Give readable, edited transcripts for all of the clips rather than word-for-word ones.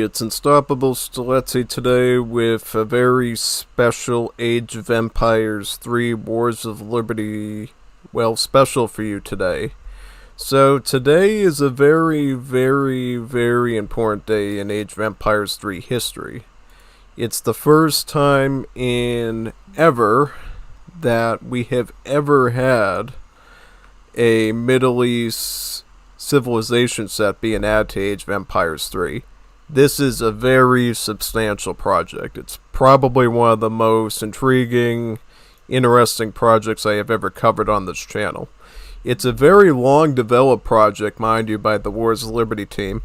It's Unstoppable Stiletzi today with a very special Age of Empires 3 Wars of Liberty, special for you today. So today is a very, very, very important day in Age of Empires 3 history. It's the first time in ever that we have ever had a Middle East civilization set being added to Age of Empires 3. This is a very substantial project. It's probably one of the most intriguing, interesting projects I have ever covered on this channel. It's a very long developed project, mind you, by the Wars of Liberty team.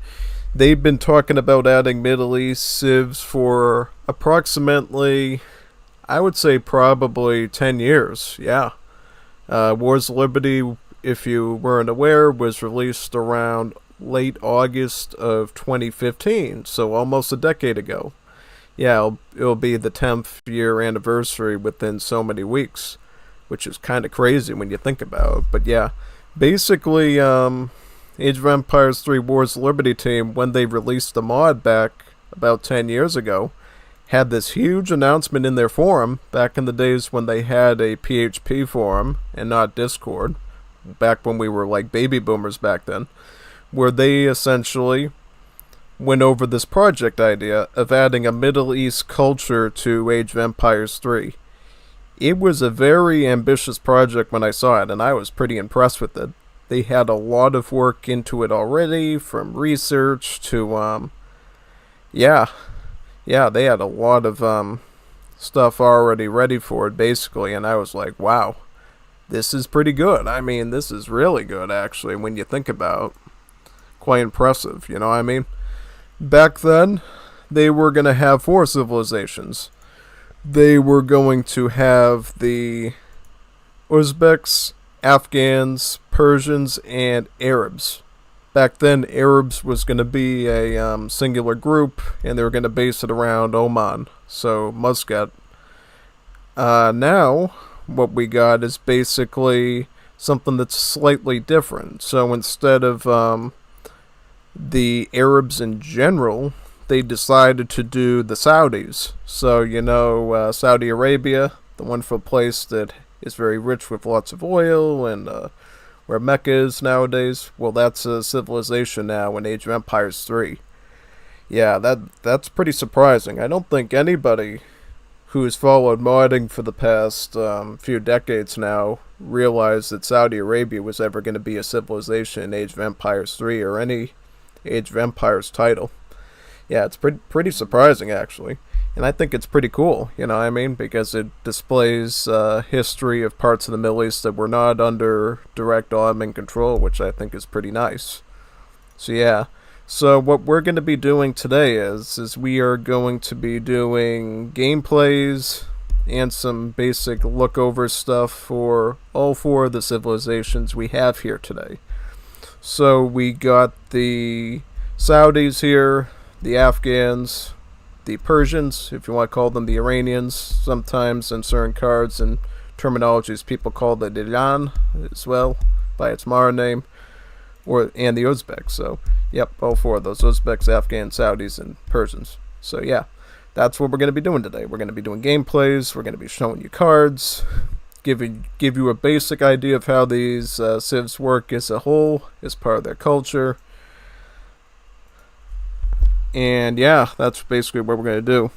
They've been talking about adding Middle East civs for approximately, I would say probably 10 years, yeah. Wars of Liberty, if you weren't aware, was released around late August of 2015, so almost a decade ago. Yeah, it'll be the 10th year anniversary within so many weeks, which is kind of crazy when you think about it. But yeah, basically, Age of Empires 3 Wars of Liberty team, when they released the mod back about 10 years ago, had this huge announcement in their forum back in the days when they had a PHP forum and not Discord, back when we were like baby boomers back then, where they essentially went over this project idea of adding a Middle East culture to Age of Empires 3. It was a very ambitious project when I saw it, and I was pretty impressed with it. They had a lot of work into it already, from research to, they had a lot of stuff already ready for it, basically, and I was like, wow, this is pretty good. I mean, this is really good, actually, when you think about it. Quite impressive, you know what I mean? Back then, they were going to have 4 civilizations. They were going to have the Uzbeks, Afghans, Persians, and Arabs. Back then, Arabs was going to be a singular group, and they were going to base it around Oman, so Muscat. Now, what we got is basically something that's slightly different. So instead of the Arabs in general, they decided to do the Saudis. So, Saudi Arabia, the wonderful place that is very rich with lots of oil and where Mecca is nowadays. Well, that's a civilization now in Age of Empires 3. Yeah, that's pretty surprising. I don't think anybody who's followed modding for the past few decades now realized that Saudi Arabia was ever going to be a civilization in Age of Empires 3 or any Age of Empires title. Yeah, it's pretty surprising, actually. And I think it's pretty cool, you know what I mean? Because it displays history of parts of the Middle East that were not under direct Ottoman control, which I think is pretty nice. So yeah. So what we're going to be doing today is we are going to be doing gameplays and some basic look-over stuff for all 4 of the civilizations we have here today. So we got the Saudis here, the Afghans, the Persians, if you want to call them the Iranians. Sometimes in certain cards and terminologies, people call it Iran as well, by its modern name, and the Uzbeks. So, yep, all 4 of those: Uzbeks, Afghans, Saudis, and Persians. So, yeah, that's what we're going to be doing today. We're going to be doing gameplays. We're going to be showing you cards, give you a basic idea of how these civs work as a whole, as part of their culture. And yeah, that's basically what we're going to do.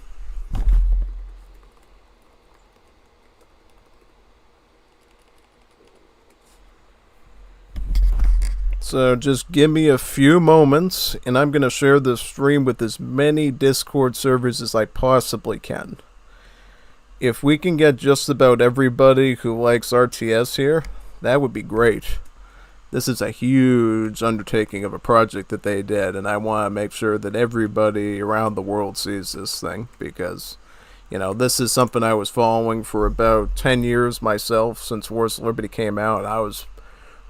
So just give me a few moments, and I'm going to share this stream with as many Discord servers as I possibly can. If we can get just about everybody who likes RTS here, that would be great. This is a huge undertaking of a project that they did, and I want to make sure that everybody around the world sees this thing, because, this is something I was following for about 10 years myself since Wars of Liberty came out. I was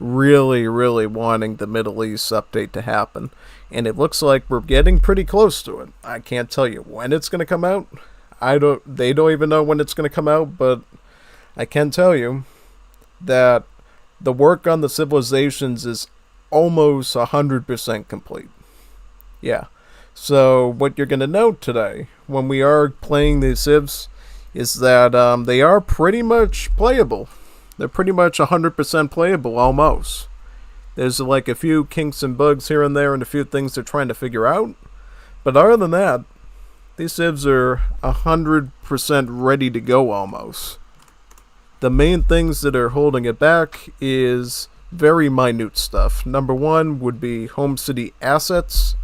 really, really wanting the Middle East update to happen, and it looks like we're getting pretty close to it. I can't tell you when it's going to come out. They don't even know when it's going to come out, but I can tell you that the work on the civilizations is almost 100% complete. Yeah. So what you're going to note today when we are playing these civs is that they are pretty much playable. They're pretty much 100% playable almost. There's like a few kinks and bugs here and there and a few things they're trying to figure out. But other than that, these civs are 100% ready to go almost. The main things that are holding it back is very minute stuff. Number one would be home city assets.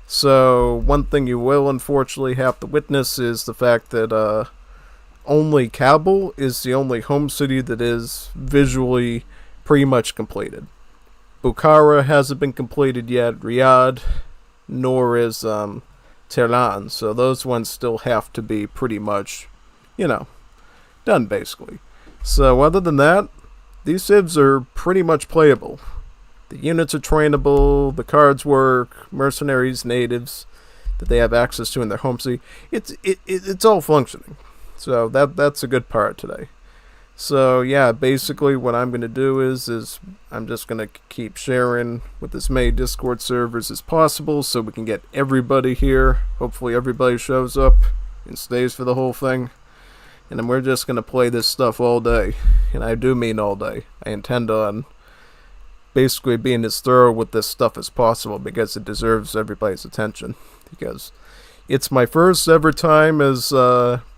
So one thing you will unfortunately have to witness is the fact that only Kabul is the only home city that is visually pretty much completed. Bukhara hasn't been completed yet, Riyadh, nor is Tehran. So those ones still have to be pretty much, done basically. So other than that, these civs are pretty much playable. The units are trainable, the cards work, mercenaries, natives that they have access to in their home city. It's all functioning. So that's a good part today. So yeah, basically what I'm going to do is I'm just going to keep sharing with as many Discord servers as possible so we can get everybody here. Hopefully everybody shows up and stays for the whole thing. And then we're just going to play this stuff all day. And I do mean all day. I intend on basically being as thorough with this stuff as possible because it deserves everybody's attention. Because it's my first ever time as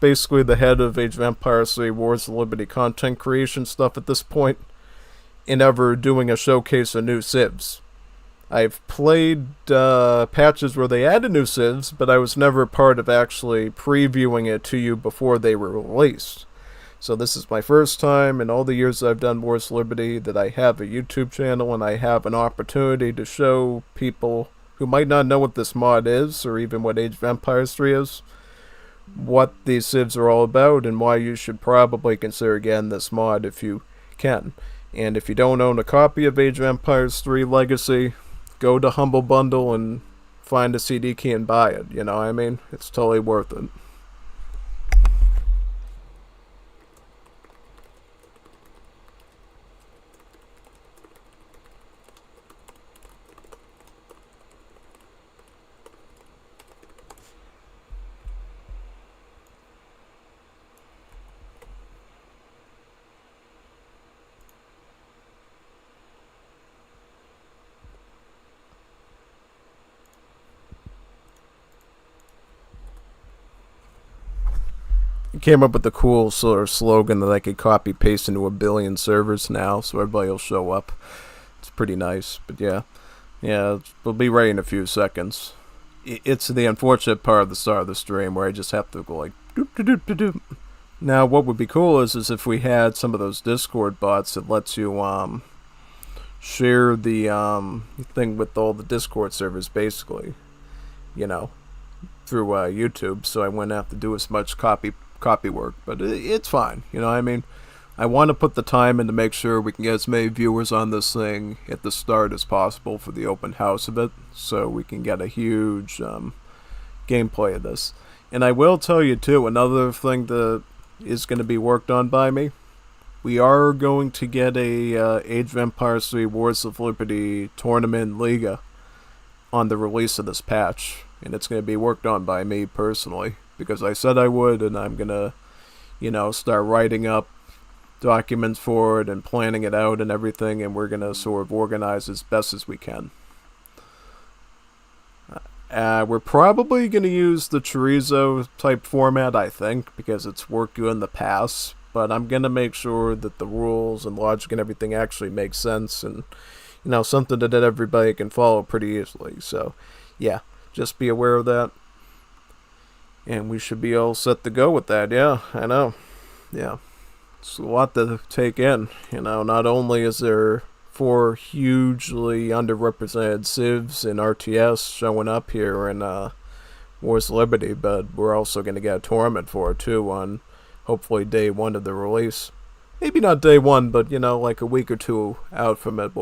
basically the head of Age of Empires 3 Wars of Liberty content creation stuff at this point, in ever doing a showcase of new civs. I've played patches where they added new civs, but I was never a part of actually previewing it to you before they were released. So this is my first time in all the years I've done Wars of Liberty that I have a YouTube channel and I have an opportunity to show people who might not know what this mod is, or even what Age of Empires 3 is, what these civs are all about, and why you should probably consider getting this mod if you can. And if you don't own a copy of Age of Empires 3 Legacy, go to Humble Bundle and find a CD key and buy it, you know what I mean? It's totally worth it. Came up with the cool sort of slogan that I could copy paste into 1 billion servers now, so everybody will show up. It's pretty nice, but yeah, we'll be ready in a few seconds. It's the unfortunate part of the start of the stream where I just have to go like doop doop doop doop. Now, what would be cool is if we had some of those Discord bots that lets you share the thing with all the Discord servers, basically, through YouTube, so I wouldn't have to do as much copy work, but it's fine, you know what I mean? I want to put the time in to make sure we can get as many viewers on this thing at the start as possible for the open house of it, so we can get a huge gameplay of this. And I will tell you too, another thing that is going to be worked on by me, we are going to get a Age of Empires 3 Wars of Liberty tournament in Liga on the release of this patch, and it's going to be worked on by me personally, because I said I would, and I'm going to, start writing up documents for it and planning it out and everything, and we're going to sort of organize as best as we can. We're probably going to use the chorizo type format, I think, because it's worked good in the past, but I'm going to make sure that the rules and logic and everything actually make sense, and, something that everybody can follow pretty easily. So, yeah, just be aware of that. And we should be all set to go with that. Yeah, I know. Yeah. It's a lot to take in. Not only is there 4 hugely underrepresented civs and RTS showing up here in Wars of Liberty, but we're also going to get a tournament for it too on hopefully day 1 of the release. Maybe not day 1, but like a week or 2 out from it,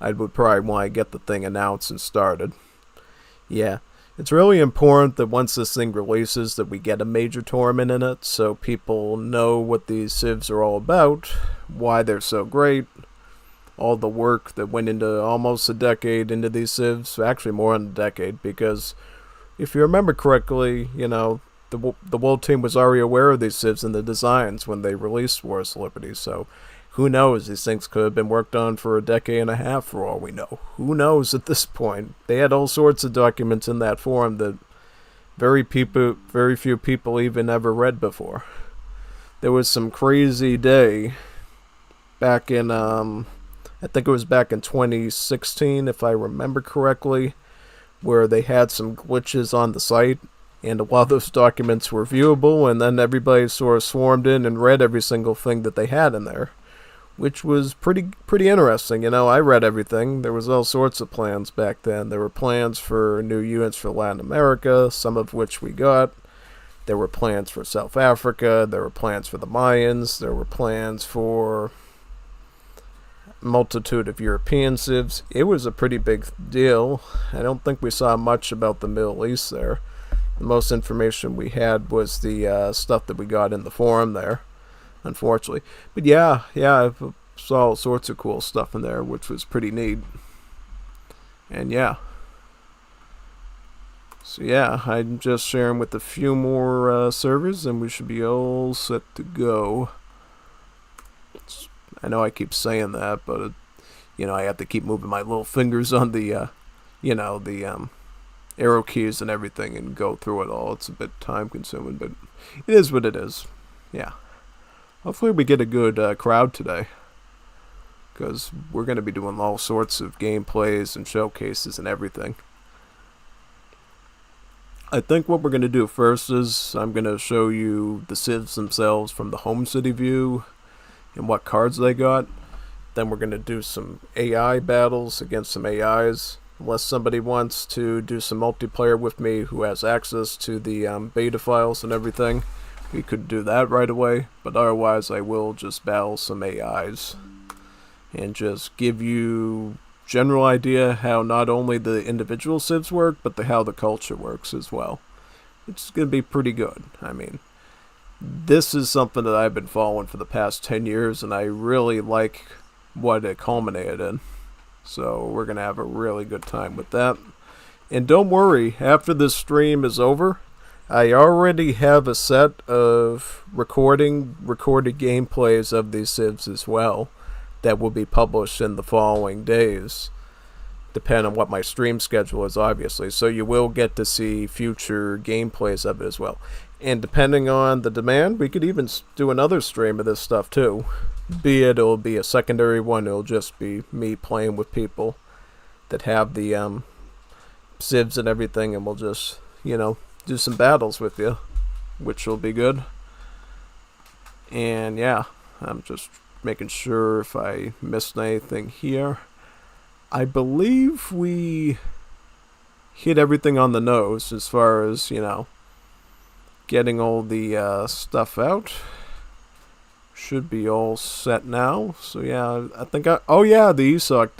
I would probably want to get the thing announced and started. Yeah. It's really important that once this thing releases that we get a major tournament in it so people know what these civs are all about, why they're so great, all the work that went into almost a decade into these civs, actually more than a decade, because if you remember correctly, the World Team was already aware of these civs and the designs when they released Wars of Liberty, so who knows, these things could have been worked on for a decade and a half for all we know. Who knows at this point? They had all sorts of documents in that forum that very few people even ever read before. There was some crazy day back in, I think it was back in 2016, if I remember correctly, where they had some glitches on the site, and a lot of those documents were viewable, and then everybody sort of swarmed in and read every single thing that they had in there, which was pretty interesting. I read everything. There was all sorts of plans back then. There were plans for new units for Latin America, some of which we got. There were plans for South Africa. There were plans for the Mayans. There were plans for a multitude of European civs. It was a pretty big deal. I don't think we saw much about the Middle East there. The most information we had was the stuff that we got in the forum there, unfortunately. But yeah, I saw all sorts of cool stuff in there, which was pretty neat. And yeah. So yeah, I'm just sharing with a few more servers, and we should be all set to go. I know I keep saying that, but I have to keep moving my little fingers on the arrow keys and everything and go through it all. It's a bit time consuming, but it is what it is. Yeah. Hopefully we get a good crowd today, because we're going to be doing all sorts of gameplays and showcases and everything. I think what we're going to do first is I'm going to show you the civs themselves from the home city view and what cards they got. Then we're going to do some AI battles against some AIs. Unless somebody wants to do some multiplayer with me who has access to the beta files and everything, we could do that right away. But otherwise I will just battle some AIs and just give you general idea how not only the individual civs work, but how the culture works as well. It's going to be pretty good. I mean, this is something that I've been following for the past 10 years, and I really like what it culminated in. So we're going to have a really good time with that. And don't worry, after this stream is over, I already have a set of recorded gameplays of these civs as well that will be published in the following days, depending on what my stream schedule is, obviously. So you will get to see future gameplays of it as well. And depending on the demand, we could even do another stream of this stuff too. Be it it'll be a secondary one, it'll just be me playing with people that have the civs and everything, and we'll just, do some battles with you, which will be good. And yeah, I'm just making sure if I missed anything here. I believe we hit everything on the nose as far as, getting all the stuff out. Should be all set now. So yeah, I think oh yeah, the ESOC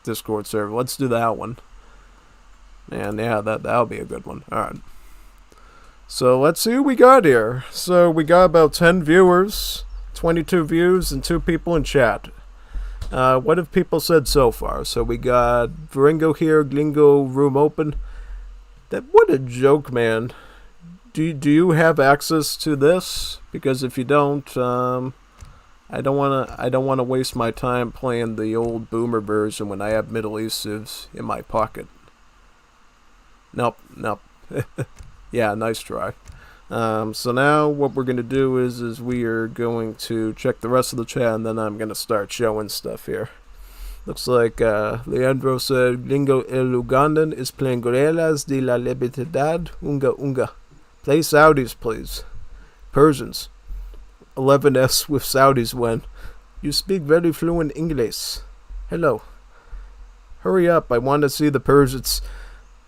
Discord server. Let's do that one. And yeah, that'll be a good one. Alright. So let's see who we got here. So we got about 10 viewers, 22 views, and 2 people in chat. What have people said so far? So we got Veringo here, Glingo room open. What a joke, man. Do you have access to this? Because if you don't, I don't wanna waste my time playing the old boomer version when I have Middle East civs in my pocket. Nope. Yeah, nice try. So now what we're gonna do is we are going to check the rest of the chat, and then I'm gonna start showing stuff here. Looks like Leandro said Gringo el Ugandan is playing Guerrillas de la Libertad Unga. Play Saudis, please. Persians. 11S with Saudis when. You speak very fluent English. Hello. Hurry up, I want to see the Persians.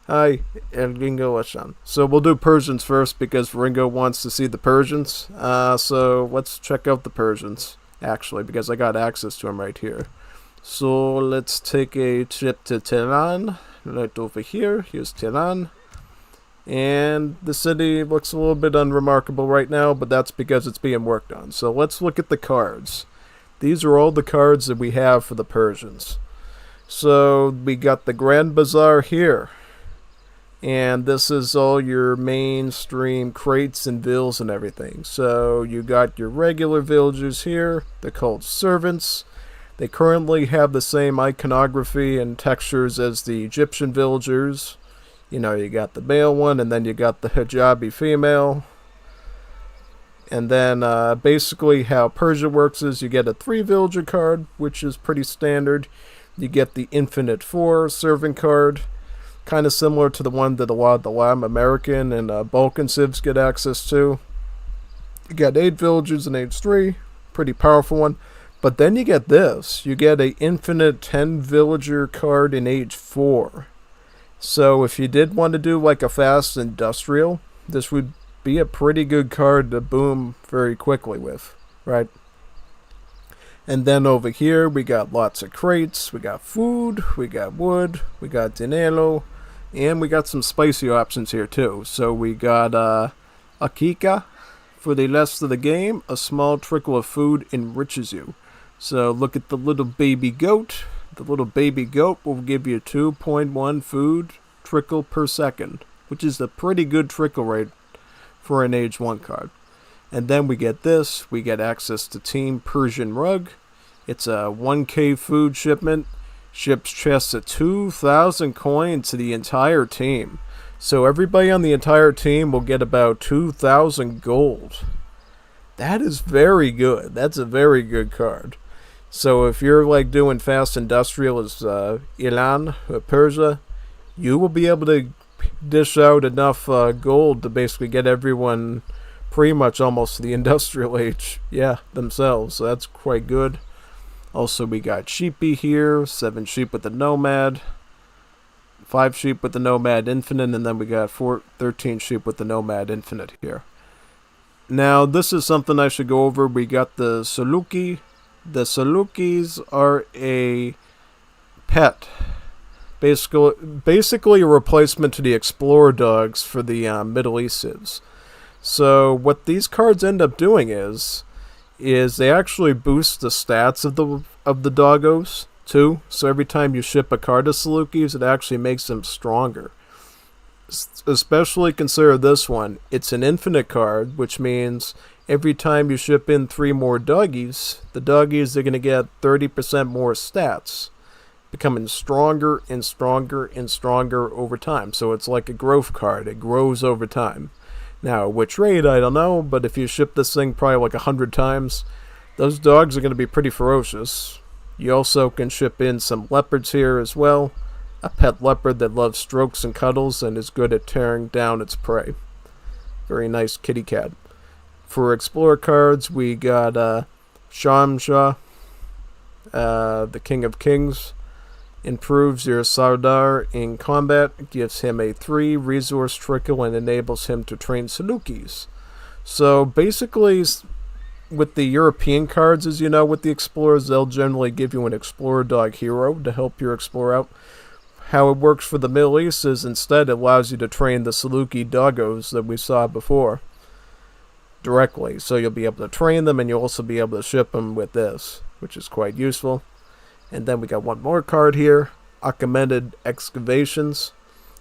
Hi, El Gringo Ashan. So we'll do Persians first because Ringo wants to see the Persians. So let's check out the Persians, actually, because I got access to them right here. So let's take a trip to Tehran. Right over here. Here's Tehran. And the city looks a little bit unremarkable right now, but that's because it's being worked on. So let's look at the cards. These are all the cards that we have for the Persians. So we got the Grand Bazaar here. And this is all your mainstream crates and vills and everything. So you got your regular villagers here. They're called servants. They currently have the same iconography and textures as the Egyptian villagers. You know, you got the male one, and then you got the hijabi female. And then basically how Persia works is you get a 3 villager card, which is pretty standard. You get the Infinite 4 servant card, kind of similar to the one that a lot of the Latin American and Balkan civs get access to. You got 8 villagers in age 3, pretty powerful one. But then you get this, you get a Infinite 10 villager card in age 4. So if you did want to do like a fast industrial, this would be a pretty good card to boom very quickly with, right? And then over here we got lots of crates, we got food, we got wood, we got dinero, and we got some spicy options here too. So we got akika. For the rest of the game, a small trickle of food enriches you. So look at the little baby goat. The little baby goat will give you 2.1 food trickle per second, which is a pretty good trickle rate for an age 1 card. And then we get this. We get access to Team Persian Rug. It's a 1k food shipment. Ships chests of 2,000 coins to the entire team. So everybody on the entire team will get about 2,000 gold. That is very good. That's a very good card. So if you're like doing fast industrial as Iran or Persia, you will be able to dish out enough gold to basically get everyone pretty much almost to the industrial age, themselves. So that's quite good. Also, we got sheepy here, 7 sheep with the nomad, 5 sheep with the nomad infinite, and then we got 13 sheep with the nomad infinite here. Now, this is something I should go over. We got the Saluki. The Salukis are a pet. Basically a replacement to the Explorer dogs for the Middle East civs. So what these cards end up doing is they actually boost the stats of the doggos too. So every time you ship a card to Salukis, it actually makes them stronger. Especially consider this one. It's an infinite card, which means every time you ship in 3 more doggies, the doggies are going to get 30% more stats, becoming stronger and stronger and stronger over time. So it's like a growth card. It grows over time. Now, which rate, I don't know, but if you ship this thing probably like 100 times, those dogs are going to be pretty ferocious. You also can ship in some leopards here as well. A pet leopard that loves strokes and cuddles and is good at tearing down its prey. Very nice kitty cat. For Explorer cards, we got Shamshah, the King of Kings. Improves your Sardar in combat, gives him a 3 resource trickle, and enables him to train Salukis. So basically, with the European cards, as you know, with the Explorers, they'll generally give you an Explorer dog hero to help your Explorer out. How it works for the Middle East is instead it allows you to train the Saluki doggos that we saw before directly. So you'll be able to train them, and you'll also be able to ship them with this, which is quite useful. And then we got one more card here, Achaemenid Excavations.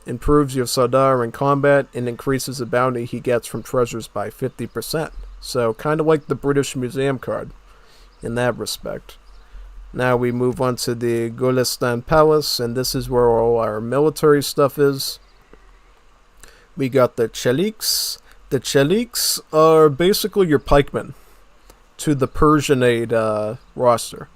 Improves your Sardar in combat and increases the bounty he gets from treasures by 50%. So kind of like the British Museum card in that respect. Now we move on to the Golestan Palace, and this is where all our military stuff is. We got the Cheliks. The Cheliks are basically your pikemen to the Persianate roster.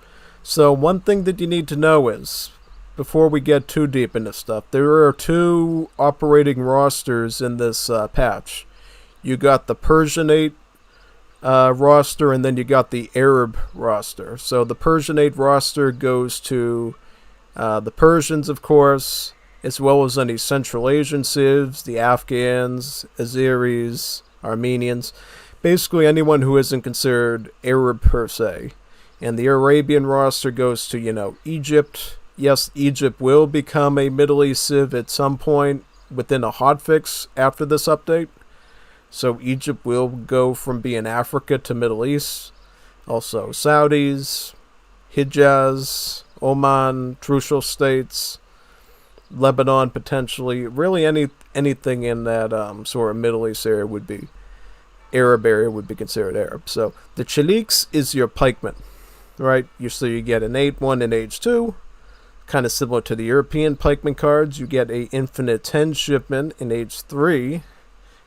So one thing that you need to know is, before we get too deep into stuff, there are 2 operating rosters in this patch. You got the Persianate roster, and then you got the Arab roster. So the Persianate roster goes to the Persians, of course, as well as any Central Asian civs, the Afghans, Azeris, Armenians, basically anyone who isn't considered Arab per se. And the Arabian roster goes to, Egypt. Yes, Egypt will become a Middle East civ at some point within a hotfix after this update. So Egypt will go from being Africa to Middle East. Also Saudis, Hijaz, Oman, Trucial States, Lebanon potentially. Really anything in that sort of Middle East area would be Arab area would be considered Arab. So the Chaliks is your pikeman, right? So you get an 8-1 in age 2, kind of similar to the European pikeman cards. You get a infinite 10 shipment in age 3,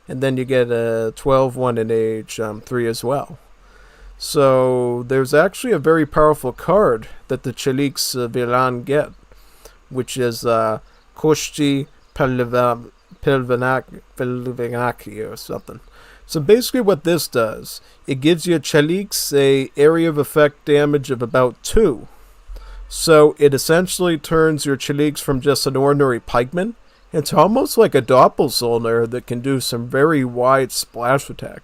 and then you get a 12-1 in age 3 as well. So there's actually a very powerful card that the Chaliks of Iran get, which is Koshti Pelvanaki or something. So basically what this does, it gives your Chaliks a area of effect damage of about 2. So it essentially turns your Chaliks from just an ordinary pikeman into almost like a doppelsoldier that can do some very wide splash attack.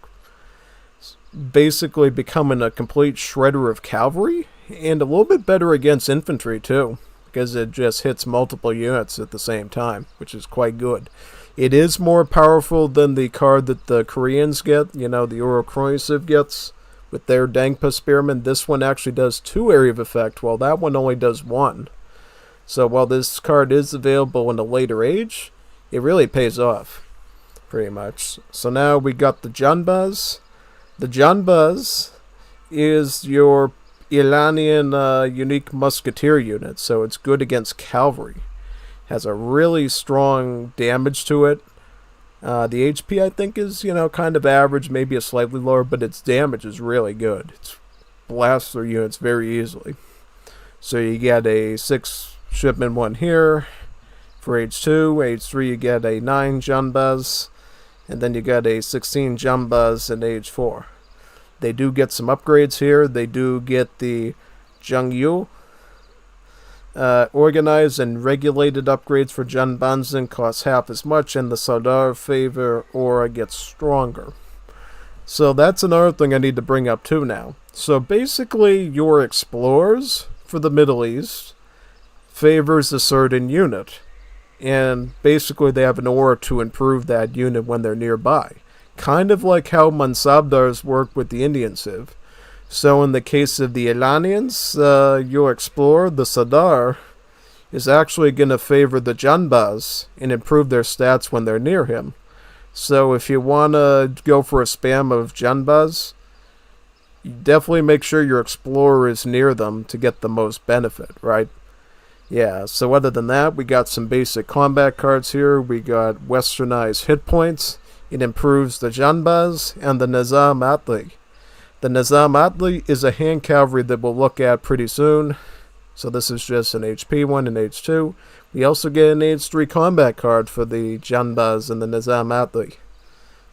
Basically becoming a complete shredder of cavalry, and a little bit better against infantry too, because it just hits multiple units at the same time, which is quite good. It is more powerful than the card that the Koreans get, the Urokroisiv gets with their Dangpa Spearman. This one actually does 2 area of effect, while that one only does 1. So while this card is available in a later age, it really pays off, pretty much. So now we got the Janbaz. The Janbaz is your Iranian unique musketeer unit, so it's good against cavalry. Has a really strong damage to it. The HP I think is, kind of average, maybe a slightly lower, but its damage is really good. It blasts through units very easily. So you get a 6 shipment one here for age 2. Age 3 you get a 9 Janbaz. And then you got a 16 Janbaz in age 4. They do get some upgrades here. They do get the Zhangyu. Organized and regulated upgrades for Janbanzin costs half as much, and the Sardar favor aura gets stronger. So that's another thing I need to bring up too now. So basically your explorers for the Middle East favors a certain unit, and basically they have an aura to improve that unit when they're nearby. Kind of like how Mansabdars work with the Indian Civ. So in the case of the Iranians, your explorer, the Sardar, is actually going to favor the Janbaz and improve their stats when they're near him. So if you want to go for a spam of Janbaz, you definitely make sure your explorer is near them to get the most benefit, right? Yeah, so other than that, we got some basic combat cards here. We got westernized hit points. It improves the Janbaz and the Nizam Atli. The Nizam Atli is a hand cavalry that we'll look at pretty soon. So this is just an HP one and H2. We also get an H3 combat card for the Janbaz and the Nizam Atli.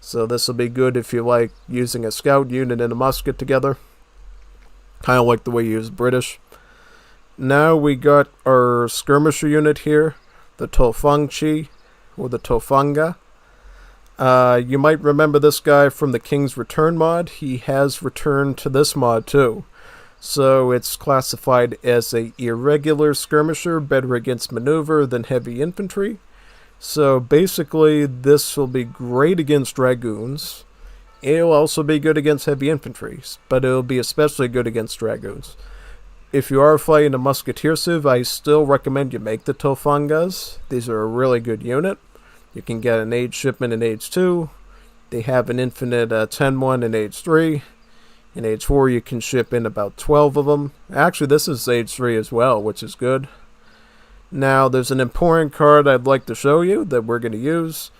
So this will be good if you like using a scout unit and a musket together. Kind of like the way you use British. Now we got our skirmisher unit here, the Tofangchi, or the Tofanga. You might remember this guy from the King's Return mod. He has returned to this mod too. So it's classified as a irregular skirmisher, better against maneuver than heavy infantry. So basically this will be great against dragoons. It'll also be good against heavy infantry, but it'll be especially good against dragoons. If you are fighting a musketeer civ, I still recommend you make the Tofangas. These are a really good unit. You can get an age shipment in age 2. They have an infinite 10-1 in age 3. In age 4 you can ship in about 12 of them. Actually this is age 3 as well, which is good. Now there's an important card I'd like to show you that we're going to use.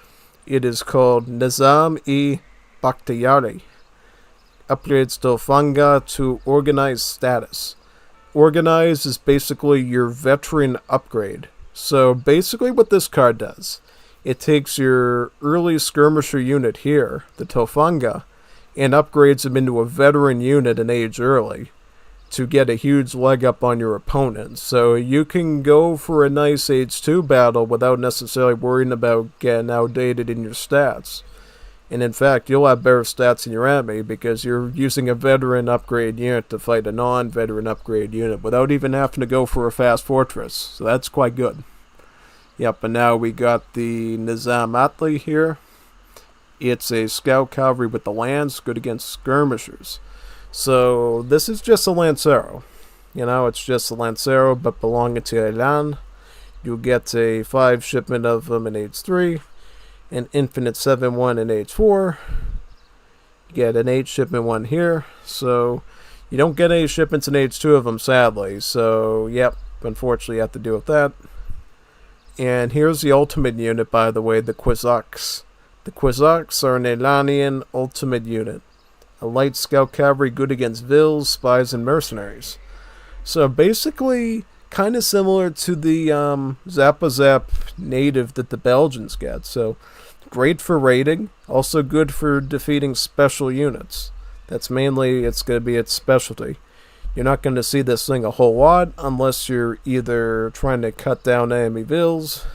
It is called Nizam-e Bakhtiyari. Upgrades Tofanga to organized status. Organized is basically your veteran upgrade. So basically what this card does, it takes your early skirmisher unit here, the Tofanga, and upgrades him into a veteran unit in age early to get a huge leg up on your opponent. So you can go for a nice age 2 battle without necessarily worrying about getting outdated in your stats. And in fact, you'll have better stats in your enemy because you're using a veteran upgrade unit to fight a non-veteran upgrade unit without even having to go for a fast fortress. So that's quite good. Yep, and now we got the Nizam Atli here. It's a scout cavalry with the lance, good against skirmishers. So this is just a Lancero. You know, it's just a Lancero, but belonging to Iran. You'll get a 5 shipment of them in age 3, an infinite 7-1 in age 4. You get an 8 shipment one here. So you don't get any shipments in age 2 of them, sadly. So, yep, unfortunately you have to deal with that. And here's the ultimate unit, by the way, the Uzbeks. The Uzbeks are an Iranian ultimate unit. A light scout cavalry good against Vils, spies, and mercenaries. So basically, kind of similar to the Zappa Zap native that the Belgians get. So great for raiding, also good for defeating special units. That's mainly, it's going to be its specialty. You're not going to see this thing a whole lot unless you're either trying to cut down enemy Vils,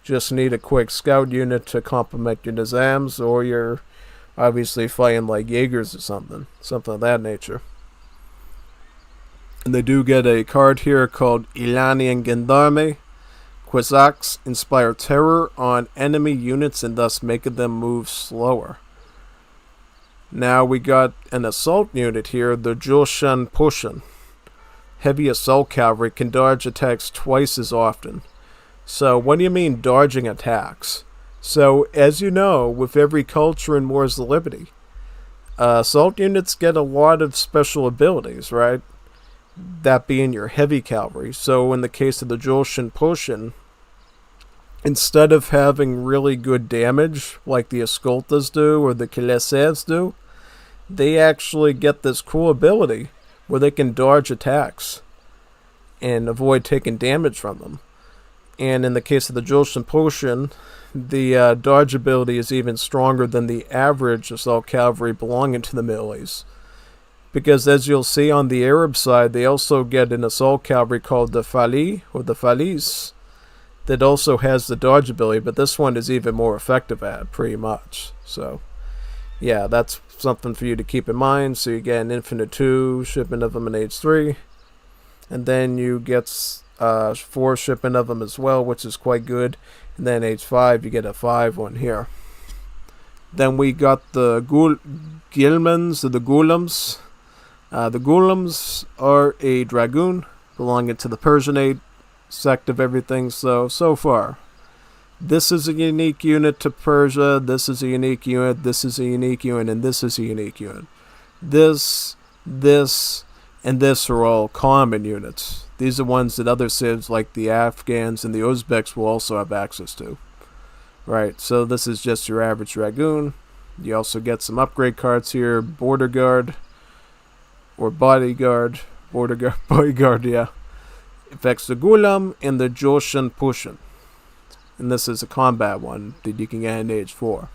just need a quick scout unit to complement your Nizams, or you're obviously fighting like Jaegers or something of that nature. And they do get a card here called Iranian Gendarme. Uzbeks inspire terror on enemy units and thus making them move slower. Now we got an assault unit here, the Joshan Pushin. Heavy assault cavalry can dodge attacks twice as often. So what do you mean dodging attacks? So as you know, with every culture in Wars of Liberty, assault units get a lot of special abilities, right? That being your heavy cavalry. So in the case of the Joshan Pushin, instead of having really good damage like the Escoltas do or the Kilesevs do, they actually get this cool ability where they can dodge attacks and avoid taking damage from them. And in the case of the Joshan Pushin, the dodge ability is even stronger than the average assault cavalry belonging to the Middle East. Because as you'll see on the Arab side, they also get an assault cavalry called the Fali, or the Falis, that also has the dodge ability, but this one is even more effective at it, pretty much. So, yeah, that's something for you to keep in mind. So you get an infinite 2 shipment of them in age 3, and then you get 4 shipment of them as well, which is quite good. And then age 5, you get a 5 one here. Then we got the Gilmans, or the Gulams. The Gulams are a dragoon belonging to the Persianate sect of everything. So far, this is a unique unit to Persia, this is a unique unit, this is a unique unit, and this is a unique unit. This, and this are all common units. These are ones that other civs like the Afghans and the Uzbeks will also have access to. Right, so this is just your average dragoon. You also get some upgrade cards here, border guard, or bodyguard, bodyguard, yeah. Affects the Gulam and the Joshan Pushin. And this is a combat one that you can get in age 4.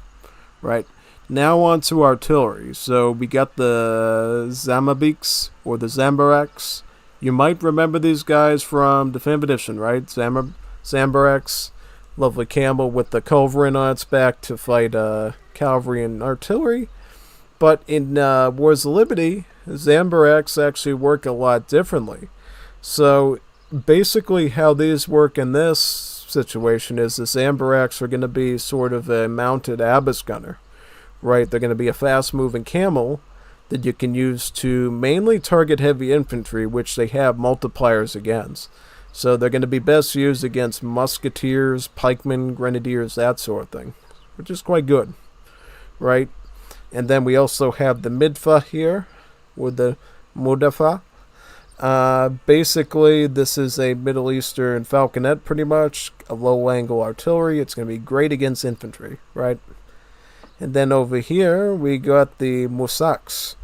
Right, now on to artillery. So we got the Zamabiks, or the Zambaraks. You might remember these guys from Definitive Edition, right? Zambaraks, lovely camel with the culverin on its back to fight cavalry and artillery. But in Wars of Liberty, Zambaraks actually work a lot differently. So basically how these work in this situation is the Zambaraks are going to be sort of a mounted Abyss gunner. Right, they're going to be a fast-moving camel that you can use to mainly target heavy infantry, which they have multipliers against. So they're going to be best used against musketeers, pikemen, grenadiers, that sort of thing, which is quite good, right? And then we also have the Midfa here, or the Mudafa. Basically, this is a Middle Eastern falconet, pretty much, a low-angle artillery. It's going to be great against infantry, right? And then over here, we got the Musaks.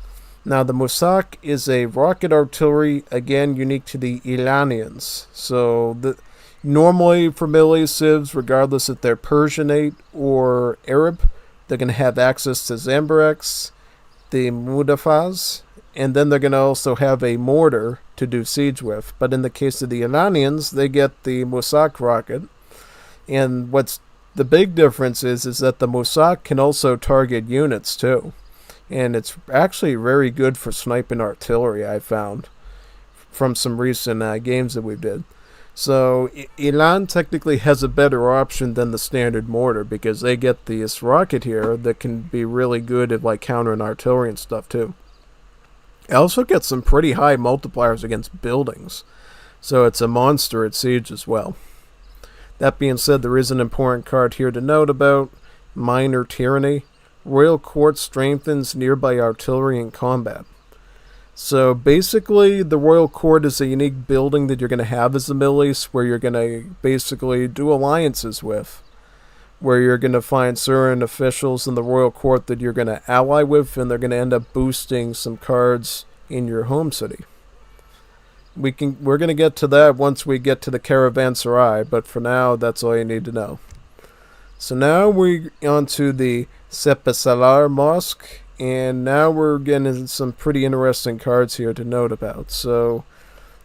Now, the Musak is a rocket artillery, again, unique to the Iranians. So, normally for Middle East civs, regardless if they're Persianate or Arab, they're going to have access to Zambaraks, the Mudafas, and then they're going to also have a mortar to do siege with. But in the case of the Iranians, they get the Musak rocket. And what's the big difference is that the Musak can also target units too. And it's actually very good for sniping artillery, I found, from some recent games that we did. So Iran technically has a better option than the standard mortar, because they get this rocket here that can be really good at like countering artillery and stuff too. It also gets some pretty high multipliers against buildings, so it's a monster at siege as well. That being said, there is an important card here to note about minor tyranny. Royal Court strengthens nearby artillery in combat. So basically, the Royal Court is a unique building that you're going to have as the Middle East, where you're going to basically do alliances with, where you're going to find certain officials in the Royal Court that you're going to ally with, and they're going to end up boosting some cards in your home city. We're going to get to that once we get to the Caravanserai, but for now, that's all you need to know. So now we're on to the Sepesalar Mosque, and now we're getting some pretty interesting cards here to note about. So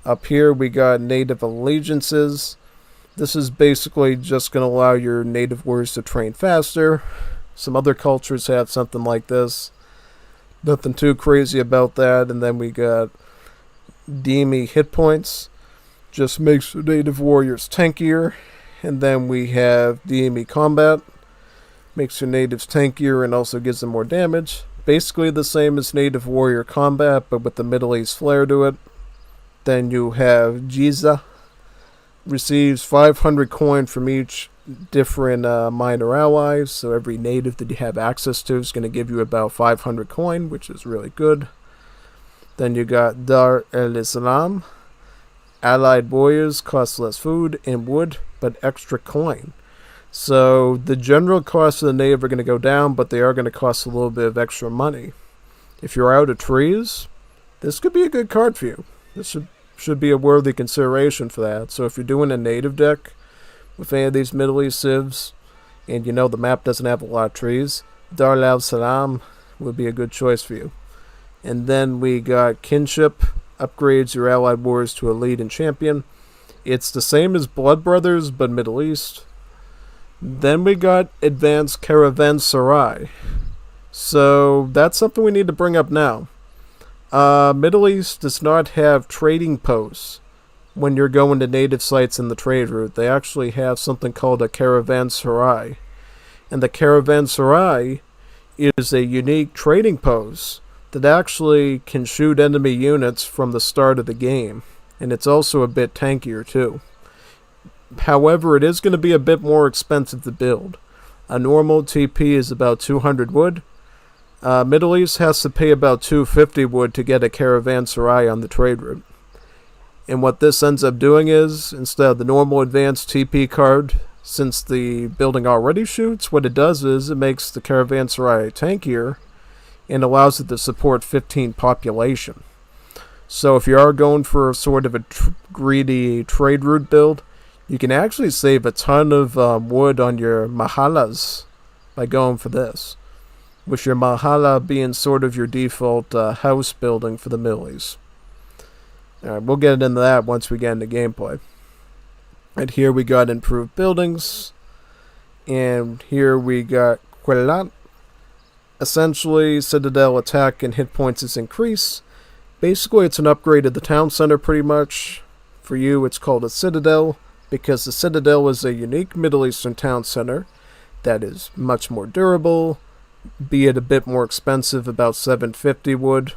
up here we got native allegiances. This is basically just going to allow your native warriors to train faster. Some other cultures have something like this. Nothing too crazy about that. And then we got Demi hit points. Just makes the native warriors tankier. And then we have Demi combat. Makes your natives tankier and also gives them more damage. Basically the same as native warrior combat, but with the Middle East flair to it. Then you have Giza. Receives 500 coin from each different minor allies. So every native that you have access to is going to give you about 500 coin, which is really good. Then you got Dar el-Islam. Allied warriors cost less food and wood, but extra coin. So the general cost of the native are going to go down, but they are going to cost a little bit of extra money. If you're out of trees, this could be a good card for you. This should be a worthy consideration for that. So if you're doing a native deck with any of these Middle East civs, and you know the map doesn't have a lot of trees, Dar al-Salam would be a good choice for you. And then we got Kinship, upgrades your allied warriors to elite and champion. It's the same as Blood Brothers, but Middle East. Then we got Advanced Caravanserai. So that's something we need to bring up now. Middle East does not have trading posts when you're going to native sites in the trade route. They actually have something called a Caravanserai. And the Caravanserai is a unique trading post that actually can shoot enemy units from the start of the game. And it's also a bit tankier too. However, it is going to be a bit more expensive to build. A normal TP is about 200 wood. Middle East has to pay about 250 wood to get a Caravanserai on the trade route. And what this ends up doing is, instead of the normal advanced TP card, since the building already shoots, what it does is it makes the Caravanserai tankier and allows it to support 15 population. So if you are going for a sort of a greedy trade route build, you can actually save a ton of wood on your mahalas by going for this. With your mahala being sort of your default house building for the Middle East. Alright, we'll get into that once we get into gameplay. And here we got improved buildings. And here we got Quelat. Essentially, Citadel attack and hit points is increased. Basically, it's an upgrade of the town center pretty much. For you, it's called a Citadel, because the Citadel is a unique Middle Eastern town center that is much more durable, be it a bit more expensive, about 750 wood,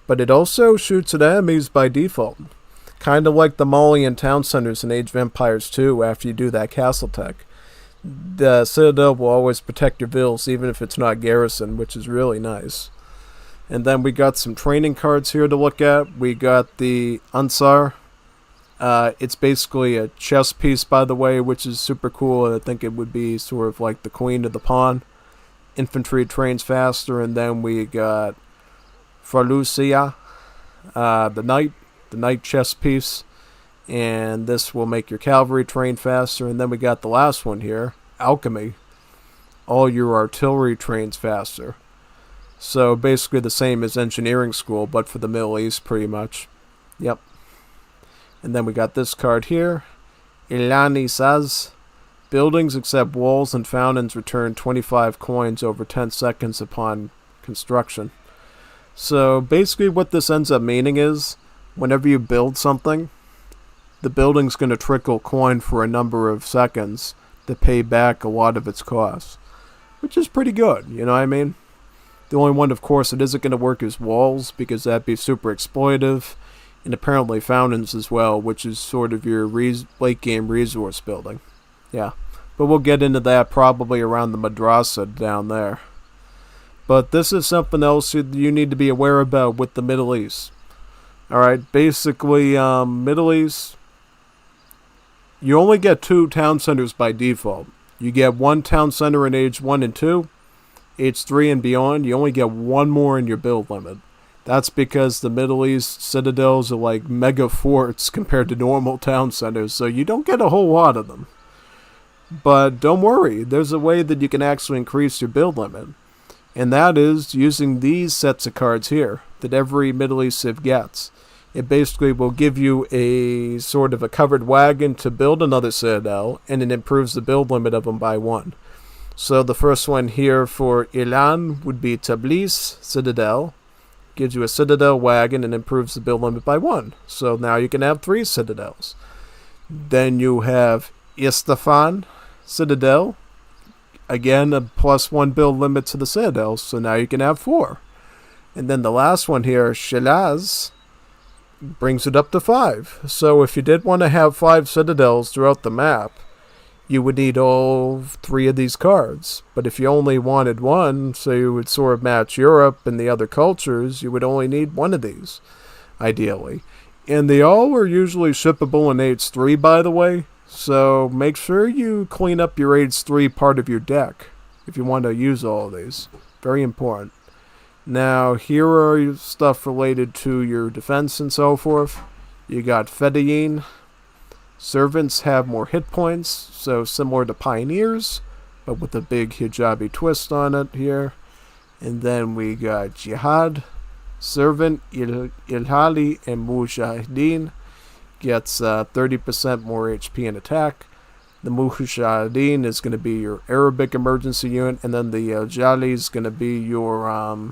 but it also shoots at enemies by default. Kind of like the Malian town centers in Age of Empires 2 after you do that castle tech. The Citadel will always protect your villas even if it's not garrison, which is really nice. And then we got some training cards here to look at. We got the Ansar. It's basically a chess piece, by the way, which is super cool. I think it would be sort of like the queen of the pawn. Infantry trains faster. And then we got Farlusia, the knight chess piece. And this will make your cavalry train faster. And then we got the last one here, Alchemy. All your artillery trains faster. So basically the same as engineering school, but for the Middle East pretty much. Yep. And then we got this card here. Ilani Saz. Buildings except walls and fountains return 25 coins over 10 seconds upon construction. So basically what this ends up meaning is, whenever you build something, the building's going to trickle coin for a number of seconds to pay back a lot of its costs. Which is pretty good, you know what I mean? The only one, of course, that isn't going to work is walls, because that'd be super exploitive, and apparently fountains as well, which is sort of your late game resource building. Yeah, but we'll get into that probably around the Madrasa down there. But this is something else you need to be aware about with the Middle East. Alright, basically, Middle East, you only get 2 town centers by default. You get 1 town center in age 1 and 2. Age 3 and beyond, you only get 1 more in your build limit. That's because the Middle East citadels are like mega forts compared to normal town centers, so you don't get a whole lot of them. But don't worry, there's a way that you can actually increase your build limit. And that is using these sets of cards here that every Middle East civ gets. It basically will give you a sort of a covered wagon to build another citadel, and it improves the build limit of them by 1. So the first one here for Iran would be Tabriz Citadel. Gives you a citadel wagon and improves the build limit by 1. So now you can have 3 citadels. Then you have Isfahan Citadel. Again, a +1 build limit to the citadels, so now you can have 4. And then the last one here, Shiraz, brings it up to 5. So if you did want to have 5 citadels throughout the map, you would need all 3 of these cards. But if you only wanted 1, so you would sort of match Europe and the other cultures, you would only need 1 of these, ideally. And they all are usually shippable in age 3, by the way. So make sure you clean up your age 3 part of your deck if you want to use all of these. Very important. Now, here are stuff related to your defense and so forth. You got Fedayeen. Servants have more hit points, so similar to Pioneers, but with a big hijabi twist on it here. And then we got Jihad. Servant, Ilhali, and Mujahideen gets 30% more HP and attack. The Mujahideen is going to be your Arabic emergency unit, and then the Jali is going to be your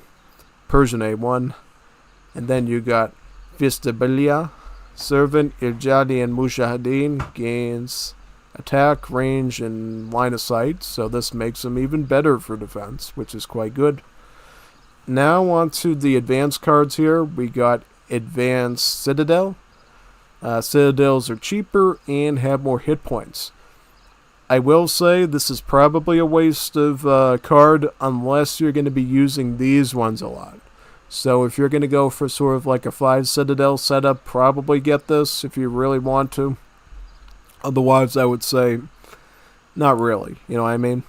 Persian A1. And then you got Vistabilia. Servant, Iljadi, and Mujahideen gains attack, range, and line of sight, so this makes them even better for defense, which is quite good. Now on to the advanced cards here. We got Advanced Citadel. Citadels are cheaper and have more hit points. I will say this is probably a waste of card unless you're going to be using these ones a lot. So if you're going to go for sort of like a 5 Citadel setup, probably get this if you really want to. Otherwise, I would say not really, you know what I mean?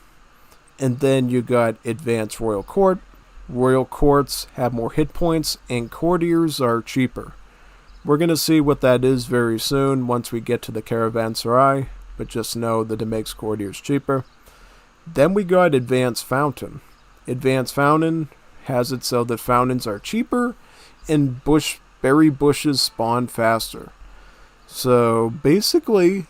And then you got Advanced Royal Court. Royal Courts have more hit points, and courtiers are cheaper. We're going to see what that is very soon once we get to the Caravanserai, but just know that it makes courtiers cheaper. Then we got Advanced Fountain. Advanced Fountain has it so that fountains are cheaper and berry bushes spawn faster. So basically,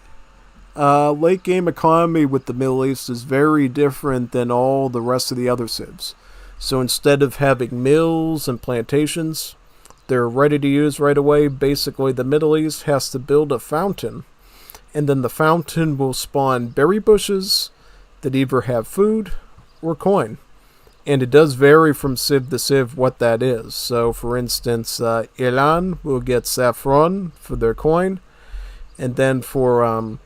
late game economy with the Middle East is very different than all the rest of the other civs. So instead of having mills and plantations, they're ready to use right away. Basically, the Middle East has to build a fountain, and then the fountain will spawn berry bushes that either have food or coin. And it does vary from civ to civ what that is. So, for instance, Iran will get saffron for their coin. And then for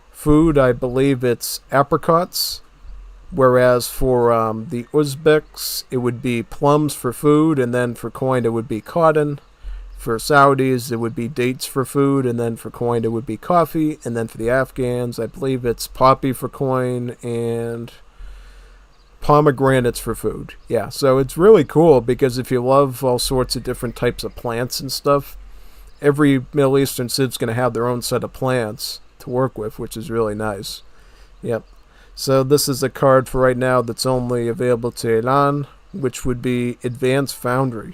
food, I believe it's apricots. Whereas for the Uzbeks, it would be plums for food. And then for coin, it would be cotton. For Saudis, it would be dates for food. And then for coin, it would be coffee. And then for the Afghans, I believe it's poppy for coin and pomegranates for food. Yeah, so it's really cool because if you love all sorts of different types of plants and stuff, every Middle Eastern civ's going to have their own set of plants to work with, which is really nice. Yep. So this is a card for right now that's only available to Iran, which would be Advanced Foundry.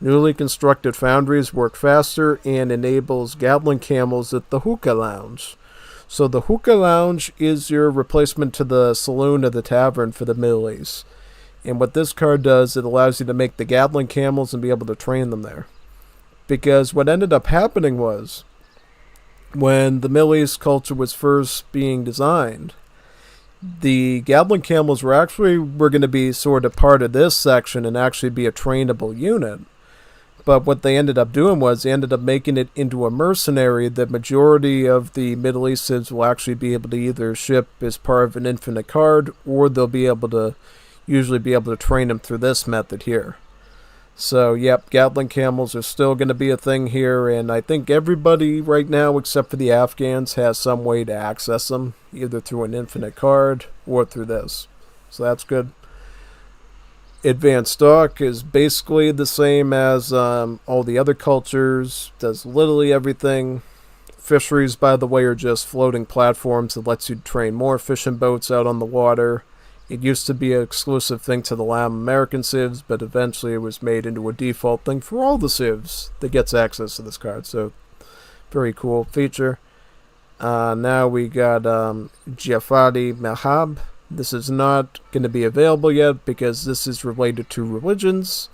Newly constructed foundries work faster and enables Gatling camels at the hookah lounge. So the hookah lounge is your replacement to the saloon or the tavern for the Middle East. And what this card does, it allows you to make the Gatling camels and be able to train them there. Because what ended up happening was, when the Middle East culture was first being designed, The Goblin Camels were going to be sort of part of this section and actually be a trainable unit. But what they ended up doing was they ended up making it into a mercenary. The majority of the Middle East civs will actually be able to either ship as part of an infinite card, or they'll be able to usually be able to train them through this method here. So, yep, Gatling Camels are still going to be a thing here, and I think everybody right now, except for the Afghans, has some way to access them, either through an infinite card or through this. So that's good. Advanced stock is basically the same as all the other cultures, does literally everything. Fisheries, by the way, are just floating platforms that lets you train more fishing boats out on the water. It used to be an exclusive thing to the Latin American civs, but eventually it was made into a default thing for all the civs that gets access to this card. So, very cool feature. Now we got Jafari Mahab. This is not going to be available yet because this is related to religions,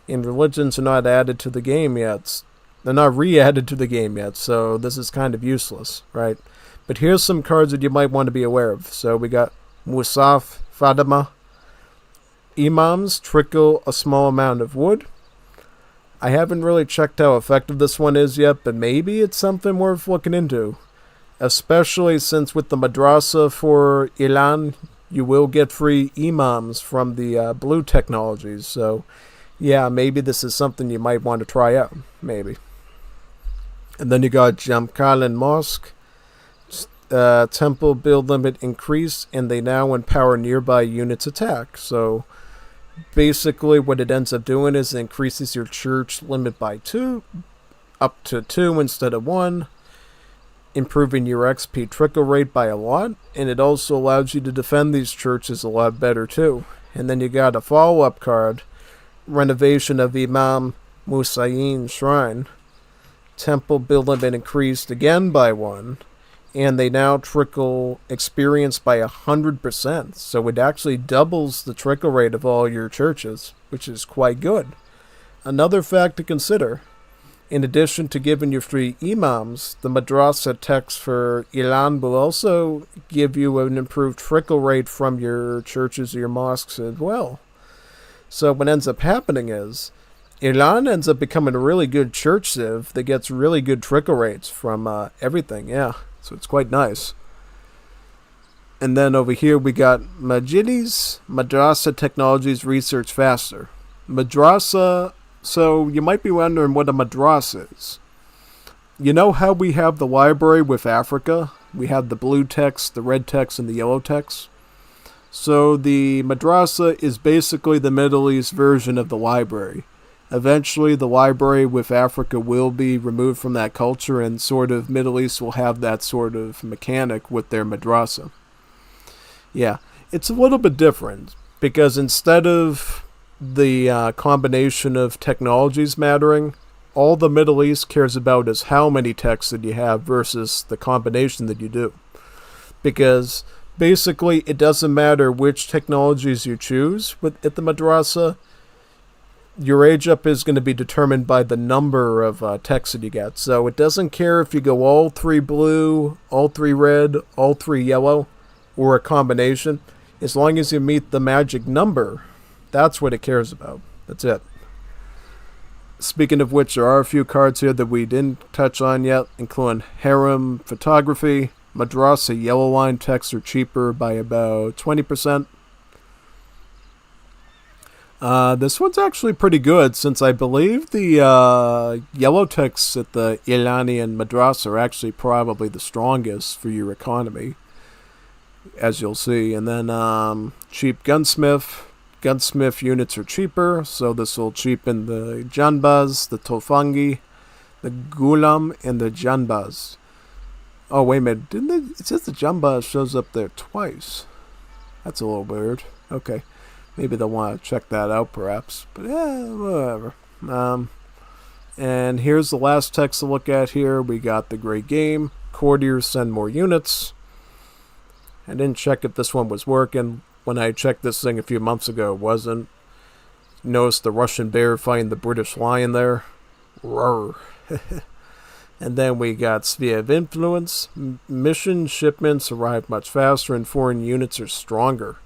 and religions are not added to the game yet. They're not re-added to the game yet, so this is kind of useless, right? But here's some cards that you might want to be aware of. So we got Musaf Fatima. Imams trickle a small amount of wood. I haven't really checked how effective this one is yet, but maybe it's something worth looking into. Especially since with the Madrasa for Iran, you will get free imams from the blue technologies. So, yeah, maybe this is something you might want to try out. Maybe. And then you got Jamkalan Mosque. Temple build limit increase, and they now empower nearby units' attack. So, basically what it ends up doing is it increases your church limit by 2, up to 2 instead of 1. Improving your XP trickle rate by a lot, and it also allows you to defend these churches a lot better too. And then you got a follow-up card, renovation of Imam Musayin Shrine. Temple build limit increased again by 1, and they now trickle experience by 100%. So it actually doubles the trickle rate of all your churches, which is quite good. Another fact to consider. In addition to giving you free imams, the Madrasa text for Iran will also give you an improved trickle rate from your churches or your mosques as well. So what ends up happening is, Iran ends up becoming a really good church civ that gets really good trickle rates from everything, yeah. So it's quite nice. And then over here we got Majidis, Madrasa Technologies Research Faster. Madrasa... So, you might be wondering what a madrasa is. You know how we have the library with Africa? We have the blue text, the red text, and the yellow text. So, the madrasa is basically the Middle East version of the library. Eventually, the library with Africa will be removed from that culture, and sort of Middle East will have that sort of mechanic with their madrasa. Yeah, it's a little bit different, because instead of the combination of technologies mattering, all the Middle East cares about is how many texts that you have versus the combination that you do. Because basically it doesn't matter which technologies you choose at the madrasa, your age up is going to be determined by the number of texts that you get. So it doesn't care if you go all 3 blue, all 3 red, all 3 yellow, or a combination. As long as you meet the magic number, that's what it cares about. That's it. Speaking of which, there are a few cards here that we didn't touch on yet, including Harem Photography. Madrasa yellow line texts are cheaper by about 20%. This one's actually pretty good, since I believe the yellow texts at the Iranian Madrasa are actually probably the strongest for your economy, as you'll see. And then cheap gunsmith. Gunsmith units are cheaper, so this will cheapen the Janbaz, the Tofangi, the Gulam, and the Janbaz. Oh, wait a minute. It says the Janbaz shows up there twice. That's a little weird. Okay. Maybe they'll want to check that out, perhaps. But, yeah, whatever. And here's the last text to look at here. We got the Great Game. Courtiers send more units. I didn't check if this one was working. When I checked this thing a few months ago, it wasn't. Notice the Russian bear fighting the British lion there. Roar. And then we got sphere of influence. Mission shipments arrive much faster and foreign units are stronger.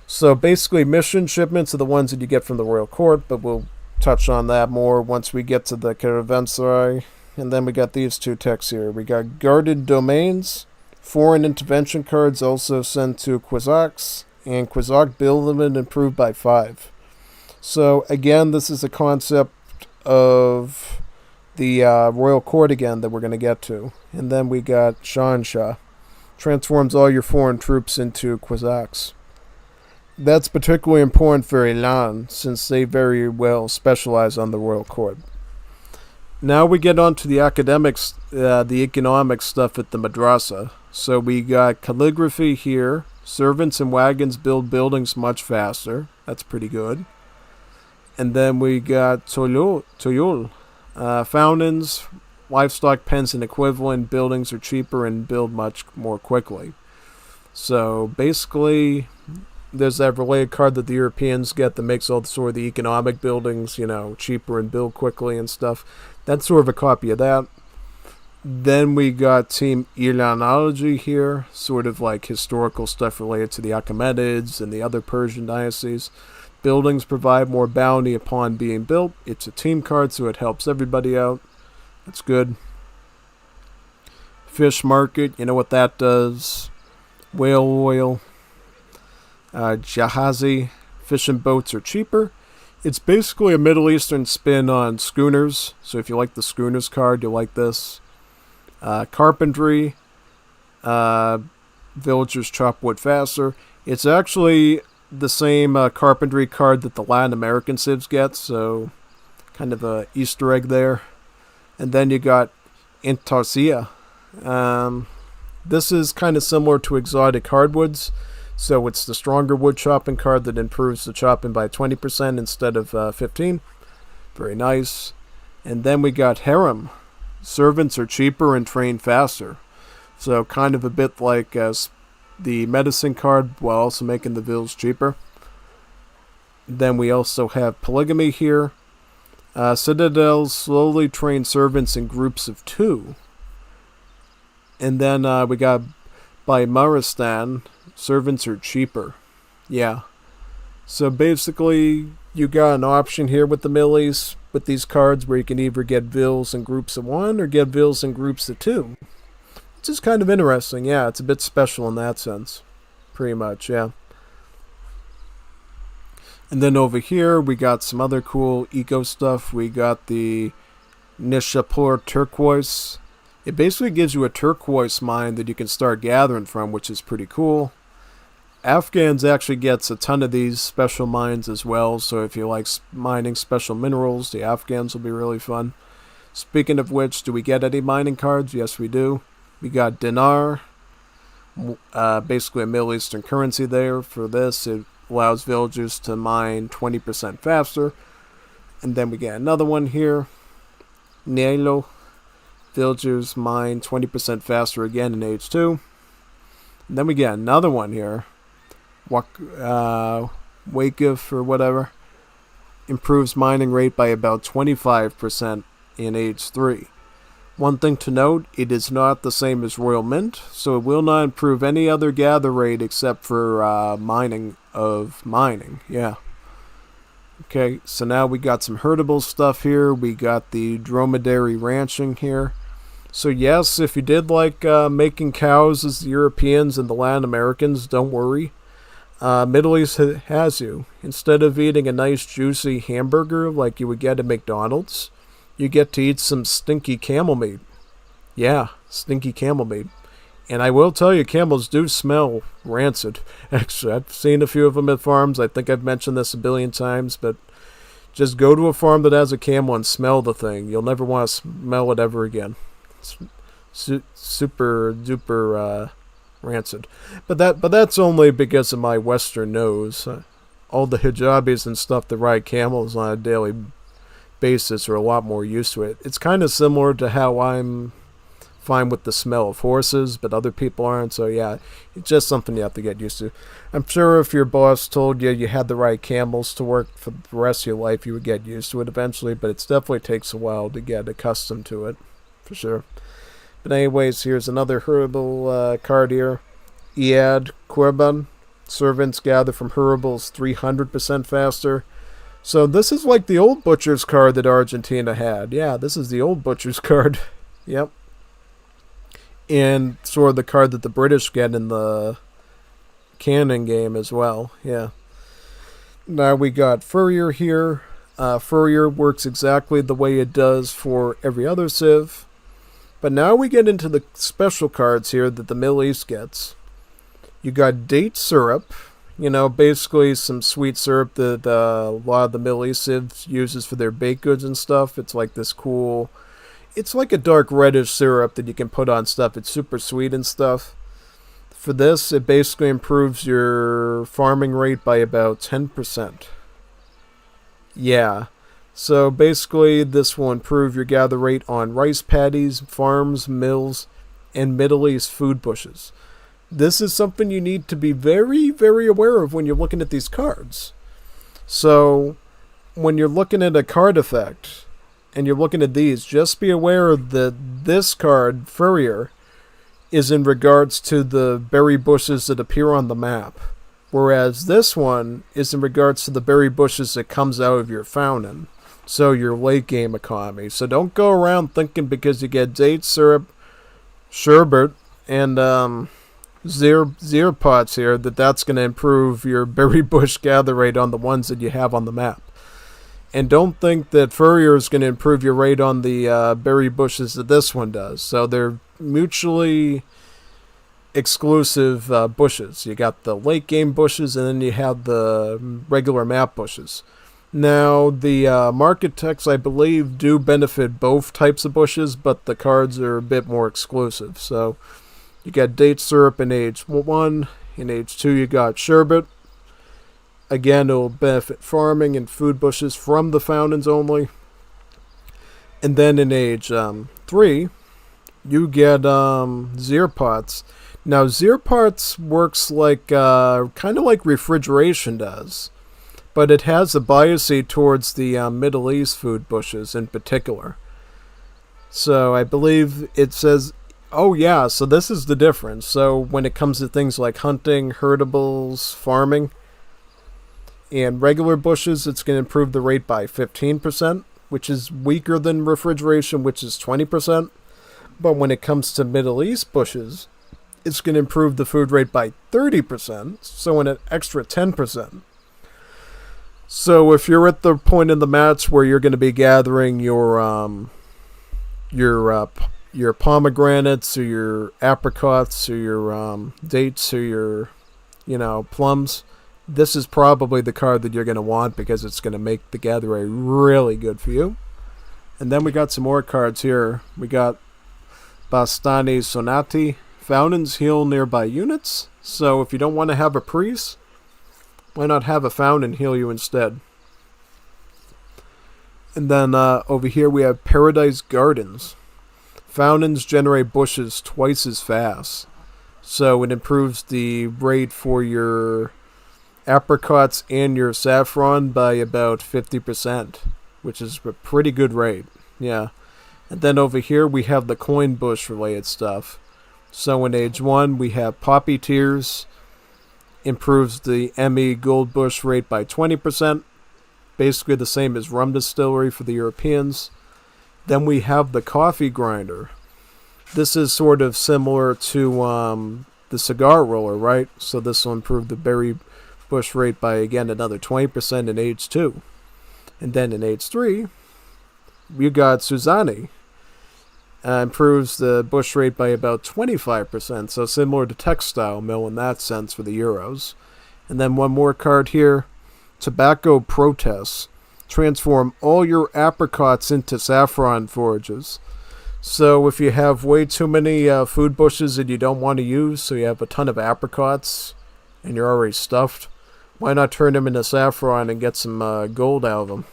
So basically, mission shipments are the ones that you get from the royal court, but we'll touch on that more once we get to the caravanserai. And then we got these two texts here. We got guarded domains. Foreign intervention cards also sent to Quizaks, and Quizak build limit improved by 5. So again, this is a concept of the royal court again that we're going to get to. And then we got Shahanshah. Transforms all your foreign troops into Quizaks. That's particularly important for Iran, since they very well specialize on the royal court. Now we get on to the academics, the economic stuff at the Madrasa. So we got calligraphy here. Servants and wagons build buildings much faster. That's pretty good. And then we got Toyul. Fountains, livestock pens and equivalent buildings are cheaper and build much more quickly. So basically, there's that related card that the Europeans get that makes all the economic buildings, cheaper and build quickly and stuff. That's sort of a copy of that. Then we got Team Iranology here, sort of like historical stuff related to the Achaemenids and the other Persian dynasties. Buildings provide more bounty upon being built. It's a team card, so it helps everybody out. That's good. Fish market, you know what that does. Whale oil. Jahazi, fishing boats are cheaper. It's basically a Middle Eastern spin on schooners. So if you like the schooners card, you'll like this. Carpentry, villagers chop wood faster. It's actually the same carpentry card that the Latin American civs get, so kind of a Easter egg there. And then you got Intarsia. This is kind of similar to exotic hardwoods. So it's the stronger wood chopping card that improves the chopping by 20% instead of 15%. Very nice. And then we got Harem. Servants are cheaper and train faster. So kind of a bit like the medicine card while also making the vills cheaper. Then we also have polygamy here. Citadels slowly train servants in groups of 2. And then we got by Maristan. Servants are cheaper. Yeah. So basically, you got an option here with the Middle East with these cards where you can either get vills in groups of 1 or get vills in groups of 2. Which is kind of interesting. Yeah, it's a bit special in that sense. Pretty much, yeah. And then over here, we got some other cool eco stuff. We got the Nishapur turquoise. It basically gives you a turquoise mine that you can start gathering from, which is pretty cool. Afghans actually gets a ton of these special mines as well, so if you like mining special minerals, the Afghans will be really fun. Speaking of which, do we get any mining cards? Yes, we do. We got dinar, basically a Middle Eastern currency there. For this, it allows villagers to mine 20% faster. And then we get another one here, Nielo. Villagers mine 20% faster again in age 2. And then we get another one here. Wakif or whatever. Improves mining rate by about 25% in age 3. One thing to note, it is not the same as Royal Mint, so it will not improve any other gather rate except for mining. Yeah. Okay, so now we got some herdable stuff here. We got the dromedary ranching here. So yes, if you did like making cows as the Europeans and the Latin Americans, don't worry. Middle East has you. Instead of eating a nice juicy hamburger like you would get at McDonald's, you get to eat some stinky camel meat. Yeah, stinky camel meat. And I will tell you, camels do smell rancid. Actually, I've seen a few of them at farms. I think I've mentioned this a billion times, but just go to a farm that has a camel and smell the thing. You'll never want to smell it ever again. It's super duper rancid. But that's only because of my Western nose. All the hijabis and stuff that ride camels on a daily basis are a lot more used to it. It's kind of similar to how I'm fine with the smell of horses, but other people aren't. So yeah, it's just something you have to get used to. I'm sure if your boss told you you had the right camels to work for the rest of your life, you would get used to it eventually, but it definitely takes a while to get accustomed to it, for sure. But anyways, here's another herbal card here. Iad Kurban. Servants gather from herbals 300% faster. So this is like the old butcher's card that Argentina had. Yeah, this is the old butcher's card. Yep. And sort of the card that the British get in the Cannon game as well. Yeah. Now we got Furrier here. Furrier works exactly the way it does for every other Civ. But now we get into the special cards here that the Middle East gets. You got date syrup. You know, basically some sweet syrup that a lot of the Middle East Civs uses for their baked goods and stuff. It's like this cool... It's like a dark reddish syrup that you can put on stuff. It's super sweet and stuff. For this, it basically improves your farming rate by about 10%. Yeah. So basically, this will improve your gather rate on rice paddies, farms, mills, and Middle East food bushes. This is something you need to be very, very aware of when you're looking at these cards. So, when you're looking at a card effect, and you're looking at these, just be aware that this card, Furrier, is in regards to the berry bushes that appear on the map. Whereas this one is in regards to the berry bushes that comes out of your fountain. So your late game economy. So don't go around thinking because you get date syrup, sherbet, and zir pots here that's going to improve your berry bush gather rate on the ones that you have on the map. And don't think that Furrier is going to improve your rate on the berry bushes that this one does. So they're mutually exclusive bushes. You got the late game bushes, and then you have the regular map bushes. Now, the market texts, I believe, do benefit both types of bushes, but the cards are a bit more exclusive. So you got date syrup in age 1. In age 2, you got sherbet. Again, it will benefit farming and food bushes from the fountains only. And then in age 3, you get zir pots. Now, zir pots works like kind of like refrigeration does, but it has a bias towards the Middle East food bushes in particular. So I believe it says, oh yeah, so this is the difference. So when it comes to things like hunting, herdables, farming, and regular bushes, it's going to improve the rate by 15%, which is weaker than refrigeration, which is 20%. But when it comes to Middle East bushes, it's going to improve the food rate by 30%, so an extra 10%. So if you're at the point in the match where you're going to be gathering your pomegranates or your apricots or your dates or your, plums, this is probably the card that you're going to want because it's going to make the gather rate really good for you. And then we got some more cards here. We got Bastani Sonati. Fountains heal nearby units. So if you don't want to have a priest, why not have a fountain heal you instead? And then over here we have Paradise Gardens. Fountains generate bushes twice as fast. So it improves the rate for your apricots and your saffron by about 50%, which is a pretty good rate. Yeah. And then over here we have the coin bush related stuff. So in age 1 we have Poppy Tears, improves the ME gold bush rate by 20%, basically the same as rum distillery for the Europeans. Then we have the coffee grinder. This is sort of similar to the cigar roller, right? So this will improve the berry bush rate by, again, another 20% in age 2. And then in age 3, you got Suzani. Improves the bush rate by about 25%, so similar to textile mill in that sense for the Euros. And then one more card here, Tobacco Protests. Transform all your apricots into saffron forages. So if you have way too many food bushes that you don't want to use, so you have a ton of apricots and you're already stuffed, why not turn them into saffron and get some gold out of them?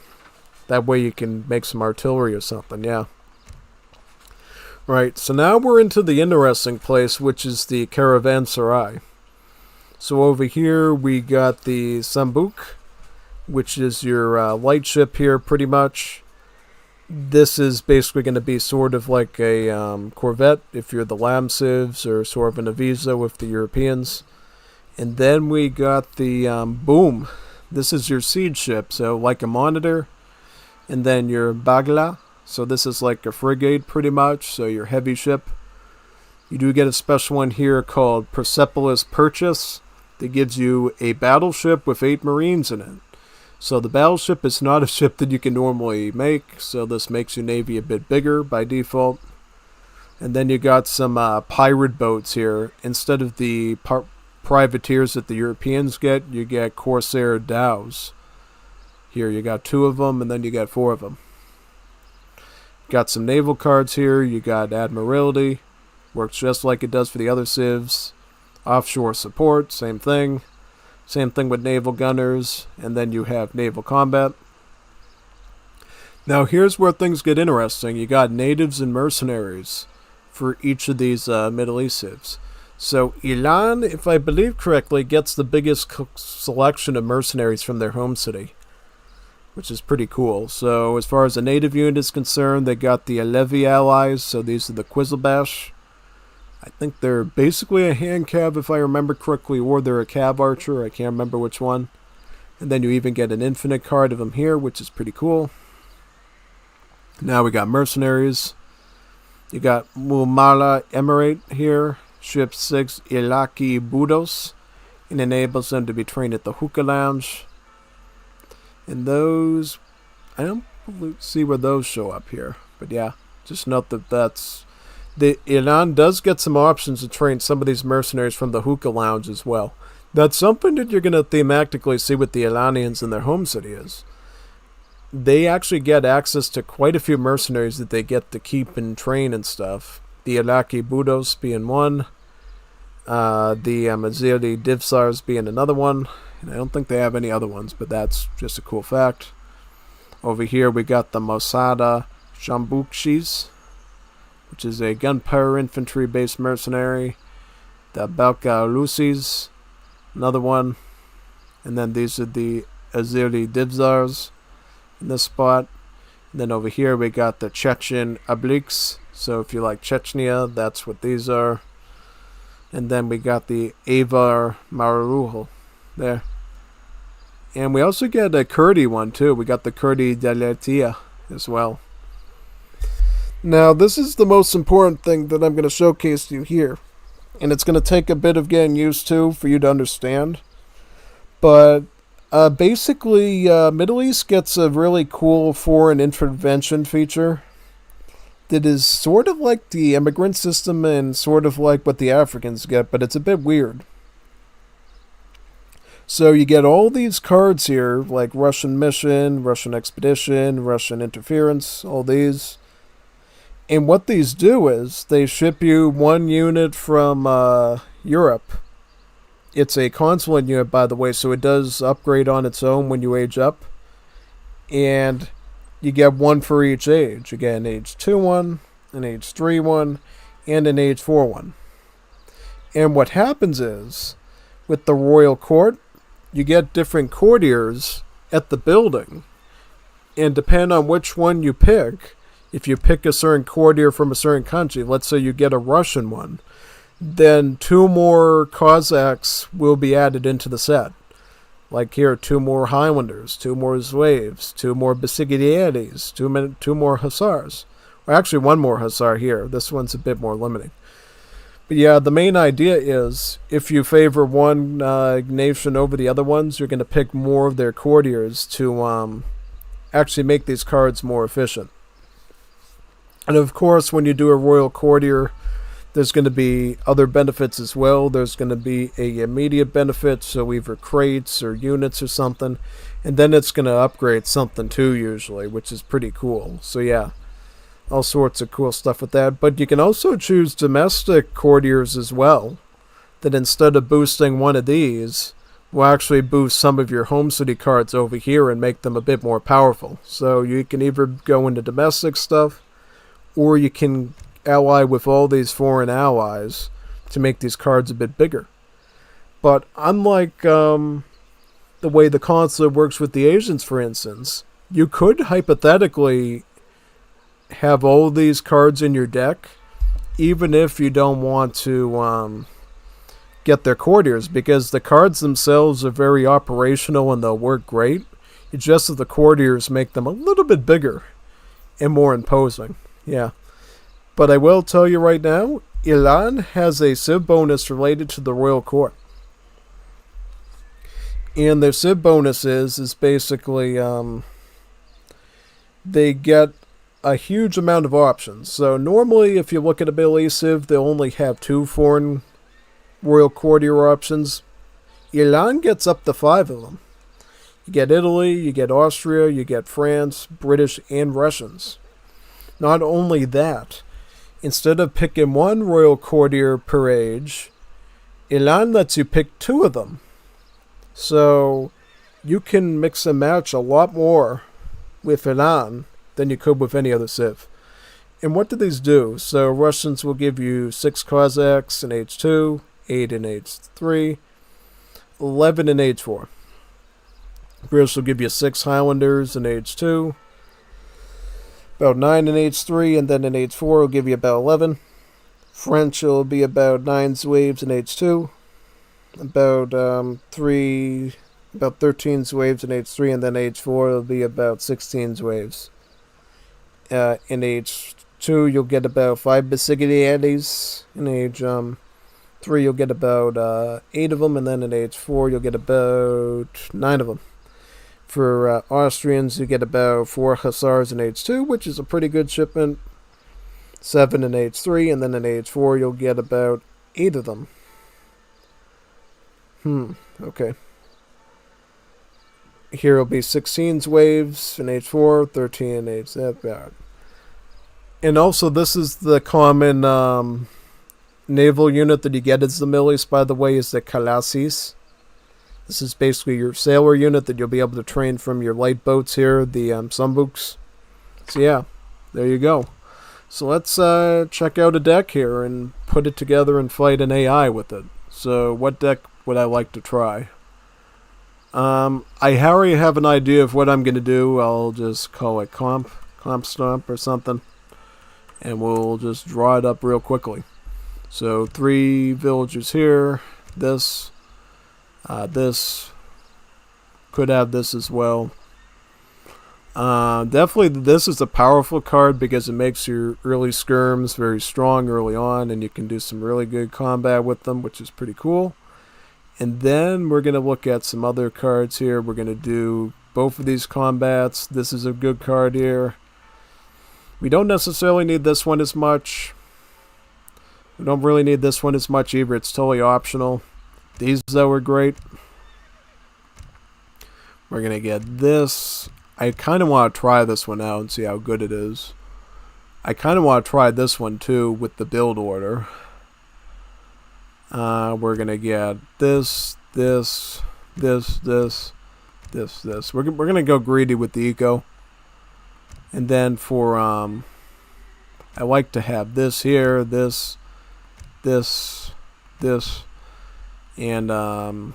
That way you can make some artillery or something, yeah. Right, so now we're into the interesting place, which is the caravanserai. So over here we got the Sambuk, which is your light ship here pretty much. This is basically going to be sort of like a corvette if you're the Lamsivs, or sort of an Avisa with the Europeans. And then we got the Boom. This is your siege ship, so like a Monitor. And then your Bagla. So this is like a frigate pretty much, so your heavy ship. You do get a special one here called Persepolis Purchase that gives you a battleship with 8 Marines in it. So the battleship is not a ship that you can normally make, so this makes your navy a bit bigger by default. And then you got some pirate boats here. Instead of the privateers that the Europeans get, you get Corsair dhows. Here you got 2 of them, and then you got 4 of them. Got some naval cards here. You got Admiralty. Works just like it does for the other civs. Offshore support, same thing. Same thing with naval gunners, and then you have naval combat. Now here's where things get interesting. You got natives and mercenaries for each of these Middle East civs. So Iran, if I believe correctly, gets the biggest selection of mercenaries from their home city, which is pretty cool. So as far as the native unit is concerned, they got the Alevi allies, so these are the Quizzlebash. I think they're basically a hand cav if I remember correctly, or they're a cav archer, I can't remember which one. And then you even get an infinite card of them here, which is pretty cool. Now we got mercenaries. You got Mumala Emirate here, ship 6 Ilaki Budos, and enables them to be trained at the hookah lounge. And those, I don't see where those show up here, but yeah, just note that that's... The Iran does get some options to train some of these mercenaries from the hookah lounge as well. That's something that you're going to thematically see with the Iranians in their home city is. They actually get access to quite a few mercenaries that they get to keep and train and stuff. The Iraqi Budos being one. The Azeri Divsars being another one. And I don't think they have any other ones, but that's just a cool fact. Over here we got the Mosada Shambukshis, which is a gunpowder infantry-based mercenary. The Balka Lusis, another one. And then these are the Azeri Divzars in this spot. And then over here we got the Chechen Abliks. So if you like Chechnya, that's what these are. And then we got the Avar Mararuhal there. And we also get a Kurdi one too. We got the Kurdi Dalatia as well. Now, this is the most important thing that I'm going to showcase to you here. And it's going to take a bit of getting used to for you to understand. But basically, Middle East gets a really cool foreign intervention feature that is sort of like the immigrant system and sort of like what the Africans get, but it's a bit weird. So you get all these cards here, like Russian Mission, Russian Expedition, Russian Interference, all these. And what these do is they ship you 1 unit from Europe. It's a consulate unit, by the way, so it does upgrade on its own when you age up. And you get 1 for each age. You get an age 2 one, an age 3 one, and an age 4 one. And what happens is, with the royal court, you get different courtiers at the building. And depending on which one you pick, if you pick a certain courtier from a certain country, let's say you get a Russian one, then 2 more Cossacks will be added into the set. Like here, 2 more Highlanders, 2 more Slaves, 2 more Besigiades, 2 more Hussars. Or actually 1 more Hussar here. This one's a bit more limiting. But yeah, the main idea is if you favor one nation over the other ones, you're going to pick more of their courtiers to actually make these cards more efficient. And of course, when you do a royal courtier, there's going to be other benefits as well. There's going to be a immediate benefit, so either crates or units or something. And then it's going to upgrade something too, usually, which is pretty cool. So yeah, all sorts of cool stuff with that. But you can also choose domestic courtiers as well, that instead of boosting one of these, will actually boost some of your home city cards over here and make them a bit more powerful. So you can either go into domestic stuff, or you can ally with all these foreign allies to make these cards a bit bigger. But unlike the way the consulate works with the Asians, for instance, you could hypothetically have all these cards in your deck, even if you don't want to get their courtiers, because the cards themselves are very operational and they'll work great. It's just that the courtiers make them a little bit bigger and more imposing. Yeah. But I will tell you right now, Iran has a civ bonus related to the royal court. And their civ bonus is basically they get a huge amount of options. So normally if you look at a Middle East civ, they'll only have 2 foreign royal courtier options. Iran gets up to 5 of them. You get Italy, you get Austria, you get France, British, and Russians. Not only that, instead of picking 1 royal courtier per age, Iran lets you pick 2 of them. So you can mix and match a lot more with Iran than you could with any other civ. And what do these do? So Russians will give you 6 Cossacks in age 2, 8 in age 3, 11 in age 4. British will give you 6 Highlanders in age 2, about 9 in age 3, and then in age 4 will give you about 11. French will be about 9 Zouaves in age 2, about 13 Zouaves in age 3, and then age 4 will be about 16 Zouaves. In age 2 you'll get about 5 Basigliades. In age 3 you'll get about 8 of them, and then in age 4 you'll get about 9 of them. For Austrians, you get about 4 Hussars in age 2, which is a pretty good shipment. 7 in age 3, and then in age 4 you'll get about 8 of them. Okay. Here will be 16 Zouaves in age 4, 13 in age 7. And also, this is the common naval unit that you get as the Middle East, by the way, is the Kalasis. This is basically your sailor unit that you'll be able to train from your light boats here, the Sambuks. So yeah, there you go. So let's check out a deck here and put it together and fight an AI with it. So what deck would I like to try? I already have an idea of what I'm going to do. I'll just call it Comp Stomp or something. And we'll just draw it up real quickly. So 3 villagers here. This could have this as well. Definitely this is a powerful card because it makes your early skirms very strong early on, and you can do some really good combat with them, which is pretty cool. And then we're going to look at some other cards here. We're going to do both of these combats. This is a good card here. We don't necessarily need this one as much. We don't really need this one as much either. It's totally optional. These, though, are great. We're going to get this. I kind of want to try this one out and see how good it is. I kind of want to try this one, too, with the build order. We're going to get this. We're going to go greedy with the eco. And then for, I like to have this here, this, and, trying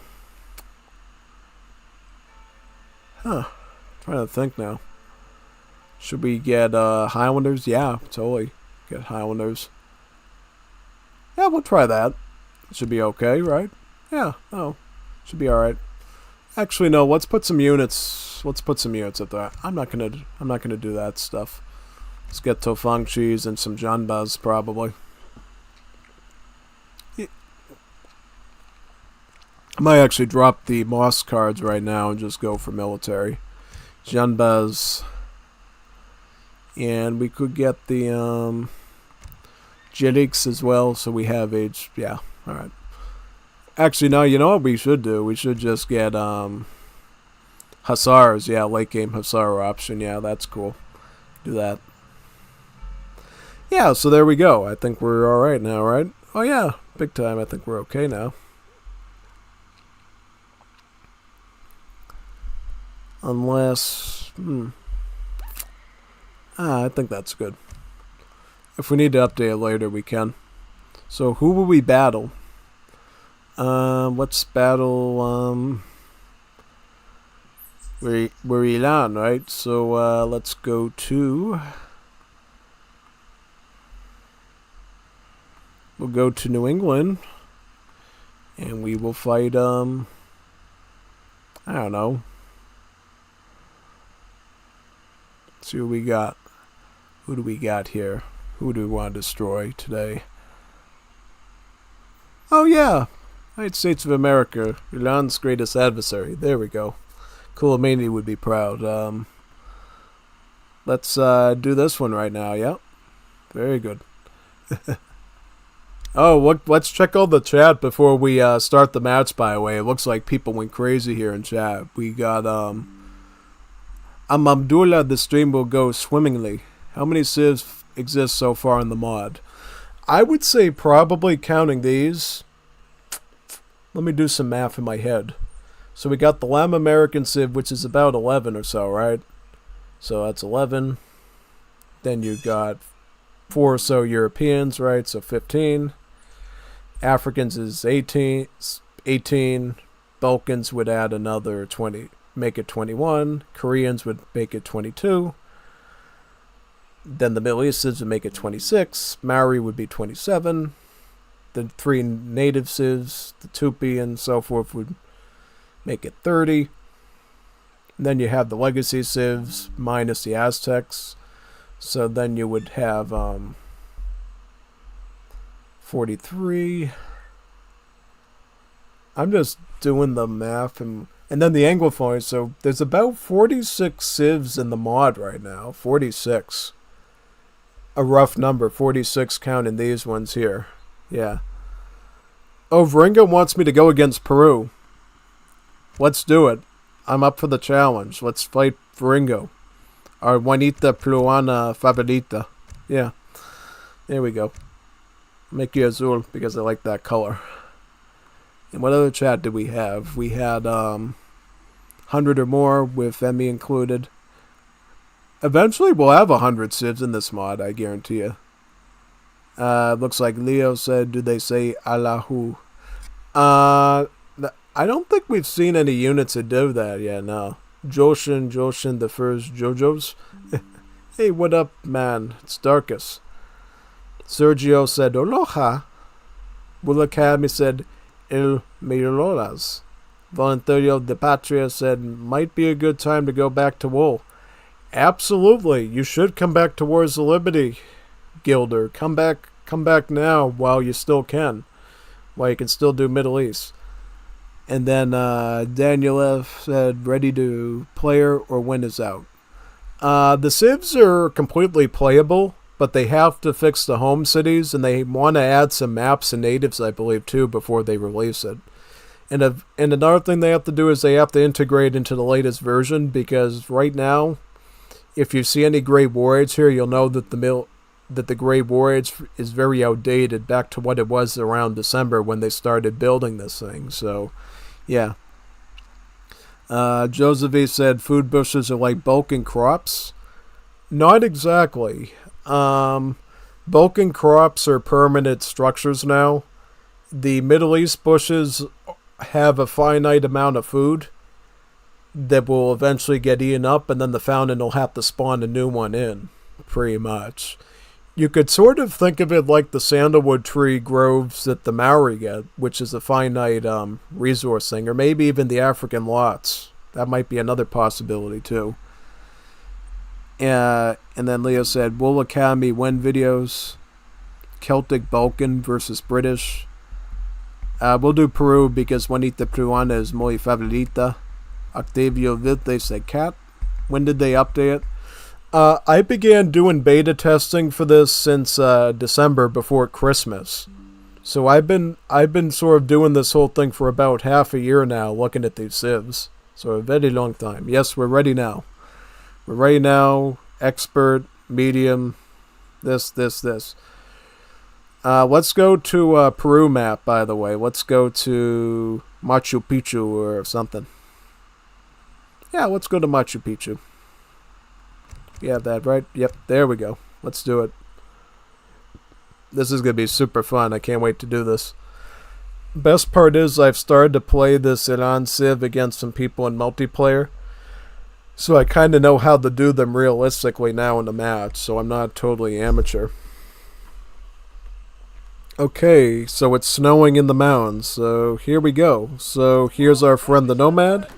to think now. Should we get, Highlanders? Yeah, totally. Get Highlanders. Yeah, we'll try that. It should be okay, right? Yeah, oh, should be alright. Actually, no, let's put some units, up there. I'm not gonna do that stuff. Let's get Tofangchis and some Janbas, probably. Yeah. I might actually drop the Moss cards right now and just go for military. Janbas. And we could get the Jediks as well, so we have age. Yeah, alright. Actually, no, you know what we should do? We should just get Hussars. Yeah, late game Hussar option. Yeah, that's cool. Do that. Yeah, so there we go. I think we're alright now, right? Oh yeah, big time. I think we're okay now. Unless... I think that's good. If we need to update it later, we can. So who will we battle? Let's battle. We're Iran, right? So let's go to. We'll go to New England, and we will fight. I don't know. Let's see what we got. Who do we got here? Who do we want to destroy today? Oh yeah, United States of America, Iran's greatest adversary. There we go. Khomeini would be proud. Let's do this one right now. Yep, very good. Oh, let's check all the chat before we start the match. By the way, it looks like people went crazy here in chat. We got Abdullah. The stream will go swimmingly. How many civs exist so far in the mod? I would say probably counting these. Let me do some math in my head. So we got the Lam American Civ, which is about 11 or so, right? So that's 11. Then you got 4 or so Europeans, right? So 15. Africans is 18. Balkans would add another 20, make it 21. Koreans would make it 22. Then the Middle East Civs would make it 26. Maori would be 27. The 3 native Civs, the Tupi and so forth, would make it 30. And then you have the legacy Civs minus the Aztecs. So then you would have 43. I'm just doing the math. And then the Anglophones. So there's about 46 Civs in the mod right now. 46. A rough number. 46 counting these ones here. Yeah. Oh, Veringa wants me to go against Peru. Let's do it. I'm up for the challenge. Let's fight Veringo. Our Juanita Peruana favorita. Yeah. There we go. Make you azul because I like that color. And what other chat did we have? We had 100 or more with Emmy included. Eventually we'll have 100 civs in this mod, I guarantee you. Looks like Leo said, do they say Allahu? I don't think we've seen any units that do that yet, no. Joshin, the first JoJo's. Hey, what up, man? It's Darkus. Sergio said, Aloha. Bulakami said, El Mirolas. Voluntario de Patria said, might be a good time to go back to wool. Absolutely. You should come back towards the Liberty, Gilder. Come back now while you still can. While you can still do Middle East. And then Daniel F. said, ready to player or win is out. The civs are completely playable, but they have to fix the home cities, and they want to add some maps and natives, I believe, too, before they release it. And another thing they have to do is they have to integrate into the latest version, because right now, if you see any Grey Warriors here, you'll know that the Grey Warriors is very outdated back to what it was around December when they started building this thing. So, yeah. Joseph said food bushes are like Balkan crops. Not exactly. Balkan crops are permanent structures now. The Middle East bushes have a finite amount of food that will eventually get eaten up, and then the fountain will have to spawn a new one in, pretty much. You could sort of think of it like the sandalwood tree groves that the Maori get, which is a finite resource thing, or maybe even the African lots. That might be another possibility too. And then Leo said, will Academy win videos? Celtic Balkan versus British. We'll do Peru because Juanita Peruana is muy favorita. Octavio Vilte said cat. When did they update it? I began doing beta testing for this since December before Christmas. So I've been sort of doing this whole thing for about half a year now, looking at these civs. So a very long time. Yes, we're ready now. We're ready now. Expert, medium, this. Let's go to Peru map, by the way. Let's go to Machu Picchu or something. Yeah, let's go to Machu Picchu. You have that, right? Yep, there we go. Let's do it. This is going to be super fun. I can't wait to do this. Best part is I've started to play this Iran Civ against some people in multiplayer. So I kind of know how to do them realistically now in the match, so I'm not totally amateur. Okay, so it's snowing in the mountains, so here we go. So here's our friend the Nomad,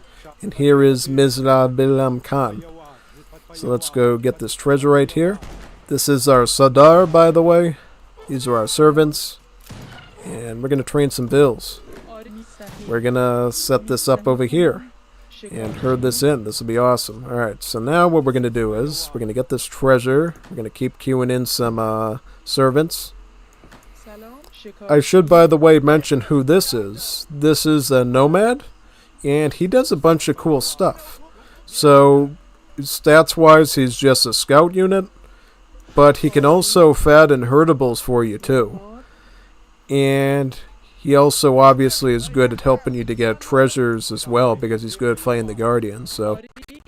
and here is Mizra Bilam Khan. So let's go get this treasure right here. This is our Sadar, by the way. These are our servants. And we're going to train some bills. We're going to set this up over here and herd this in. This will be awesome. Alright, so now what we're going to do is we're going to get this treasure. We're going to keep queuing in some servants. I should, by the way, mention who this is. This is a Nomad, and he does a bunch of cool stuff. So, stats-wise, he's just a scout unit, but he can also fatten herdables for you, too. And he also obviously is good at helping you to get treasures as well, because he's good at fighting the Guardians. So he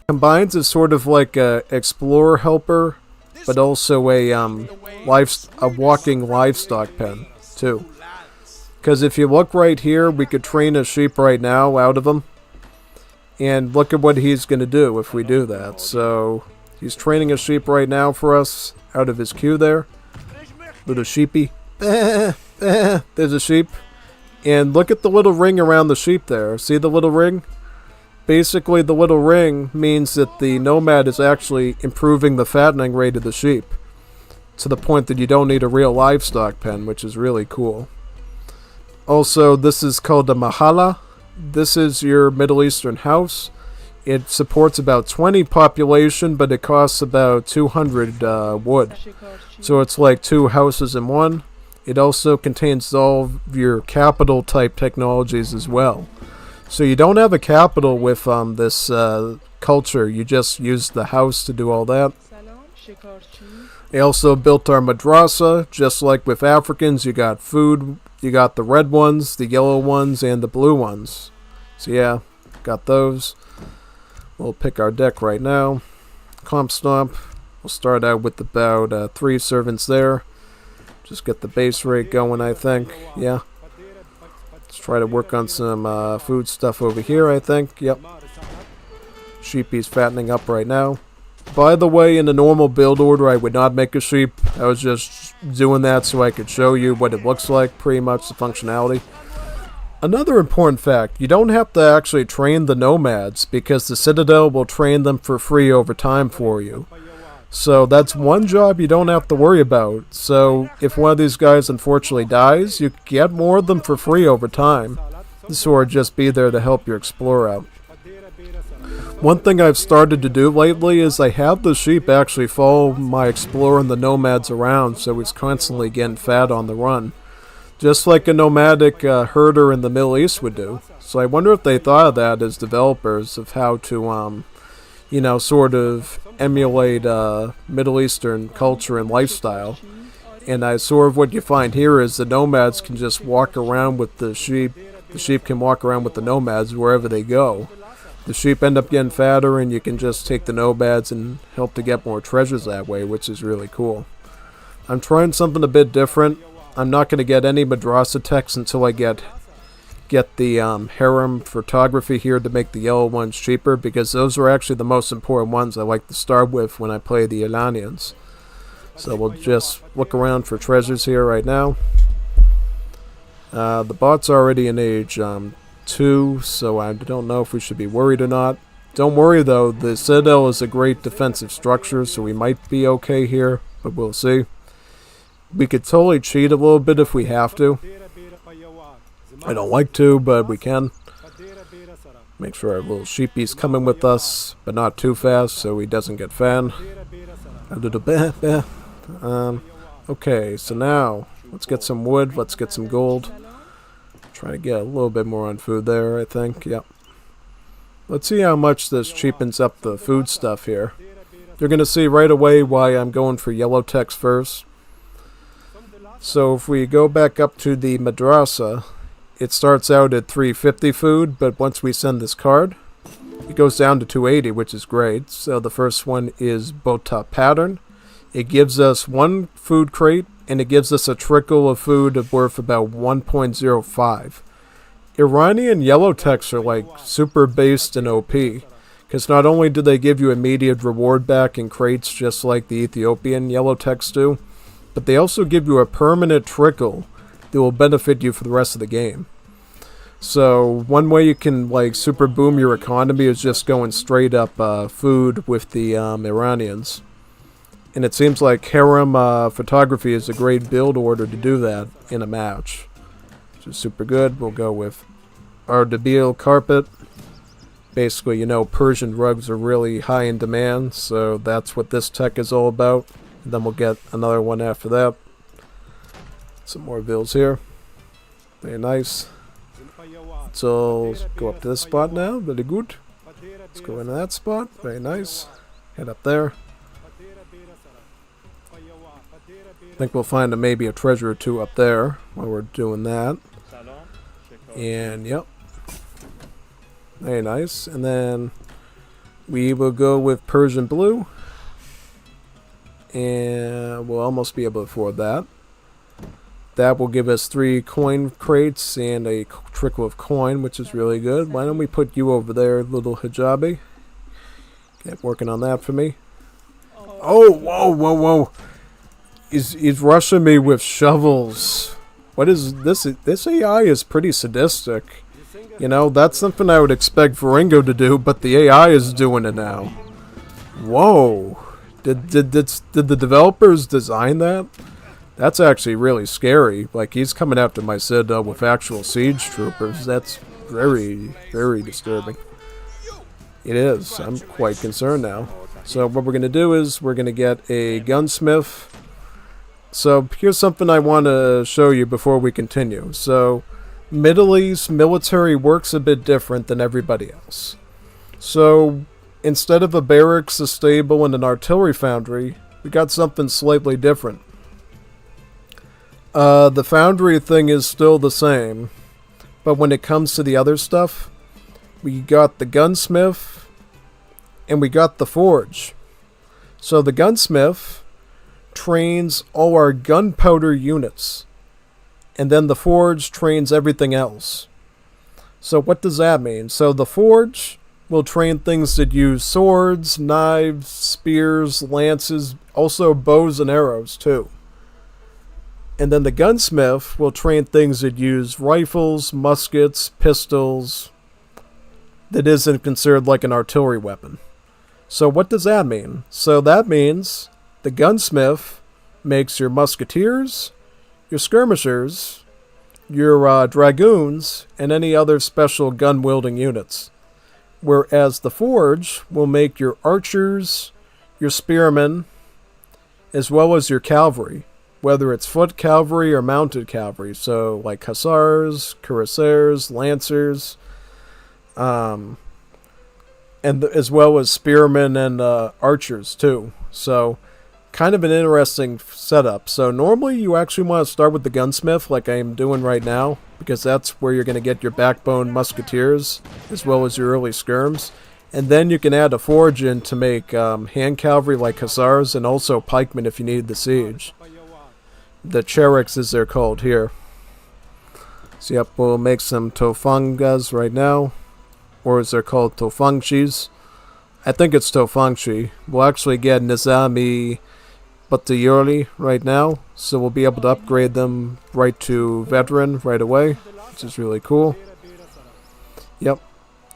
combines as sort of like a explorer helper, but also a walking livestock pen too. Because if you look right here, we could train a sheep right now out of him, and look at what he's going to do if we do that. So he's training a sheep right now for us out of his queue there. Little sheepy. There's a sheep. And look at the little ring around the sheep there. See the little ring? Basically, the little ring means that the Nomad is actually improving the fattening rate of the sheep, to the point that you don't need a real livestock pen, which is really cool. Also, this is called a Mahala. This is your Middle Eastern house. It supports about 20 population, but it costs about 200 wood. So it's like 2 houses in one. It also contains all of your capital type technologies as well. So you don't have a capital with this culture. You just use the house to do all that. They also built our Madrasa. Just like with Africans, you got food. You got the red ones, the yellow ones, and the blue ones. So yeah, got those. We'll pick our deck right now. Comp Stomp. We'll start out with about 3 servants there. Just get the base rate going, I think. Yeah. Let's try to work on some food stuff over here, I think. Yep. Sheepy's fattening up right now. By the way, in the normal build order, I would not make a sheep. I was just doing that so I could show you what it looks like, pretty much the functionality. Another important fact, you don't have to actually train the Nomads, because the Citadel will train them for free over time for you. So that's one job you don't have to worry about. So if one of these guys unfortunately dies, you get more of them for free over time. This will just be there to help your explorer out. One thing I've started to do lately is I have the sheep actually follow my explorer and the Nomads around, so he's constantly getting fat on the run. Just like a nomadic herder in the Middle East would do. So I wonder if they thought of that as developers, of how to, you know, sort of emulate Middle Eastern culture and lifestyle. And sort of what you find here is the Nomads can just walk around with the sheep. The sheep can walk around with the Nomads wherever they go. The sheep end up getting fatter, and you can just take the Nomads and help to get more treasures that way, which is really cool. I'm trying something a bit different. I'm not going to get any Madrasa text until I get the harem photography here to make the yellow ones cheaper, because those are actually the most important ones I like to start with when I play the Iranians. So we'll just look around for treasures here right now. The bot's already in age 2, so I don't know if we should be worried or not. Don't worry though, the Citadel is a great defensive structure, so we might be okay here, but we'll see. We could totally cheat a little bit if we have to. I don't like to, but we can. Make sure our little sheepy's coming with us, but not too fast so he doesn't get fanned. A little bit. Okay, so now let's get some wood, let's get some gold. Try to get a little bit more on food there, I think. Yep. Let's see how much this cheapens up the food stuff here. You're going to see right away why I'm going for yellow text first. So if we go back up to the Madrasa, it starts out at 350 food, but once we send this card, it goes down to 280, which is great. So the first one is Bota Pattern. It gives us 1 food crate, and it gives us a trickle of food worth about 1.05. Iranian yellow techs are like super based and OP, because not only do they give you immediate reward back in crates just like the Ethiopian yellow techs do, but they also give you a permanent trickle that will benefit you for the rest of the game. So one way you can like super boom your economy is just going straight up food with the Iranians. And it seems like harem photography is a great build order to do that in a match. Which is super good. We'll go with Ardabil carpet. Basically, you know, Persian rugs are really high in demand, so that's what this tech is all about. And then we'll get another one after that. Some more bills here. Very nice. So, go up to this spot now. Very good. Let's go into that spot. Very nice. Head up there. I think we'll find maybe a treasure or two up there while we're doing that. And, yep. Very nice. And then we will go with Persian blue. And we'll almost be able to afford that. That will give us 3 coin crates and a trickle of coin, which is really good. Why don't we put you over there, little hijabi? Get working on that for me. Oh, whoa, whoa, whoa. He's rushing me with shovels. What is this? This AI is pretty sadistic. You know, that's something I would expect Varingo to do, but the AI is doing it now. Whoa. Did the developers design that? That's actually really scary. Like, he's coming after my citadel with actual siege troopers. That's very, very disturbing. It is. I'm quite concerned now. So what we're going to do is we're going to get a gunsmith. So here's something I want to show you before we continue. So Middle East military works a bit different than everybody else. So instead of a barracks, a stable, and an artillery foundry, we got something slightly different. The foundry thing is still the same, but when it comes to the other stuff, we got the gunsmith, and we got the forge. So the gunsmith trains all our gunpowder units, and then the forge trains everything else. So what does that mean? So the forge will train things that use swords, knives, spears, lances, also bows and arrows too. And then the gunsmith will train things that use rifles, muskets, pistols, that isn't considered like an artillery weapon. So what does that mean? So that means the gunsmith makes your musketeers, your skirmishers, your dragoons, and any other special gun-wielding units. Whereas the forge will make your archers, your spearmen, as well as your cavalry, whether it's foot cavalry or mounted cavalry. So like hussars, cuirassiers, lancers, and as well as spearmen and archers too. So kind of an interesting setup. So normally you actually want to start with the gunsmith like I am doing right now, because that's where you're going to get your backbone musketeers as well as your early skirms. And then you can add a forge in to make hand cavalry like hussars and also pikemen if you need the siege. The Chereks as they're called here. So yep, we'll make some tofangas right now. Or as they're called, tofangshis. I think it's tofangshi. We'll actually get Nizami Batayurli right now. So we'll be able to upgrade them right to veteran right away, which is really cool. Yep.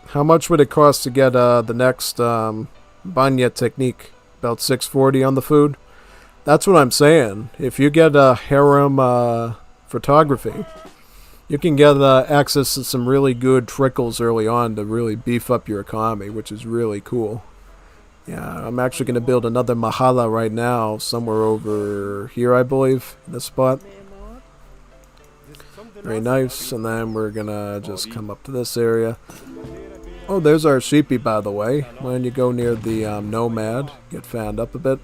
How much would it cost to get the next Banya technique? About 640 on the food? That's what I'm saying. If you get a harem photography, you can get access to some really good trickles early on to really beef up your economy, which is really cool. Yeah, I'm actually going to build another mahala right now, somewhere over here, I believe, in this spot. Very nice, and then we're going to just come up to this area. Oh, there's our sheepy, by the way. When you go near the nomad, get fanned up a bit.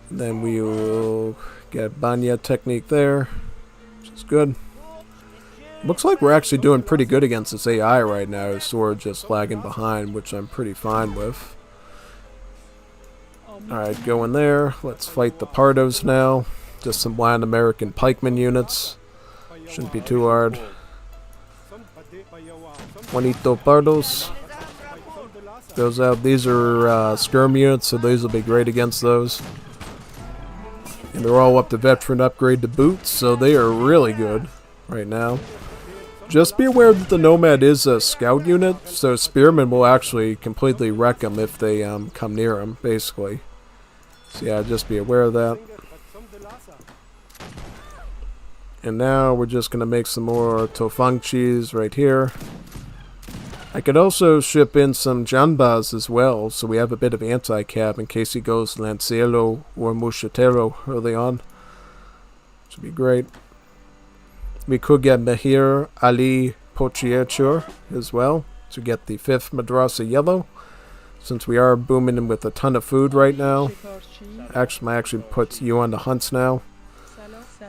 And then we will get Banya technique there, which is good. Looks like we're actually doing pretty good against this AI right now. His sword just lagging behind, which I'm pretty fine with. Alright, go in there. Let's fight the Pardos now. Just some Latin American pikeman units. Shouldn't be too hard. Juanito Pardos. Goes out. These are skirm units, so these will be great against those. And they're all up to veteran upgrade to boot, so they are really good right now. Just be aware that the Nomad is a scout unit, so spearmen will actually completely wreck them if they come near them, basically. So yeah, just be aware of that. And now we're just going to make some more Tofang cheese right here. I could also ship in some Janbas as well, so we have a bit of anti-cab in case he goes Lanciero or Muchetero early on. Should be great. We could get Mahir Ali Pochiechur as well to get the 5th Madrasa yellow, since we are booming him with a ton of food right now. Actually, I actually put you on the hunts now.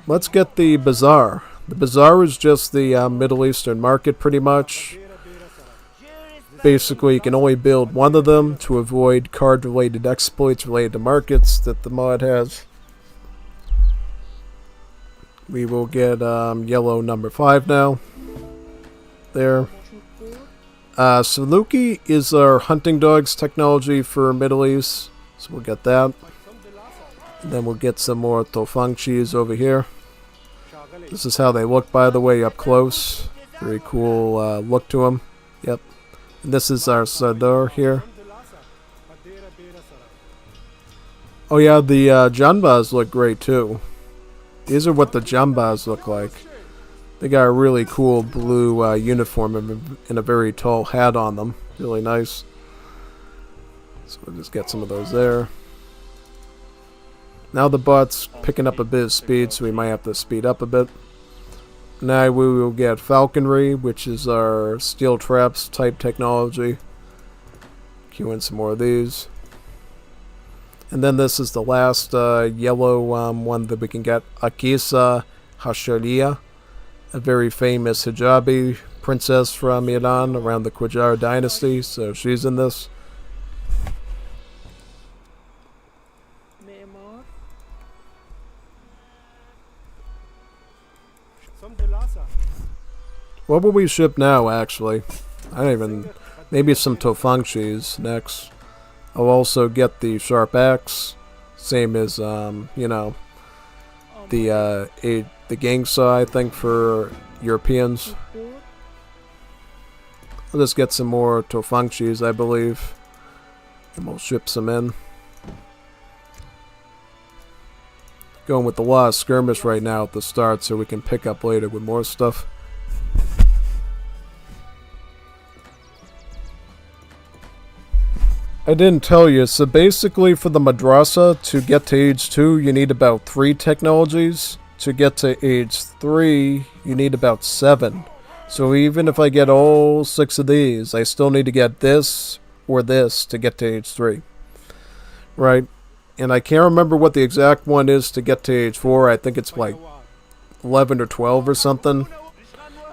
Let's get the bazaar. The bazaar is just the Middle Eastern market pretty much. Basically, you can only build one of them to avoid card-related exploits related to markets that the mod has. We will get yellow number 5 now. There. Saluki is our hunting dogs technology for Middle East, so we'll get that. And then we'll get some more Tofang cheese over here. This is how they look, by the way, up close. Very cool look to them. Yep. And this is our Sardar here. Oh yeah, the Janbas look great too. These are what the Janbas look like. They got a really cool blue uniform and a very tall hat on them. Really nice. So we'll just get some of those there. Now the bot's picking up a bit of speed, so we might have to speed up a bit. Now we will get falconry, which is our steel traps type technology. Queue in some more of these. And then this is the last yellow one that we can get. Akisa Hashalia, a very famous hijabi princess from Iran around the Qajar dynasty, so she's in this. What will we ship now, actually? I don't even... Maybe some Tofang cheese next. I'll also get the sharp axe. Same as, you know, the gang saw, I think, for Europeans. I'll just get some more Tofang cheese, I believe. And we'll ship some in. Going with the law of skirmish right now at the start so we can pick up later with more stuff. I didn't tell you, so basically for the Madrasa, to get to age 2, you need about 3 technologies. To get to age 3, you need about 7. So even if I get all 6 of these, I still need to get this or this to get to age 3. Right? And I can't remember what the exact one is to get to age 4. I think it's like 11 or 12 or something.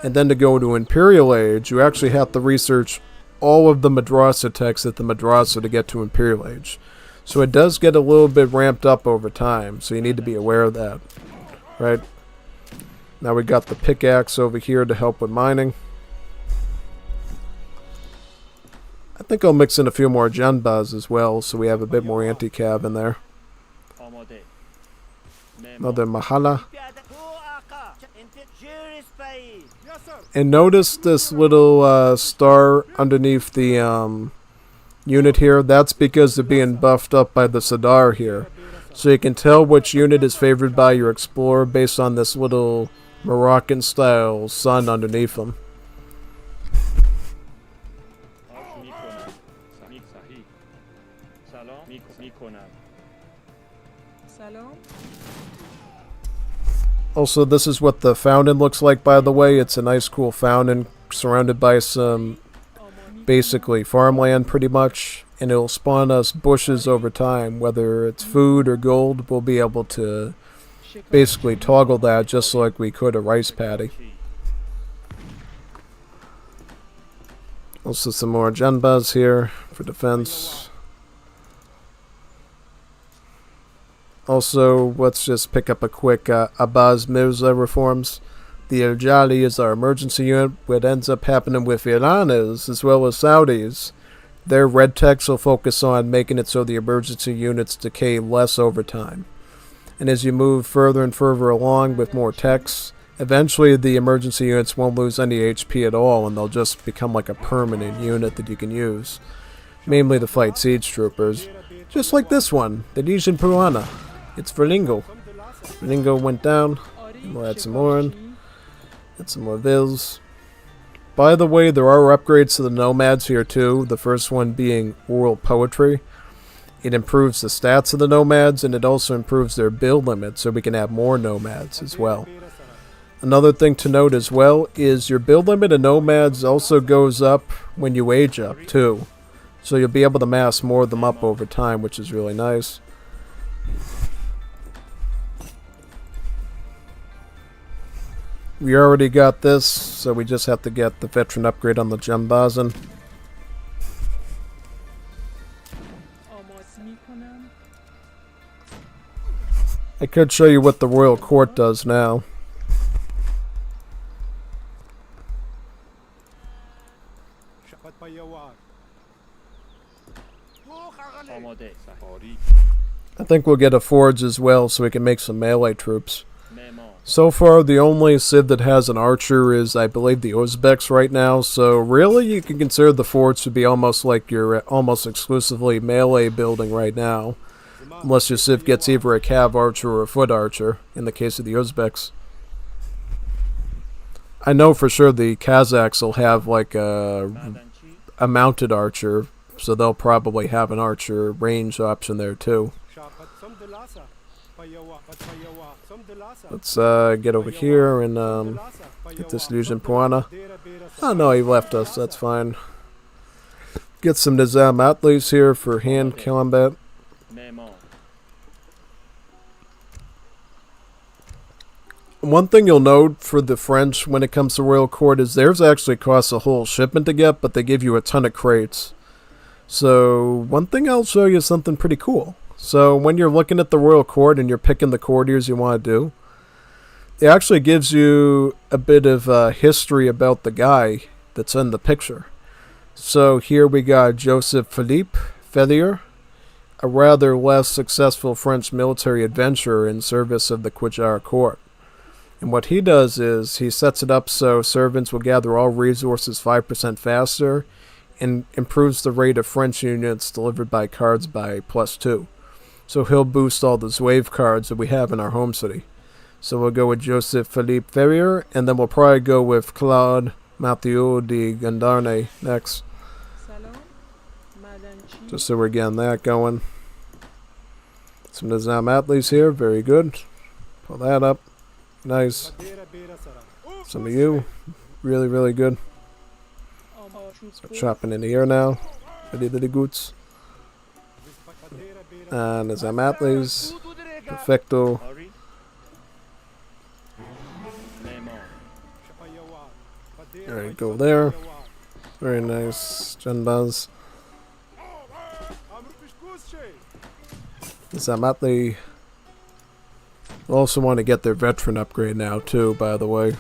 And then to go to Imperial Age, you actually have to research all of the Madrasa texts at the Madrasa to get to Imperial Age. So it does get a little bit ramped up over time, so you need to be aware of that. Right? Now we got the pickaxe over here to help with mining. I think I'll mix in a few more Janbas as well, so we have a bit more anti-cab in there. Another Mahala. And notice this little star underneath the unit here. That's because they're being buffed up by the Sadar here. So you can tell which unit is favored by your explorer based on this little Moroccan style sun underneath them. Also, this is what the fountain looks like, by the way. It's a nice, cool fountain surrounded by some, basically, farmland, pretty much. And it'll spawn us bushes over time. Whether it's food or gold, we'll be able to basically toggle that just like we could a rice paddy. Also some more Janbas here for defense. Also, let's just pick up a quick Abbas Mirza reforms. The Irjali is our emergency unit. What ends up happening with Iran is, as well as Saudis, their red techs will focus on making it so the emergency units decay less over time. And as you move further and further along with more techs, eventually the emergency units won't lose any HP at all, and they'll just become like a permanent unit that you can use. Mainly to fight siege troopers. Just like this one, the Legion Peruana. It's Verlingo. Verlingo went down. We'll add some more in. Add some more Vils. By the way, there are upgrades to the nomads here too. The first one being oral poetry. It improves the stats of the nomads, and it also improves their build limit, so we can have more nomads as well. Another thing to note as well is your build limit of nomads also goes up when you age up too. So you'll be able to mass more of them up over time, which is really nice. We already got this, so we just have to get the veteran upgrade on the Jambazan. I could show you what the Royal Court does now. I think we'll get a forge as well so we can make some melee troops. So far, the only civ that has an archer is, I believe, the Uzbeks right now, so really you can consider the forge to be almost like your almost exclusively melee building right now. Unless your civ gets either a cav archer or a foot archer, in the case of the Uzbeks. I know for sure the Kazakhs will have like a mounted archer, so they'll probably have an archer range option there too. Let's get over here and get this Legion Puana. Oh no, he left us, that's fine. Get some Nizam Atlis here for hand combat. One thing you'll note for the French when it comes to Royal Court is theirs actually costs a whole shipment to get, but they give you a ton of crates. So one thing I'll show you is something pretty cool. So when you're looking at the Royal Court and you're picking the courtiers you want to do, it actually gives you a bit of history about the guy that's in the picture. So here we got Joseph Philippe Ferrier, a rather less successful French military adventurer in service of the Qajar court. And what he does is he sets it up so servants will gather all resources 5% faster and improves the rate of French units delivered by cards by +2. So he'll boost all the Zouave cards that we have in our home city. So we'll go with Joseph Philippe Ferrier, and then we'll probably go with Claude Mathieu de Gandarne next. Just so we're getting that going. Some Nizam Atlis here, very good. Pull that up. Nice. Some of you, really, really good. Start chopping in here now. Ready to the goods. And Nizam Atlis. Perfecto. Alright, go there. Very nice. Janbaz. Nizam Atli. Also want to get their veteran upgrade now too, by the way.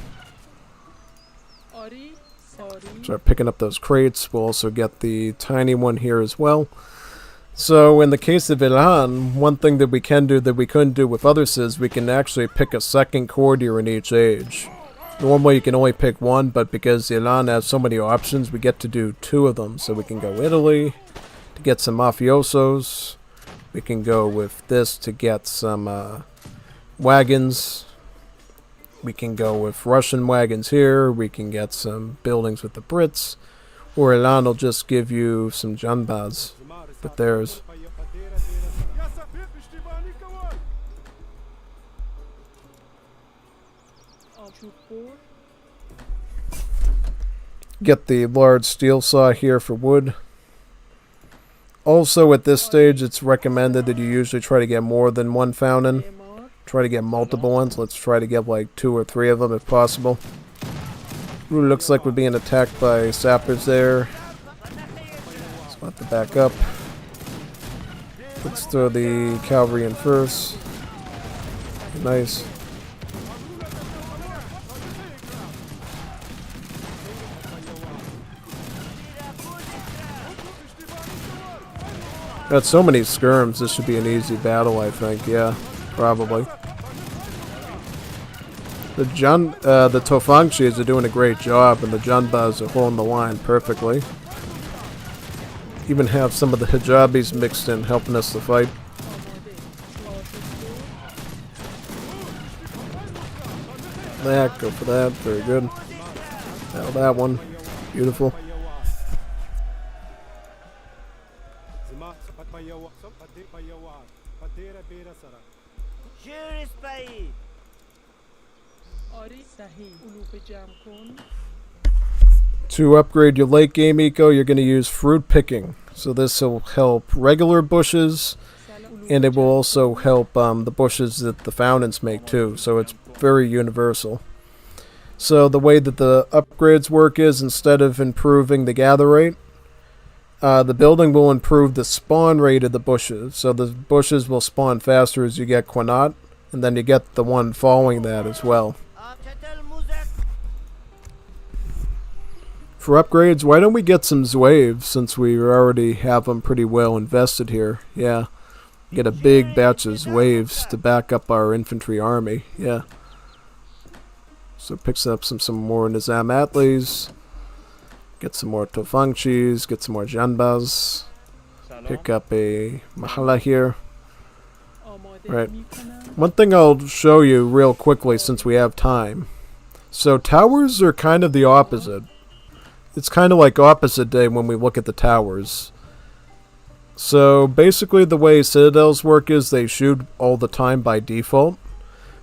Start picking up those crates. We'll also get the tiny one here as well. So in the case of Iran, one thing that we can do that we couldn't do with other civs, we can actually pick a second courtier in each age. Normally you can only pick one, but because Iran has so many options, we get to do 2 of them. So we can go Italy to get some mafiosos. We can go with this to get some wagons. We can go with Russian wagons here. We can get some buildings with the Brits. Or Iran will just give you some Janbaz with theirs. Get the large steel saw here for wood. Also at this stage it's recommended that you usually try to get more than one fountain. Try to get multiple ones. Let's try to get like 2 or 3 of them if possible. Ooh, looks like we're being attacked by sappers there. So we'll have to back up. Let's throw the cavalry in first. Nice. Got so many skirms, this should be an easy battle, I think. Yeah, probably. The Tofangshis are doing a great job, and the Janbas are holding the line perfectly. Even have some of the hijabis mixed in, helping us to fight. That, go for that, very good. Now that one, beautiful. To upgrade your late game eco, you're going to use fruit picking. So this will help regular bushes, and it will also help the bushes that the fountains make too. So it's very universal. So the way that the upgrades work is, instead of improving the gather rate, the building will improve the spawn rate of the bushes. So the bushes will spawn faster as you get Quinat, and then you get the one following that as well. For upgrades, why don't we get some Zwaves, since we already have them pretty well invested here. Yeah. Get a big batch of Zwaves to back up our infantry army. Yeah. So picks up some more Nizam Atlis. Get some more Tofangchis. Get some more Janbas. Pick up a Mahala here. Right. One thing I'll show you real quickly since we have time. So towers are kind of the opposite. It's kind of like opposite day when we look at the towers. So basically the way citadels work is they shoot all the time by default.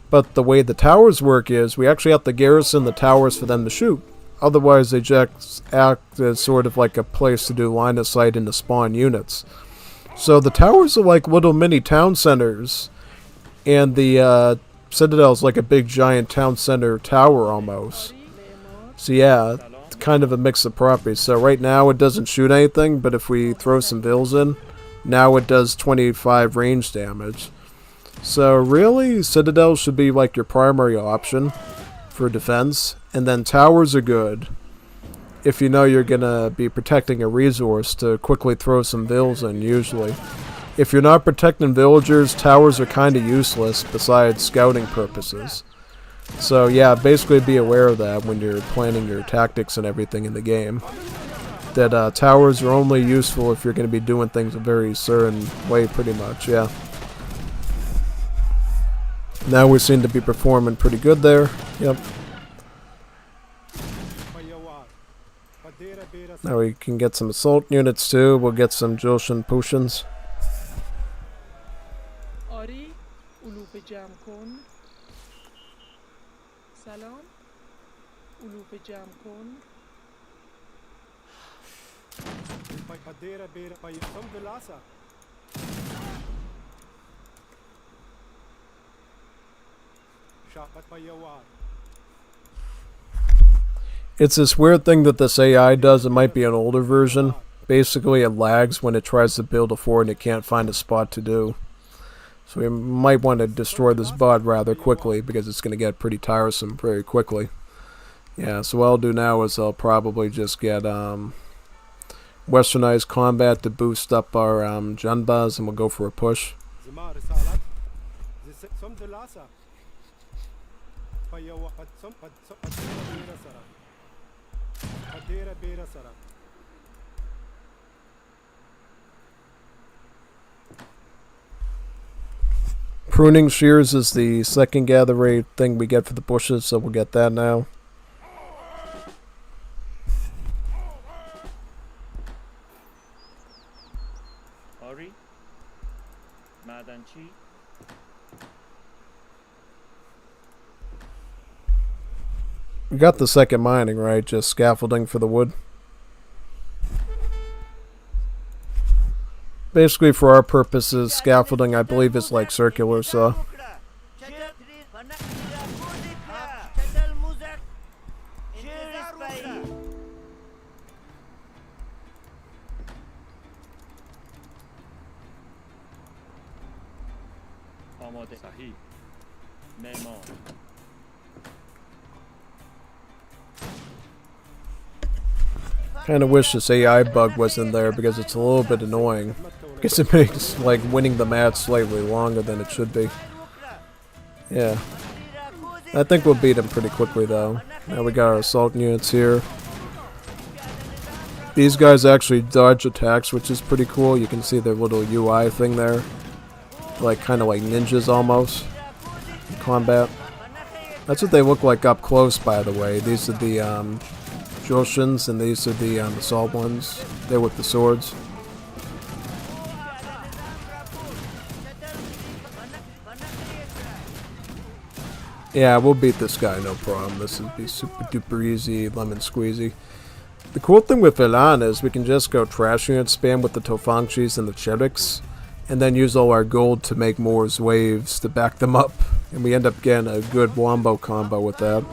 But the way the towers work is we actually have to garrison the towers for them to shoot. Otherwise they just act as sort of like a place to do line of sight and to spawn units. So the towers are like little mini town centers. And the citadel's like a big giant town center tower almost. So yeah, it's kind of a mix of properties. So right now it doesn't shoot anything, but if we throw some vills in, now it does 25 range damage. So really, citadels should be like your primary option for defense, and then towers are good if you know you're gonna be protecting a resource to quickly throw some vills in usually. If you're not protecting villagers, towers are kinda useless besides scouting purposes. So yeah, basically be aware of that when you're planning your tactics and everything in the game. That towers are only useful if you're going to be doing things a very certain way pretty much, yeah. Now we seem to be performing pretty good there, yep. Now we can get some assault units too, we'll get some Joshan Pushans. It's this weird thing that this AI does. It might be an older version. Basically it lags when it tries to build a fort and it can't find a spot to do. So we might want to destroy this bot rather quickly because it's going to get pretty tiresome very quickly. Yeah, so what I'll do now is I'll probably just get westernized combat to boost up our Janbas, and we'll go for a push. Pruning shears is the second gather rate thing we get for the bushes, so we'll get that now. We got the second mining, right? Just scaffolding for the wood. Basically, for our purposes, scaffolding, I believe, is like circular saw. Kind of wish this AI bug wasn't there because it's a little bit annoying. Because it makes like winning the match slightly longer than it should be. Yeah. I think we'll beat him pretty quickly though. Now we got our assault units here. These guys actually dodge attacks, which is pretty cool. You can see their little UI thing there. Like kind of like ninjas almost in combat. That's what they look like up close, by the way. These are the Joshins, and these are the assault ones. They're with the swords. Yeah, we'll beat this guy, no problem. This will be super duper easy, lemon squeezy. The cool thing with Iran is we can just go trash unit spam with the Tofangchis and the Cheriks, and then use all our gold to make more waves to back them up. And we end up getting a good wombo combo with that.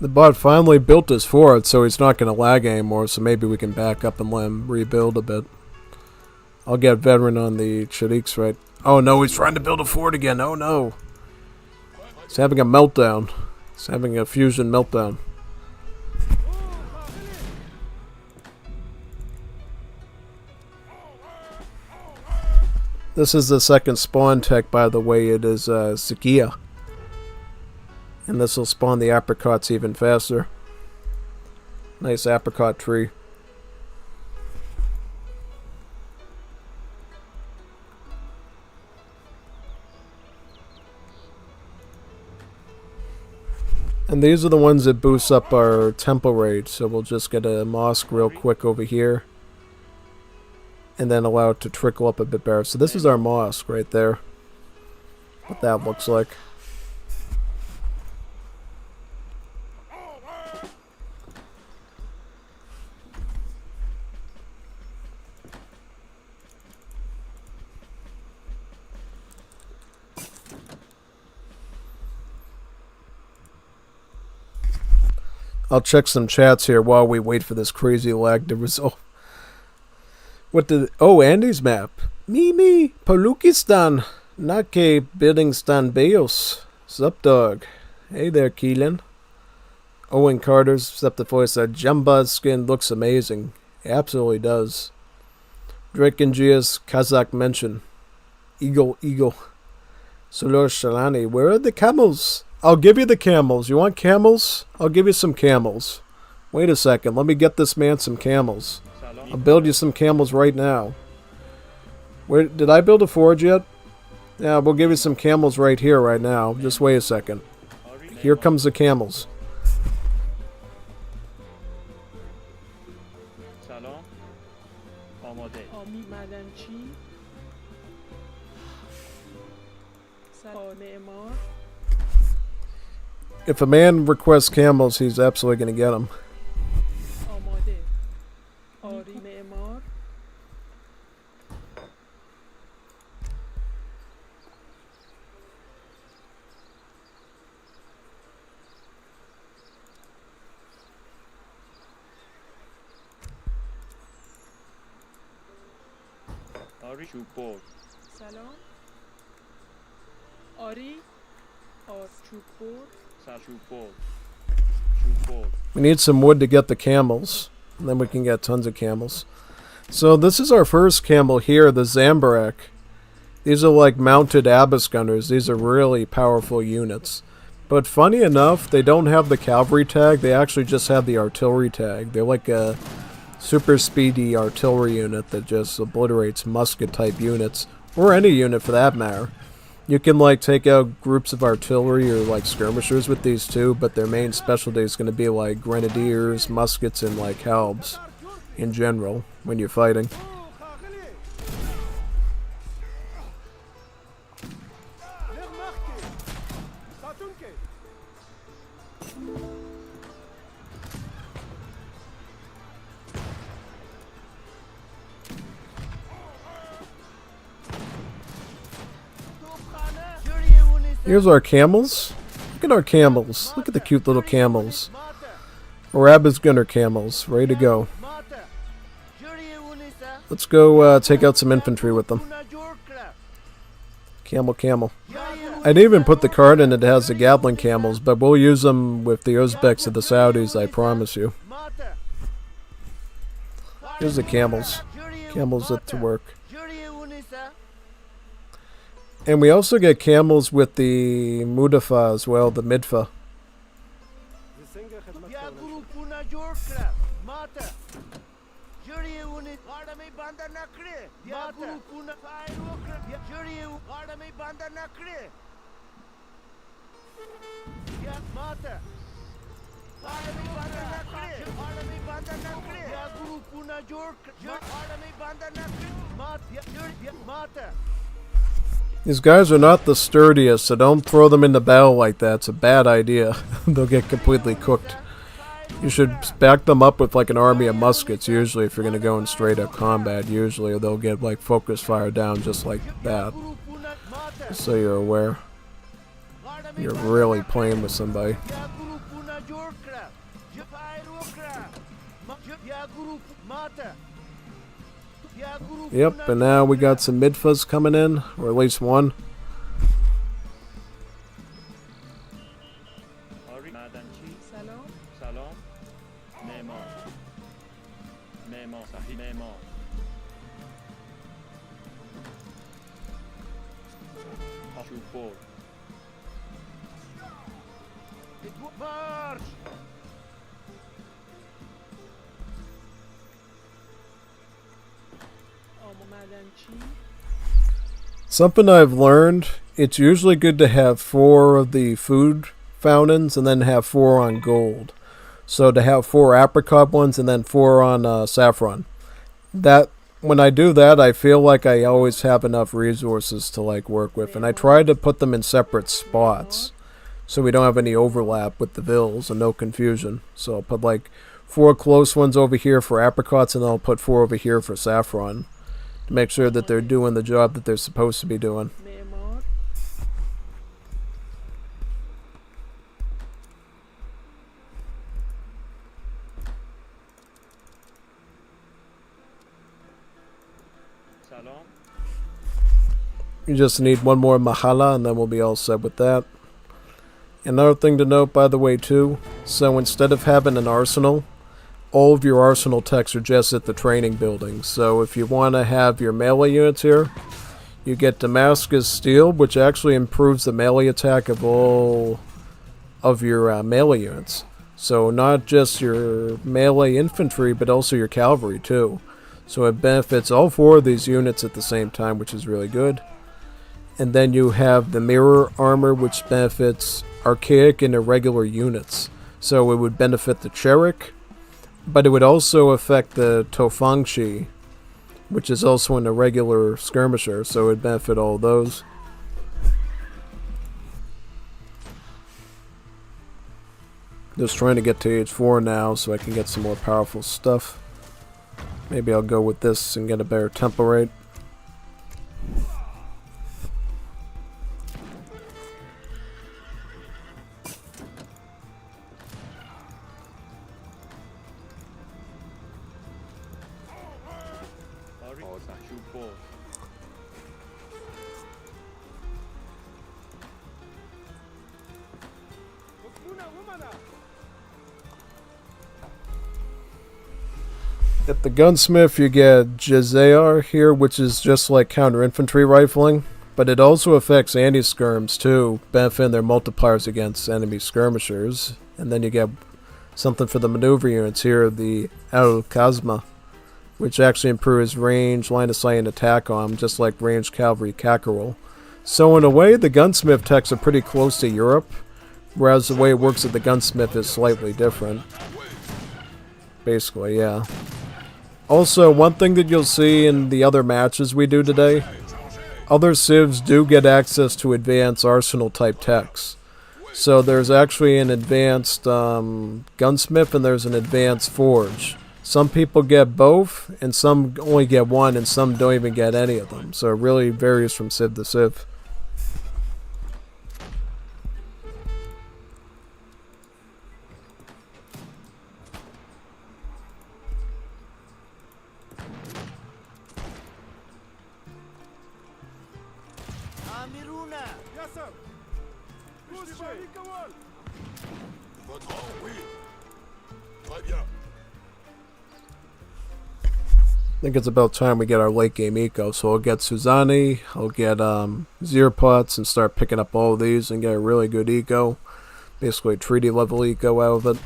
The bot finally built his fort, so he's not going to lag anymore, so maybe we can back up and let him rebuild a bit. I'll get veteran on the Cheriks, right? Oh no, he's trying to build a fort again. Oh no. He's having a meltdown. He's having a fusion meltdown. This is the second spawn tech, by the way. It is Zakia. And this will spawn the apricots even faster. Nice apricot tree. And these are the ones that boost up our temple rate. So we'll just get a mosque real quick over here. And then allow it to trickle up a bit better. So this is our mosque right there. What that looks like. I'll check some chats here while we wait for this crazy lag to resolve. What did... Oh, Andy's map. Mimi, Palukistan, Nake, Buildingstan Beos. Sup, dog? Hey there, Keelan. Owen Carter's Septifoy said, Jumba's skin looks amazing. It absolutely does. Drake and Gia's Kazakh mention. Eagle. Solor Shalani, where are the camels? I'll give you the camels. You want camels? I'll give you some camels. Wait a second. Let me get this man some camels. I'll build you some camels right now. Where did I build a forge yet? Yeah, we'll give you some camels right here, right now. Just wait a second. Here comes the camels. If a man requests camels, he's absolutely going to get them. We need some wood to get the camels, and then we can get tons of camels. So this is our first camel here, the Zambarak. These are like mounted Abyss gunners. These are really powerful units. But funny enough, they don't have the cavalry tag. They actually just have the artillery tag. They're like a super speedy artillery unit that just obliterates musket type units, or any unit for that matter. You can like take out groups of artillery or like skirmishers with these too, but their main specialty is going to be like grenadiers, muskets, and like halbs in general when you're fighting. Here's our camels. Look at our camels. Look at the cute little camels. Arabians gunner camels. Ready to go. Let's go take out some infantry with them. Camel, camel. I didn't even put the card in that has the Gatling camels, but we'll use them with the Uzbeks and the Saudis, I promise you. Here's the camels. Camels at to work. And we also get camels with the Mudafa as well, the Midfa. These guys are not the sturdiest, so don't throw them into battle like that. It's a bad idea. They'll get completely cooked. You should back them up with like an army of muskets, usually, if you're going to go in straight up combat. Usually they'll get like focus fire down just like that. Just so you're aware. You're really playing with somebody. Yep, and now we got some midfas coming in, or at least one. Something I've learned, it's usually good to have 4 of the food fountains and then have 4 on gold. So to have 4 apricot ones and then 4 on saffron. That, when I do that, I feel like I always have enough resources to like work with. And I try to put them in separate spots so we don't have any overlap with the vills and no confusion. So I'll put like 4 close ones over here for apricots and then I'll put 4 over here for saffron. Make sure that they're doing the job that they're supposed to be doing. You just need one more mahala and then we'll be all set with that. Another thing to note, by the way, too, so instead of having an arsenal, all of your arsenal techs are just at the training building. So if you want to have your melee units here, you get Damascus Steel, which actually improves the melee attack of all of your melee units. So not just your melee infantry, but also your cavalry too. So it benefits all 4 of these units at the same time, which is really good. And then you have the mirror armor, which benefits archaic and irregular units. So it would benefit the Cherik, but it would also affect the Tofangshi, which is also an irregular skirmisher, so it would benefit all of those. Just trying to get to age 4 now so I can get some more powerful stuff. Maybe I'll go with this and get a better tempo rate. At the gunsmith you get Jazayar here, which is just like counter-infantry rifling, but it also affects anti-skirms too, benefiting their multipliers against enemy skirmishers. And then you get something for the maneuver units here, the Al-Kazma, which actually improves range, line of sight, and attack on, just like ranged cavalry Kakarol. So in a way, the gunsmith techs are pretty close to Europe, whereas the way it works at the gunsmith is slightly different. Basically, yeah. Also, one thing that you'll see in the other matches we do today, other civs do get access to advanced arsenal type techs. So there's actually an advanced gunsmith and there's an advanced forge. Some people get both, and some only get one, and some don't even get any of them. So it really varies from civ to civ. I think it's about time we get our late game eco, so I'll get Suzani, I'll get Zirpots and start picking up all of these and get a really good eco. Basically treaty level eco out of it.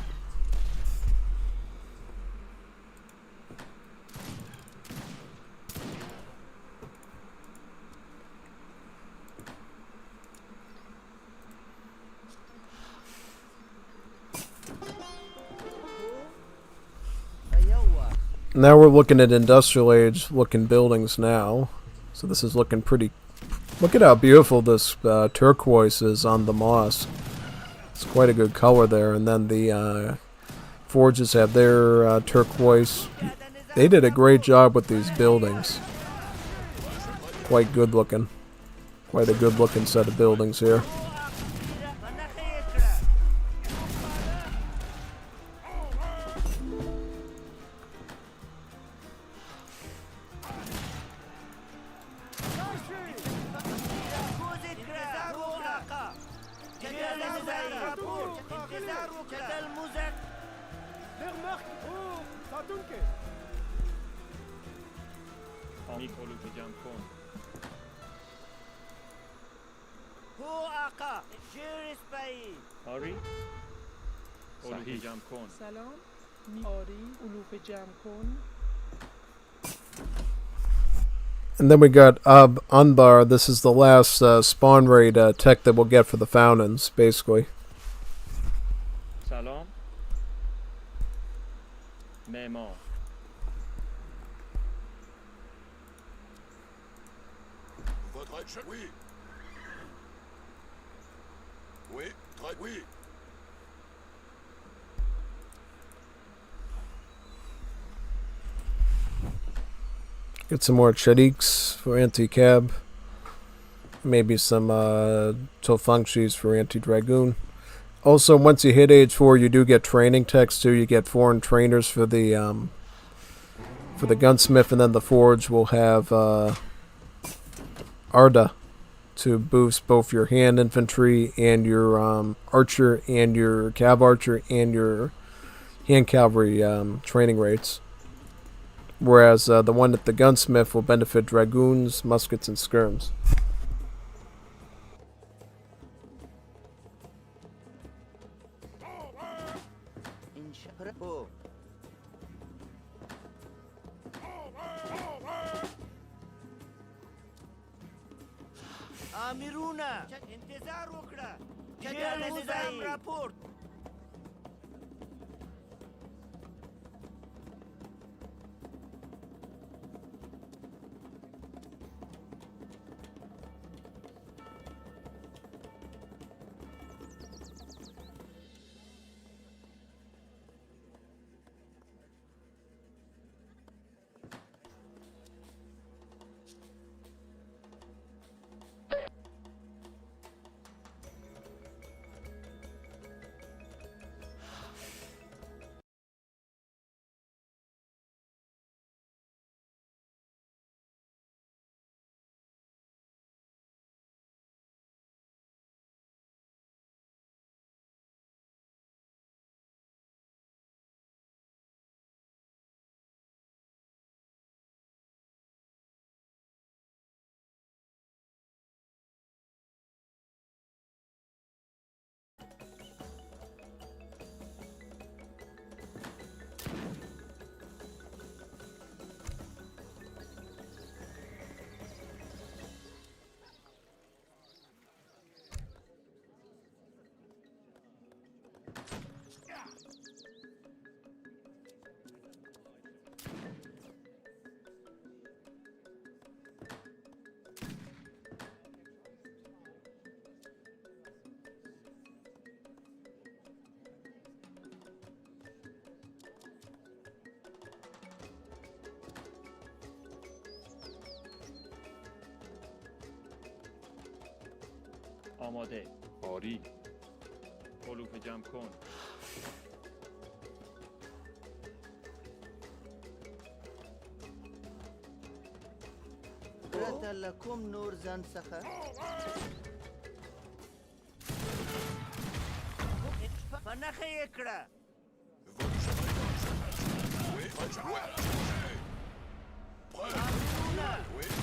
Now we're looking at industrial age looking buildings now. So this is looking pretty... Look at how beautiful this turquoise is on the moss. It's quite a good color there. And then the forges have their turquoise. They did a great job with these buildings. Quite good looking. Quite a good looking set of buildings here. And then we got Anbar. This is the last spawn raid tech that we'll get for the fountains, basically. Salam. Memo. Oui. Oui. Oui. Get some more Chadiks for anti-cab. Maybe some Tofangshis for anti-dragoon. Also, once you hit age 4, you do get training techs too. You get foreign trainers for the gunsmith, and then the forge will have Arda to boost both your hand infantry and your archer and your cav archer and your hand cavalry training rates. Whereas the one at the gunsmith will benefit dragoons, muskets, and skirms. Amiruna, intezar ukra. Jel rapport. آماده. عالی. علوف جمع کن. لكم نور زن سخر نخي يكره Oui, prêt à charger. Prêt. Oui, charger.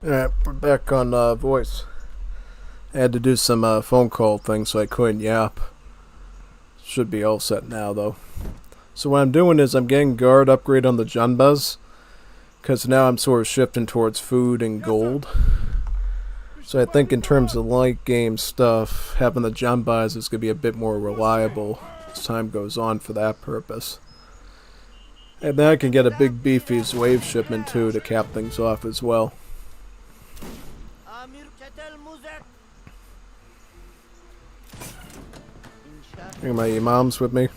Alright, we're back on voice. I had to do some phone call things, so I couldn't yap. Should be all set now, though. So what I'm doing is I'm getting guard upgrade on the Janbaz, because now I'm sort of shifting towards food and gold. So I think in terms of light game stuff, having the Janbaz is going to be a bit more reliable as time goes on for that purpose. And then I can get a big beefy wave shipment too to cap things off as well. Bring my imams with me.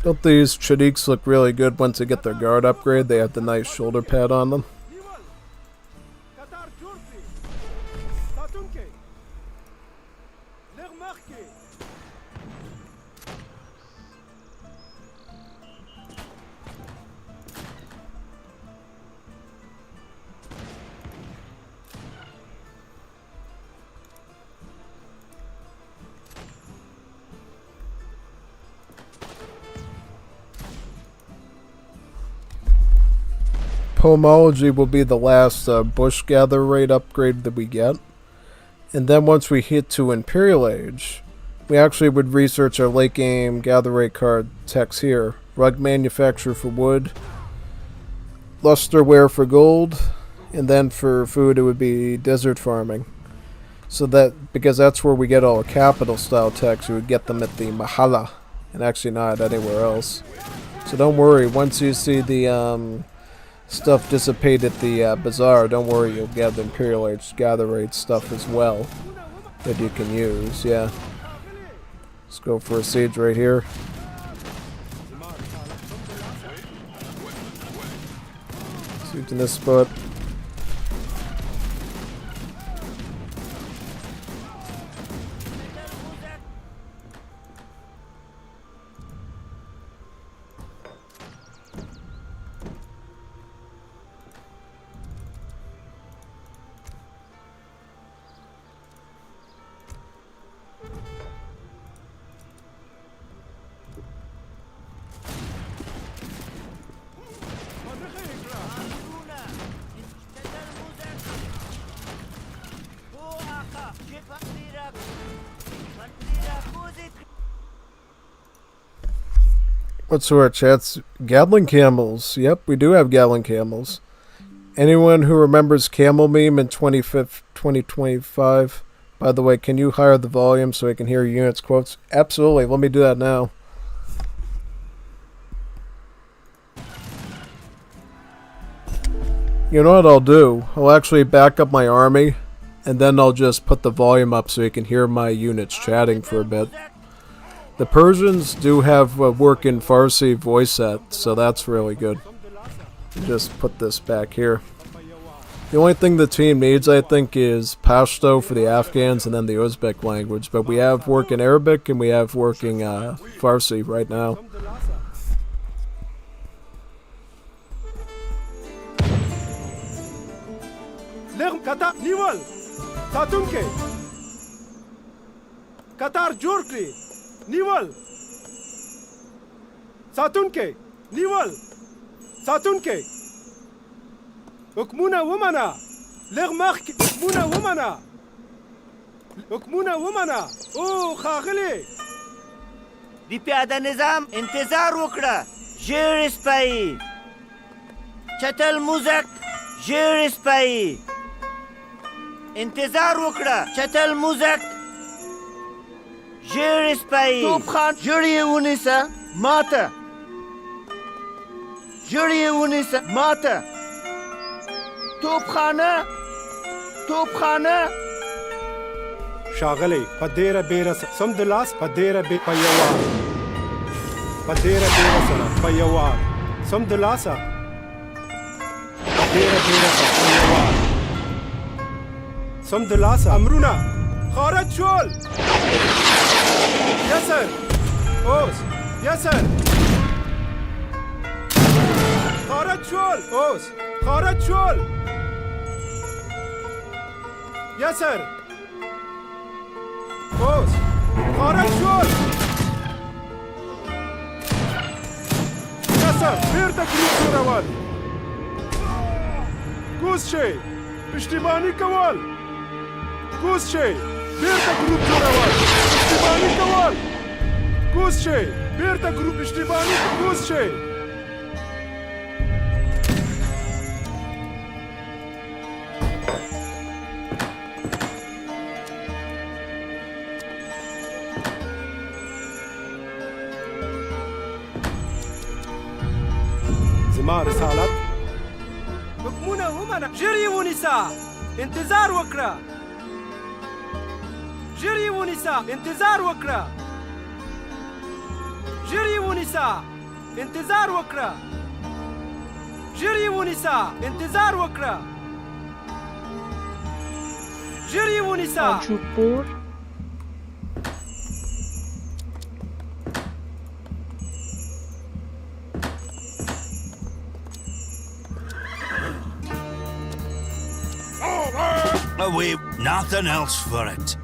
Don't these Chadiks look really good once they get their guard upgrade? They have the nice shoulder pad on them. Pomology will be the last bush gather rate upgrade that we get. And then once we hit to Imperial Age, we actually would research our late game gather rate card text here. Rug manufacture for wood, lusterware for gold, and then for food it would be desert farming. So that, because that's where we get all the capital style texts, we would get them at the Mahala, and actually not anywhere else. So don't worry, once you see the stuff dissipate at the bazaar, don't worry, you'll get the Imperial Age gather rate stuff as well that you can use, yeah. Let's go for a siege right here. Siege in this spot. What's our chats? Gatling camels. Yep, we do have Gatling camels. Anyone who remembers camel meme in 2025? By the way, can you higher the volume so I can hear units quotes? Absolutely, let me do that now. You know what I'll do? I'll actually back up my army and then I'll just put the volume up so you can hear my units chatting for a bit. The Persians do have a working Farsi voice set, so that's really good. Just put this back here. The only thing the team needs, I think, is Pashto for the Afghans and then the Uzbek language, but we have working Arabic and we have working Farsi right now. Qatar Niwal Satunke Qatar Jorkli Niwal Satunke Niwal Satunke Ukmuna Womana Lermark Ukmuna Womana Ukmuna Womana Oh Khagli دی پیاده نظام انتظار وکړه ژر سپایي چتل موزک ژر سپایي انتظار وکړه چتل موزک ژر سپایي توپ خان ژر یې ونیسه ماته ژر یې ونیسه ماته توپخانه Shagale, Padera Beras, some the last Padera Be Payawar. Padera Berasana, Payawar. Some the Lasa. Padera Berasa, Payawar. Some the Lasa. Amruna. Kharat Shol. Yes, sir. Os. Yes, sir. Kharat Shol. Os. Kharat Shol. Yes, sir. Os, Kharat Shol! Yes, sir, bir de klip soraval. Guzche, piştimani kaval. Guzche, bir de grup soraval. Piştimani kaval. Guzche, bir de grup piştimani Guzche. رسالت حکمونه ومنه ژر یې ونیسه انتظار وکړه ژر یې ونیسه انتظار وکړه ژر یې ونیسه انتظار وکړه ژر یې ونیسه انتظار وکړه ژر یې ونیسه We've nothing else for it.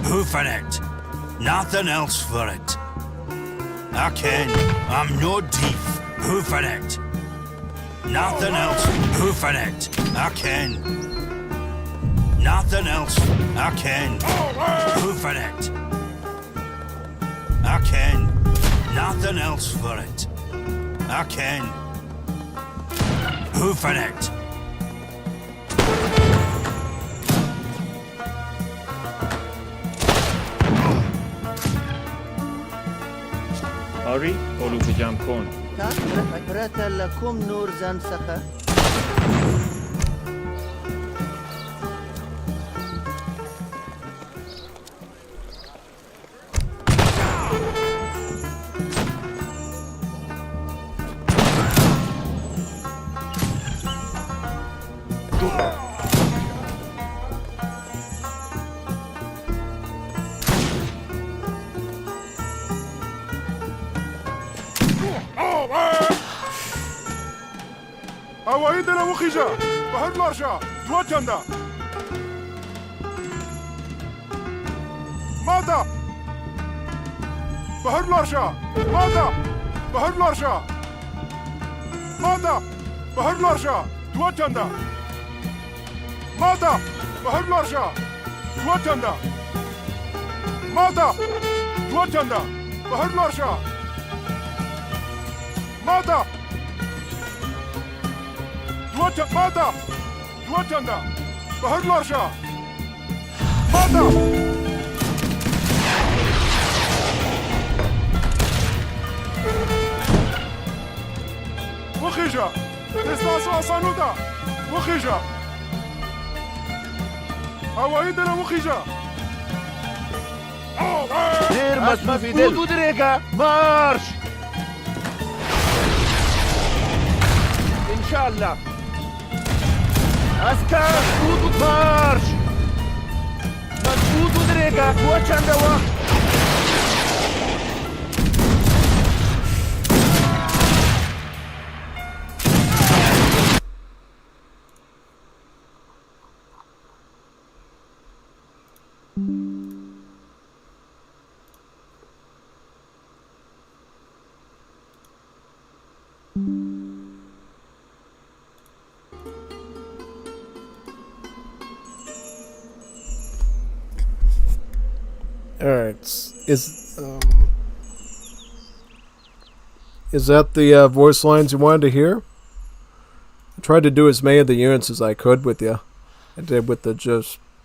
Hoofing it. Nothing else for it. I can. I'm no thief. Hoofing it. Nothing else. Hoofing it. I can. Nothing else. I can. Hoofing it. I can. Nothing else for it. I can. Hoofing it. آری علوف جمع کن پرته لکم نور زن څخه Avaidela Wukhija, Bahar Marsha, Dwachanda. Mata! Bahar Marsha, Mata! Bahar Marsha. Mata! Bahar Marsha, Dwachanda. Mata! Bahar Marsha, Dwachanda. Mata! Dwachanda. Bahar Marsha. Mata! Mata! Dwachanda! Bahar Marsha! Mata! Wukhija! Destasu Asanuda! Wukhija! أواعدنا مخيجة. غير مسموح في دل ودريقة مارش. إن شاء الله. عسكر مضبوط مارش. مضبوط ودريقة وچند وقت. Alright, is that the voice lines you wanted to hear? I tried to do as many of the units as I could with you. I did with the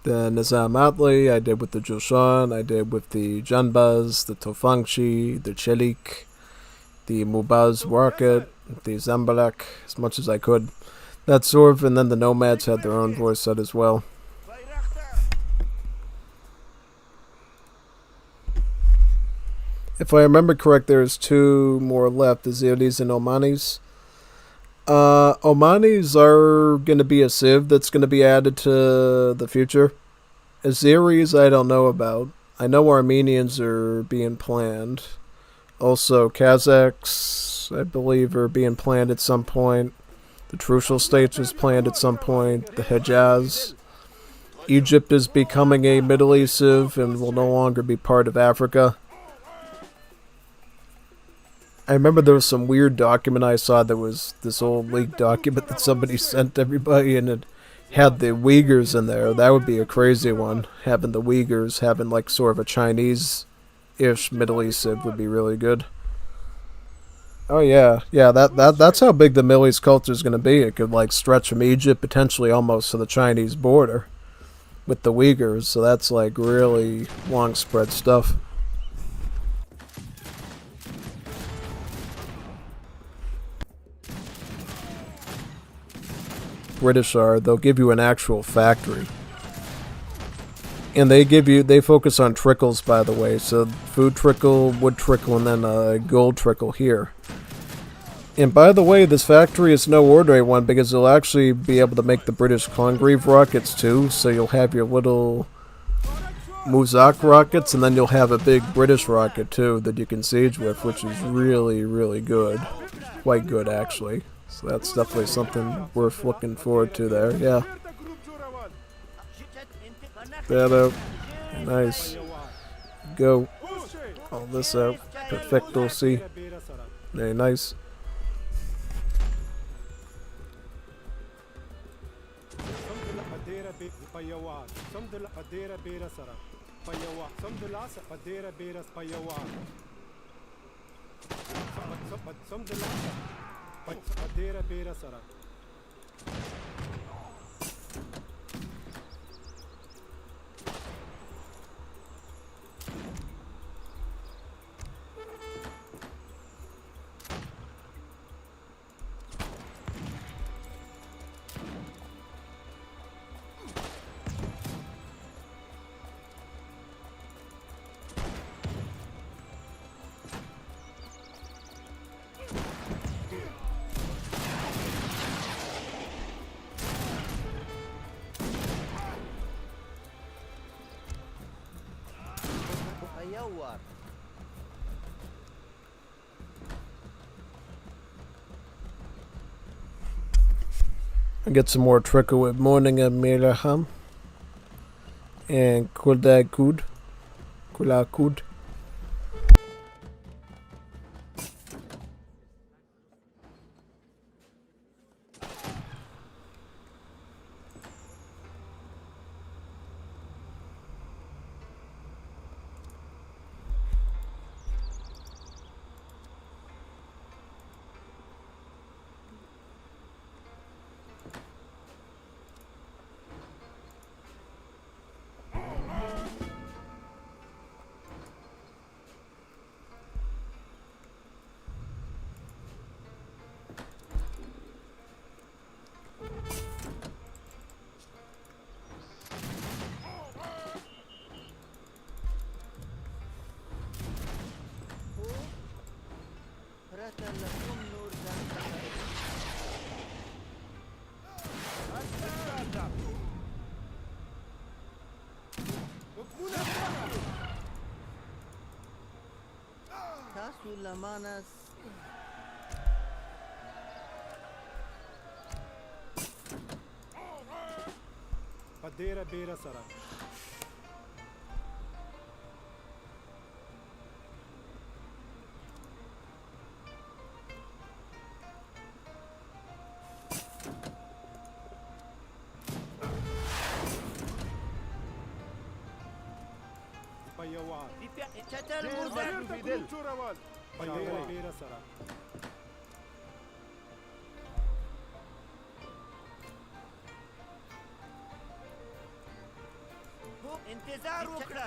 Nizam Atli, I did with the Joshan, I did with the Janbaz, the Tofangchi, the Chelik, the Mubaz Rocket, the Zambalak, as much as I could. That sort of, and then the Nomads had their own voice set as well. If I remember correct, there's two more left, the Azeris and Omanis. Omanis are going to be a civ that's going to be added to the future. Azeris I don't know about. I know Armenians are being planned. Also Kazakhs, I believe, are being planned at some point. The Trucial States was planned at some point. The Hejaz. Egypt is becoming a Middle East civ and will no longer be part of Africa. I remember there was some weird document I saw that was this old leaked document that somebody sent everybody, and it had the Uyghurs in there. That would be a crazy one. Having the Uyghurs, having like sort of a Chinese-ish Middle East civ would be really good. Oh yeah, that's how big the Middle East culture is going to be. It could like stretch from Egypt potentially almost to the Chinese border with the Uyghurs. So that's like really long spread stuff. British are, they'll give you an actual factory. And they focus on trickles, by the way. So food trickle, wood trickle, and then a gold trickle here. And by the way, this factory is no ordinary one because you'll actually be able to make the British Congreve rockets too. So you'll have your little Muzak rockets, and then you'll have a big British rocket too that you can siege with, which is really, really good. Quite good, actually. So that's definitely something worth looking forward to there, yeah. That out. Nice. Go. All this out. Perfecto, see. Very nice. Padera Bera Sara. I get some more trickle with Morning and Miraham and Kuldakud. Lamanas. Padera Bera Sara. Payawar. Çatal Muzek. Padera Bera Sara. انتظار وکړه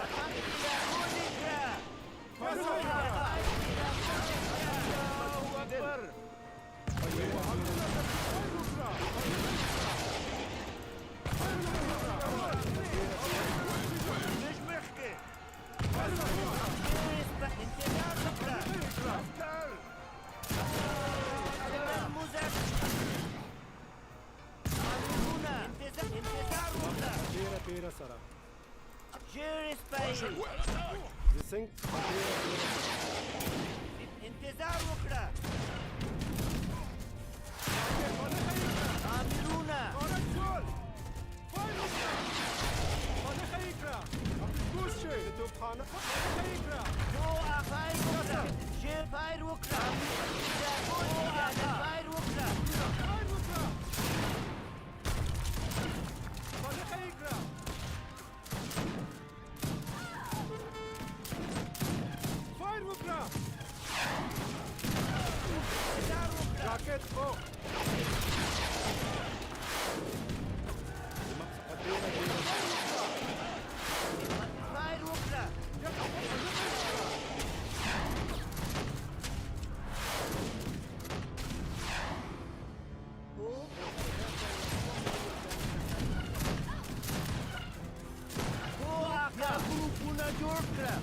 Padera Bera Sara. جيري سباي Listen. انتظار وکړه آمرونا جو آفایر وکړه جير فایر وکړه جو آفایر وکړه Rocket go. فایر وکړه جو آقا ګروپونه جوړ کړه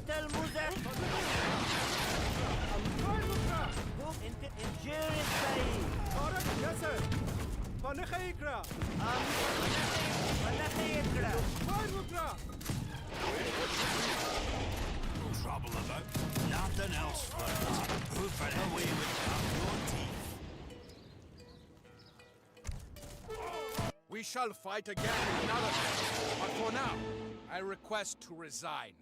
چتل موزک انت جيري سباي پنخه اکرا پنخه اکرا فایر وکړه Trouble about? Nothing else for it. Who for it? Away with your teeth. We shall fight again in another place, but for now, I request to resign.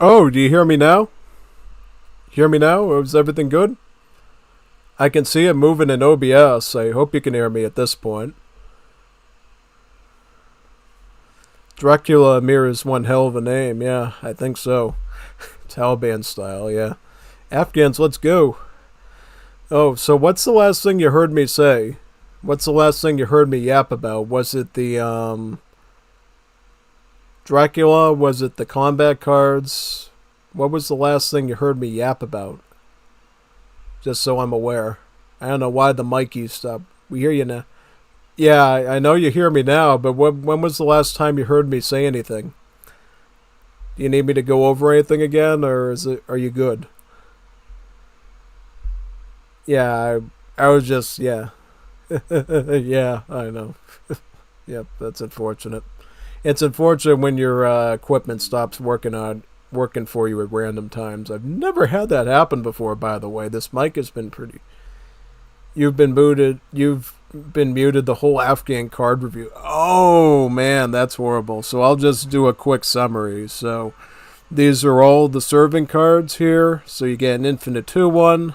Oh, do you hear me now? Hear me now? Is everything good? I can see it moving in OBS. I hope you can hear me at this point. Dracula Amir is one hell of a name. Yeah, I think so. Taliban style, yeah. Afghans, let's go. Oh, so what's the last thing you heard me say? What's the last thing you heard me yap about? Was it the, Dracula? Was it the combat cards? What was the last thing you heard me yap about? Just so I'm aware. I don't know why the mic stopped. We hear you now. Yeah, I know you hear me now, but when was the last time you heard me say anything? Do you need me to go over anything again, or are you good? Yeah, I was just, yeah. Yeah, I know. Yep, that's unfortunate. It's unfortunate when your equipment stops working for you at random times. I've never had that happen before, by the way. This mic has been pretty... You've been muted the whole Afghan card review. Oh, man, that's horrible. So I'll just do a quick summary. So these are all the serving cards here. So you get an infinite 2-1,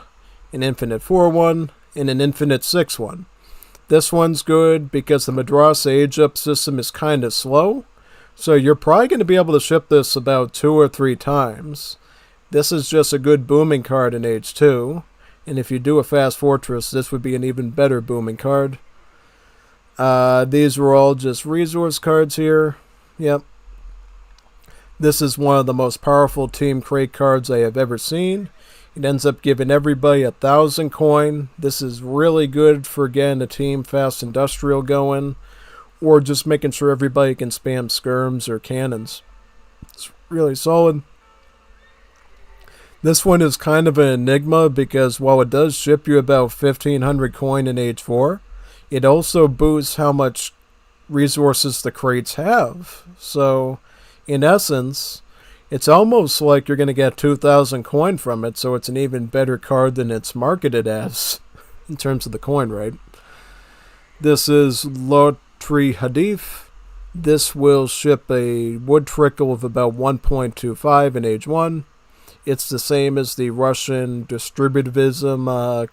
an infinite 4-1, and an infinite 6-1. This one's good because the Madrasa age-up system is kind of slow. So you're probably going to be able to ship this about 2 or 3 times. This is just a good booming card in age 2. And if you do a fast fortress, this would be an even better booming card. These were all just resource cards here. Yep. This is one of the most powerful team crate cards I have ever seen. It ends up giving everybody 1,000 coin. This is really good for getting a team fast industrial going, or just making sure everybody can spam skirms or cannons. It's really solid. This one is kind of an enigma because while it does ship you about 1,500 coin in age 4, it also boosts how much resources the crates have. So, in essence, it's almost like you're going to get 2,000 coin from it, so it's an even better card than it's marketed as in terms of the coin rate. This is Lotri Hadif. This will ship a wood trickle of about 1.25 in age 1. It's the same as the Russian distributivism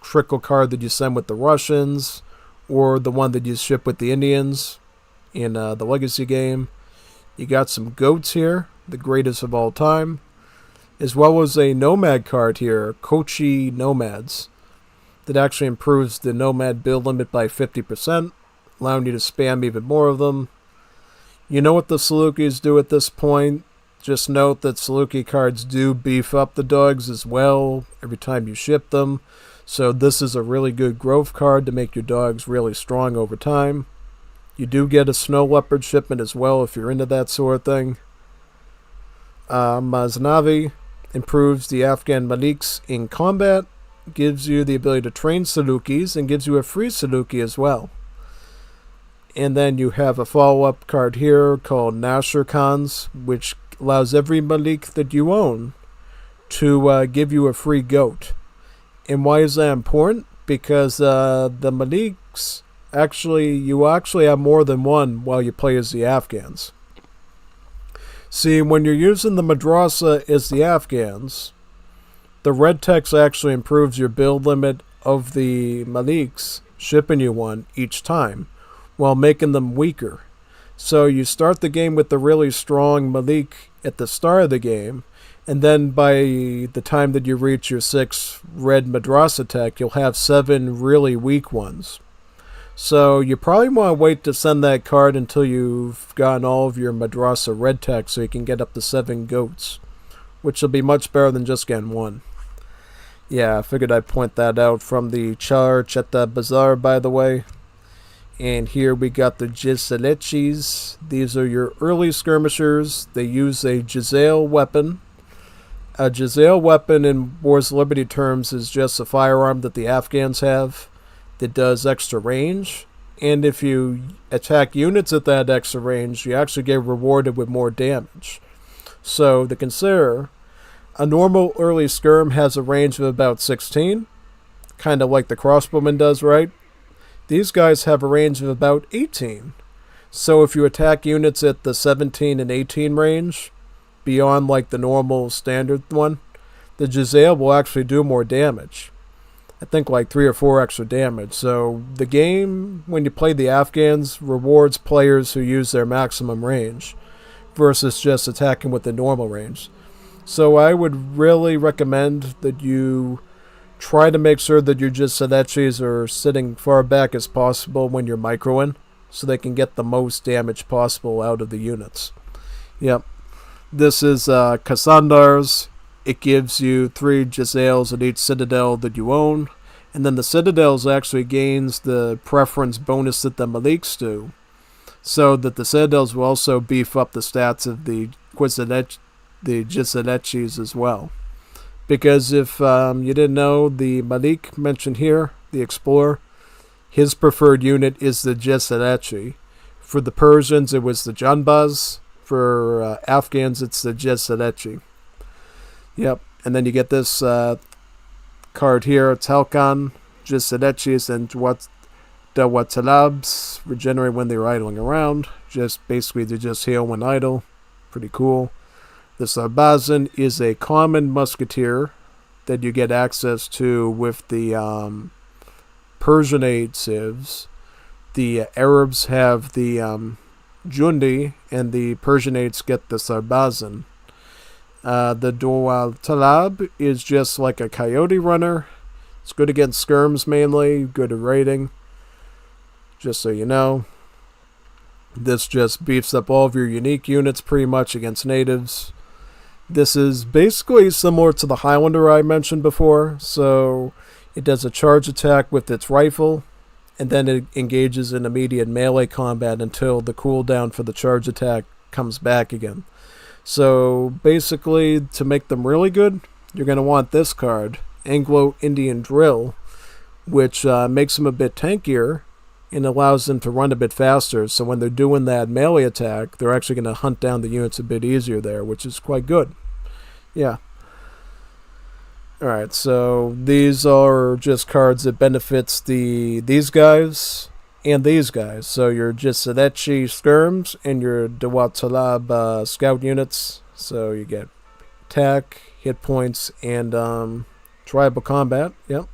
trickle card that you send with the Russians, or the one that you ship with the Indians in the Legacy game. You got some goats here, the greatest of all time, as well as a nomad card here, Kochi Nomads, that actually improves the nomad build limit by 50%, allowing you to spam even more of them. You know what the Salukis do at this point. Just note that Saluki cards do beef up the dogs as well every time you ship them. So this is a really good growth card to make your dogs really strong over time. You do get a snow leopard shipment as well if you're into that sort of thing. Maznavi improves the Afghan Maliks in combat, gives you the ability to train Salukis, and gives you a free Saluki as well. And then you have a follow-up card here called Nasher Khans, which allows every Malik that you own to give you a free goat. And why is that important? Because the Maliks, you actually have more than one while you play as the Afghans. See, when you're using the Madrasa as the Afghans, the red text actually improves your build limit of the Maliks, shipping you one each time, while making them weaker. So you start the game with the really strong Malik at the start of the game, and then by the time that you reach your 6th red Madrasa tech, you'll have 7 really weak ones. So you probably want to wait to send that card until you've gotten all of your Madrasa red tech so you can get up to 7 goats, which will be much better than just getting 1. Yeah, I figured I'd point that out from the chart at the bazaar, by the way. And here we got the Jizelechis. These are your early skirmishers. They use a Jizel weapon. A Jizel weapon in Wars of Liberty terms is just a firearm that the Afghans have that does extra range. And if you attack units at that extra range, you actually get rewarded with more damage. So to consider, a normal early skirm has a range of about 16, kind of like the crossbowman does, right? These guys have a range of about 18. So if you attack units at the 17 and 18 range, beyond like the normal standard one, the Giselle will actually do more damage. I think like 3 or 4 extra damage. So the game, when you play the Afghans, rewards players who use their maximum range versus just attacking with the normal range. So I would really recommend that you try to make sure that your Jisadechis are sitting far back as possible when you're microing, so they can get the most damage possible out of the units. Yep. This is Kassandar's. It gives you 3 Giselles at each citadel that you own. And then the citadels actually gains the preference bonus that the Maliks do. So that the citadels will also beef up the stats of the Jisadechis as well. Because if you didn't know, the Malik mentioned here, the explorer, his preferred unit is the Jisadechi. For the Persians, it was the Janbaz. For Afghans, it's the Jisadechi. Yep, and then you get this card here, Talkan, Jisadechis, and Dawatalabs regenerate when they're idling around. Just basically, they just heal when idle. Pretty cool. The Sarbazan is a common musketeer that you get access to with the Persianate civs. The Arabs have the Jundi, and the Persianates get the Sarbazan. The Dual Talab is just like a coyote runner. It's good against skirms mainly, good at raiding. Just so you know. This just beefs up all of your unique units pretty much against natives. This is basically similar to the Highlander I mentioned before. So it does a charge attack with its rifle, and then it engages in immediate melee combat until the cooldown for the charge attack comes back again. So basically, to make them really good, you're going to want this card, Anglo-Indian Drill, which makes them a bit tankier and allows them to run a bit faster. So when they're doing that melee attack, they're actually going to hunt down the units a bit easier there, which is quite good. Yeah. Alright, so these are just cards that benefits these guys and these guys. So your Jisadechi skirms and your Dawat Talab scout units. So you get attack, hit points, and tribal combat. Yep.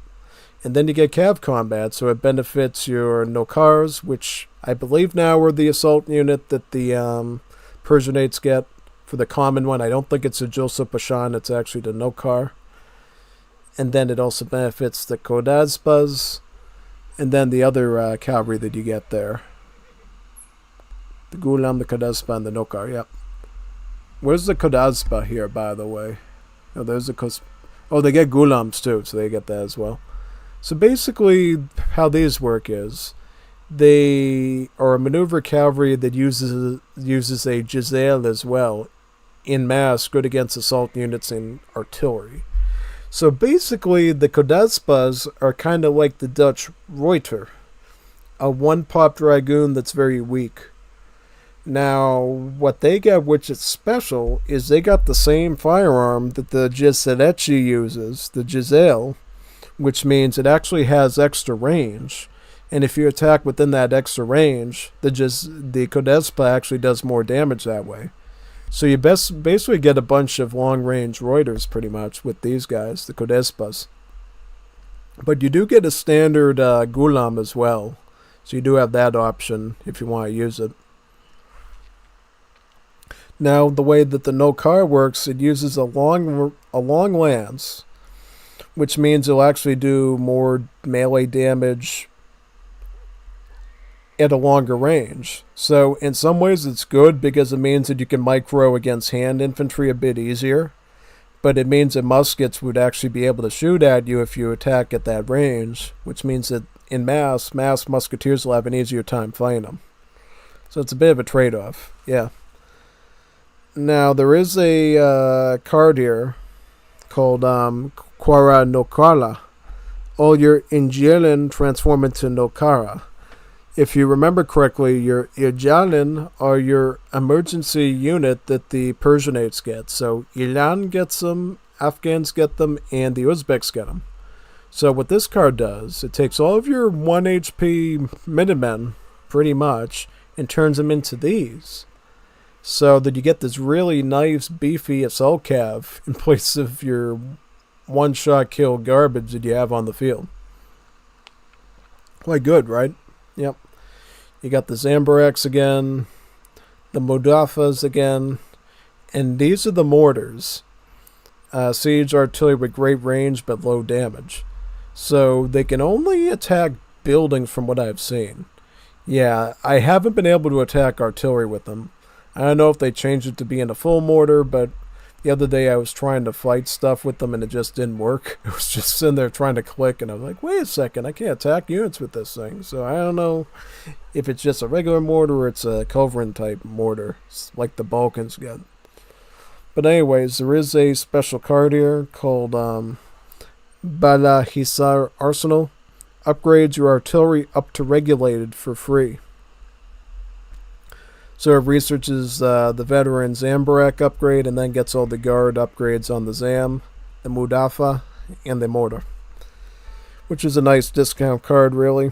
And then you get cav combat, so it benefits your Nokars, which I believe now are the assault unit that the Persianates get for the common one. I don't think it's a Joseph Pashan, it's actually the Nokar. And then it also benefits the Kodazbaz, and then the other cavalry that you get there. The Gulam, the Kodazba, and the Nokar, yep. Where's the Kodazba here, by the way? Oh, there's the Oh, they get Gulams too, so they get that as well. So basically, how these work is, they are a maneuver cavalry that uses a Giselle as well, in mass, good against assault units and artillery. So basically, the Kodazbas are kind of like the Dutch Reuter, a one-pop dragoon that's very weak. Now, what they get, which is special, is they got the same firearm that the Jisadechi uses, the Giselle, which means it actually has extra range. And if you attack within that extra range, the Kodazba actually does more damage that way. So you basically get a bunch of long-range Reuters, pretty much, with these guys, the Kodazbas. But you do get a standard Gulam as well. So you do have that option if you want to use it. Now, the way that the Nokar works, it uses a long lance, which means it'll actually do more melee damage at a longer range. So in some ways it's good because it means that you can micro against hand infantry a bit easier, but it means that muskets would actually be able to shoot at you if you attack at that range, which means that in mass musketeers will have an easier time fighting them. So it's a bit of a trade-off, yeah. Now there is a card here called Quara Nokara. All your Injilin transform into Nokara. If you remember correctly, your Ijalin are your emergency unit that the Persianates get. So Iran gets them, Afghans get them, and the Uzbeks get them. So what this card does, it takes all of your 1 HP Minutemen, pretty much, and turns them into these. So that you get this really nice, beefy assault cav in place of your one-shot kill garbage that you have on the field. Quite good, right? Yep. You got the Zambaraks again, the Modafas again, and these are the mortars. Siege artillery with great range but low damage. So they can only attack buildings from what I've seen. Yeah, I haven't been able to attack artillery with them. I don't know if they changed it to being a full mortar, but the other day I was trying to fight stuff with them and it just didn't work. It was just sitting there trying to click and I was like, wait a second, I can't attack units with this thing. So I don't know if it's just a regular mortar or it's a Culverin type mortar, like the Balkans got. But anyways, there is a special card here called Bala Hisar Arsenal. Upgrades your artillery up to regulated for free. So it researches the veteran Zambarak upgrade and then gets all the guard upgrades on the Zam, the Mudafa, and the mortar. Which is a nice discount card, really.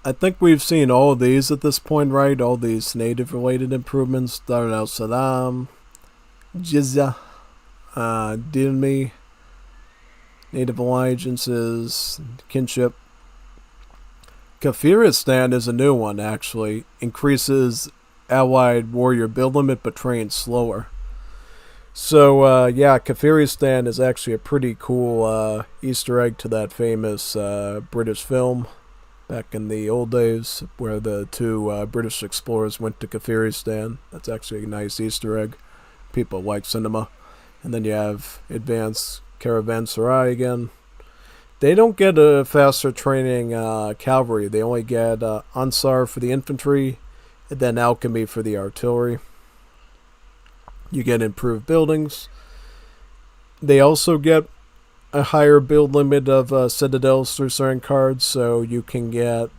I think we've seen all of these at this point, right? All these native-related improvements. Dar al-Salam, Jizya, Dilmi, native allegiances, kinship. Kafiristan is a new one, actually. Increases allied warrior build limit, but trains slower. So, yeah, Kafiristan is actually a pretty cool Easter egg to that famous British film back in the old days, where the two British explorers went to Kafiristan. That's actually a nice Easter egg. People like cinema. And then you have Advanced Caravanserai again. They don't get a faster training cavalry. They only get Ansar for the infantry, and then Alchemy for the artillery. You get improved buildings. They also get a higher build limit of citadels through certain cards, so you can get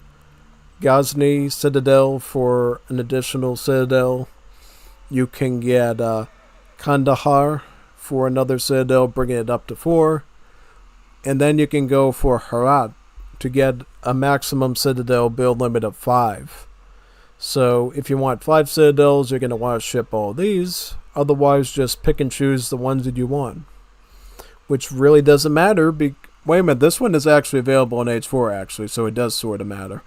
Ghazni Citadel for an additional citadel. You can get Kandahar for another citadel, bringing it up to 4. And then you can go for Herat to get a maximum citadel build limit of 5. So if you want 5 citadels, you're going to want to ship all these. Otherwise, just pick and choose the ones that you want. Which really doesn't matter. Wait a minute, this one is actually available in H4 actually, so it does sort of matter.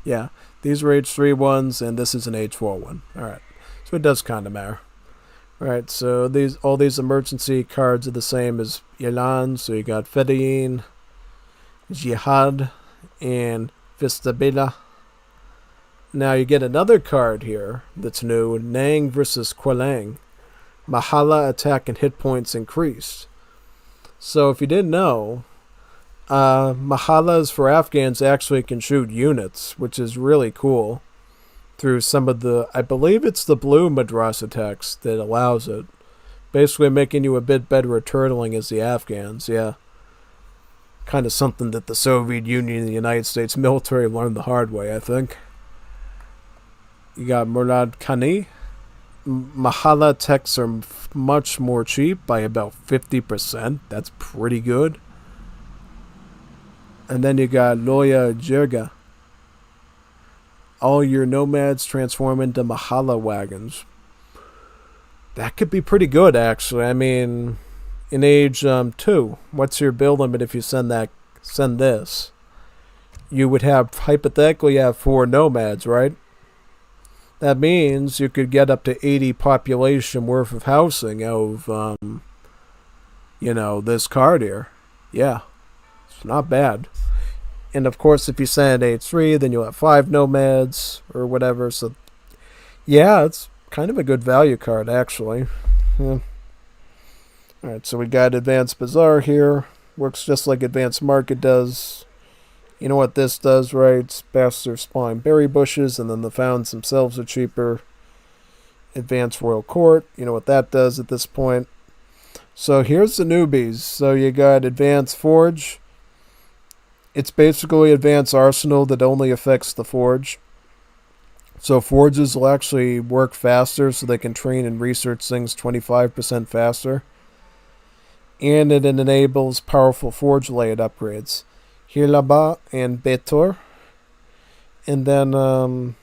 Yeah, these are H3 ones, and this is an H4 one. Alright, so it does kind of matter. Alright, so all these emergency cards are the same as Yalan, so you got Fedayeen, Jihad, and Vistabila. Now you get another card here that's new, Nang versus Kwalang. Mahala attack and hit points increased. So if you didn't know, Mahalas for Afghans actually can shoot units, which is really cool. Through some of the, I believe it's the blue Madrasa text that allows it. Basically making you a bit better at turtling as the Afghans, yeah. Kind of something that the Soviet Union and the United States military learned the hard way, I think. You got Murad Khani. Mahala techs are much more cheap by about 50%. That's pretty good. And then you got Loya Jirga. All your nomads transform into Mahala wagons. That could be pretty good, actually. I mean, in age 2, what's your build limit if you send this? You would hypothetically have 4 nomads, right? That means you could get up to 80 population worth of housing out of, this card here. Yeah, it's not bad. And of course, if you send H3, then you'll have 5 nomads or whatever. So, yeah, it's kind of a good value card, actually. Yeah. Alright, so we got Advanced Bazaar here. Works just like Advanced Market does. You know what this does, right? It's faster spawn berry bushes, and then the founds themselves are cheaper. Advanced Royal Court, you know what that does at this point. So here's the newbies. So you got Advanced Forge. It's basically Advanced Arsenal that only affects the Forge. So forges will actually work faster, so they can train and research things 25% faster. And it enables powerful forge layout upgrades. Hirlaba and Betor. And then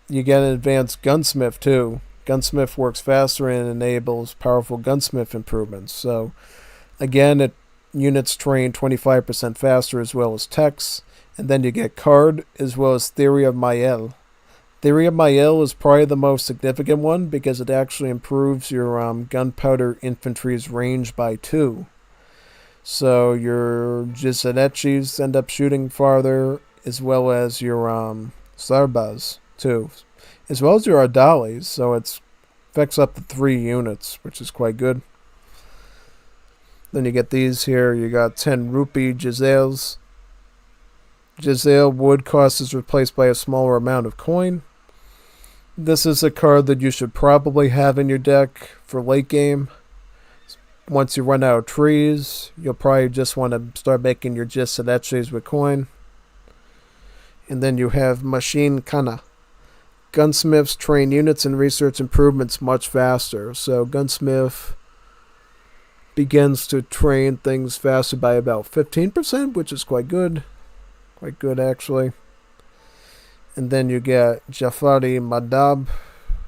you get an advanced gunsmith too. Gunsmith works faster and enables powerful gunsmith improvements. So again, units train 25% faster as well as techs. And then you get card as well as theory of Mael. Theory of Mael is probably the most significant one because it actually improves your gunpowder infantry's range by 2. So your Jisanechis end up shooting farther, as well as your Sarbas too, as well as your Ardalis. So it affects up to 3 units, which is quite good. Then you get these here. You got 10 rupee Jazales. Jazale wood cost is replaced by a smaller amount of coin. This is a card that you should probably have in your deck for late game. Once you run out of trees, you'll probably just want to start making your Jisadechis with coin. And then you have Machine Kana. Gunsmiths train units and research improvements much faster. So Gunsmith begins to train things faster by about 15%, which is quite good. Quite good, actually. And then you get Jafari Madab.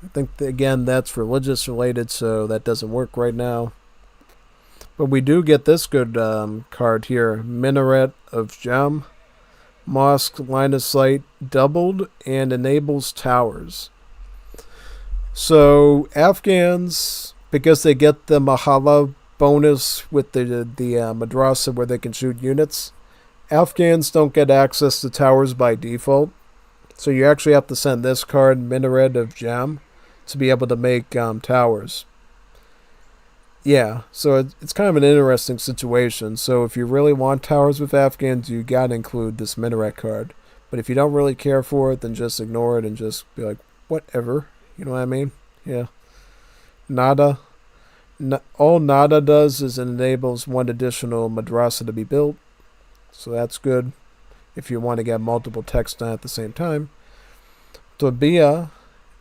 I think, again, that's religious related, so that doesn't work right now. But we do get this good card here. Minaret of Jam. Mosque line of sight doubled and enables towers. So Afghans, because they get the Mahala bonus with the Madrasa where they can shoot units, Afghans don't get access to towers by default. So you actually have to send this card, Minaret of Jam, to be able to make towers. Yeah, so it's kind of an interesting situation. So if you really want towers with Afghans, you gotta include this Minaret card. But if you don't really care for it, then just ignore it and just be like, whatever. You know what I mean? Yeah. Nada. All Nada does is it enables 1 additional Madrasa to be built. So that's good if you want to get multiple texts done at the same time. Tobia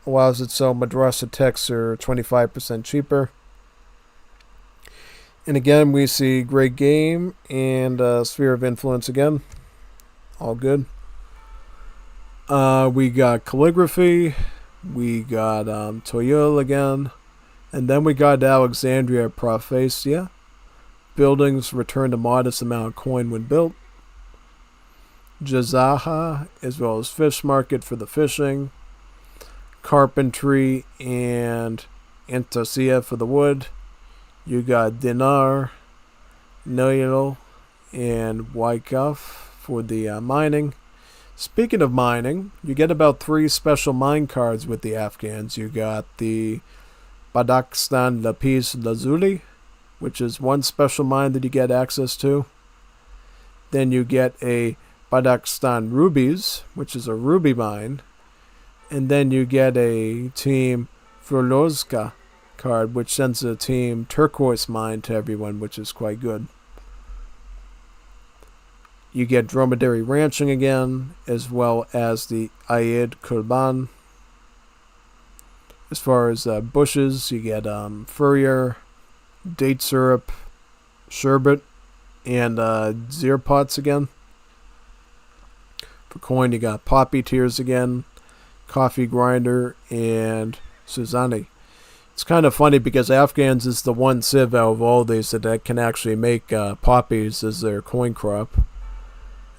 allows it so Madrasa texts are 25% cheaper. And again, we see Great Game and Sphere of Influence again. All good. We got Calligraphy. We got Toyol again. And then we got Alexandria Prophasia. Buildings return a modest amount of coin when built. Jazaha, as well as Fish Market for the fishing. Carpentry and Antasia for the wood. You got Dinar, Noyal, and Waikaf for the mining. Speaking of mining, you get about 3 special mine cards with the Afghans. You got the Badakhstan Lapis Lazuli, which is 1 special mine that you get access to. Then you get a Badakhstan Rubies, which is a ruby mine. And then you get a Team Frolozka card, which sends a Team Turquoise mine to everyone, which is quite good. You get Dromedary Ranching again, as well as the Ayed Kurban. As far as bushes, you get Furrier, Date Syrup, Sherbet, and Zir Pots again. For coin, you got Poppy Tears again, Coffee Grinder, and Suzani. It's kind of funny because Afghans is the one civ out of all these that can actually make poppies as their coin crop.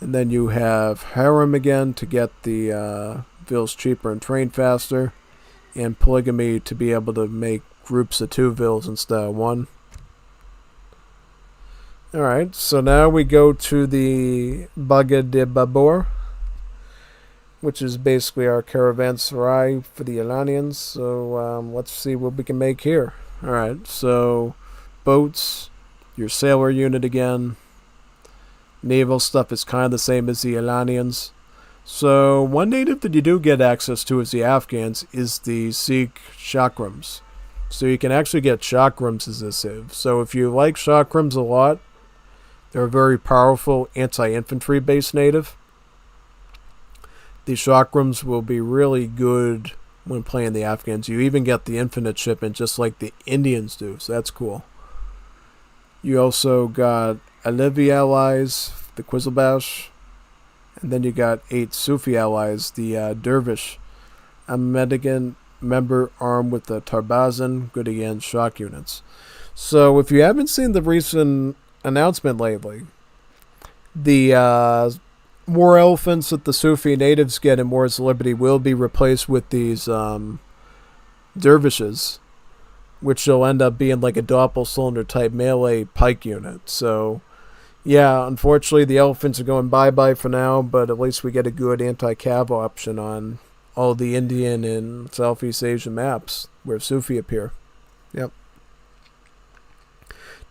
And then you have Harem again to get the vills cheaper and train faster. And Polygamy to be able to make groups of 2 vills instead of 1. Alright, so now we go to the Baga de Babur, which is basically our caravanserai for the Iranians. So let's see what we can make here. Alright, so boats, your sailor unit again. Naval stuff is kind of the same as the Iranians. So one native that you do get access to as the Afghans is the Sikh chakrams. So you can actually get chakrams as a civ. So if you like chakrams a lot, they're a very powerful anti-infantry based native. The chakrams will be really good when playing the Afghans. You even get the infinite shipment just like the Indians do, so that's cool. You also got Alevi allies, the Quizzlebash, and then you got 8 Sufi allies, the Dervish, a Medigan member armed with the Tarbazan, good against shock units. So if you haven't seen the recent announcement lately, the war elephants that the Sufi natives get in Wars of Liberty will be replaced with these dervishes, which will end up being like a doppel-cylinder type melee pike unit. So, yeah, unfortunately the elephants are going bye-bye for now, but at least we get a good anti-cav option on all the Indian and Southeast Asian maps where Sufi appear. Yep.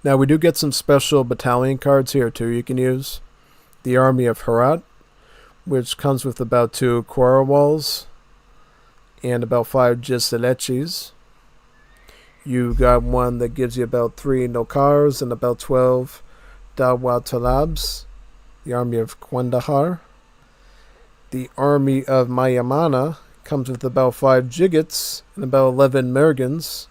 Now we do get some special battalion cards here too you can use. The Army of Herat, which comes with about 2 Quarawals and about 5 Jisilechis. You got one that gives you about 3 Nokars and about 12 Dawa Talabs. The Army of Kandahar. The Army of Mayamana comes with about 5 Jigits and about 11 Mergans.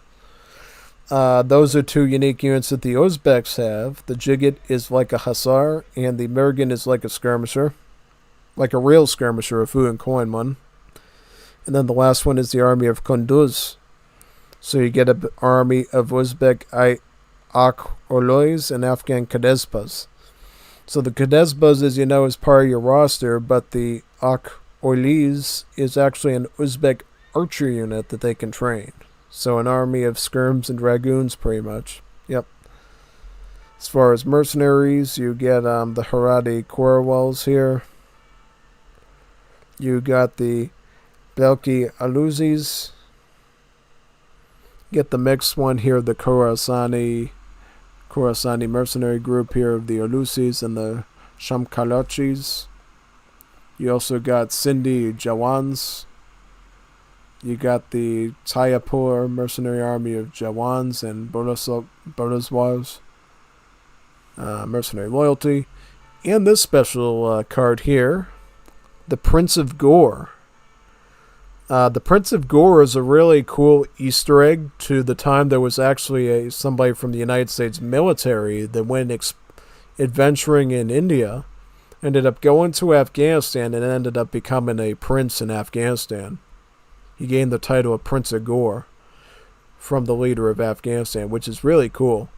Those are 2 unique units that the Uzbeks have. The Jigit is like a Hussar, and the Mergan is like a skirmisher. Like a real skirmisher, a Fu and Coin one. And then the last one is the Army of Kunduz. So you get an army of Uzbek Ak Olois and Afghan Kadezbas. So the Kadezbas, as you know, is part of your roster, but the Ak Olois is actually an Uzbek archer unit that they can train. So an army of skirms and dragoons, pretty much. Yep. As far as mercenaries, you get the Haradi Korawals here. You got the Belki Aluzis. Get the mixed one here, the Khorasani mercenary group here of the Alusis and the Shamkalochis. You also got Sindhi Jawans. You got the Tayapur mercenary army of Jawans and Bonaswaz, mercenary loyalty. And this special card here, the Prince of Gore. The Prince of Gore is a really cool Easter egg to the time there was actually somebody from the United States military that went adventuring in India, ended up going to Afghanistan, and ended up becoming a prince in Afghanistan. He gained the title of Prince of Gore from the leader of Afghanistan, which is really cool.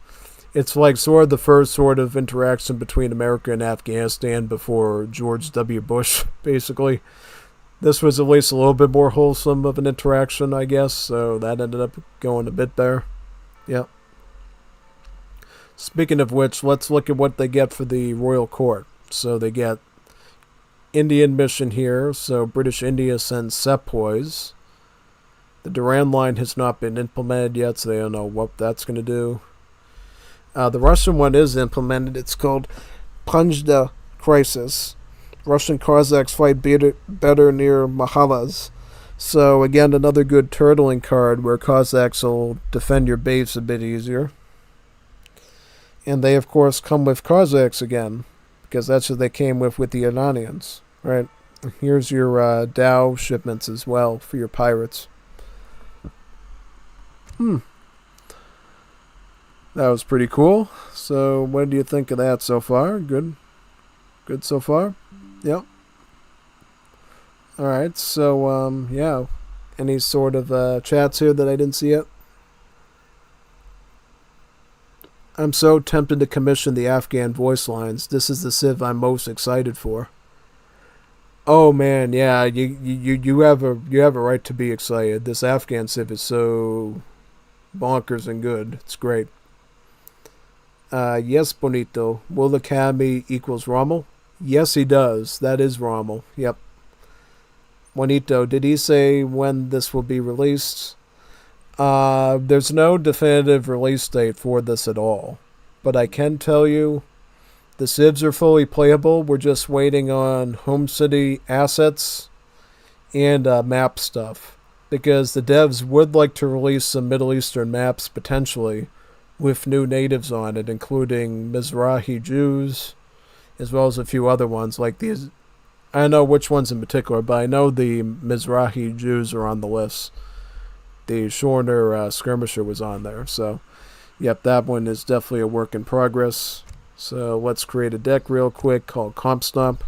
It's like sort of the first sort of interaction between America and Afghanistan before George W. Bush, basically. This was at least a little bit more wholesome of an interaction, I guess, so that ended up going a bit better. Yep. Speaking of which, let's look at what they get for the Royal Court. So they get Indian mission here, so British India sends sepoys. The Duran line has not been implemented yet, so they don't know what that's going to do. The Russian one is implemented. It's called Punjda Crisis. Russian Cossacks fight better near Mahalas. So again, another good turtling card where Cossacks will defend your base a bit easier. And they, of course, come with Cossacks again, because that's what they came with the Iranians. Right? Here's your Dow shipments as well for your pirates. That was pretty cool. So what do you think of that so far? Good? Good so far? Yep. Alright, so, yeah. Any sort of chats here that I didn't see yet? I'm so tempted to commission the Afghan voice lines. This is the Civ I'm most excited for. Oh man, yeah, you have a right to be excited. This Afghan Civ is so bonkers and good. It's great. Yes, Bonito. Will the Academy equals Rommel? Yes, he does. That is Rommel. Yep. Bonito, did he say when this will be released? There's no definitive release date for this at all. But I can tell you, the Civs are fully playable. We're just waiting on home city assets and map stuff. Because the devs would like to release some Middle Eastern maps potentially with new natives on it, including Mizrahi Jews, as well as a few other ones like the I don't know which ones in particular, but I know the Mizrahi Jews are on the list. The Shorter skirmisher was on there, so yep, that one is definitely a work in progress. So let's create a deck real quick called Comp Stomp.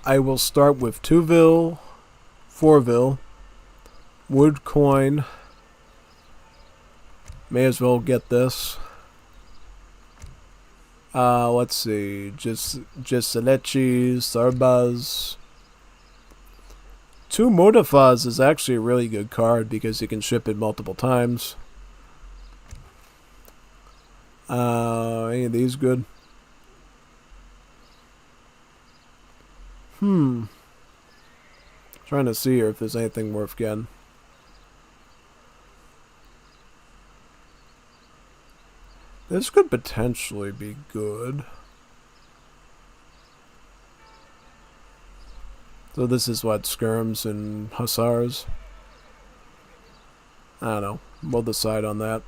I will start with 2 4 wood coin. May as well get this. Let's see. Just Giselechi, Sarbaz. 2 Modafaz is actually a really good card because you can ship it multiple times. Any of these good? Trying to see here if there's anything worth getting. This could potentially be good. So this is what, skirms and hussars? I don't know. We'll decide on that.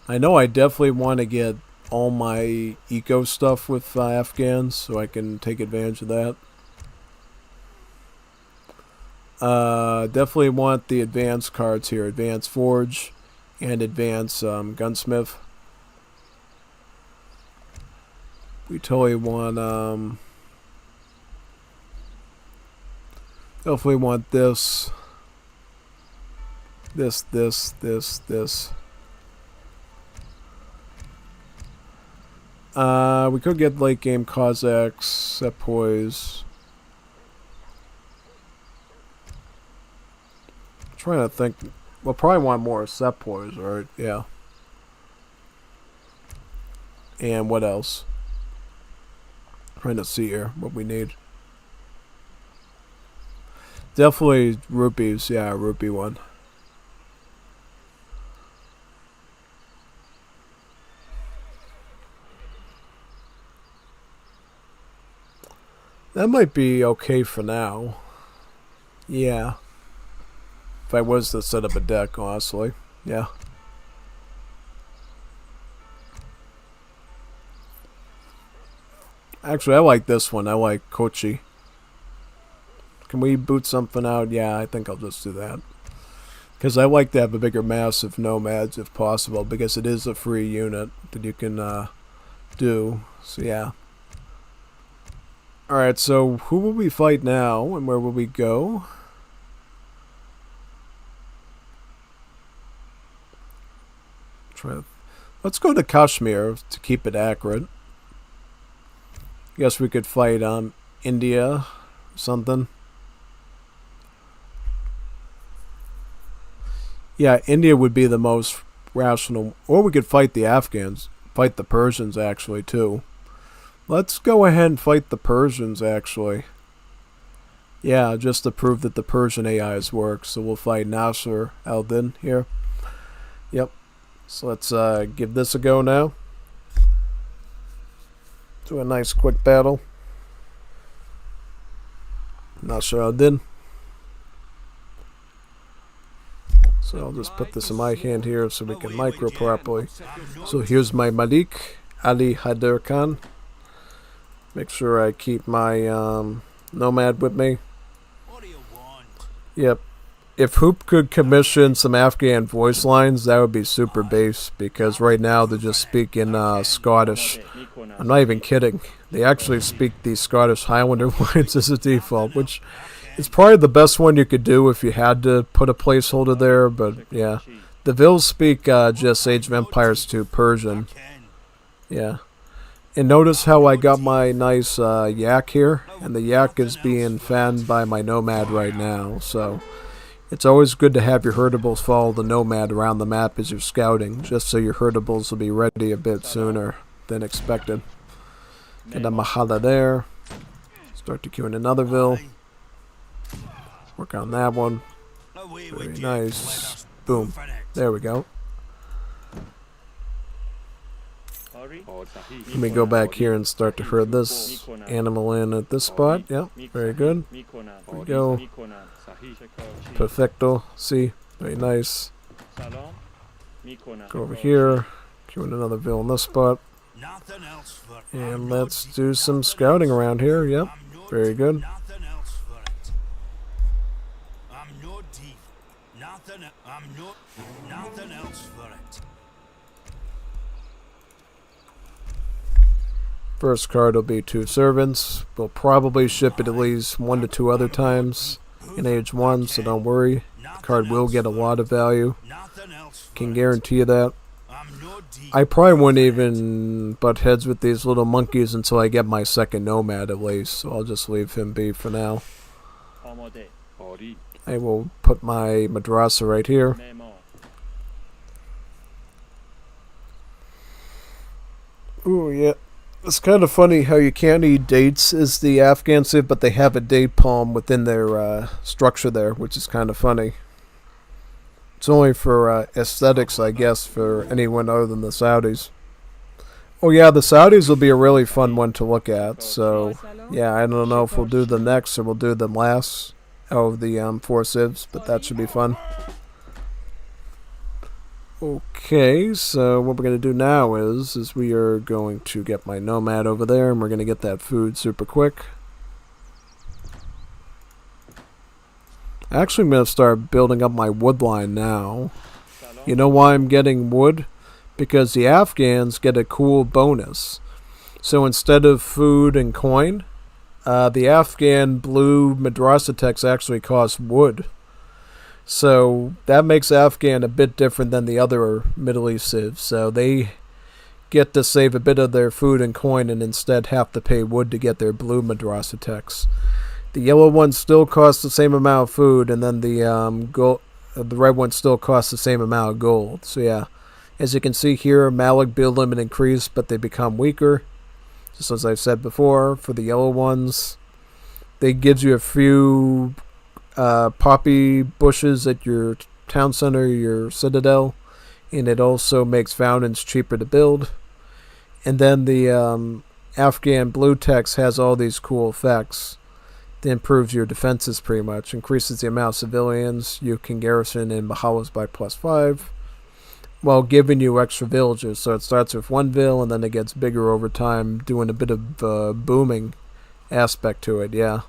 I know I definitely want to get all my eco stuff with Afghans, so I can take advantage of that. Definitely want the advanced cards here. Advanced Forge and Advanced Gunsmith. We totally want, definitely want this. This. We could get late game Cossacks, Sepoys. Trying to think. We'll probably want more Sepoys, right? Yeah. And what else? Trying to see here what we need. Definitely rupees. Yeah, rupee one. That might be okay for now. Yeah. If I was to set up a deck, honestly. Yeah. Actually, I like this one. I like Kochi. Can we boot something out? Yeah, I think I'll just do that. Because I like to have a bigger mass of nomads if possible, because it is a free unit that you can do. So yeah. Alright, so who will we fight now, and where will we go? Let's go to Kashmir to keep it accurate. Guess we could fight India or something. Yeah, India would be the most rational. Or we could fight the Afghans. Fight the Persians, actually, too. Let's go ahead and fight the Persians, actually. Yeah, just to prove that the Persian AIs work. So we'll fight Nasser al-Din here. Yep. So let's give this a go now. Do a nice quick battle. Nasser al-Din. So I'll just put this in my hand here so we can micro properly. So here's my Malik, Ali Haider Khan. Make sure I keep my Nomad with me. Yep. If Hoop could commission some Afghan voice lines, that would be super bass, because right now they're just speaking Scottish. I'm not even kidding. They actually speak the Scottish Highlander lines as a default, which is probably the best one you could do if you had to put a placeholder there, but yeah. The Vils speak just Age of Empires 2 Persian. Yeah. And notice how I got my nice yak here, and the yak is being fanned by my Nomad right now, so it's always good to have your herdables follow the Nomad around the map as you're scouting, just so your herdables will be ready a bit sooner than expected. Get a Mahala there. Start to queue in another Vil. Work on that one. Very nice. Boom. There we go. Hurry. Let me go back here and start to herd this animal in at this spot. Yep, very good. There we go. Perfecto. See? Very nice. Salam. Go over here. Queue in another ville in this spot. Nothing else for it. And let's do some scouting around here. Yep, very good. Nothing else for it. I'm no deep. Nothing. Nothing else for it. First card will be 2 servants. We'll probably ship it at least 1 to 2 other times in age 1, so don't worry. The card will get a lot of value. Nothing else for Can it. guarantee you that. I'm no deep. I probably wouldn't even butt heads with these little monkeys until I get my second nomad at least, so I'll just leave him be for now. آماده. آری. I will put my madrasa right here. معمار. Ooh, yeah. It's kind of funny how you can't eat dates as the Afghans did, but they have a date palm within their structure there, which is kind of funny. It's only for aesthetics, I guess, for anyone other than the Saudis. Oh yeah, the Saudis will be a really fun one to look at, so yeah, I don't know if we'll do them next or we'll do them last out of the 4 civs, but that should be fun. Okay, so what we're going to do now is we are going to get my nomad over there, and we're going to get that food super quick. Actually, I'm going to start building up my wood line now. You know why I'm getting wood? Because the Afghans get a cool bonus. So instead of food and coin, the Afghan blue Madrasa text actually costs wood. So that makes Afghan a bit different than the other Middle East civs. So they get to save a bit of their food and coin and instead have to pay wood to get their blue Madrasa text. The yellow ones still cost the same amount of food, and then the red ones still cost the same amount of gold. So yeah, as you can see here, Malik build limit increased, but they become weaker. Just as I've said before, for the yellow ones, they gives you a few poppy bushes at your town center, your citadel, and it also makes fountains cheaper to build. And then the Afghan blue text has all these cool effects. It improves your defenses pretty much, increases the amount of civilians you can garrison in Bahawas by +5, while giving you extra villagers. So it starts with 1 vill and then it gets bigger over time, doing a bit of booming aspect to it, yeah.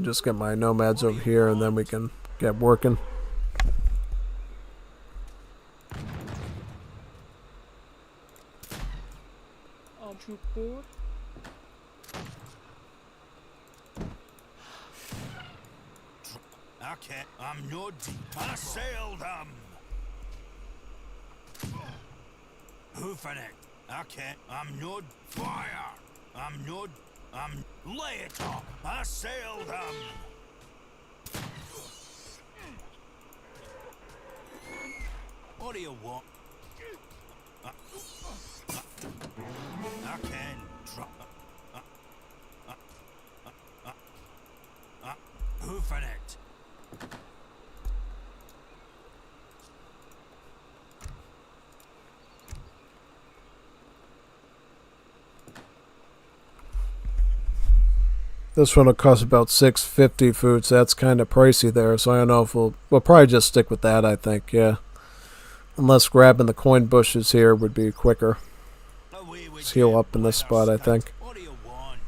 Just get my nomads over here and then we can get working. آمچوب‌خور. Okay, I'm no deep. I sailed them. Hoofing it. Okay, I'm no fire. I'm lay it up. I sailed them. What do you want? I can drop. Hoofing it. This one will cost about $6.50 food, so that's kind of pricey there. So I don't know if we'll probably just stick with that, I think, yeah. Unless grabbing the coin bushes here would be quicker. Let's heal up in this spot, I think. What do you want?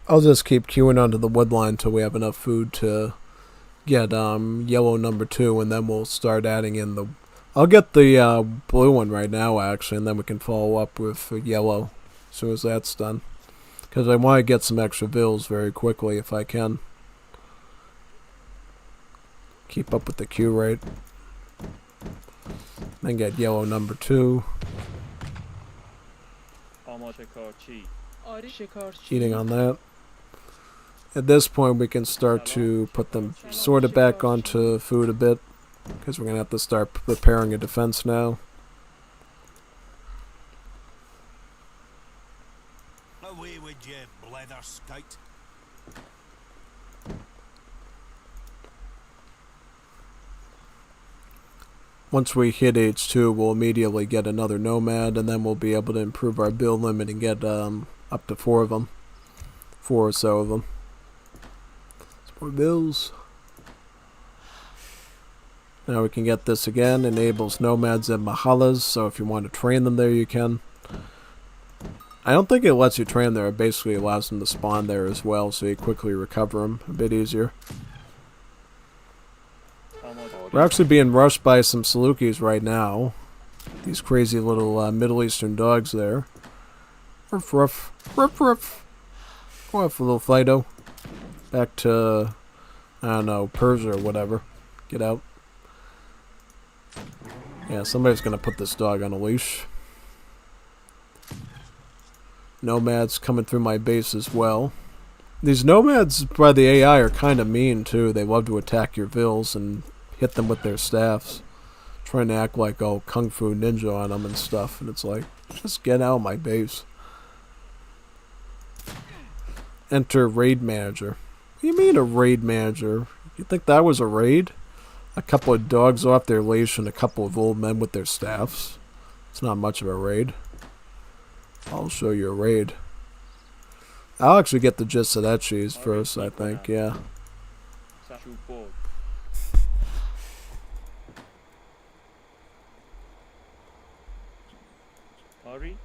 I'll just keep queuing onto the wood line until we have enough food to get yellow number 2, and then we'll start adding in the... I'll get the blue one right now, actually, and then we can follow up with yellow as soon as that's done. Because I want to get some extra vills very quickly if I can. Keep up with the queue rate. Then get yellow number 2. شکارچی Eating on that. At this point we can start to put them sort of back onto food a bit. Because we're going to have to start preparing a defense now. Away with you, blether scout. Once we hit H2, we'll immediately get another nomad, and then we'll be able to improve our build limit and get up to 4 of them. 4 or so of them. Some more bills. Now we can get this again. Enables nomads and mahallas, so if you want to train them there, you can. I don't think it lets you train there. It basically allows them to spawn there as well, so you quickly recover them a bit easier. We're actually being rushed by some Salukis right now. These crazy little Middle Eastern dogs there. Ruff, ruff, ruff, ruff. Go off a little Fido. Back to, I don't know, Persia or whatever. Get out. Yeah, somebody's going to put this dog on a leash. Nomads coming through my base as well. These nomads by the AI are kind of mean too. They love to attack your vills and hit them with their staffs. Trying to act like, oh, Kung Fu Ninja on them and stuff. And it's like, just get out of my base. Enter raid manager. What do you mean a raid manager? You think that was a raid? A couple of dogs off their leash and a couple of old men with their staffs. It's not much of a raid. I'll show you a raid. I'll actually get the gist of that cheese first, I think, yeah. Hurry.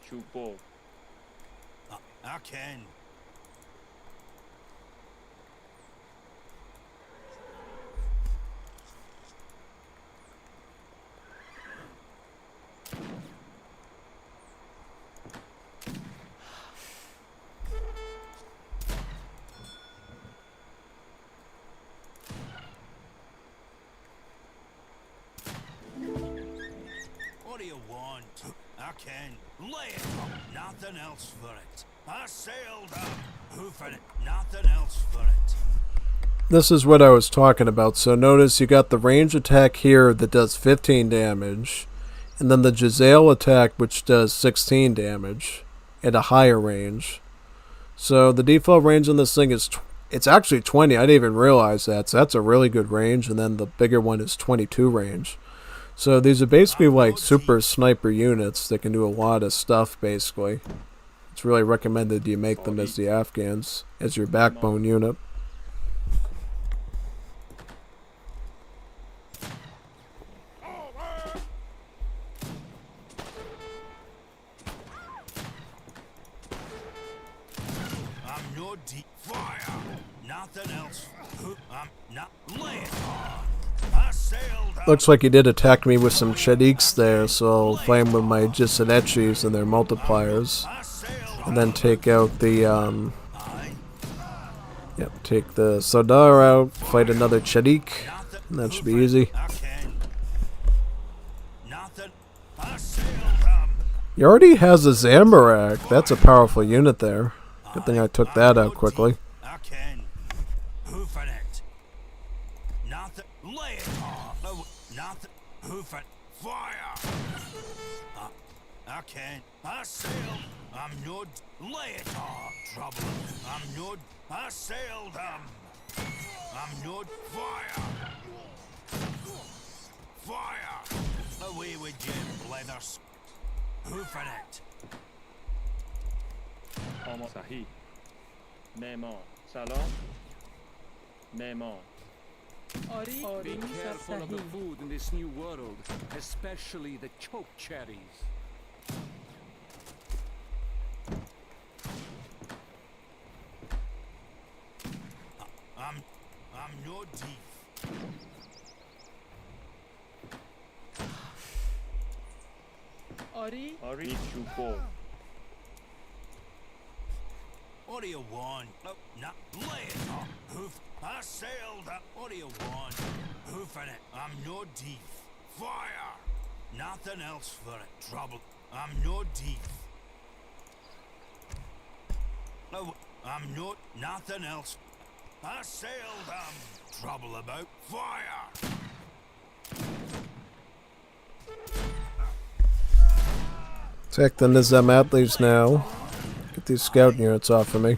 Chupo. I can. What do you want? I can. Lay it up. Nothing else for it. I sailed up. Hoof it. Nothing else for it. This is what I was talking about. So notice you got the range attack here that does 15 damage. And then the Giselle attack which does 16 damage at a higher range. So the default range on this thing is... it's actually 20. I didn't even realize that. So that's a really good range. And then the bigger one is 22 range. So these are basically like super sniper units that can do a lot of stuff basically. It's really recommended you make them as the Afghans, as your backbone unit. I'm no deep fire. Nothing else. I'm not laying. I sailed up. Looks like he did attack me with some Chadiks there, so I'll flame with my Jisadechis and their multipliers. And then take out the, yep, take the Sardar out, fight another Chadik, and that should be easy. He already has a Zamorak. That's a powerful unit there. Good thing I took that out quickly. I can. Hoof it. Nothing. Lay it off. Nothing. Hoof it. Fire. I can. I sailed. I'm no. Lay it off. Trouble. I'm no. I sailed. I'm no. Fire. Fire. Away with you, blethers. Hoof it. صحیح. معمار. سلام. معمار. Be careful of the food in this new world, especially the choke cherries. I'm no thief. آری چوبو. What do you want? No, lay it on. Hoof. I sailed up. What do you want? Hoofing it. I'm no thief. Fire. Nothing else for it. Trouble. I'm no thief. No, I'm not. Nothing else. I sailed. Trouble about. Fire. Attack the Nizam athletes now. Get these scout units off of me.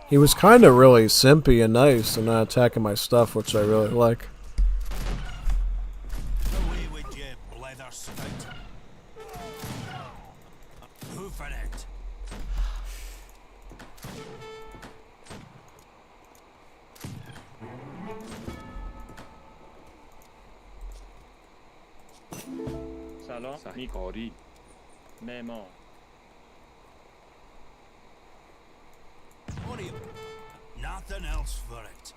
He was kind of really simpy and nice and not attacking my stuff, which I really like. Away with you, leather scout. Hoofing it. سلام صحیح کاری معمار What do you... Nothing else for it.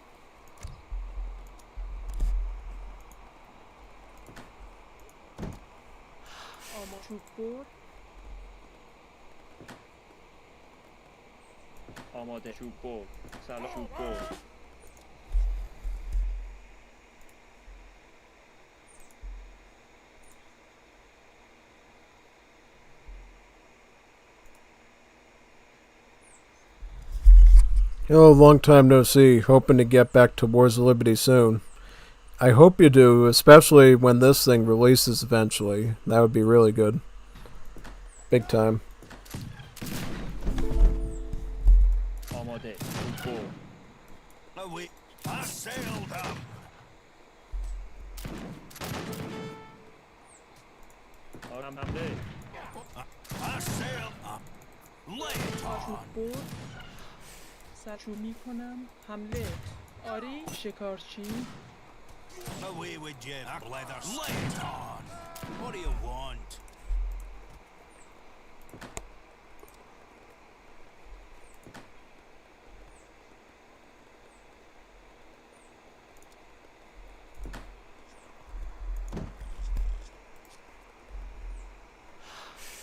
آماده چوب برد سلام چوب برد Oh, long time no see. Hoping to get back to Wars of Liberty soon. I hope you do, especially when this thing releases eventually. That would be really good. Big time. آماده چوب برد Away. I sailed up. آرام حمله I sailed up. Lay it on. برد سرچوب میکنم حمله آری شکارچی Away with you, leather. Lay it on. What do you want?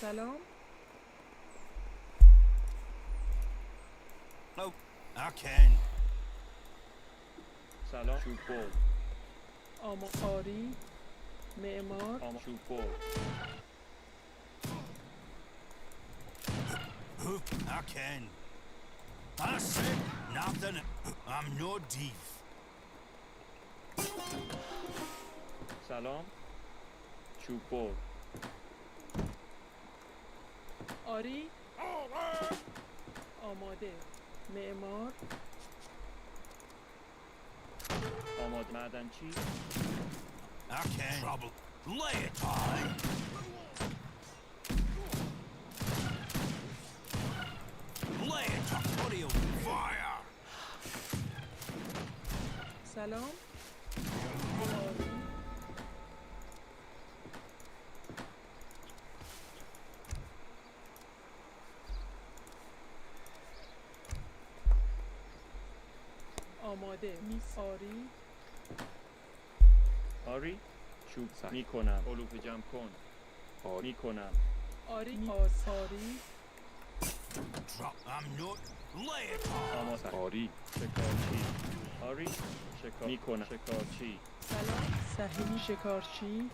سلام No, I can. سلام چوب برد آری معمار آماده چوب برد I can. I said nothing. I'm no thief. سلام چوب برد آری آماده معمار آماده معدنچی I can. Trouble. Lay it on. Lay it on. What do you... Fire. سلام آری آماده میس آری آری چوب میکنم علوف جمع کن میکنم آری آری I'm not... Lay it on. آماده آری شکارچی آری شکار میکنم شکارچی سلام صحیح شکارچی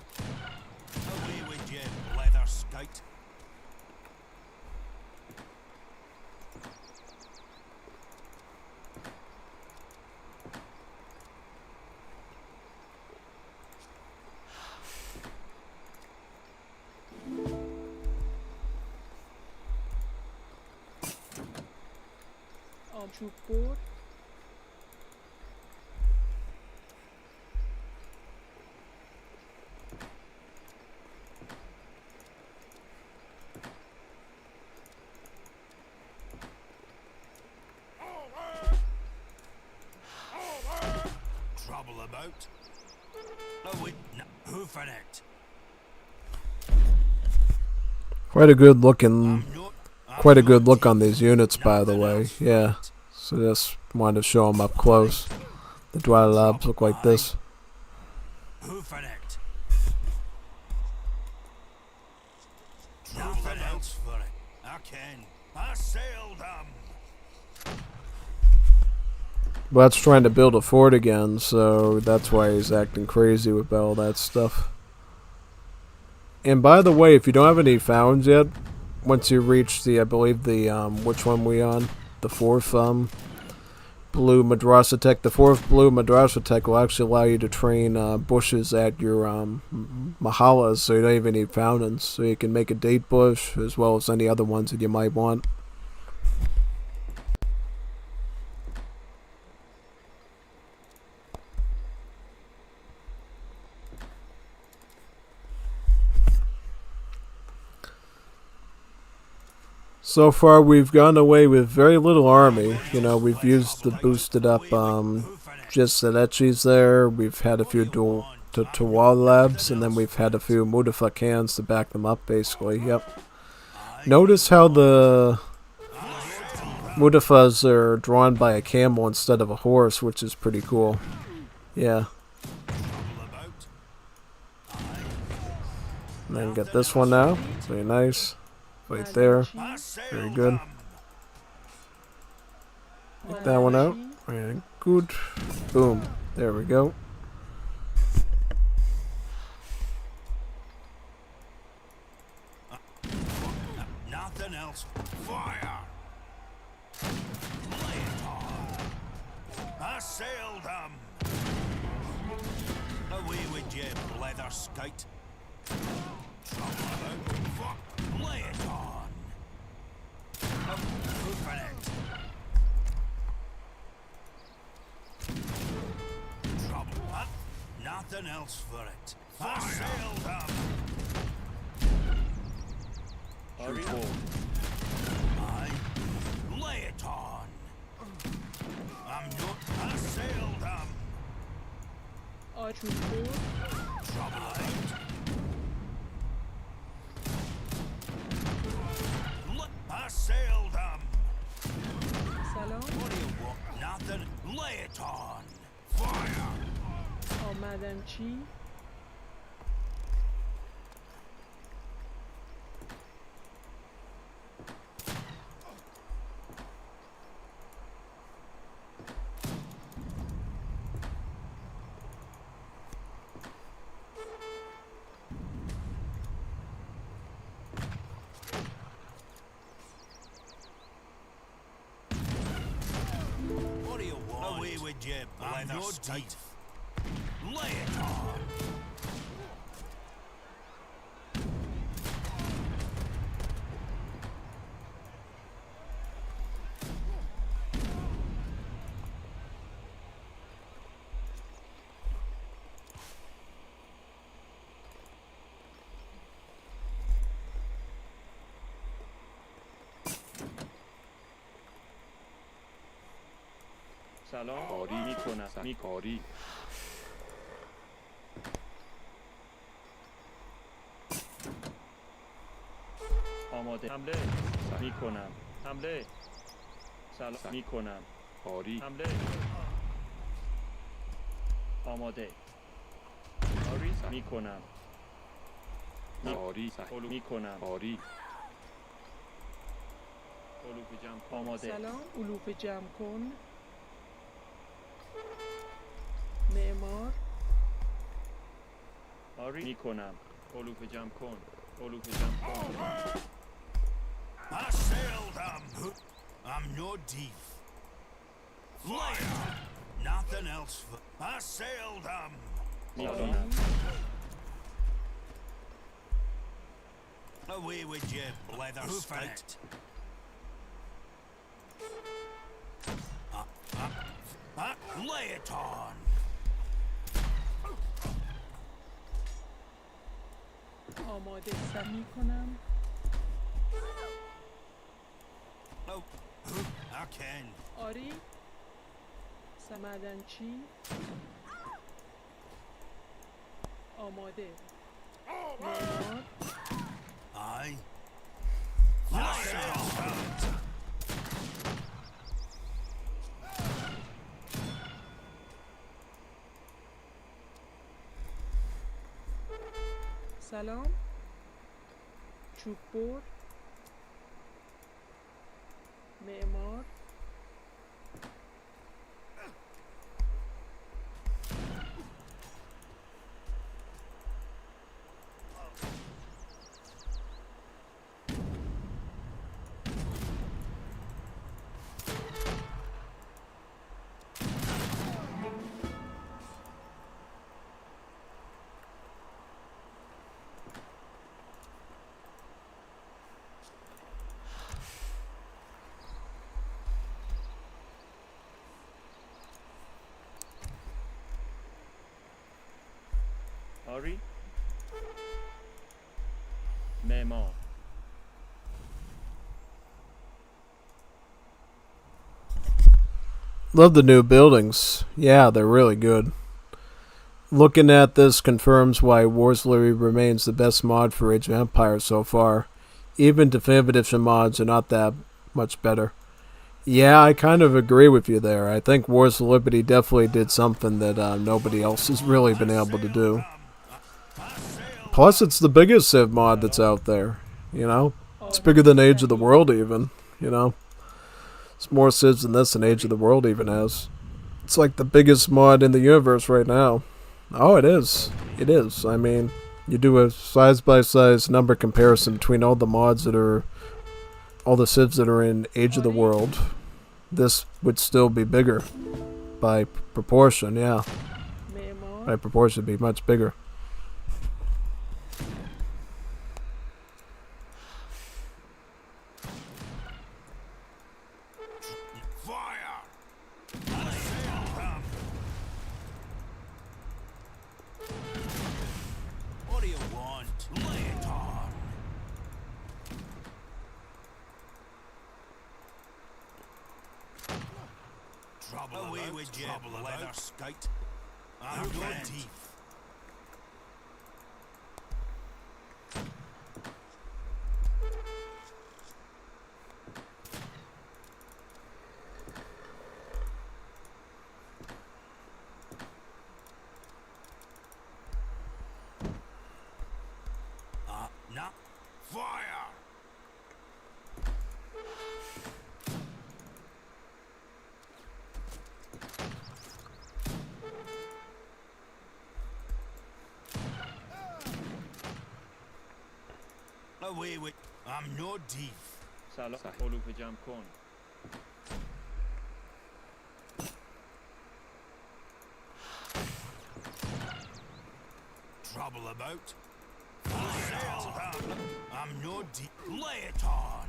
Away with you, leather scout. چوب برد Trouble about? Oh, wait, no, hoofing it. Quite a good looking, Not, quite a good look on these units, by the way. Yeah. So just wanted to show them up close. The dry labs look like this. hoofing it. Nothing else for it. I can. I sailed them. Butt's trying to build a fort again, so that's why he's acting crazy with all that stuff. And by the way, if you don't have any founds yet, once you reach the, I believe the, which one we on? The fourth, blue Madrasa tech. The fourth blue Madrasa tech will actually allow you to train, bushes at your, mahalas, so you don't even need fountains. So you can make a date bush, as well as any other ones that you might want. So far, we've gone away with very little army. You know, we've used the boosted up, Jisadechis there. We've had a few dual Tawal labs, and then we've had a few Mutafakans to back them up, basically. Yep. Notice how the Mutafas are drawn by a camel instead of a horse, which is pretty cool. Yeah. And then get this one now. Very nice. Right there. Very good. Get that one out. Very good. Boom. There we go. Nothing else. Fire! Lay it on. Assail them! Away with you, leather skate. Trouble about. Fuck. Lay it on. Open it. Trouble. Huh? Nothing else for it. Assail them! Aye. Lay it on. I'm not assail them. Chupur. Trouble. Assail them. سلام. What do you want? Nothing. Lay it on. Fire. آمدن چی؟ What do you want? Away with you, leather skate. Lay it on. سلام کاری میکنم میکاری آماده حمله میکنم حمله سلام میکنم کاری حمله آماده کاری میکنم کاری میکنم کاری علوف جمع آماده سلام علوف جمع کن. معمار. کاری میکنم علوف جمع کن علوف جمع کن Assail them. I'm no thief. Fire. Nothing else for. Assail them. میکنم Away with you, leather skate. Lay it on. آماده سمی کنم. Oh, I can. آری. سمدن چی؟ آماده. معمار. Aye. Lay it on. سلام. چوب بر. معمار. معمار. Love the new buildings. Yeah, they're really good. Looking at this confirms why Wars Liberty remains the best mod for Age of Empires so far. Even Definitive Edition mods are not that much better. Yeah, I kind of agree with you there. I think Wars of Liberty definitely did something that nobody else has really been able to do. Plus, it's the biggest Civ mod that's out there, you know? It's bigger than Age of the World even, you know? It's more Civs than this than Age of the World even has. It's like the biggest mod in the universe right now. Oh, it is. It is. I mean, you do a size-by-size number comparison between all the mods that are... all the Civs that are in Age of the World. This would still be bigger. By proportion, yeah. معمار By proportion, it'd be much bigger. Fire! Assail them! What do you want? Lay it on! Trouble away with you, leather skate. I'm your teeth. Now, fire! Away with... I'm no thief. سلام. علوف جمع کن. Trouble about? I'm no deep. Lay it on.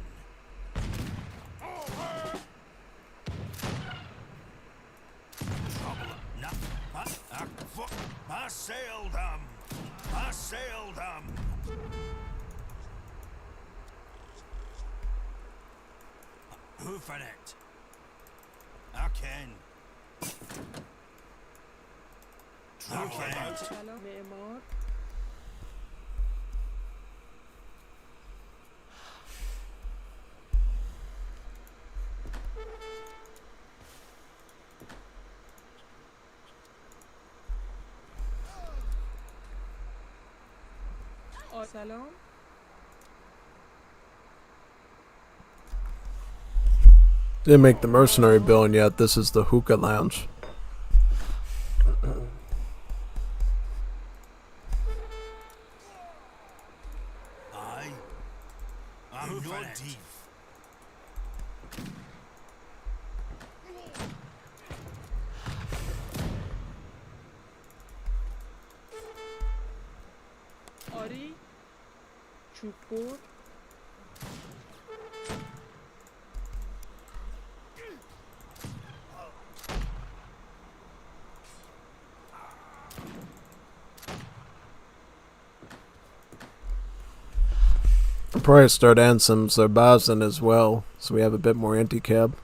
Trouble. No. I sailed them. I sailed them. Hoofing it. I can. Trouble about? سلام معمار سلام Didn't make the mercenary building yet. This is the hookah lounge. I'm no thief. آری چوب بر I'll probably start adding some Zarbazan as well, so we have a bit more anti-cab.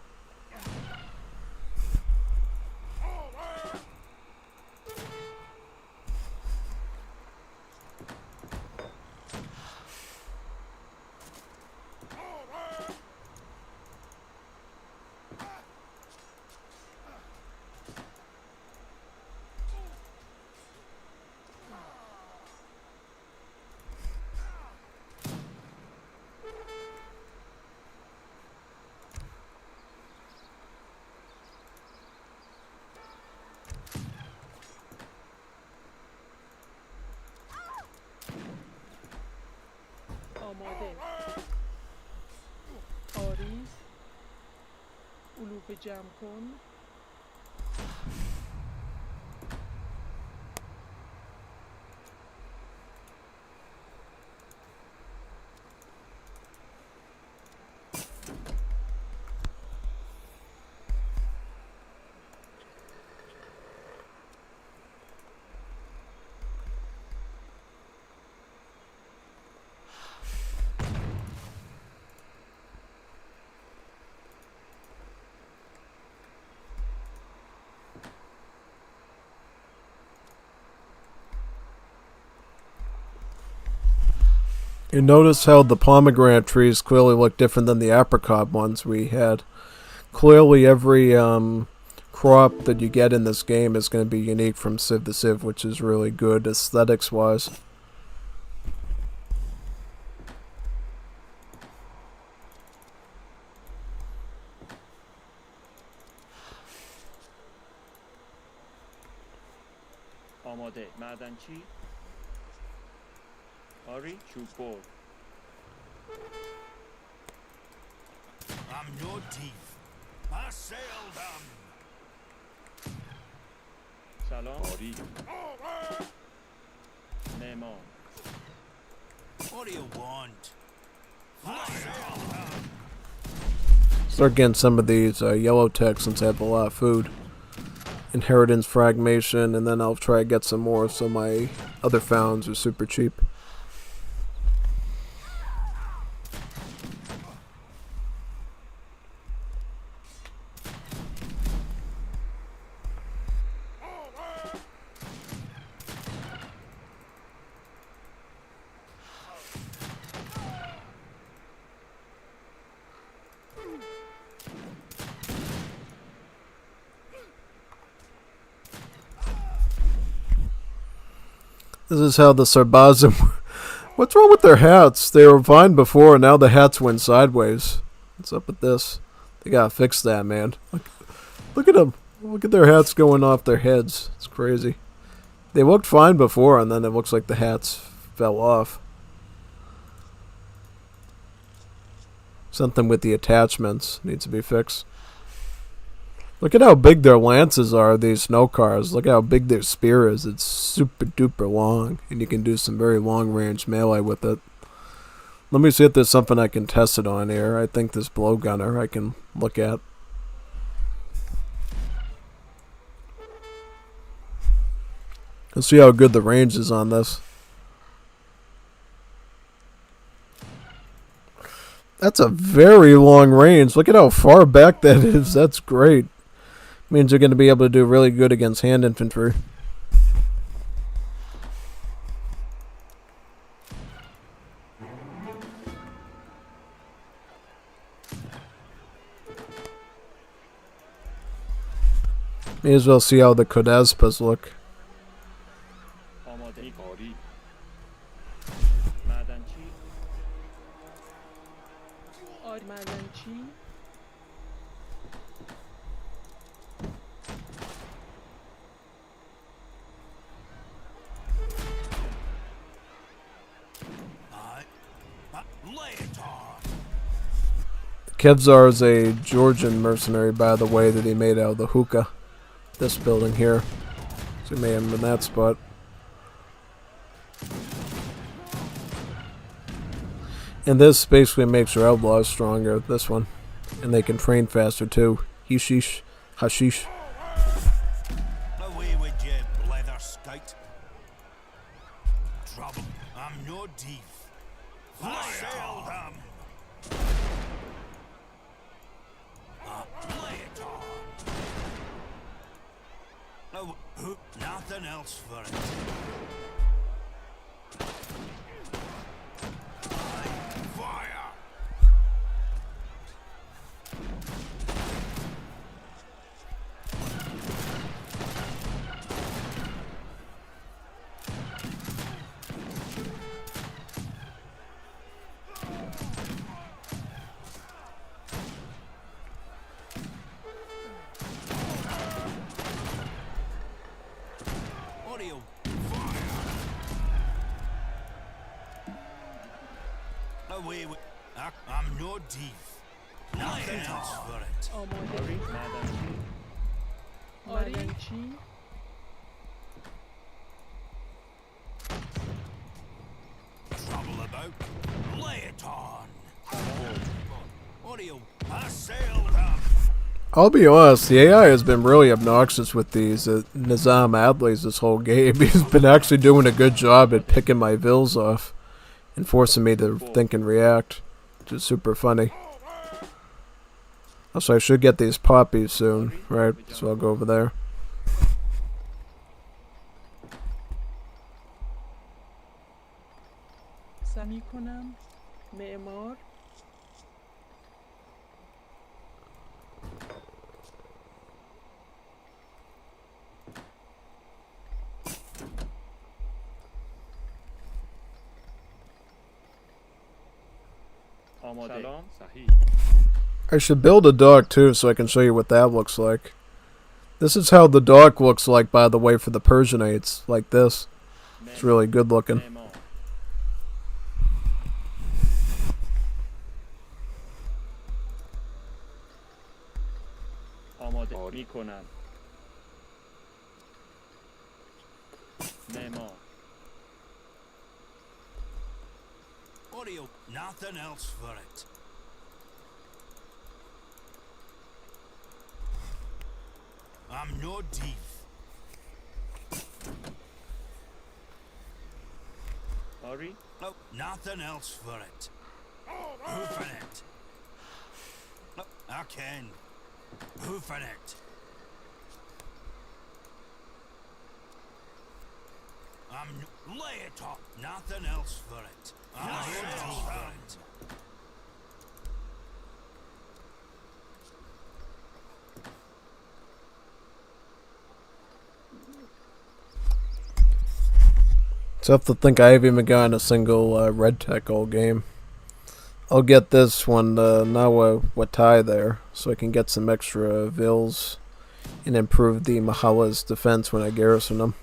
آماده آری علوف جمع کن You notice how the pomegranate trees clearly look different than the apricot ones we had. Clearly every crop that you get in this game is going to be unique from civ to civ, which is really good aesthetics wise. آماده معدنچی آری چوببر I'm no thief. I sailed them. سلام آری معمار What do you want? I sailed them. Start getting some of these yellow techs since I have a lot of food. Inheritance fragmentation, and then I'll try to get some more so my other founds are super cheap. This is how the Sarbazim... What's wrong with their hats? They were fine before, and now the hats went sideways. What's up with this? They gotta fix that, man. Look at them. Look at their hats going off their heads. It's crazy. They looked fine before, and then it looks like the hats fell off. Something with the attachments needs to be fixed. Look at how big their lances are, these snow cars. Look how big their spear is. It's super duper long. And you can do some very long range melee with it. Let me see if there's something I can test it on here. I think this blowgunner I can look at. Let's see how good the range is on this. That's a very long range. Look at how far back that is. That's great. Means you're going to be able to do really good against hand infantry. May as well see how the Kodazpas look. آماده آری معدنچی آری معدنچی Lay it on. Kevzar is a Georgian mercenary, by the way, that he made out of the hookah. This building here. So he made him in that spot. And this basically makes your outlaws stronger, this one. And they can train faster too. Hishish, hashish. Away with you, leather scout. Trouble. I'm no thief. I sailed them. Lay it on. Oh, nothing else for it. Fire! Audio fire! Away with... I'm no thief. Nothing else for it. آماده آری معدنچی معدنچی Trouble about? Lay it on. Audio, I sailed them. I'll be honest, the AI has been really obnoxious with these Nizam Adleys this whole game. He's been actually doing a good job at picking my vills off and forcing me to think and react, which is super funny. Also, I should get these poppies soon, right? So I'll go over there. سمی کنم. معمار. آماده. سلام. صحیح. I should build a dock too so I can show you what that looks like. This is how the dock looks like, by the way, for the Persianates. Like this. It's really good looking. معمار. آماده می کنم. معمار. What do you? Nothing else for it. I'm no thief. آری. No, nothing else for it. Hoofing it. No, I can. Hoofing it. Lay it up. Nothing else for it. Nothing else for it. Tough to think I haven't even gotten a single red tech all game. I'll get this one Nawa Watai there, so I can get some extra vills and improve the Mahala's defense when I garrison them.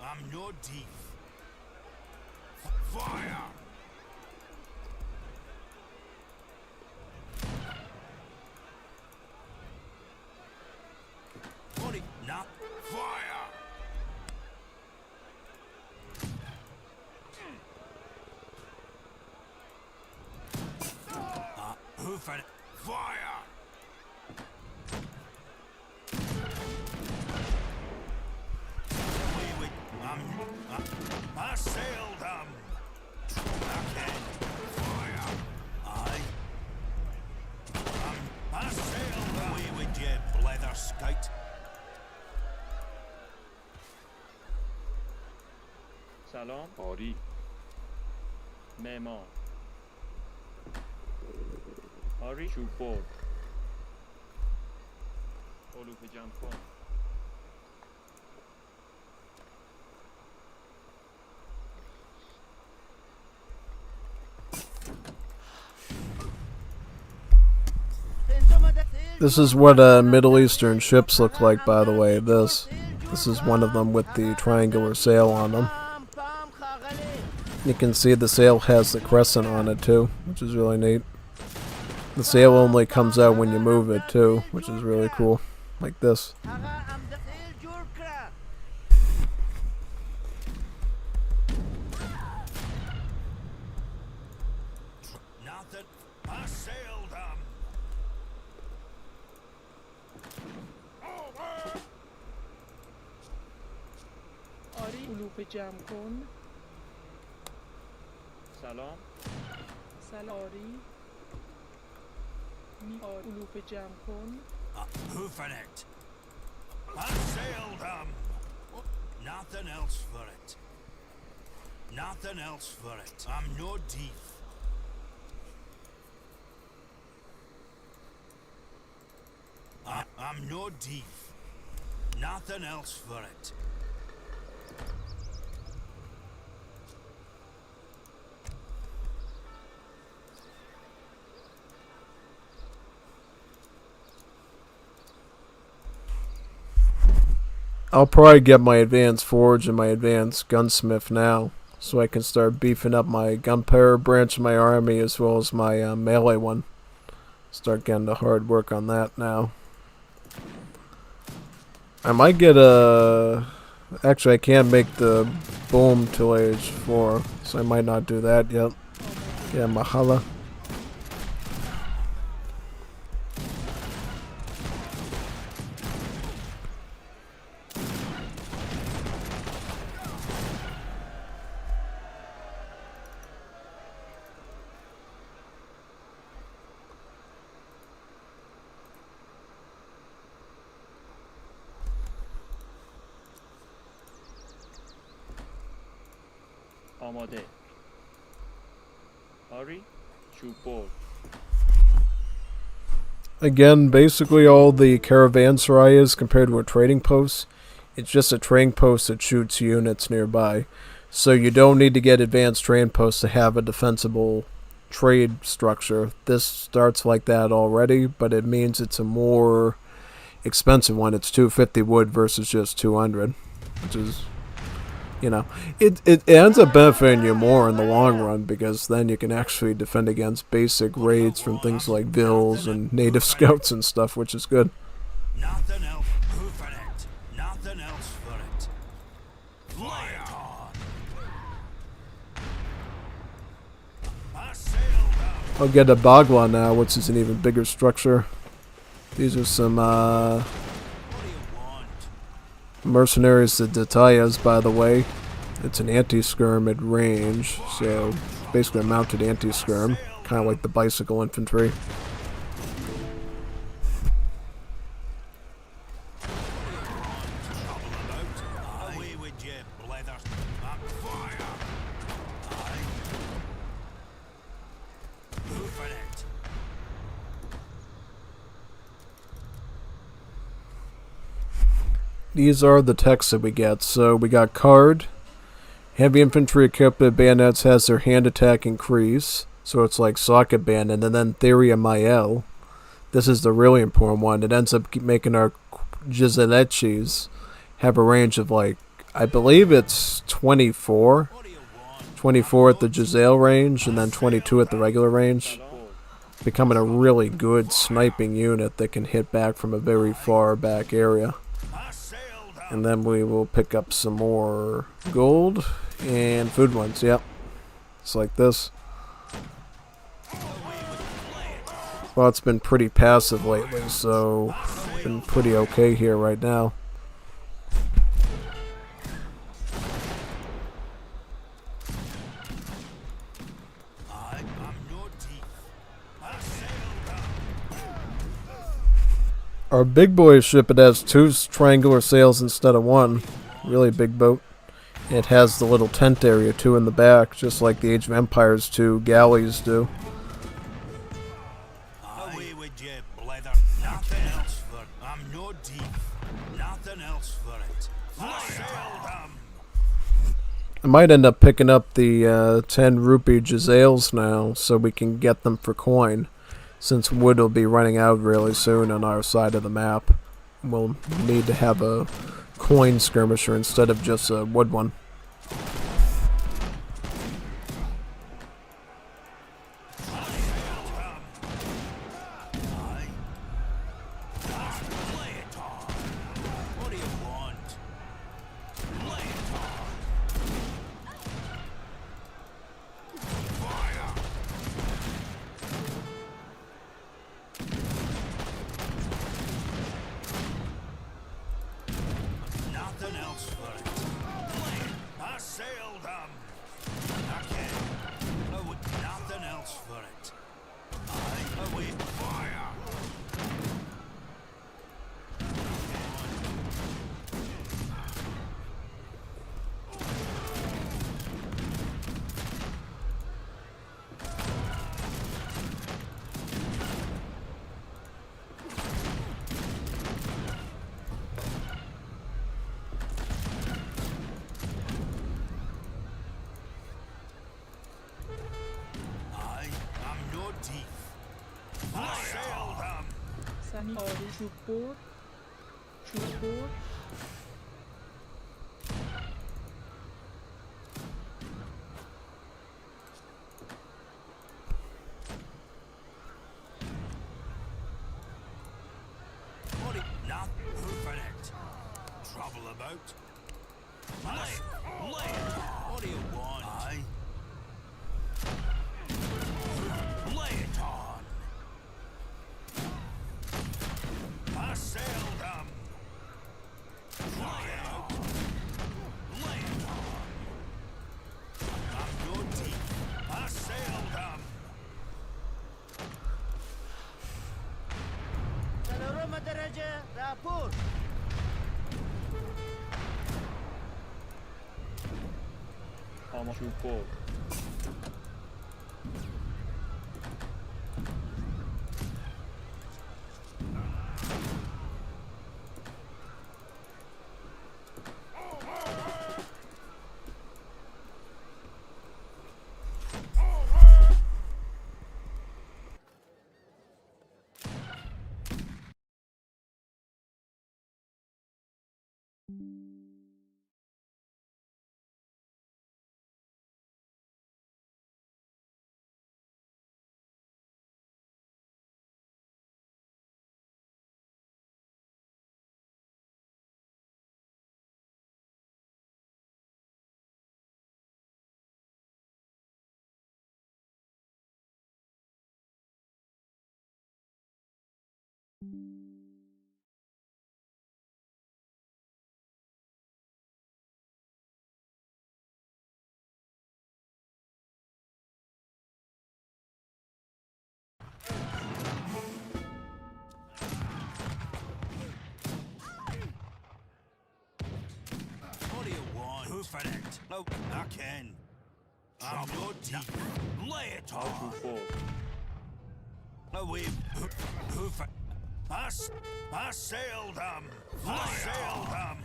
I'm no thief. Fire! Not fire! Hoofing fire! Wait, I sailed them. Okay, fire. I sailed them. Away with you, blether scout. سلام. آری. معمار. آری. چوب برد. علوف جمع کن. This is what Middle Eastern ships look like, by the way. This is one of them with the triangular sail on them. You can see the sail has the crescent on it too, which is really neat. The sail only comes out when you move it too, which is really cool. Like this. Nothing. I sailed them. آری. علوف جمع کن. سلام. سلام. آری. علوف جمع کن. Hoofing it. I sailed them. Nothing else for it. Nothing else for it. I'm no thief. I'm no thief. Nothing else for it. I'll probably get my advanced forge and my advanced gunsmith now, so I can start beefing up my gunpowder branch of my army as well as my melee one. Start getting to hard work on that now. I might get a... Actually, I can't make the boom till age 4, so I might not do that yet. Yeah, Mahala. آماده. آری چوبور. Again, basically all the caravanserais compared to a trading post, it's just a trading post that shoots units nearby. So you don't need to get advanced trading posts to have a defensible trade structure. This starts like that already, but it means it's a more expensive one. It's 250 wood versus just 200, which is, you know, it ends up benefiting you more in the long run, because then you can actually defend against basic raids from things like vills and native scouts and stuff, which is good. Nothing else. Who for it? Nothing else for it. Lay it on. I sailed out. I'll get a Bagla now, which is an even bigger structure. These are some What do you want? mercenaries, the Detayas, by the way. It's an anti-skirm at range, so basically a mounted anti-skirm, kind of like the bicycle infantry. Away with you, blethers. I'm fire. Aye. Who for it? These are the texts that we get. So we got card. Heavy infantry equipped with bayonets has their hand attack increase. So it's like socket bayonet. And then Theria Mael. This is the really important one. It ends up making our Gizelechis have a range of, like, I believe it's 24. 24 at the Giselle range and then 22 at the regular range. Becoming a really good sniping unit that can hit back from a very far back area. I sailed out. And then we will pick up some more gold and food ones. Yep. It's like this. Well, it's been pretty passive lately, so been pretty okay here right now. I'm no thief. I sailed out. Our big boy ship, it has 2 triangular sails instead of 1. Really big boat. It has the little tent area too in the back, just like the Age of Empires 2 galleys do. Away with you, blether. Nothing else for it. I'm no thief. Nothing else for it. I sailed out. I might end up picking up the 10 rupee Giselles now, so we can get them for coin, since wood will be running out really soon on our side of the map. We'll need to have a coin skirmisher instead of just a wood one. Lay it on. What do you want? Lay it on. Fire. Nothing else for it. Lay it. I sailed Okay. Oh, nothing else for it. I away. Fire. I'm no thief. I sailed سنی آری چوب بر. چوب بر. What do you, not who for it? Trouble about? Lay it. What do you want? Lay it on. I sailed Lay it out. Lay it on. I'm no thief. I sailed سلام درجه راپور. چوبور What do you want? Who for it? No, I can. I'm your deep. Lay it on. چوبور No, who for... I sailed them. I sailed them.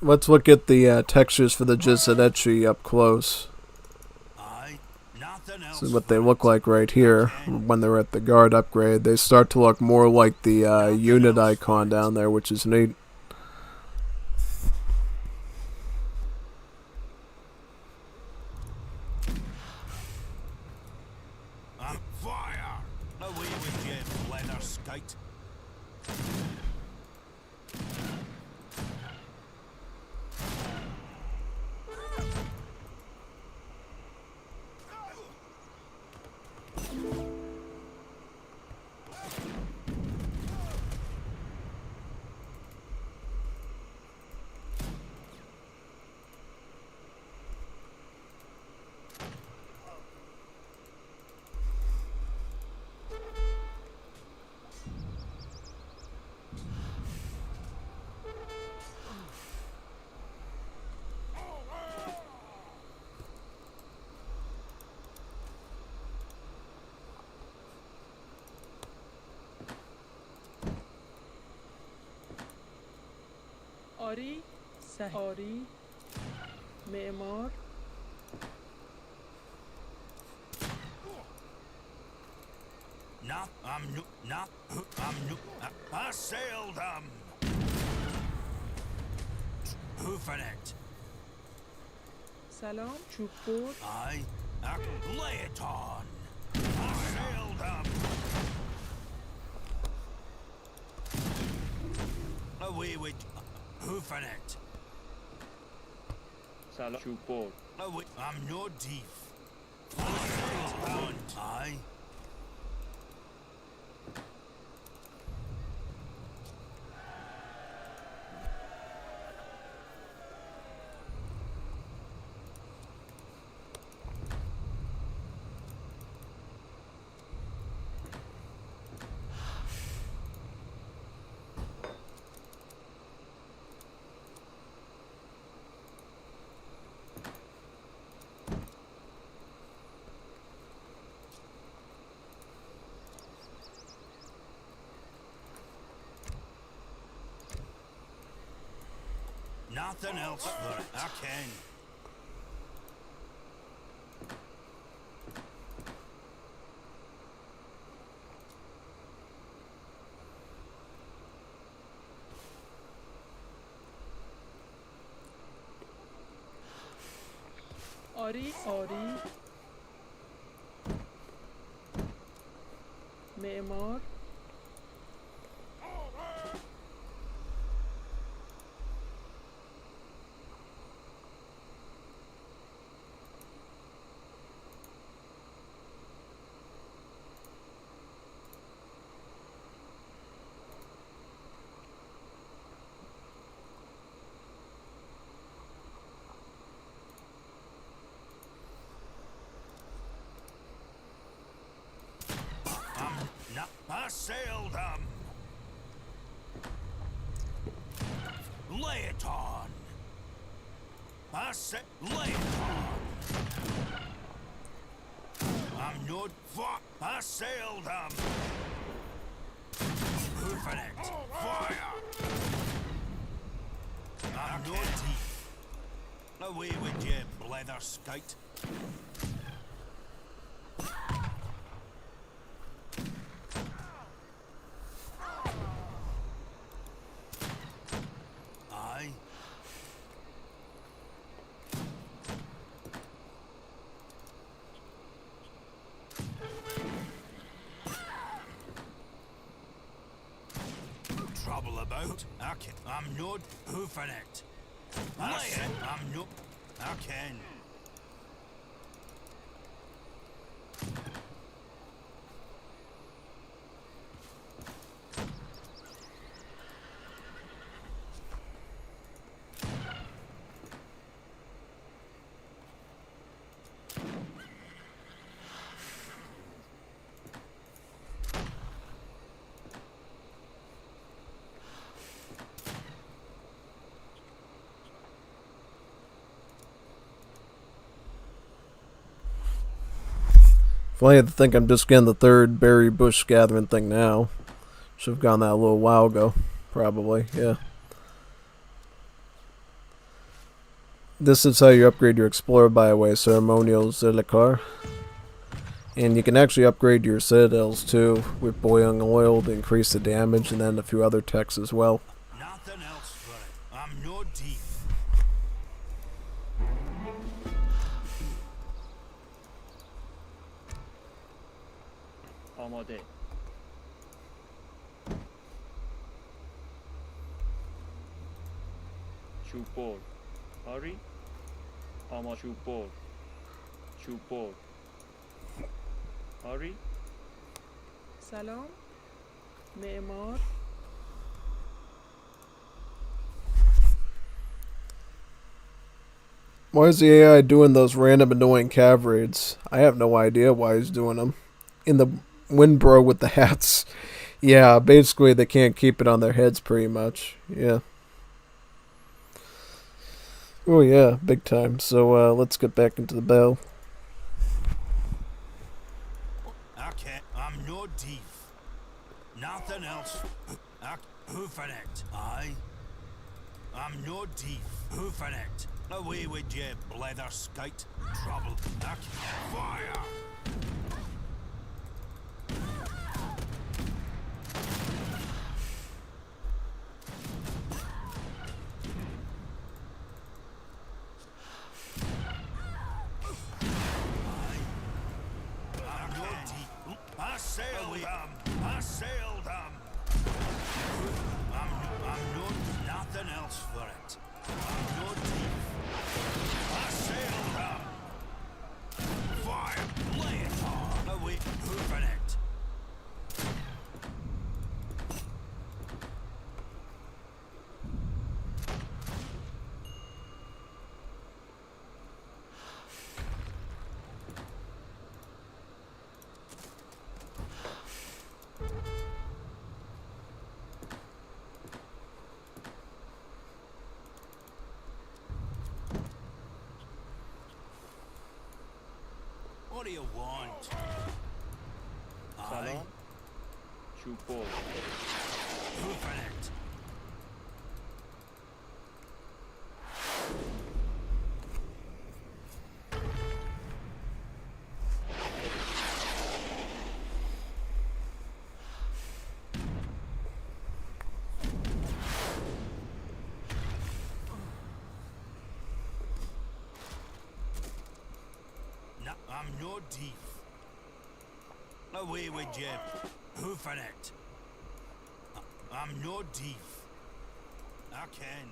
Let's look at the textures for the Jizadechi up close. Nothing else. This is what they look like right here when they're at the guard upgrade. They start to look more like the unit icon down there, which is neat. Fire! Away with you, leather skate. آری آری معمار I sailed them. Who for it? سلام چوب بر I lay it on. I sailed them. Away with who for it? سلام چوبور Away. I'm no thief. I. Nothing else but I can. آری آری معمار I sailed them. Lay it on. I said, lay it on. I'm not fuck. I sailed them. Hoofing it. Fire. I'm not deep. Away with you, blether skite. Aye. Trouble about? Okay. I'm not hoofing it. I said I'm not. I can. Funny to think I'm just getting the third berry bush gathering thing now. Should have gone that a little while ago. Probably, yeah. This is how you upgrade your Explorer, by the way, Ceremonial Zillikar. And you can actually upgrade your citadels too, with boiling oil to increase the damage, and then a few other techs as well. Nothing else for it. I'm no deep. آماده. چوب بر. هاری. چوب بر. چوب بر. هاری. سلام معمار Why is the AI doing those random annoying cav raids? I have no idea why he's doing them. In the windbro with the hats. Yeah, basically they can't keep it on their heads pretty much. Yeah. Oh yeah, big time. So let's get back into the battle. Okay, I'm no deep. Nothing else. Hoofing it. Aye. I'm no deep. Hoofing it. Away with you, blether skite. Trouble. Fire! I sailed them. I sailed them. I'm not nothing else for it. I'm not deep. I sailed them. Fire. Lay it on. Away. Hoofing it. What do you want? سلام. چوب بر. Hoofing it. No, I'm no deep. Away with you. Hoofing it. I'm no deep. I can.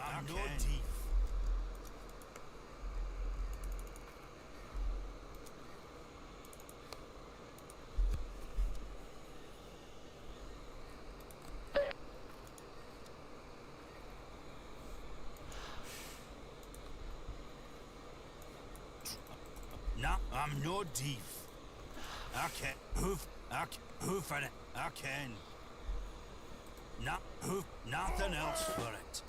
I'm no deep. No, I'm no deep. I can. Who for it? I can. Not who. Nothing else for it.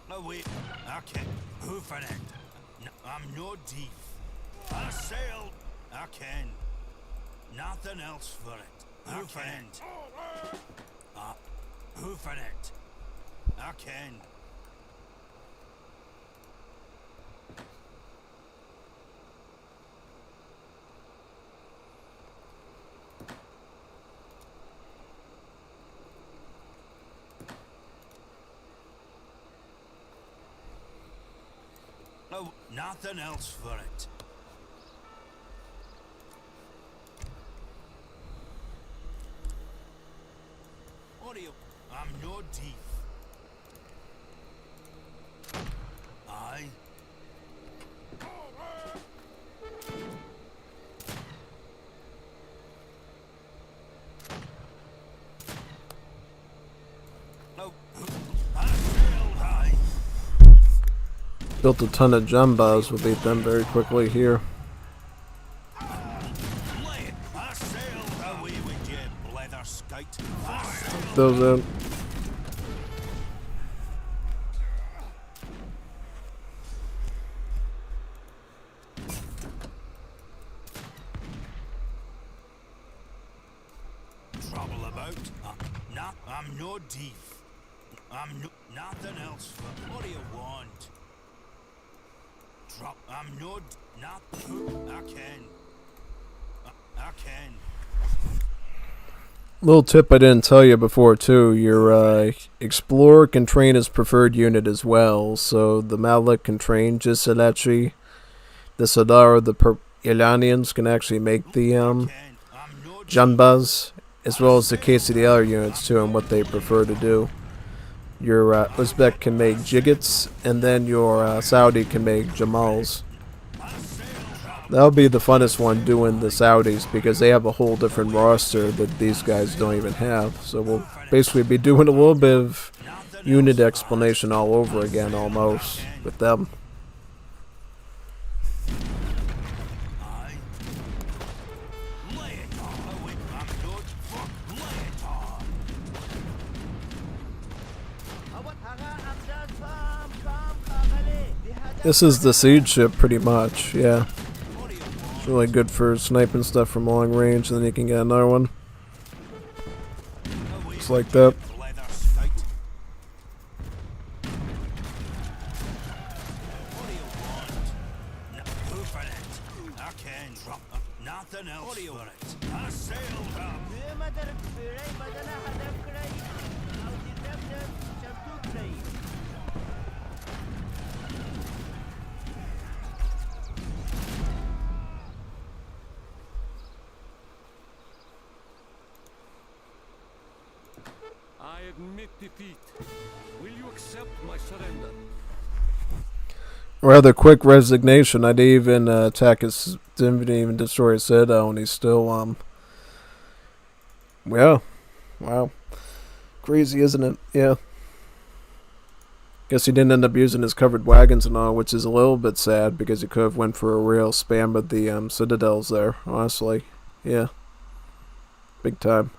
No wait. Okay. Who for it? No, I'm no thief. I sailed. I can. Nothing else for it. I can't. Who for it? I can. No, nothing else for it. What are you? I'm no thief. Aye. No, I sailed high. Built a ton of jumbos. We'll beat them very quickly here. Lay it. I sailed away with you, blether skite. I sailed. Those in. Trouble about? I'm no thief. I'm no, nothing else for. What do you want? I'm no. Not. I can. I can. Little tip I didn't tell you before too. Your explorer can train his preferred unit as well. So the Malik can train Jisalachi. The Sadar, the Iranians can actually make the I'm no. Janbaz, as well as the case of the other units too, and what they prefer to do. Your Uzbek can make Jigits, and then your Saudi can make Jamals. That'll be the funnest one, doing the Saudis, because they have a whole different roster that these guys don't even have. So we'll basically be doing a little bit of unit explanation all over again, almost, with them. This is the siege ship, pretty much, yeah. It's really good for sniping stuff from long range, and then you can get another one. Just like that. Nothing else for it. I sailed up. I admit defeat. Will you accept my surrender? Rather quick resignation. I didn't even attack his, didn't even destroy his citadel, and he's still, yeah. Wow. Crazy, isn't it? Yeah. Guess he didn't end up using his covered wagons and all, which is a little bit sad, because he could have went for a real spam of the citadels there, honestly. Yeah. Big time.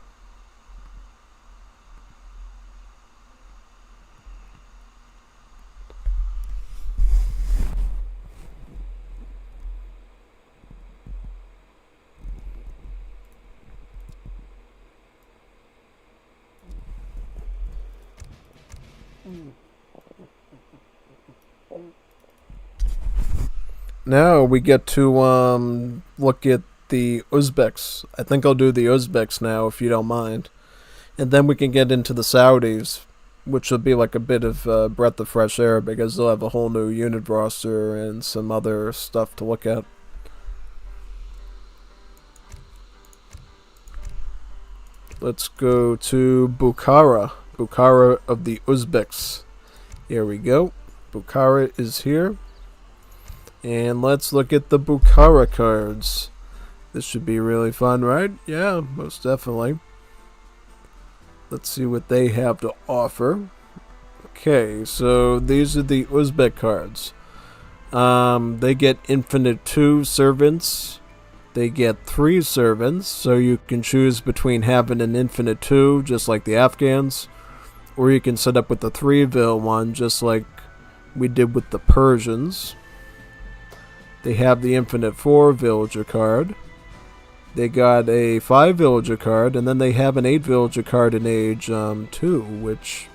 Now we get to look at the Uzbeks. I think I'll do the Uzbeks now, if you don't mind. And then we can get into the Saudis, which will be like a bit of breath of fresh air, because they'll have a whole new unit roster and some other stuff to look at. Let's go to Bukhara. Bukhara of the Uzbeks. Here we go. Bukhara is here. And let's look at the Bukhara cards. This should be really fun, right? Yeah, most definitely. Let's see what they have to offer. Okay, so these are the Uzbek cards. They get infinite 2 servants. They get 3 servants, so you can choose between having an infinite 2, just like the Afghans, or you can set up with the 3-vil one, just like we did with the Persians. They have the infinite 4 villager card. They got a 5 villager card, and then they have an 8 villager card in age 2, which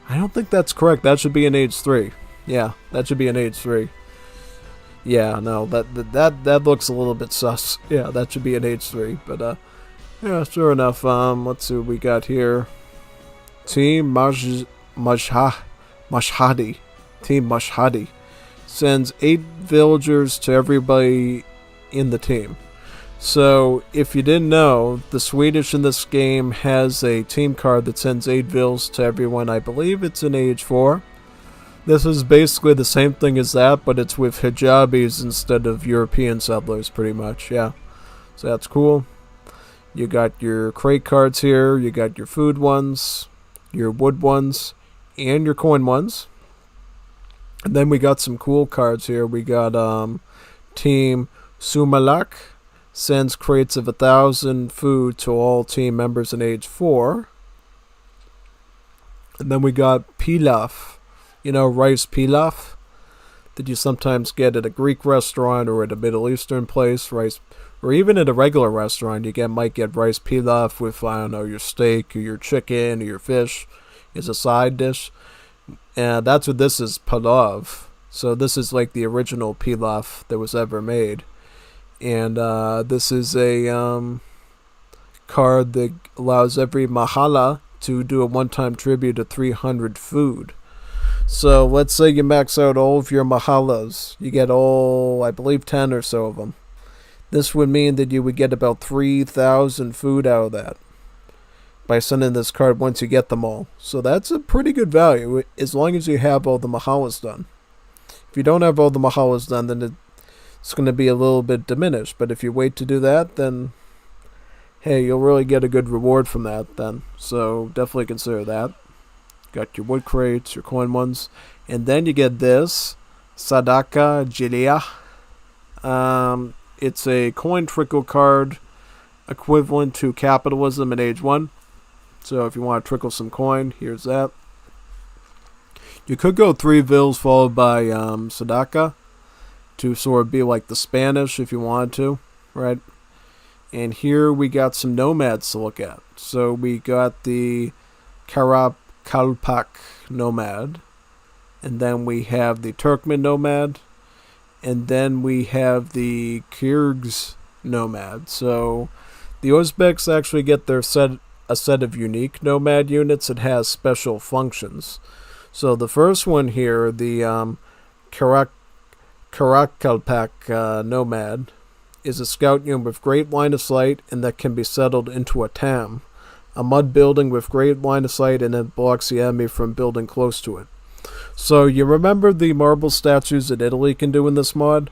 I don't think that's correct. That should be in age 3. Yeah, that should be in age 3. Yeah, no, that looks a little bit sus. Yeah, that should be in age 3. But yeah, sure enough. Let's see what we got here. Team Mashhadi. Team Mashhadi sends 8 villagers to everybody in the team. So, if you didn't know, the Swedish in this game has a team card that sends 8 vills to everyone. I believe it's in age 4. This is basically the same thing as that, but it's with hijabis instead of European settlers, pretty much, yeah. So that's cool. You got your crate cards here, you got your food ones, your wood ones, and your coin ones. And then we got some cool cards here. We got Team Sumalak. Sends crates of 1,000 food to all team members in age 4. And then we got pilaf. You know, rice pilaf that you sometimes get at a Greek restaurant or at a Middle Eastern place. Rice, or even at a regular restaurant, might get rice pilaf with, I don't know, your steak or your chicken or your fish as a side dish. And that's what this is, palav. So this is like the original pilaf that was ever made. And this is a card that allows every mahala to do a one-time tribute of 300 food. So let's say you max out all of your mahalas. You get all, I believe, 10 or so of them. This would mean that you would get about 3,000 food out of that by sending this card once you get them all. So that's a pretty good value, as long as you have all the mahalas done. If you don't have all the mahalas done, then it's going to be a little bit diminished. But if you wait to do that, then hey, you'll really get a good reward from that then. So definitely consider that. Got your wood crates, your coin ones. And then you get this, Sadaka Jilia. It's a coin trickle card equivalent to capitalism in age 1. So if you want to trickle some coin, here's that. You could go 3 vills followed by Sadaka to sort of be like the Spanish if you wanted to, right? And here we got some nomads to look at. So we got the Karakalpak nomad, and then we have the Turkmen nomad, and then we have the Kyrgyz nomad. So the Uzbeks actually get a set of unique nomad units that has special functions. So the first one here, the Karakalpak nomad, is a scout unit with great line of sight and that can be settled into a tam, a mud building with great line of sight, and it blocks the enemy from building close to it. So you remember the marble statues that Italy can do in this mod?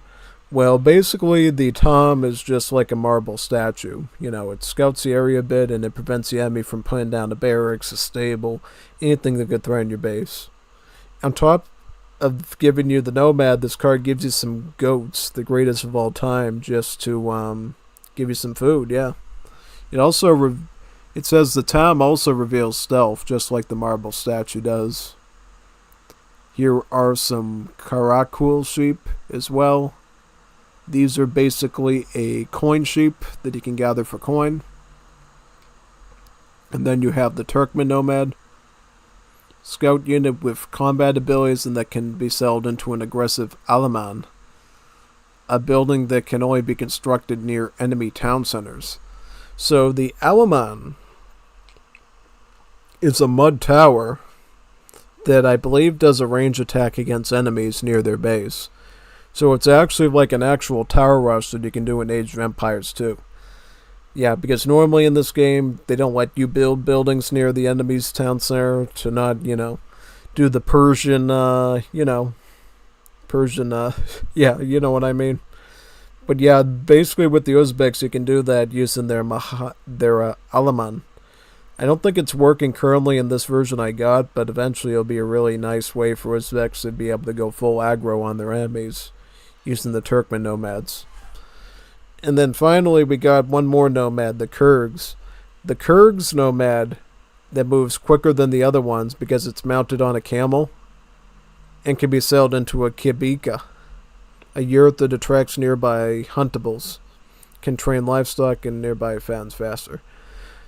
Well, basically the tam is just like a marble statue. You know, it scouts the area a bit and it prevents the enemy from putting down a barracks, a stable, anything that could threaten your base. On top of giving you the nomad, this card gives you some goats, the greatest of all time, just to give you some food. Yeah, it also it says the tam also reveals stealth, just like the marble statue does. Here are some karakul sheep as well. These are basically a coin sheep that you can gather for coin. And then you have the Turkmen nomad, scout unit with combat abilities and that can be settled into an aggressive Alaman, a building that can only be constructed near enemy town centers. So the Alaman is a mud tower that I believe does a range attack against enemies near their base. So it's actually like an actual tower rush that you can do in Age of Empires 2. Yeah, because normally in this game, they don't let you build buildings near the enemy's town center to not, do the Persian, Persian, yeah, you know what I mean. But yeah, basically with the Uzbeks, you can do that using their Alaman. I don't think it's working currently in this version I got, but eventually it'll be a really nice way for Uzbeks to be able to go full aggro on their enemies using the Turkmen nomads. And then finally we got one more nomad, the Kurgs. The Kurgs nomad that moves quicker than the other ones because it's mounted on a camel and can be sailed into a kibika, a yurt that attracts nearby huntables, can train livestock and nearby fans faster.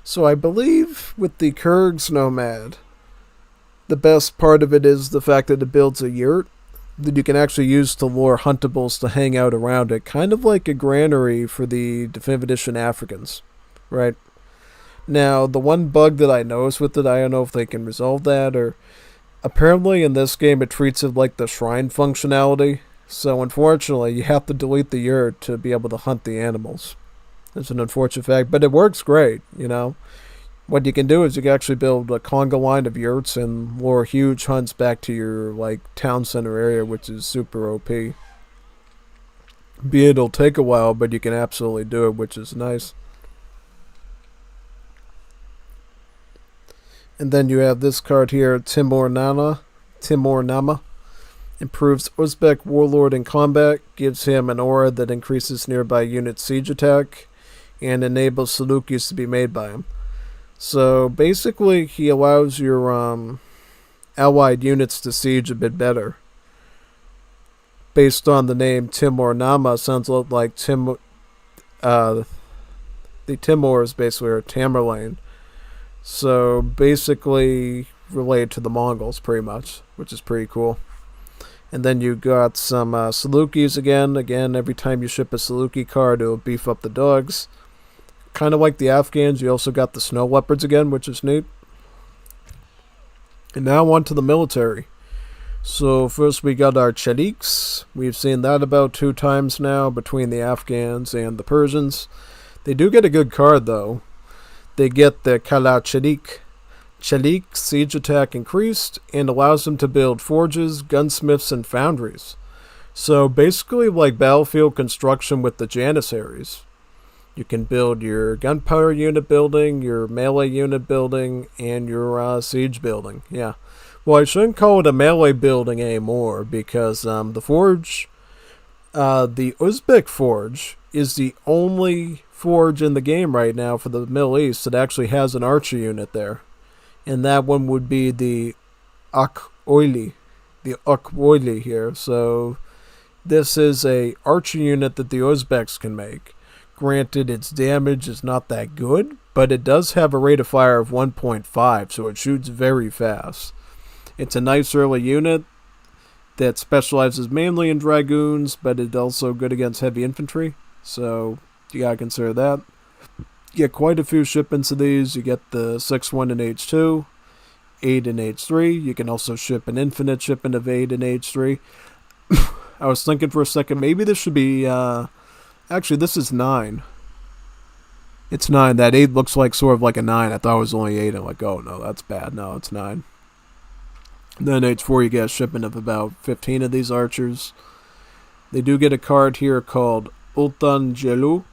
So I believe with the Kurgs nomad, the best part of it is the fact that it builds a yurt that you can actually use to lure huntables to hang out around it, kind of like a granary for the Definitive Edition Africans, right? Now, the one bug that I noticed with it, I don't know if they can resolve that, or apparently in this game it treats it like the shrine functionality, so unfortunately you have to delete the yurt to be able to hunt the animals. It's an unfortunate fact, but it works great, What you can do is you can actually build a conga line of yurts and lure huge hunts back to your town center area, which is super OP. It'll take a while, but you can absolutely do it, which is nice. And then you have this card here, Timur Nama. Improves Uzbek Warlord in combat, gives him an aura that increases nearby unit siege attack, and enables Salukis to be made by him. So basically, he allows your allied units to siege a bit better. Based on the name Timur Nama, sounds a lot like the Timurs basically are Tamerlane. So basically related to the Mongols pretty much, which is pretty cool. And then you got some Salukis again. Again, every time you ship a Saluki card, it'll beef up the dogs. Kind of like the Afghans, you also got the snow leopards again, which is neat. And now on to the military. So first we got our Chaliks. We've seen that about 2 times now between the Afghans and the Persians. They do get a good card though. They get the Kala Chalik. Chalik siege attack increased and allows them to build forges, gunsmiths, and foundries. So basically like battlefield construction with the Janissaries. You can build your gunpowder unit building, your melee unit building, and your siege building. Yeah. Well, I shouldn't call it a melee building anymore because the forge, the Uzbek forge, is the only forge in the game right now for the Middle East that actually has an archer unit there. And that one would be the Akhoili here. So this is a archer unit that the Uzbeks can make. Granted, its damage is not that good, but it does have a rate of fire of 1.5, so it shoots very fast. It's a nice early unit that specializes mainly in dragoons, but it's also good against heavy infantry, so you gotta consider that. You get quite a few shipments of these. You get the 6-1 in H2, 8 in H3. You can also ship an infinite shipment of 8 in H3. I was thinking for a second, maybe this should be... Actually, this is 9. It's 9. That 8 looks like sort of like a 9. I thought it was only 8. I'm like, oh no, that's bad. No, it's 9. Then H4, you get a shipment of about 15 of these archers. They do get a card here called Ultan Jelu.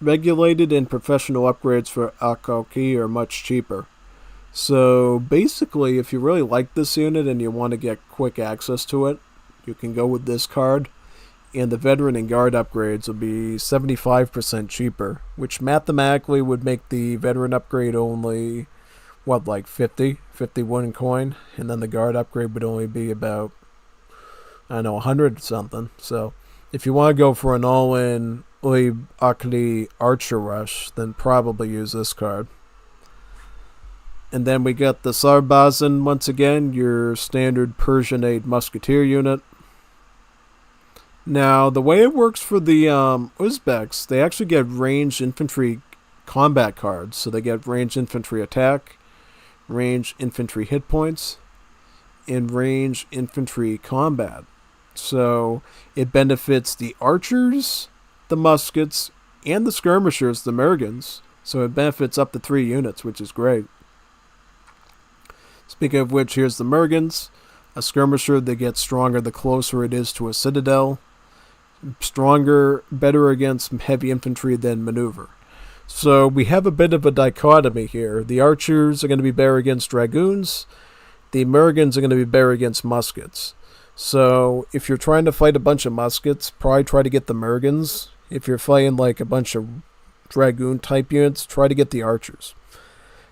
Regulated and professional upgrades for Akauki are much cheaper. So basically, if you really like this unit and you want to get quick access to it, you can go with this card. And the veteran and guard upgrades will be 75% cheaper, which mathematically would make the veteran upgrade only, like 51 coin, and then the guard upgrade would only be about, 100 something. So if you want to go for an all-in Uli Akli Archer Rush, then probably use this card. And then we got the Sarbazan, once again, your standard Persian 8 Musketeer unit. Now, the way it works for the Uzbeks, they actually get ranged infantry combat cards. So they get ranged infantry attack, ranged infantry hit points, and ranged infantry combat. So it benefits the archers, the muskets, and the skirmishers, the Mergans. So it benefits up to 3 units, which is great. Speaking of which, here's the Mergans. A skirmisher that gets stronger the closer it is to a citadel. Stronger, better against heavy infantry than maneuver. So we have a bit of a dichotomy here. The archers are going to be better against dragoons. The Mergans are going to be better against muskets. So if you're trying to fight a bunch of muskets, probably try to get the Mergans. If you're fighting like a bunch of dragoon type units, try to get the archers.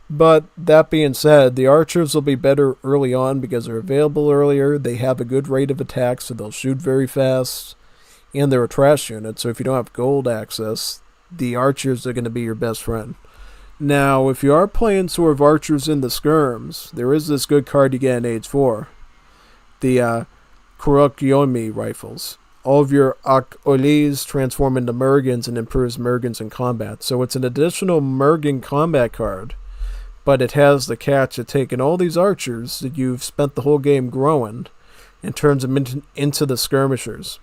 But that being said, the archers will be better early on because they're available earlier. They have a good rate of attack, so they'll shoot very fast. And they're a trash unit, so if you don't have gold access, the archers are going to be your best friend. Now, if you are playing sort of archers in the skirms, there is this good card you get in Age 4. The Kurokyomi rifles. All of your Ak-Olis transform into Mergans and improves Mergans in combat. So it's an additional Mergan combat card. But it has the catch of taking all these archers that you've spent the whole game growing and turns them into the skirmishers.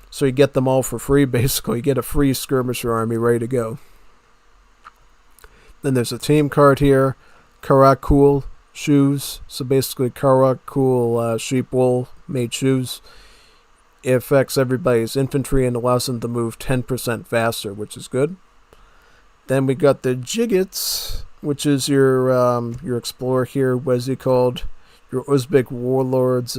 So you get them all for free, basically. You get a free skirmisher army ready to go. Then there's a team card here. Karakul shoes. So basically Karakul sheep wool made shoes. It affects everybody's infantry and allows them to move 10% faster, which is good. Then we got the Jigits, which is your explorer here. What is he called? Your Uzbek warlords.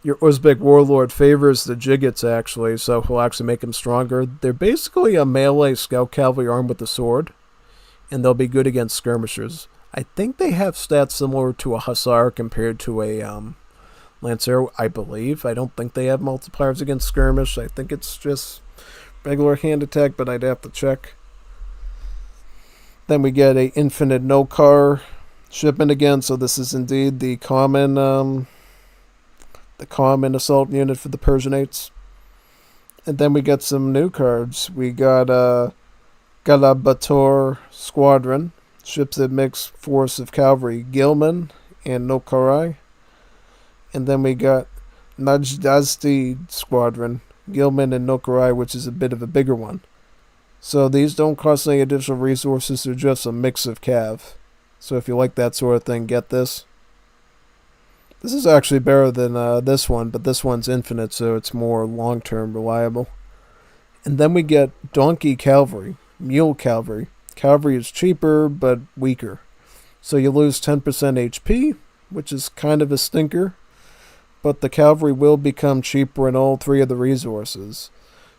Your Uzbek warlord favors the Jigits, actually, so he'll actually make them stronger. They're basically a melee scout cavalry armed with a sword, and they'll be good against skirmishers. I think they have stats similar to a hussar compared to a lancer, I believe. I don't think they have multipliers against skirmish. I think it's just regular hand attack, but I'd have to check. Then we get a infinite no-car shipment again, so this is indeed the common assault unit for the Persianates. And then we get some new cards. We got Galabator Squadron, ships that mix force of cavalry, Gilman and Nokarai. And then we got Najdazdi Squadron, Gilman and Nokarai, which is a bit of a bigger one. So these don't cost any additional resources, they're just a mix of cav. So if you like that sort of thing, get this. This is actually better than this one, but this one's infinite, so it's more long-term reliable. And then we get Donkey Cavalry, Mule Cavalry. Cavalry is cheaper, but weaker. So you lose 10% HP, which is kind of a stinker. But the cavalry will become cheaper in all 3 of the resources.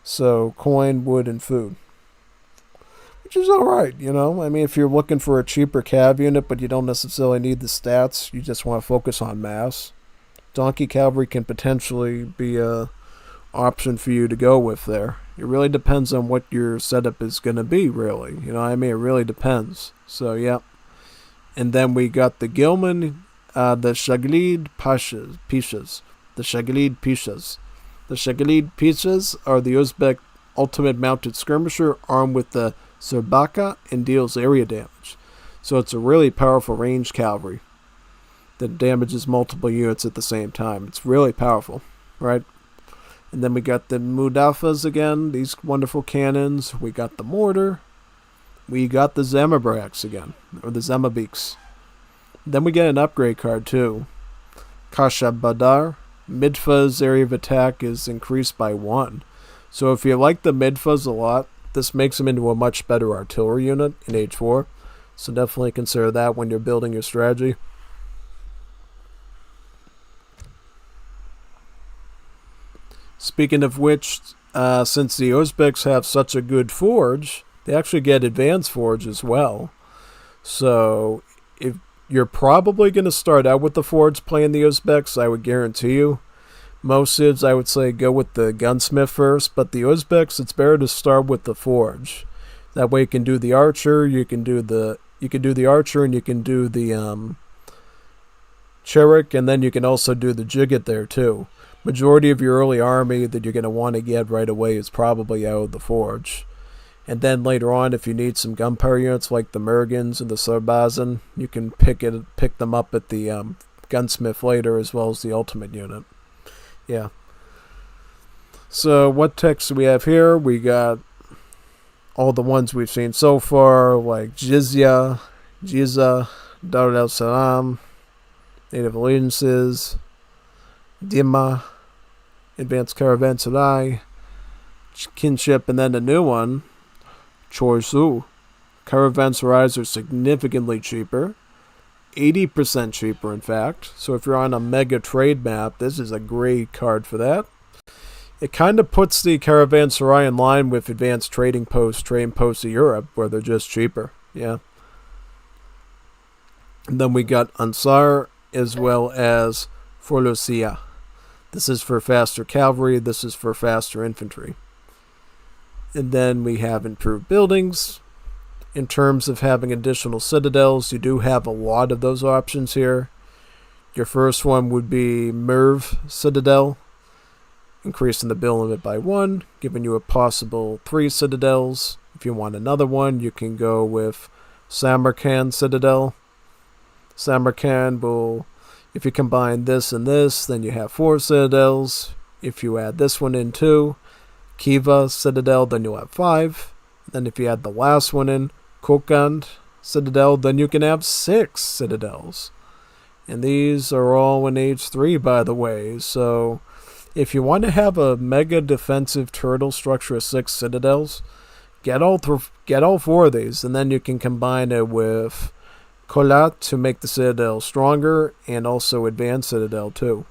So coin, wood, and food. Which is alright, you know. I mean, if you're looking for a cheaper cav unit, but you don't necessarily need the stats, you just want to focus on mass, Donkey Cavalry can potentially be a option for you to go with there. It really depends on what your setup is going to be, really. You know what I mean? It really depends. So, yeah. And then we got the Gilman, the Shaglid Pishas. The Shaglid Pishas. The Shaglid Pishas are the Uzbek ultimate mounted skirmisher armed with the Serbaka and deals area damage. So it's a really powerful ranged cavalry that damages multiple units at the same time. It's really powerful, right? And then we got the Mudafas again, these wonderful cannons. We got the mortar. We got the Zemabraks again, or the Zemabiks. Then we get an upgrade card too. Kashabadar. Midfa's area of attack is increased by 1. So if you like the Midfas a lot, this makes them into a much better artillery unit in Age 4. So definitely consider that when you're building your strategy. Speaking of which, since the Uzbeks have such a good forge, they actually get advanced forge as well. So if you're probably going to start out with the forge playing the Uzbeks, I would guarantee you. Most Civs, I would say, go with the gunsmith first, but the Uzbeks, it's better to start with the forge. That way you can do the archer, you can do the archer, and you can do the Cherik, and then you can also do the Jigit there too. Majority of your early army that you're going to want to get right away is probably out of the forge. And then later on, if you need some gunpowder units like the Mergans and the Sarbazan, you can pick them up at the gunsmith later, as well as the ultimate unit. Yeah. So what texts do we have here? We got all the ones we've seen so far, like Jizya, Dar el Salam, Native Allegiances, Dima, Advanced Caravanserai, Kinship, and then the new one, Chorsu. Caravanserais are significantly cheaper, 80% cheaper in fact. So if you're on a mega trade map, this is a great card for that. It kind of puts the Caravanserai in line with advanced trading posts of Europe, where they're just cheaper. Yeah. And then we got Ansar as well as Forlucia. This is for faster cavalry. This is for faster infantry. And then we have improved buildings. In terms of having additional citadels, you do have a lot of those options here. Your first one would be Merv Citadel, increasing the build limit by 1, giving you a possible 3 citadels. If you want another one, you can go with Samarkand Citadel. Samarkand will, if you combine this and this, then you have 4 citadels. If you add this one in too, Khiva Citadel, then you'll have 5. Then if you add the last one in, Kokand Citadel, then you can have 6 citadels. And these are all in Age 3, by the way. So if you want to have a mega defensive turtle structure of 6 citadels, get all 4 of these, and then you can combine it with Kolat to make the citadel stronger, and also Advanced Citadel too.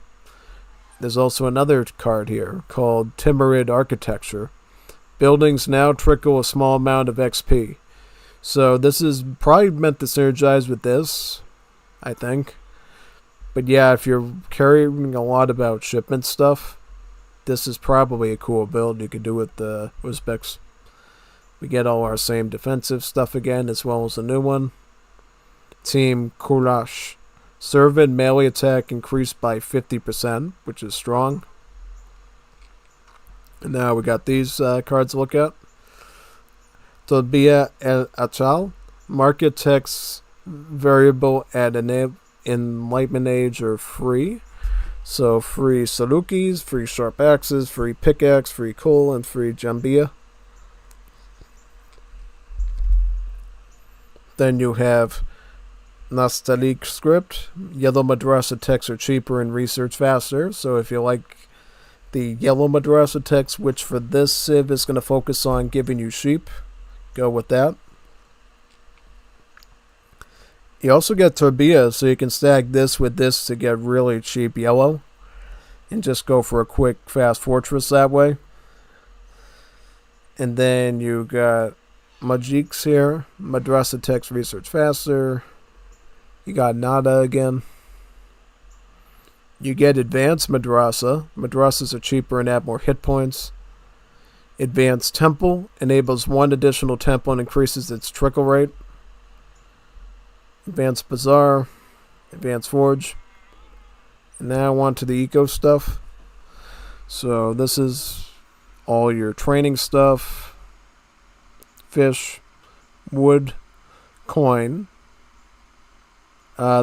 There's also another card here called Timurid Architecture. Buildings now trickle a small amount of XP. So this is probably meant to synergize with this, I think. But yeah, if you're caring a lot about shipment stuff, this is probably a cool build you could do with the Uzbeks. We get all our same defensive stuff again, as well as a new one. Team Kulash. Serve and melee attack increased by 50%, which is strong. And now we got these cards to look at. Tobia El Achal. Market text variable at Enlightenment Age are free. So free Salukis, free sharp axes, free pickaxe, free coal, and free Jambia. Then you have Nastalik script. Yellow Madrasa texts are cheaper and research faster. So if you like the yellow Madrasa text, which for this civ is going to focus on giving you sheep, go with that. You also get Turbia, so you can stack this with this to get really cheap yellow. And just go for a quick, fast fortress that way. And then you got Majiks here. Madrasa text research faster. You got Nada again. You get Advanced Madrasa. Madrasas are cheaper and add more hit points. Advanced Temple enables 1 additional temple and increases its trickle rate. Advanced Bazaar. Advanced Forge. And now on to the eco stuff. So this is all your training stuff. Fish. Wood. Coin.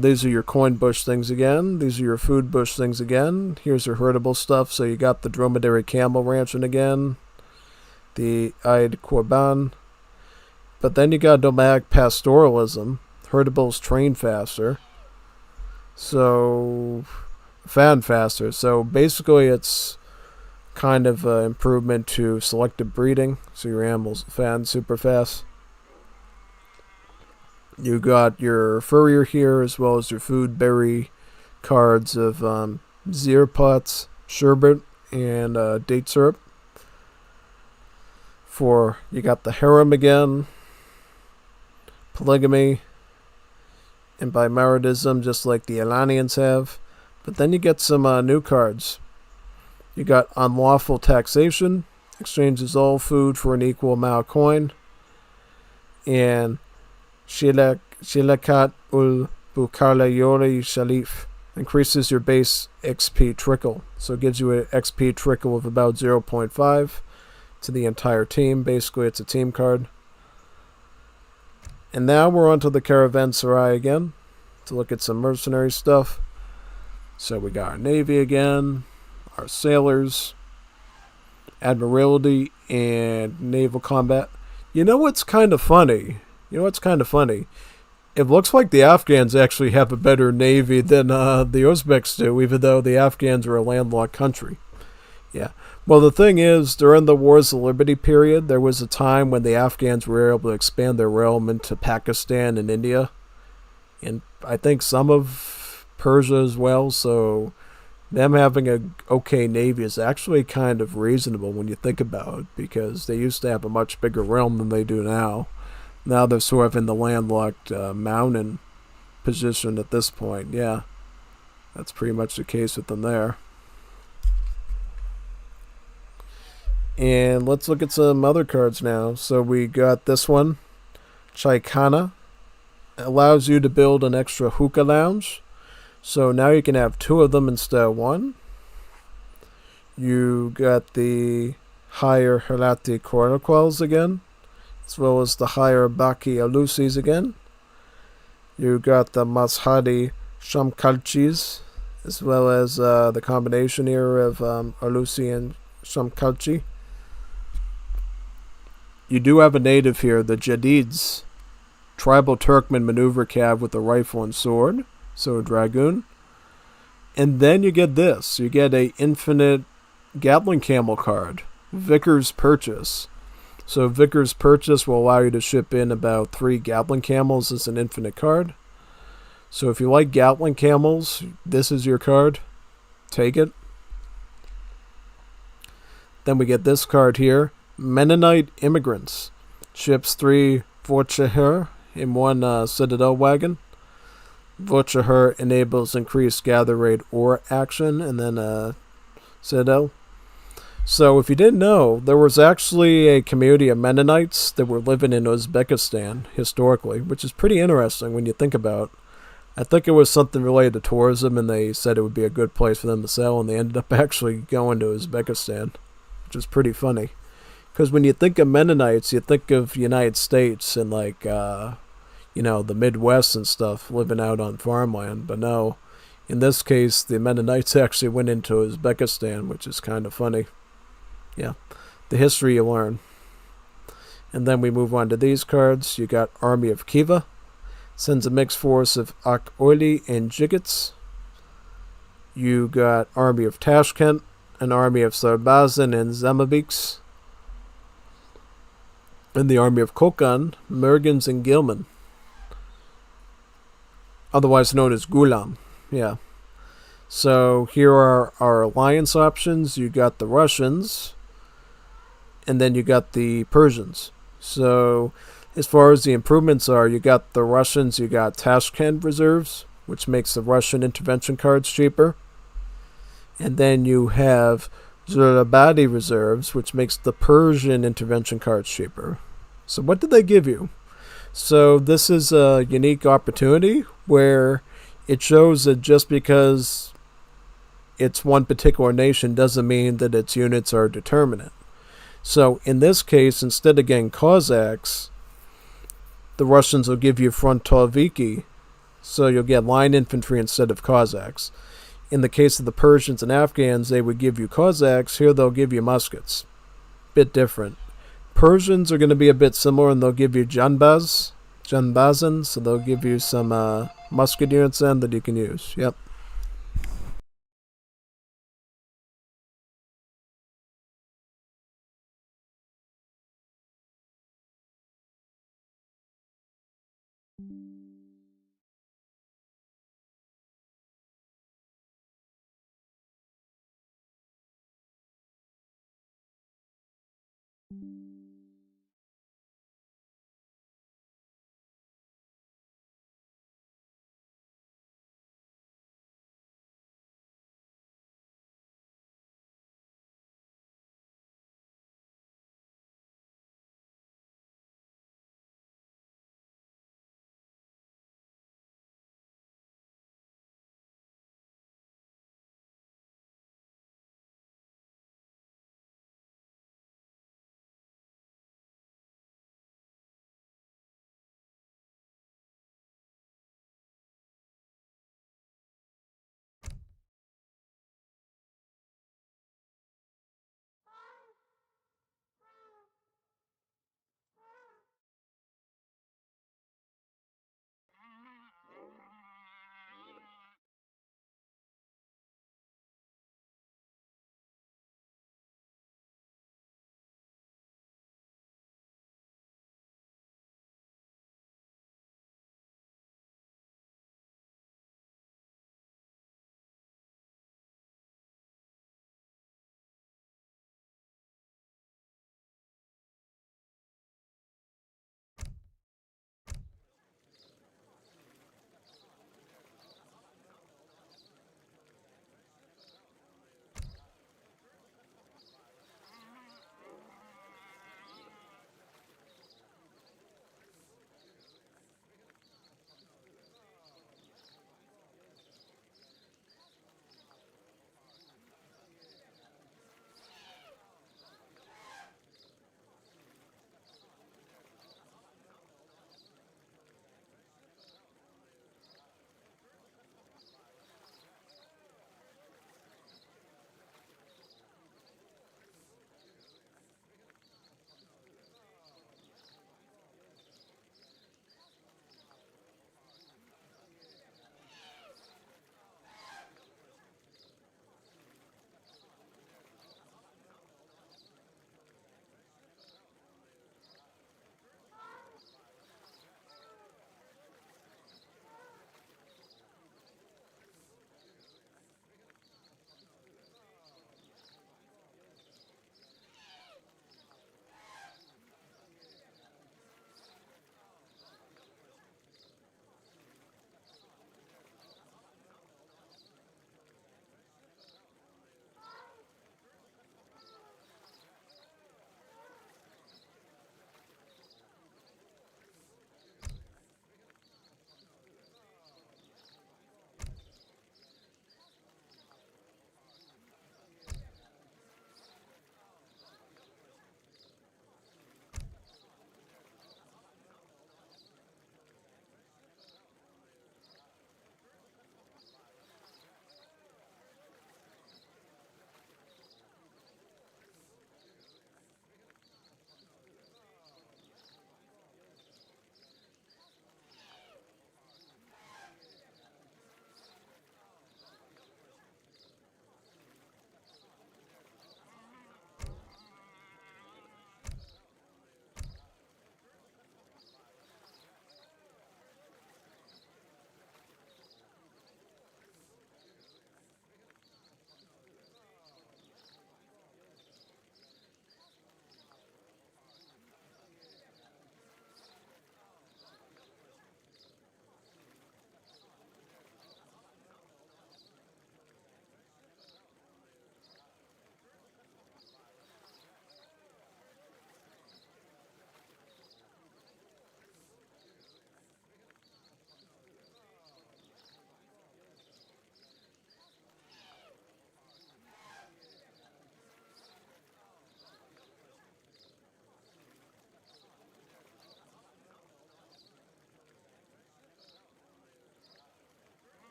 These are your coin bush things again. These are your food bush things again. Here's your herdable stuff. So you got the dromedary camel ranching again. The Eid Korban. But then you got nomadic pastoralism. Herdables train faster. So fan faster. So basically it's kind of an improvement to selective breeding. So your animals fan super fast. You got your furrier here, as well as your food berry cards of zir pots, sherbet, and date syrup. You got the harem again, polygamy, and bimeridism, just like the Iranians have. But then you get some new cards. You got unlawful taxation, exchanges all food for an equal amount of coin, and Shilakat ul Bukala Yori Shalif increases your base XP trickle. So it gives you an XP trickle of about 0.5 to the entire team. Basically, it's a team card. And now we're on to the Caravanserai again to look at some mercenary stuff. So we got our navy again, our sailors, admiralty, and naval combat. You know what's kind of funny? You know what's kind of funny? It looks like the Afghans actually have a better navy than the Uzbeks do, even though the Afghans are a landlocked country. Yeah. Well, the thing is, during the Wars of Liberty period, there was a time when the Afghans were able to expand their realm into Pakistan and India, and I think some of Persia as well. So them having a okay navy is actually kind of reasonable when you think about it, because they used to have a much bigger realm than they do now. Now they're sort of in the landlocked mountain position at this point. Yeah, that's pretty much the case with them there. And let's look at some other cards now. So we got this one, Chaikana. It allows you to build an extra hookah lounge. So now you can have 2 of them instead of 1. You got the higher Helati Coraquels again, as well as the higher Baki Alusis again. You got the Mashadi Shamkalchis, as well as the combination here of Alusi and Shamkalchi. You do have a native here, the Jadids, tribal Turkmen maneuver cav with a rifle and sword, so a dragoon. And then you get this, you get a infinite Gatling Camel card, Vickers Purchase. So Vickers Purchase will allow you to ship in about 3 Gatling Camels as an infinite card. So if you like Gatling Camels, this is your card. Take it. Then we get this card here, Mennonite Immigrants. Ships 3 Vorchaher in 1 Citadel wagon. Vorchaher enables increased gather raid or action, and then Citadel. So if you didn't know, there was actually a community of Mennonites that were living in Uzbekistan historically, which is pretty interesting when you think about it. I think it was something related to tourism, and they said it would be a good place for them to sell, and they ended up actually going to Uzbekistan, which is pretty funny. Because when you think of Mennonites, you think of the United States and the Midwest and stuff, living out on farmland. But no, in this case, the Mennonites actually went into Uzbekistan, which is kind of funny. Yeah, the history you learn. And then we move on to these cards. You got Army of Khiva. Sends a mixed force of Ak-Oili and Jigits. You got Army of Tashkent, an army of Sarbazan and Zamabiks. And the Army of Kokan, Mergans and Gilman. Otherwise known as Gulam. Yeah. So here are our alliance options. You got the Russians, and then you got the Persians. So as far as the improvements are, you got the Russians, you got Tashkent reserves, which makes the Russian intervention cards cheaper. And then you have Zurabadi reserves, which makes the Persian intervention cards cheaper. So what did they give you? So this is a unique opportunity where it shows that just because it's one particular nation doesn't mean that its units are determinate. So in this case, instead of getting Cossacks, the Russians will give you Frontoviki, so you'll get line infantry instead of Cossacks. In the case of the Persians and Afghans, they would give you Cossacks. Here they'll give you muskets. Bit different. Persians are going to be a bit similar, and they'll give you Janbazan, so they'll give you some musket units then that you can use. Yep.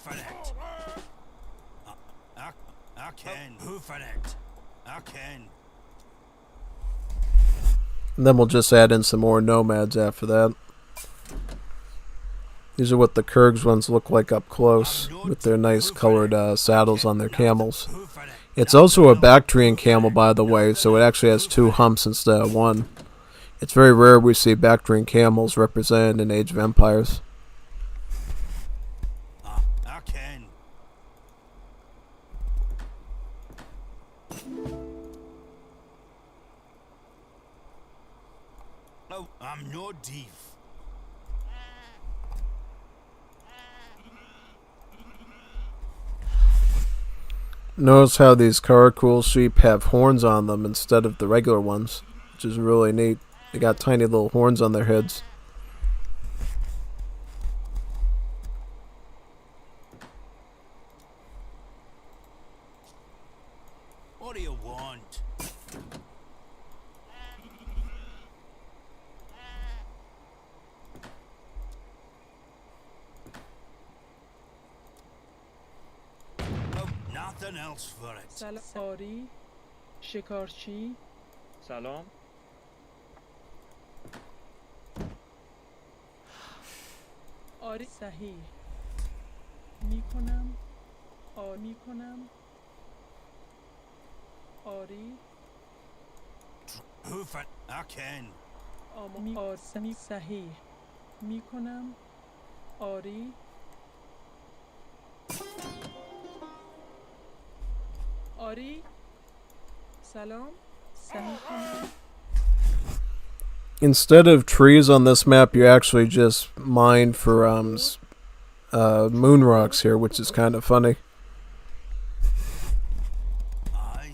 Hoofanet. I can. Hoofanet. I can. And then we'll just add in some more nomads after that. These are what the Kurgs ones look like up close, with their nice colored saddles on their camels. It's also a Bactrian camel, by the way, so it actually has 2 humps instead of 1. It's very rare we see Bactrian camels represented in Age of Empires. I can. No, I'm no thief. Notice how these Karakul sheep have horns on them instead of the regular ones, which is really neat. They got tiny little horns on their heads. What do you want? Oh, nothing else for it. سلام آری شکارچی سلام. آری صحیح میکنم میکنم آری Hoof it. I can. آری صحیح میکنم آری آری سلام صحیح کنم Instead of trees on this map, you actually just mine for moon rocks here, which is kind of funny. Aye.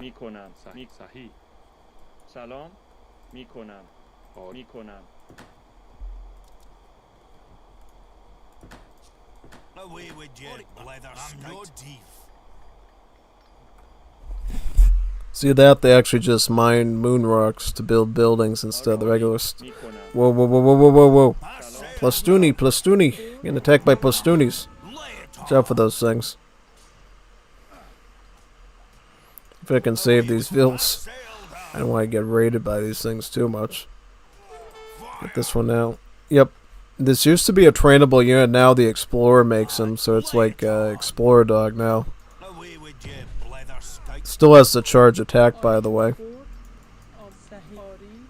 میکنم. صحیح. سلام. میکنم. میکنم. Away with you, leather. I'm no thief. See that? They actually just mine moon rocks to build buildings instead of the regular میکنم. Whoa, whoa, whoa, whoa, whoa, whoa, whoa. I say Plastuni, Plastuni. Getting attacked by Plastunis. lay it Watch out for those things. If I can save these vills. I don't want to get raided by these things too much. Get this one out. Yep. This used to be a trainable unit, now the Explorer makes them, so it's like Explorer Dog now. Away with you, leather skate. Still has the charge attack, by the way. صحیح آری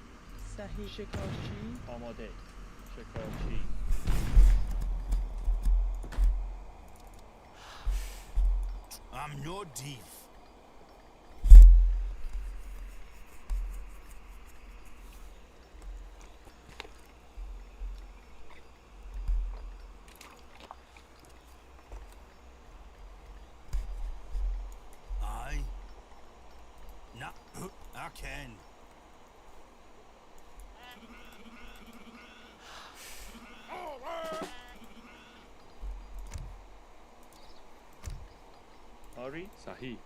صحیح شکارچی آماده. شکارچی. I'm no thief. Aye. No, I can. آری صحیح.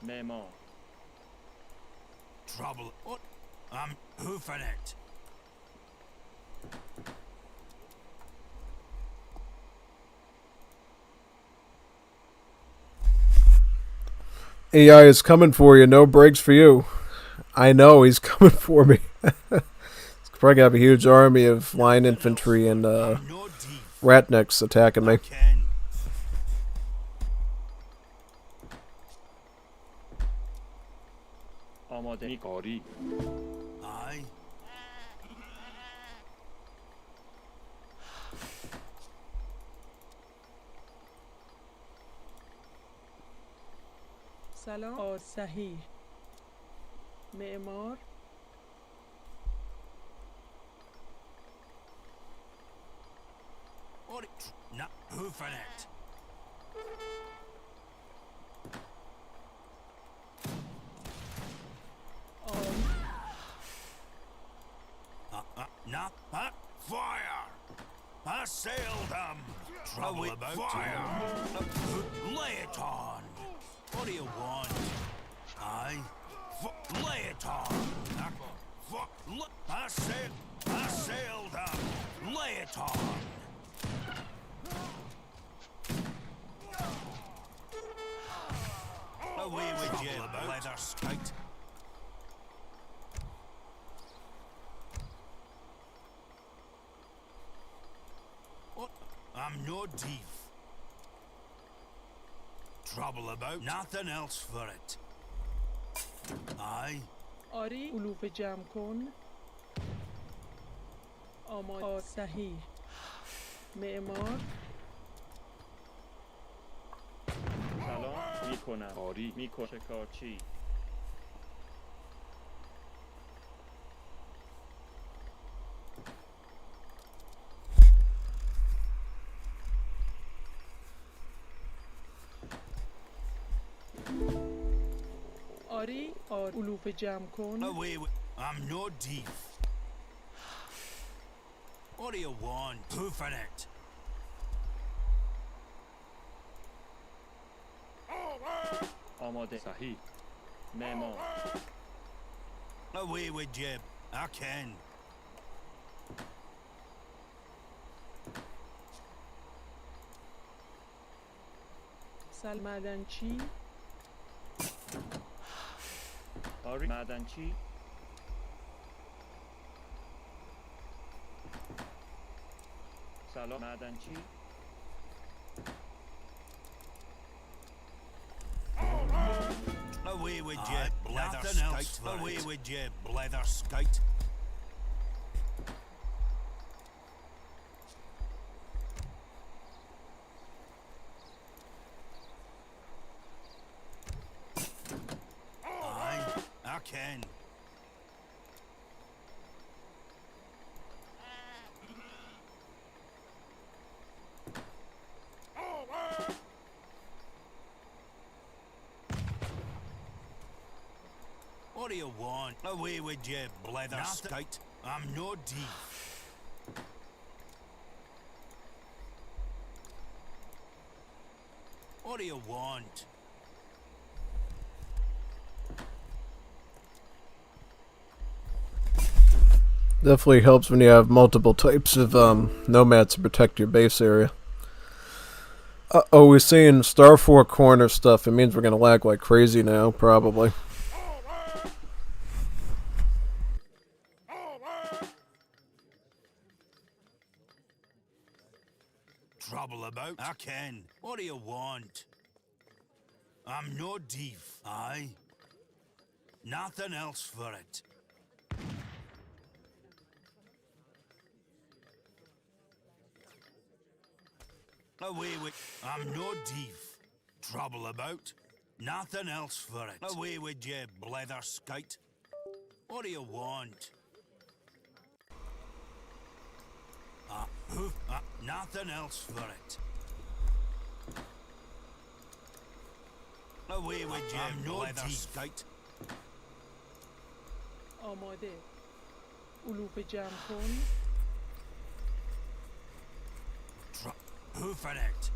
معمار. Trouble. What? I'm hoofing it. AI is coming for you, no breaks for you. I know, he's coming for me. He's probably got a huge army of line infantry and No thief. ratniks attacking me. Can. آماده. آری. Aye. سلام آری صحیح معمار What? No, hoofing it. آری Not fire! I sailed them! Trouble about fire! Lay it on! What do you want? Aye? Lay it on! I sailed up. Lay it on. Away with you, leather scout. What? I'm no thief. Trouble about? Nothing else for it. Aye. آری علوف جمع کن آماده صحیح معمار سلام میکنم آری میکن شکارچی آری علوف جمع کن Away with... I'm no thief. What do you want? Hoof on it. آماده صحیح معمار Away with you. I can. معدنچی آری معدنچی سلام معدنچی Away with you, blether scout. Away with you, blether scout. Aye, I can. What do you want? Away with you, blether scout. I'm no thief. What do you want? Definitely helps when you have multiple types of nomads to protect your base area. Oh, we're seeing Star Four corner stuff. It means we're gonna lag like crazy now, probably. Trouble about? I can. What do you want? I'm no thief. Aye. Nothing else for it. Away with... I'm no thief. Trouble about? Nothing else for it. Away with you, blether scout. What do you want? Nothing else for it. Away with you, I'm no blether scout. آماده علوف جمع کن Hoof on it.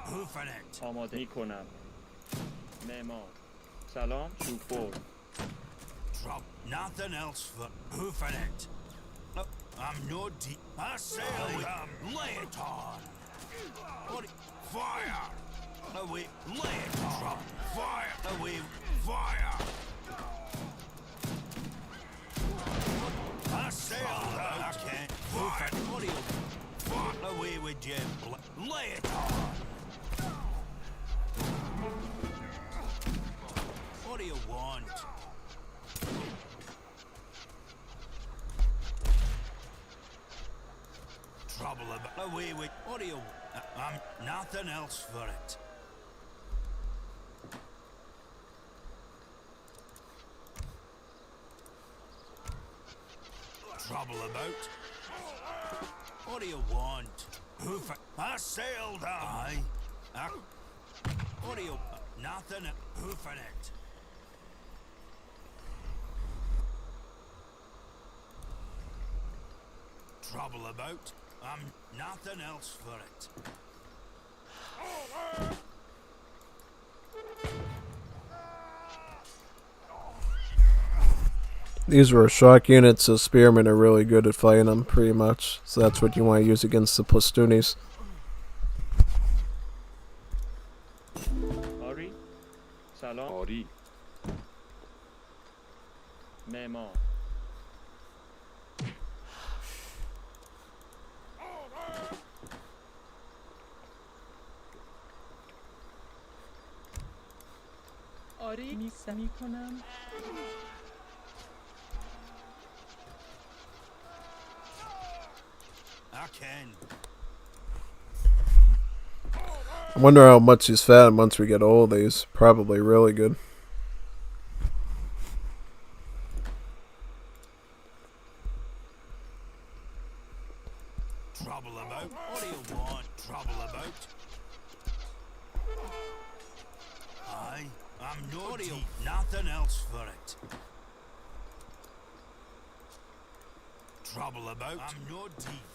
Hoof on it. آماده میکنم معمار سلام شوپور Drop nothing else for hoof on it. No, I'm no deep. I sail lay it on. What? Fire! Away, lay it on. Drop fire! Away, fire! I sail out. I can't. Fire! What do you? Fire! Away with you. Lay it on. What do you want? Trouble about away with what do you nothing else for it. Trouble about? What do you want? Hoof I sailed on. Aye. What do you nothing hoof on it. trouble about. Nothing else for it. These were shock units, so spearmen are really good at fighting them, pretty much. So that's what you want to use against the Pashtunis. آری سلام آری معمار آری می کنم. I can. I wonder how much he's fat once we get all of these. Probably really good. Trouble about? What do you want trouble about? I'm no deep. Nothing else for it. Trouble about? I'm no deep.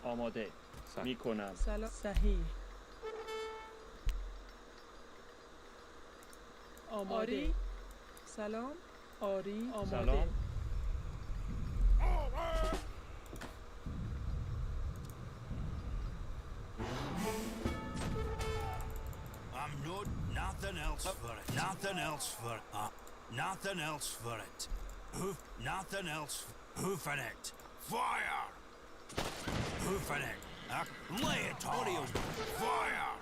آماده می کنم سلام صحیح. آماده. آری سلام. آری آماده. سلام Nothing else for it. Nothing else for it. Nothing else for it. Nothing else. Hoofing it. Fire! Hoofing it. Lay it on. Fire!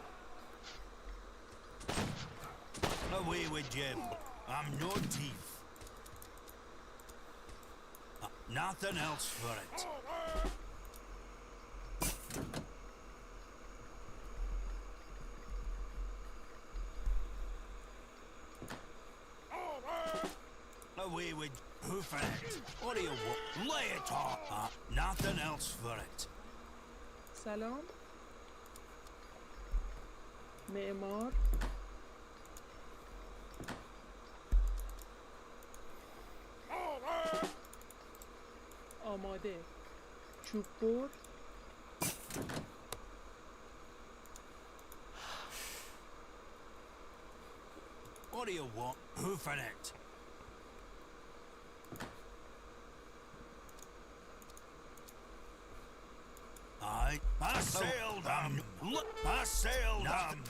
Away with Jim. I'm no thief. Nothing else for it. Away with hoofing it. What do you want? Lay it on. Nothing else for it. سلام. معمار. آماده. چوب بر. What do you want? Hoofing it. I sailed them. I sailed them.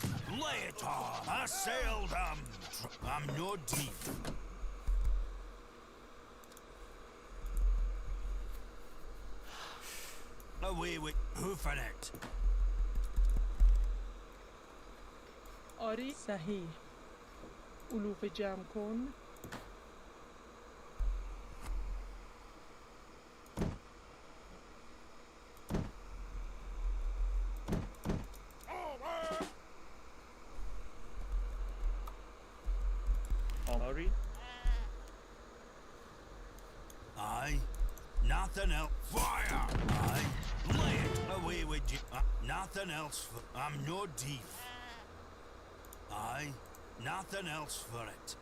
Lay it on. I sailed them. I'm no deep. Away with hoofing it. آری صحیح. علوف جمع کن. آری Nothing else. Fire! Lay it away with you. Nothing else. I'm no deep. Nothing else for it.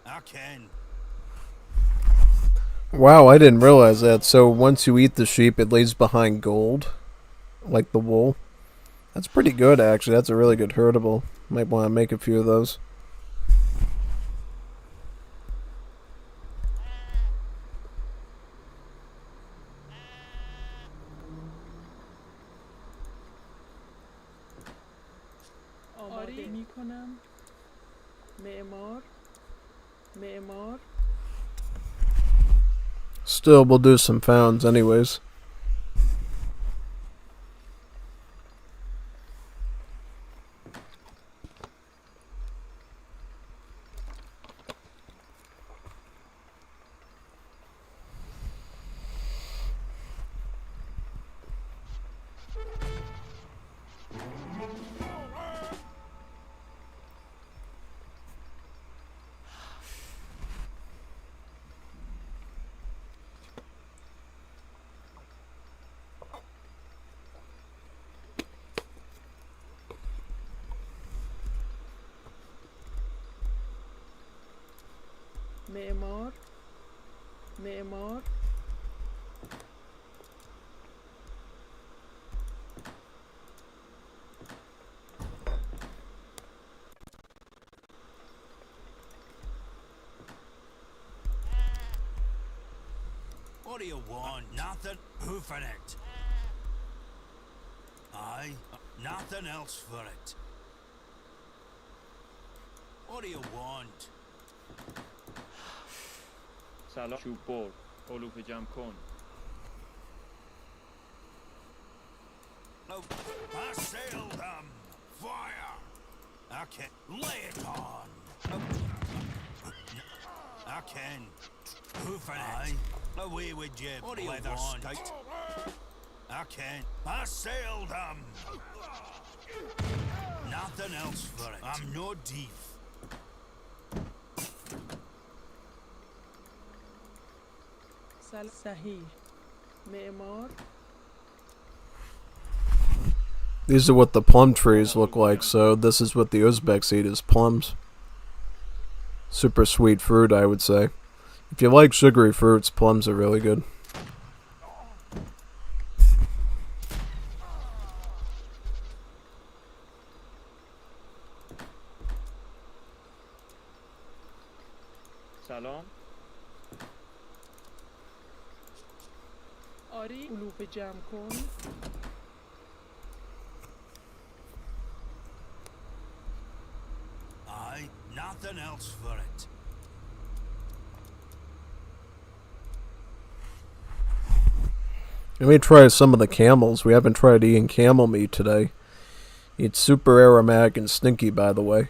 I can. Wow, I didn't realize that. So once you eat the sheep, it leaves behind gold, like the wool. That's pretty good, actually. That's a really good herdable. Might want to make a few of those. آماده می کنم. معمار. معمار. Still, we'll do some founds anyways. معمار معمار What do you want? Nothing. Who for it? Aye, nothing else for it. What do you want? سلام چوب بر علوف جمع کن No, I sailed them. Fire. I can lay it on. I can. Who for it? Away with you, what leather scout. I can. I sailed them. Nothing else for it. I'm no thief. صحيح معمار These are what the plum trees look like, so this is what the Uzbeks eat, is plums. Super sweet fruit, I would say. If you like sugary fruits, plums are really good. سلام آری علوف جمع کن Aye, nothing else for it. Let me try some of the camels. We haven't tried eating camel meat today. It's super aromatic and stinky, by the way,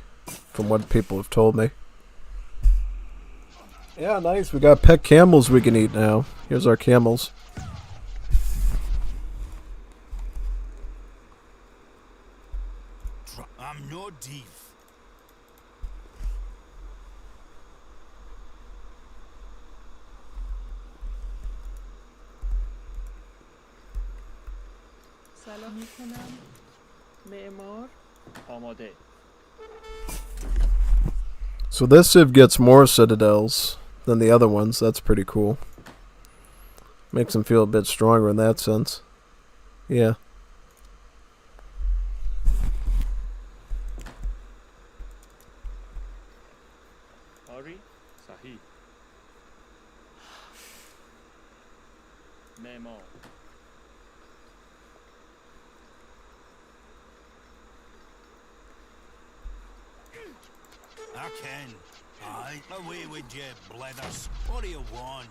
from what people have told me. Yeah, nice. We got pet camels we can eat now. Here's our camels. I'm no thief. سلام میکنم معمار آماده So this civ gets more citadels than the other ones. That's pretty cool. Makes them feel a bit stronger in that sense. Yeah. آری صحیح معمار I can. Aye, away with you, blethers. What do you want?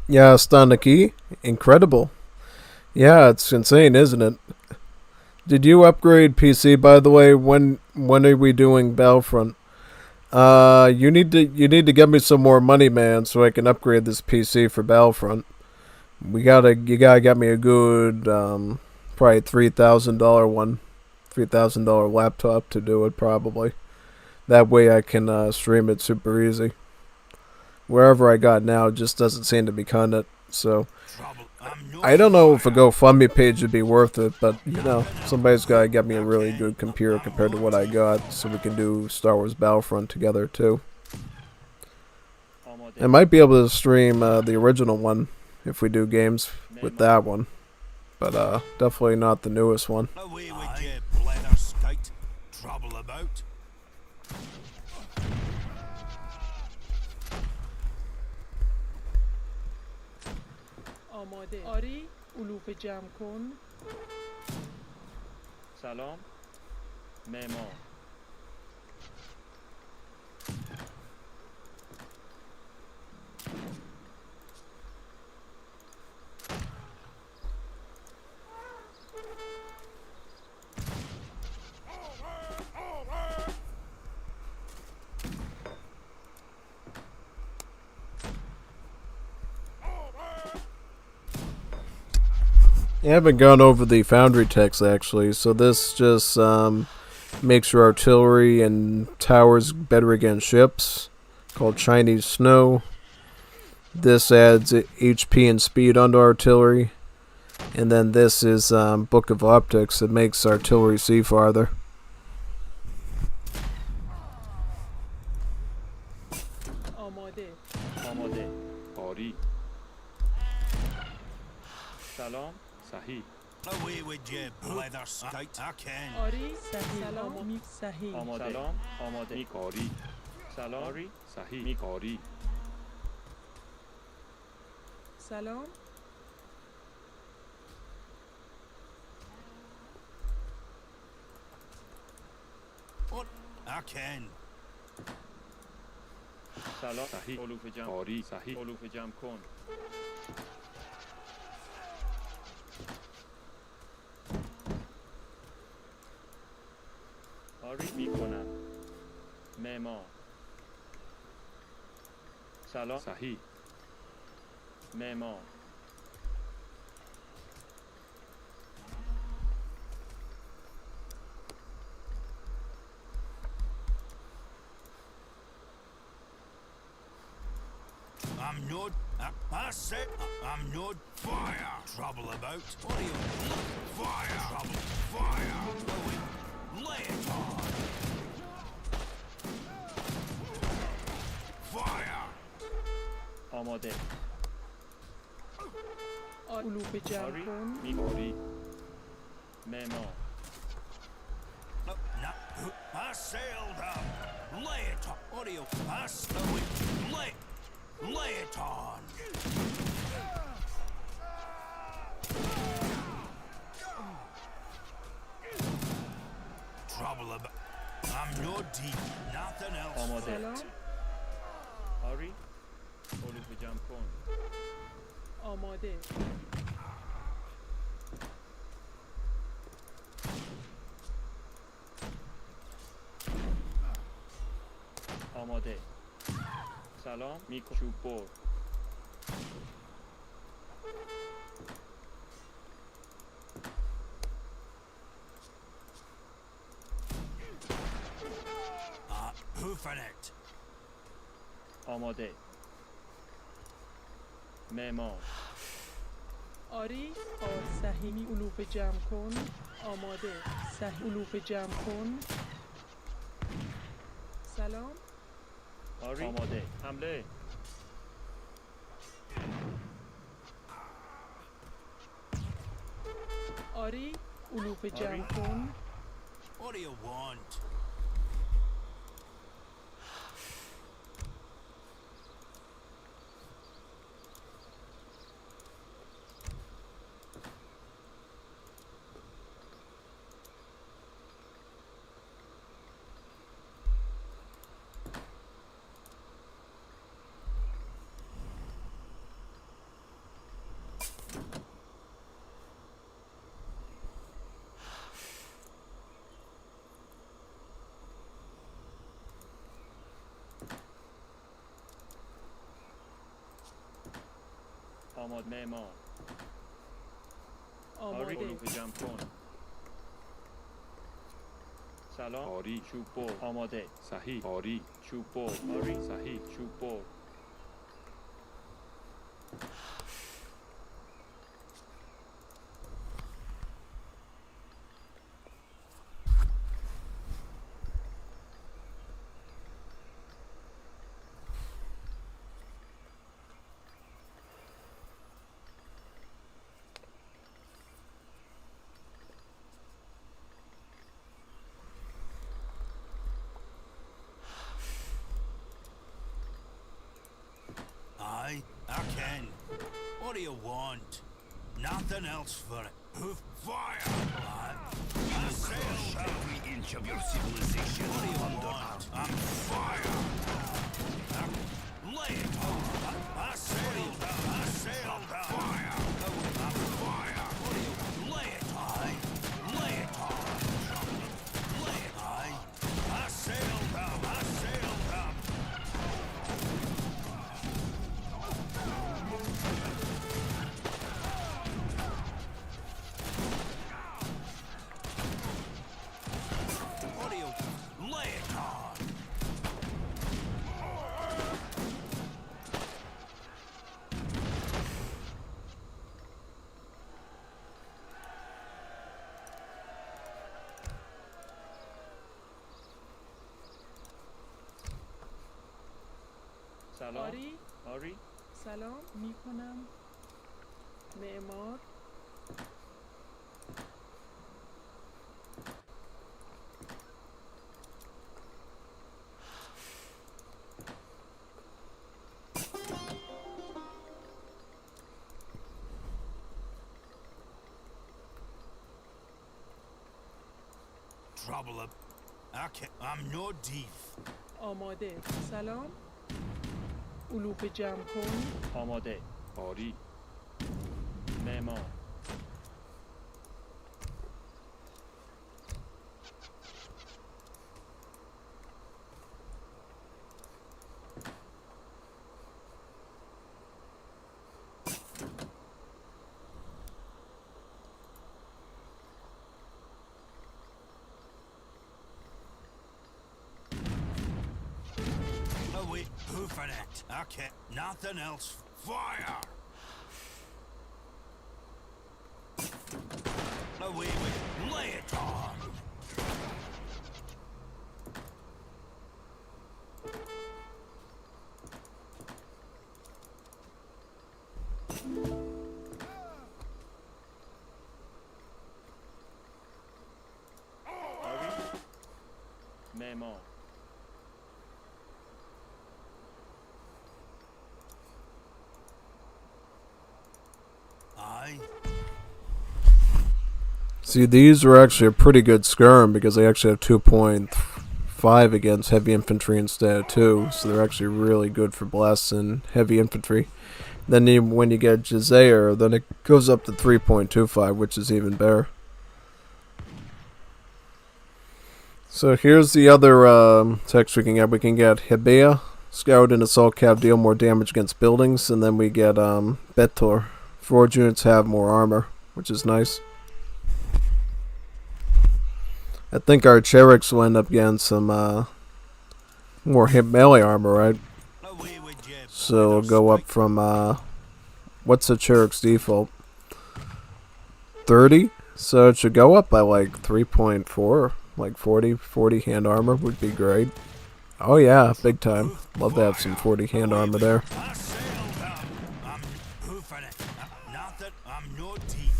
Yeah, Staniki. Incredible. Yeah, it's insane, isn't it? Did you upgrade PC, by the way? When are we doing Battlefront? You need to get me some more money, man, so I can upgrade this PC for Battlefront. You gotta get me a good probably $3,000 one, $3,000 laptop to do it probably. That way I can stream it super easy. Wherever I got now just doesn't seem to be cutting it, so. I don't know if a GoFundMe page would be worth it, but, you know, somebody's got to get me a really good computer compared to what I got, so we can do Star Wars Battlefront together, too. I might be able to stream the original one if we do games with that one, but definitely not the newest one. Away with you, blether scout. Trouble about. آماده آری علوف جمع کن سلام معمار I haven't gone over the Foundry text actually, so this just Makes your artillery and towers better against ships, called Chinese Snow. This adds HP and speed onto artillery. And then this is Book of Optics. It makes artillery see farther. آماده. آماده. آری. سلام. صحیح. Away with you, leather skate. I can. آری صحیح. سلام می صحیح. آماده. سلام. آماده. میک آری. سلام. آری. صحیح. میک آری. سلام. I can. سلام. صحیح. علوف جمع. آری. صحیح. علوف جمع کن. آری میکنم. معمار. سلام. صحیح. معمار. I'm not. I said I'm not. Fire. Trouble about. What are you? Fire. Trouble. Fire. Lay it on. Fire. آماده. علوف جمع آری. کن. میک آری. معمار. No, I sailed up. Lay it on. What are you? I stowed. Lay it on. Trouble about. I'm no deep. Nothing else. آماده. سلام. آری. علوف جمع کن. آماده. آماده. سلام. میکن. چوب بر. Hoofing it. آماده. معمار. آری صحیح. علوف جمع کن. آماده. صحیح. علوف جمع کن. سلام. آری. آماده. حمله. آری علوف جمع کن. What do you want? آماده. معمار. آری. آماده. علوف جمع کن. سلام. آری. چوب بر. آماده. صحیح. آری. چوب بر. آری. صحیح. چوب بر. I can. What do you want? Nothing else for it. Fire! I sailed every inch of your civilization. What do you want? I'm fire! Lay it on! I sailed down! I sailed down! Fire! I'm fire! What do you lay it on? Lay it on! Lay it on! I sailed down! I sailed down! What سلام آری آری سلام میکنم معمار Trouble up. Okay, I'm no thief. آماده سلام علوف جمع کن آماده آری معمار Oh wait, who for that? Okay, nothing else. Fire! Oh wait, lay it on! آری معمار Aye. See, these are actually a pretty good skirm because they actually have 2.5 against heavy infantry instead of 2, so they're actually really good for blasting heavy infantry. Then when you get Jazair, then it goes up to 3.25, which is even better. So here's the other text we can get. We can get Hebea, Scout and Assault Cav deal more damage against buildings, and then we get Betor. Forge units have more armor, which is nice. I think our Cherriks will end up getting some more hip melee armor, right? Away with you. So it'll go up from what's the Cherrik's default? 30? So it should go up by like 3.4, like 40 hand armor would be great. Oh yeah, big time. Love to have some 40 hand armor there. I sailed up. Who for that? Nothing. I'm no thief.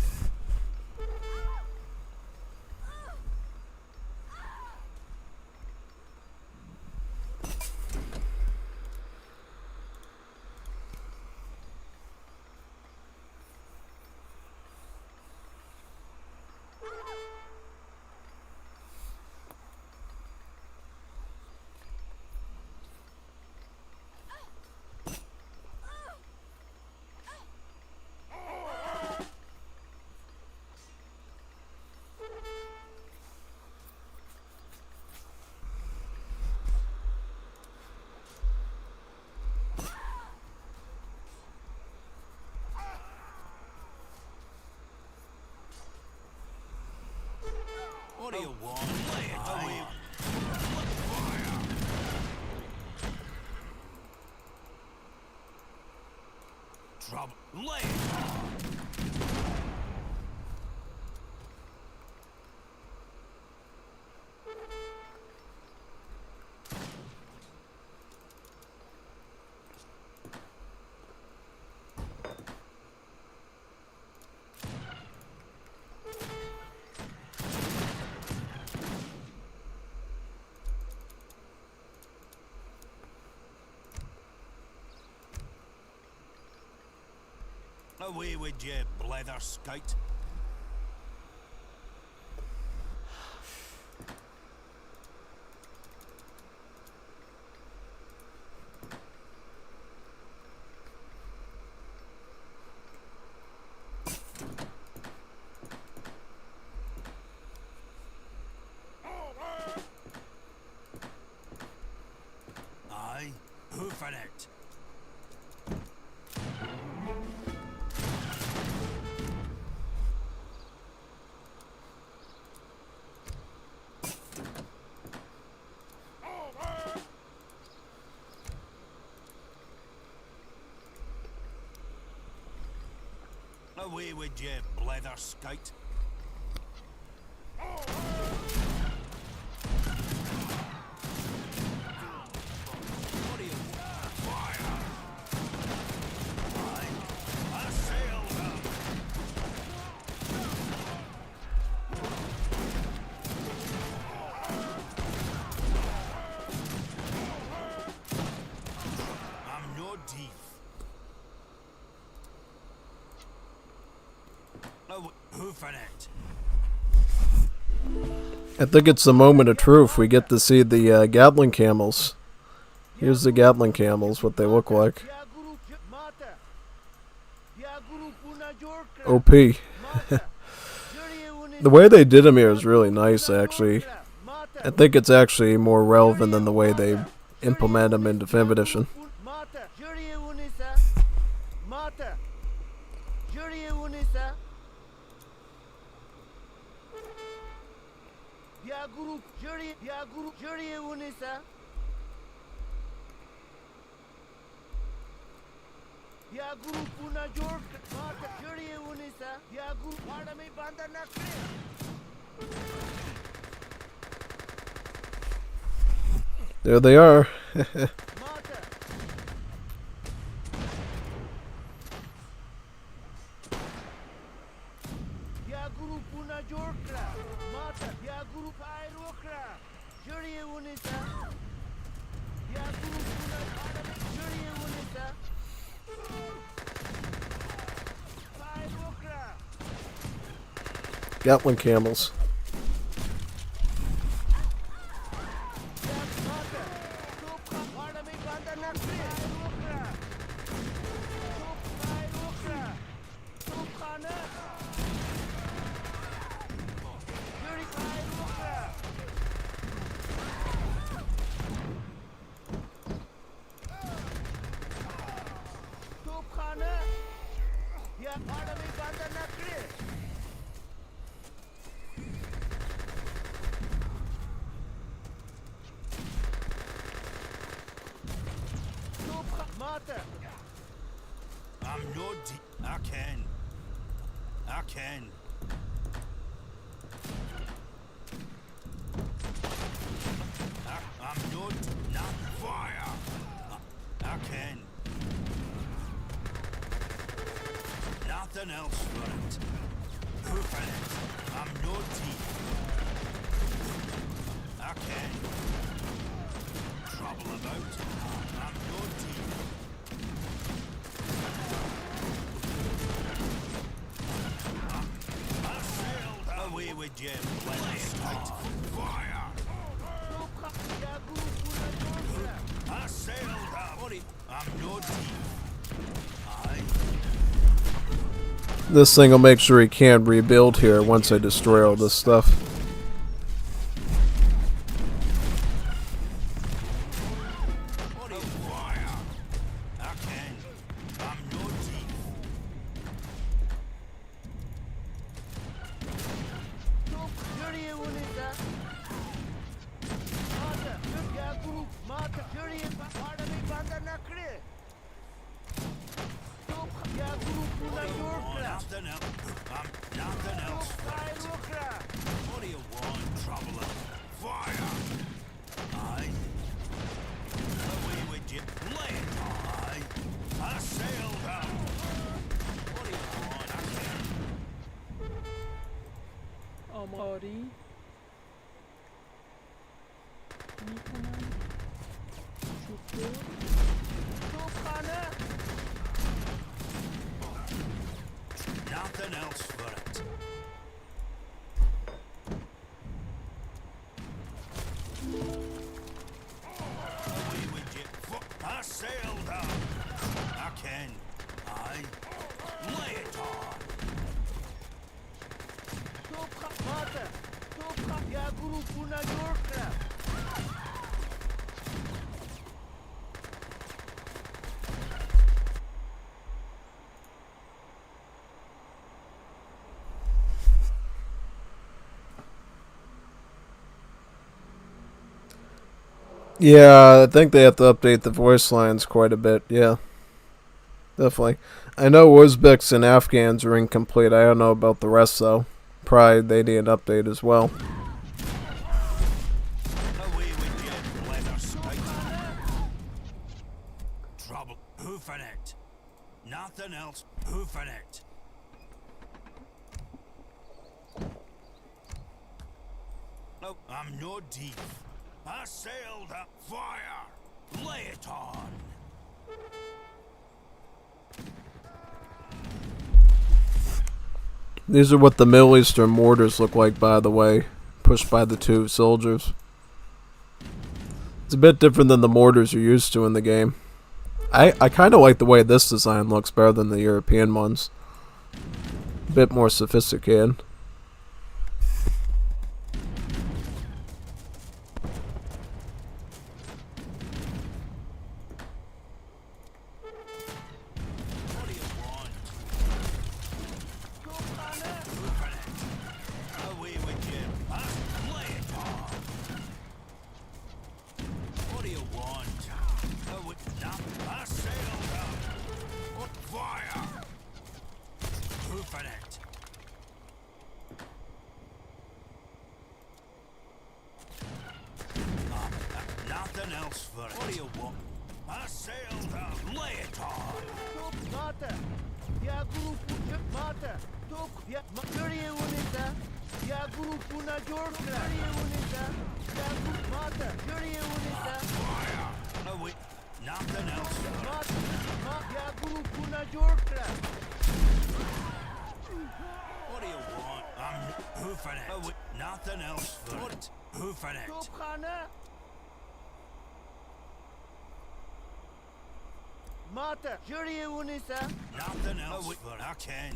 What do you want? Lay it away. Fire! Trouble. Lay it on. Away with you, blether scout. Aye, who for it? Away with you, blether scout. What do you want? Fire! Hoofing it. I think it's the moment of truth. We get to see the Gatling camels. Here's the Gatling camels, what they look like. OP. The way they did them here is really nice, actually. I think it's actually more relevant than the way they implement them in Definitive Edition. There they are. Gatling camels. I'm not I can. I can. I'm not fire. I can. Nothing else for it. Hoofing it. I'm naughty. I can. Trouble about. I'm naughty. I sailed away with Jim. Fire. I sailed up. I'm naughty. This thing will make sure he can't rebuild here once I destroy all this stuff. Nothing else. What do you want, troubler? Fire! Aye. Away with you. Lay it. Aye. I sailed out. What do you want? I can't. آماری میکنم شکر Nothing else for it. Away with you. I sailed out. I can. Aye. Lay it on. Yeah, I think they have to update the voice lines quite a bit. Yeah, definitely. I know Uzbeks and Afghans are incomplete. I don't know about the rest, though. Probably they need an update as well. Away with you, leather spite. Trouble. Hoofing it. Nothing else. Hoofing it. No, I'm no deep. I sailed up. Fire. Lay it on. These are what the Middle Eastern mortars look like, by the way, pushed by the two soldiers. It's a bit different than the mortars you're used to in the game. I kind of like the way this design looks better than the European ones. A bit more sophisticated. Nothing else for it. Who for it? Mata, jury unisa. Nothing else for it. I can.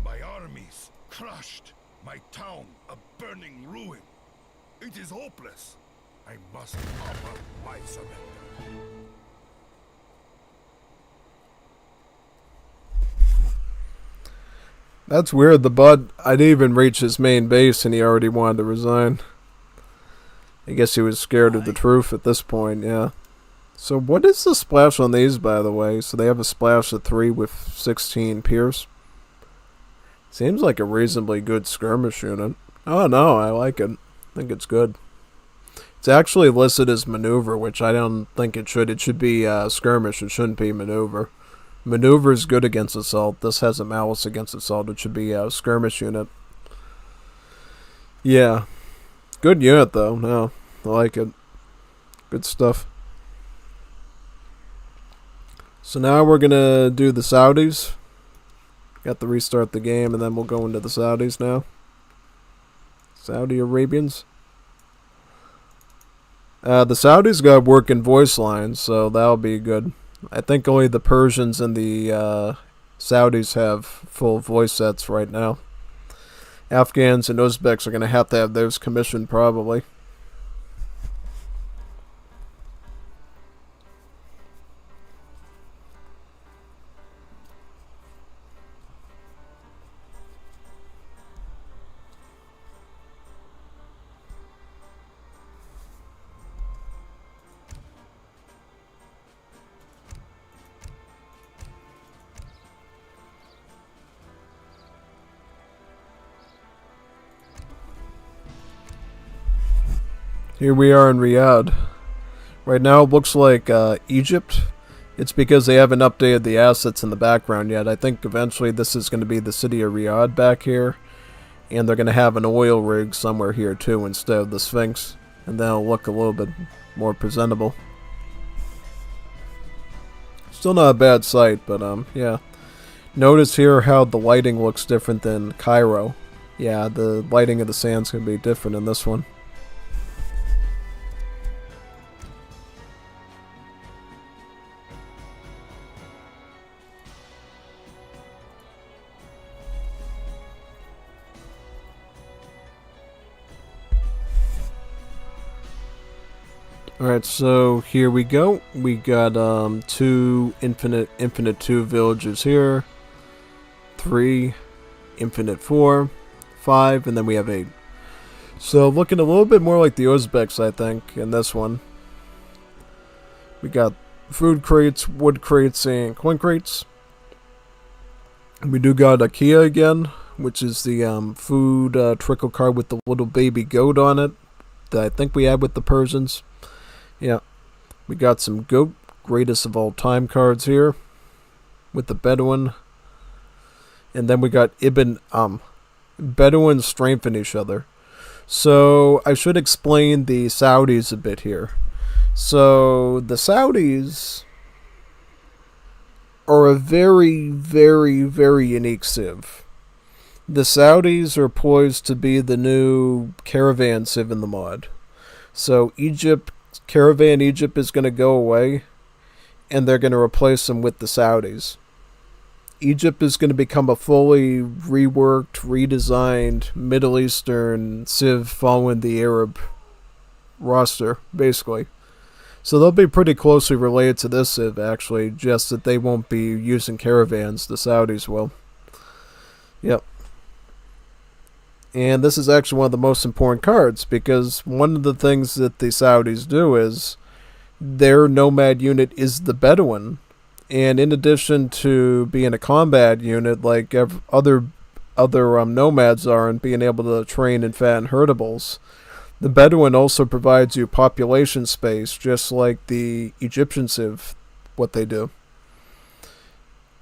My armies crushed. My town a burning ruin. It is hopeless. I must offer my surrender. That's weird. The bud, I didn't even reach his main base and he already wanted to resign. I guess he was scared of the truth at this point, yeah. So what is the splash on these, by the way? So they have a splash of 3 with 16 pierce. Seems like a reasonably good skirmish unit. Oh no, I like it. I think it's good. It's actually listed as maneuver, which I don't think it should. It should be skirmish. It shouldn't be maneuver. Maneuver is good against assault. This has a malice against assault. It should be a skirmish unit. Yeah. Good unit, though. No, I like it. Good stuff. So now we're going to do the Saudis. Got to restart the game, and then we'll go into the Saudis now. Saudi Arabians. The Saudis got working voice lines, so that'll be good. I think only the Persians and the Saudis have full voice sets right now. Afghans and Uzbeks are going to have those commissioned probably. Here we are in Riyadh. Right now it looks like Egypt. It's because they haven't updated the assets in the background yet. I think eventually this is going to be the city of Riyadh back here. And they're going to have an oil rig somewhere here too instead of the Sphinx. And that'll look a little bit more presentable. Still not a bad sight, but yeah. Notice here how the lighting looks different than Cairo. Yeah, the lighting of the sand's going to be different in this one. Alright, so here we go. We got 2 infinite 2 villages here. 3, infinite 4, 5, and then we have 8. So looking a little bit more like the Uzbeks, I think, in this one. We got food crates, wood crates, and coin crates. We do got a Kia again, which is the food trickle card with the little baby goat on it that I think we had with the Persians. Yeah, we got some GOAT, greatest of all time cards here, with the Bedouin. And then we got Ibn Bedouins strengthen each other. So I should explain the Saudis a bit here. So the Saudis are a very, very, very unique civ. The Saudis are poised to be the new caravan civ in the mod. So Caravan Egypt is going to go away, and they're going to replace them with the Saudis. Egypt is going to become a fully reworked, redesigned Middle Eastern civ following the Arab roster, basically. So they'll be pretty closely related to this civ, actually, just that they won't be using caravans, the Saudis will. Yep. And this is actually one of the most important cards, because one of the things that the Saudis do is their nomad unit is the Bedouin. And in addition to being a combat unit like other nomads are and being able to train and fatten herdables, the Bedouin also provides you population space, just like the Egyptian civ, what they do.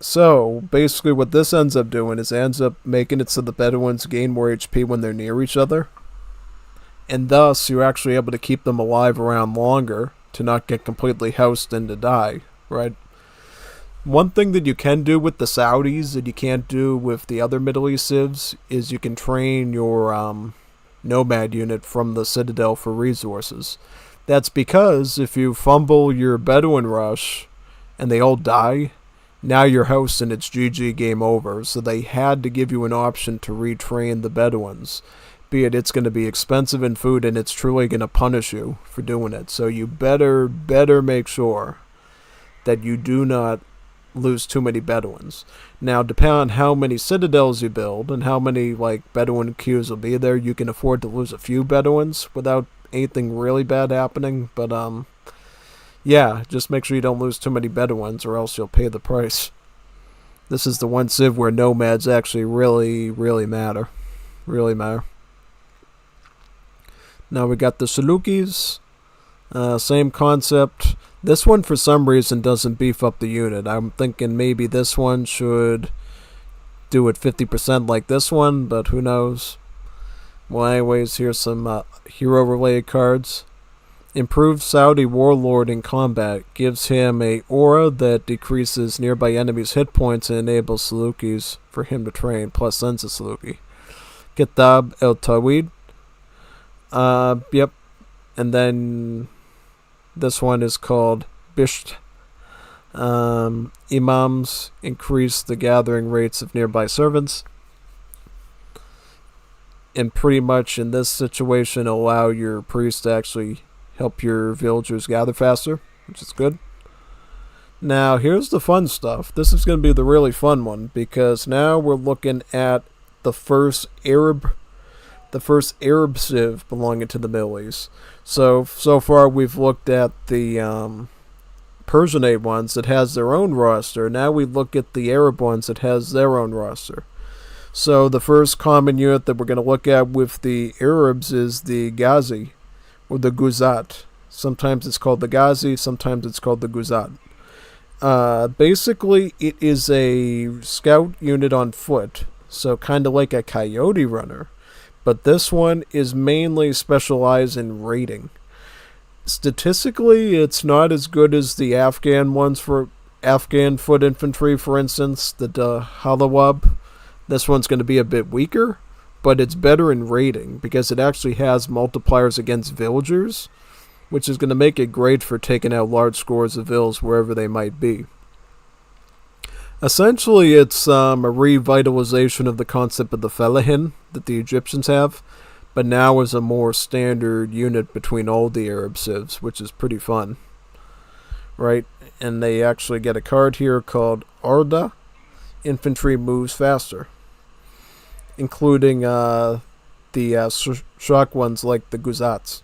So, basically what this ends up doing is it ends up making it so the Bedouins gain more HP when they're near each other. And thus, you're actually able to keep them alive around longer to not get completely housed and to die, right? One thing that you can do with the Saudis that you can't do with the other Middle East civs is you can train your nomad unit from the Citadel for resources. That's because if you fumble your Bedouin rush and they all die, now you're host and it's GG, game over. So they had to give you an option to retrain the Bedouins. Be it it's going to be expensive in food and it's truly going to punish you for doing it. So you better make sure that you do not lose too many Bedouins. Now, depending on how many citadels you build and how many Bedouin queues will be there, you can afford to lose a few Bedouins without anything really bad happening. But yeah, just make sure you don't lose too many Bedouins or else you'll pay the price. This is the one civ where nomads actually really matter. Really matter. Now we got the Salukis. Same concept. This one, for some reason, doesn't beef up the unit. I'm thinking maybe this one should do it 50% like this one, but who knows. Well, anyways, here's some hero-related cards. Improved Saudi Warlord in combat. Gives him a aura that decreases nearby enemies' hit points and enables Salukis for him to train, plus sends a Saluki. Kitab el Tawid. Yep. And then this one is called Bisht. Imams increase the gathering rates of nearby servants. And pretty much in this situation allow your priests to actually help your villagers gather faster, which is good. Now here's the fun stuff. This is going to be the really fun one, because now we're looking at the first Arab civ belonging to the Middle East. So far we've looked at the Persianate ones that has their own roster. Now we look at the Arab ones that has their own roster. So the first common unit that we're going to look at with the Arabs is the Ghazi, or the Guzat. Sometimes it's called the Ghazi, sometimes it's called the Guzat. Basically, it is a scout unit on foot, so kind of like a coyote runner. But this one is mainly specialized in raiding. Statistically, it's not as good as the Afghan ones for Afghan foot infantry, for instance, the Halawab. This one's going to be a bit weaker, but it's better in raiding because it actually has multipliers against villagers, which is going to make it great for taking out large scores of vills wherever they might be. Essentially, it's a revitalization of the concept of the Felahin that the Egyptians have, but now as a more standard unit between all the Arab civs, which is pretty fun. Right? And they actually get a card here called Arda. Infantry moves faster, including the shock ones like the Guzats.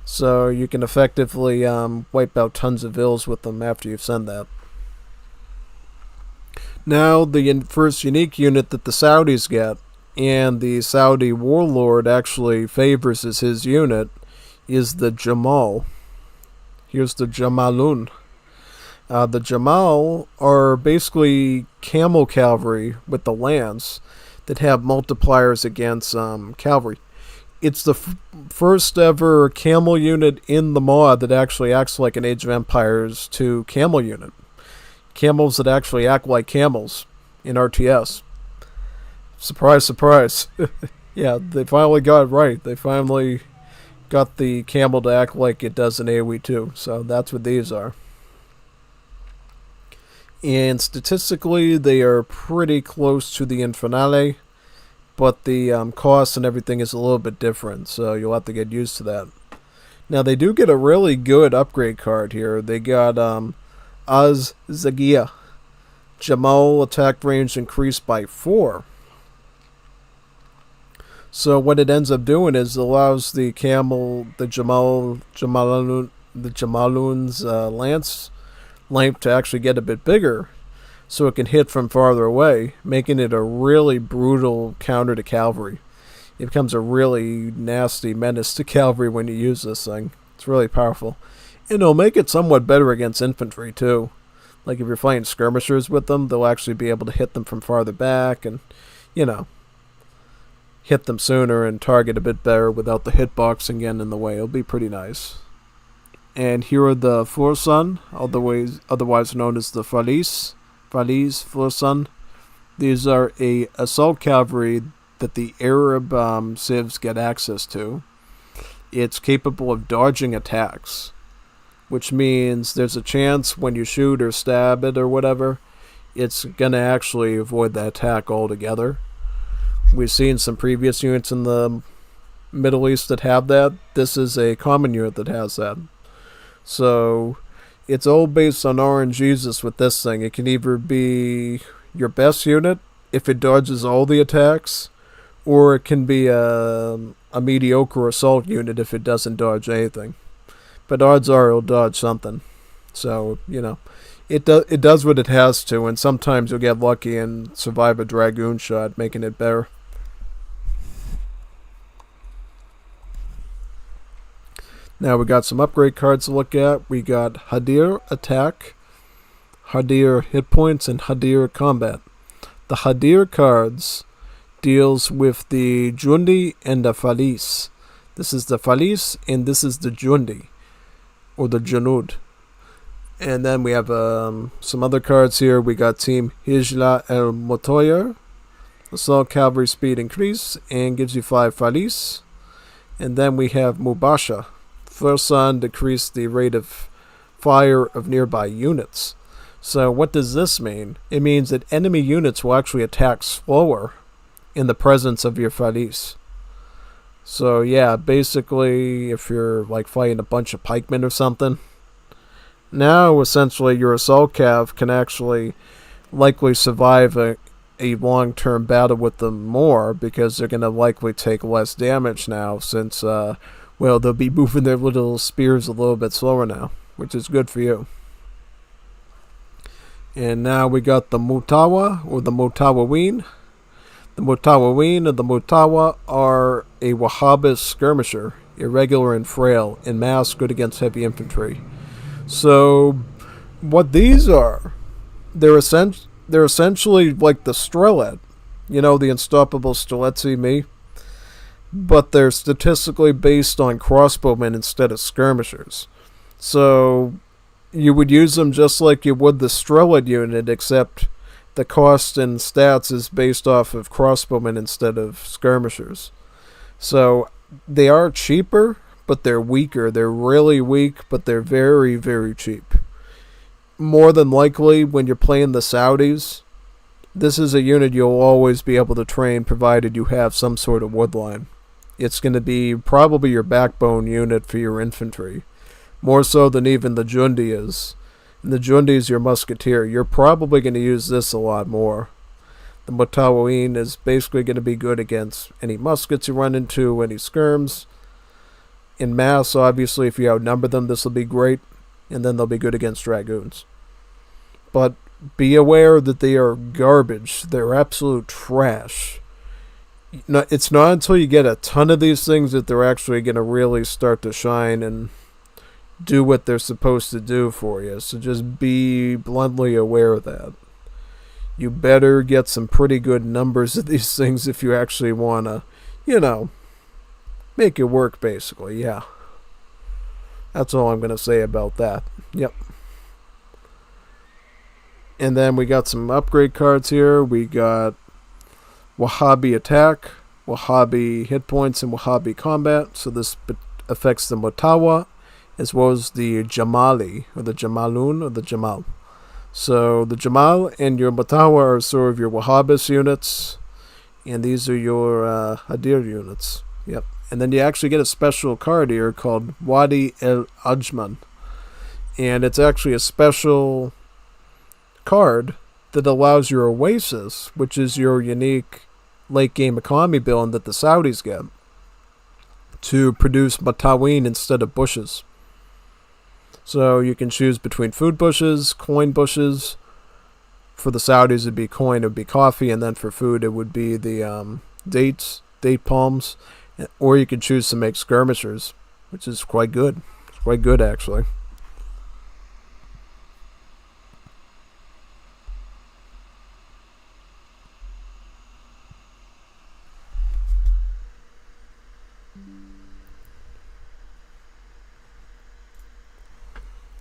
So you can effectively wipe out tons of vills with them after you send that. Now, the first unique unit that the Saudis get, and the Saudi warlord actually favors as his unit, is the Jamal. Here's the Jamalun. The Jamal are basically camel cavalry with the lance that have multipliers against cavalry. It's the first ever camel unit in the mod that actually acts like an Age of Empires 2 camel unit. Camels that actually act like camels in RTS. Surprise, surprise. Yeah, they finally got it right. They finally got the camel to act like it does in AoE 2. So that's what these are. And statistically, they are pretty close to the Infernale, but the cost and everything is a little bit different, so you'll have to get used to that. Now, they do get a really good upgrade card here. They got Zagia. Jamal attack range increased by 4. So what it ends up doing is it allows the camel, the Jamaluns lance length to actually get a bit bigger, so it can hit from farther away, making it a really brutal counter to cavalry. It becomes a really nasty menace to cavalry when you use this thing. It's really powerful. And it'll make it somewhat better against infantry too. Like if you're fighting skirmishers with them, they'll actually be able to hit them from farther back and, you know, hit them sooner and target a bit better without the hitboxing getting in the way. It'll be pretty nice. And here are the Fursan, otherwise known as the Falis, Fursan. These are a assault cavalry that the Arab civs get access to. It's capable of dodging attacks, which means there's a chance when you shoot or stab it or whatever, it's going to actually avoid the attack altogether. We've seen some previous units in the Middle East that have that. This is a common unit that has that. So it's all based on RNGs with this thing. It can either be your best unit if it dodges all the attacks, or it can be a mediocre assault unit if it doesn't dodge anything. But odds are it'll dodge something. So, you know, it does what it has to, and sometimes you'll get lucky and survive a Dragoon shot, making it better. Now we got some upgrade cards to look at. We got Hadir Attack, Hadir Hit Points, and Hadir Combat. The Hadir cards deals with the Jundi and the Falis. This is the Falis and this is the Jundi, or the Junud. And then we have some other cards here. We got Team Hijla El Motoyer. Assault Cavalry Speed Increase and gives you 5 Falis. And then we have Mubasha. Fursan decrease the rate of fire of nearby units. So what does this mean? It means that enemy units will actually attack slower in the presence of your Falis. So yeah, basically if you're like fighting a bunch of pikemen or something, now essentially your assault cav can actually likely survive a long-term battle with them more, because they're going to likely take less damage now since well, they'll be moving their little spears a little bit slower now, which is good for you. And now we got the Mutawa, or the Mutawaween. The Mutawaween and the Mutawa are a Wahhabist skirmisher, irregular and frail, in mass good against heavy infantry. So, what these are, they're essentially like the Strelet. You know, the unstoppable Streletsy me? But they're statistically based on crossbowmen instead of skirmishers. So you would use them just like you would the Strelad unit, except the cost and stats is based off of crossbowmen instead of skirmishers. So they are cheaper, but they're weaker. They're really weak, but they're very, very cheap. More than likely, when you're playing the Saudis, this is a unit you'll always be able to train provided you have some sort of woodline. It's going to be probably your backbone unit for your infantry, more so than even the Jundi is. And the Jundi is your musketeer. You're probably going to use this a lot more. The Mutawaween is basically going to be good against any muskets you run into, any skirms. In mass, obviously, if you outnumber them, this will be great, and then they'll be good against dragoons. But be aware that they are garbage. They're absolute trash. No, it's not until you get a ton of these things that they're actually going to really start to shine and, do what they're supposed to do for you. So just be bluntly aware of that. You better get some pretty good numbers of these things if you actually want to, make it work, basically. Yeah. That's all I'm going to say about that. Yep. And then we got some upgrade cards here. We got Wahhabi Attack, Wahhabi Hit Points, and Wahhabi Combat. So this affects the Mutawa as well as the Jamali, or the Jamalun, or the Jamal. So the Jamal and your Mutawa are sort of your Wahhabis units, and these are your Hadir units. Yep. And then you actually get a special card here called Wadi El Ajman. And it's actually a special card that allows your Oasis, which is your unique late game economy build that the Saudis get, to produce Mataween instead of bushes. So you can choose between food bushes, coin bushes. For the Saudis it'd be coin, it would be coffee, and then for food it would be the date palms, or you could choose to make skirmishers, which is quite good. It's quite good, actually.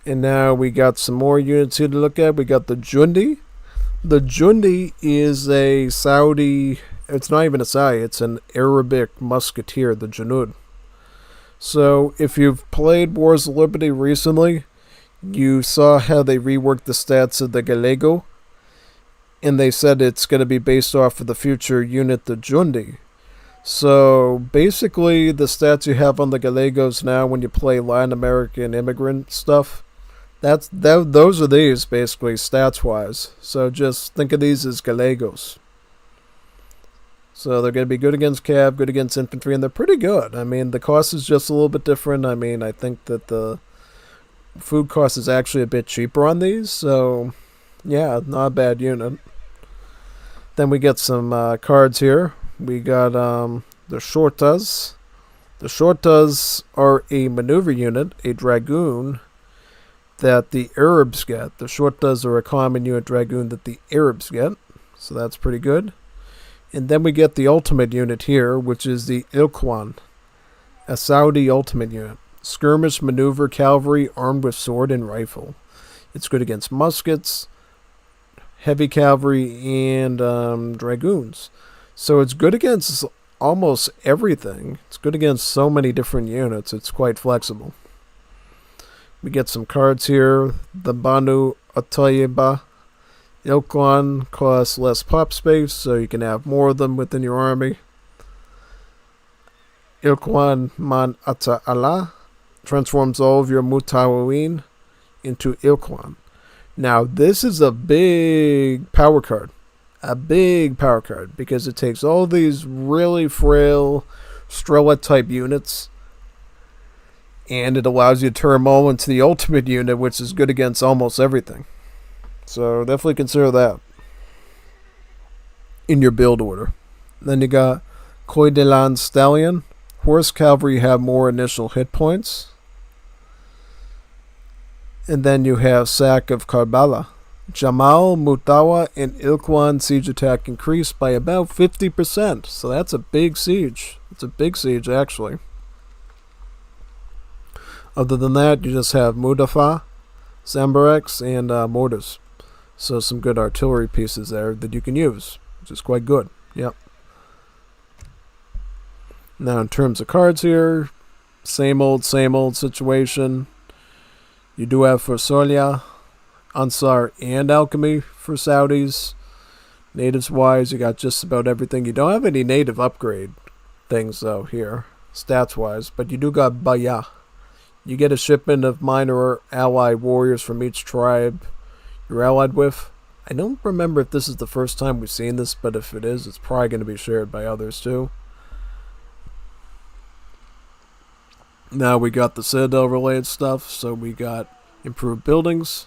And now we got some more units here to look at. We got the Jundi. The Jundi is a Saudi, it's not even a Saudi, it's an Arabic musketeer, the Junud. So if you've played Wars of Liberty recently, you saw how they reworked the stats of the Gallego, and they said it's going to be based off of the future unit, the Jundi. So basically the stats you have on the Gallegos now when you play Latin American immigrant stuff, those are these, basically, stats-wise. So just think of these as Gallegos. So they're going to be good against cav, good against infantry, and they're pretty good. I mean, the cost is just a little bit different. I mean, I think that the food cost is actually a bit cheaper on these. So, yeah, not a bad unit. Then we get some cards here. We got the Shortas. The Shortas are a maneuver unit, a dragoon, that the Arabs get. The Shortas are a common unit dragoon that the Arabs get. So that's pretty good. And then we get the ultimate unit here, which is the Ilkwan, a Saudi ultimate unit. Skirmish maneuver cavalry armed with sword and rifle. It's good against muskets, heavy cavalry, and dragoons. So it's good against almost everything. It's good against so many different units. It's quite flexible. We get some cards here. The Banu Atayeba Ilkwan costs less pop space, so you can have more of them within your army. Ilkwan Man Ata Allah transforms all of your Mutawaween into Ilkwan. Now, this is a big power card. A big power card, because it takes all these really frail Strela type units, and it allows you to turn them all into the ultimate unit, which is good against almost everything. So definitely consider that in your build order. Then you got Coy de Lan Stallion. Horse cavalry have more initial hit points. And then you have Sack of Karbala. Jamal, Mutawa, and Ilkwan siege attack increased by about 50%. So that's a big siege. It's a big siege, actually. Other than that, you just have Mudafa, Zambareks, and mortars. So some good artillery pieces there that you can use, which is quite good. Yep. Now in terms of cards here, same old situation. You do have for Solia, Ansar, and Alchemy for Saudis. Natives wise, you got just about everything. You don't have any native upgrade things though here, stats wise, but you do got Baya. You get a shipment of minor allied warriors from each tribe you're allied with. I don't remember if this is the first time we've seen this, but if it is, it's probably going to be shared by others too. Now we got the Citadel related stuff, so we got improved buildings.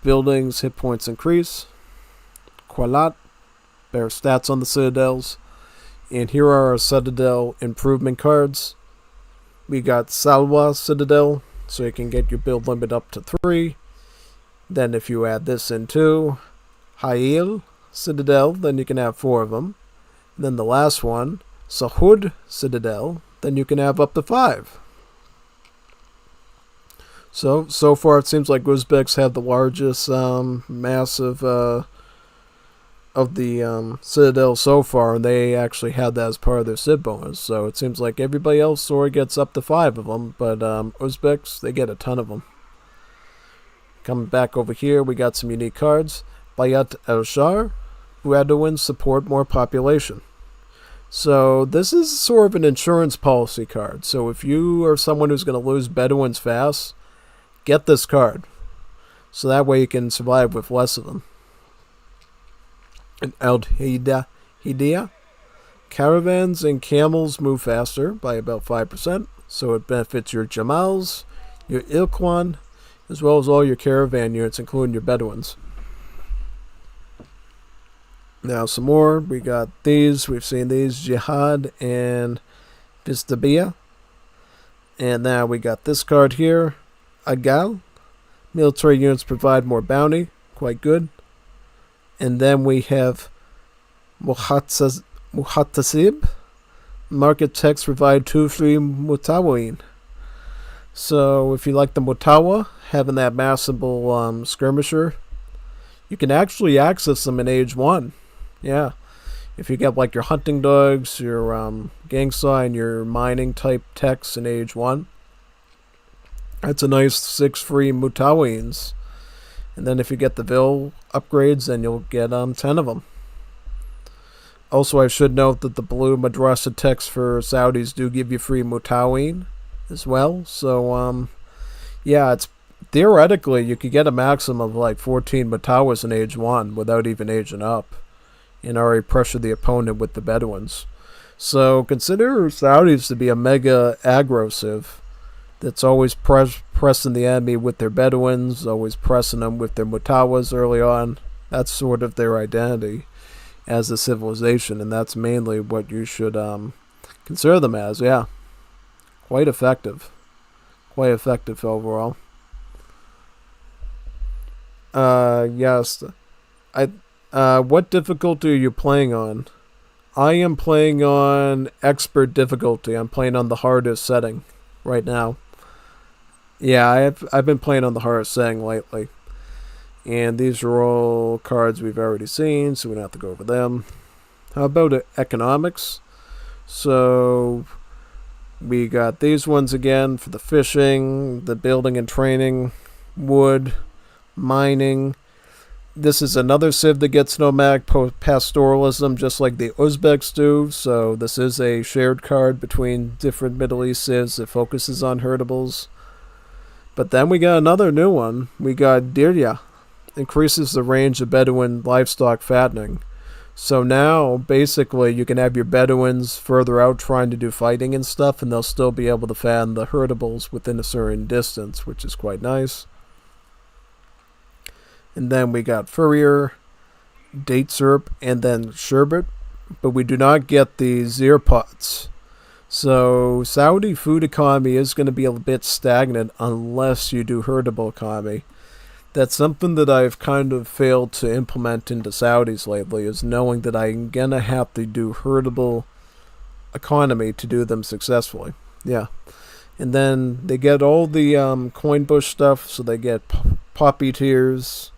Buildings, hit points increase. Qualat, better stats on the Citadels. And here are our Citadel improvement cards. We got Salwa Citadel, So you can get your build limit up to 3. Then if you add this in too, Hail Citadel, then you can have 4 of them. And then the last one, Sahud Citadel, then you can have up to 5. So far it seems like Uzbeks have the largest massive of the Citadel so far, and they actually had that as part of their Civ bonus. So it seems like everybody else sort of gets up to 5 of them, but Uzbeks, they get a ton of them. Coming back over here, we got some unique cards. Bayat el-Shar, Bedouins support more population. So this is sort of an insurance policy card. So if you are someone who's going to lose Bedouins fast, get this card. So that way you can survive with less of them. And Al-Hidayah, caravans and camels move faster by about 5%. So it benefits your Jamals, your Ilkwan, as well as all your caravan units, including your Bedouins. Now some more. We got these. We've seen these. Jihad and Bistabia. And now we got this card here. Agal. Military units provide more bounty. Quite good. And then we have Muhatasib. Market techs provide 2 free Mutawin. So if you like the Mutawa, having that massable skirmisher, you can actually access them in Age 1. Yeah. If you get like your hunting dogs, your gang sign, your mining type techs in Age 1, that's a nice 6 free Mutawins. And then if you get the Vil upgrades, then you'll get 10 of them. Also, I should note that the blue Madrasa techs for Saudis do give you free Mutawin as well. So, yeah, it's theoretically you could get a maximum of like 14 Mutawas in Age 1 without even aging up, and already pressure the opponent with the Bedouins. So consider Saudis to be a mega aggro civ that's always pressing the enemy with their Bedouins, always pressing them with their Mutawas early on. That's sort of their identity as a civilization, and that's mainly what you should consider them as. Yeah, quite effective overall. Yes, what difficulty are you playing on? I am playing on expert difficulty. I'm playing on the hardest setting right now. Yeah, I've been playing on the hardest setting lately. And these are all cards we've already seen, so we don't have to go over them. How about economics? So we got these ones again for the fishing, the building and training, wood, mining. This is another civ that gets nomadic pastoralism, just like the Uzbeks do. So this is a shared card between different Middle East civs that focuses on herdables. But then we got another new one. We got Dirya. Increases the range of Bedouin livestock fattening. So now, basically, you can have your Bedouins further out trying to do fighting and stuff, and they'll still be able to fatten the herdables within a certain distance, which is quite nice. And then we got Furrier, Date Syrup, and then Sherbet. But we do not get the Zir pots. So Saudi food economy is going to be a bit stagnant unless you do herdable economy. That's something that I've kind of failed to implement into Saudis lately, is knowing that I'm going to have to do herdable economy to do them successfully. Yeah. And then they get all the coin bush stuff, so they get poppy tears,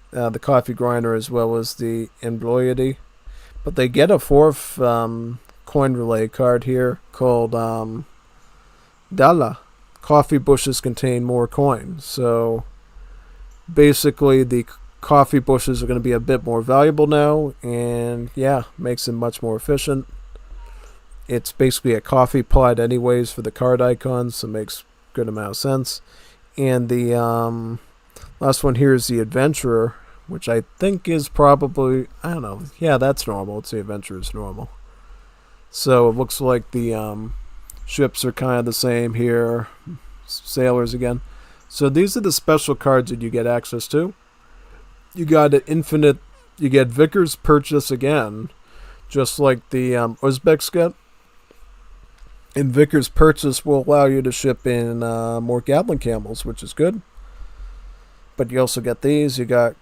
the coffee grinder, as well as the embroidery. But they get a 4th coin relay card here called Dala. Coffee bushes contain more coin. So basically the coffee bushes are going to be a bit more valuable now, and yeah, makes them much more efficient. It's basically a coffee pot anyways for the card icons, so it makes a good amount of sense. And the last one here is the Adventurer, which I think is probably, I don't know, yeah, that's normal. It's the Adventurer's normal. So it looks like the ships are kind of the same here. Sailors again. So these are the special cards that you get access to. You got an infinite, you get Vickers Purchase again, just like the Uzbeks get. And Vickers Purchase will allow you to ship in more Gatling camels, which is good. But you also get these. You got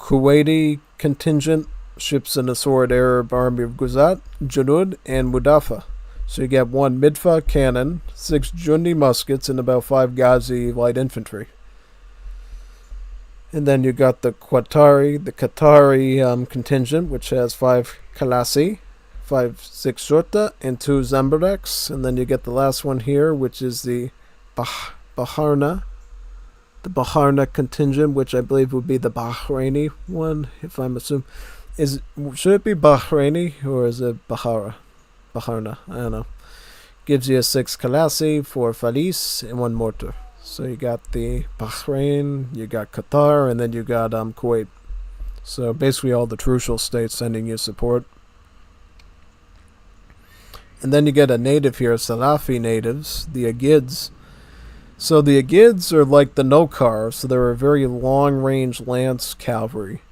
Kuwaiti contingent, ships in the Sword Arab Army of Guzat, Junud, and Mudafa. So you get 1 Midfa cannon, 6 Jundi muskets, and about 5 Ghazi light infantry. And then you got the Qatari contingent, which has 5 Kalasi, 5 6 Shorta, and 2 Zambareks. And then you get the last one here, which is the Baharna. The Baharna contingent, which I believe would be the Bahraini one, if I'm assuming. Should it be Bahraini, or is it Baharna? I don't know. Gives you a 6 Kalasi, 4 Falis, and 1 mortar. So you got the Bahrain, you got Qatar, and then you got Kuwait. So basically all the crucial states sending you support. And then you get a native here, Salafi natives, the Agids. So the Agids are like the Nokar, so they're a very long-range lance cavalry.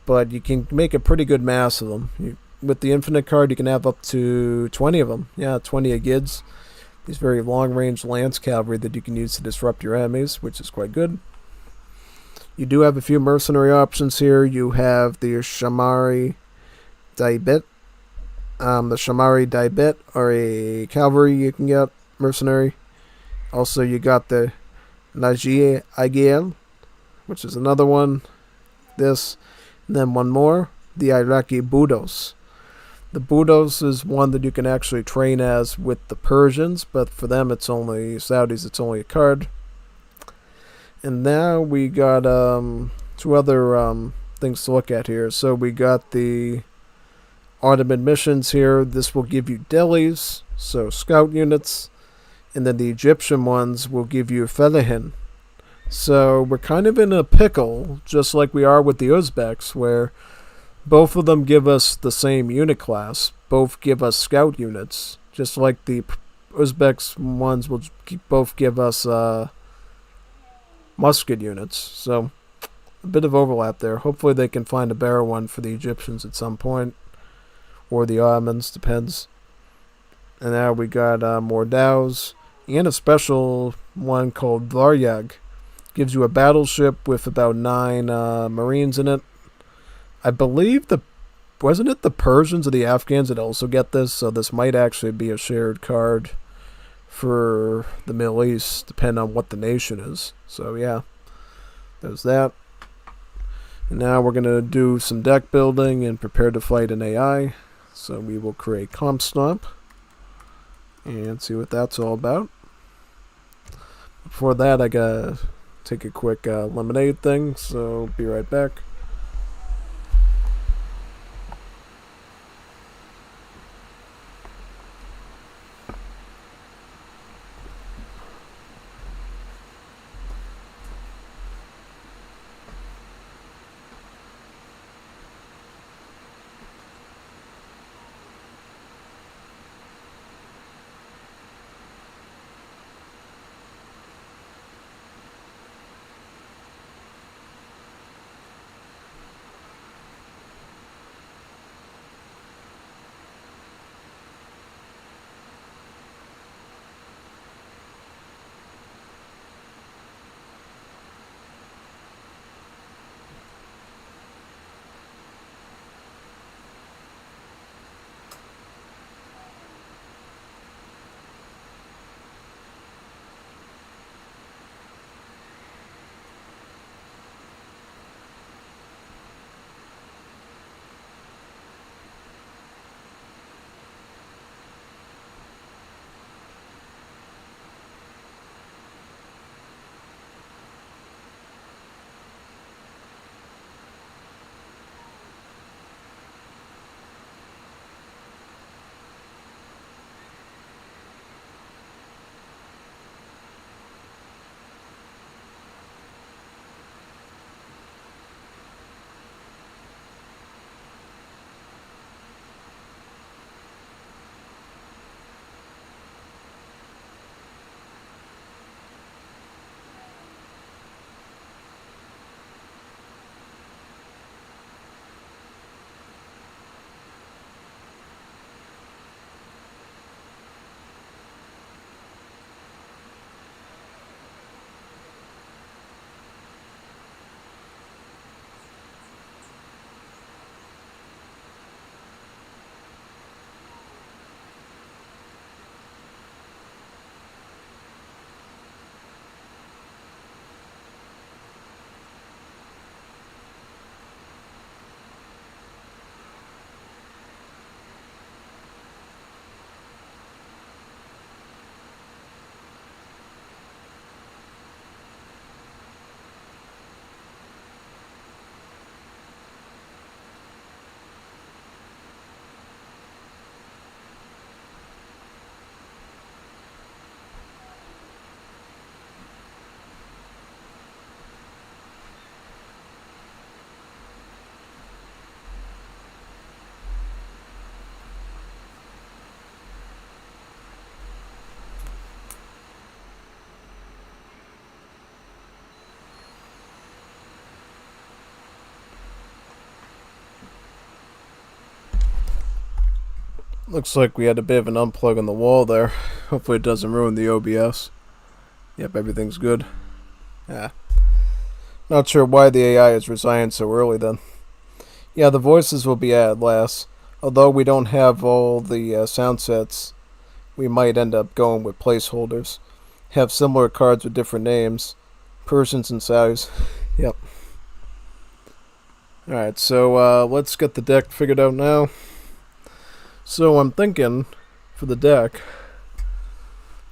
But you can make a pretty good mass of them. With the infinite card, you can have up to 20 of them. Yeah, 20 Agids. These very long-range lance cavalry that you can use to disrupt your enemies, which is quite good. You do have a few mercenary options here. You have the Shamari Daibit. The Shamari Daibit are a cavalry you can get, mercenary. Also, you got the Najee Agil, which is another one. This. And then one more, the Iraqi Budos. The Budos is one that you can actually train as with the Persians, but for them it's only Saudis, it's only a card. And now we got 2 other things to look at here. So we got the Ottoman missions here. This will give you Delhis, so scout units. And then the Egyptian ones will give you Felehin. So we're kind of in a pickle, just like we are with the Uzbeks, where both of them give us the same unit class. Both give us scout units, just like the Uzbeks ones will both give us musket units. So a bit of overlap there. Hopefully they can find a better one for the Egyptians at some point, or the Ottomans, depends. And now we got more Dows, and a special one called Varyag. Gives you a battleship with about 9 Marines in it. I believe wasn't it the Persians or the Afghans that also get this? So this might actually be a shared card for the Middle East, depending on what the nation is. So yeah, there's that. And now we're going to do some deck building and prepare to fight an AI. So we will create Comp Stomp and see what that's all about. Before that, I gotta take a quick lemonade thing, so be right back. Looks like we had a bit of an unplug on the wall there. Hopefully it doesn't ruin the OBS. Yep, everything's good. Yeah. Not sure why the AI is resigning so early then. Yeah, the voices will be added last. Although we don't have all the sound sets, we might end up going with placeholders. Have similar cards with different names. Persians and Saudis. Yep. Alright, so let's get the deck figured out now. So I'm thinking, for the deck,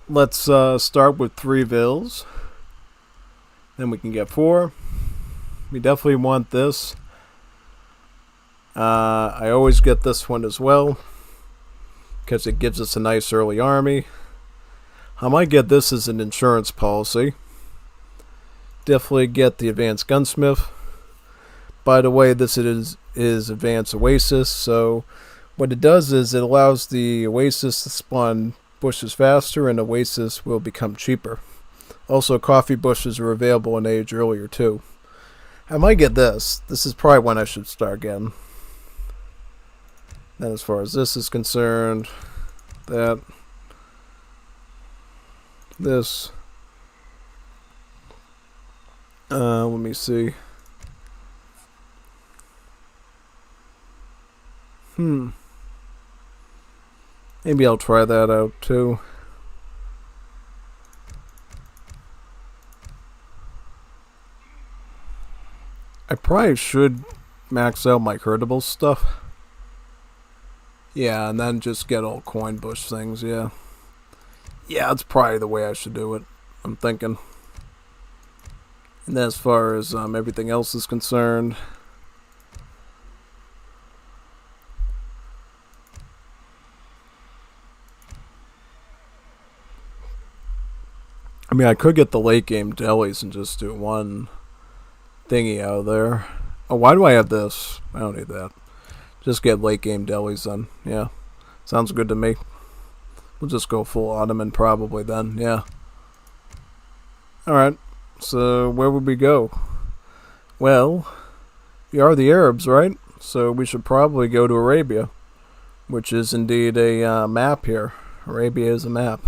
let's start with 3 vills. Then we can get 4. We definitely want this. I always get this one as well, because it gives us a nice early army. I might get this as an insurance policy. Definitely get the advanced gunsmith. By the way, this is advanced oasis, so what it does is it allows the oasis to spawn bushes faster, and oasis will become cheaper. Also, coffee bushes are available in age earlier too. I might get this. This is probably when I should start getting. Then as far as this is concerned, that, this, let me see. Maybe I'll try that out too. I probably should max out my herdable stuff. Yeah, and then just get all coin bush things, yeah. Yeah, that's probably the way I should do it, I'm thinking. And then as far as everything else is concerned, I mean, I could get the late game delis and just do one thingy out of there. Oh, why do I have this? I don't need that. Just get late game delis then. Yeah. Sounds good to me. We'll just go full Ottoman probably then. Yeah. Alright. So, where would we go? Well, we are the Arabs, right? So, we should probably go to Arabia. Which is indeed a map here. Arabia is a map.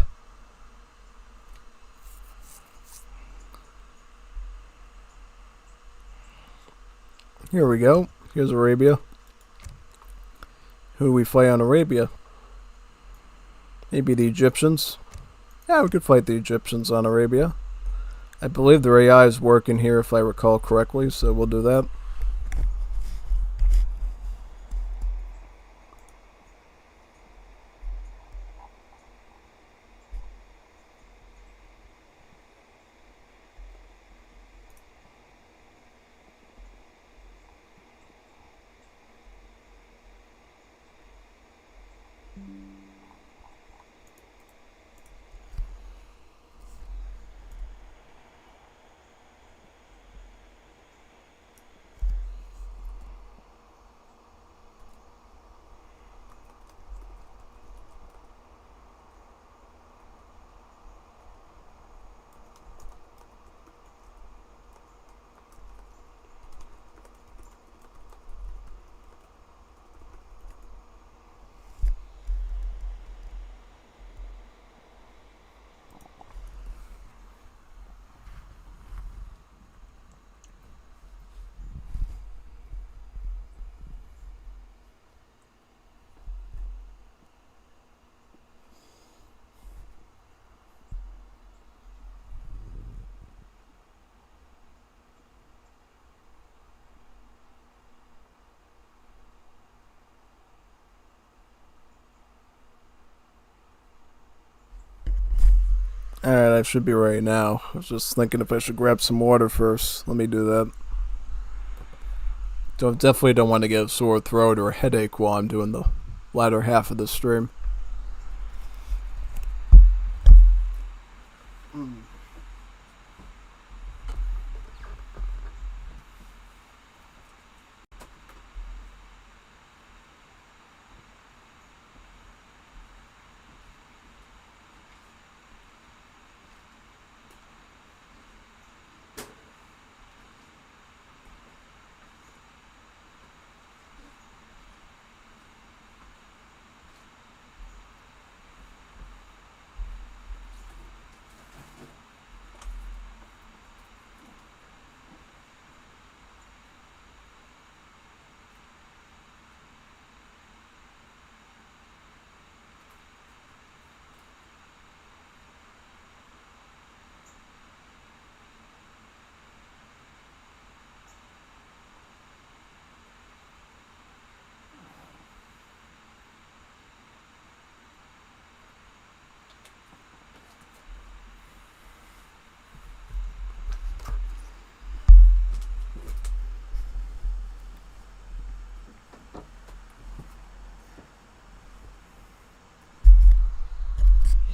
Here we go. Here's Arabia. Who do we fight on Arabia? Maybe the Egyptians? Yeah, we could fight the Egyptians on Arabia. I believe their AI is working here if I recall correctly, so we'll do that. Alright, I should be right now. I was just thinking if I should grab some water first. Let me do that. Definitely don't want to get a sore throat or a headache while I'm doing the latter half of the stream.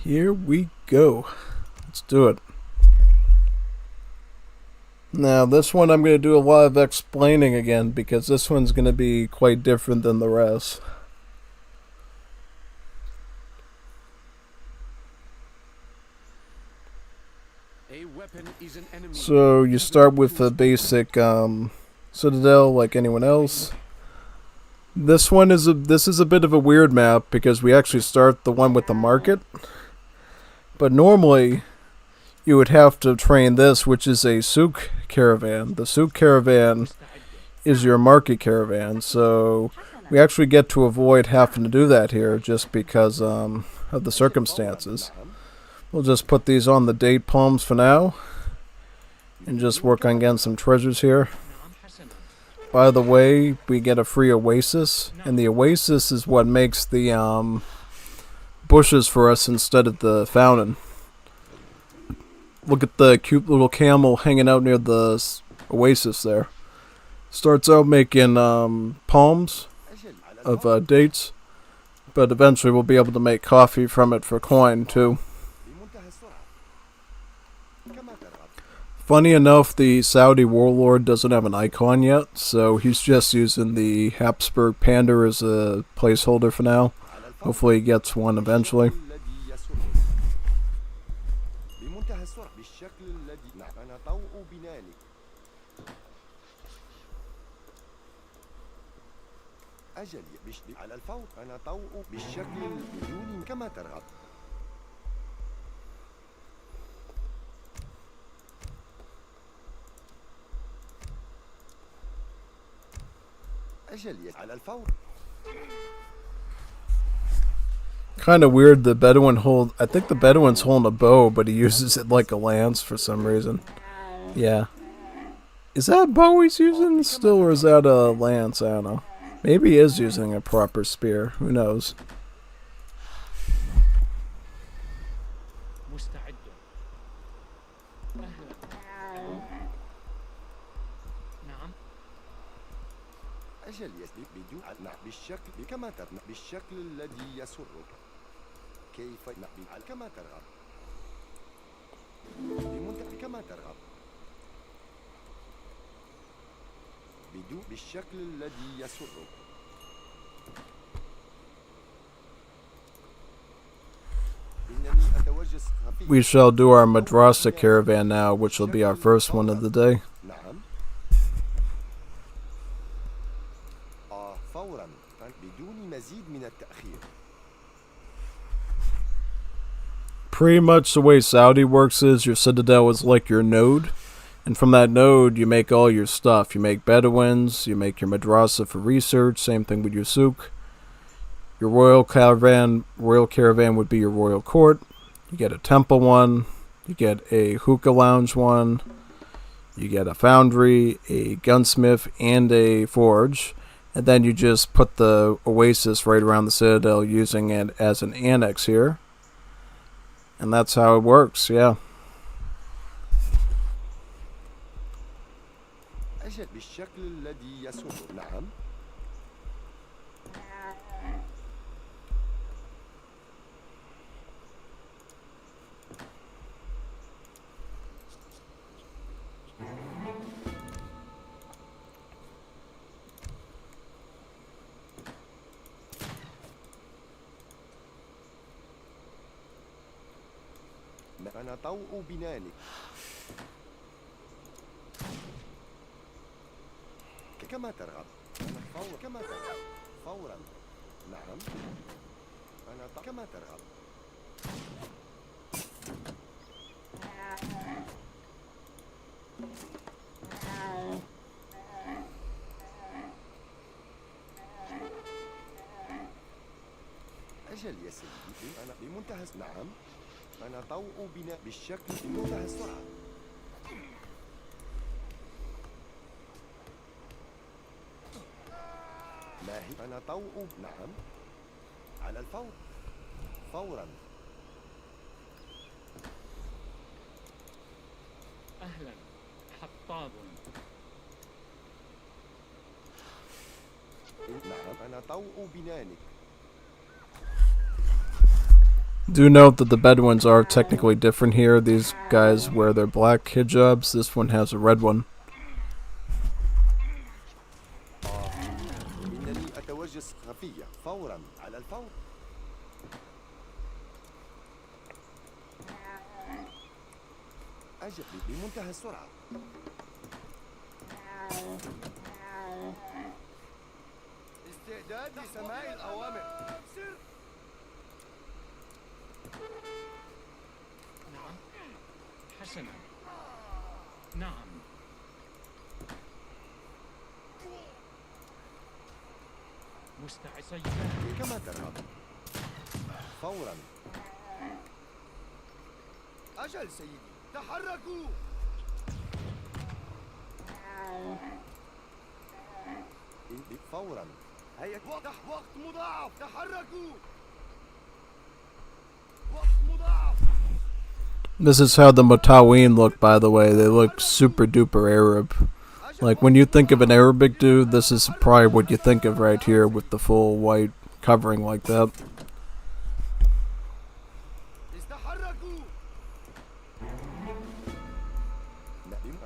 Here we go. Let's do it. Now, this one I'm going to do a lot of explaining again because this one's going to be quite different than the rest. A weapon is an enemy. So, you start with a basic citadel like anyone else. This is a bit of a weird map because we actually start the one with the market. But normally, you would have to train this, which is a souk caravan. The souk caravan is your market caravan, so we actually get to avoid having to do that here just because of the circumstances. We'll just put these on the date palms for now and just work on getting some treasures here. By the way, we get a free oasis, and the oasis is what makes the bushes for us instead of the fountain. Look at the cute little camel hanging out near the oasis there. Starts out making palms of dates, but eventually we'll be able to make coffee from it for coin too. Funny enough, the Saudi warlord doesn't have an icon yet, so he's just using the Habsburg Panda as a placeholder for now. Hopefully he gets one eventually. Kind of weird, the Bedouin I think the Bedouin's holding a bow, but he uses it like a lance for some reason. Yeah. Is that a bow he's using still, or is that a lance? I don't know. Maybe he is using a proper spear. Who knows? We shall do our Madrasa caravan now, which will be our first one of the day. Pretty much the way Saudi works is your citadel is like your node, and from that node you make all your stuff. You make Bedouins, you make your Madrasa for research, same thing with your souk. Your royal caravan would be your royal court. You get a temple one, you get a hookah lounge one, you get a foundry, a gunsmith, and a forge. And then you just put the oasis right around the citadel using it as an annex here. And that's how it works, yeah. أنا طوء بنانك كما ترغب كما ترغب فورا نعم أنا كما ترغب أجل يا سيدي أنا بمنتهى نعم أنا طوء بناء بالشكل بمنتهى السرعة ما هي أنا طوء نعم على الفور فورا أهلا حطاب نعم أنا طوء بنانك Do note that the Bedouins are technically different here. These guys wear their black hijabs. This one has a red one. إنني أتوجه خفية فورا على الفور. أجل بمنتهى السرعة. استعداد لسماع الأوامر. نعم حسنا نعم مستعد سيدنا كما ترغب. فورا. أجل سيدي تحركوا. فورا. هيا وقت مضاعف تحركوا. وقت مضاعف. This is how the Mutaween look, by the way. They look super duper Arab. Like, when you think of an Arabic dude, this is probably what you think of right here with the full white covering like that.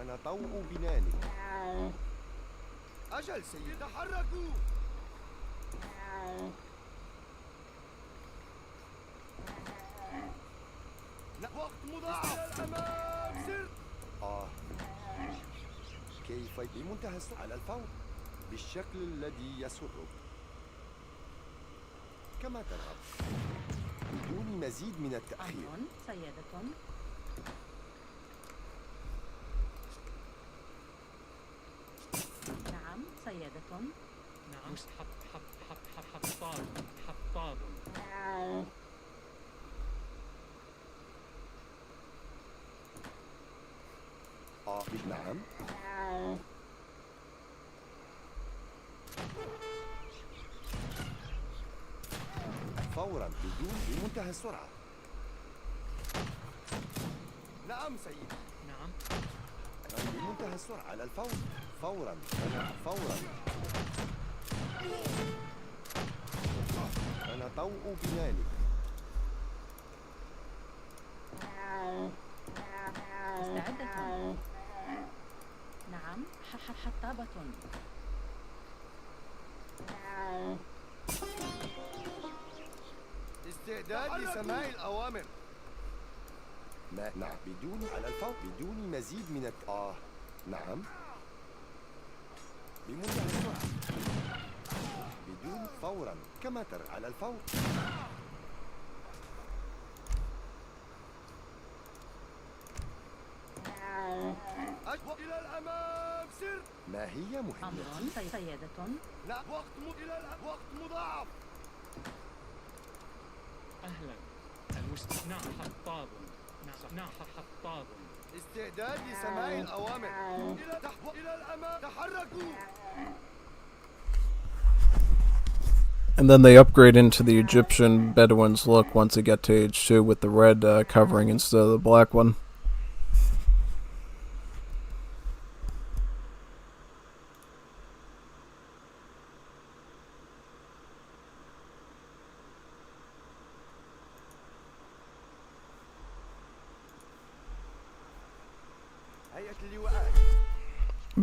أنا طوء بناني. أجل سيدي تحركوا. وقت مضاعف. الأمام سر. كيف بمنتهى السرعة على الفور بالشكل الذي يسرك. كما ترغب بدون مزيد من التأخير. أمر سيادة. نعم سيادة. نعم حطاب حطاب نعم. فورا بمنتهى السرعة. نعم سيدي. نعم بمنتهى السرعة على الفور. فورا. فورا. أنا طوء بناني. مستعدة. نعم حطابة. استعداد لسماع الأوامر. نعم بدون على الفور بدون مزيد من نعم بمنتهى السرعة. بدون فورا كما ترى على الفور. إلى الأمام سر. ما هي مهمتي؟ أمر سيادة. لا وقت مضاعف. أهلا نعم حطاب نعم حطاب. استعداد لسماع الأوامر. إلى الأمام تحركوا. And then they upgrade into the Egyptian Bedouins look once they get to age 2 with the red covering instead of the black one.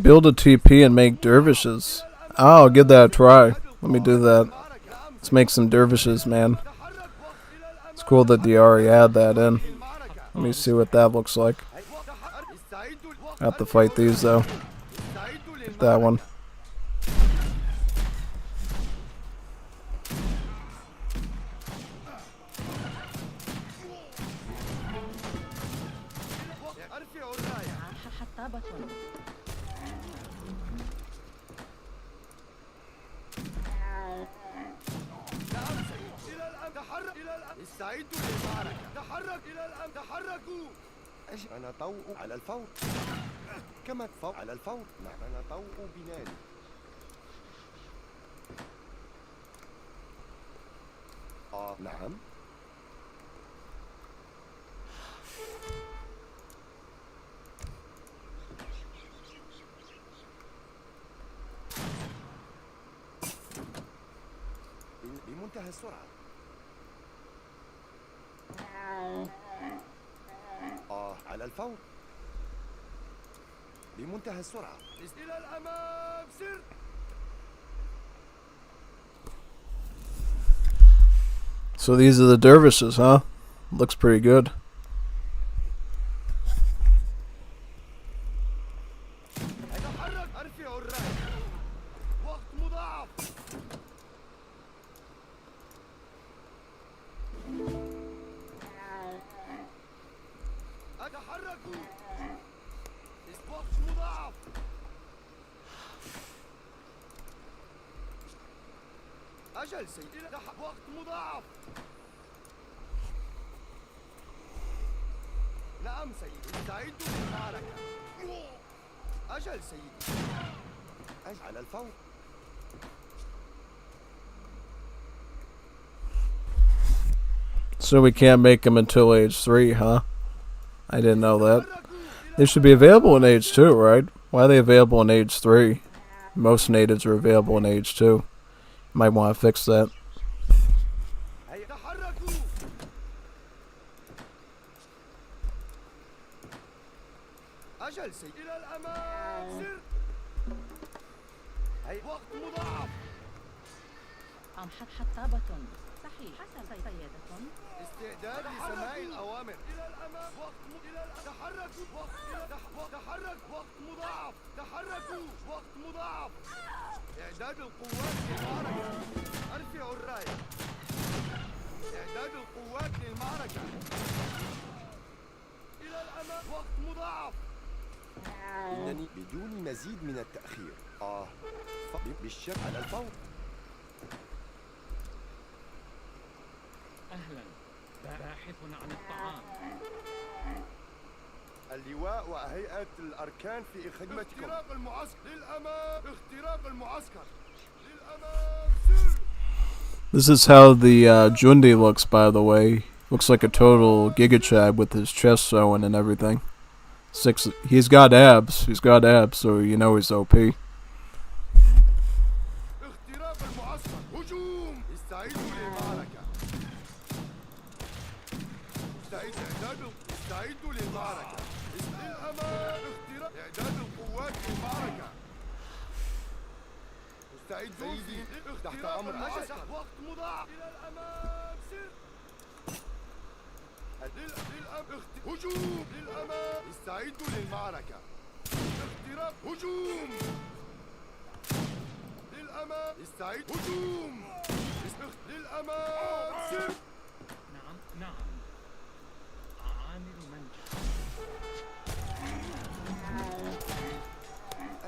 Build a TP and make dervishes. I'll give that a try. Let me do that. Let's make some dervishes, man. It's cool that they already add that in. Let me see what that looks like. I have to fight these though. Get that one. استعدوا للمعركة. تحرك إلى الأمام. تحركوا. أنا طوء على الفور. كما فوق على الفور. نعم أنا طوء بناني. نعم. بمنتهى السرعة. الفور. بمنتهى السرعة. إلى الأمام سر. So these are the dervishes, huh? Looks pretty good. أتحرك. أرفع الراية. وقت مضاعف. أتحرك. وقت مضاعف. أجل سيدي. وقت مضاعف. نعم سيدي. استعدوا للمعركة. أجل سيدي. على الفور. So we can't make them until age 3, huh? I didn't know that. They should be available in age 2, right? Why are they available in age 3? Most natives are available in age 2. Might want to fix that. أجل سيدي. إلى الأمام سر. وقت مضاعف. حطابة. صحيح. حسن سيدة. استعداد لسماع الأوامر. إلى الأمام. إلى تحركوا. تحرك. وقت مضاعف. تحركوا. وقت مضاعف. إعداد القوات للمعركة. أرفعوا الراية. إعداد القوات للمعركة. إلى الأمام. وقت مضاعف. إنني بدون مزيد من التأخير. بالشك على الفور. أهلا. باحث عن الطعام. اللواء وهيئة الأركان في خدمتكم. اختراق المعسكر. للأمام. اختراق المعسكر. للأمام سر. This is how the Jundi looks, by the way. Looks like a total Giga Chad with his chest sewing and everything. He's got abs. He's got abs, so you know he's OP. اختراق المعسكر. هجوم. استعدوا للمعركة. استعدوا للمعركة. للأمام. اختراق. إعداد القوات للمعركة. استعدوا تحت أمر أجل. وقت مضاعف. إلى الأمام سر. هجوم. للأمام. استعدوا للمعركة. اختراق. هجوم. للأمام. استعد. هجوم. للأمام سر. نعم. عامل منجح.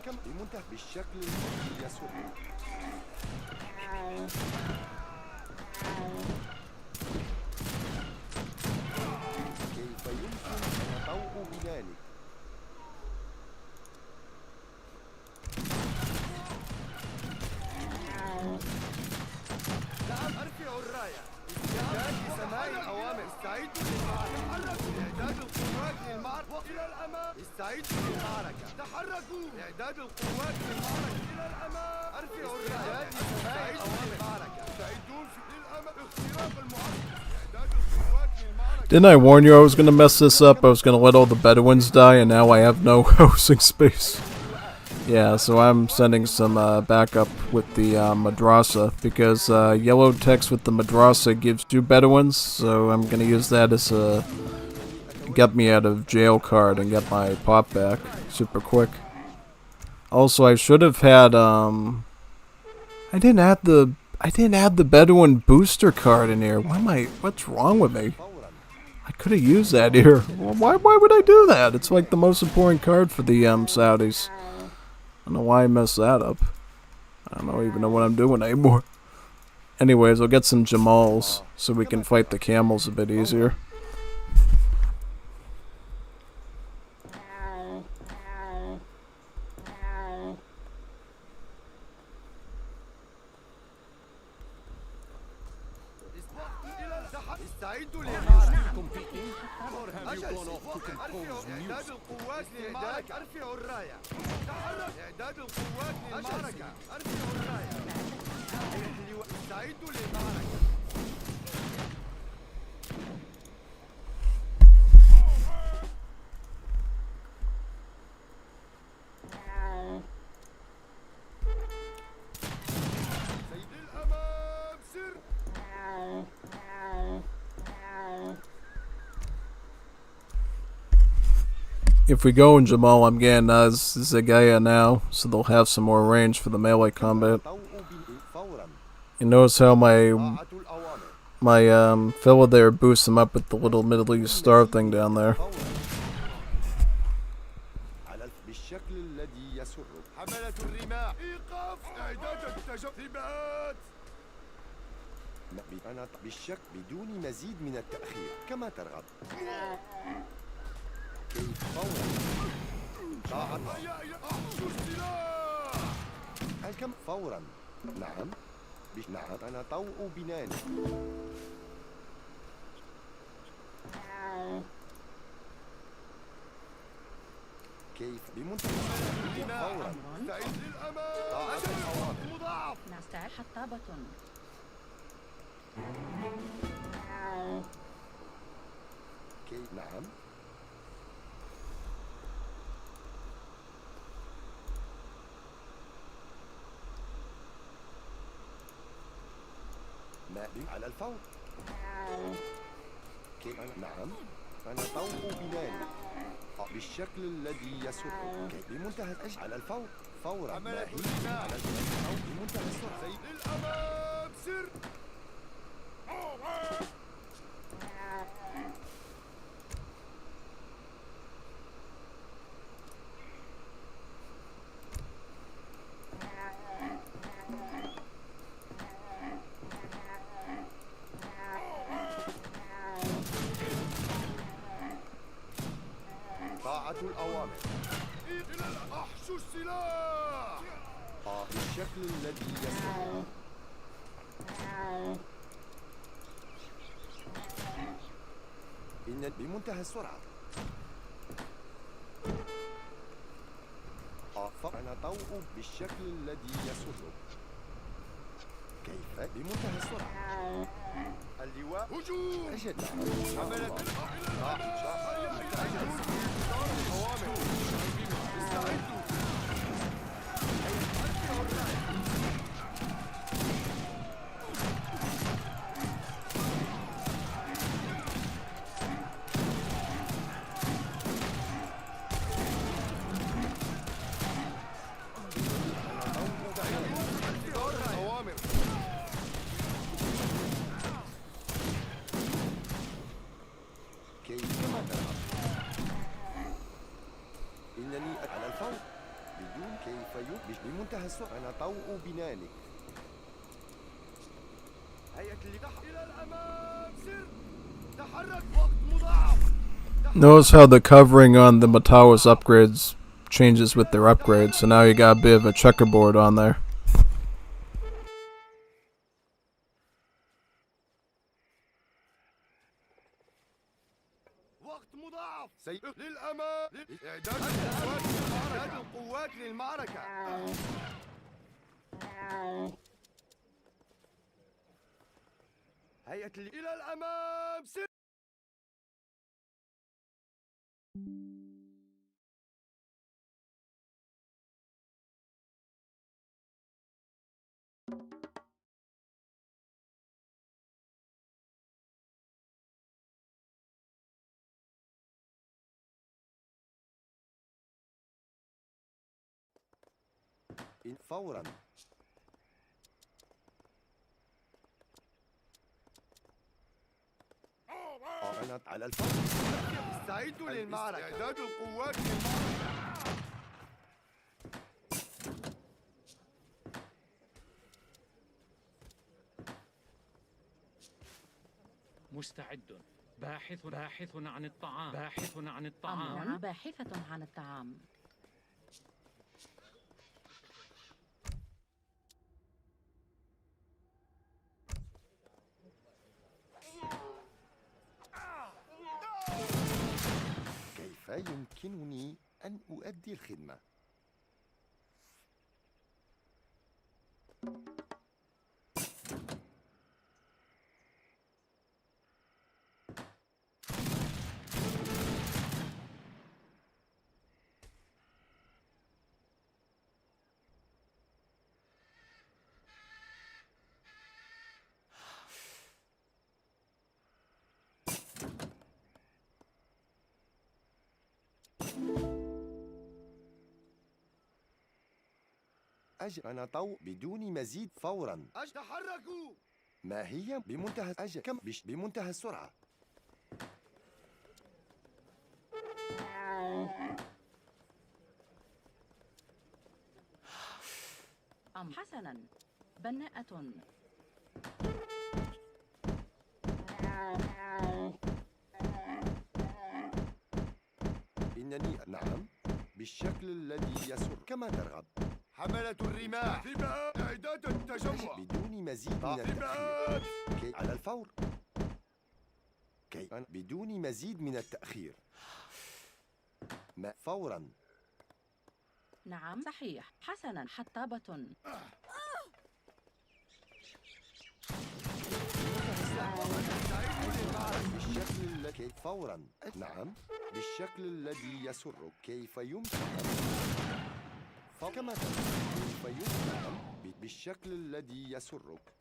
كم بمنتهى بالشكل الذي يسر. كيف يمكن أن يطوء بذلك؟ نعم. أرفعوا الراية. استعداد لسماع الأوامر. استعدوا للمعركة. إعداد القوات للمعركة. إلى الأمام. استعدوا للمعركة. تحركوا. إعداد القوات للمعركة. إلى الأمام. أرفعوا الراية. لسماع الأوامر. استعدوا للأمام. اختراق المعسكر. إعداد القوات للمعركة. Didn't I warn you I was going to mess this up? I was going to let all the Bedouins die, and now I have no housing space. Yeah, so I'm sending some backup with the Madrasa, because yellow text with the Madrasa gives 2 Bedouins, so I'm going to use that as a get me out of jail card and get my pop back super quick. Also, I should have had I didn't add the Bedouin booster card in here. What's wrong with me? I could have used that here. Why would I do that? It's like the most important card for the Saudis. I don't know why I messed that up. I don't even know what I'm doing anymore. Anyways, I'll get some Jamals so we can fight the camels a bit easier. استعدوا للمعركة. أجل. إعداد القوات للمعركة. أرفعوا الراية. تحرك. إعداد القوات للمعركة. أرفعوا الراية. استعدوا للمعركة. If we go in Jamal, I'm getting Zagaya now, so they'll have some more range for the melee combat. You notice how my fellow there boosts him up with the little Middle East star thing down there. بالشكل الذي يسرك. حملة الرماح إيقاف إعداد التجربات. أنا بالشك بدون مزيد من التأخير كما ترغب. كيف فورا. الكم فورا. نعم. نعم أنا طوء بنان. كيف بمنتهى فورا. استعد للأمام. مضاعف. نستعد حطابة. كيف نعم. ما على الفور. كيف نعم. أنا طوء بنان. بالشكل الذي يسرك. بمنتهى على الفور. فورا. ما هي على الفور بمنتهى السرعة. للأمام سر. الأوامر. أحشو السلاح. بالشكل الذي يسمح. إن بمنتهى السرعة. أنا طوء بالشكل الذي يسرك. كيف بمنتهى السرعة. اللواء هجوم. أجل. حملة إنني على الفور بدون كيف يبش بمنتهى السرعة. أنا طوء بنانك. هيئة اللقاح إلى الأمام سر. تحرك وقت مضاعف. Notice how the covering on the Matawa's upgrades changes with their upgrades, so now you got a bit of a checkerboard on there. للأمام. إعداد القوات للمعركة. هيئة إلى الأمام سر. فورا. أنا على الفور. استعدوا للمعركة. إعداد القوات للمعركة. مستعد. باحث عن الطعام. باحث عن الطعام. أمر باحثة عن الطعام. كيف يمكنني أن أؤدي الخدمة؟ أجل أنا طو بدون مزيد فورا. تحركوا. ما هي بمنتهى أجل كم بمنتهى السرعة. حسنا، بناءة. إنني نعم بالشكل الذي يسر كما ترغب. حملة الرماح إعداد التجمع بدون مزيد من التأخير. كي على الفور. كي بدون مزيد من التأخير. ما فورا. نعم صحيح. حسنا، حطابة. بالشكل الذي فورا. نعم بالشكل الذي يسرك. كيف يمكن كما كيف يمكن بالشكل الذي يسرك.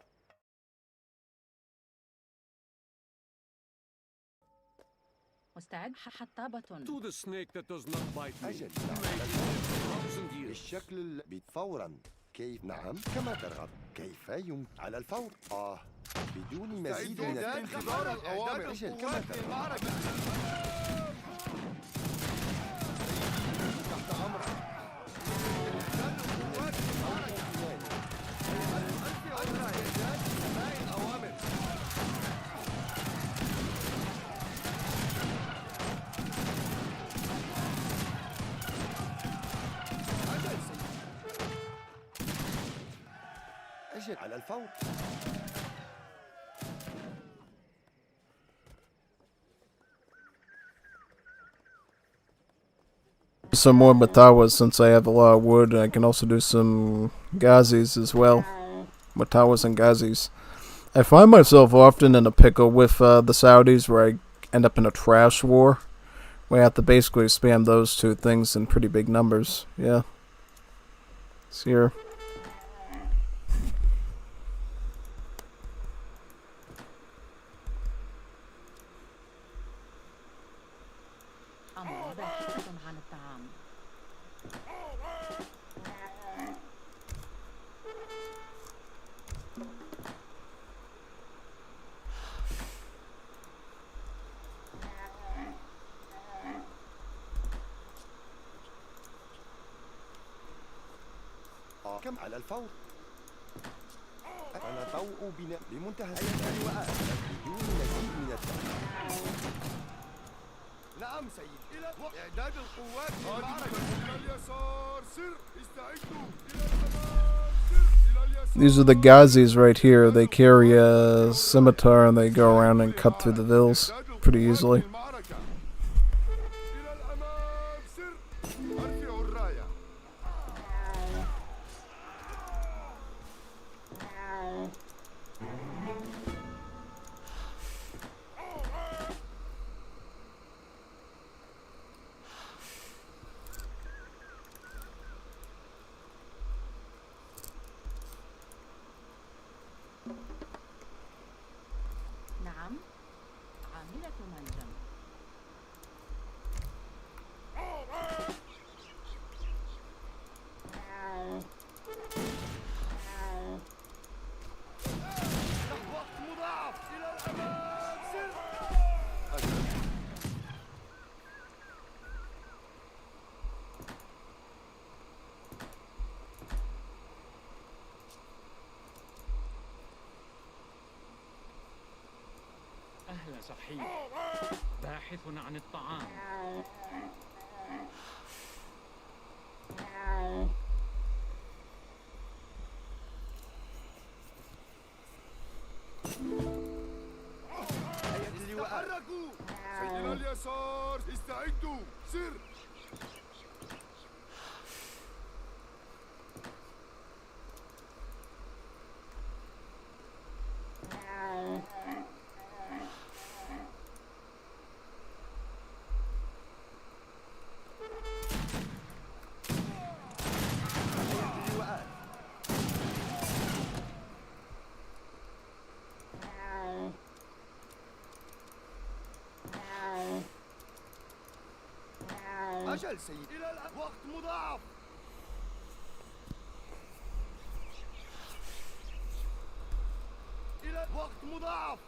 مستعد. حطابة. To the snake that does not bite me. أجل بالشكل فورا. كيف نعم كما ترغب. كيف يمكن على الفور. بدون مزيد من انتظار الأوامر. أجل كما ترغب. تحت أمرك. أجل على الفور. Some more Matawas since I have a lot of wood, and I can also do some Ghazis as well. Matawas and Ghazis. I find myself often in a pickle with the Saudis where I end up in a trash war. Where I have to basically spam those two things in pretty big numbers. Yeah. It's here. أمر باحثة عن الطعام. كم على الفور. أنا طوء بمنتهى السرعة بدون مزيد من التأخير. نعم سيد. إلى إعداد القوات للمعركة. إلى اليسار سر. استعدوا. إلى الأمام سر. إلى اليسار. These are the Ghazis right here. They carry a scimitar and they go around and cut through the vills pretty easily. إلى الأمام سر. أرفعوا الراية. نعم، عاملة منجم. وقت مضاعف. إلى الأمام سر. أهلا صحيح. باحث عن الطعام. تحركوا. إلى اليسار. استعدوا. سر. أجل سيد. إلى وقت مضاعف. وقت مضاعف.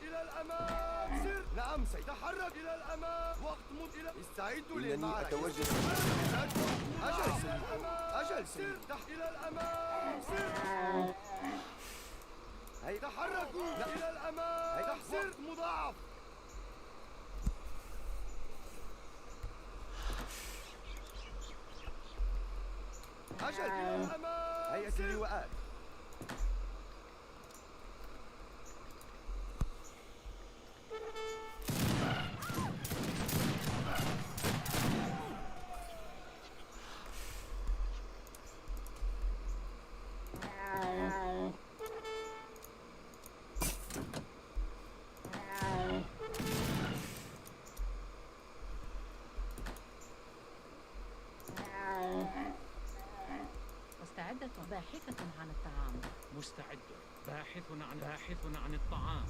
إلى الأمام سر. نعم سيتحرك إلى الأمام. وقت إلى استعدوا للمعركة. إنني أتوجه. أجل سيد. أجل سيد. إلى الأمام سر. هيا تحركوا إلى الأمام سر. وقت مضاعف. أجل إلى الأمام. هيئة اللواءات. مستعدة باحثة عن الطعام. مستعد باحث عن الطعام.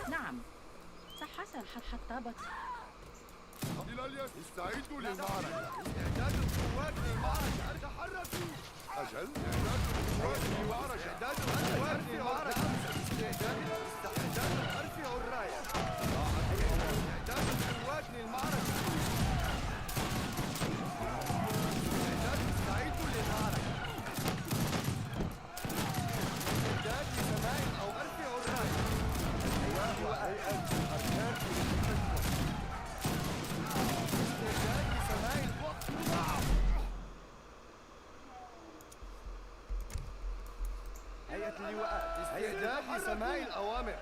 نعم حسن حطابة. إلى اليد. استعدوا للمعركة. إعداد القوات للمعركة. تحركوا. أجل. إعداد القوات للمعركة. إعداد القوات للمعركة. استعداد أرفعوا الراية. إعداد القوات للمعركة. إعداد استعدوا للمعركة. إعداد لسماع أو أرفعوا الراية. هيئة أركان استعداد لسماع الوقت مضاعف. هيئة اللواءات. استعداد لسماع الأوامر.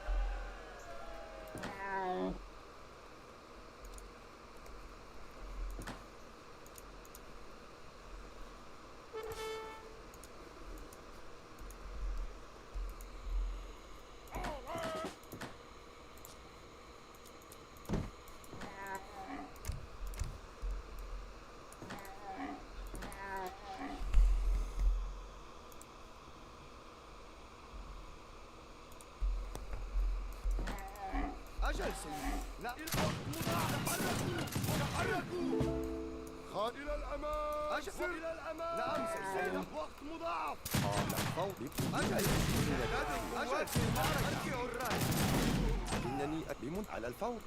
أجل سيدي. لا الوقت مضاعف. تحركوا. خاد إلى الأمام. أجل إلى الأمام. نعم سيدي. وقت مضاعف. فوضي. أجل. أجل المعركة. أرفعوا الراية. إنني أقدم على الفور.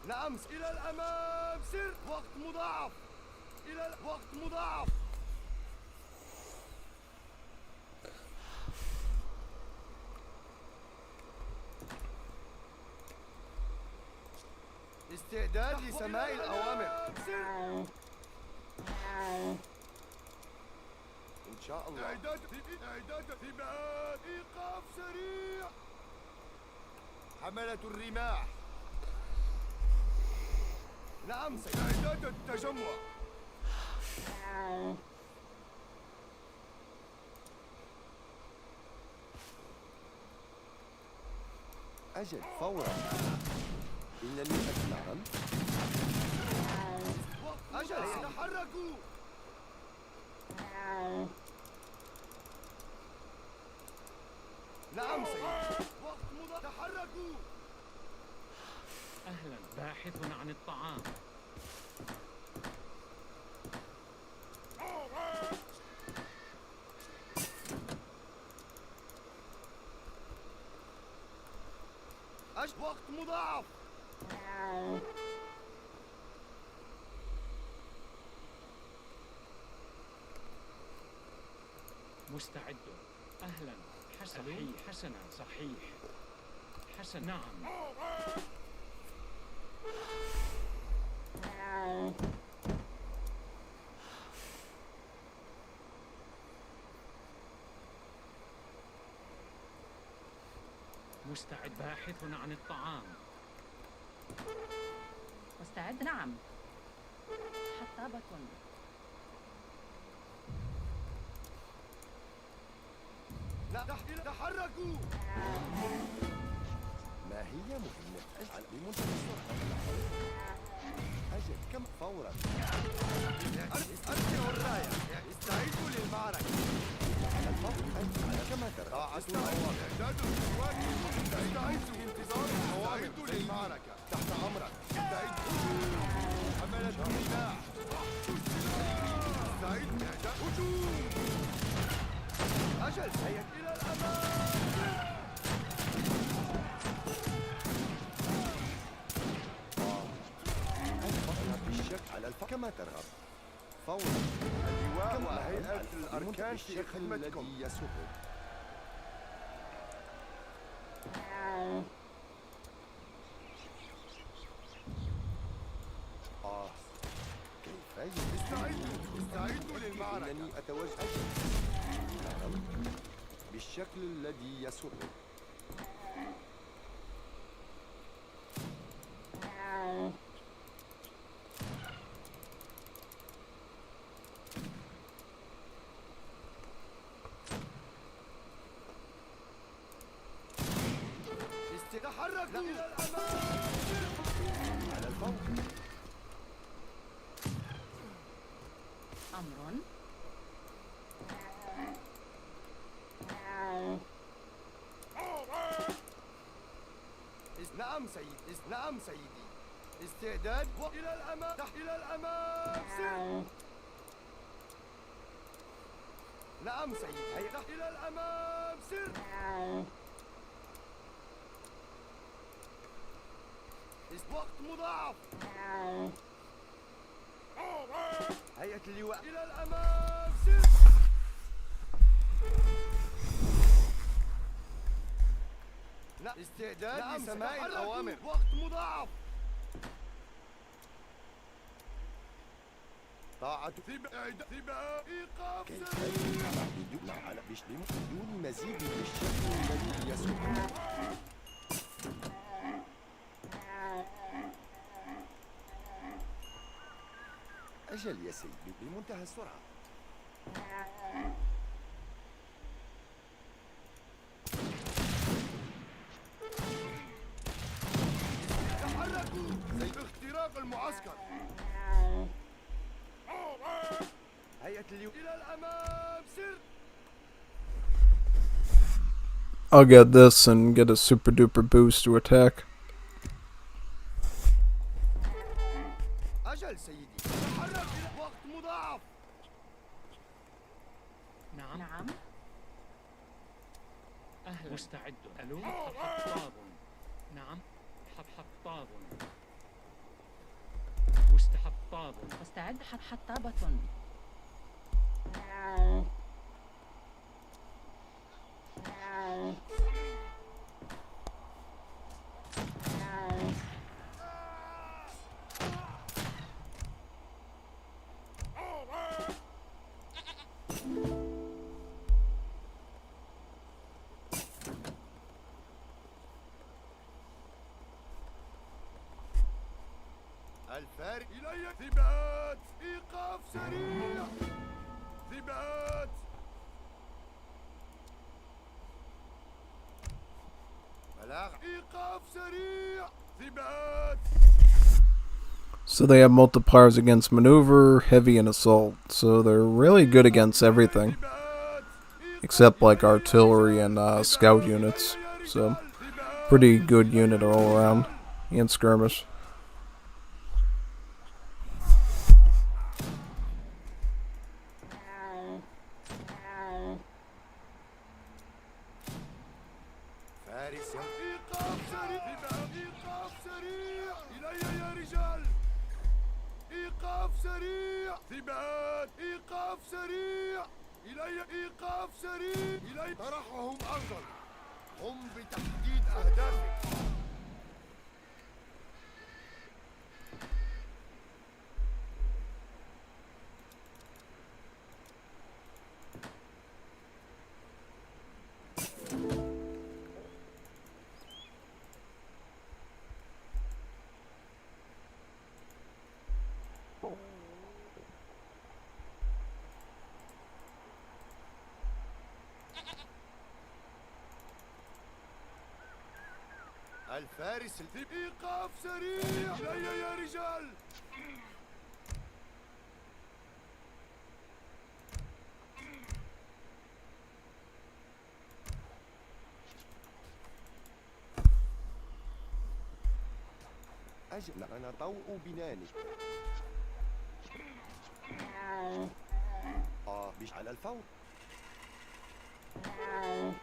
نعم إلى الأمام سر. وقت مضاعف. إلى وقت مضاعف. استعداد لسماع الأوامر. إن شاء الله. إعداد ثبات. إيقاف سريع. حملة الرماح. نعم سيدي. إعداد التجمع. أجل فورا. إنني أتنعم. أجل تحركوا. نعم سيدي. وقت مضى. تحركوا. أهلا باحث عن الطعام. وقت مضاعف. مستعد. أهلا. حسنا صحيح. حسن نعم. مستعد باحث عن الطعام. مستعد نعم. حطابة. لا تحركوا. ما هي مهمة أجل بمنتهى السرعة. أجل كم فورا. أرفعوا الراية. استعدوا للمعركة. على الفور. كما ترى. طاعة الأوامر. إعداد القوات. استعدوا لانتظار الأوامر. استعدوا للمعركة. تحت أمرك. استعدوا. حملة الرماح. استعدوا. إعداد هجوم. أجل هيا إلى الأمام. بالشك على الفقر كما ترغب. فورا اللواء وهيئة الأركان في خدمتكم. استعدوا للمعركة. إنني أتوجه بالشكل الذي يسرك. تحركوا إلى الأمام على الفور. أمر. نعم سيدي. نعم سيدي. استعداد وإلى الأمام. إلى الأمام سر. نعم سيدي. هيا إلى الأمام سر. وقت مضاعف. هيئة اللواء إلى الأمام سر. استعداد لسماع الأوامر. وقت مضاعف. طاعة ثباء إيقاف سريع. بدون مزيد من الشكل الذي يسوق. أجل يا سيدي بمنتهى السرعة. تحركوا زي اختراق المعسكر. هيئة اللواء إلى الأمام سر. I'll get this and get a super duper boost to attack. أجل سيدي. تحرك إلى وقت مضاعف. نعم. نعم. أهلا. مستعد. ألو. حطاب. نعم. حطاب. مستحطاب. مستعد. حطابة. الفارق إلي. ثبات. إيقاف سريع. ثبات. بلاغ. إيقاف سريع. ثبات. So they have multipliers against maneuver, heavy, and assault. So they're really good against everything. Except like artillery and scout units. So pretty good unit all around. And skirmish. فارس. إيقاف سريع. إيقاف سريع. إلي يا رجال. إيقاف سريع. ثبات. إيقاف سريع. إلي. إيقاف سريع. إلي. طرحهم أفضل. قم بتحديد أهدافك. الفارس. إيقاف سريع. إلي يا رجال. أجل أنا ضوء بناني. مش على الفور. إلى الأمام.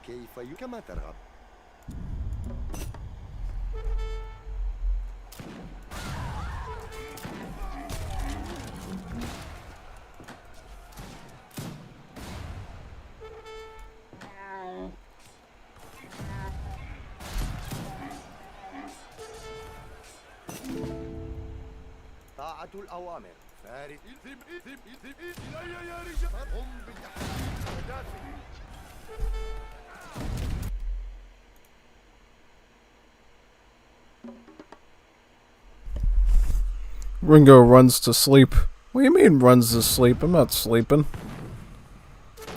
كيف كما ترغب. طاعة الأوامر. فارس إلي يا رجال. قم بتحقيق أهدافي. Ringo runs to sleep. What do you mean runs to sleep? I'm not sleeping.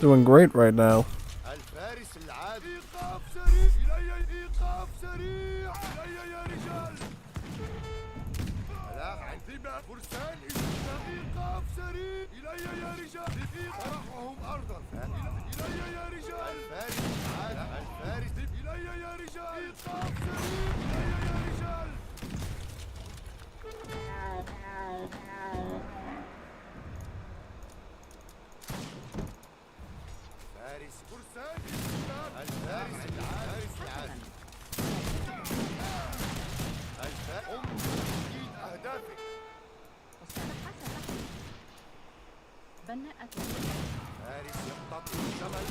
Doing great right now. الفارس العادي. إيقاف سريع. إلي إيقاف سريع. إلي يا رجال. لا عندي فرسان. إيقاف سريع. إلي يا رجال. طرحهم أرضا. إلي يا رجال. الفارس العادي. الفارس. إلي يا رجال. إيقاف سريع. إلي يا رجال. فارس فرسان. الفارس العادي. الفارس. قم بتحديد أهدافك. أستاذ حسن. بناءة. فارس يقتطع الجمل.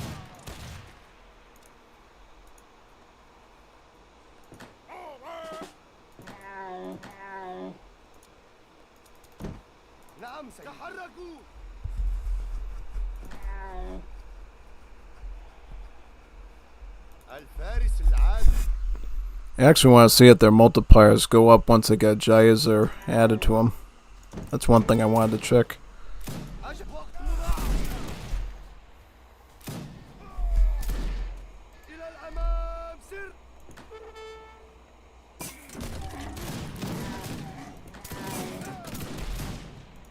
نعم سيد. تحركوا. الفارس العادي. I actually want to see if their multipliers go up once they get Jayas or added to them. That's one thing I wanted to check. إلى الأمام سر.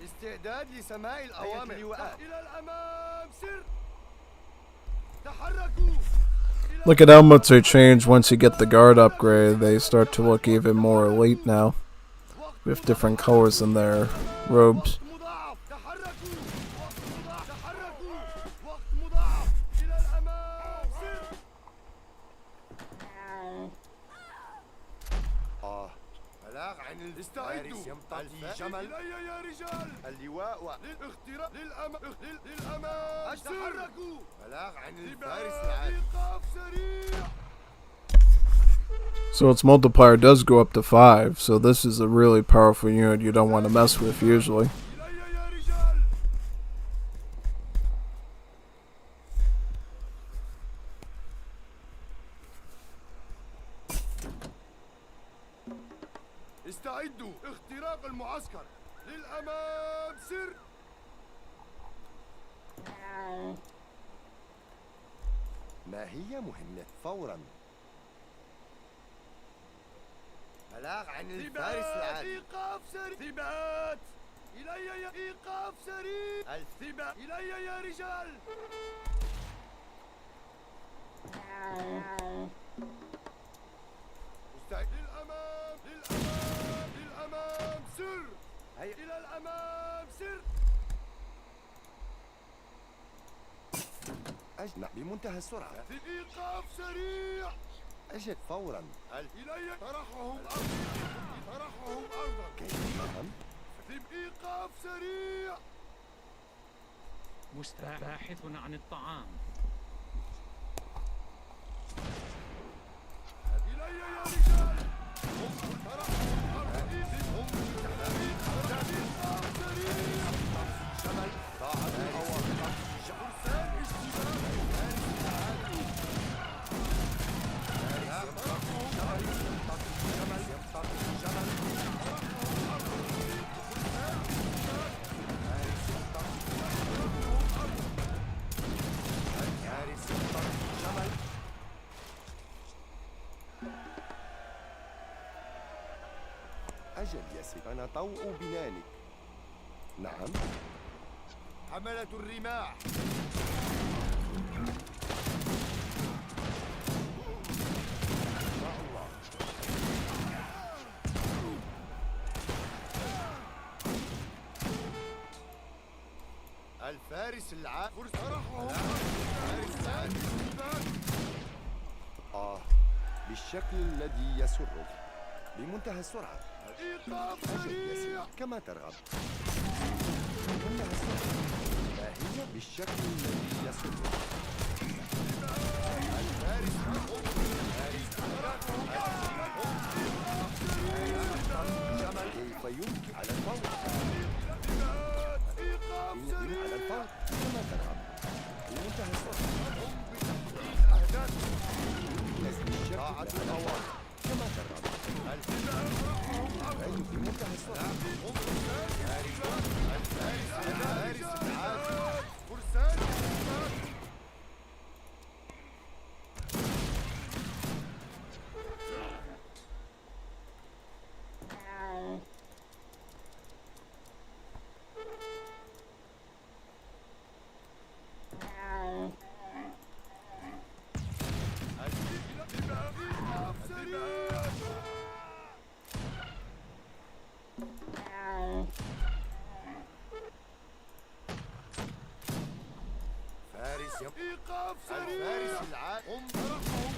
استعداد لسماع الأوامر. إلى الأمام سر. تحركوا. Look at how much they change once you get the guard upgrade. They start to look even more elite now, with different colors in their robes. استعدوا. الجمل. إلي يا رجال. اللواء للاختراق. للأمام. تحركوا. بلاغ عن الفارس العادي. إيقاف سريع. So its multiplier does go up to 5, so this is a really powerful unit you don't want to mess with usually. إلي يا رجال. استعدوا. اختراق المعسكر. للأمام سر. ما هي مهمة فورا؟ بلاغ عن الفارس العادي. إيقاف سريع. ثبات. إلي يا إيقاف سريع. الثبات. إلي يا رجال. مستعد. للأمام. للأمام. للأمام. سر. هيا إلى الأمام. سر. أجل بمنتهى السرعة. في إيقاف سريع. أجل فورا. إلي طرحهم أرضا. طرحهم أرضا. كيف نعم؟ في إيقاف سريع. باحث عن الطعام. إلي يا رجال. هم طرحهم أرضا. هم إيقاف سريع. شمل طاعة الأوامر. فرسان أجل يا سيدي، أنا طوء بنانك. نعم. حملة الرماح. الفارس العاد. فرصرحهم. الفارس العاد. بالشكل الذي يسرك. بمنتهى السرعة. إيقاف أجل يا سيدي، سريع. كما ترغب. بمنتهى السرعة. فهي بالشكل الذي يسرك. الفارس. كيف يمكن على الفور؟ إيقاف على سريع. الفور كما ترغب. بمنتهى السرعة. أهداف. بالشكل طاعة الأوامر. كما ترغب. أي بمنتهى السرعة. الفارس العاد. فرسان. فارس. إيقاف سريع. الفارس العاد. هم طرحهم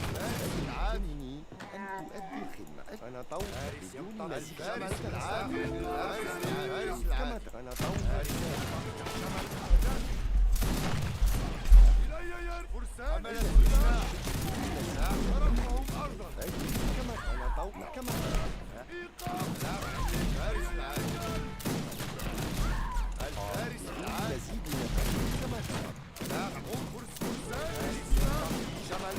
الفارس العاد. إني أن تؤدي الخدمة. أنا طوء بدون مزيد. الفارس العاد. الفارس كما العاد. أنا طوء. إلي يا فرسان. الرماح. طرحهم أرضا. كما أنا طوء. كما إيقاف. الفارس العاد. الفارس العاد. مزيد من الخدمة. كما ترغب. بلاغ هم فرسان. جمل.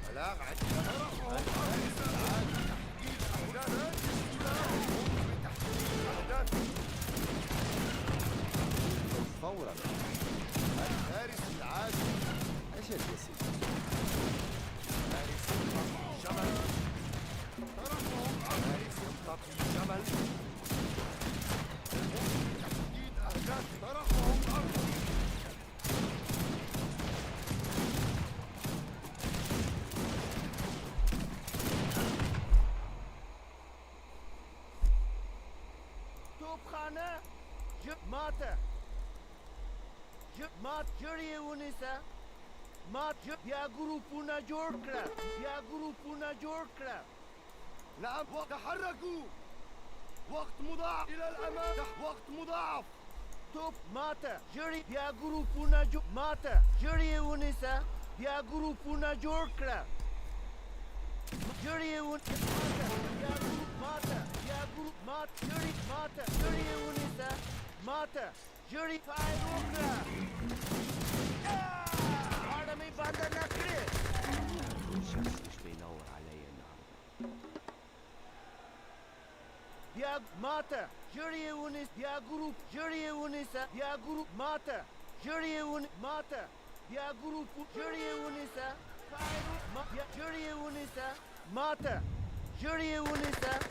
بلاغ عن الفارس العاد. فورا. الفارس العاد. أجل يا سيدي. فارس جمل. طرحهم فارس يمتطي جمل. تحديد أهداف. طرحهم أرضا. توپخانه. ماته. مات جړې ونیسه. مات بیا ګروپونه جوړ کړه. بیا ګروپونه جوړ کړه. نعم. تحركوا. وقت مضاعف. إلى الأمام. وقت مضاعف. توپ ماته. جړې بیا ګروپونه ماته. جړې ونیسه. بیا ګروپونه جوړ کړه. جړې بیا ګروپ ماته. بیا ګروپ مات. جړې ماته. جړې ونیسه. ماته. جړې فایر وکړه. غاړه مې بنده نه کړې. الشمس مش بينور علي النهارده. بیا ماته. جړې ونیسه. بیا ګروپ. جړې ونیسه. بیا ګروپ ماته. جړې ماته. بیا ګروپ. جړې ونیسه. جري ونساء مات جري ونساء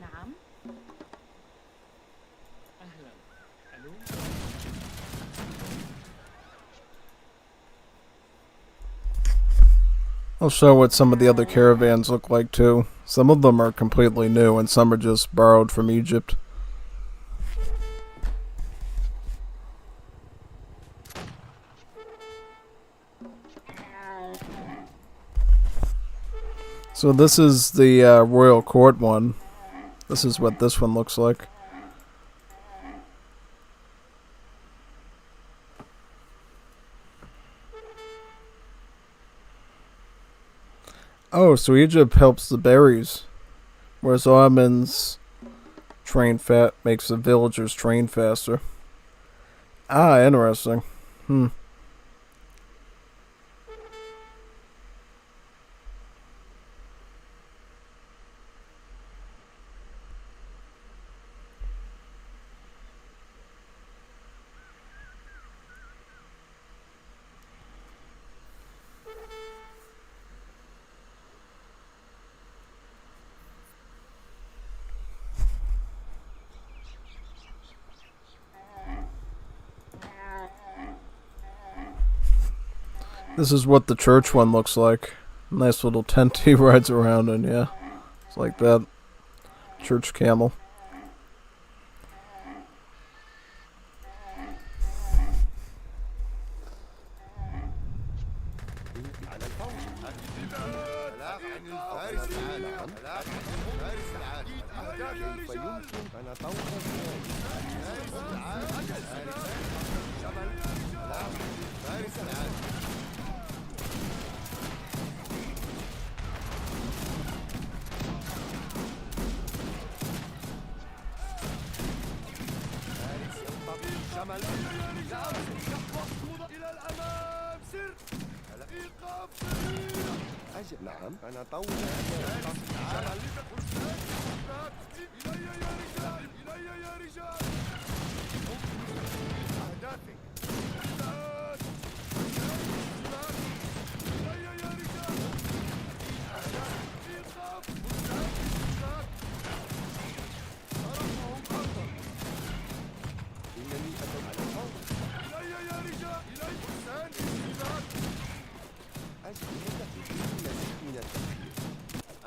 نعم. أهلا. ألو. I'll show what some of the other caravans look like too. Some of them are completely new and some are just borrowed from Egypt. So this is the royal court one. This is what this one looks like. Oh, so Egypt helps the berries, whereas almonds makes the villagers train faster. Ah, interesting. This is what the church one looks like. Nice little tent he rides around in, yeah. It's like that. Church camel. نعم أنا طول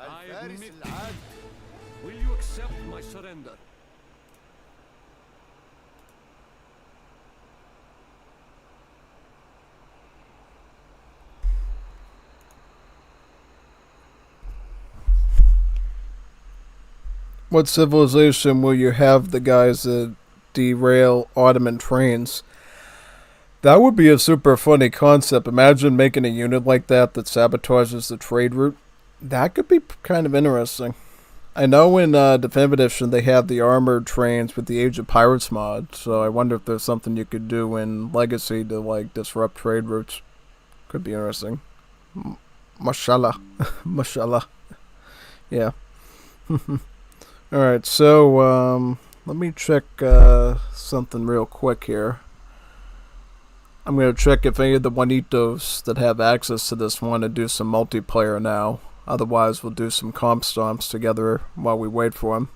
I admit. Will you accept my surrender? What civilization will you have the guys that derail Ottoman trains? That would be a super funny concept. Imagine making a unit like that that sabotages the trade route. That could be kind of interesting. I know in Definitive Edition they have the armored trains with the Age of Pirates mod, so I wonder if there's something you could do in Legacy to like disrupt trade routes. Could be interesting. Mashallah. Mashallah. Yeah. Alright, so let me check something real quick here. I'm going to check if any of the Juanitos that have access to this want to do some multiplayer now. Otherwise, we'll do some comp stomps together while we wait for them.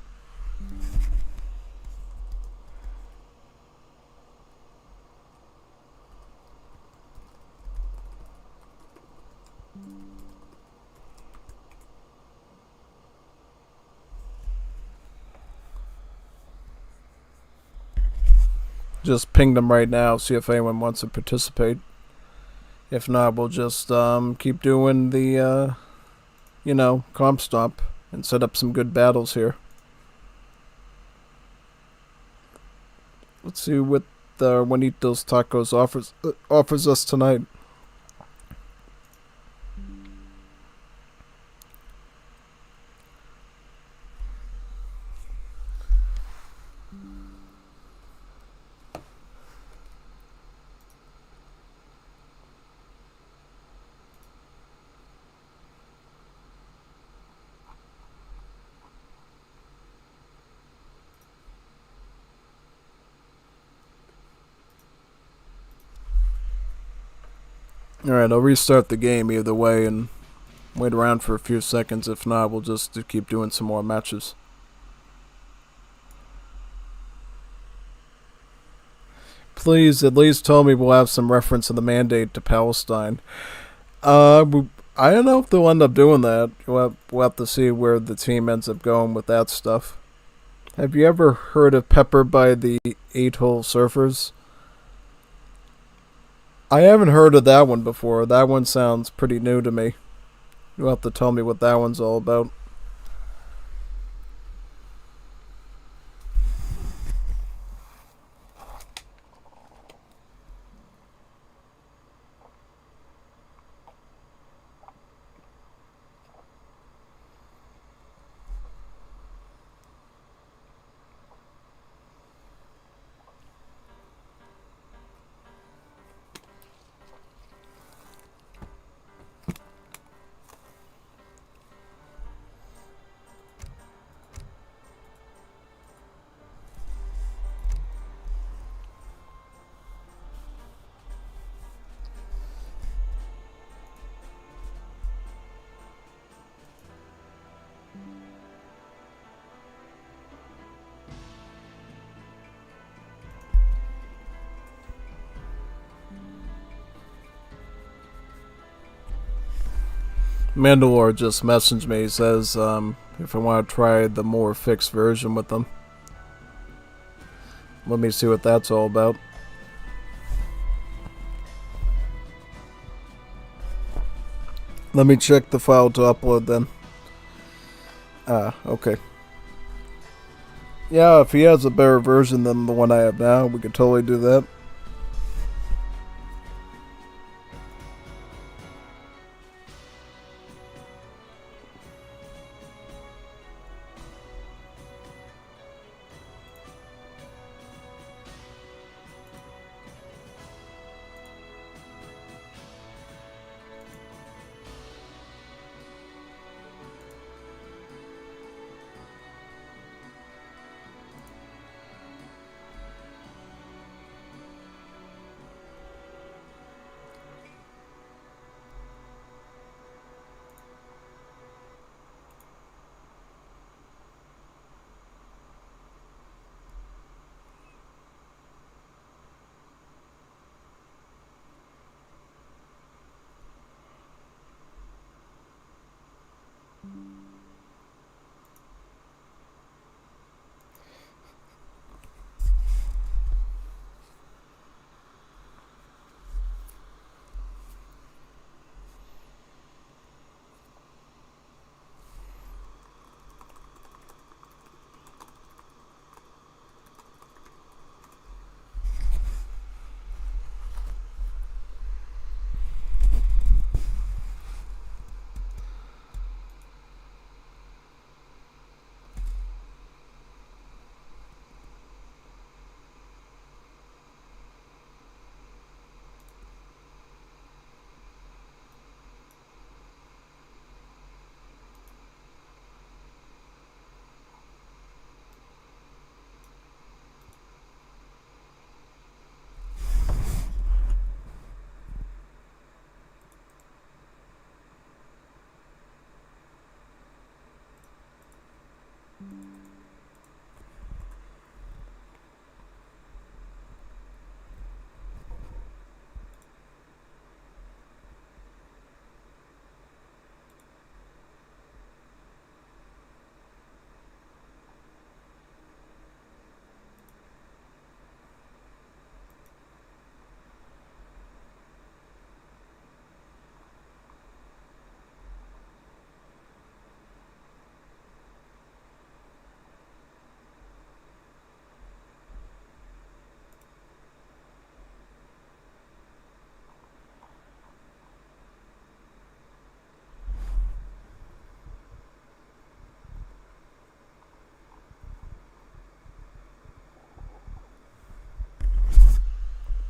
Just ping them right now, see if anyone wants to participate. If not, we'll just keep doing the, comp stomp and set up some good battles here. Let's see what the Juanitos Tacos offers us tonight. Alright, I'll restart the game either way and wait around for a few seconds. If not, we'll just keep doing some more matches. Please, at least tell me we'll have some reference to the mandate to Palestine. I don't know if they'll end up doing that. We'll have to see where the team ends up going with that stuff. Have you ever heard of Pepper by the 8-Hole Surfers? I haven't heard of that one before. That one sounds pretty new to me. You'll have to tell me what that one's all about. Mandalore just messaged me. He says if I want to try the more fixed version with them. Let me see what that's all about. Let me check the file to upload then. Okay. Yeah, if he has a better version than the one I have now, we could totally do that.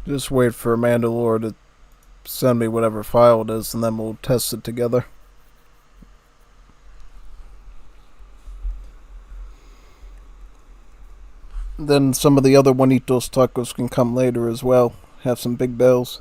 Just wait for Mandalore to send me whatever file it is, and then we'll test it together. Then some of the other Juanitos tacos can come later as well. Have some big bells.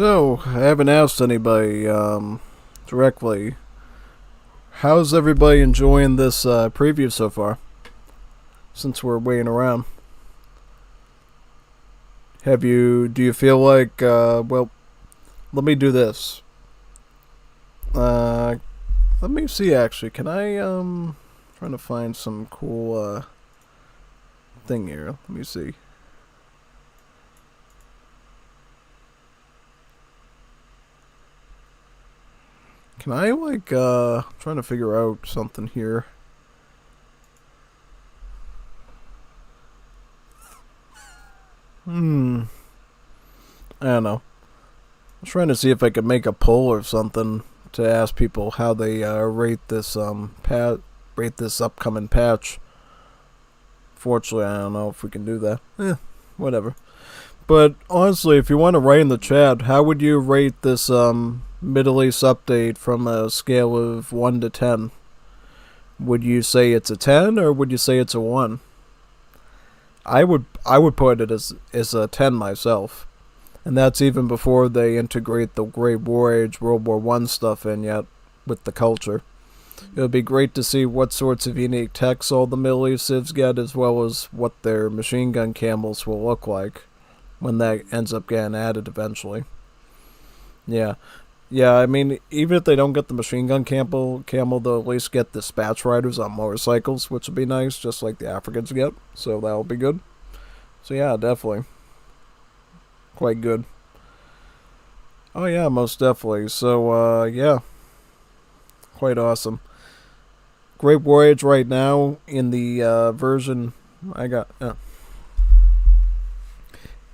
So, I haven't asked anybody directly. How's everybody enjoying this preview so far? Since we're waiting around. Do you feel like, well, let me do this. Let me see actually, can I, trying to find some cool, thing here. Let me see. Can I, like, trying to figure out something here. I don't know. I was trying to see if I could make a poll or something to ask people how they rate this rate this upcoming patch. Fortunately, I don't know if we can do that. Whatever. But honestly, if you want to write in the chat, how would you rate this Middle East update from a scale of 1 to 10? Would you say it's a 10 or would you say it's a 1? I would put it as a 10 myself. And that's even before they integrate the Great War Age, World War I stuff in yet with the culture. It would be great to see what sorts of unique techs all the Middle East civs get, as well as what their machine gun camels will look like when that ends up getting added eventually. Yeah, I mean, even if they don't get the machine gun camel, they'll at least get dispatch riders on motorcycles, which would be nice, just like the Africans get. So that'll be good. So yeah, definitely. Quite good. Oh yeah, most definitely. So, yeah. Quite awesome. Great War Age right now in the version I got.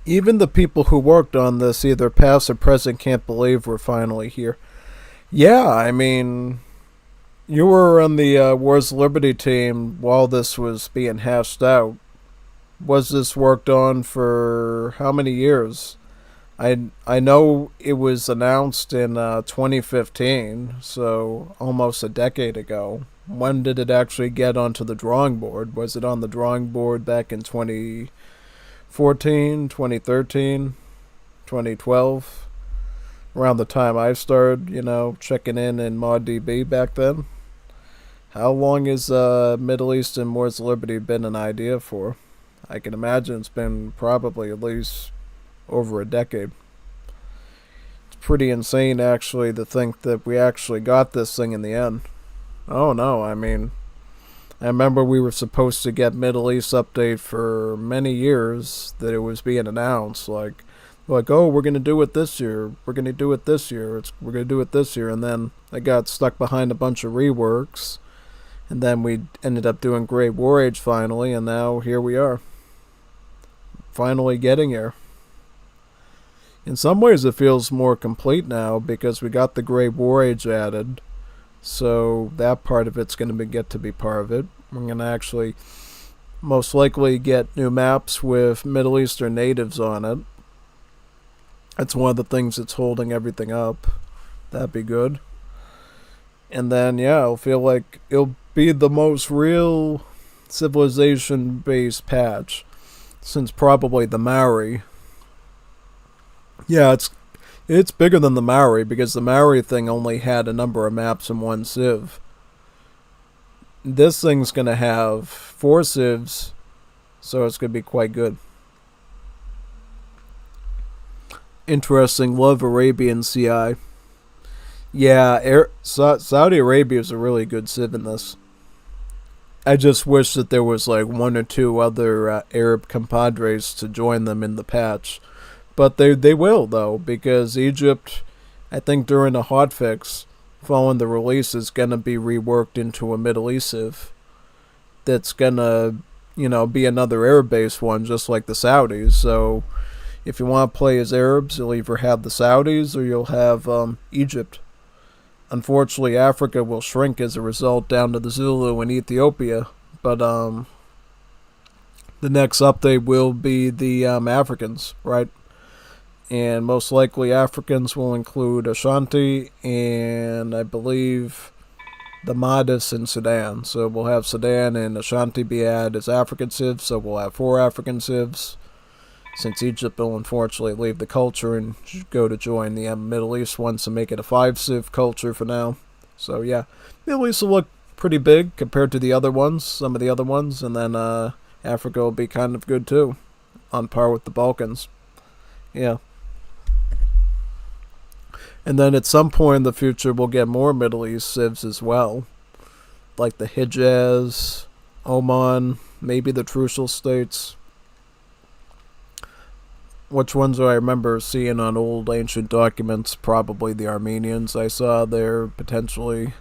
Even the people who worked on this, either past or present, can't believe we're finally here. Yeah, I mean, you were on the Wars of Liberty team while this was being hashed out. Was this worked on for how many years? I know it was announced in 2015, so almost a decade ago. When did it actually get onto the drawing board? Was it on the drawing board back in 2014, 2013, 2012? Around the time I started, checking in ModDB back then. How long has Middle East and Wars of Liberty been an idea for? I can imagine it's been probably at least over a decade. It's pretty insane, actually, to think that we actually got this thing in the end. Oh no, I mean, I remember we were supposed to get Middle East update for many years that it was being announced, like, oh, we're going to do it this year, we're going to do it this year, we're going to do it this year, and then it got stuck behind a bunch of reworks, and then we ended up doing Great War Age finally, and now here we are. Finally getting here. In some ways it feels more complete now because we got the Great War Age added, so that part of it's going to get to be part of it. We're going to actually most likely get new maps with Middle Eastern natives on it. That's one of the things that's holding everything up. That'd be good. And then, yeah, I'll feel like it'll be the most real civilization-based patch since probably the Maori. Yeah, it's bigger than the Maori because the Maori thing only had a number of maps in one civ. This thing's going to have 4 civs, so it's going to be quite good. Interesting. Love Arabian CI. Yeah, Saudi Arabia is a really good civ in this. I just wish that there was like 1 or 2 other Arab compadres to join them in the patch. But they will, though, because Egypt, I think during the hotfix, following the release, is going to be reworked into a Middle East civ. That's going to, be another Arab-based one, just like the Saudis. So, if you want to play as Arabs, you'll either have the Saudis or you'll have Egypt. Unfortunately, Africa will shrink as a result down to the Zulu and Ethiopia. But, the next update will be the Africans, right? And most likely Africans will include Ashanti and I believe the Madis in Sudan. So we'll have Sudan and Ashanti be added as African civs, so we'll have 4 African civs. since Egypt will unfortunately leave the culture and go to join the Middle East ones to make it a 5-civ culture for now. So yeah, Middle East will look pretty big compared to the other ones, some of the other ones, and then Africa will be kind of good too, on par with the Balkans. Yeah. And then at some point in the future, we'll get more Middle East civs as well, like the Hijaz, Oman, maybe the Trucial states. Which ones do I remember seeing on old ancient documents? Probably the Armenians I saw there, potentially.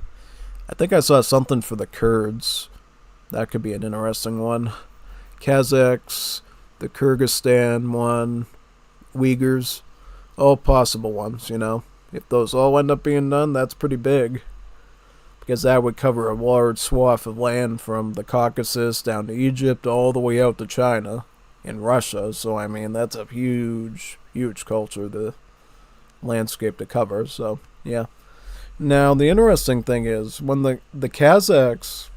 I think I saw something for the Kurds. That could be an interesting one. Kazakhs, the Kyrgyzstan one, Uyghurs. All possible ones, you know. If those all end up being done, that's pretty big. Because that would cover a large swath of land from the Caucasus down to Egypt all the way out to China and Russia. So, I mean, that's a huge, huge culture, the landscape to cover. So, yeah. Now, the interesting thing is, when the Kazakhs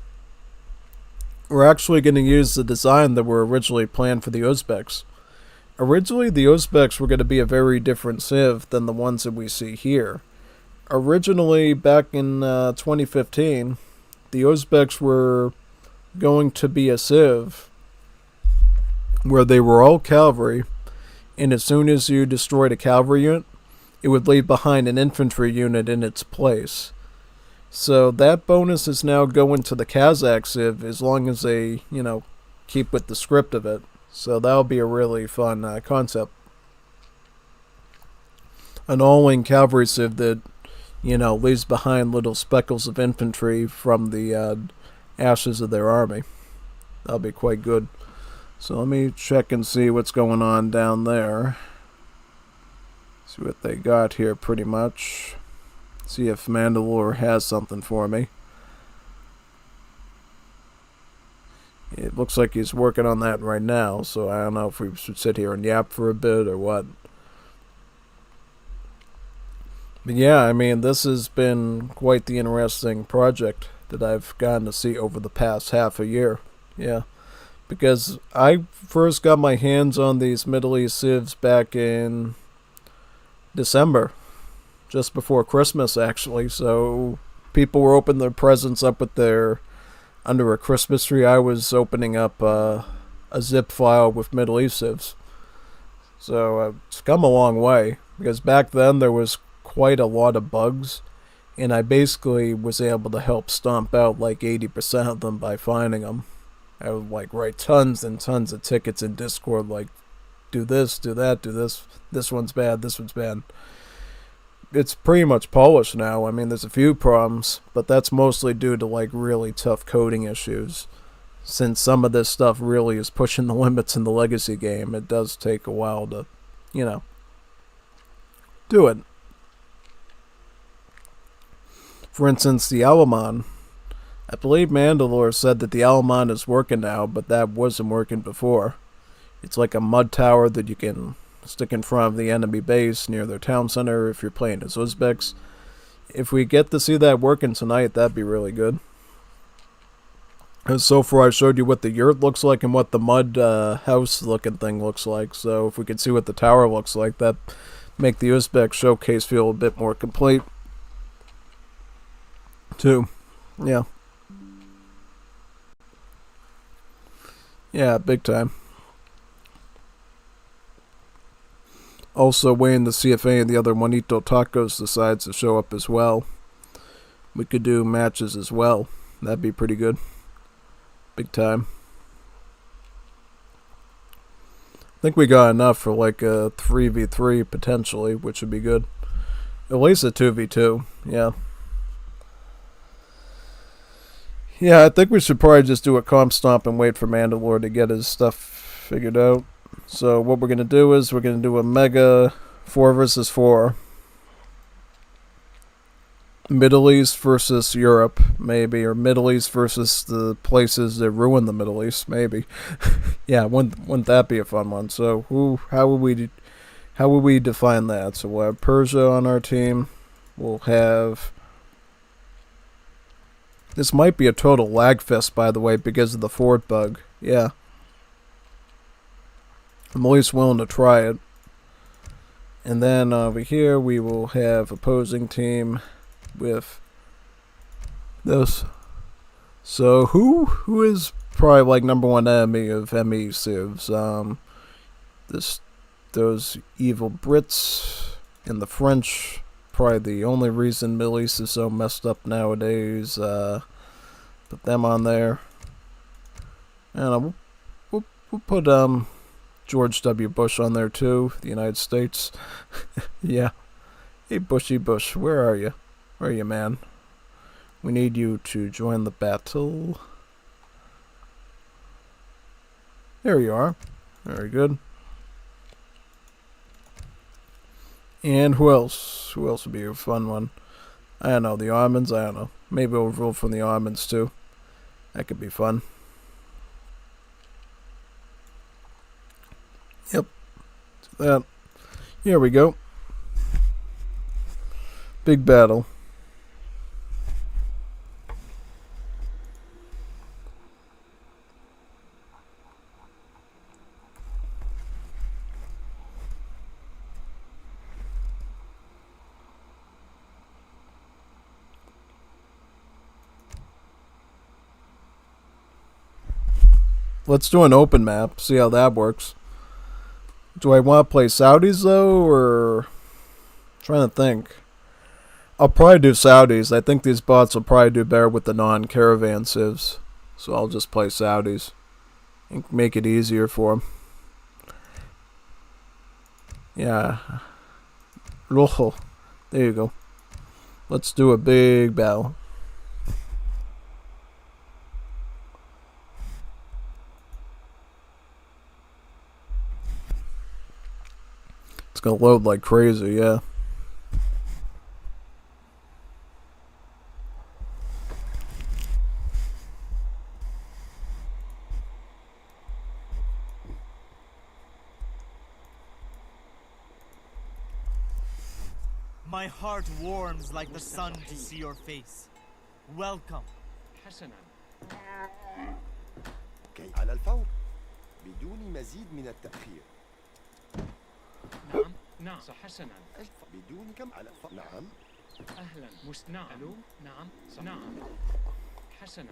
were actually going to use the design that were originally planned for the Uzbeks. Originally, the Uzbeks were going to be a very different civ than the ones that we see here. Originally, back in 2015, the Uzbeks were going to be a civ where they were all cavalry, and as soon as you destroyed a cavalry unit, it would leave behind an infantry unit in its place. So that bonus is now going to the Kazakh civ as long as they, you know, keep with the script of it. So that'll be a really fun concept. An all-in cavalry civ that, you know, leaves behind little speckles of infantry from the ashes of their army. That'll be quite good. So let me check and see what's going on down there. See what they got here pretty much. See if Mandalore has something for me. It looks like he's working on that right now, so I don't know if we should sit here and yap for a bit or what. But yeah, I mean, this has been quite the interesting project that I've gotten to see over the past half a year. Yeah. Because I first got my hands on these Middle East civs back in December. Just before Christmas, actually. So people were opening their presents up with their under a Christmas tree. I was opening up a zip file with Middle East civs. So it's come a long way. Because back then there was quite a lot of bugs. And I basically was able to help stomp out like 80% of them by finding them. I would like write tons and tons of tickets in Discord like, do this, do that, do this. This one's bad, this one's bad. It's pretty much polished now. I mean, there's a few problems, but that's mostly due to like really tough coding issues. Since some of this stuff really is pushing the limits in the legacy game, it does take a while to, you know, do it. For instance, the Alaman. I believe Mandalore said that the Alaman is working now, but that wasn't working before. It's like a mud tower that you can stick in front of the enemy base near their town center if you're playing as Uzbeks. If we get to see that working tonight, that'd be really good. And so far I showed you what the yurt looks like and what the mud house looking thing looks like. So if we could see what the tower looks like, that'd make the Uzbek showcase feel a bit more complete. Too. Yeah. Yeah, big time. Also, waiting to see if any of the other Juanito Tacos decides to show up as well. We could do matches as well. That'd be pretty good. Big time. I think we got enough for like a 3v3 potentially, which would be good. At least a 2v2, yeah. Yeah, I think we should probably just do a comp stomp and wait for Mandalore to get his stuff figured out. So what we're going to do is we're going to do a mega 4 versus 4. Middle East versus Europe, maybe. Or Middle East versus the places that ruin the Middle East, maybe. Yeah, wouldn't that be a fun one? So how would we define that? So we'll have Persia on our team. We'll have... This might be a total lag fest, by the way, because of the Ford bug. Yeah. I'm at least willing to try it. And then over here we will have opposing team with this. So who is probably like number one enemy of ME civs? Those evil Brits and the French. Probably the only reason Middle East is so messed up nowadays. Put them on there. And we'll put George W. Bush on there too, the United States. Yeah. Hey Bushy Bush, where are you? Where are you, man? We need you to join the battle. There you are. Very good. And who else? Who else would be a fun one? I don't know, the Ottomans? I don't know. Maybe we'll rule from the Ottomans too. That could be fun. Yep. That. Here we go. Big battle. Let's do an open map, see how that works. Do I want to play Saudis though, or... I'm trying to think. I'll probably do Saudis. I think these bots will probably do better with the non-caravan civs. So I'll just play Saudis. And make it easier for them. Yeah. Rojo. There you go. Let's do a big battle. It's gonna load like crazy, yeah. My heart warms like the sun to see your face. Welcome. كي على الفور بدون مزيد من التأخير. نعم حسنا. بدون كم على الفور. نعم. أهلا نعم نعم حسنا.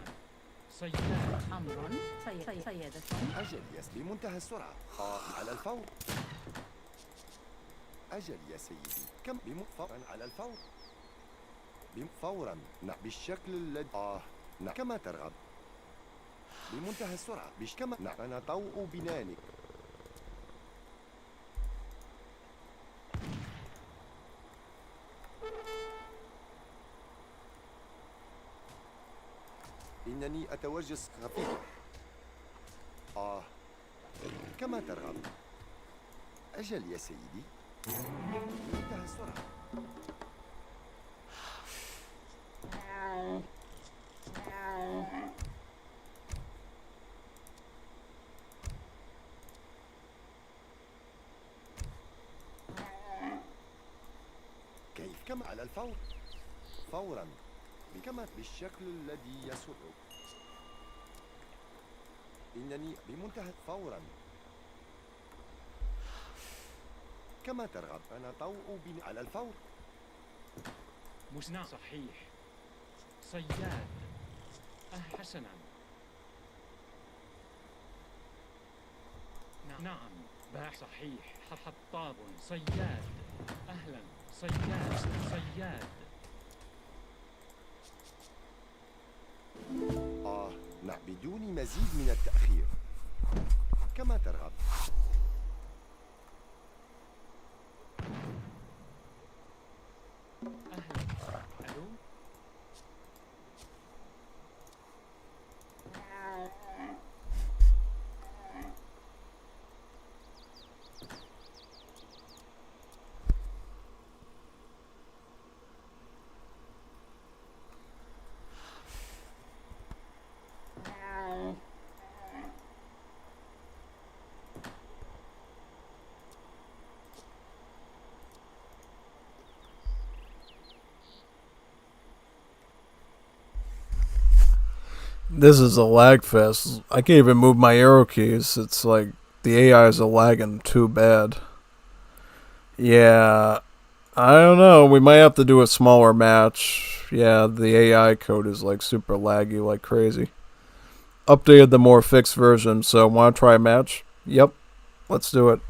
صياد أمر صيادة. أجل بمنتهى السرعة. على الفور. أجل يا سيدي. كم فورا على الفور. فورا. نعم بالشكل الذي نعم كما ترغب. بمنتهى السرعة. كما نعم أنا طوء بنانك. إنني أتوجس خفيفا. كما ترغب. أجل يا سيدي. بمنتهى السرعة. كيف كما على الفور. فورا. كما بالشكل الذي يسرك. إنني بمنتهى فورا. كما ترغب. أنا طوء على الفور. نعم صحيح. صياد. حسنا. نعم صحيح. حطاب. صياد. أهلا. صياد. نعم بدون مزيد من التأخير. كما ترغب. ألو. This is a lag fest. I can't even move my arrow keys. It's like The AIs are lagging too bad. Yeah, I don't know. We might have to do a smaller match. Yeah, the AI code is like super laggy like crazy. Updated the more fixed version, so want to try a match? Yep, let's do it.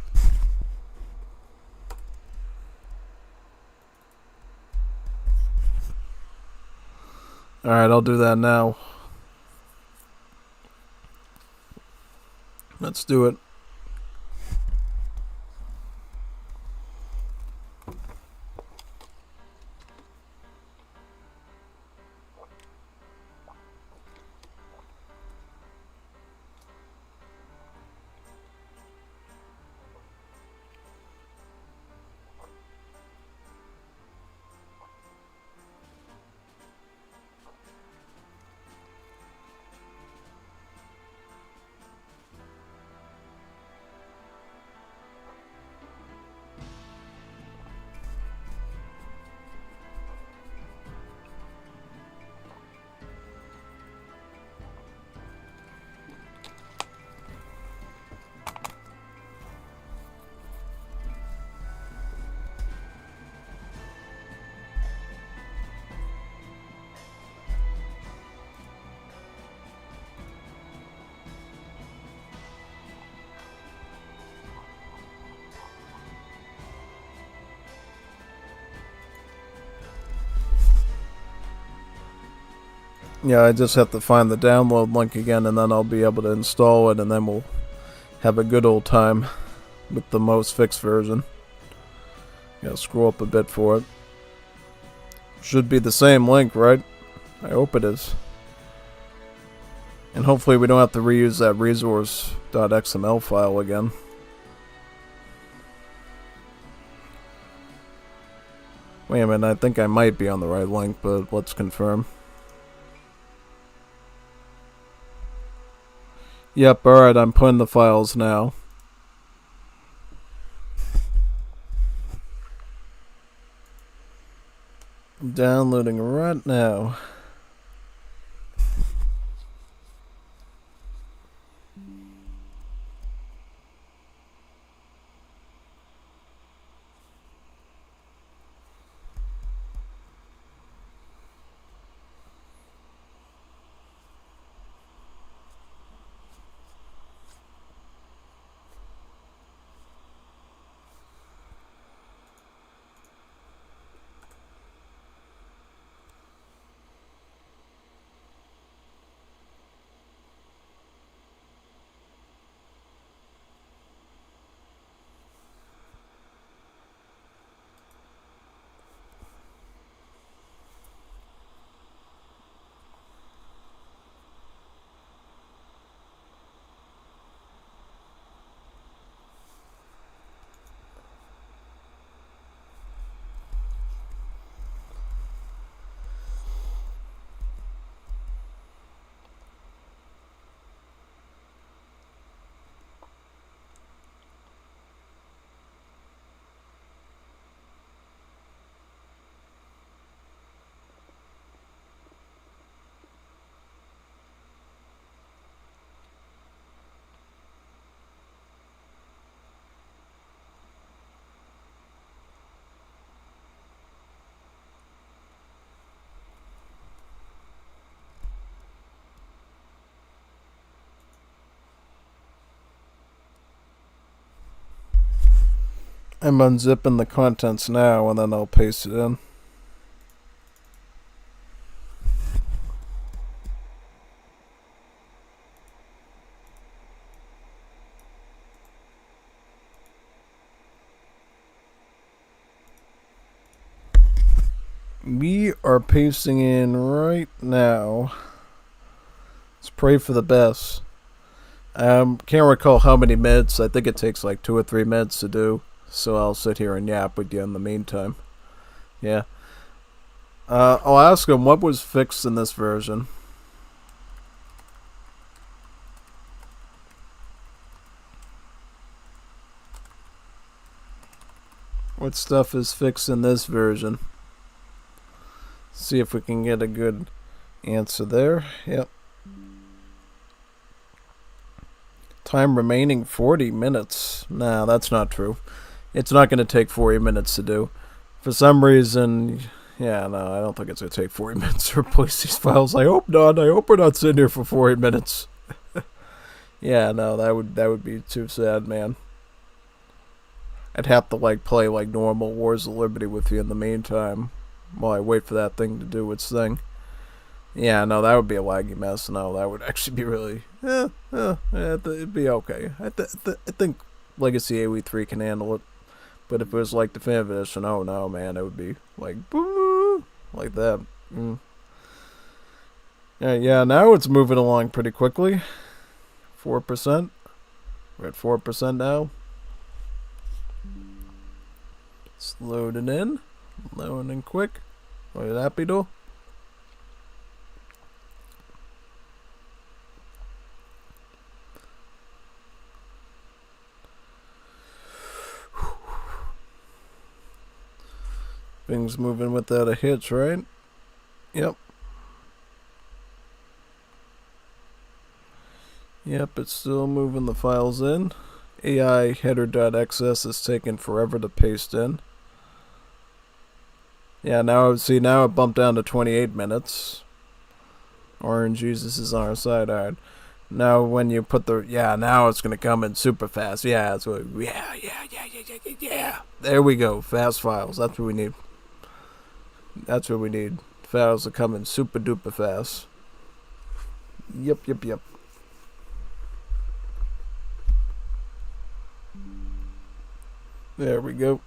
Alright, I'll do that now. Let's do it. Yeah, I just have to find the download link again, and then I'll be able to install it, and then we'll have a good old time with the most fixed version. Gotta scroll up a bit for it. Should be the same link, right? I hope it is. And hopefully we don't have to reuse that resource.xml file again. Wait a minute, I think I might be on the right link, but let's confirm. Yep, alright, I'm putting the files now. Downloading right now. I'm unzipping the contents now, and then I'll paste it in. We are pasting in right now. Let's pray for the best. Can't recall how many minutes. I think it takes like 2 or 3 minutes to do. So I'll sit here and yap with you in the meantime. Yeah. I'll ask him what was fixed in this version. What stuff is fixed in this version? See if we can get a good answer there. Yep. Time remaining 40 minutes. Nah, that's not true. It's not going to take 40 minutes to do. For some reason, yeah, no, I don't think it's going to take 40 minutes to replace these files. I hope not. I hope we're not sitting here for 40 minutes. Yeah, no, that would be too sad, man. I'd have to like play like normal Wars of Liberty with you in the meantime while I wait for that thing to do its thing. Yeah, no, that would be a laggy mess. No, that would actually be really, it'd be okay. I think Legacy AoE3 can handle it. But if it was like Definitive Edition, oh no, man, it would be like, boo, like that. Yeah, now it's moving along pretty quickly. 4%. We're at 4% now. It's loading in. Loading quick. Look at that, Beetle. Things moving without a hitch, right? Yep. Yep, it's still moving the files in. AI header.xs is taking forever to paste in. Yeah, now it bumped down to 28 minutes. Orange Jesus is on our side. Alright. Now when you put now it's gonna come in super fast. Yeah, it's like, yeah. There we go. Fast files. That's what we need. That's what we need. Files are coming super duper fast. Yep. There we go.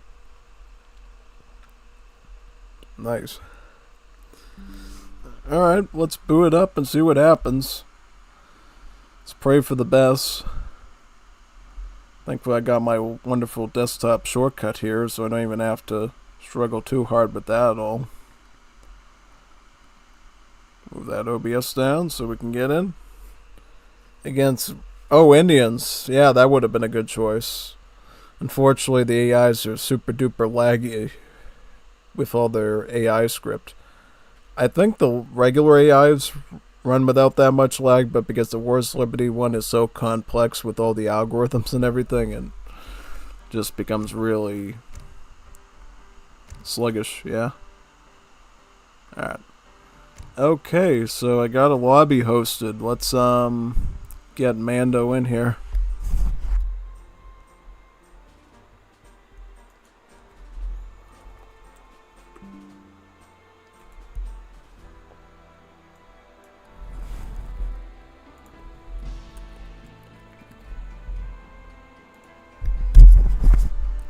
Nice. Alright, let's boot it up and see what happens. Let's pray for the best. Thankfully I got my wonderful desktop shortcut here, so I don't even have to struggle too hard with that at all. Move that OBS down so we can get in. Against... Oh, Indians. Yeah, that would have been a good choice. Unfortunately, the AIs are super duper laggy with all their AI script. I think the regular AIs run without that much lag, but because the Wars of Liberty one is so complex with all the algorithms and everything, and just becomes really sluggish, yeah? Alright. Okay, so I got a lobby hosted. Let's get Mando in here.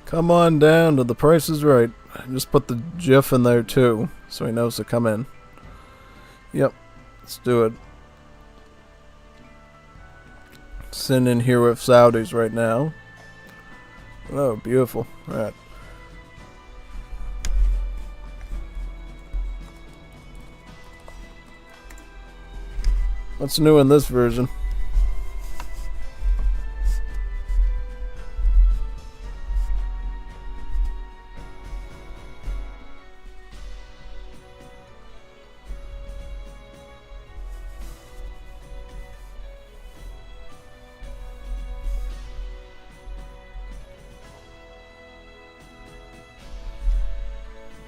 Come on down to The Price is Right. Just put the GIF in there too, so he knows to come in. Yep, let's do it. Sitting in here with Saudis right now. Oh, beautiful. Alright. What's new in this version?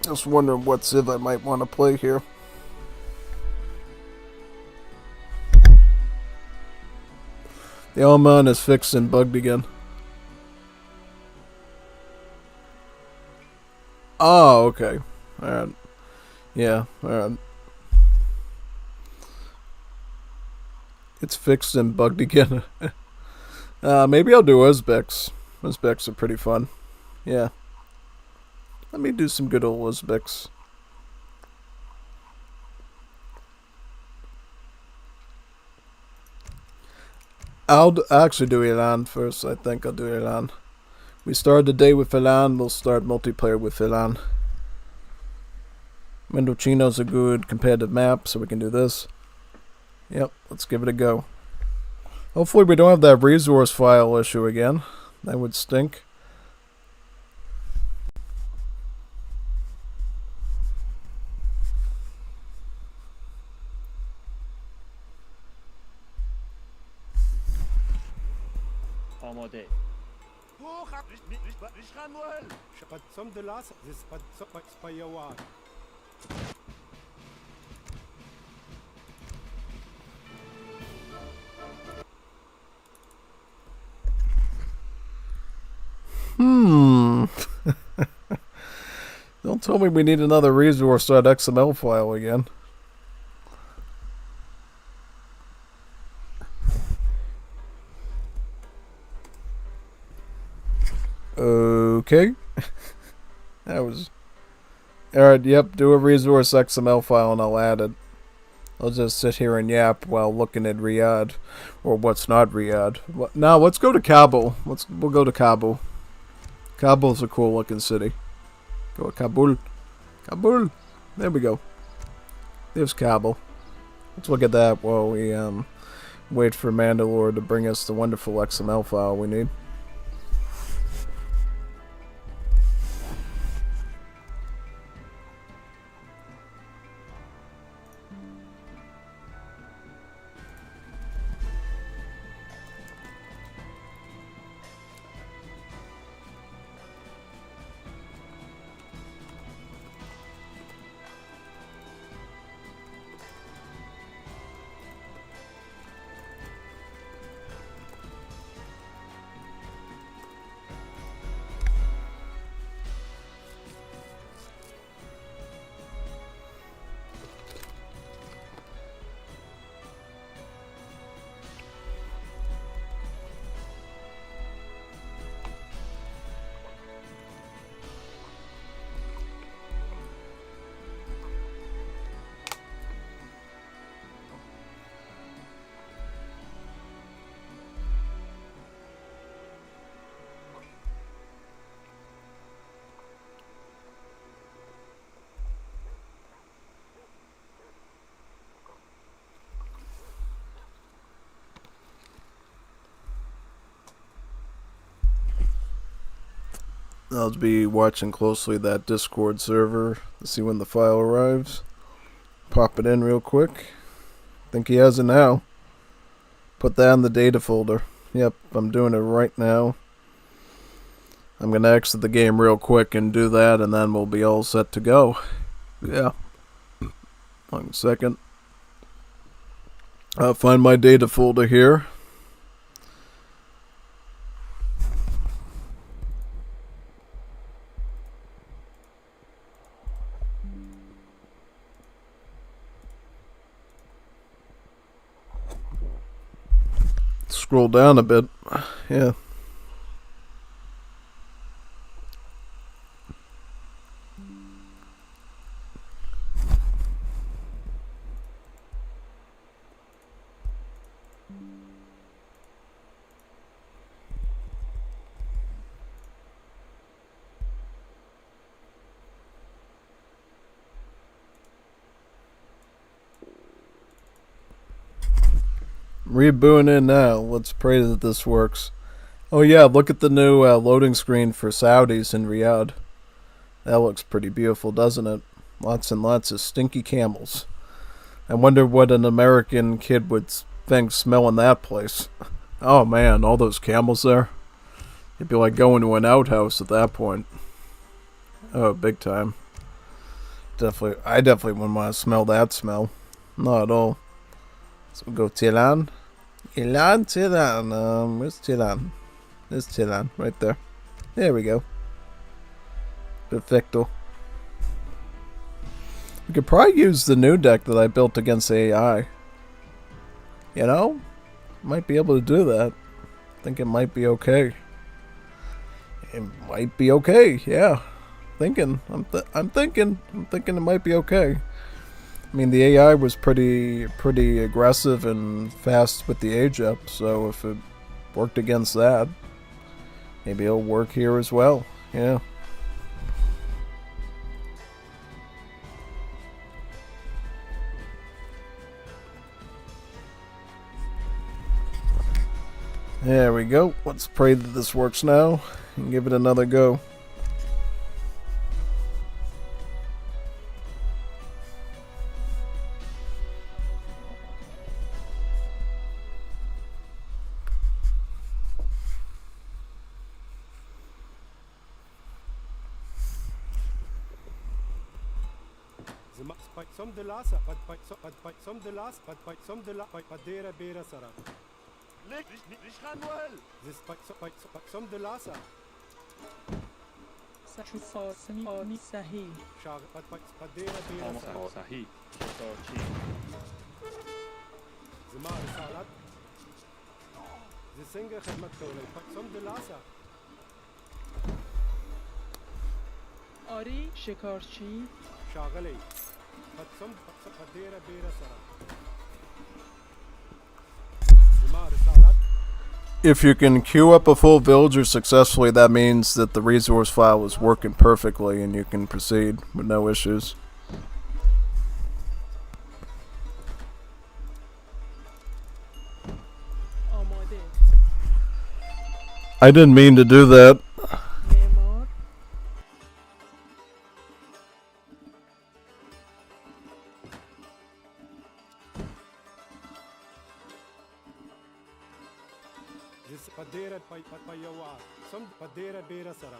Just wondering what Civ I might want to play here. The Alman is fixed and bugged again. Oh, okay. Alright. Yeah, alright. It's fixed and bugged again. Maybe I'll do Uzbeks. Uzbeks are pretty fun. Yeah. Let me do some good old Uzbeks. I'll actually do Iran first. I think I'll do Iran. We started the day with Iran. We'll start multiplayer with Iran. Mendocino's a good competitive map, so we can do this. Yep, let's give it a go. Hopefully we don't have that resource file issue again. That would stink. آماده. But some the last this but Payawar. Don't tell me we need another resource.xml file again. Okay. That was... Alright, yep, do a resource XML file and I'll add it. I'll just sit here and yap while looking at Riyadh. Or what's not Riyadh. Now, let's go to Kabul. We'll go to Kabul. Kabul's a cool looking city. Go to Kabul. Kabul! There we go. There's Kabul. Let's look at that while we wait for Mandalore to bring us the wonderful XML file we need. I'll be watching closely that Discord server to see when the file arrives. Pop it in real quick. Think he has it now. Put that in the data folder. Yep, I'm doing it right now. I'm going to exit the game real quick and do that, and then we'll be all set to go. Yeah. 1 second. I'll find my data folder here. Scroll down a bit. Yeah. Rebooting in now. Let's pray that this works. Oh yeah, look at the new loading screen for Saudis in Riyadh. That looks pretty beautiful, doesn't it? Lots and lots of stinky camels. I wonder what an American kid would think smelling that place. Oh man, all those camels there. It'd be like going to an outhouse at that point. Oh, big time. I definitely wouldn't want to smell that smell. Not at all. So we'll go Tehran. Tehran. Where's Tehran? There's Tehran, right there. There we go. Perfecto. We could probably use the new deck that I built against AI. You know? Might be able to do that. I think it might be okay. It might be okay, yeah. I'm thinking it might be okay. I mean, the AI was pretty aggressive and fast with the age up, so if it worked against that, maybe it'll work here as well. Yeah. There we go. Let's pray that this works now and give it another go. زما سم د لاسه سم د لاس سم د لا پدیره بیره سره ليش خانوال سم د لاسه ساسمی آنی صحیح شاغ پدیره بیره سره صحیح شکارچی زما رسالت زه څنګه خدمت کولی سم د لاسه آری شکارچی شاغلی سم پدیره بیره سره زما رسالت. If you can queue up a full villager successfully, that means that the resource file is working perfectly and you can proceed with no issues. آماده I didn't mean to do that. معمار پدیره پایوا سم پدیره بیره سره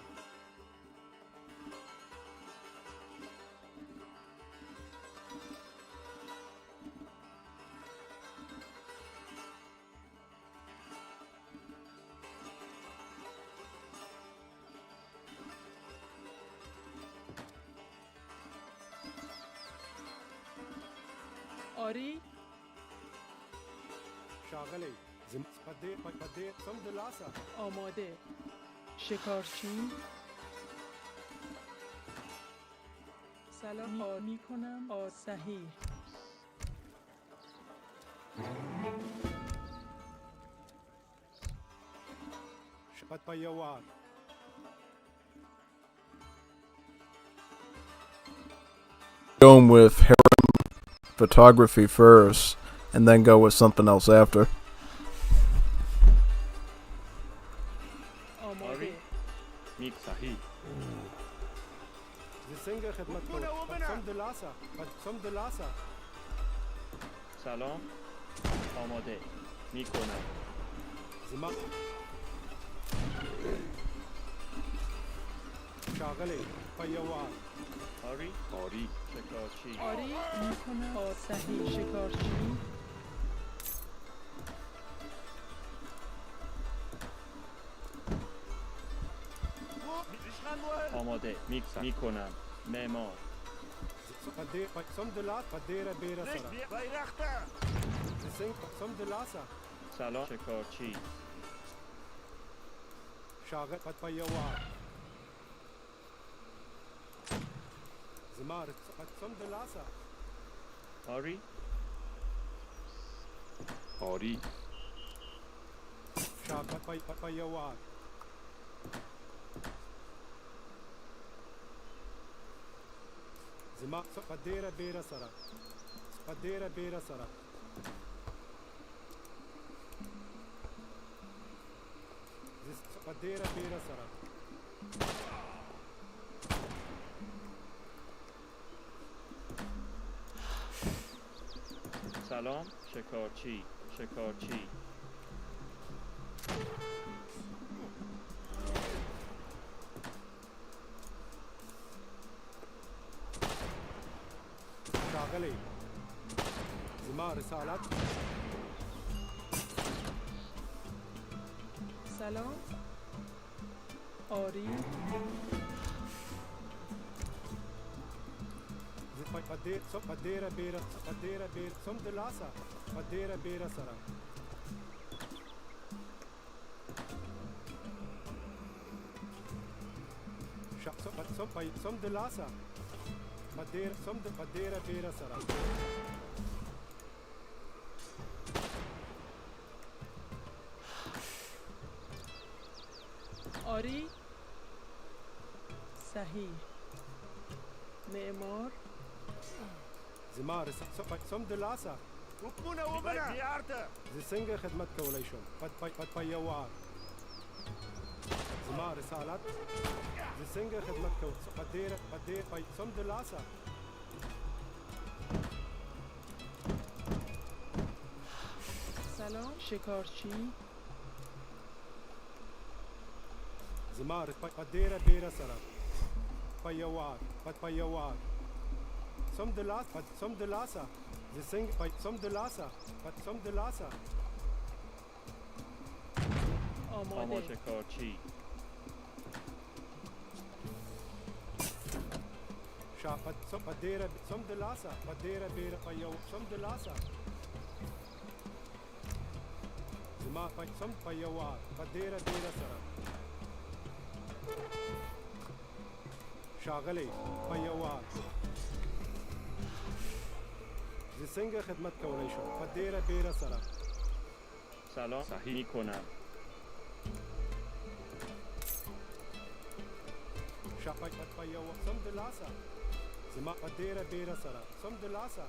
آری شاغلی پدیره سم د لاسه آماده شکارچی سلام می کنم صحیح پایوا Going with harem photography first and then go with something else after. آماده نیک صحیح زه څنګه خدمت کوم سم د لاسه سم د لاسه سلام آماده میکنم زما شاغلی پایوا آری شکارچی آری می کنم صحیح شکارچی آماده میکنم معمار سم د لاس پدیره بیره سره سم د لاسه سلام شکارچی شاغل پایوا زما سم د لاسه آری شاغل پایوا زما پدیره بیره سره پدیره بیره سره پدیره بیره سره سلام شکارچی شاغلی زما رسالت سلام آری پدیره بیره سم د لاسه پدیره بیره سره سم د لاسه پدیره بیره سره آری صحیح معمار زما سم د لاسه وبنا وبنا زه څنګه خدمت کولی شم پایوا زما رسالت زه څنګه خدمت کوم پدیره سم د لاسه سلام شکارچی زما پدیره بیره سره پایوا some the last, but some the lasa. The sing, but some the lasa, but some the lasa. آماده شکارچی Shah, but some padera, some the lasa, padera bera payo, some the lasa. Zima, but some payawa, padera bera sara. شاغلي پيوار زي څنګه خدمت کولای شو په ډیره بیره سره سلام صحیح میکنم شاپای پيوار سم د لاسا زما په ډیره بیره سره سم د لاسا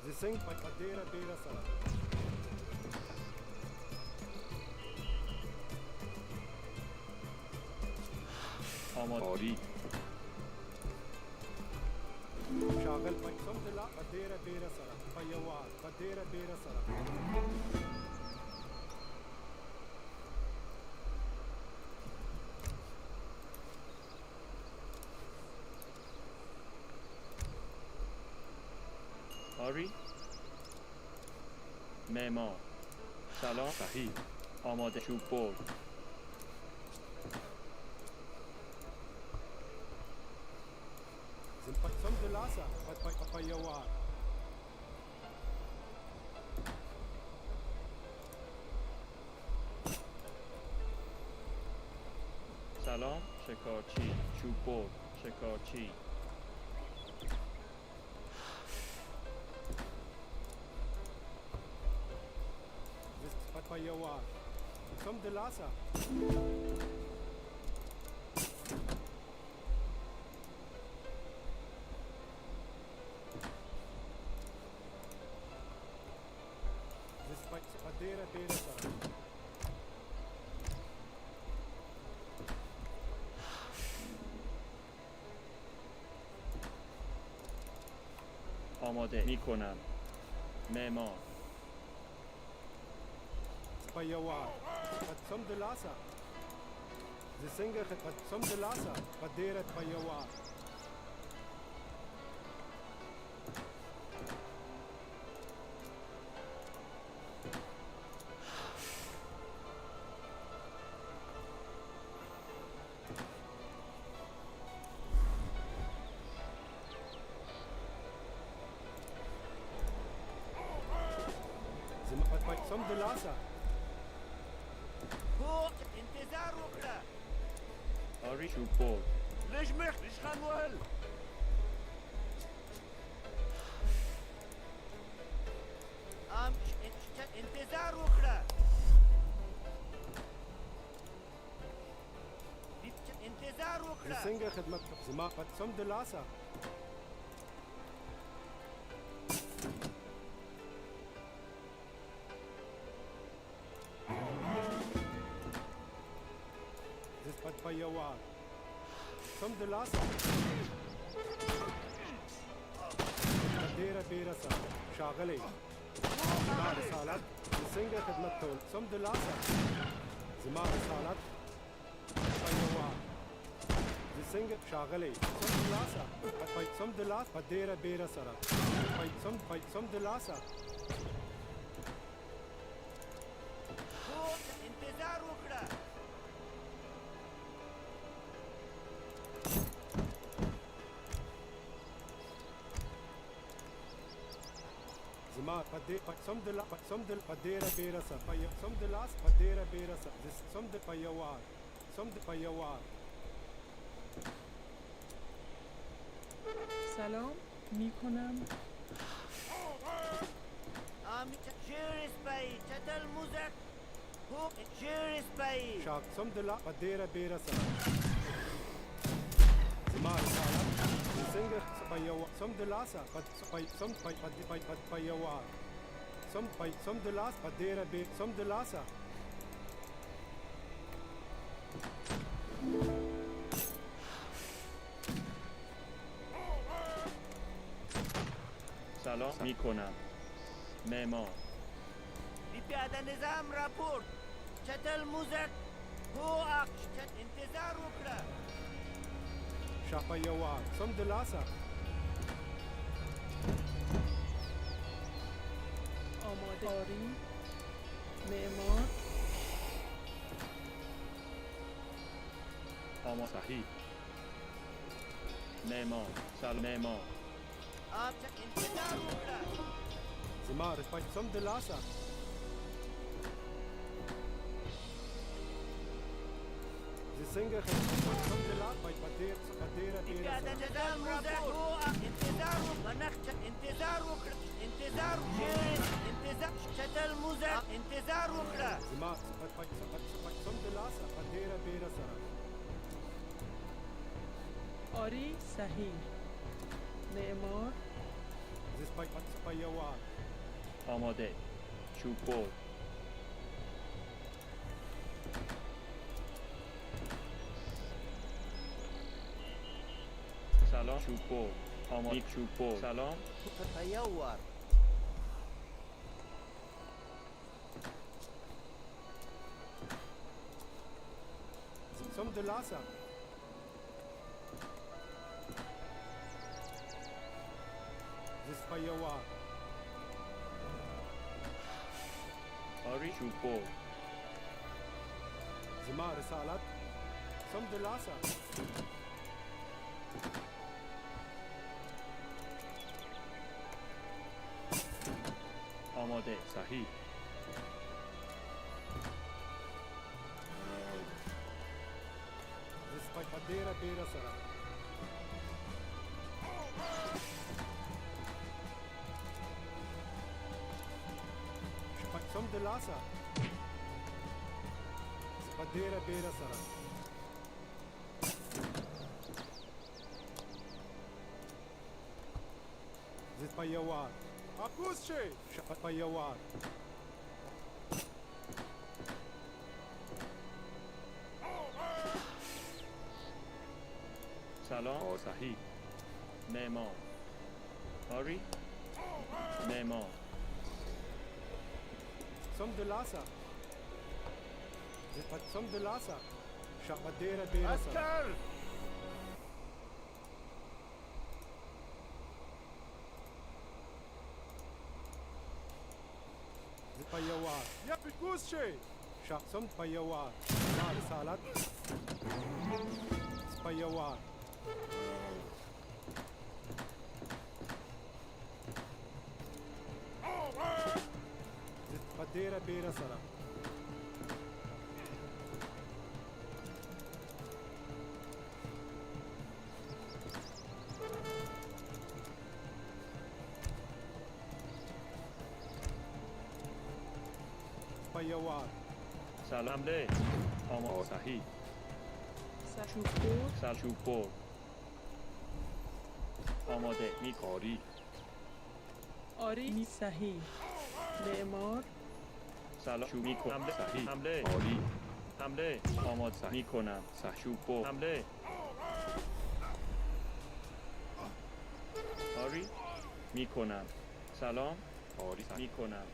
زي څنګه په ډیره بیره سره آماری شاغل پای سم د لا په ډیره بیره سره پيوار په ډیره بیره سره آری معمار سلام صحیح آماده چوب برد سم د لاسا په پيوار سلام شکارچی چوب برد شکارچی پيوار سم د لاسا padera bera sara آماده میکنم معمار پيوار سم د لاسا زي څنګه خدمت سم د لاسا padera پيوار سم د لاسا فوق انتظار وکړه آری چوب برد لږ مخ نشخان وهل انتظار وکړه انتظار وکړه زي څنګه خدمت زما سم د لاسا پيوار سم د لاسا ډیره بیره سره شاغلي زما رسالت څنګه خدمت کول سم د لاسا زما رسالت پيوار څنګه شاغلي سم د لاسا سم د لاس په ډیره بیره سره سم د لاسا انتظار وکړه زما سم د لا سم د padera bera sa سم د لاس padera bera sa سم د پيوار سم د پيوار سلام میکنم Cheers by Chatal Muzak. Cheers by شاک سم د لا padera bera sa زما رسالت څنګه پيوار سم د لاسا سم پيوار سم د لاس padera bera سم د لاسا سلام میکنم معمار بی پیاده نظام راپورت چتل موزک هو انتظار وکړه شاپيوار سم د لاسا آماده آری معمار صحیح معمار سلام معمار انتظار وکړه زما رتبه سم د لاسه زه څنګه خدمت سم د لاسه په ډېره انتظار انتظار وکړه انتظار شتل موزه انتظار وکړه زما رتبه سم د لاسه په ډېره سره آری صحیح معمار زه په یو وار آماده چوب بر سلام چوب بر آماده چوب بر سلام په یو وار سم د لاسه زه په یو وار آری چوب بر زما رسالت سم د لاسه آماده صحیح زه په ډېره سره شپږ سم د لاسه زه په ډېره سره زه په یو وار اپوس شي په یو وار سلام صحیح معمار آری معمار سم د لاسه زه په سم د لاسه په ډېره سره زه په یو وار یا پکوس شي سم په یو وار زما رسالت په یو وار زه په ډېره سره په یو وار سلام ده آماده صحیح چوب بر چوب بر آماده میکاری آری صحیح معمار سلام چوب میکنم صحیح حمله آری حمله آماده صحیح میکنم صحیح چوب بر حمله آری میکنم سلام آری میکنم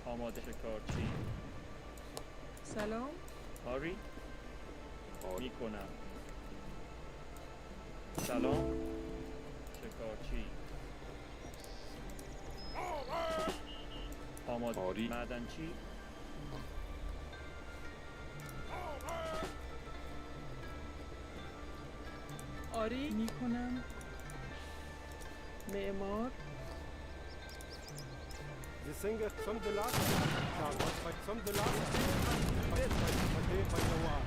آماده شکارچی سلام آری میکنم سلام شکارچی آماده آری معدنچی آری میکنم معمار زه څنګه سم د لاسه سم د لاسه په یو وار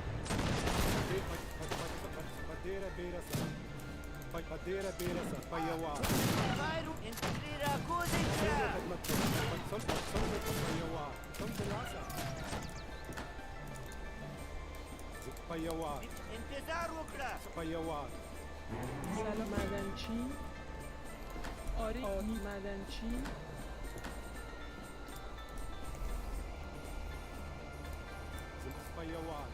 په ډېره سره په ډېره سره په یو وار خیرو انتظار کوزي خدمت سم په یو وار سم د لاسه په یو وار انتظار وکړه په یو وار سلام معدنچی آری معدنچی په یو وار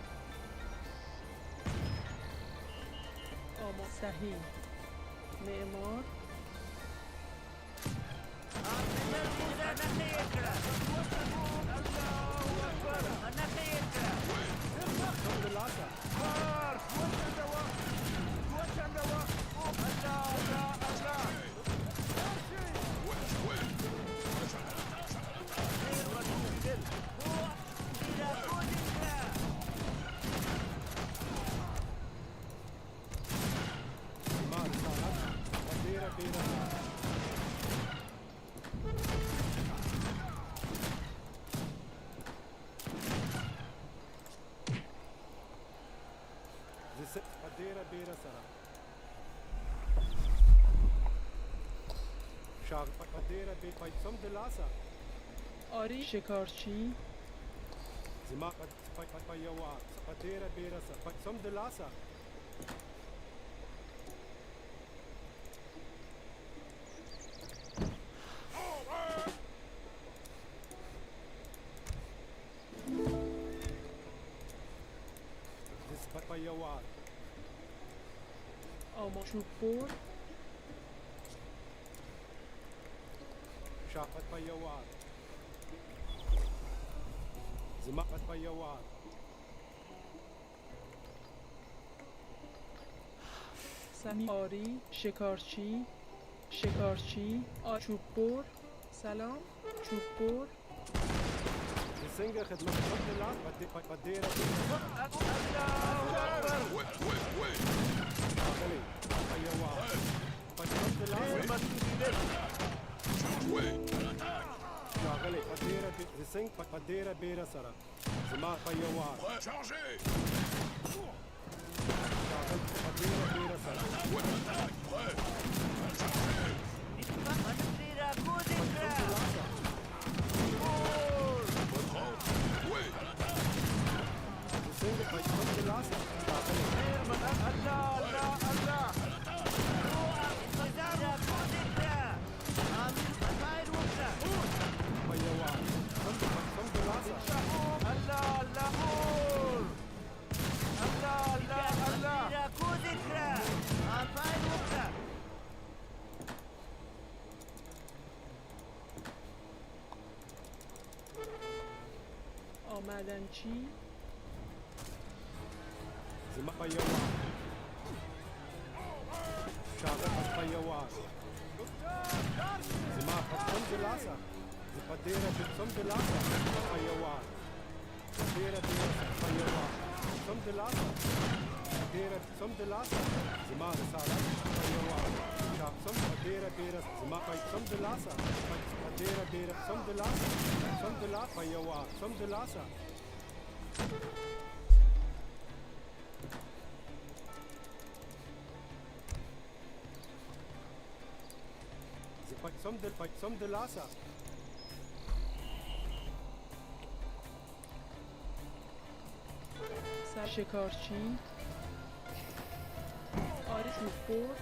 صحیح معمار بيرا قديرة بيرا سرا شاغ قديرة بي سم دلاسا آری شکارچی زما پایوا قديرة بيرا سم دلاسا پایوا آما چوبور شاقت پایوا زما پایوا سمی آری شکارچی شکارچی چوبور سلام چوبور سنجة خدمة الله قديرة شاغلي قديرة زسنج قديرة بيرا سرا زما قيوار شاغل قديرة بيرا سرا آمدن چی؟ زما قيوار شاغل قيوار زما قسم دلاسا قديرة بسم دلاسا قيوار قديرة قيوار بسم دلاسا قديرة بسم دلاسا زما رسالة قيوار شاغ سم قديرة بيرس زما قسم دلاسا قديرة بيرس بسم دلاسا بسم دلاسا قيوار بسم دلاسا Some de lasa. شکارچی آری چوبور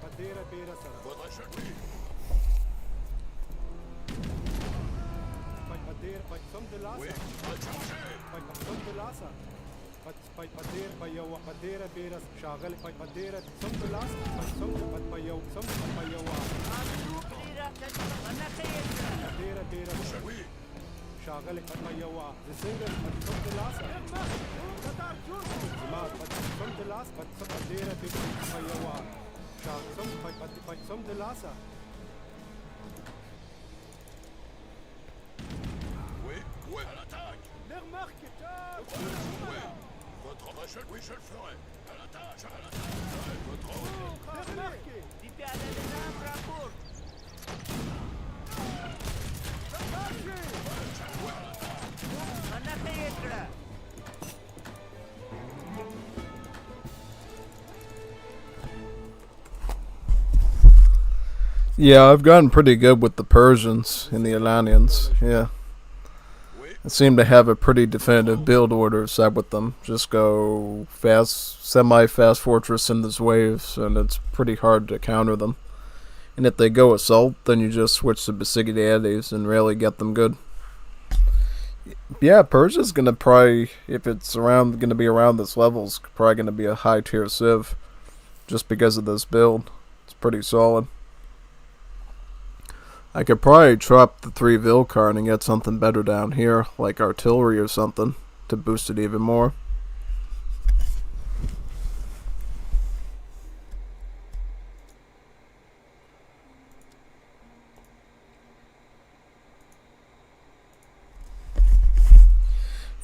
قديرة بيرا سرا some de lasa some de lasa قدير بيوا قدير بيرا شاغل قدير some de lasa some بيوا some بيوا قدير بيرا شاغل بيوا زسنجر some de lasa زمان some de lasa قدير بيوا شاغل some de lasa À l'attaque! Les remarques, Votre ordre, oui, je le ferai! À l'attaque! À l'attaque! Votre ordre! les remarques! Yeah, I've gotten pretty good with the Persians and the Iranians. Yeah. I seem to have a pretty definitive build order set with them. Just go fast, semi-fast fortress in these waves, and it's pretty hard to counter them. And if they go assault, then you just switch to Besieged and really get them good. Yeah, Persia's gonna probably, if it's gonna be around this level, it's probably gonna be a high tier civ, just because of this build. It's pretty solid. I could probably drop the 3 Vilkarn and get something better down here, like artillery or something, to boost it even more.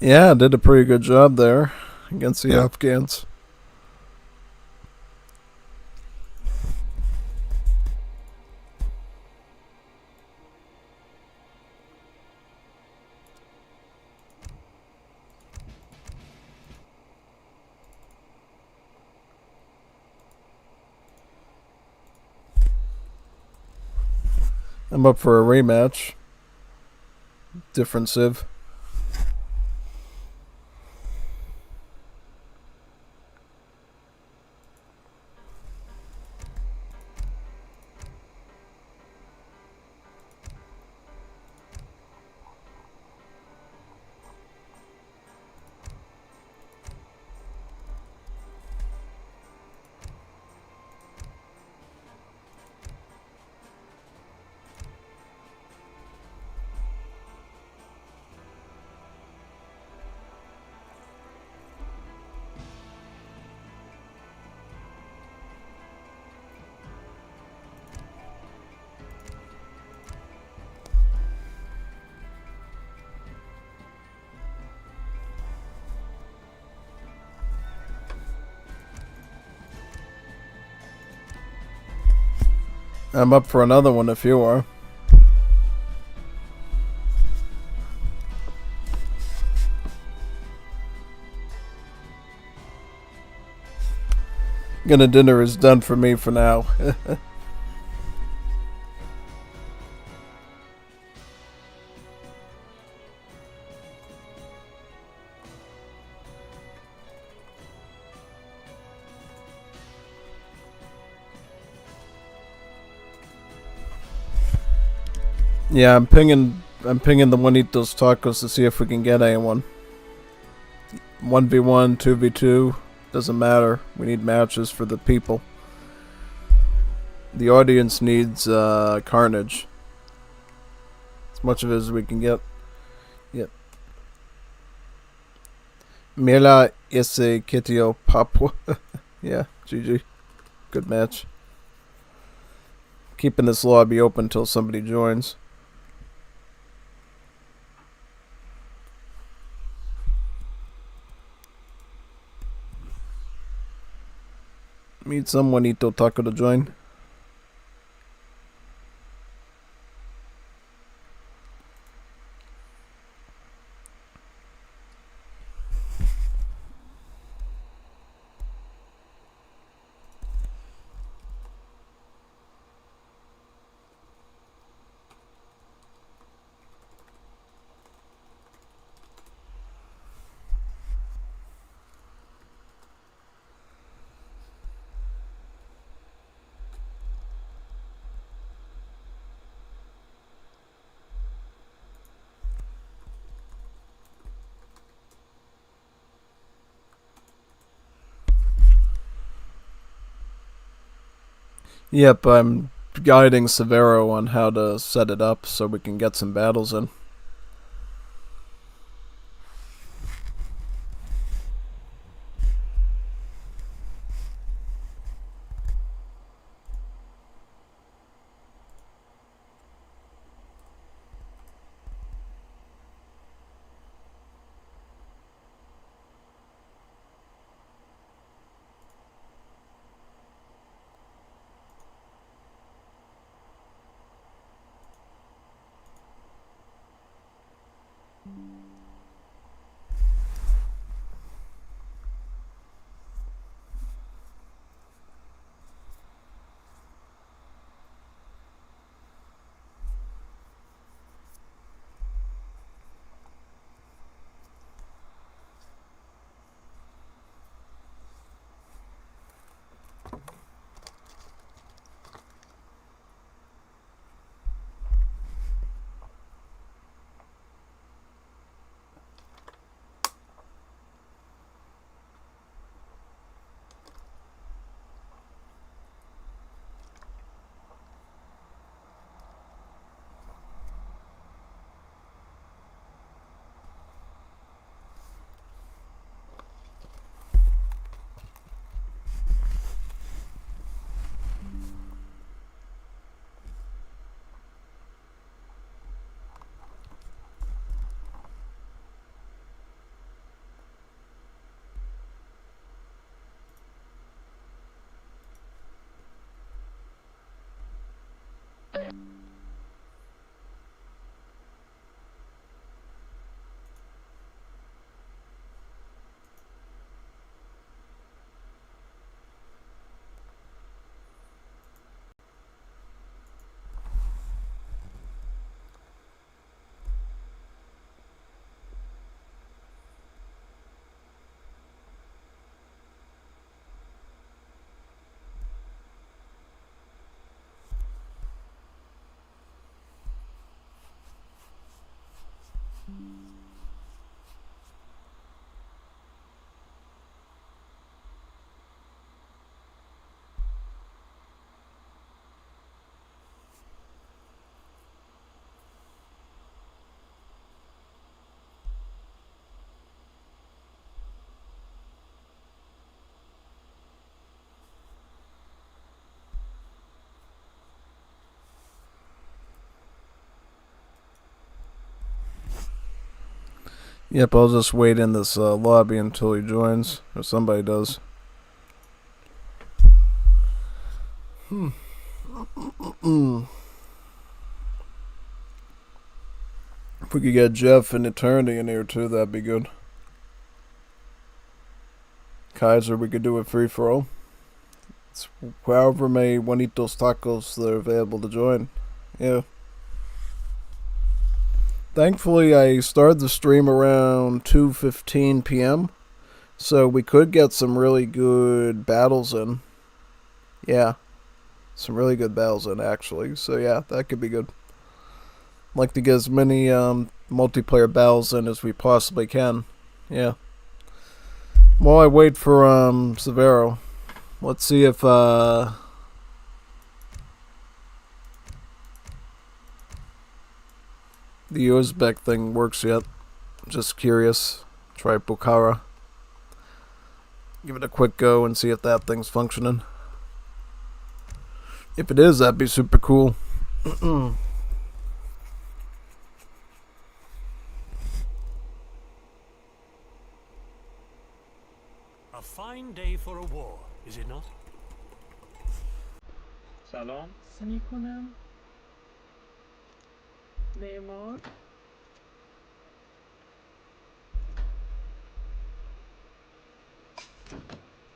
Yeah, did a pretty good job there against the Afghans. I'm up for a rematch. Different Civ. I'm up for another one if you are. Gonna dinner is done for me for now. Yeah, I'm pinging the Juanitos Tacos to see if we can get anyone. 1v1, 2v2, doesn't matter. We need matches for the people. The audience needs carnage. As much of it as we can get. Yep. Mela ese kitio papua. Yeah, GG. Good match. Keeping this lobby open until somebody joins. Need some Juanito Taco to join. Yep, I'm guiding Severo on how to set it up so we can get some battles in. Yep, I'll just wait in this lobby until he joins, or somebody does. If we could get Jeff and Eternity in here too, that'd be good. Kaiser, we could do a free for all. It's however many Juanitos Tacos that are available to join. Yeah. Thankfully, I started the stream around 2:15 p.m. So we could get some really good battles in. Yeah. Some really good battles in, actually. So yeah, that could be good. Like to get as many multiplayer battles in as we possibly can. Yeah. While I wait for Severo, let's see if the Uzbek thing works yet. Just curious. Try Bukhara. Give it a quick go and see if that thing's functioning. If it is, that'd be super cool. A fine day for a war, is it not? سلام. سعی کنم معمار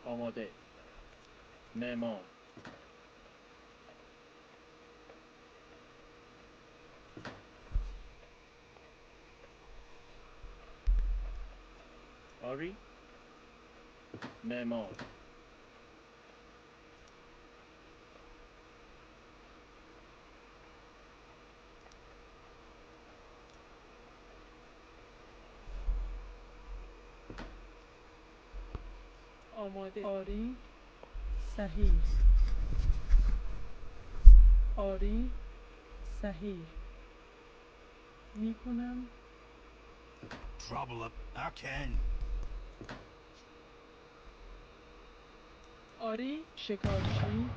آماده. معمار. آری. معمار. آماده آری صحیح آری صحیح می کنم Trouble up. I can. آری شکارچی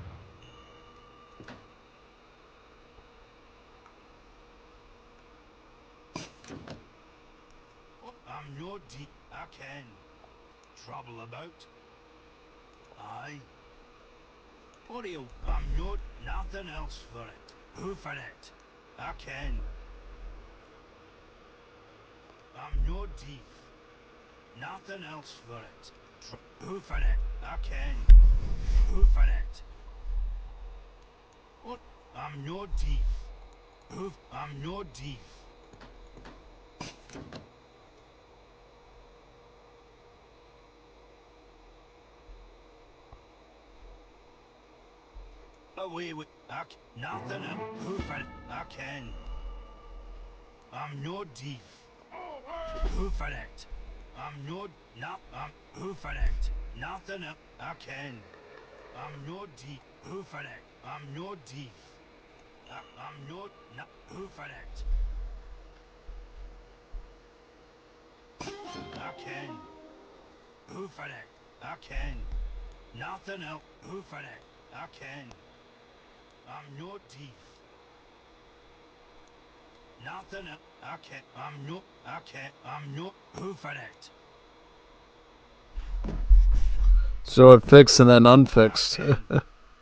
I'm no deep. I can. Trouble about. Aye. Audio. I'm not. Nothing else for it. Who for it? I can. I'm no deep. Nothing else for it. Who for it? I can. Who for it? What? I'm no deep. Who? I'm no deep. Away with. Nothing else. Who for it? I can. I'm no deep. Who for it? I'm no. Not. Who for it? Nothing else. I can. I'm no deep. Who for it? I'm no deep. I'm no. Not. Who for it? I can. Who for it? I can. Nothing else. Who for it? I can. I'm no deep. Nothing else. I can. I'm no. I can. I'm no. Who for it? So it fixed and then unfixed.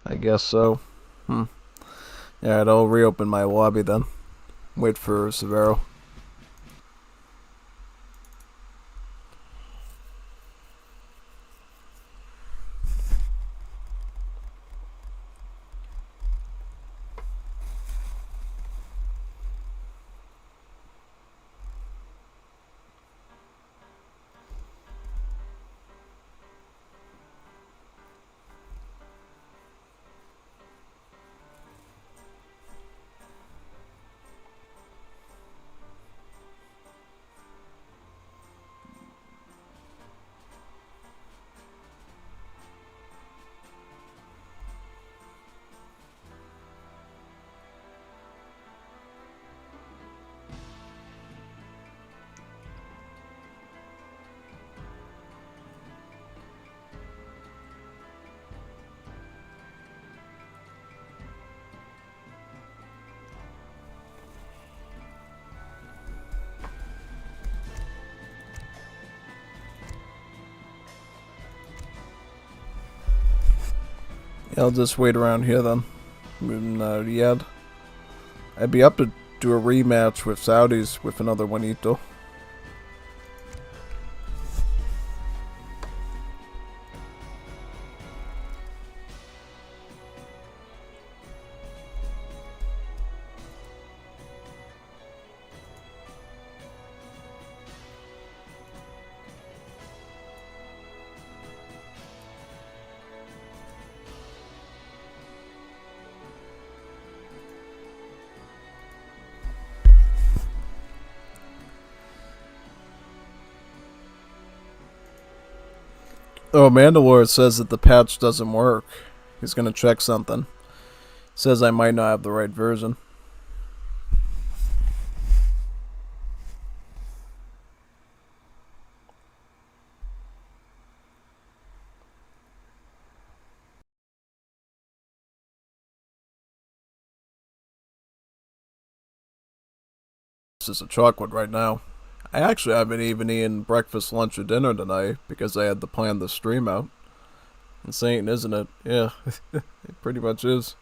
I guess so. Alright, I'll reopen my lobby then. Wait for Severo. Yeah, I'll just wait around here then. Riyadh. I'd be up to do a rematch with Saudis with another Juanito. Oh, Mandalore says that the patch doesn't work. He's gonna check something. Says I might not have the right version. This is a chocolate right now. I actually haven't even eaten breakfast, lunch, or dinner tonight because I had to plan the stream out. Insane, isn't it? Yeah, it pretty much is.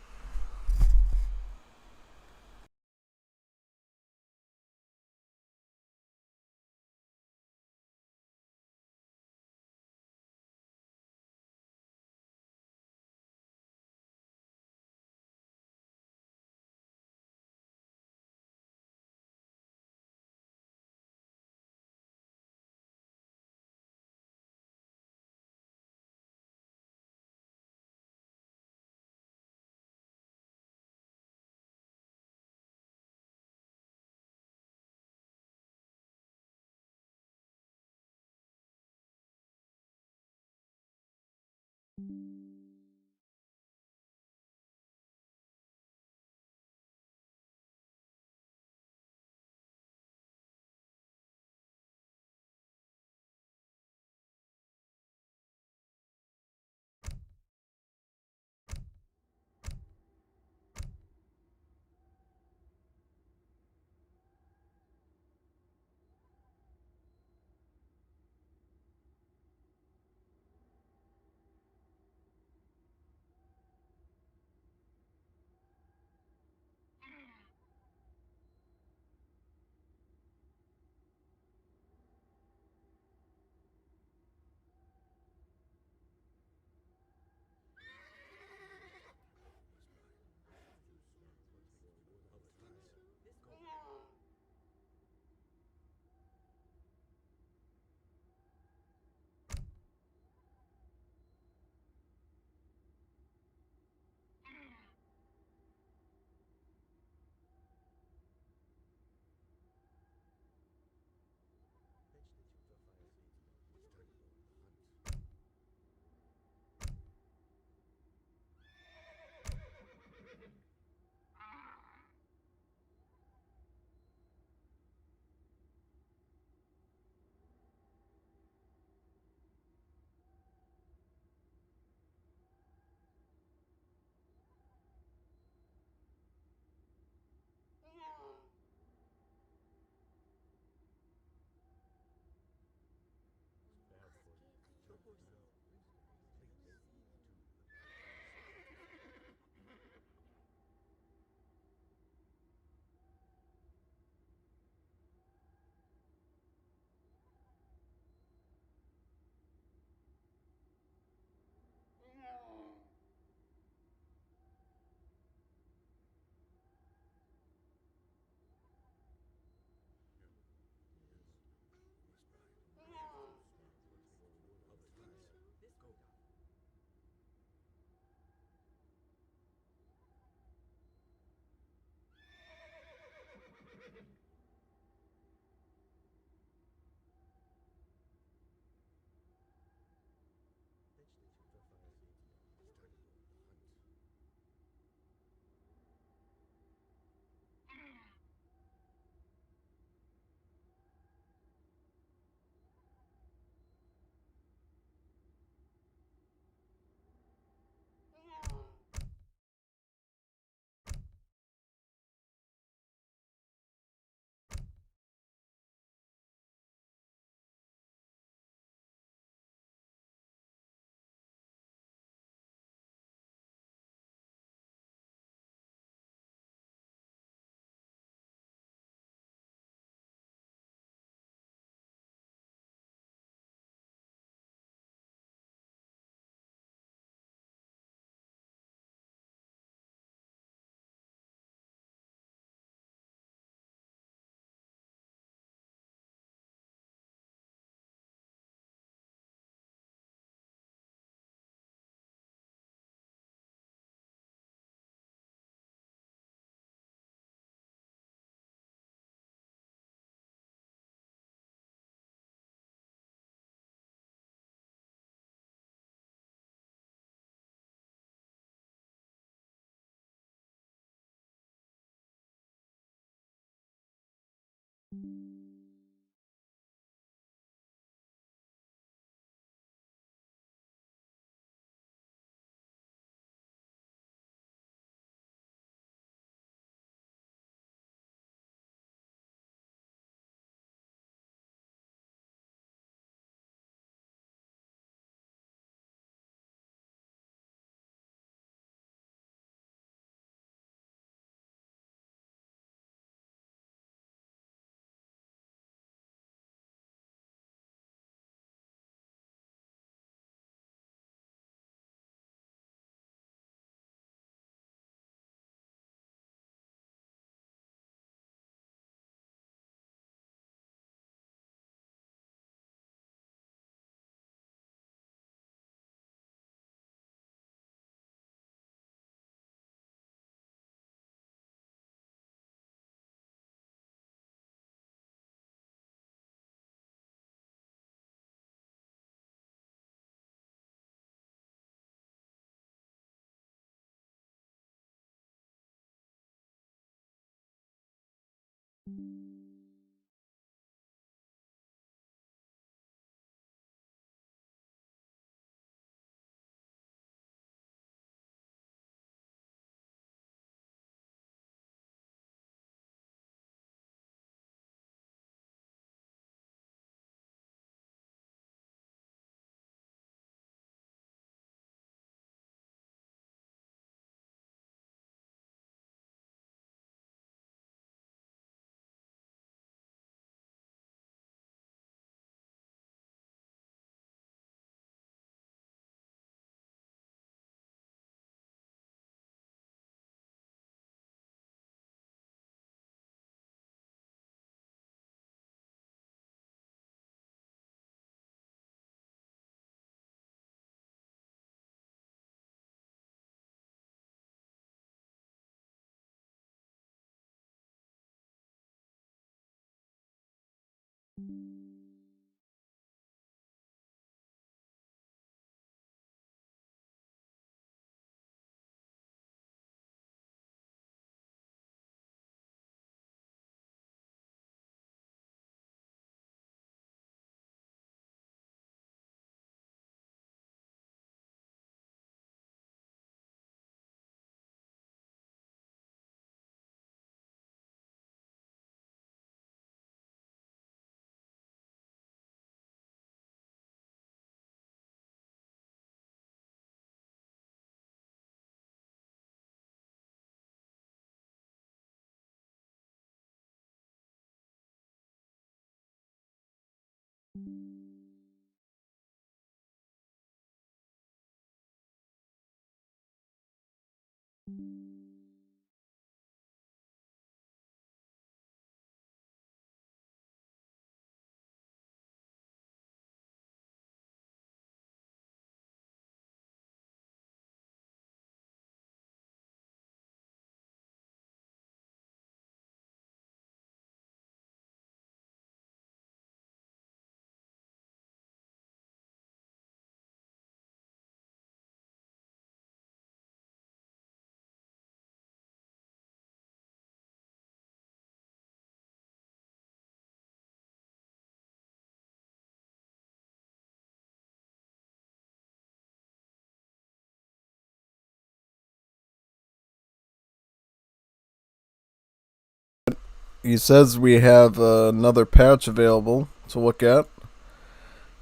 He says we have another patch available to look at.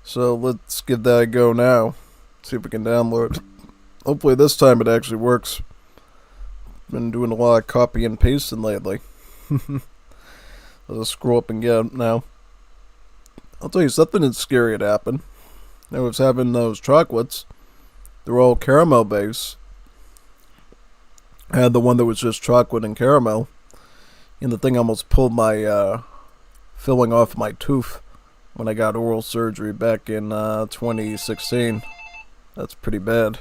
So let's give that a go now. See if we can download. Hopefully this time it actually works. Been doing a lot of copy and pasting lately. I'll just scroll up and get it now. I'll tell you something that's scary had happened. I was having those chocolates. They're all caramel based. I had the one that was just chocolate and caramel. And the thing almost pulled my filling off my tooth when I got oral surgery back in 2016. That's pretty bad.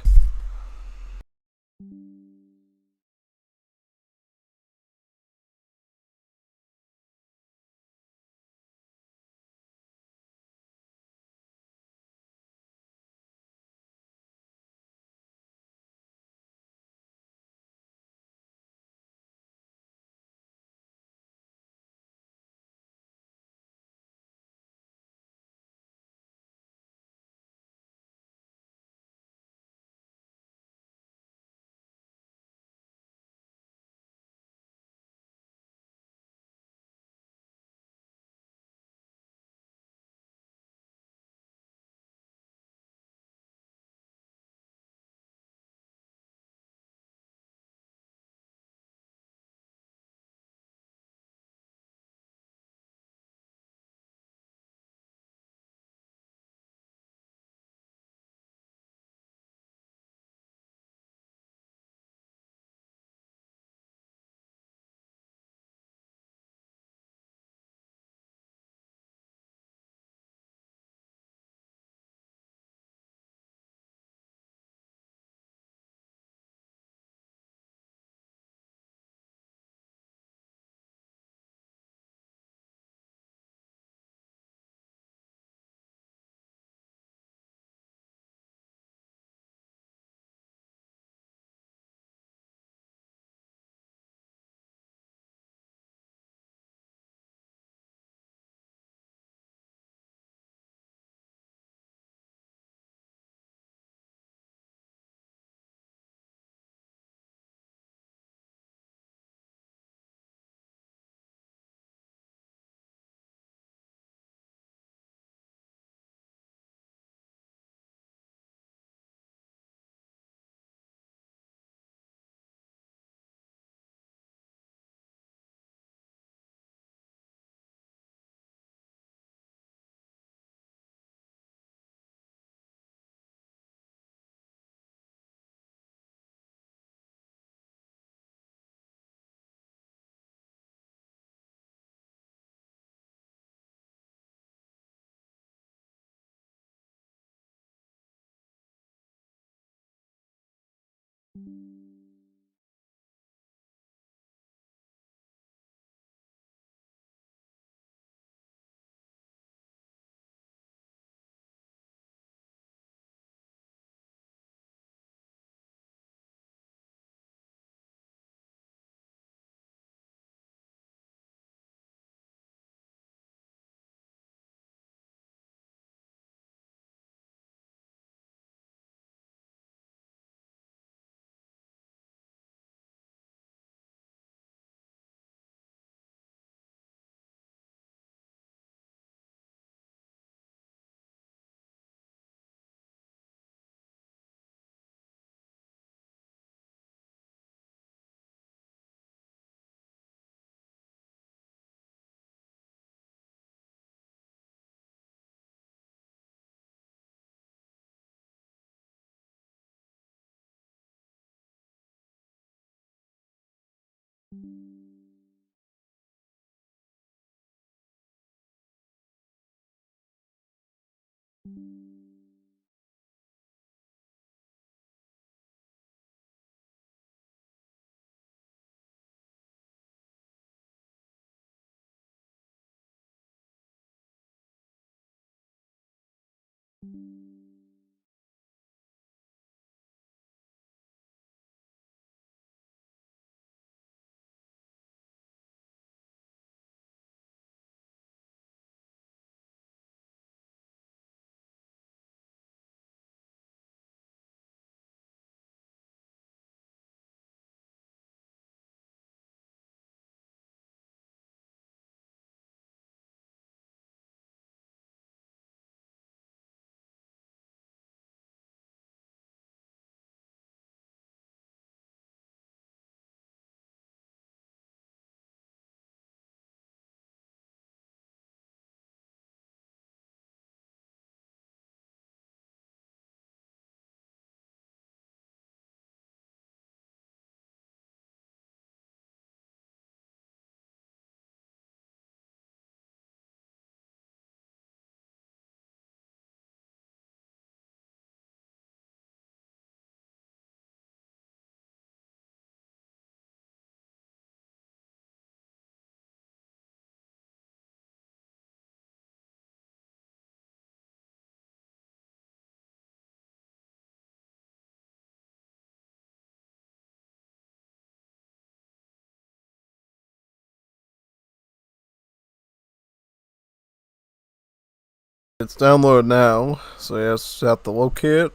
It's downloaded now, so you just have to locate it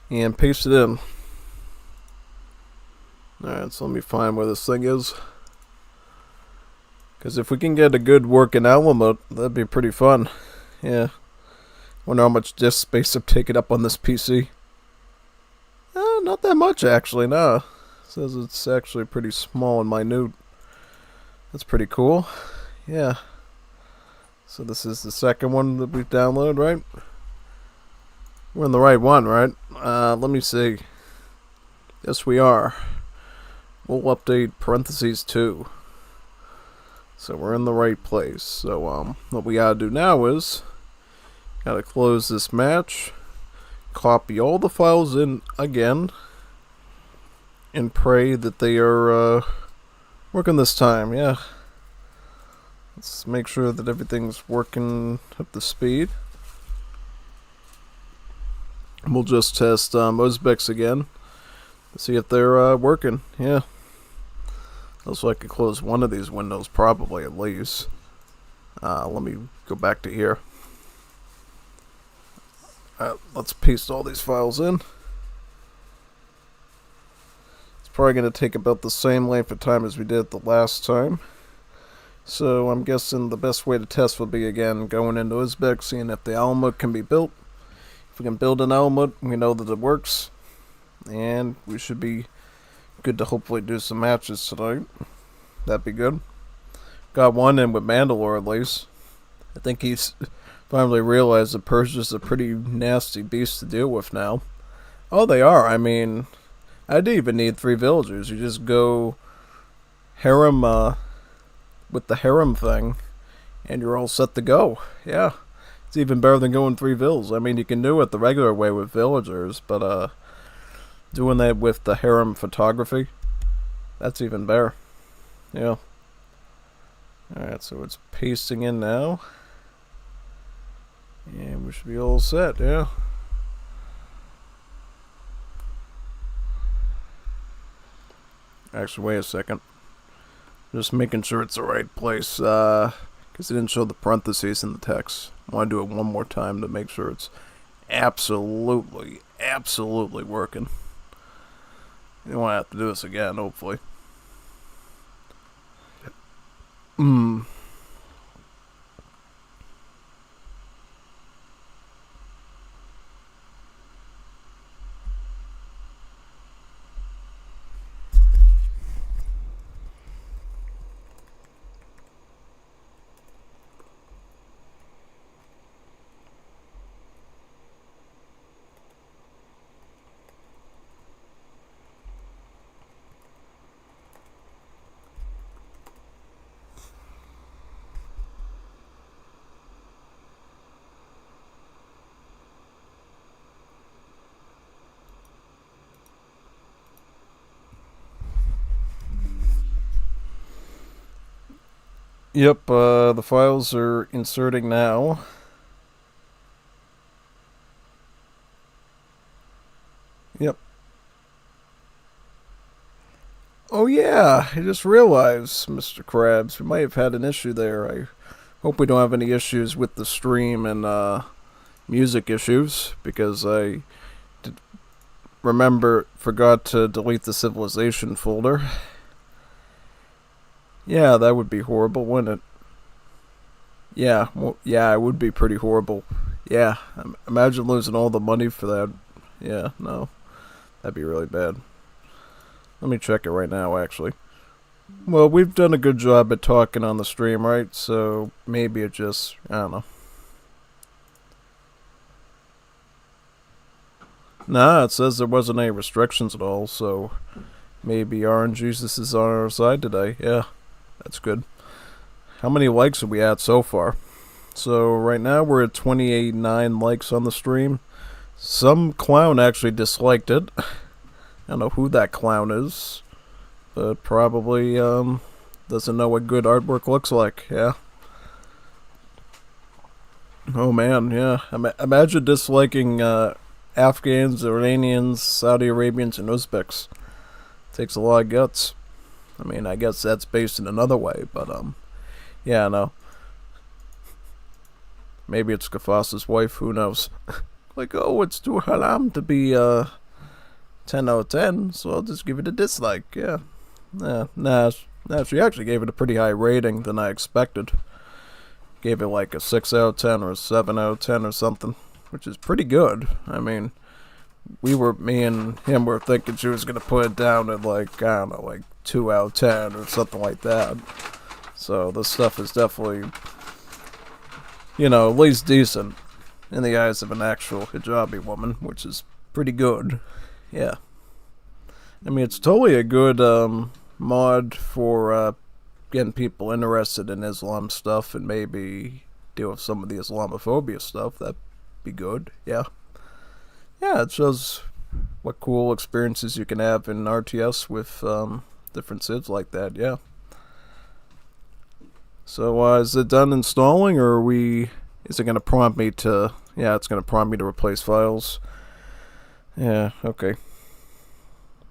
and paste it in. Alright, so let me find where this thing is. Because if we can get a good working element, that'd be pretty fun. Yeah. Wonder how much disk space I've taken up on this PC. Not that much actually, nah. It says it's actually pretty small and minute. That's pretty cool. Yeah. So this is the second one that we've downloaded, right? We're in the right one, right? Let me see. Yes, we are. We'll update parentheses 2. So we're in the right place. So what we gotta do now is gotta close this match, copy all the files in again, and pray that they are working this time. Yeah. Let's make sure that everything's working up to speed. We'll just test Uzbeks again to see if they're working. Yeah. Also, I could close one of these windows probably at least. Let me go back to here. Let's paste all these files in. It's probably going to take about the same length of time as we did the last time. So I'm guessing the best way to test will be, again, going into Uzbek, seeing if the element can be built. If we can build an element, we know that it works. And we should be good to hopefully do some matches tonight. That'd be good. Got one in with Mandalore at least. I think he's finally realized that Persians are a pretty nasty beast to deal with now. Oh, they are. I mean, I didn't even need 3 villagers. You just go harem, with the harem thing, and you're all set to go. Yeah, it's even better than going 3 vills. I mean, you can do it the regular way with villagers, but doing that with the harem photography, that's even better. Yeah. Alright, so it's pasting in now. And we should be all set, yeah. Actually, wait a second. Just making sure it's the right place, because it didn't show the parentheses in the text. I want to do it one more time to make sure it's absolutely working. You don't want to have to do this again, hopefully. Yep, the files are inserting now. Yep. Oh yeah, I just realized, Mr. Krabs, we might have had an issue there. I hope we don't have any issues with the stream and music issues, because I forgot to delete the civilization folder. Yeah, that would be horrible, wouldn't it? Yeah, well, yeah, it would be pretty horrible. Yeah, imagine losing all the money for that. Yeah, no, that'd be really bad. Let me check it right now, actually. Well, we've done a good job at talking on the stream, right? So maybe it just, I don't know. Nah, it says there wasn't any restrictions at all, so maybe Orange Jesus is on our side today. Yeah, that's good. How many likes are we at so far? So right now we're at 28.9 likes on the stream. Some clown actually disliked it. I don't know who that clown is, but probably doesn't know what good artwork looks like. Yeah. Oh man, yeah. Imagine disliking Afghans, Iranians, Saudi Arabians, and Uzbeks. Takes a lot of guts. I mean, I guess that's based in another way, but yeah, no. Maybe it's Kafas's wife, who knows? Like, oh, it's too haram to be 10 out of 10, so I'll just give it a dislike, yeah. Nah, she actually gave it a pretty high rating than I expected. Gave it like a 6 out of 10 or a 7 out of 10 or something, which is pretty good. I mean, me and him were thinking she was going to put it down at like, I don't know, like 2 out of 10 or something like that. So this stuff is definitely, you know, at least decent in the eyes of an actual hijabi woman, which is pretty good. Yeah. I mean, it's totally a good mod for getting people interested in Islam stuff and maybe deal with some of the Islamophobia stuff. That'd be good. Yeah. Yeah, it shows what cool experiences you can have in RTS with different SIDs like that. Yeah. So, is it done installing, or is it going to prompt me to, yeah, it's going to prompt me to replace files. Yeah, okay.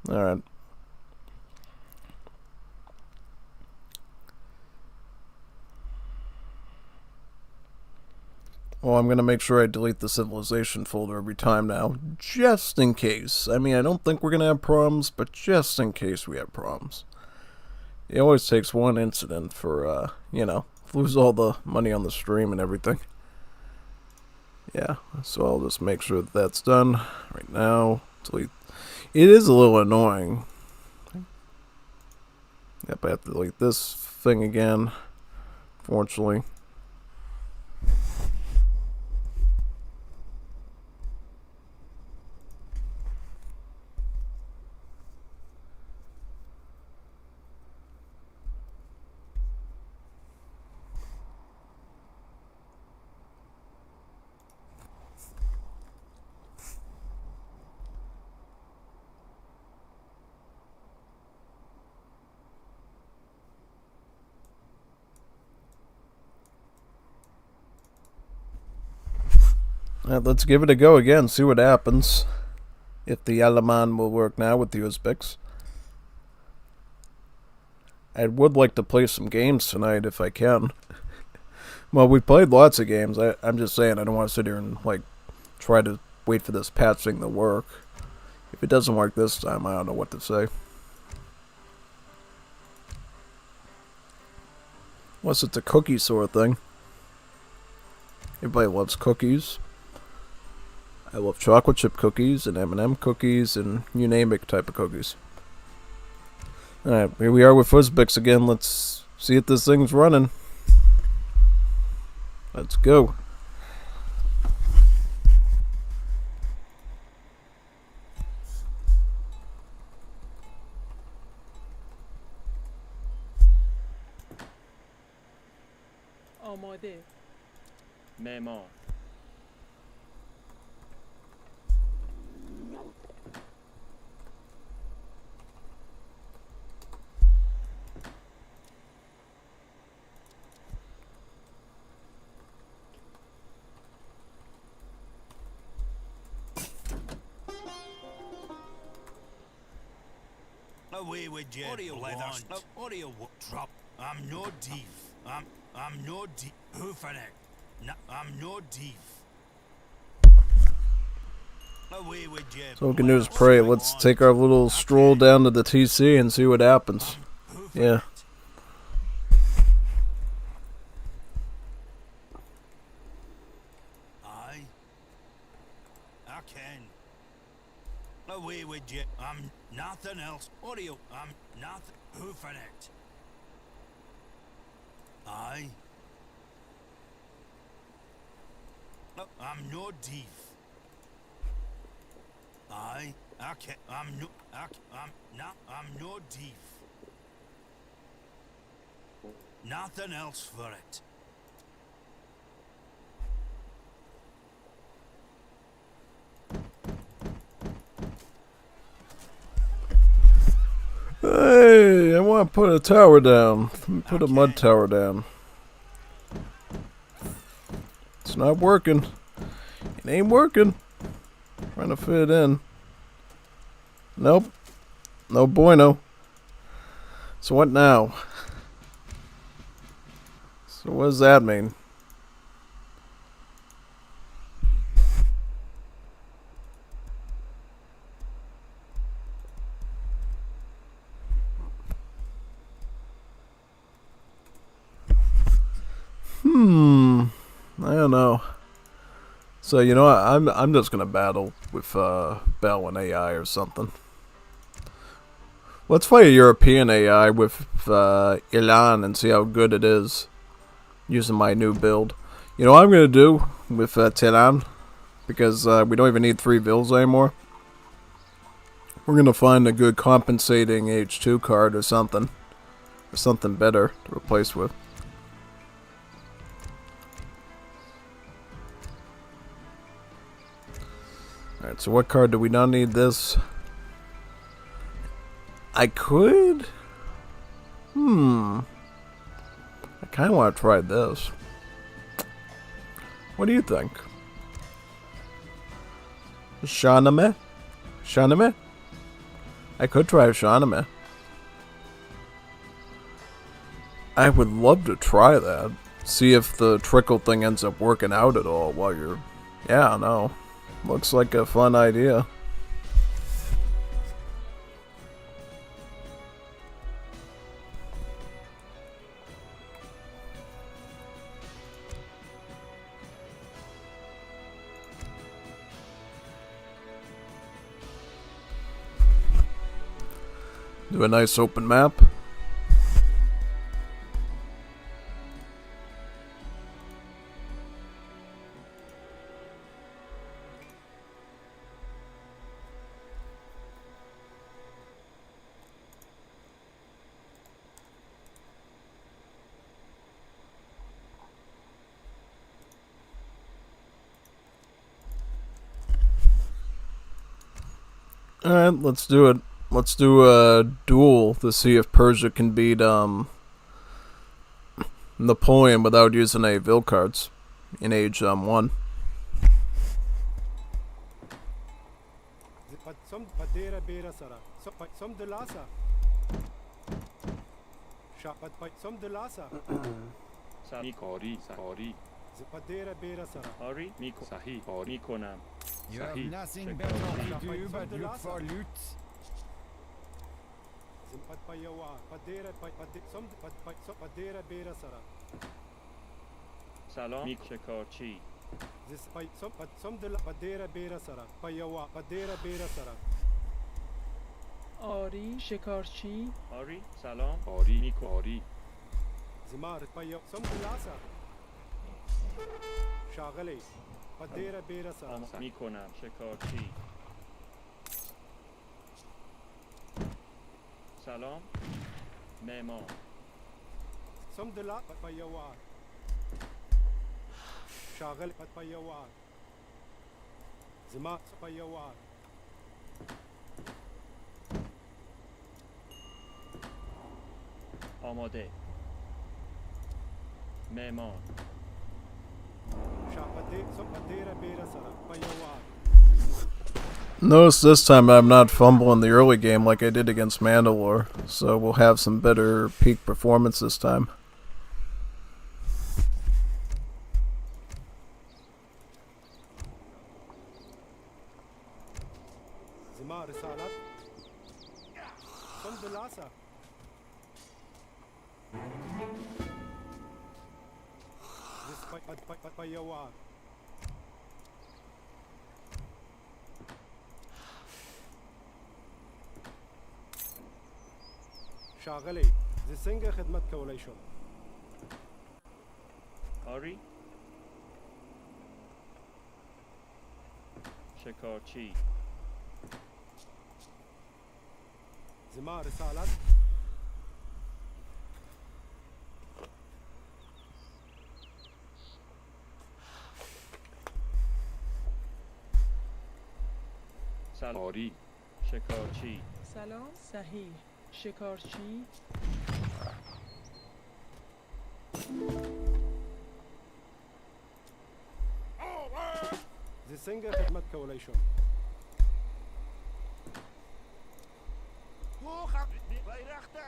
Alright. Well, I'm going to make sure I delete the civilization folder every time now, just in case. I mean, I don't think we're going to have problems, but just in case we have problems. It always takes one incident for, you know, lose all the money on the stream and everything. Yeah, so I'll just make sure that that's done right now. Delete. It is a little annoying. Yep, I have to delete this thing again, fortunately. Alright, let's give it a go again, see what happens. If the Alaman will work now with the Uzbeks. I would like to play some games tonight if I can. Well, we played lots of games. I'm just saying I don't want to sit here and like try to wait for this patch thing to work. If it doesn't work this time, I don't know what to say. Unless it's a cookie sort of thing. Everybody loves cookies. I love chocolate chip cookies and M&M cookies and you name it type of cookies. Alright, here we are with Uzbeks again. Let's see if this thing's running. Let's go. آماده. معمار. Away with you, What do you leathers. want? What do you want? Drop. I'm no thief. I'm no thief. Who for that? No, I'm no thief. Away with you. So we can do is pray. Let's take our little stroll down to the TC and see what happens. Yeah. Aye. I can. Away with you. I'm nothing else. What do you? I'm nothing. Who for that? Aye. No, I'm no thief. Aye. I can. I'm no. I'm no thief. Nothing else for it. Hey, I want to put a tower down. Let me put a mud tower down. It's not working. It ain't working. Trying to fit it in. Nope. No bueno. So what now? So what does that mean? I don't know. So you know what? I'm just gonna battle with Bell and AI or something. Let's play a European AI with Iran and see how good it is using my new build. You know what I'm gonna do with Tehran, because we don't even need 3 vills anymore. We're gonna find a good compensating H2 card or something better to replace with. Alright, so what card do we not need this? I could? I kind of want to try this. What do you think? Shahnameh? Shahnameh? I could try Shahnameh. I would love to try that. See if the trickle thing ends up working out at all while you're... Yeah, no. Looks like a fun idea. Do a nice open map. Alright, let's do it. Let's do a duel to see if Persia can beat Napoleon without using any Vil cards in age 1. Some padera bera sara. Some de lasa. Shapat by some de lasa. میکاری ساری Padera bera sara. آری میکو صحیح آری میکنم You have صحیح nothing شکار better چی to do but look for loot. Zimpat payawa. Padera some padera bera sara. سلام میک شکارچی This by some de padera bera sara. Payawa. Padera bera sara. آری شکارچی آری سلام آری میکو آری Zimar payaw some de lasa. Shagale. Padera bera sara. میکنم شکارچی سلام معمار Some de la payawa. Shagale payawa. Zimar payawa. آماده معمار Some padera bera sara. Payawa. Notice this time I'm not fumbling the early game like I did against Mandalore, so we'll have some better peak performance this time. Zimar salat. Some de lasa. This payawa. شاغلی زی څنګه خدمت کولای شم آری شکارچی زما رسالت آری شکارچی سلام صحیح شکارچی زی څنګه خدمت کولای شم بیرخته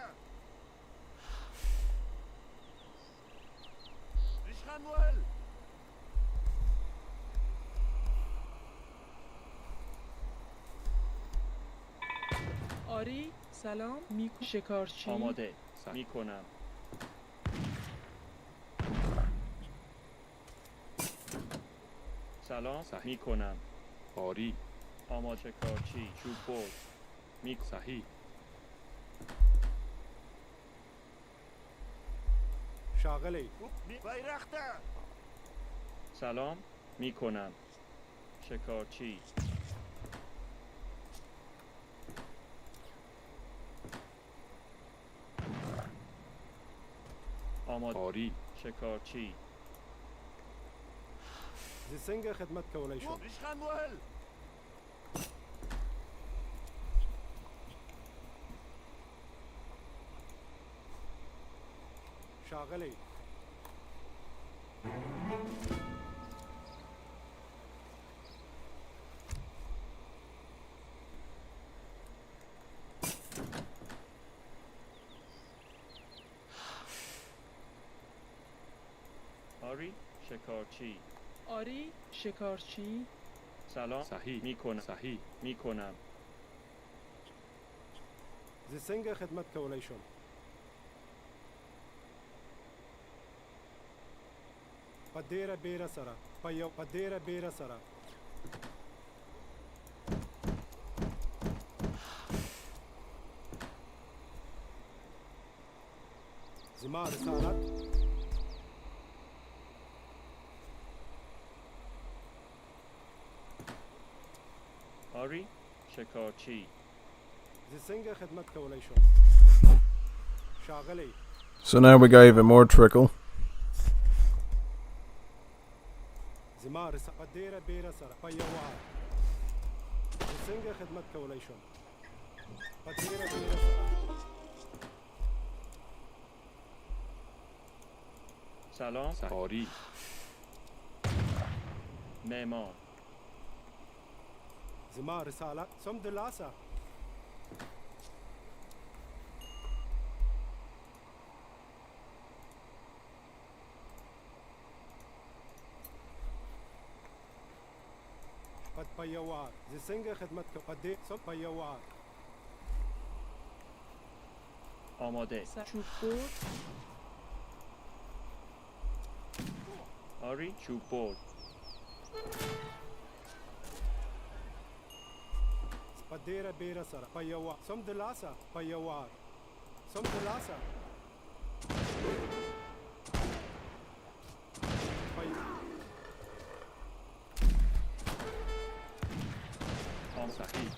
ریشخان ول آری سلام میکو شکارچی آماده میکنم سلام میکنم آری آماده شکارچی چوب برد میک صحیح شاغلی بیرخته سلام میکنم شکارچی آماده آری شکارچی زی څنګه خدمت کولای شم ریشخان ول شاغلی آری شکارچی آری شکارچی سلام صحیح میکنم صحیح میکنم زی څنګه خدمت کولای شم پدیره بیره سره پدیره بیره سره زما رسالت آری شکارچی زی څنګه خدمت کولای شم شاغلی So now we got even more trickle. زما رسالت پدیره بیره سره پیوار زی څنګه خدمت کولای شم پدیره بیره سره سلام آری زما رسالة صمد العصا قد بيوار زي سنگ خدمتك قد صم بيوار آماده چوب برد آری چوب برد بديرة بيرة سرا بيوار صمد العصا بيوار صمد العصا صحیح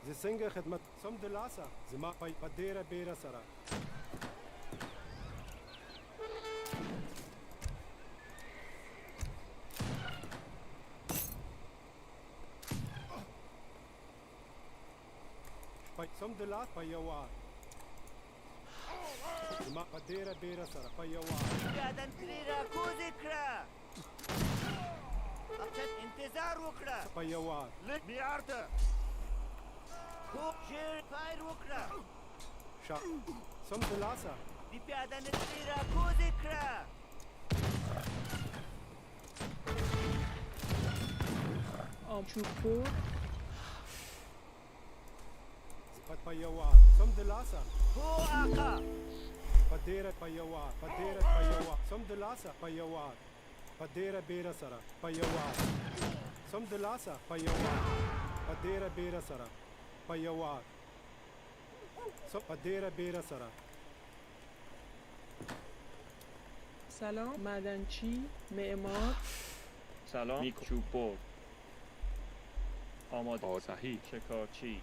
زي سنگ خدمت صمد العصا زما بديرة بيرة سرا صمد العصا بيوار زما بديرة بيرة سرا بيوار قاعد انتريرا كوذكرا أبشت انتظار وكرا بيوار لك بيعرته هو شير فاير وكرا شا صمد العصا دي قاعد انتريرا كوذكرا چوب برد بيوار صمد العصا هو آقا بديرة بيوار بديرة بيوار صمد العصا بيوار بديرة بيرة سرا بيوار صمد العصا بيوار بديرة بيرة سرا بيوار بديرة بيرة سرا سلام معدنچی معمار سلام نیک چوب برد آماده صحیح شکارچی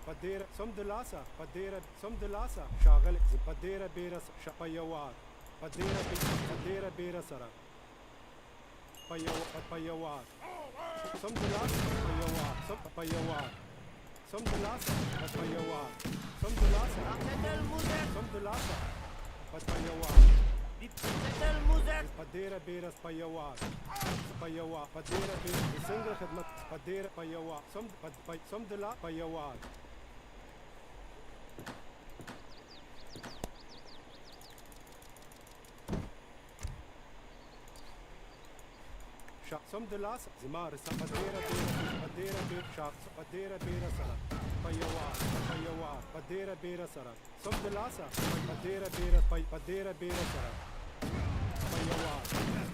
بديرة صمد العصا بديرة صمد العصا شاغل بديرة بيرة بيوار بديرة بيرة سرا بيوار صمد العصا بيوار بيوار صمد العصا بيوار صمد العصا صمد العصا بيوار بديرة بيرة بيوار بيوار بديرة بيرة سنجل خدمت بديرة بيوار صمد العصا بيوار صمد العصا زمار بديرة بيرة بديرة بيرة سرا بيوار بديرة بيرة سرا صمد العصا بديرة بيرة سرا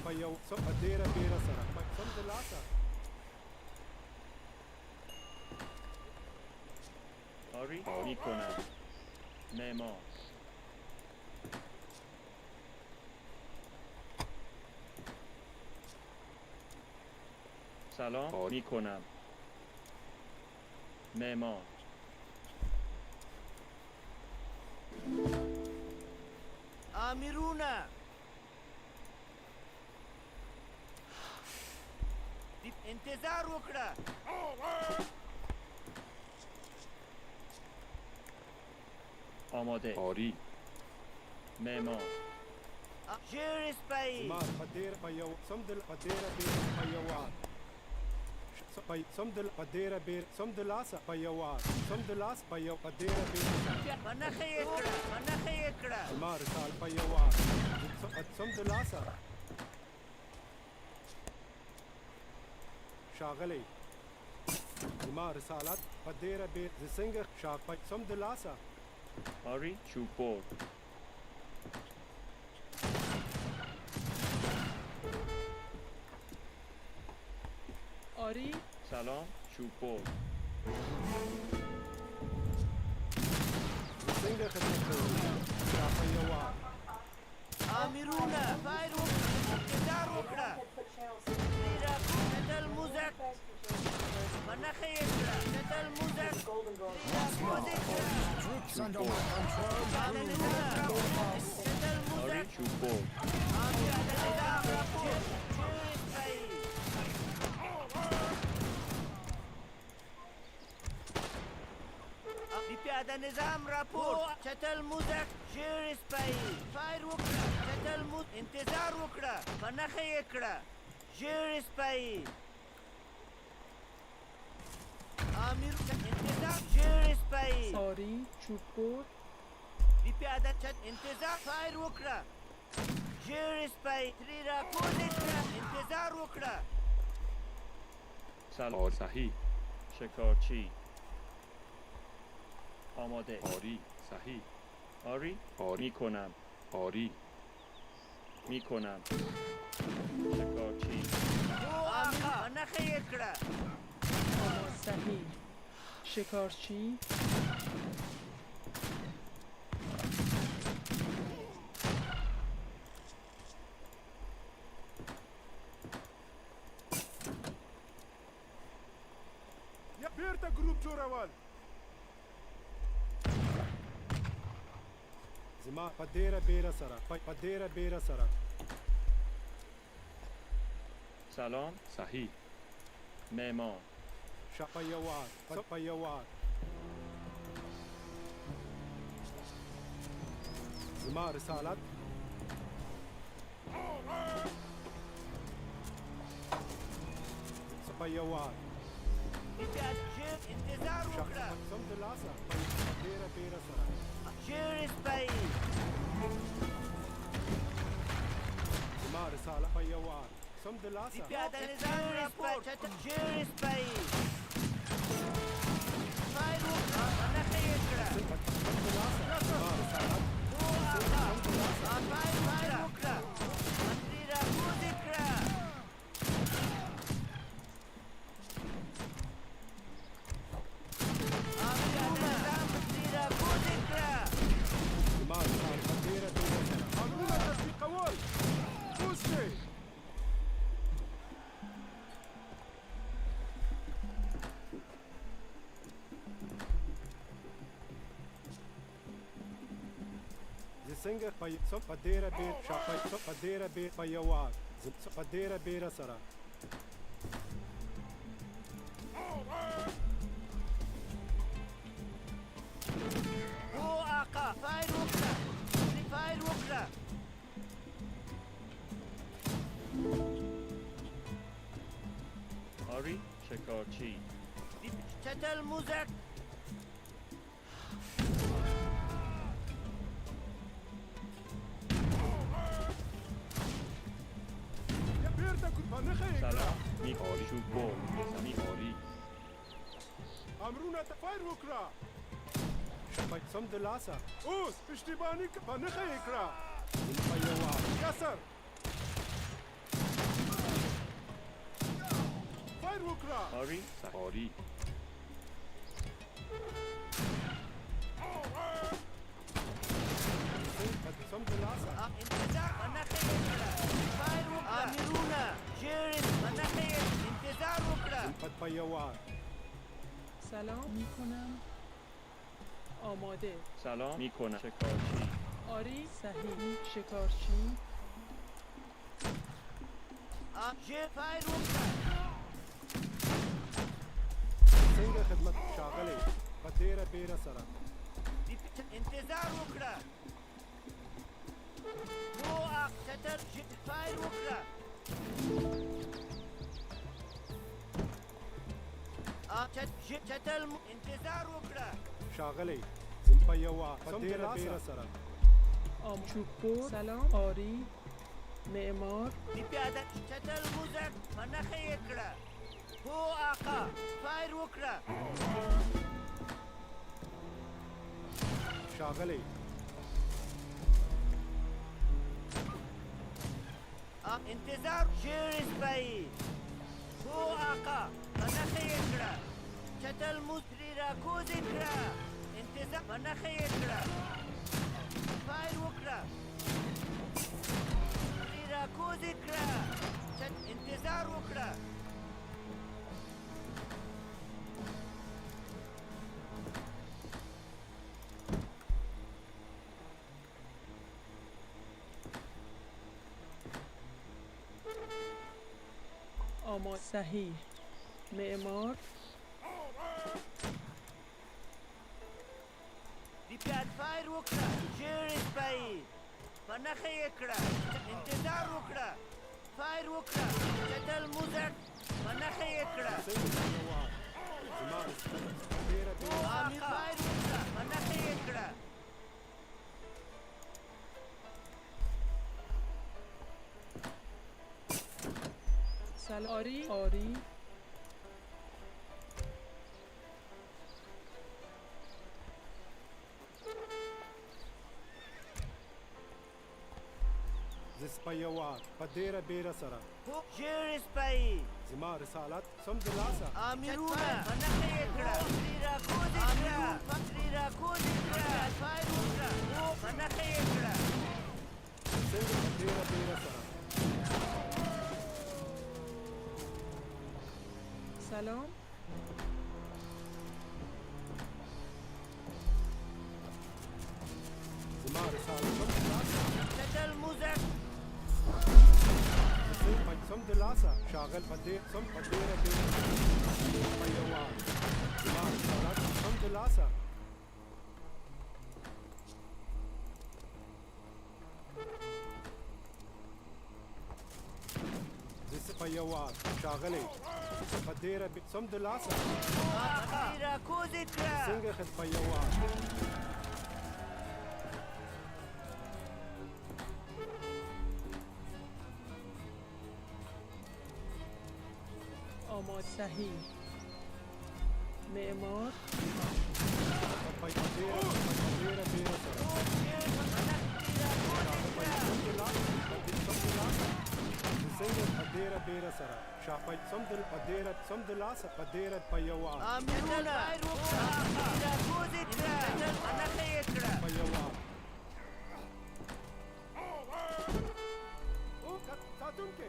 بيوار بديرة بيرة سرا صمد العصا آری میکنم معمار سلام میکنم معمار آمیرونا دی انتظار وکړه آماده آری معمار شیر سپایی زمار بديرة بيوار صمد بديرة بيوار صمد بديرة بير صمد العصا بيوار صمد العصا بيوار بديرة بيرة منخه یکړه زمار سال بيوار صمد العصا شاغلي زمار رسالات بديرة بير زسنگ شاغ صمد العصا آری چوب برد آری سلام چوب برد زسنگ خدمت شاغ بيوار آمیرونا فایر وکړه انتظار وکړه نتل موزک منخه یکړه نتل موزک Troops under my control. آری چوب برد پیاده نظام راپور چتل موزک شیر سپای فایر وکړه چتل موز انتظار وکړه په نښه یې کړه شیر سپای امیر انتظار شیر سپای آری چوب بر دی پیاده چت انتظار فایر وکړه شیر سپای تری را کوزه کړه انتظار وکړه سلام صحیح شکارچی آماده آری صحیح آری میکنم آری میکنم شکارچی آقا نخه یکړه آماد صحیح شکارچی یا بیرته ګروپ جوړول زما په ډیره بیره سره په ډیره بیره سره سلام صحیح معمار شپیوار شپیوار زما رسالت شپیوار انتظار وکړه سم د لاسه ډیره بیره سره شیر سپای زما رساله شپیوار سم د لاسه پیاده نظام راپور چتل شیر سپای فایر وکړه نخه یې کړه سم د لاسه زما رسالت فایر وکړه منتری را کوزه کړه زما رساله ډیره بیره سره امرونه تصدیقول اوس شئ څنګه په ډیره بیر شاپای په ډیره بیر په یوار په ډیره بیره سره هو آقا فایر وکړه فایر وکړه آری شکارچی چتل موزک سلام میخوری شو بول میخوری امرونه ته فایر وکړه شپای سم د لاسه اوس پشتیبانی په نښه یې کړه په یوار کسر فایر وکړه آری آری سم د لاسه انتظار په نښه یې کړه فایر وکړه امیرونه شیر په نښه یې انتظار وکړه په یوار سلام میکنم آماده سلام میکنم شکارچی آری صحیح شکارچی شیر فایر وکړه څنګه خدمت شاغلی په ډیره بیره سره انتظار وکړه هو چتل فایر وکړه چتل انتظار وکړه شاغلی زم په یوار په ډیره بیره سره چوبور سلام آری معمار دی پیاده چتل موزک په نښه یې کړه هو آقا فایر وکړه شاغلی انتظار شیر سپای هو آقا په نښه یې کړه چتل موزری را کوزه کړه انتظار په نښه یې کړه فایر وکړه را کوزه کړه انتظار وکړه آماد صحیح معمار كان فاير وكرا جيرس باي فنخي يكرا انتظار وكرا فاير وكرا قتل مزك فنخي يكرا آمي فاير وكرا فنخي يكرا سلام آری زسپایوار پدیر بیر سرا جيرس باي زما رسالت سم دلاسا آميرونا فنخي يكرا تريرا كودكرا تريرا كودكرا فاير وكرا فنخي يكرا سنگ پدیر بیر سرا سلام زما رسالت سم دلاسا قتل مزك سم دلاسا شاغل پدیر سم پدیر بیر زسپایوار زما رسالت سم دلاسا زسپایوار شاغلی پدیر بیر سم دلاسا تريرا كودكرا سنگ خسپایوار آماد صحیح معمار پدیر بیر سرا پدیر بیر سرا شاپای سم دلاسا پدیر پایوار آميرونا فاير وكرا تريرا كودكرا فنخي يكرا پایوار او کاتون کے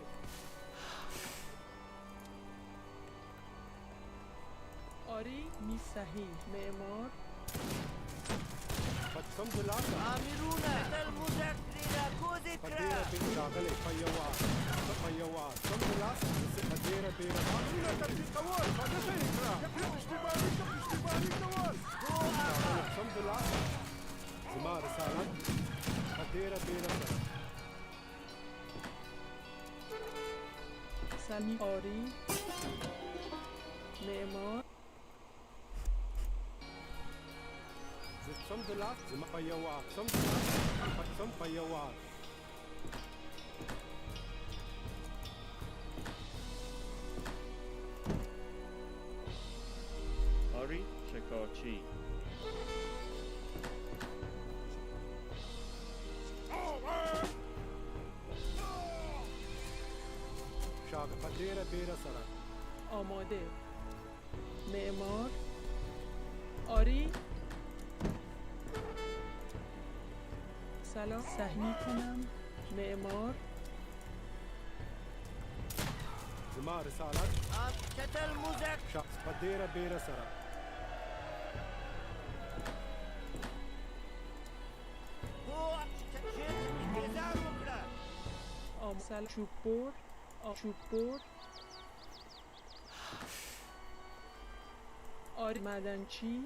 آری می صحیح معمار سم دلاسا آميرونا قتل مزك تريرا كودكرا پدیر بیر شاغلی پایوار سم دلاسا پدیر بیر آمينا ترتیب قوال فنخي يكرا اشتباهی قوال سم دلاسا زما رسالت پدیر بیر سرا سلمی آری معمار سم دلاسا زما پایوار سم دلاسا سم پایوار آری شکارچی شاغل پدیر بیر سرا آماده معمار آری سلام صحیح کنم معمار زما رسالت قتل مزك شخص پدیر بیر سرا هو انتظار وكرا سلام چوب بر چوب بر آری مدنچی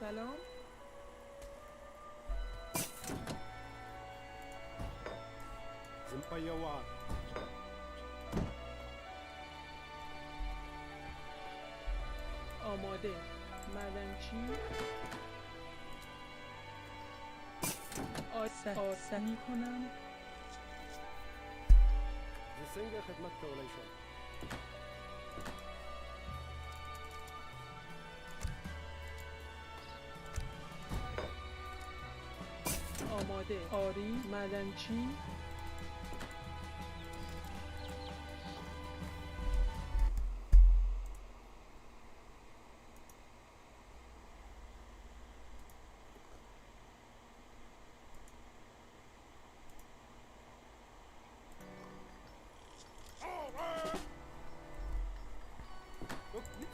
سلام زما پایوار آماده مدنچی آسانی کنم زسنگ خدمت کولی شد آماده آری مدنچی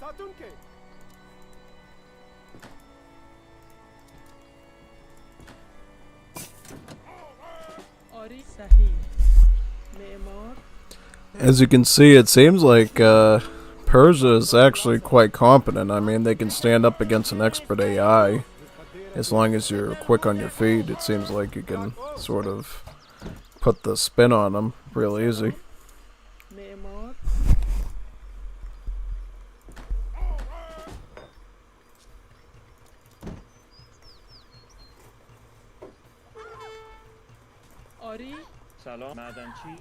ساتون کے آری صحیح معمار As you can see, it seems like Persia is actually quite competent. I mean, they can stand up against an expert AI. as long as you're quick on your feet, it seems like you can sort of put the spin on them real easy. معمار آری سلام معدنچی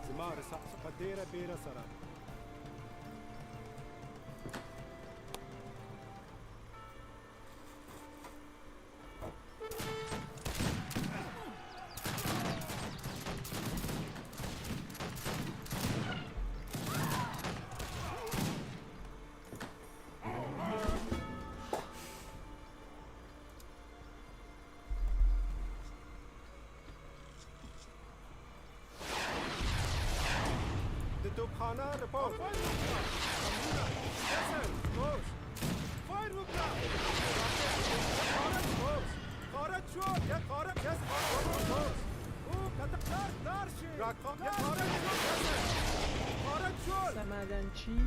زمار قديرة بيرة سرا دكانة ريبورت خارج شو يا خارج يا خارج شو سمدنچی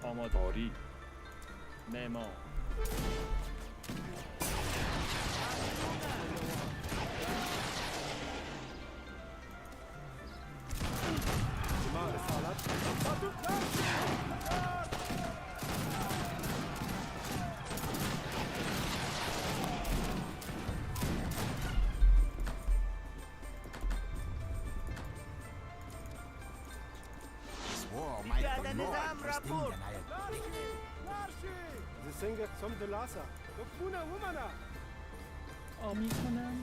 آماداری معمار زمار رسالات هذا نظام رابور زسنجك صمد العصا دكونا ومنا آمی کنم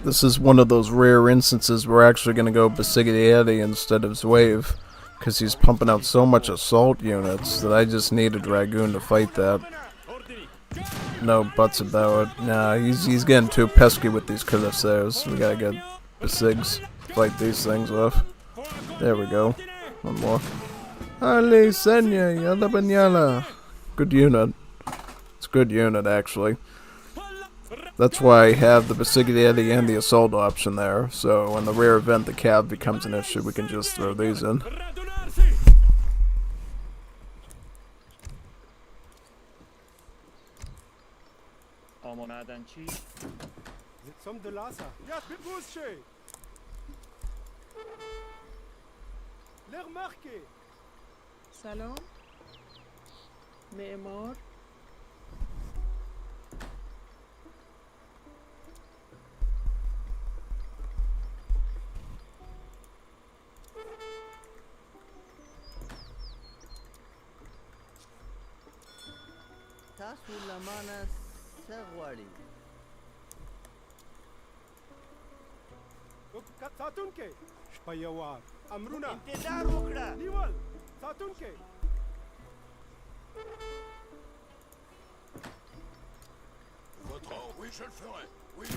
This is one of those rare instances we're actually going to go Besigiadi instead of Zwave, because he's pumping out so much assault units that I just need a Dragoon to fight that. No buts about it. Nah, he's getting too pesky with these Cuirassiers. We gotta get Besigs, fight these things off. There we go. One more. Ali Senya Yala Banyala. Good unit. It's a good unit, actually. That's why I have the Besigiadi and the Assault option there, so when the rare event, the Cav, becomes an issue, we can just throw these in. معدنچی صمد العصا يا بيبوس شي لغ مخكي سلام معمار تاسو لمانه سغواړي ساتونکي شپه یوار امرونه انتظار وکړه نیول ساتونکي Votre ordre, oui, je le ferai. Oui.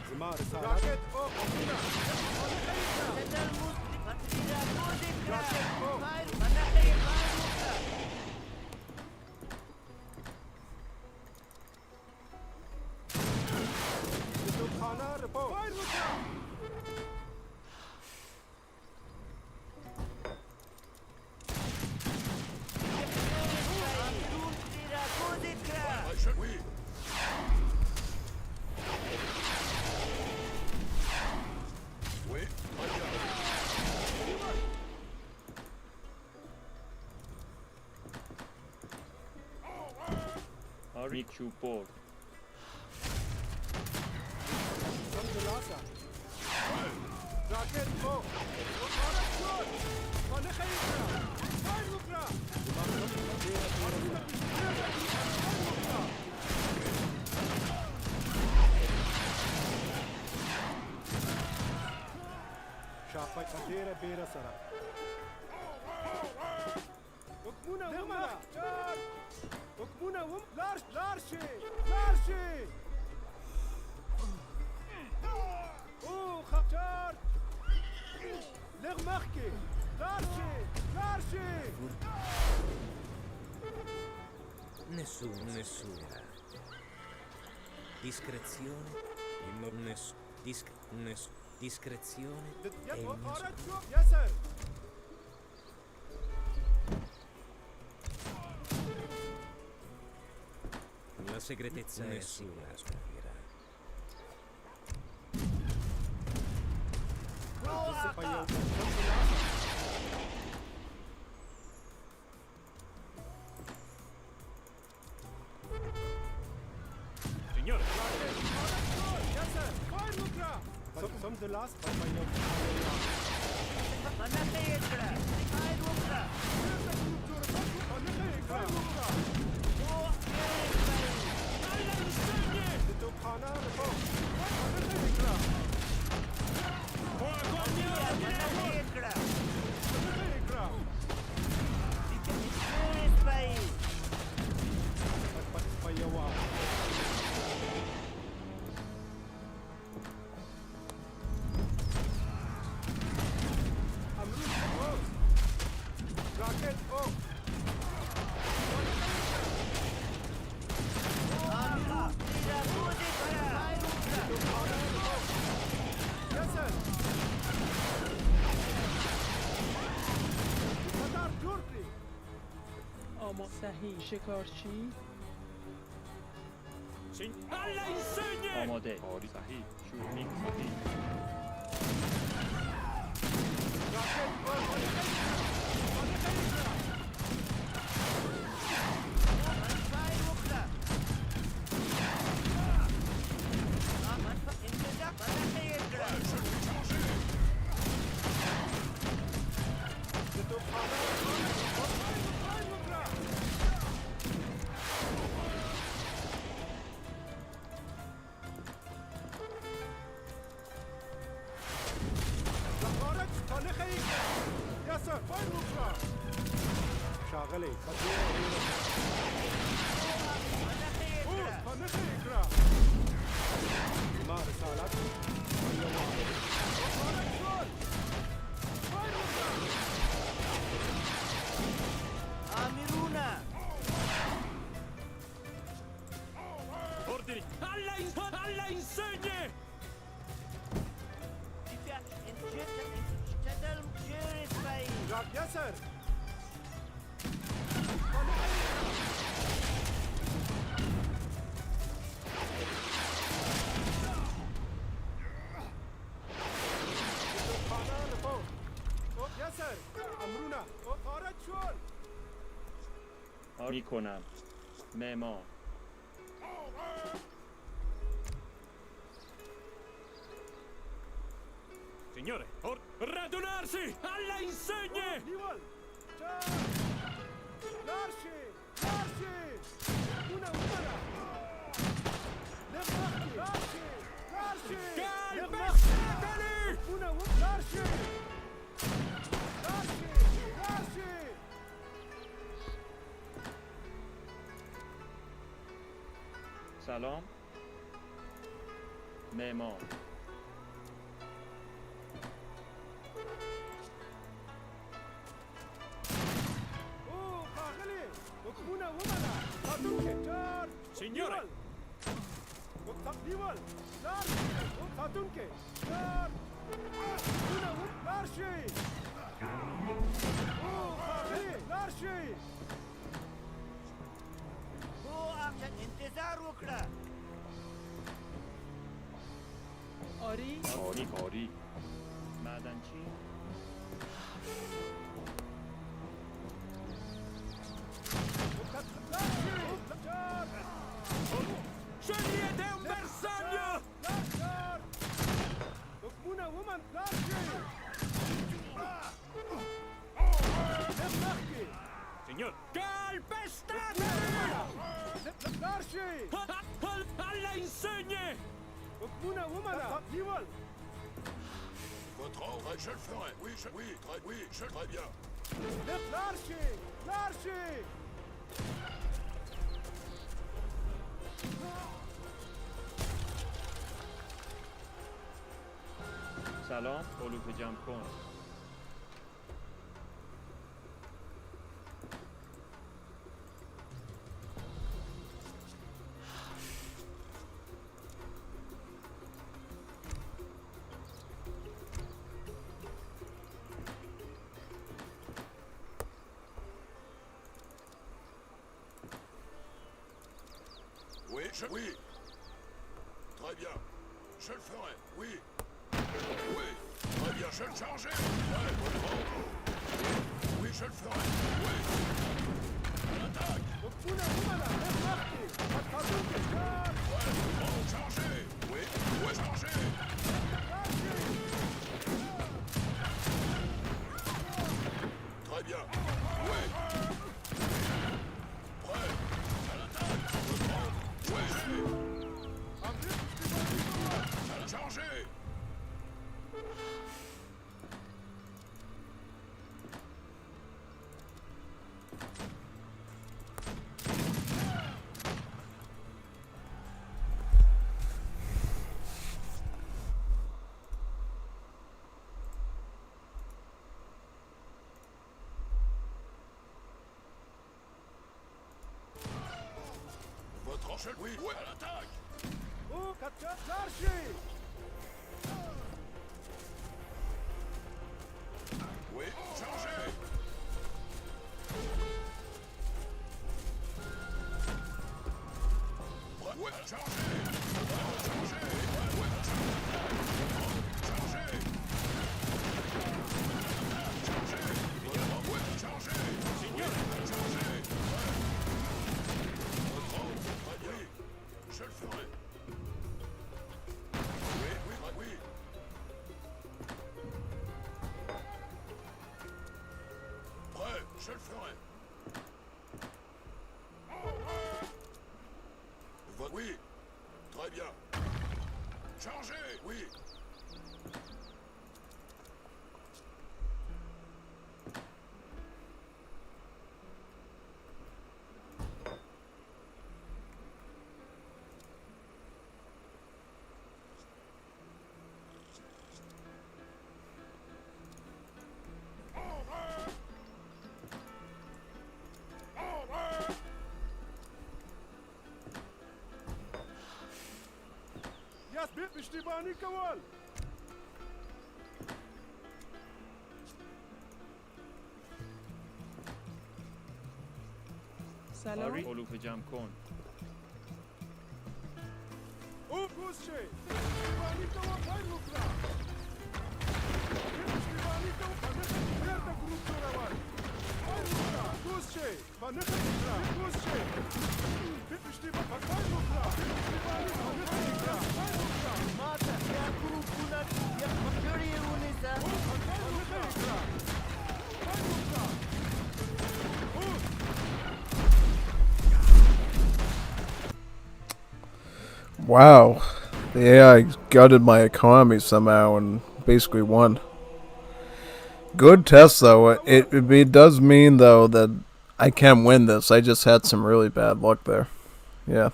زمار رسالات دكانة ريبورت Oui. Oui. آری چوپور صمد العصا راكت فوق وخارج شوت ونخيطنا فاير بكرة ديرة بيرة سرا وكمونا ومنا جار وكمونا وم لارشي او خجار لغمخكي لارشي Nessuna. Discrezione discrezione e ياسر la segretezza è sicura. Signore! Some the last صحیح شکارچی alla insegne! آماده صحیح شورمی صحیح شاغلي ما رسالات آمرونا ordini alla insegne! ياسر ياسر امرونا خارج شد میکنم معمار Signore, radunarsi alla insegne! لارشي una لارشي Calpestateli! لارشي سلام معمار Signore! انتظار وکړه آری معدنچی Scegliete un bersaglio! Signor, calpestateli! Alla insegne! Votre ordre, je le ferai. Oui, très bien. L'archer! L'archer! سلام علوف جمع کن. Oui. Très bien. Je le ferai. Oui. Très bien, je le charger. Ouais, votre ordre. Oui, je le ferai. Oui. À l'attaque. Ouais, charger. Oui, charger. Très bien. Oui. Prêt. À l'attaque. Votre ordre. Oui. Charger. Votre enchère, oui, à l'attaque. Oh, capture l'archer! Oui, chargez. Ouais, chargez. Chargez. Ouais, chargez. Chargez. Ouais, chargez. Chargez. Votre ordre, très bien. Je le ferai. Oui. Prêt, je le ferai. Oui, très bien. Chargez, oui. Yes, bit piştibani kaval. سلام علوف جمع کن. او گوشه. پiştibani kaval hayır mukra. Piştibani kaval nerede grup dora var? Hayır mukra. Gusche. Bana mukra. Gusche. Piştibani hayır mukra. Piştibani mukra. Hayır mukra. ماذا يا كروكونات يا مكري ونساء Hayır mukra. Hayır mukra. Wow. The AI gutted my economy somehow and basically won. Good test, though. It does mean, though, that I can win this. I just had some really bad luck there. Yeah.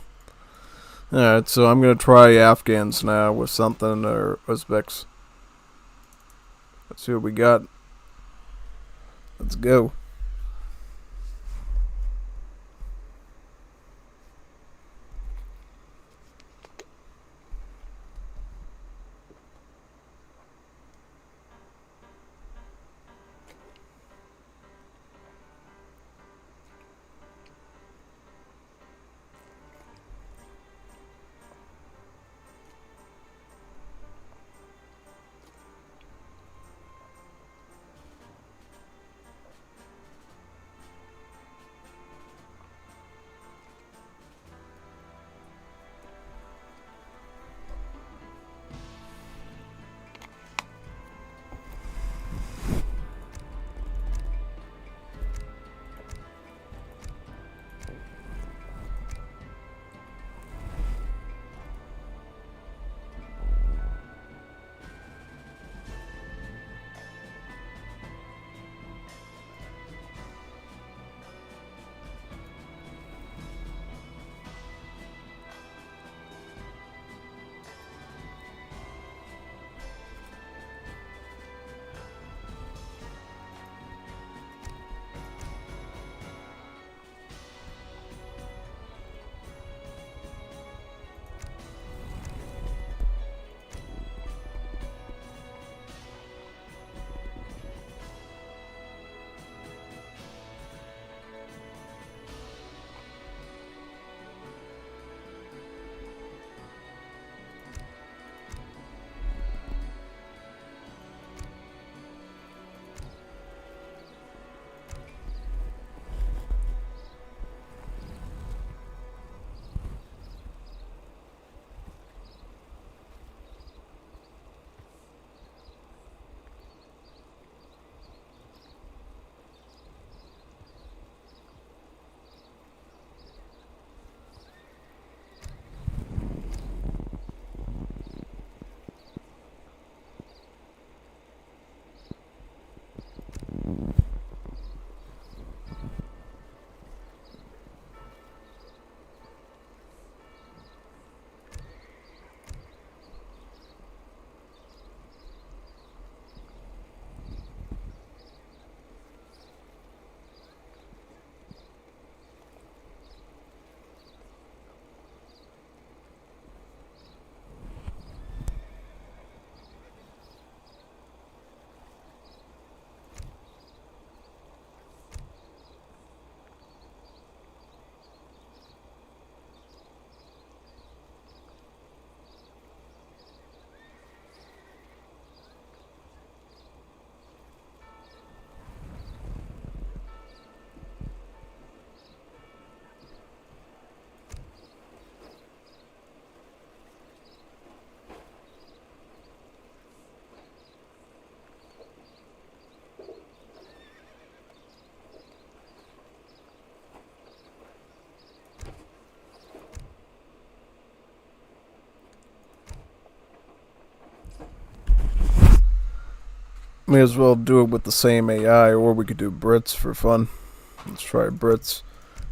Alright, so I'm going to try Afghans now with something, or Uzbeks. Let's see what we got. Let's go. May as well do it with the same AI, or we could do Brits for fun. Let's try Brits.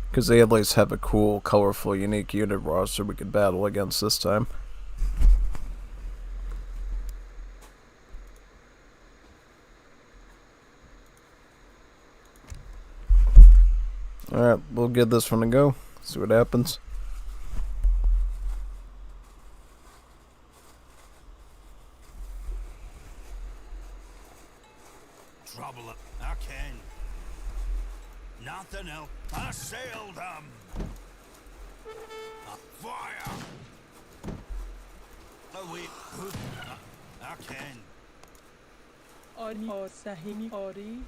Because they at least have a cool, colorful, unique unit roster we could battle against this time. Alright, we'll give this one a go. See what happens. Trouble. I can. Nothing else. I sailed them. Fire. Away. I can. آری سهیمی آری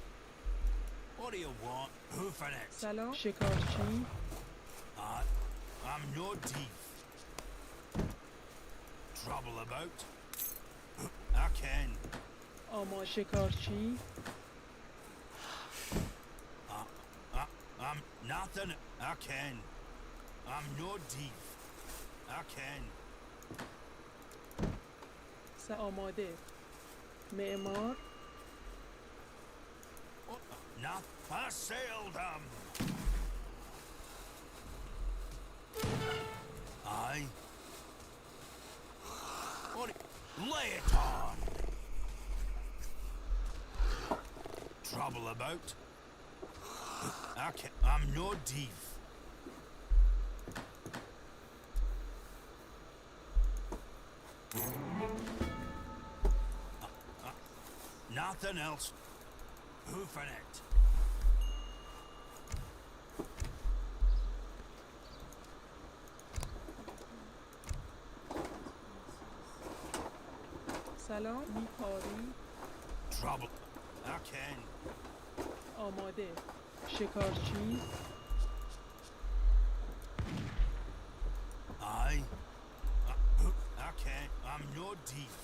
What do you want? Who for next? سلام شکارچی I'm no thief. Trouble about? I can. آما شکارچی I'm nothing. I can. I'm no thief. I can. آماده معمار Not. I sailed them. Aye. What? Lay it on. Trouble about? I'm no thief. Nothing else. Who for it? سلام آری Trouble. I can. آماده شکارچی Aye. I can. I'm no thief.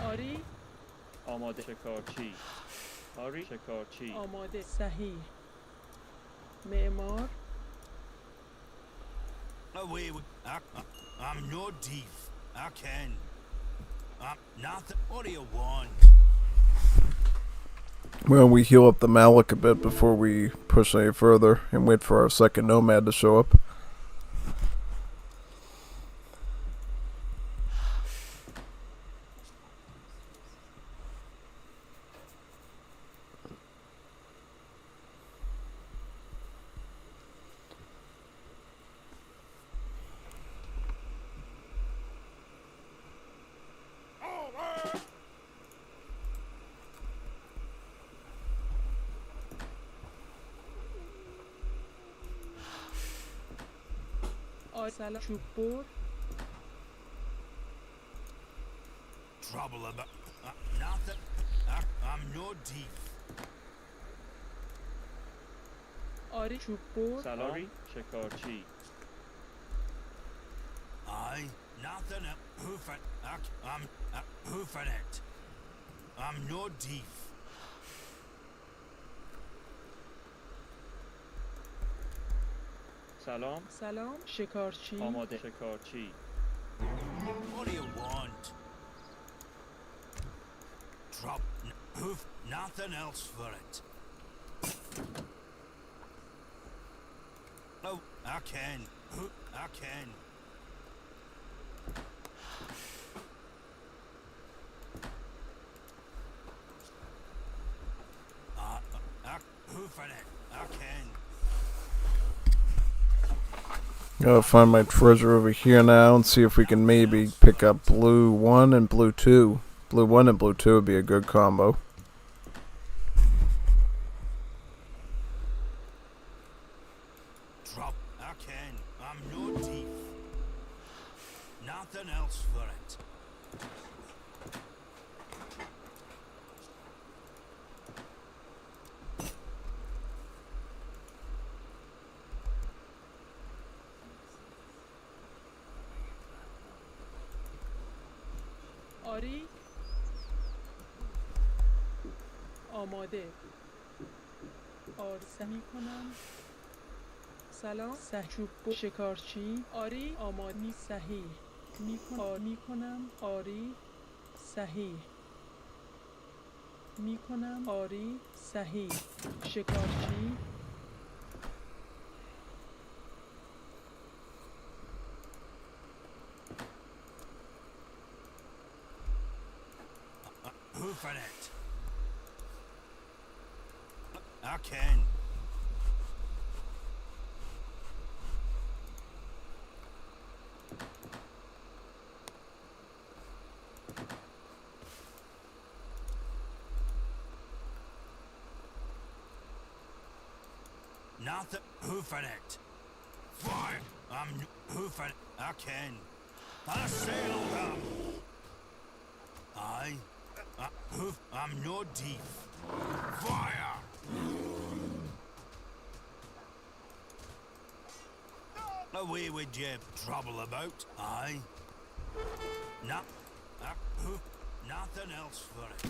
آری آماده شکارچی آری شکارچی آماده صحیح معمار Away with. I'm no thief. I can. I'm nothing. What do you want? Well, we heal up the Malik a bit before we push any further and wait for our second nomad to show up. سلام چوب بر Trouble about. Nothing. I'm no thief. آری چوب بر سلاری شکارچی Aye. Nothing. Who for? I'm. Who for it? I'm no thief. سلام سلام شکارچی آماده شکارچی What do you want? Drop. Hoof. Nothing else for it. Oh, I can. I can. Who for it? I can. Gotta find my treasure over here now and see if we can maybe pick up blue 1 and blue 2. Blue 1 and blue 2 would be a good combo. Drop. I can. I'm no thief. Nothing else for it. آری آماده آرسه می کنم سلام چوب بر شکارچی آری آماده صحیح می کنم آری صحیح میکنم. آری صحیح. شکارچی Hoofing it. I can. Nothing. Hoofing it. Fire. I'm hoofing. I can. I sailed them. Aye. Hoof. I'm no deep. Fire. Away with you, trouble about. Aye. No. Hoof. Nothing else for it.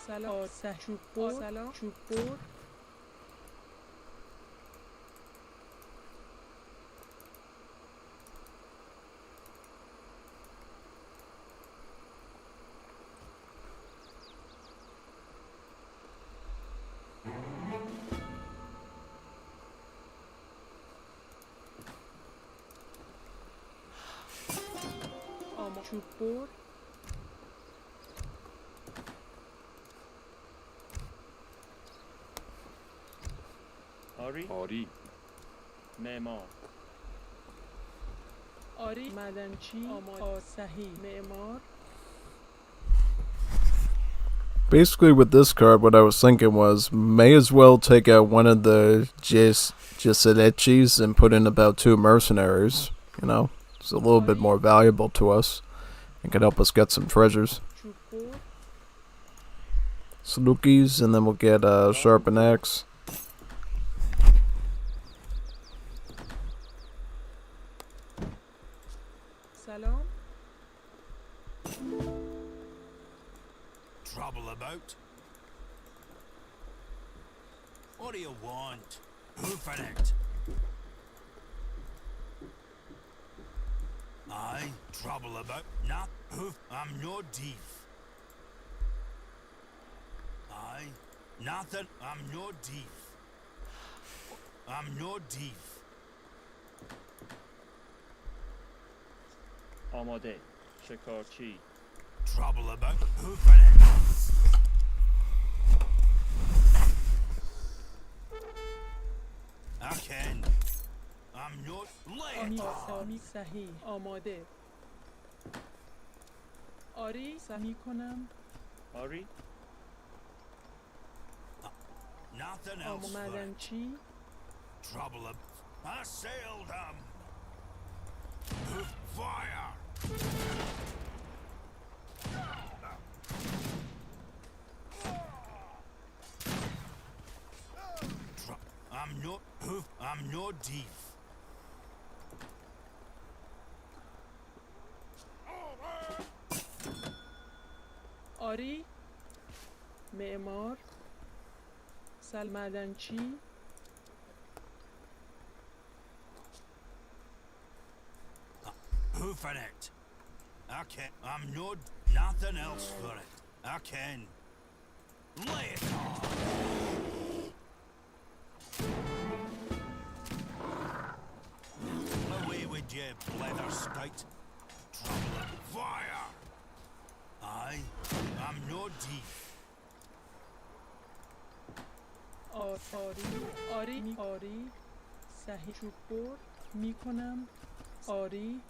سلام چوب بر. سلام چوب بر. چوب بر. آری آری معمار آری معدنچی آماده. صحیح. معمار. Basically, with this card, what I was thinking was, may as well take out one of the Giselechis and put in about 2 mercenaries. You know, it's a little bit more valuable to us and can help us get some treasures. چوب بر. Salukis, and then we'll get a sharpened axe. سلام. Trouble about? What do you want? Hoofing it. Aye, trouble about? Not hoof. I'm no deef. Aye, nothing. I'm no deef. I'm no deef. آماده شکارچی Trouble about? Hoofing it. I can. I'm not late. آمی صحیح. آماده. آری صحیح کنم. آری Nothing else for it. معدنچی Trouble up. I sailed them. Fire. I'm no deef. آری معمار معدنچی Hoofing it. I can. I'm no. Nothing else for it. I can. Lay it on. Away with you, leather skite. Trouble and fire. Aye. I'm no deep. آری صحیح. چوب بر میکنم. آری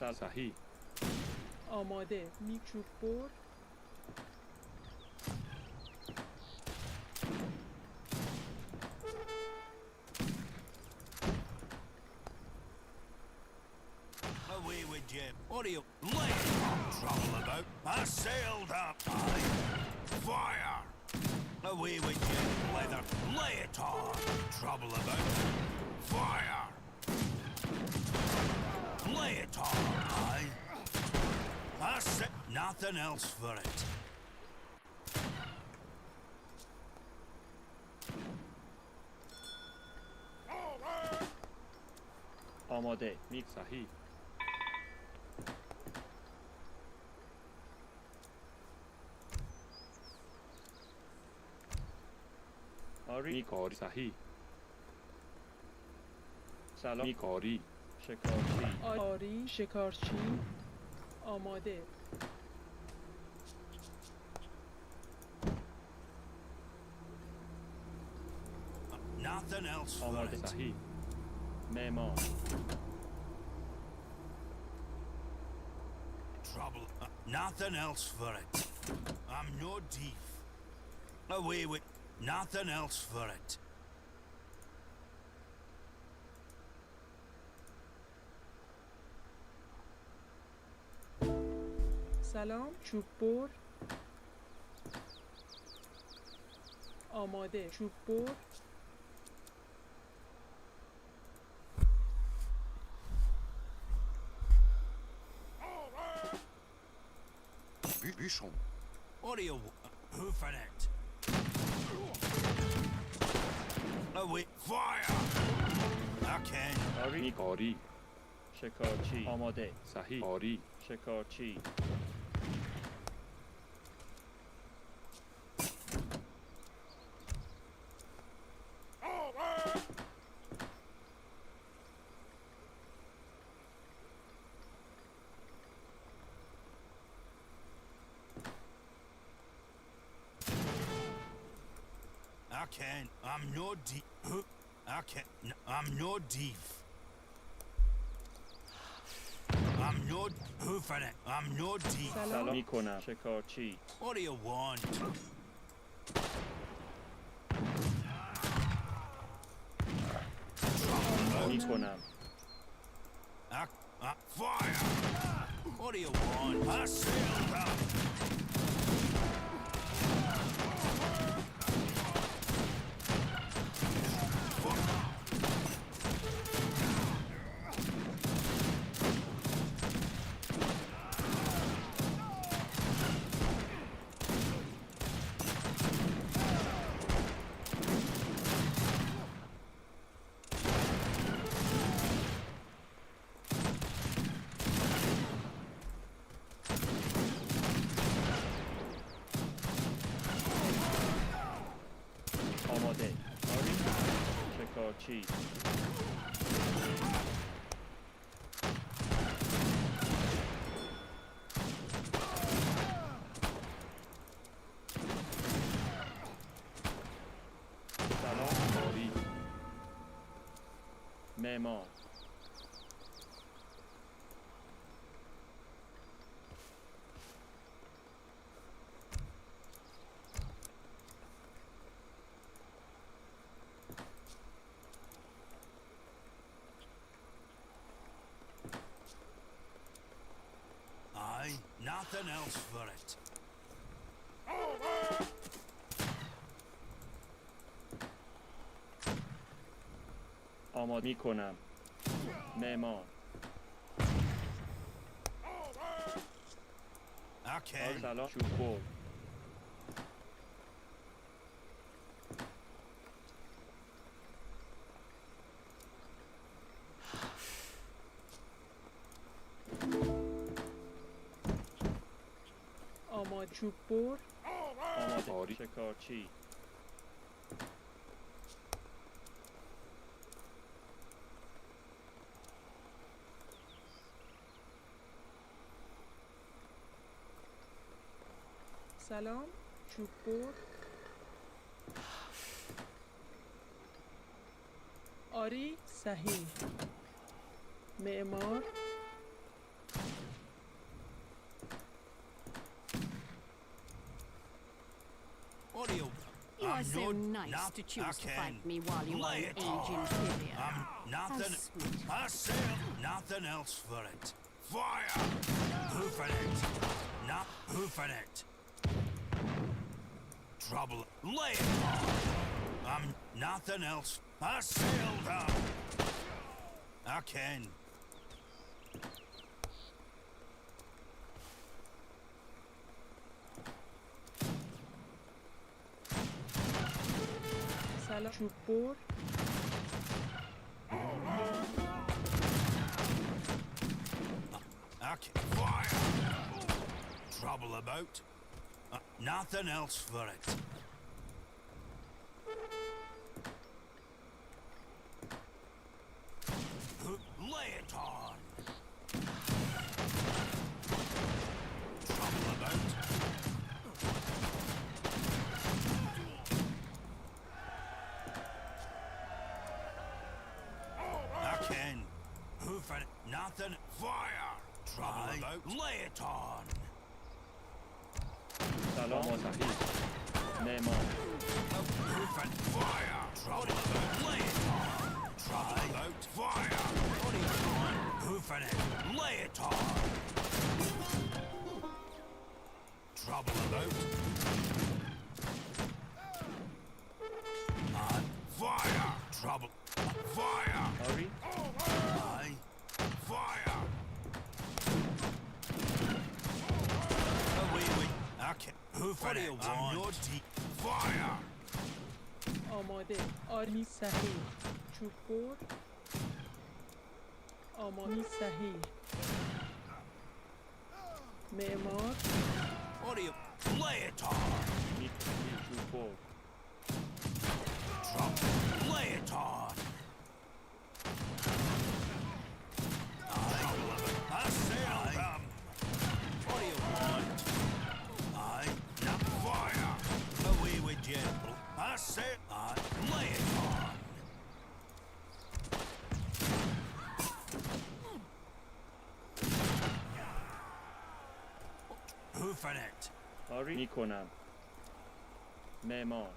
صحیح آماده. چوب بر. Away with you. What do you lay trouble about? I sailed up. Aye. Fire. Away with you, leather. Lay it on. Trouble about. Fire. Lay it on. Aye. I said nothing else for it. آماده میک صحیح آری میکاری صحیح سلام میکاری شکارچی آری شکارچی آماده Nothing else for آماده it. صحیح معمار Trouble. Nothing else for it. I'm no thief. Away with nothing else for it. سلام چوب بر آماده چوب بر Bishon. What do you who for it? Away fire! Okay. آری میکاری شکارچی آماده صحیح آری شکارچی I can. I'm no deep. I can. I'm no thief. I'm no who for it. I'm no thief. سلام میکنم شکارچی What do you want? میکنم Fire! What do you want? I sailed up. آماده آری شکارچی سلام آری معمار Aye, nothing else for it. آماده میکنم معمار Okay. سلام چوب بر آماده چوب بر آماده آری شکارچی سلام چوب بر آری صحیح معمار What do you? You are so no- nice not- to choose to okay. fight me while you are Lay an it age on. inferior. Nothing. How sweet. I said nothing else for it. Fire! Hoof at it. Not hoof at it. Trouble. Lay it on. Nothing else. I sailed up. I can. سلام چوب بر Okay. Fire! Trouble about? Nothing else for it. Nothing. Fire. Trouble about. Lay it on. سلام صحیح معمار Roof and fire. Trouble about. Lay it on. Trouble about. Fire. What are you doing? Hoofing it. Lay it on. Trouble about. Fire. Trouble. Fire. آری Aye. Fire. Away with. Okay. Hoofing it. I'm your deep. Fire. آماده آری صحیح چوب بر آمانی صحیح معمار What do you. Lay it on. میکنی چوب بر Trouble. Lay it on. I sail them. What do you want? Aye. Not fire. Away with you. I say. Aye. Lay it on. Hoofing it. آری میکنم معمار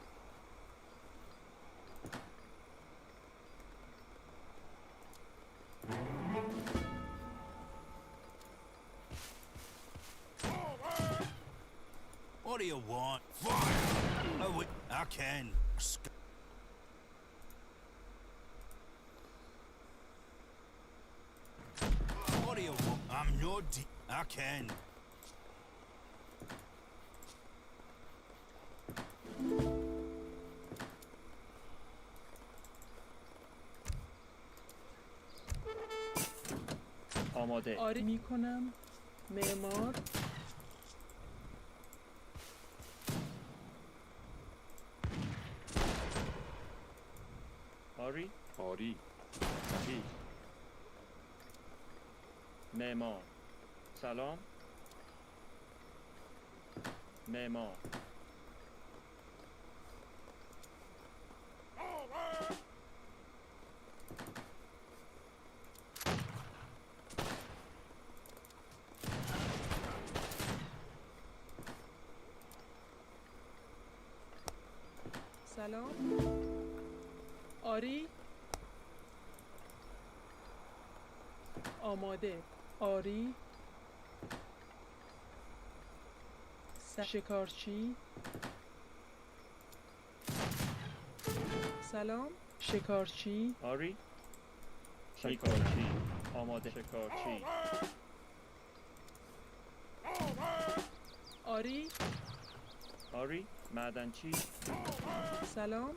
What do you want? Fire. Away. I can. What do you want? I'm no I can. آماده آری میکنم معمار آری آری صحیح معمار سلام معمار سلام آری آماده آری شکارچی سلام شکارچی آری شکارچی آماده شکارچی آری آری معدنچی سلام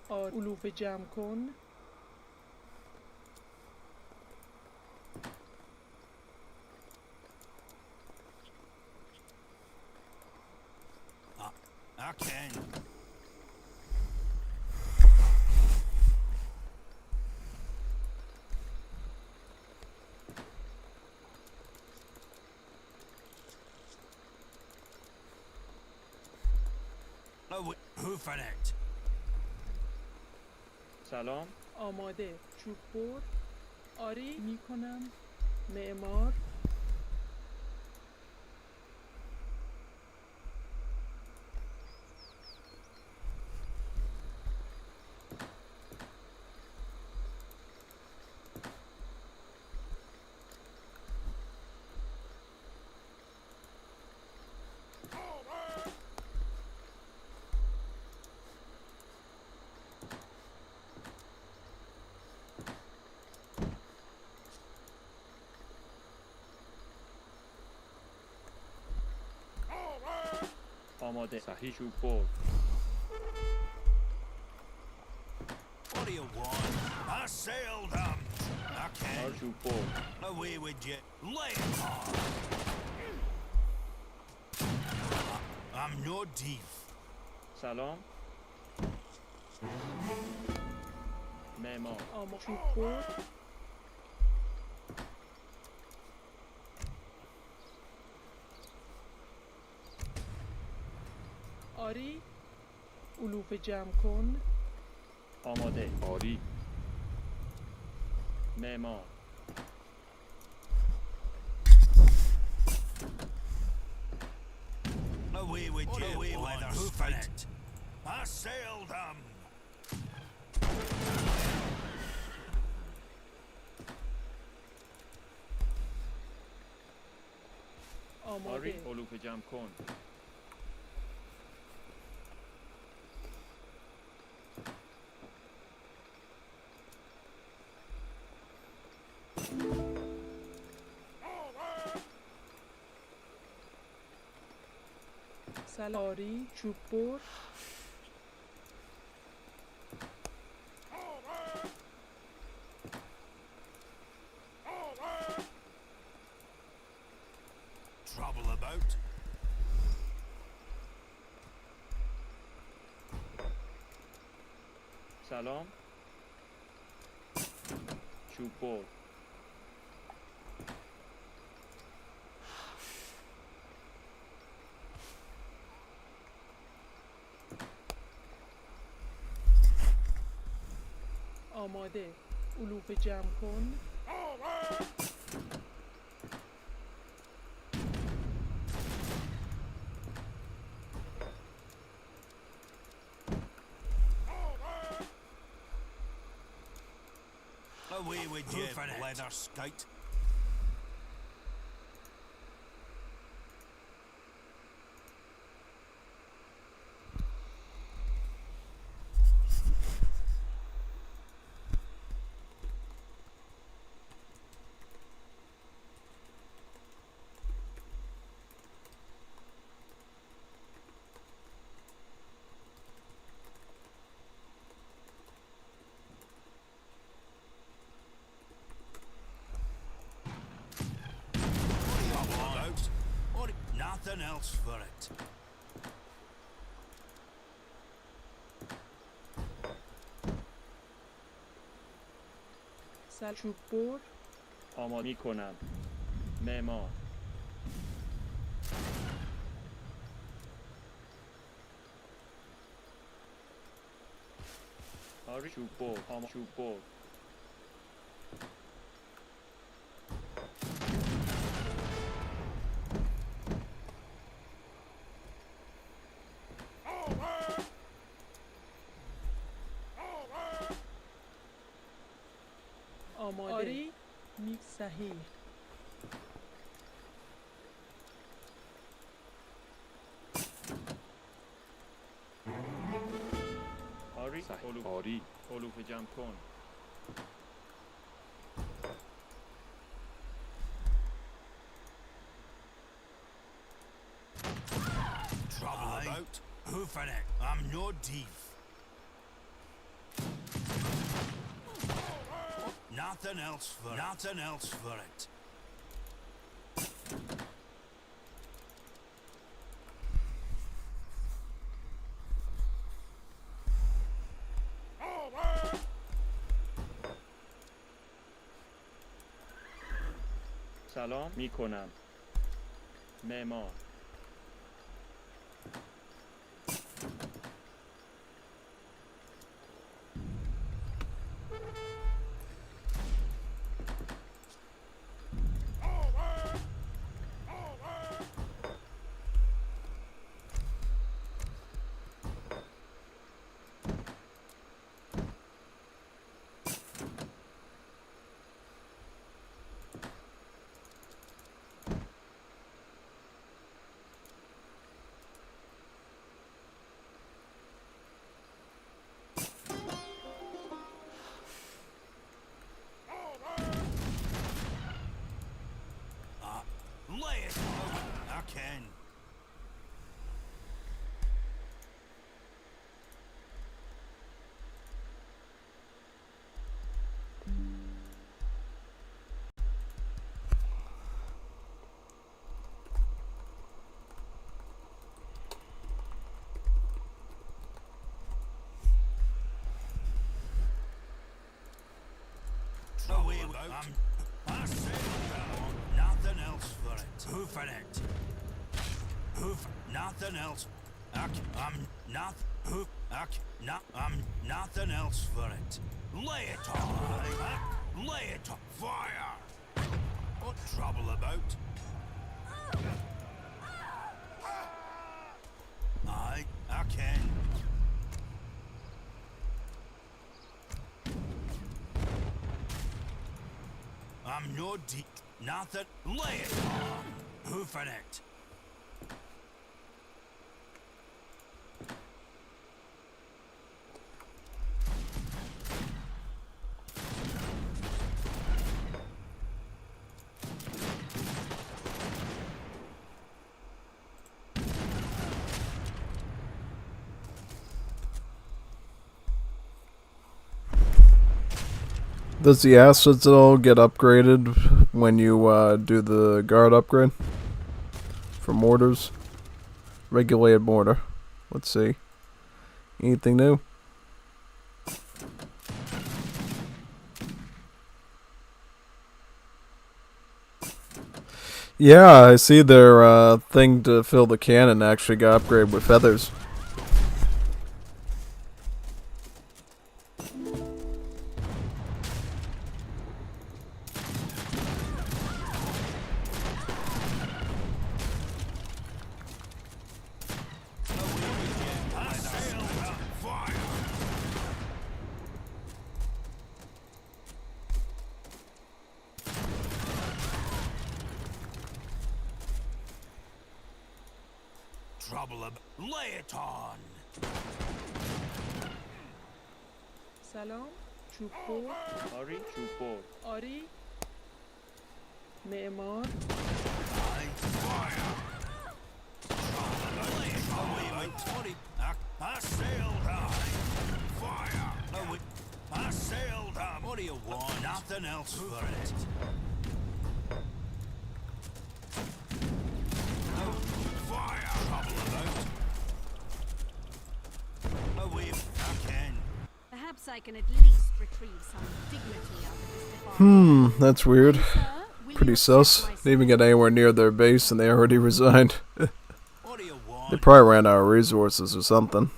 علوف جمع کن I can. Oh, hoofing it. سلام آماده چوب بر آری میکنم معمار آماده صحیح چوب بر What do you want? I sailed them. I can. چوب بر Away with you. Lay it on. I'm no thief. سلام معمار چوب بر آری علوف جمع کن آماده آری معمار Away with you, leather spite. I sailed them. آری آماده. علوف جمع کن سلاری چوب بر Trouble about? سلام چوب بر آماده. علوف جمع کن. Away with you, leather skite. Nothing else for it. چوب بر آماده می کنم معمار آری چوب بر چوب بر آماده. آری می صحیح. آری علوف آری علوف جمع کن Trouble about? Who for it? I'm no thief. Nothing else for it. سلام می کنم معمار Lay it out. I can. Away out. I said nothing else for it. Who for it? Nothing else. I'm not. Who? I'm nothing else for it. Lay it on. Lay it on fire! What trouble about? I can. I'm no deep. Nothing. Lay it on. Hoofing it. Does the assets at all get upgraded when you do the guard upgrade? For mortars? Regulated mortar. Let's see. Anything new? Yeah, I see their thing to fill the cannon actually got upgraded with feathers. Trouble about. Lay it on. سلام چوب بر آری چوب بر آری معمار I sailed high. Fire. I sailed high. What do you want? Nothing else for it. Fire. Trouble about. Away. I can. Perhaps I can at least retrieve some dignity out of this department. That's weird. Pretty sus. Didn't even get anywhere near their base and they already resigned. They probably ran out of resources or something.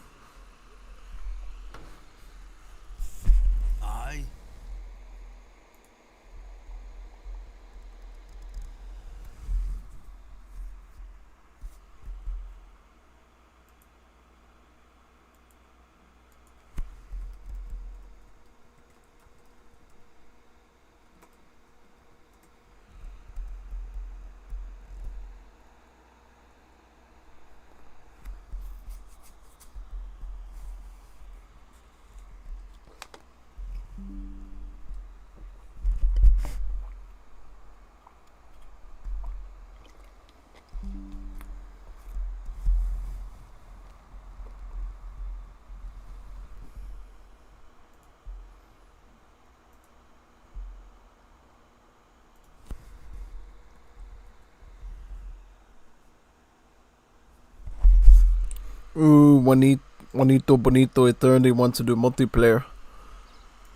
Ooh, Juanito Bonito Eternity wants to do multiplayer.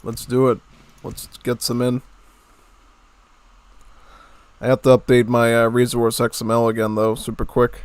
Let's do it. Let's get some in. I have to update my resource XML again though, super quick.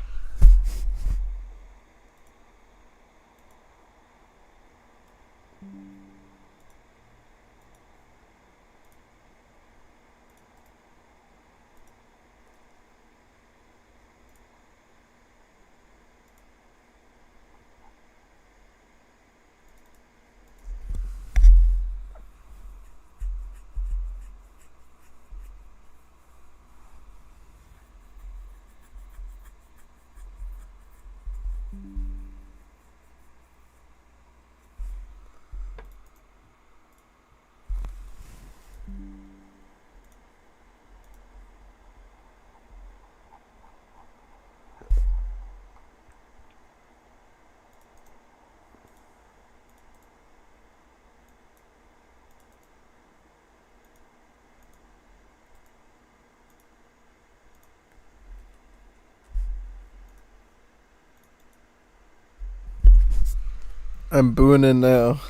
I'm booing in now.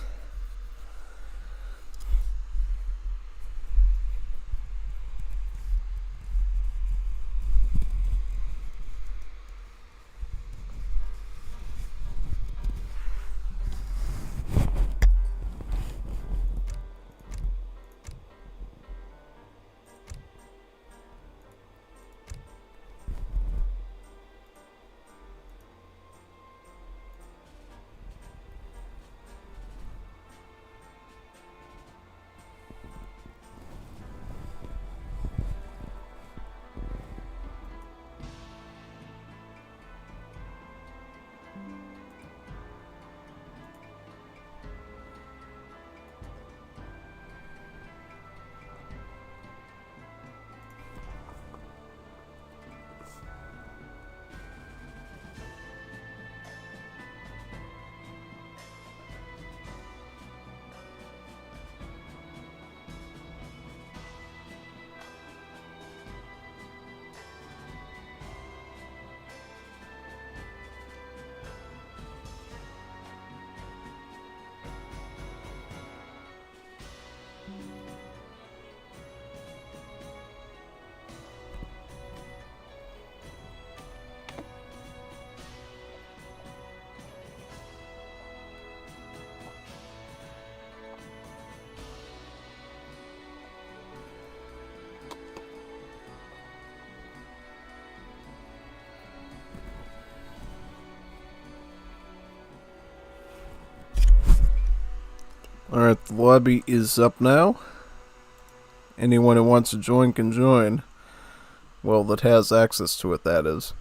Alright, the lobby is up now. Anyone who wants to join can join. Well, that has access to it, that is.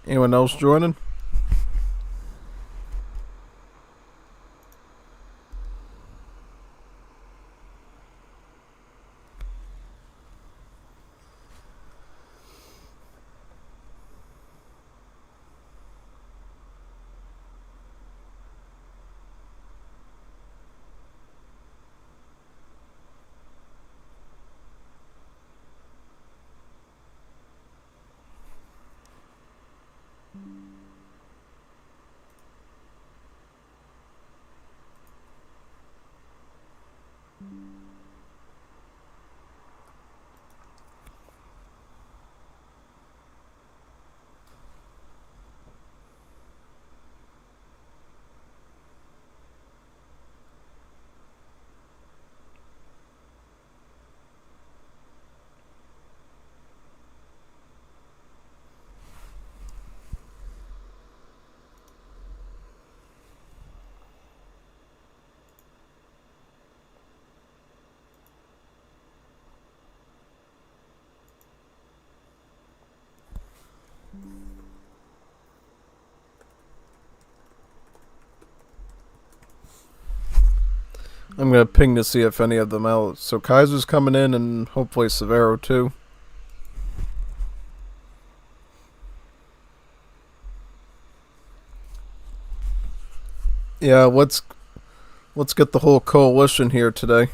Anyone else joining? I'm gonna ping to see if any of them out. So Kaiser's coming in and hopefully Severo too. Yeah, let's get the whole coalition here today.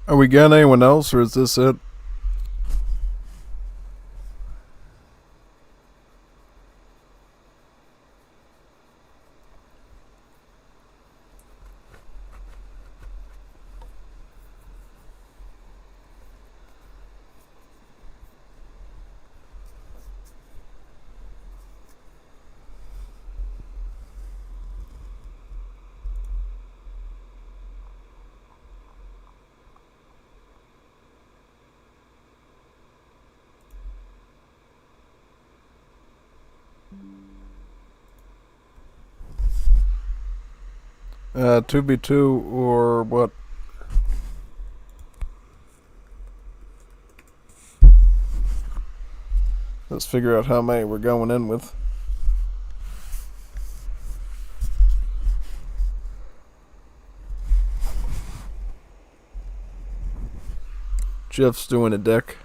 Are we getting anyone else, or is this it? 2v2 or what? Let's figure out how many we're going in with. Jeff's doing a deck.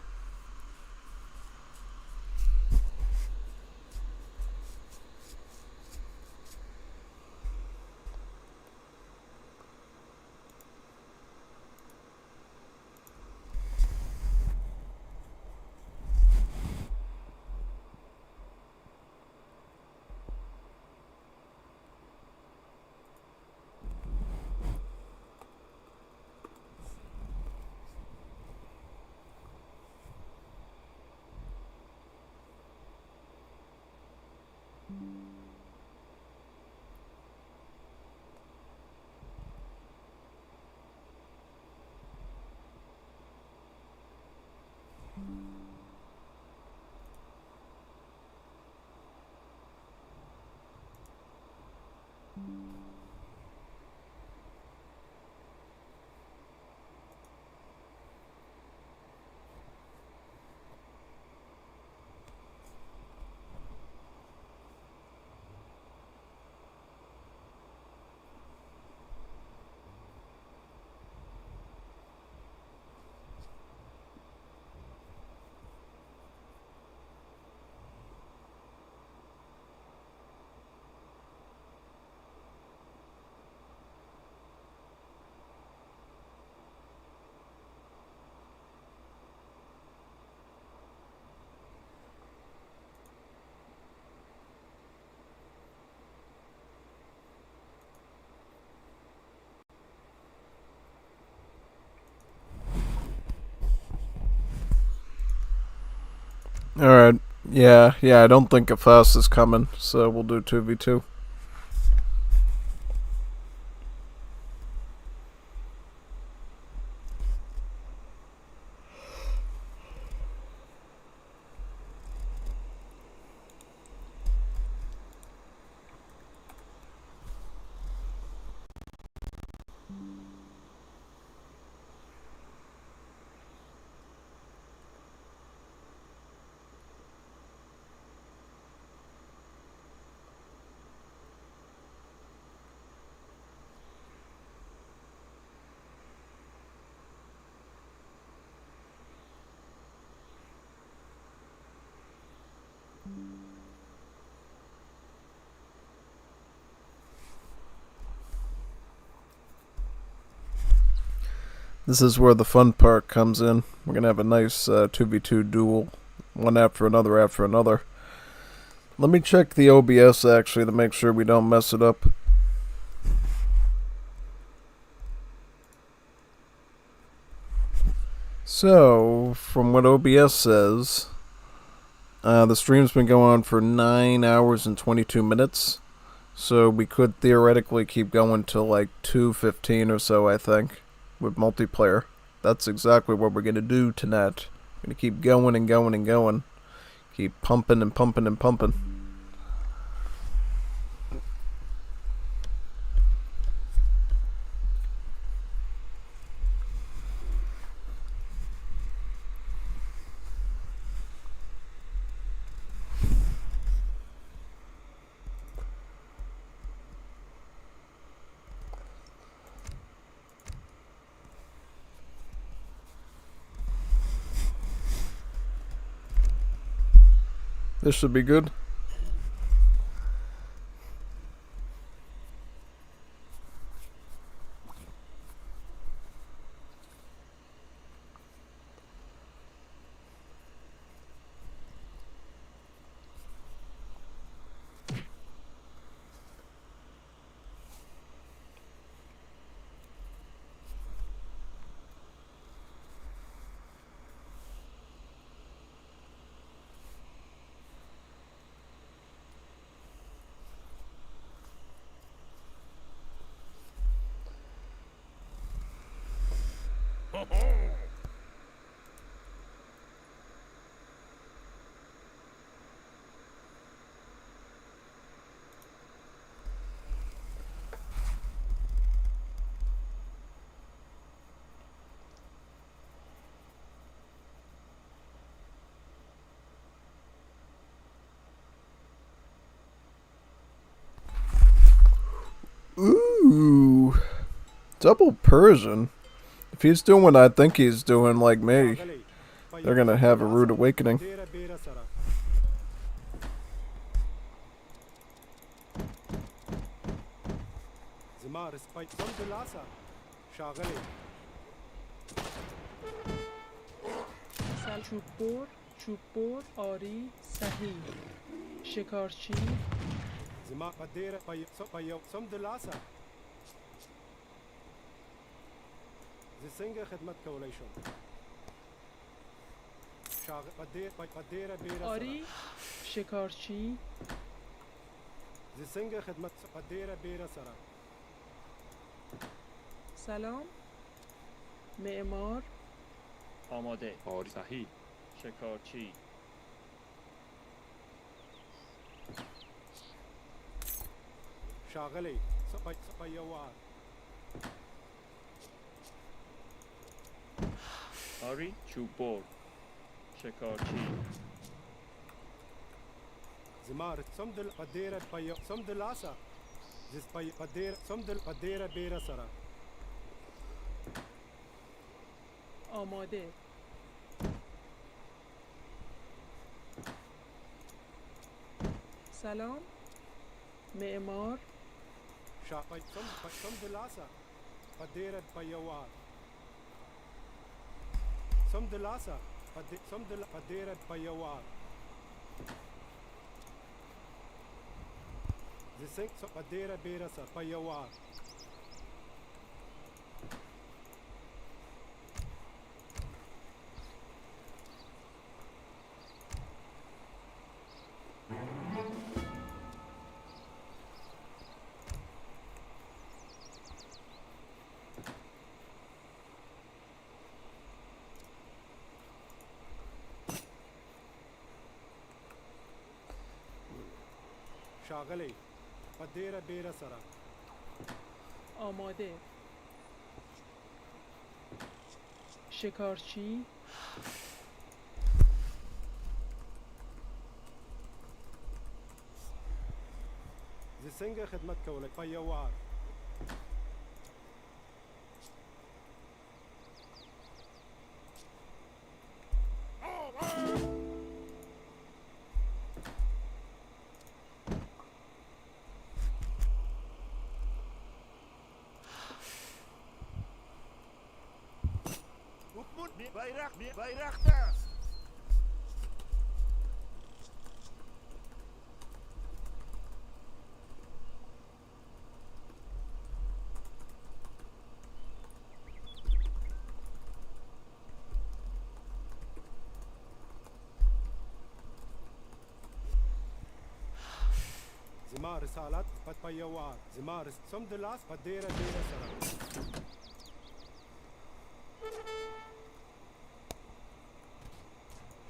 Alright. Yeah, I don't think a fast is coming, so we'll do 2v2. This is where the fun part comes in. We're going to have a nice 2v2 duel, one after another after another. Let me check the OBS actually to make sure we don't mess it up. So, from what OBS says, the stream's been going on for 9 hours and 22 minutes. So we could theoretically keep going till like 2:15 or so, I think, with multiplayer. That's exactly what we're going to do tonight. We're going to keep going and going and going. Keep pumping and pumping and pumping. This should be good. Double Persian? If he's doing what I think he's doing, like me, they're gonna have a rude awakening. چوب بر آری صحیح شکارچی زما بديره بايو سم دلاسا زي سنگه خدمت کولای شم شاغل بديره بيره آری شکارچی زي سنگه خدمت بديره بيره سرا سلام معمار آماده آری صحیح شکارچی شاغلی سپایوار آری چوب بر شکارچی زمار سم دل بديره بايو سم دلاسا زي بديره سم دل بديره بيره سرا آماده سلام معمار شاپای سم دلاسا بديره بايوار سم دلاسا سم دل بديره بايوار زي سنگ بديره بيره سرا بايوار شاغلی بديره بيره سرا آماده شکارچی زي سنگه خدمت کولای بايوار bayrakta زما رسالت بايوار زما سم دلاس بديره بيره سرا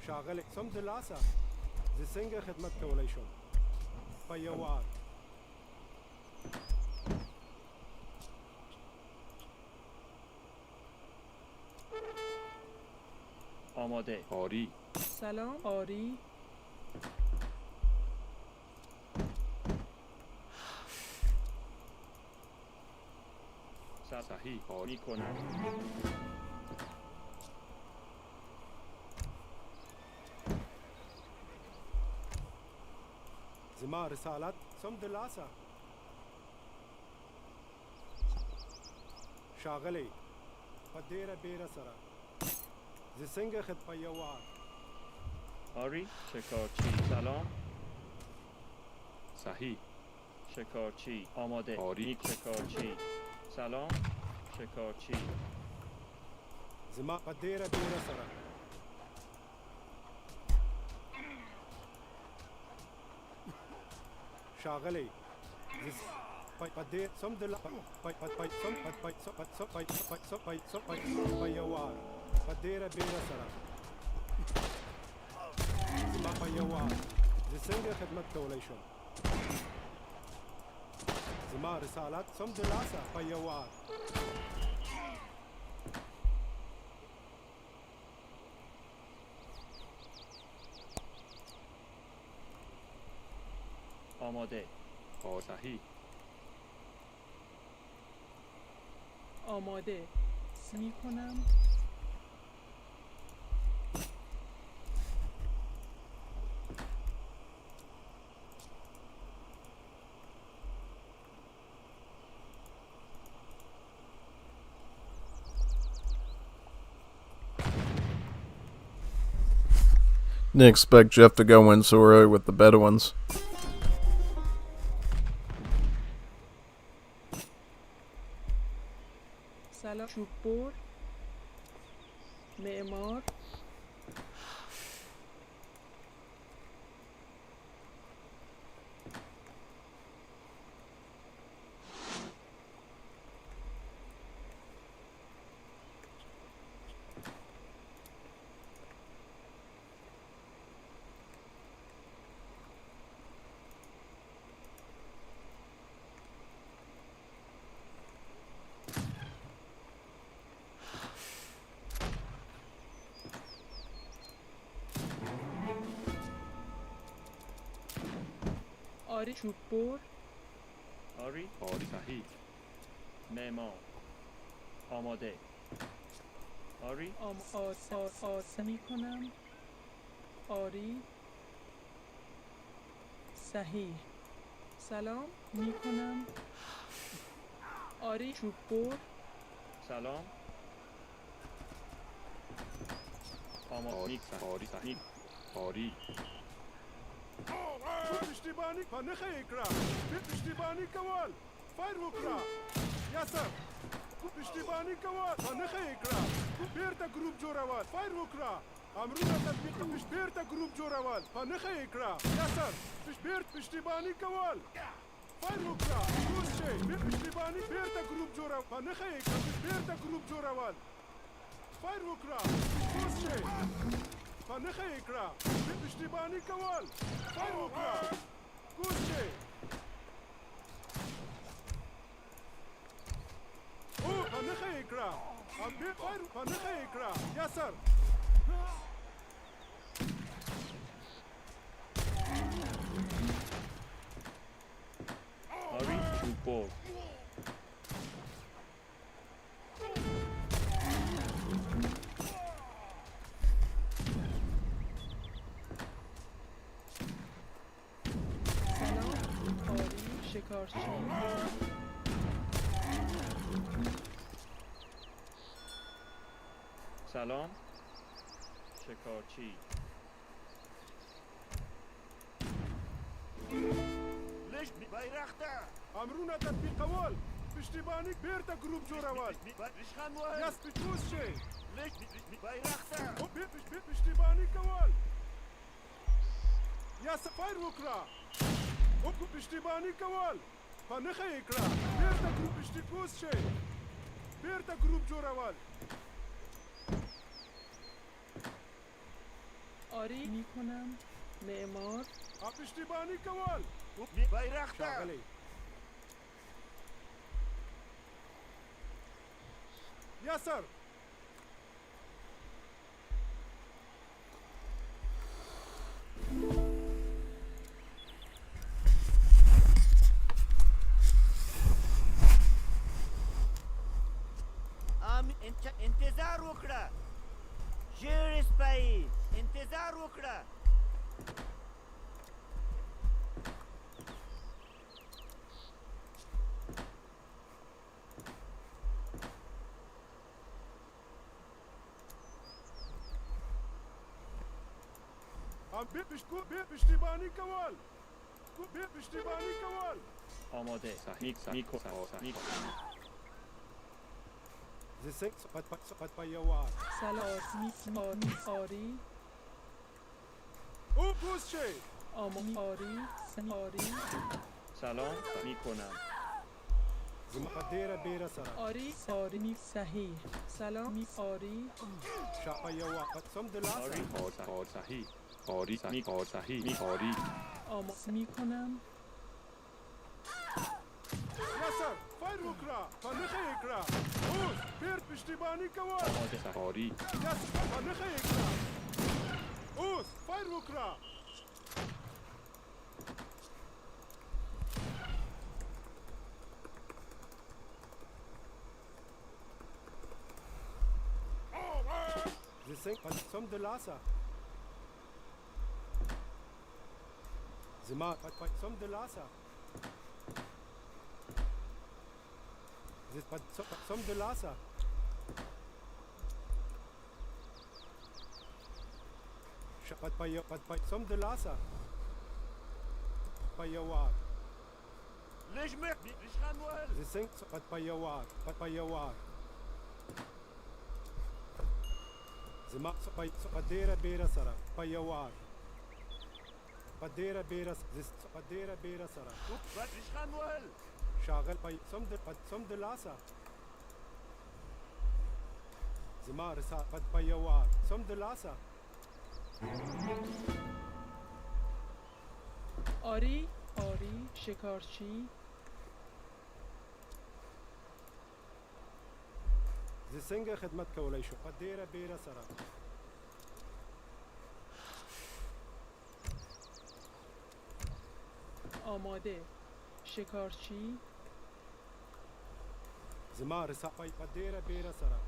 شاغل سم دلاسا زي سنگه خدمت کولای شم بايوار آماده آری سلام آری صحیح آری کنم زما رسالت سم دلاسا شاغلی بديره بيره سرا زي سنگه خد بايوار آری شکارچی سلام صحیح شکارچی آماده آری شکارچی سلام شکارچی زما بديره بيره سرا شاغلی بديره سم دل سم بايوار بديره بيره سرا زما بايوار زي سنگه خدمت کولای شم زما رسالت سم دلاسا بايوار آماده صحیح آماده می کنم. Didn't expect Jeff to go in so early with the Bedouins. سلام چوب بر معمار آری چوب بر آری صحیح معمار آماده آری می کنم. آری صحیح سلام می کنم. آری چوب بر سلام آماده آری صحیح آری پشتیبانی پنخه اکرا پشتیبانی کول فایر وکرا یاسر پشتیبانی کول پنخه اکرا بیرته گروپ جوړول فایر وکرا امرونه تطبیق بیرته گروپ جوړول پنخه اکرا یاسر پشتیبانی کول فایر وکرا کوز شي پشتیبانی بیرته گروپ جوړول پنخه اکرا بیرته گروپ جوړول فایر وکرا کوز شي پنخه اکرا پشتیبانی کول فایر وکرا کوز شي او پنخه اکرا ام بی فایر پنخه اکرا یاسر آری چوب بر شکارچی سلام شکارچی ليش بايرخته امرونه تطبیقول پشتیبانی بیرته گروپ جوړول ليش خانوال یاس پچوس شي ليش بايرخته او پشتیبانی کول یاس فایر وکړه او پشتیبانی کول پنخه اکرا بیرته گروپ پشتیپوس شي بیرته گروپ جوړول آری می کنم معمار پشتیبانی کول بايرخته شاغلی یاسر انتظار وکړه ژر سپي انتظار وکړه پشتیبانی کول پشتیبانی کول آماده صحیح زسنگ سقط پایوار سلام آری او پوز شي آری سلام میکنم مقدره بیره سره آری صحیح سلام آری شاپایوار سم دلاسه آری صحیح آری صحیح آری می کنم. یاسر فایر وکړه پنخه اکرا اوس بیرت پشتیبانی کول آماده آری یاسر پنخه اکرا اوس فایر وکړه Zising som de lasa. Zima som de lasa. Zis som de lasa. Shapat som de lasa. Payawar. لجمع ليش غنوال Zising payawar. Zima padera bera sara. Payawar. Padera bera sara. ليش غنوال شاغل som de lasa. Zima risa payawar. Som de lasa. آری شکارچی زسنگ خدمت کولی شو پدیره بیره سرا آماده شکارچی زما رسا پدیره بیره سرا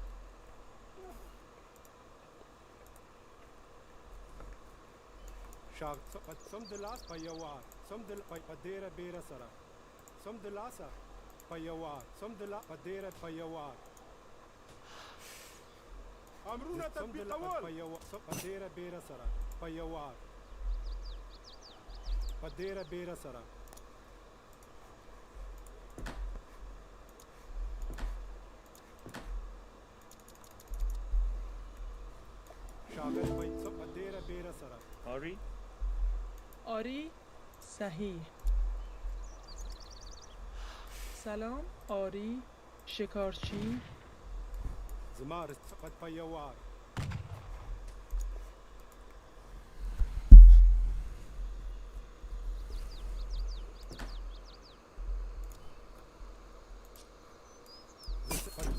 شاغ سم دلاس پایوار سم دل پدیره بیره سرا سم دلاسا پایوار سم دلا پدیره پایوار امرونا تطبيق اول پدیره بیره سرا پایوار پدیره بیره سرا شاغل پدیره بیره سرا آری صحیح سلام آری شکارچی زمار پایوار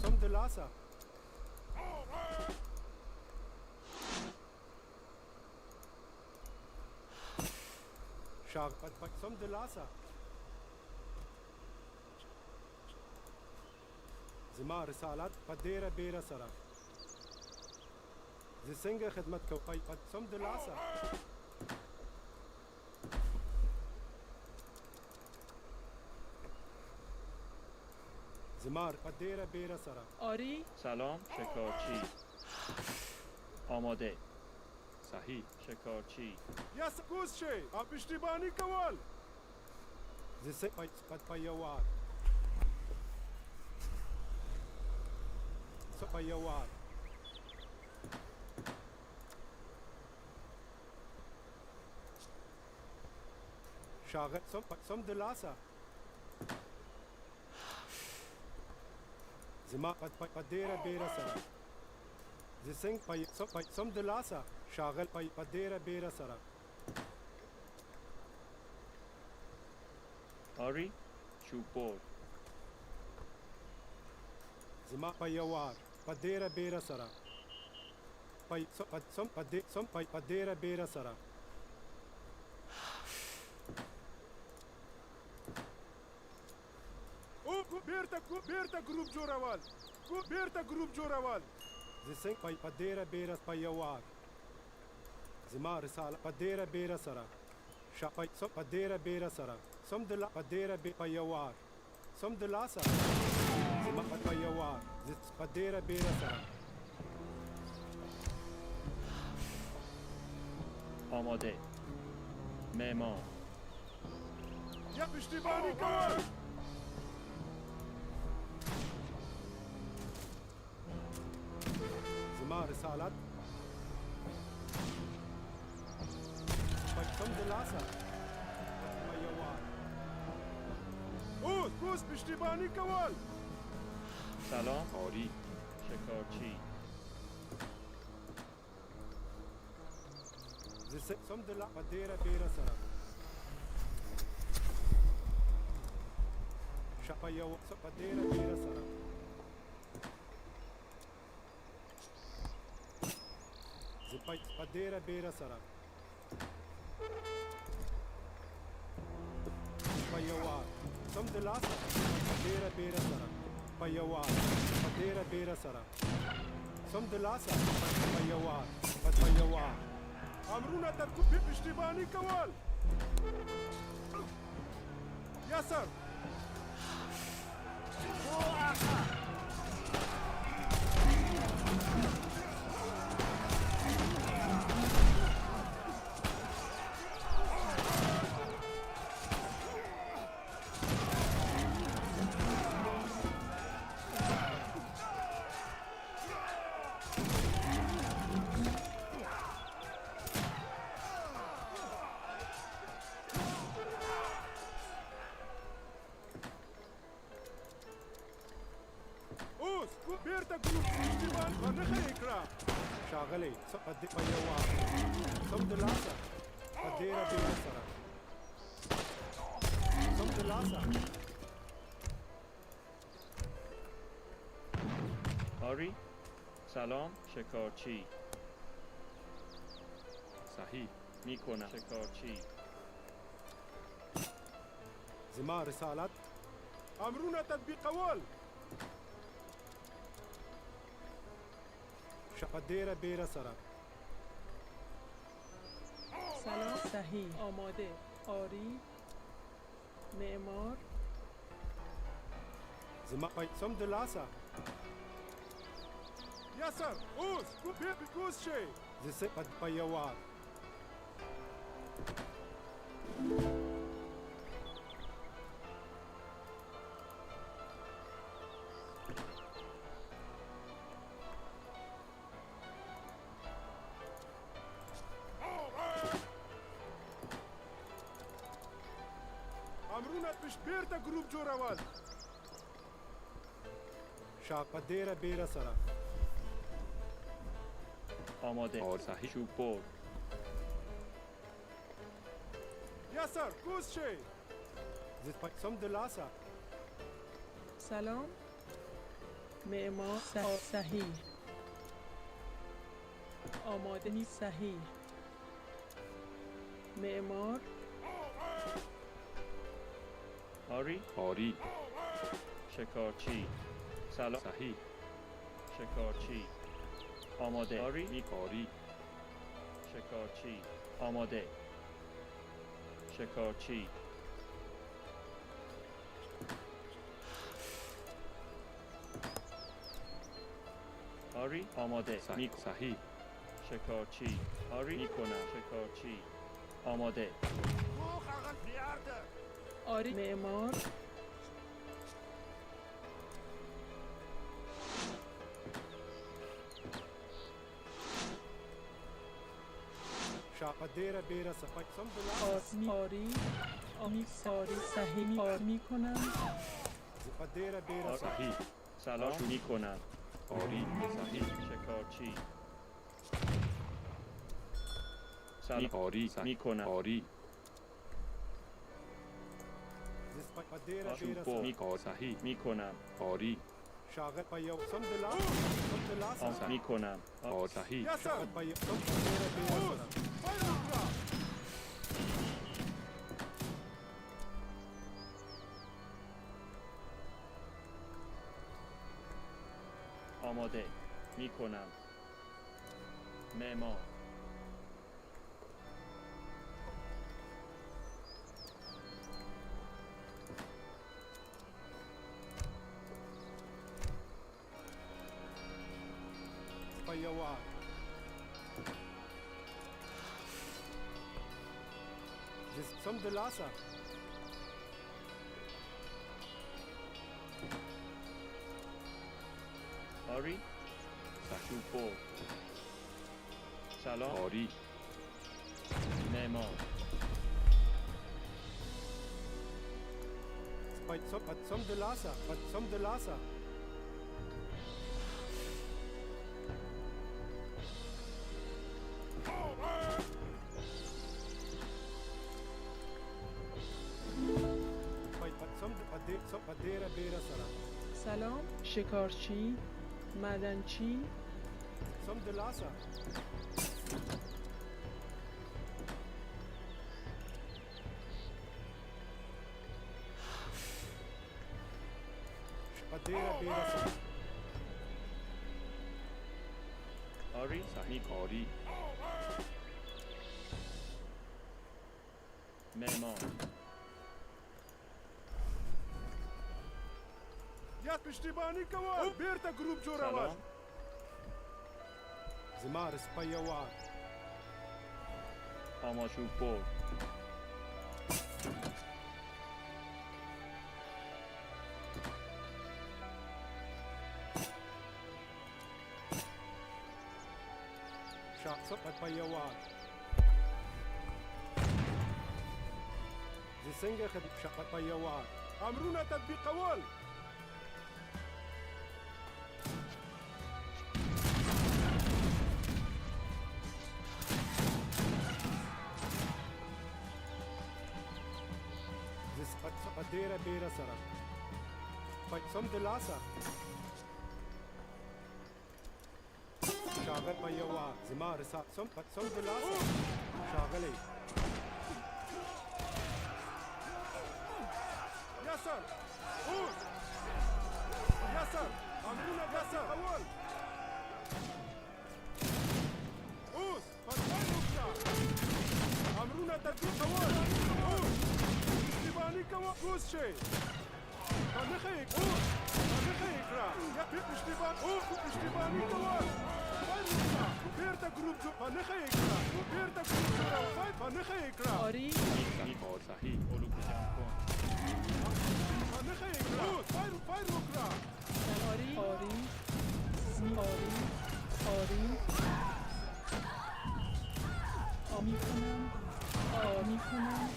سم دلاسا شاغ سم دلاسا زما رسالات پدیره بیره سرا زسنگ خدمت کو سم دلاسا زمار پدیره بیره سرا آری سلام شکارچی آماده صحیح شکارچی يا سكوز شي اشتباني كوال زسنگ پایوار پایوار شاغل سم دلاسا زما پدیره بیره سرا زسنگ سم دلاسا شاغل پدیره بیره سرا آری چوب برد زما پایوار پدیره بیره سرا سم پدیره بیره سرا بيرتا جروب جوروال بيرتا جروب جوروال زسنگ پدیره بیره پایوار زما رساله پدیره بیره سرا پدیره بیره سرا سم دلا پدیره پایوار سم دلاسا زما پایوار پدیره بیره سرا آماده معمار يا اشتباني كوال زما رسالات سم دلاسا پایوار كوز اشتباني كوال سلام آری شکارچی سم دلا پدیره بیره سرا شپایو پدیره بیره سرا پدیره بیره سرا پایوار سم دلاسا پدیره بیره سرا پایوار پدیره بیره سرا صمد لاسا بيوار بيوار امرونا تركب باشتباني كوال ياسر بيرتا جروب اشتبان ونخي إكرام شاغلي قد بيوار صمد لاسا قديرة بيسرة صمد لاسا آری سلام شکارچی صحیح میکنم شکارچی زما رسالت امرونا تطبيق اول شقديرة بيرة سرا سلام صحیح آماده آری معمار زما صمد لاسا ياسر اوز بيكوز شيء زي قد بيوار امرونا مش بيرتا جروب جوراوال شاقديرة بيرة سرا آماده صحیح چوب بر ياسر كوز شيء زي صمد لاسا سلام معمار صحیح آماده نیست صحیح معمار آری شکارچی سلام صحیح شکارچی آماده آری شکارچی آماده شکارچی آماده صحیح شکارچی میکنم شکارچی آماده آری معمار شاقديرة بيرة سرا صمد لاسا آری صحیح آری میکنم قديرة بيرة سرا صحیح سلام میکنم آری صحیح شکارچی سلام آری میکنم آری قديرة بيرة چوب صحیح میکنم آری شاغل بيو صمد لاسا صمد لاسا میکنم صحیح ياسر بيو صمد قديرة بيرة سرا آماده میکنم معمار بيوار صمد لاسا آری چوب بر سلام آری معمار صمد لاسا صمد لاسا قديرة بيرة سرا سلام شکارچی معدنچی صمد لاسا قديرة بيرة سرا آری صحیح آری معمار یا پشتیبانی کول بیرته گروپ جوړول سلام زما رسپیوار آماشوب برد شخص پيوار زي سنجة خد شقة بيوار أمرنا تطبيق أول زي سقط ديرة بيرة سرق صم دلاسة شاغل بيوار زما رسا صم دلاسة شاغلي يسر فوز يسر أمرنا يسر أول فوز فتحين وكرا أمرنا تطبيق أول فوز اشتباني كوا فوز شيء فنخيك فوز فنخيك را يا اشتبان اشتباني كوا بيرتا جروب فنخيك را بيرتا جروب فنخيك را آری صحیح صحیح اولو جمع کن فنخيك را فاير وكرا آری آری آری آری آمی کنم آمی کنم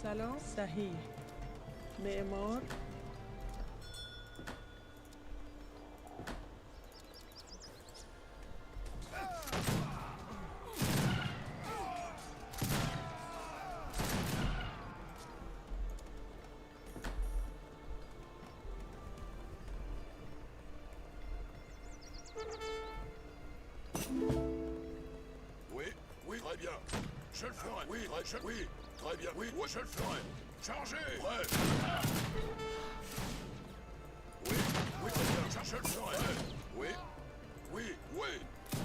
سلام صحیح معمار Oui, oui, très bien. Je le ferai. Oui, très bien. Oui, je le ferai. Chargez. Prêt. Oui, très bien. Je le ferai. Oui,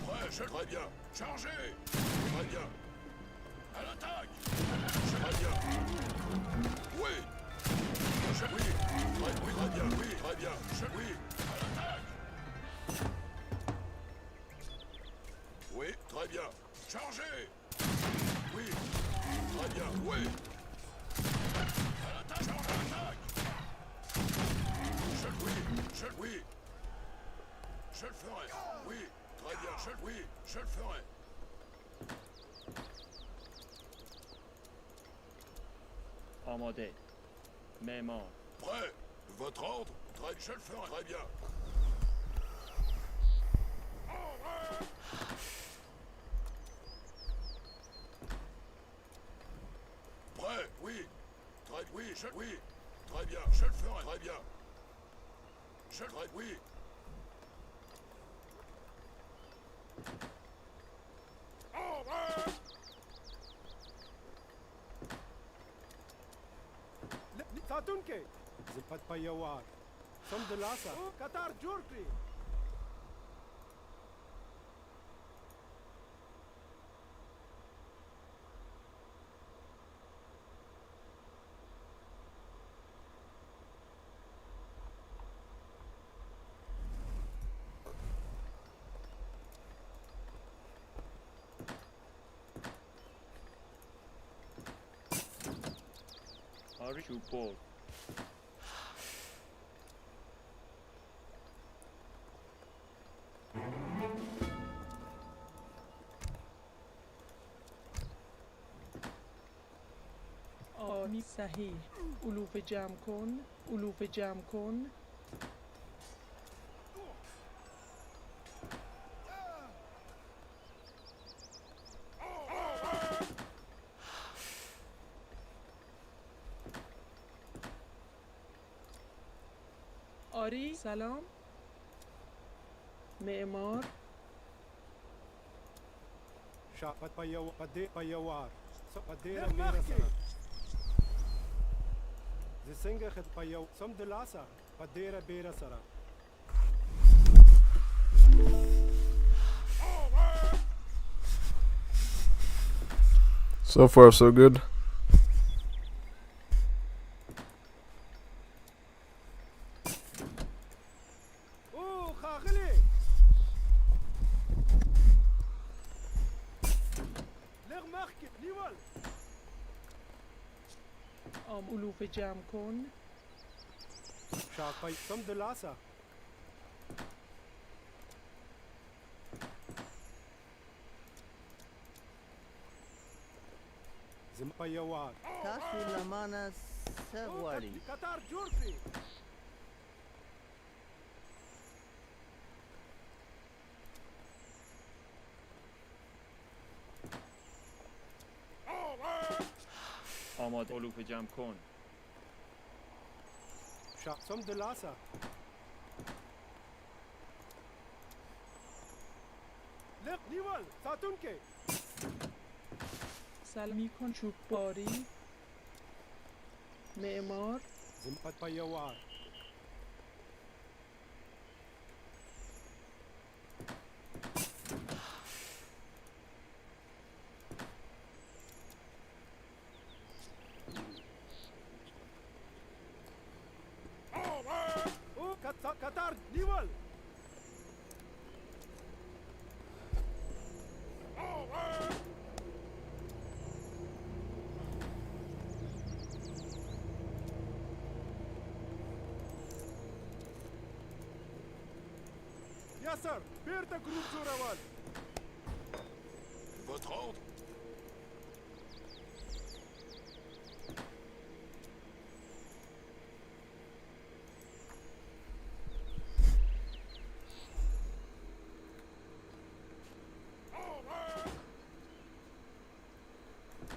prêt. Très bien. Chargez. Très bien. À l'attaque. Très bien. Oui. Très bien. Oui, très bien. À l'attaque. Oui, très bien. Chargez. Oui, très bien. Oui. À l'attaque. Charge à l'attaque. Je le ferai. Oui, très bien. Je le ferai. آماده معمار Prêt. Votre ordre. Je le ferai. Très bien. Prêt. Oui. Très bien. Je le ferai. Très bien. Je le ferai. Oui. ساتونکي زفت بيوار صم دلاسة قطار جوركري آری چوب برد آمی صحیح علوف جمع کن علوف جمع کن آری سلام معمار شاقت بيوار بديرة بيرة سنة زي سنجة خد بيو سم دلاسة بديرة بيرة سنة So far, so good. اوه خاغلي لغ مخكي نيوال ألوف جمع کن شاقي سم دلاسة زم بيوار تاسو لمانه سغواړي قطار جوړ کړي آماده علوف جمع کن سم دلاسة لغ نيوال ساتونكي سلمی کن چوب باری معمار زم بيوار قطار نيوال ياسر بيرتا جروب جوراوال Votre ordre?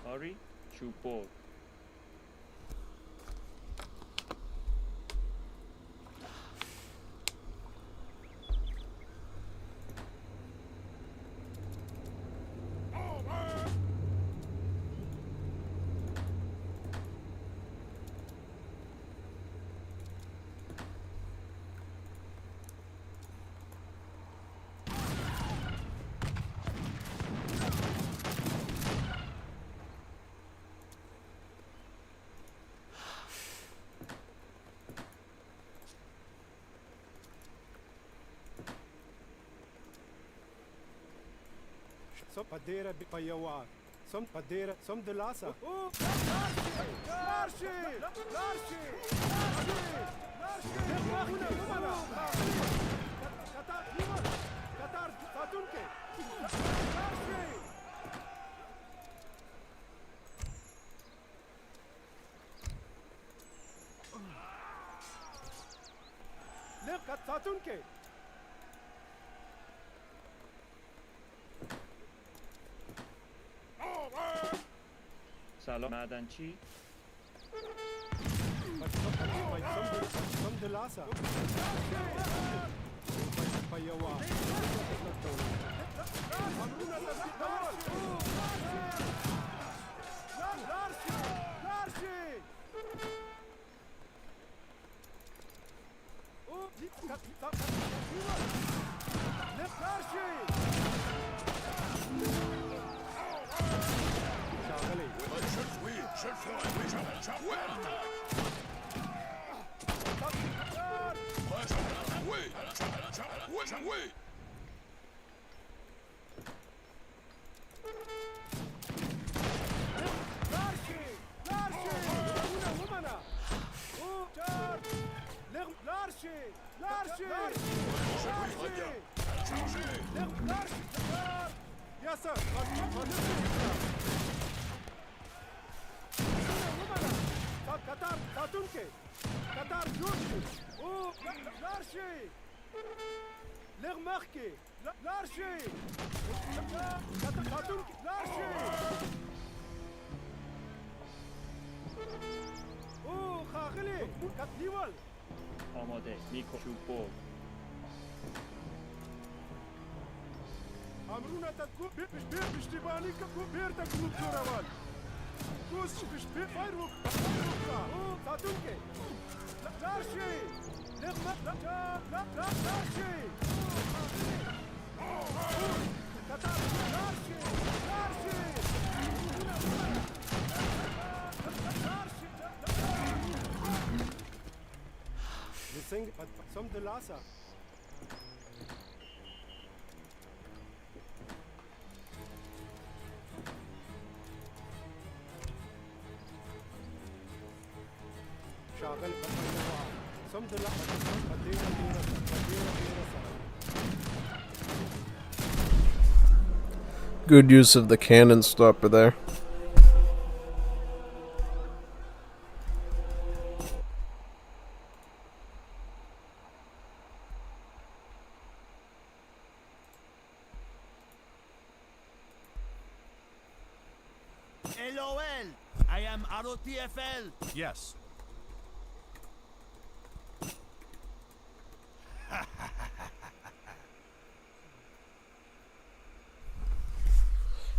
آری چوب بر سم بديرة بيوار سم بديرة سم دلاسة لارشي لارشي قطار نيوال قطار ساتونكي لارشي لغ ساتونكي سلام معدنچی سم دلاسة بيوار لارشي لارشي ياسر قطار ساتونكي قطار جوشي اوه لارشي لغ مخكي لارشي ساتونكي لارشي اوه خاغلي نيوال آماده میکن چوب بر امرونا تكون بشتباني ككو بيرتا كنوب جوروان كوس بشبي فايروك ساتونكي لا شيء لغمة لا شيء كتاب لا شيء Sing some de lasa. شاغل some de la Good use of the cannon stopper there. LOL! I am ROTFL! Yes.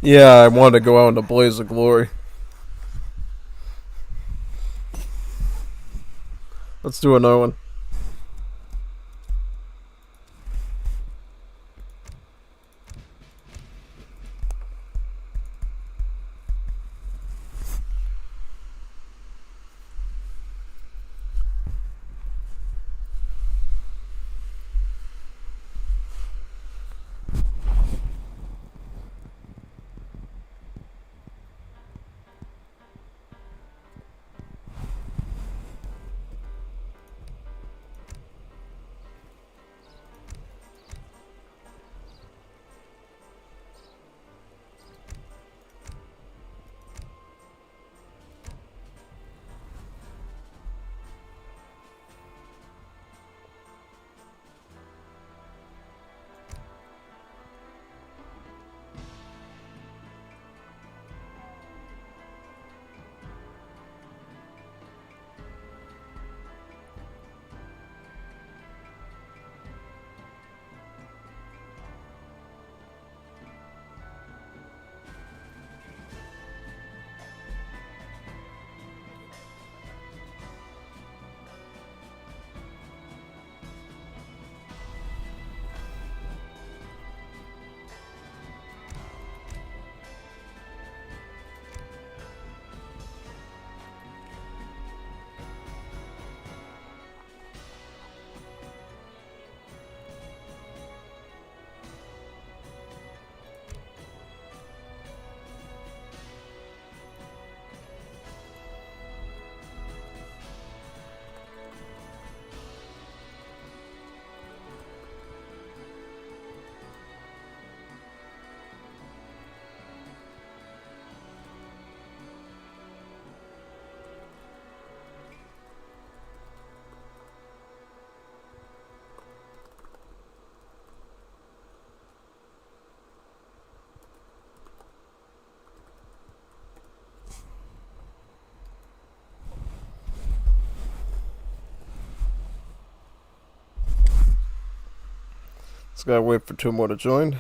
Yeah, I want to go out in a blaze of glory. Let's do another one. Just gotta wait for two more to join.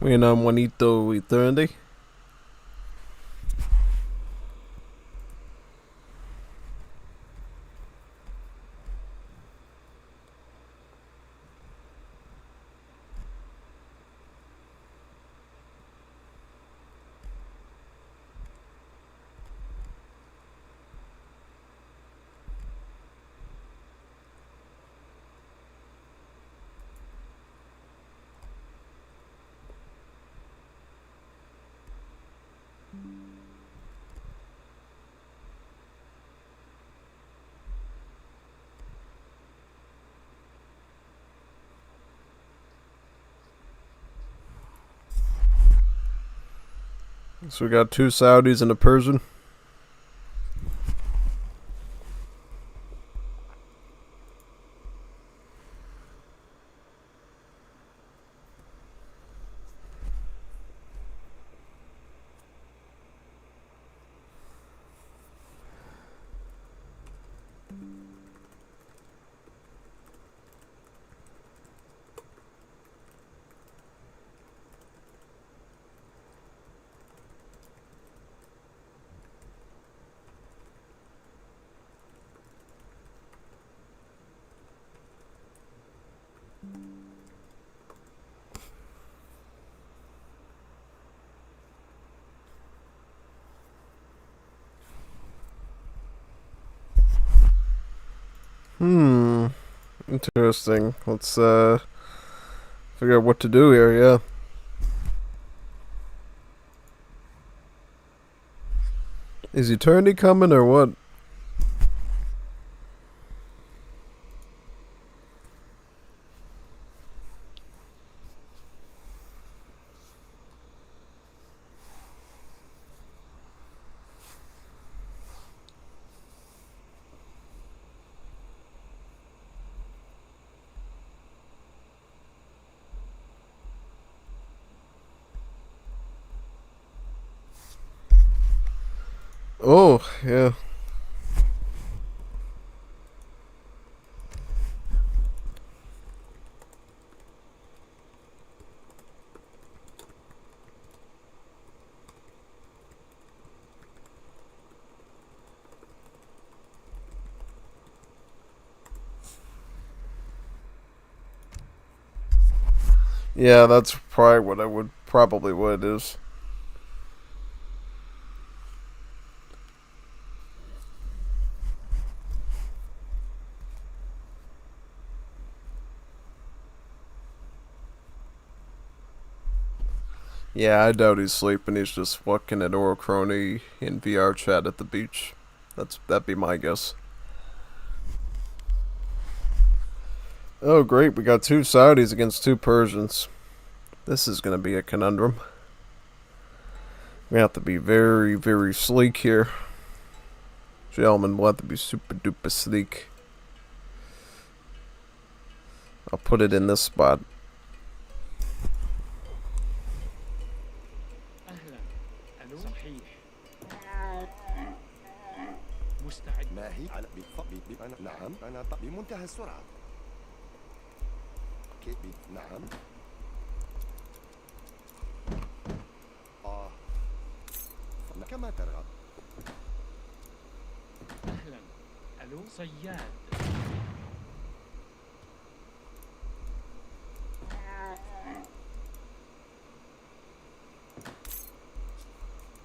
Bueno, bonito eternity. So we got 2 Saudis and a Persian. Interesting. Let's figure out what to do here, yeah. Is eternity coming or what? Oh, yeah. Yeah, that's probably what I would is. Yeah, I doubt he's sleeping. He's just fucking at Oral Crony in VR chat at the beach. That'd be my guess. Oh, great. We got 2 Saudis against 2 Persians. This is going to be a conundrum. We have to be very, very sleek here. Gentlemen, we'll have to be super duper sleek. I'll put it in this spot. ما هي على نعم أنا بمنتهى السرعة. نعم. كما ترغب. أهلا. ألو صياد.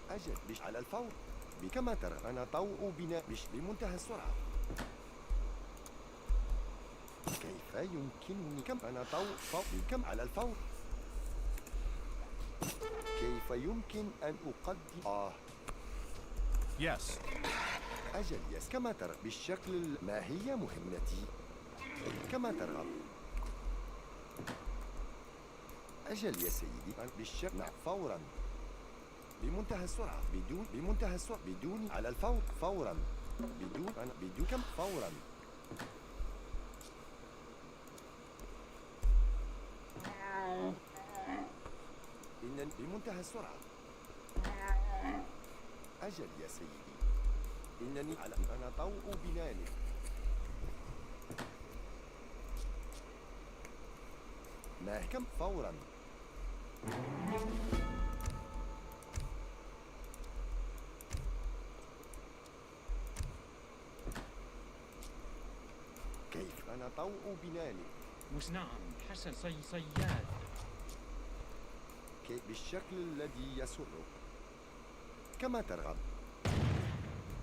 أجل مش على الفور. بكما ترى أنا طوء بنا مش بمنتهى السرعة. كيف يمكنني كم أنا طوء بكم على الفور؟ كيف يمكن أن أقدم Yes. أجل يس كما ترى بالشكل ما هي مهمتي؟ كما ترغب. أجل يا سيدي بالشكل فورا. بمنتهى السرعة بمنتهى السرعة بدون على الفور فورا بدون كم فورا إنني بمنتهى السرعة أجل يا سيدي إنني على أنا طوء بناني ما كم فورا كيف أنا طوء بناني نعم حسن صياد. بالشكل الذي يسرك كما ترغب.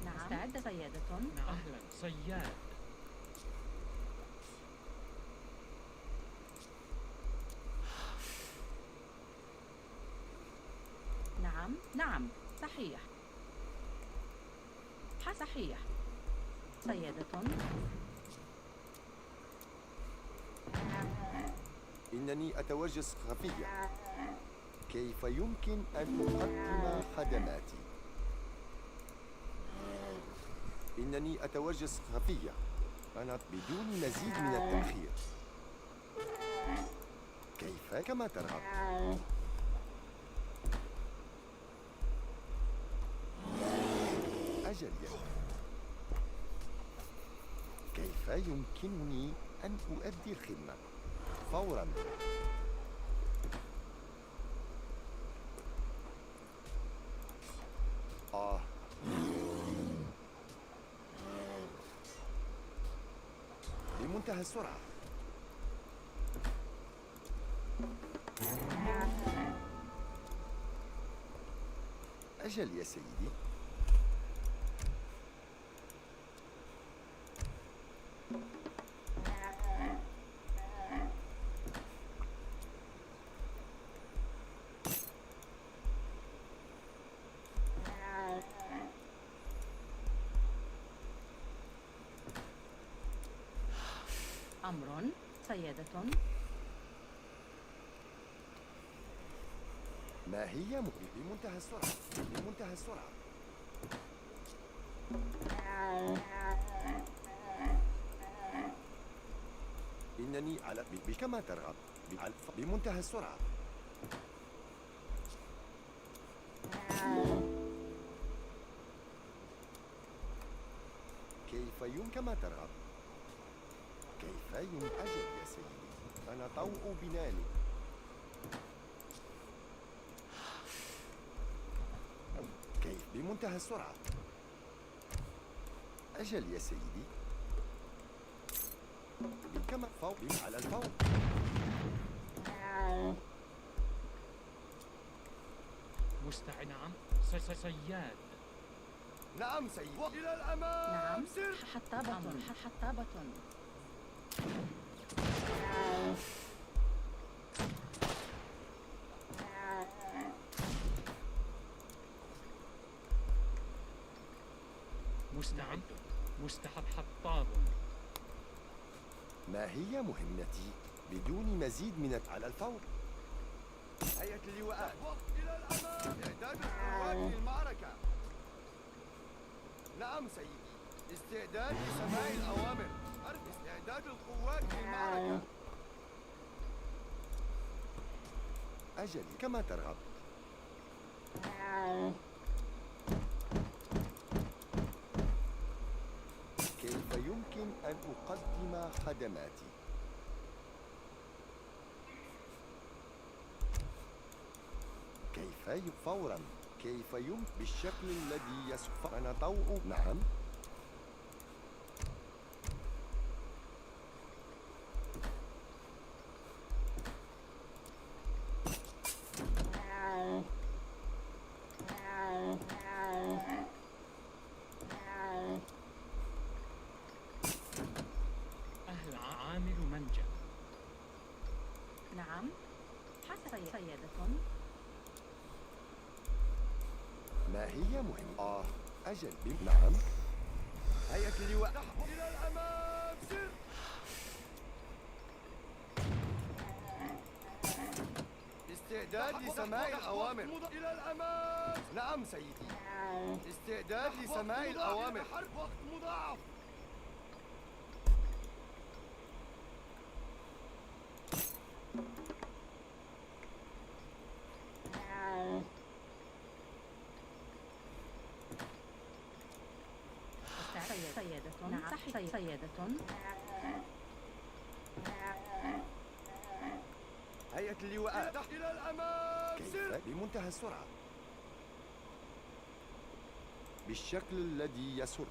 نعم استعد صيادة. أهلا صياد. نعم صحيح. صحيح صيادة. إنني أتوجس خفية. كيف يمكن أن أقدم خدماتي؟ إنني أتوجس خفية. أنا بدون مزيد من التأخير. كيف كما ترغب. أجل كيف يمكنني أن أؤدي الخدمة فوراً؟ بمنتهى السرعة. أجل يا سيدي. أمر صيادة. ما هي بمنتهى السرعة. بمنتهى السرعة. إنني على كما ترغب. بمنتهى السرعة. كيف كما ترغب. كيف أجل يا سيدي. أنا طوء بناني. كيف بمنتهى السرعة. أجل يا سيدي. كما فوق على الفور. مستعد. نعم صياد. نعم سيدي. وإلى الأمام. نعم حطابة. حطابة. مستعد. مستحب حطاب. ما هي مهمتي بدون مزيد من على الفور. هيئة اللواءات. إلى الأمام. إعداد القوات للمعركة. نعم سيدي. استعداد لسماع الأوامر. استعداد القوات للمعركة. أجل كما ترغب. كيف يمكن أن أقدم خدماتي؟ كيف فوراً. كيف يمكن بالشكل الذي يسفر. أنا طوء. نعم. أهل عامل منجا. نعم حسن صيادة. ما هي مهمة؟ أجل نعم. هيئة اللواء. إلى الأمام. سر. استعداد لسماع الأوامر. إلى الأمام. نعم سيدي. استعداد لسماع الأوامر. وقت مضاعف. صيادة. نعم صحيح صيادة. هيئة اللواءات. إلى الأمام. بمنتهى السرعة بالشكل الذي يسرك.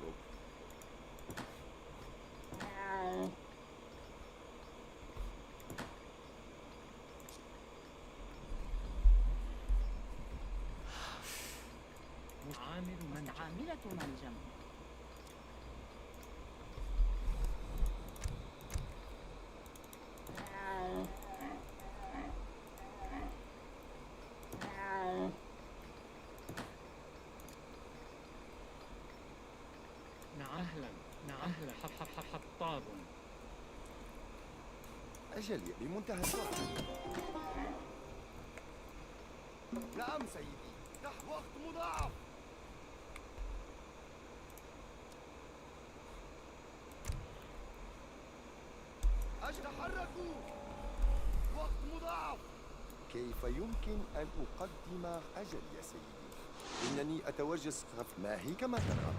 متعاملة منجم. أهلا حطاب. أجل بمنتهى السرعة. نعم سيدي، تحت وقت مضاعف. تحركوا، وقت مضاعف. كيف يمكن أن أقدم أجل يا سيدي؟ إنني أتوجس ما هي كما ترى.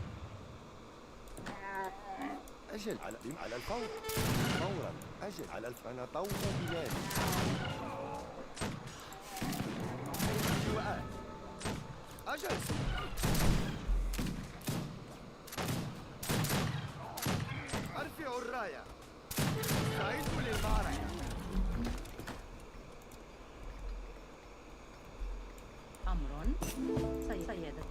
أجل على الفور فورا. أجل على أنا طوق بلادي. أجل أرفعوا الراية. استعدوا للمعركة. أمر سيادة.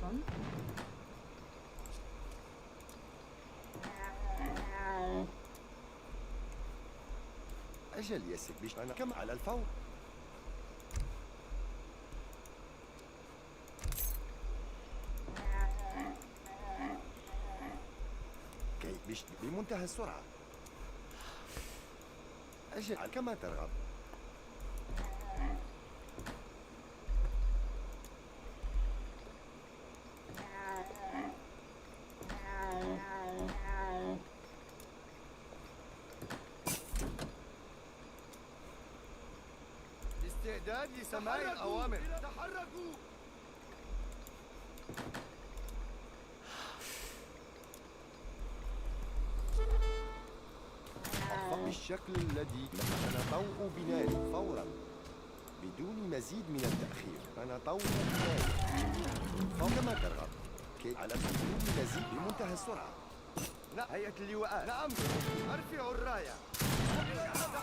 أجل يا سيدي، أنا كم على الفور. كي بمنتهى السرعة. أجل كما ترغب. استعداد لسماع الأوامر. تحركوا. بالشكل الذي أنا طوق بناري فورا بدون مزيد من التأخير. أنا طوق بناري كما ترغب. على بدون مزيد بمنتهى السرعة. هيئة اللواءات. نعم، أرفعوا الراية.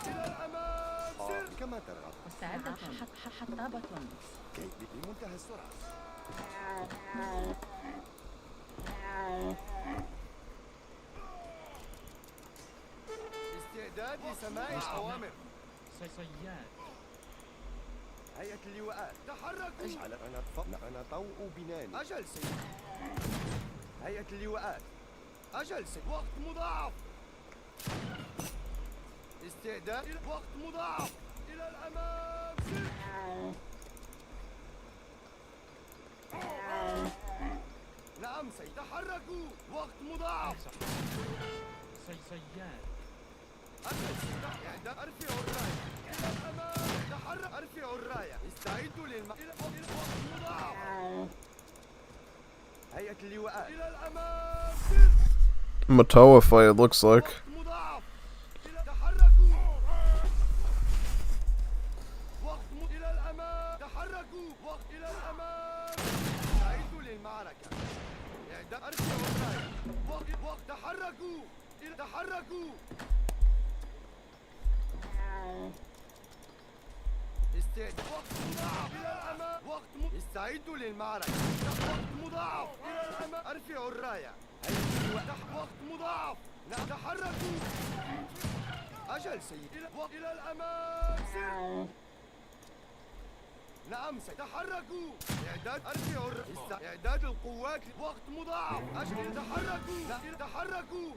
إلى الأمام. سر كما ترغب. مستعدة. حطابة. بمنتهى السرعة. استعداد لسماع الأوامر. صياد. هيئة اللواءات. تحركوا. اجعل أنا طوق بناني. أجل سيد. هيئة اللواءات. أجل سيد. وقت مضاعف. استعداد. وقت مضاعف. إلى الأمام. سر. نعم سيد. تحركوا. وقت مضاعف. صياد. أجل سيد. أرفعوا الراية. إلى الأمام. تحرك. أرفعوا الراية. استعدوا إلى وقت مضاعف. هيئة اللواءات. إلى الأمام. سر. Matawa fight, it looks like. مضاعف. تحركوا. وقت إلى الأمام. تحركوا. وقت إلى الأمام. استعدوا للمعركة. إعداد. أرفعوا الراية. وقت. تحركوا. تحركوا. استعداد. وقت مضاعف. إلى الأمام. استعدوا للمعركة. وقت مضاعف. إلى الأمام. أرفعوا الراية. وقت مضاعف. تحركوا. أجل سيد. إلى الأمام. سر. نعم سيد. تحركوا. إعداد. أرفعوا إعداد القوات. وقت مضاعف. أجل. تحركوا. تحركوا.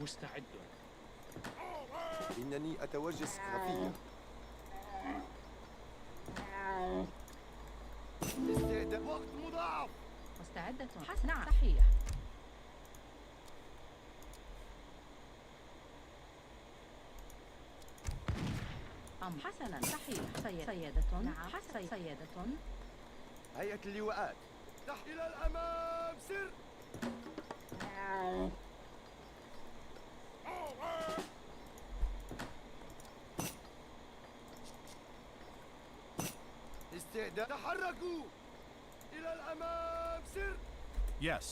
مستعد. إنني أتوجس خفيا. استعداد. وقت مضاعف. مستعدة. نعم صحيح. حسنا صحيح. سيادة. نعم سيادة. هيئة اللواءات. إلى الأمام. سر. استعداد تحركوا إلى الأمام سر Yes.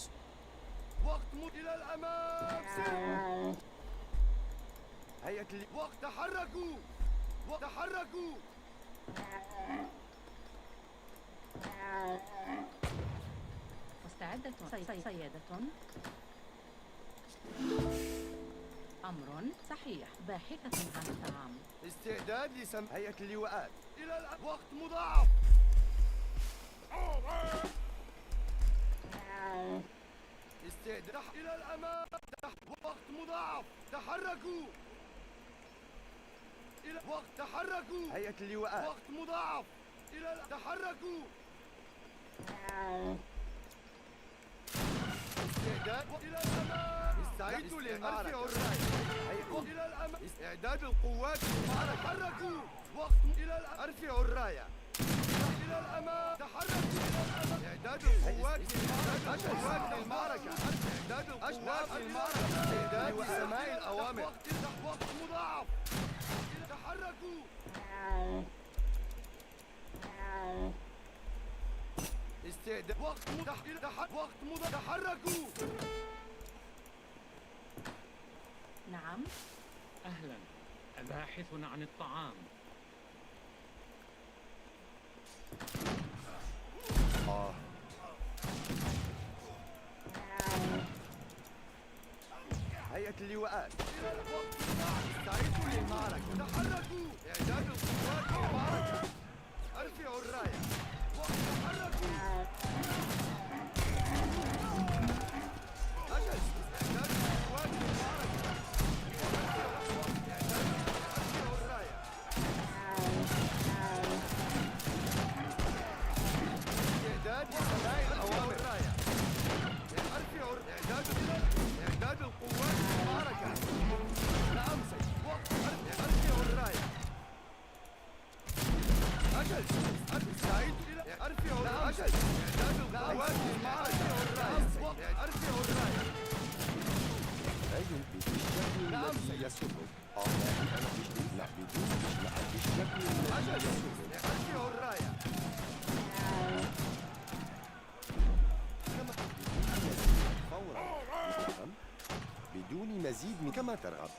إلى الأمام سر هيئة وقت تحركوا تحركوا مستعدة صيادة. أمر صحيح. باحثة عن الطعام. استعداد هيئة اللواءات إلى وقت مضاعف استعداد إلى الأمام وقت مضاعف تحركوا إلى وقت تحركوا هيئة اللواءات وقت مضاعف إلى تحركوا استعداد إلى الأمام استعدوا للمعركة ارفعوا إلى الأمام استعداد القوات تحركوا وقت إلى ارفعوا الراية إلى الأمام تحركوا إلى الأمام إعداد القوات للمعركة إعداد القوات للمعركة إعداد لسماع الأوامر وقت مضاعف تحركوا استعداد وقت تحركوا نعم. أهلا. باحث عن الطعام. هيئة اللواءات استعدوا للمعركة تحركوا إعداد القوات للمعركة ارفعوا الراية تحركوا أجل استعداد القوات للمعركة ارفعوا الراية استعداد لسماع الأوامر الراية ارفعوا إعداد القوات للمعركة نعم سيد ارفعوا الراية أجل استعد ارفعوا أجل إعداد القوات للمعركة ارفعوا الراية أجل بالشكل الذي يسره أنا بالشكل الذي يسره ارفعوا الراية فورا بدون مزيد من كما ترغب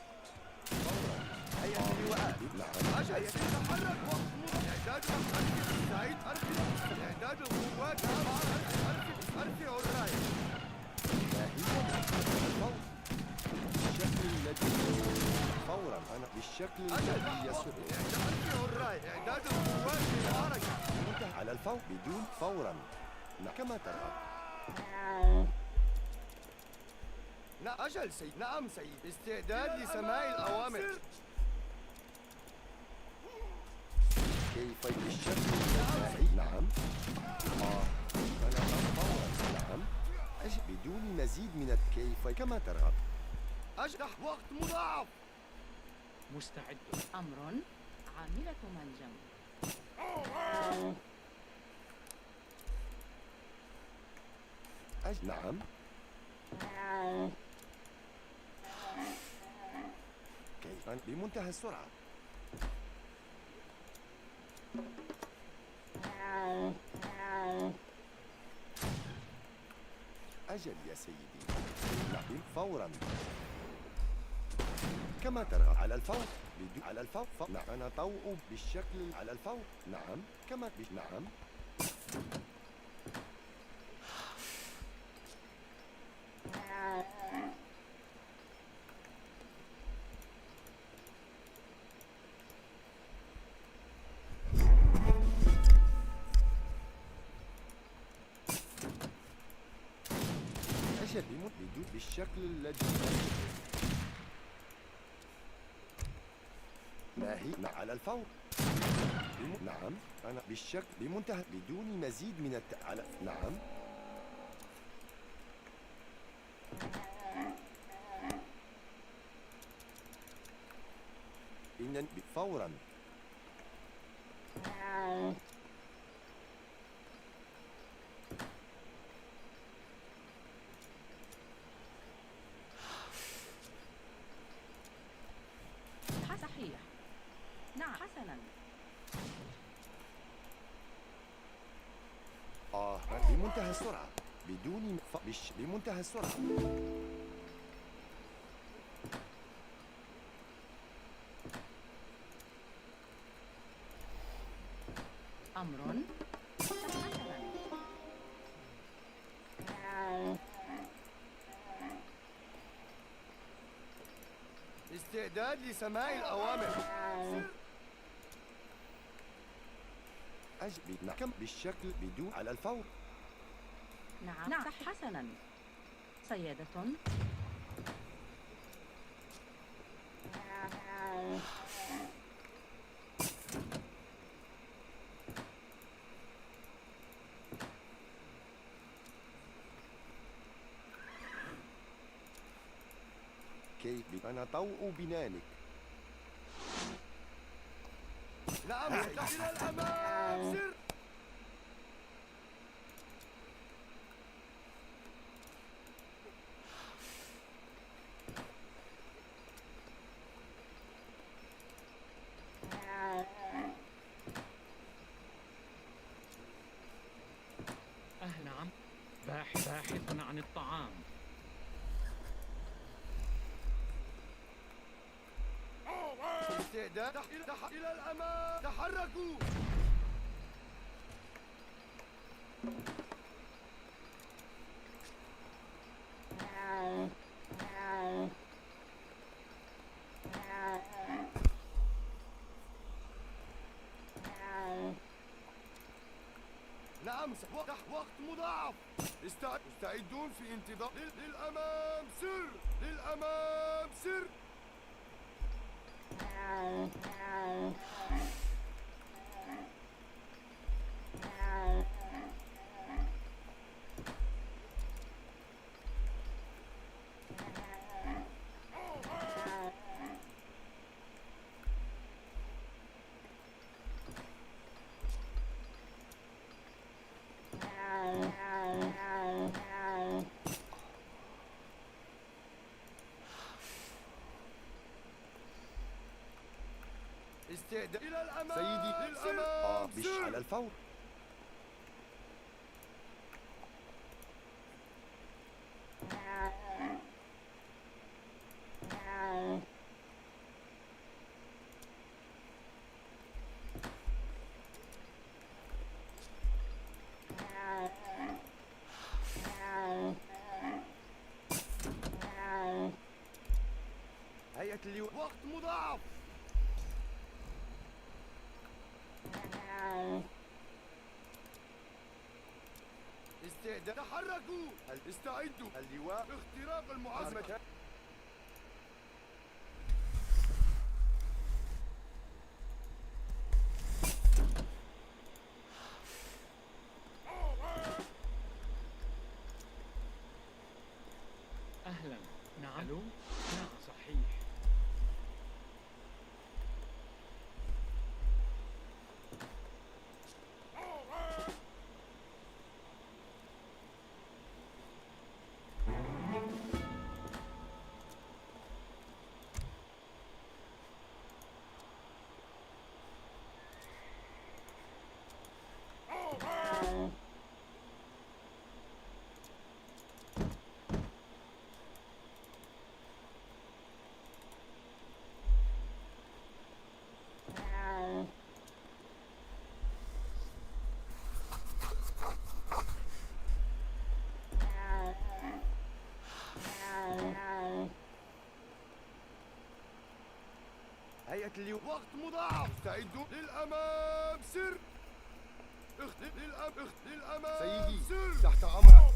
فورا هيئة اللواءات نعم أجل تتحرك وقت إعداد سعيد إعداد القوات ارفعوا الراية ما هي الفور بالشكل الذي فورا أنا بالشكل الذي يسره ارفعوا الراية إعداد القوات للمعركة على الفور بدون فورا كما ترغب أجل سيد نعم سيد استعداد لسماع الأوامر كيف بالشكل الذي نعم أنا فورا نعم بدون مزيد من كيف كما ترغب أجدح وقت مضاعف مستعد. أمر عاملة منجم. نعم كيف بمنتهى السرعة أجل يا سيدي نعم فورا كما ترى على الفور على الفور نعم أنا طوء بالشكل على الفور نعم كما نعم أجل بدون بالشكل الذي ما هي على الفور نعم أنا بالشكل بمنتهى بدون مزيد من على نعم إن فورا صحيح. نعم حسنا. بمنتهى السرعة بدون بمنتهى السرعة. أمر حسنا. استعداد لسماع الأوامر. كم بالشكل بدون على الفور. نعم حسنا سيادة. كيف أنا طوء بنانك. نعم إلى الأمام سر. نعم باحثا عن الطعام. استعداد إلى الأمام. تحركوا. نعم وقت مضاعف. استعدون في انتظار. للأمام سر. للأمام سر. استعداد إلى الأمام. سيدي للأمام بش سر. على الفور. هيئة اللواء. وقت مضاعف. استعداد. تحركوا. استعدوا. اللواء. اختراق المعسكر. أهلا. نعم. ألو؟ نعم صحيح. هيئة اللواء. وقت مضاعف. استعدوا. للأمام سر. للأمام سيدي سر. تحت أمرك.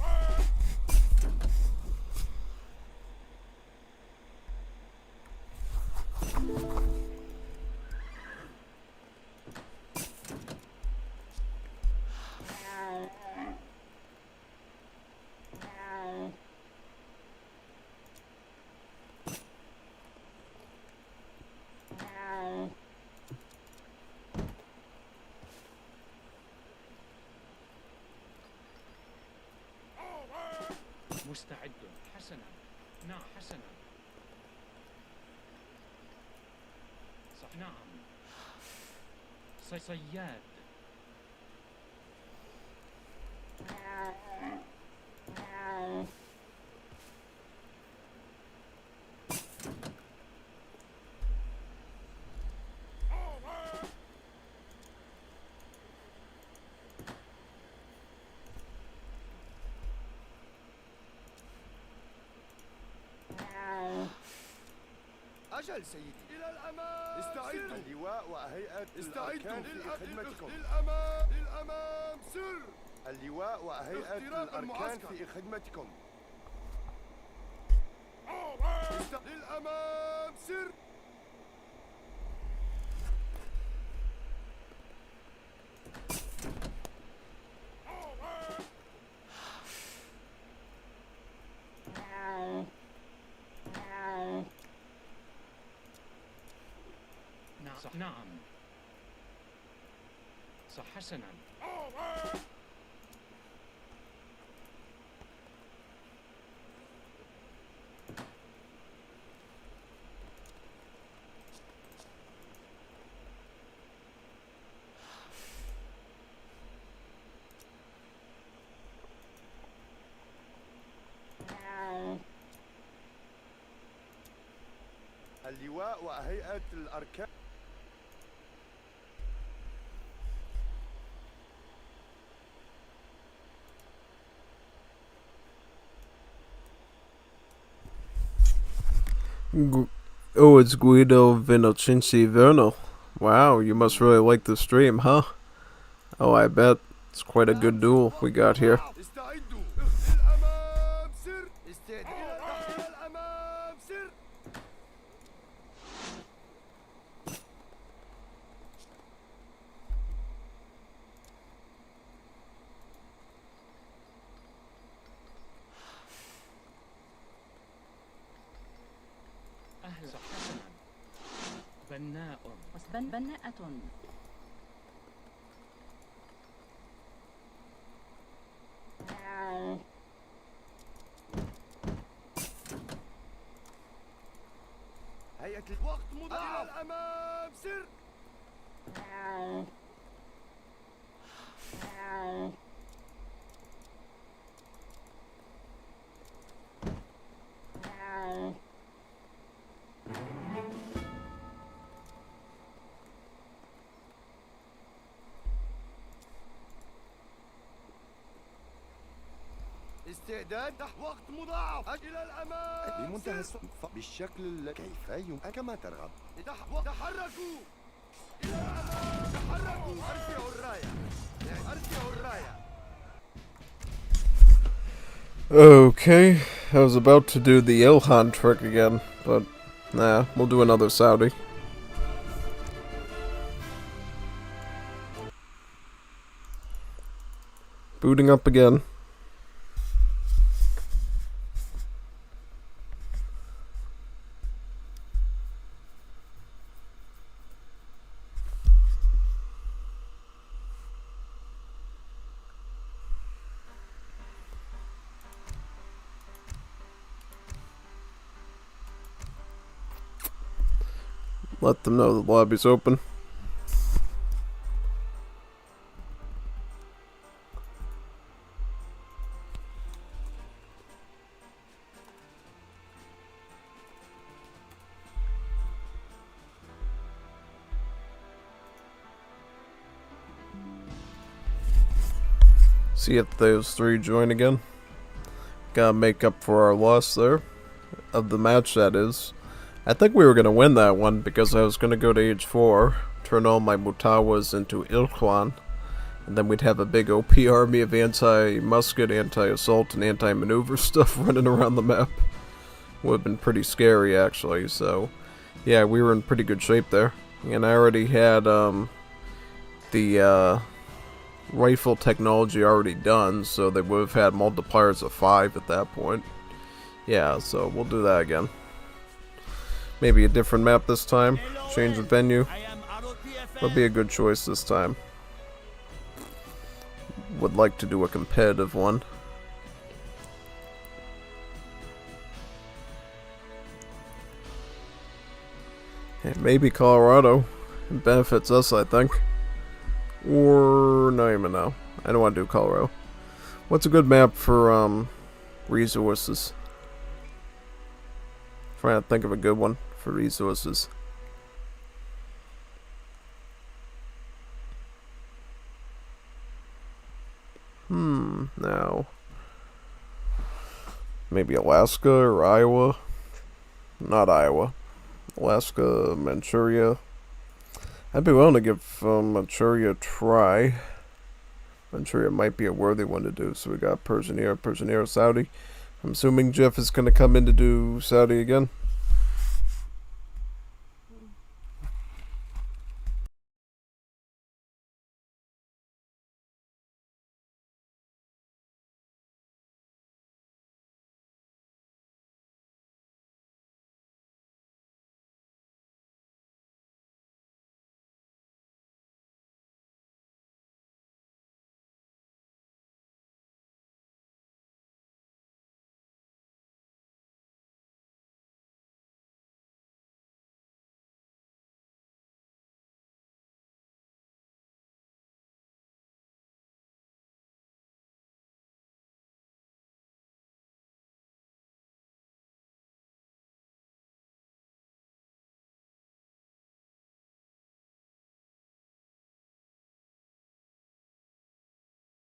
مستعد. حسنا. نعم حسنا. صح. نعم. صياد. أجل سيدي. إلى الأمام. استعدوا. اللواء وهيئة الأركان في خدمتكم. للأمام. للأمام. سر. اللواء وهيئة الأركان في خدمتكم. للأمام. سر. نعم. صح حسنا. اللواء وهيئة الأركان. Oh, it's Guido Vinocinci Verno. Wow, you must really like the stream, huh? Oh, I bet. It's quite a good duel we got here. بناءة. هيئة الوقت مضاعف. إلى الأمام. سر. استعداد. وقت مضاعف. إلى الأمام. بمنتهى السرعة بالشكل كيف كما ترغب. تحركوا. إلى الأمام. تحركوا. أرفعوا الراية. أرفعوا الراية. Okay, I was about to do the Ilhan trick again, but nah, we'll do another Saudi. Booting up again. Let them know the lobby's open. See if those three join again. Gotta make up for our loss there. Of the match, that is. I think we were going to win that one because I was going to go to age 4, turn all my Mutawas into Ilkwan, and then we'd have a big OP army of anti-musket, anti-assault, and anti-maneuver stuff running around the map. Would have been pretty scary, actually, so yeah, we were in pretty good shape there. And I already had the rifle technology already done, so they would have had multipliers of 5 at that point. Yeah, so we'll do that again. Maybe a different map this time. Change the venue. Would be a good choice this time. Would like to do a competitive one. And maybe Colorado. It benefits us, I think. Or not even know. I don't want to do Colorado. What's a good map for resources? Trying to think of a good one for resources. Now. Maybe Alaska or Iowa? Not Iowa. Alaska, Manchuria. I'd be willing to give Manchuria a try. Manchuria might be a worthy one to do. So we got Persian here, Saudi. I'm assuming Jeff is going to come in to do Saudi again.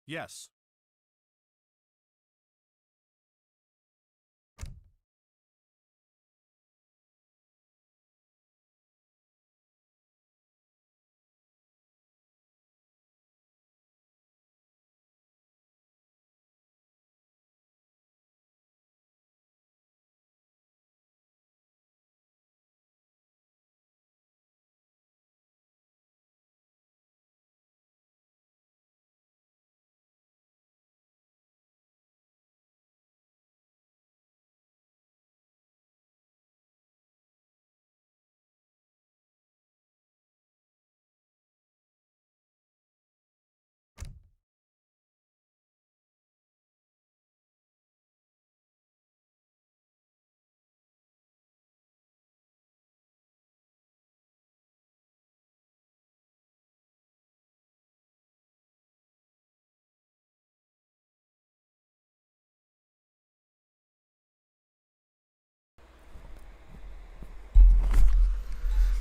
Yes.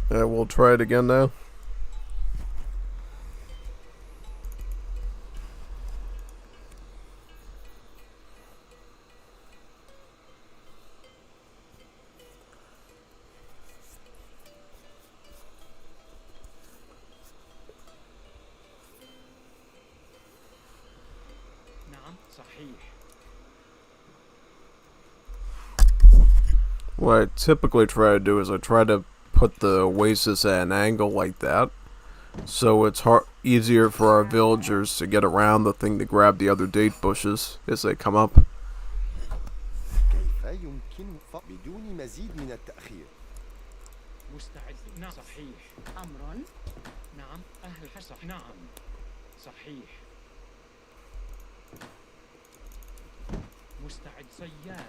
We'll try it again now. What I typically try to do is I try to put the oasis at an angle like that, so it's easier for our villagers to get around the thing to grab the other date bushes as they come up. كيف يمكن بدون مزيد من التأخير؟ مستعد. نعم صحيح. أمر. نعم أهل صح. نعم صحيح. مستعد صياد.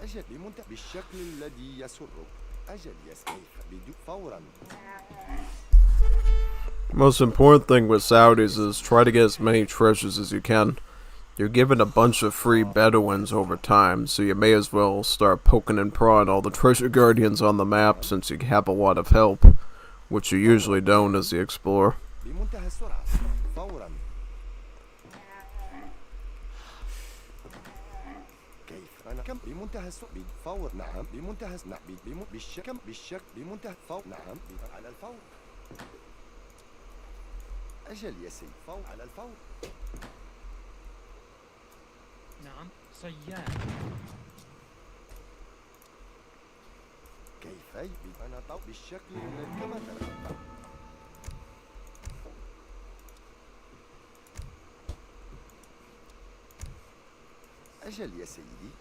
أجل بالشكل الذي يسرك. أجل كيف بدون فورا. Most important thing with Saudis is try to get as many treasures as you can. You're given a bunch of free Bedouins over time, so you may as well start poking and prodding all the treasure guardians on the map since you have a lot of help, which you usually don't as the explorer. بمنتهى السرعة. فورا. كيف أنا كم بمنتهى السرعة فور نعم بمنتهى نعم بالشك بمنتهى فور نعم على الفور. أجل يا سيد فور على الفور. نعم صياد. كيف أنا طو بالشكل كما ترى. أجل يا سيدي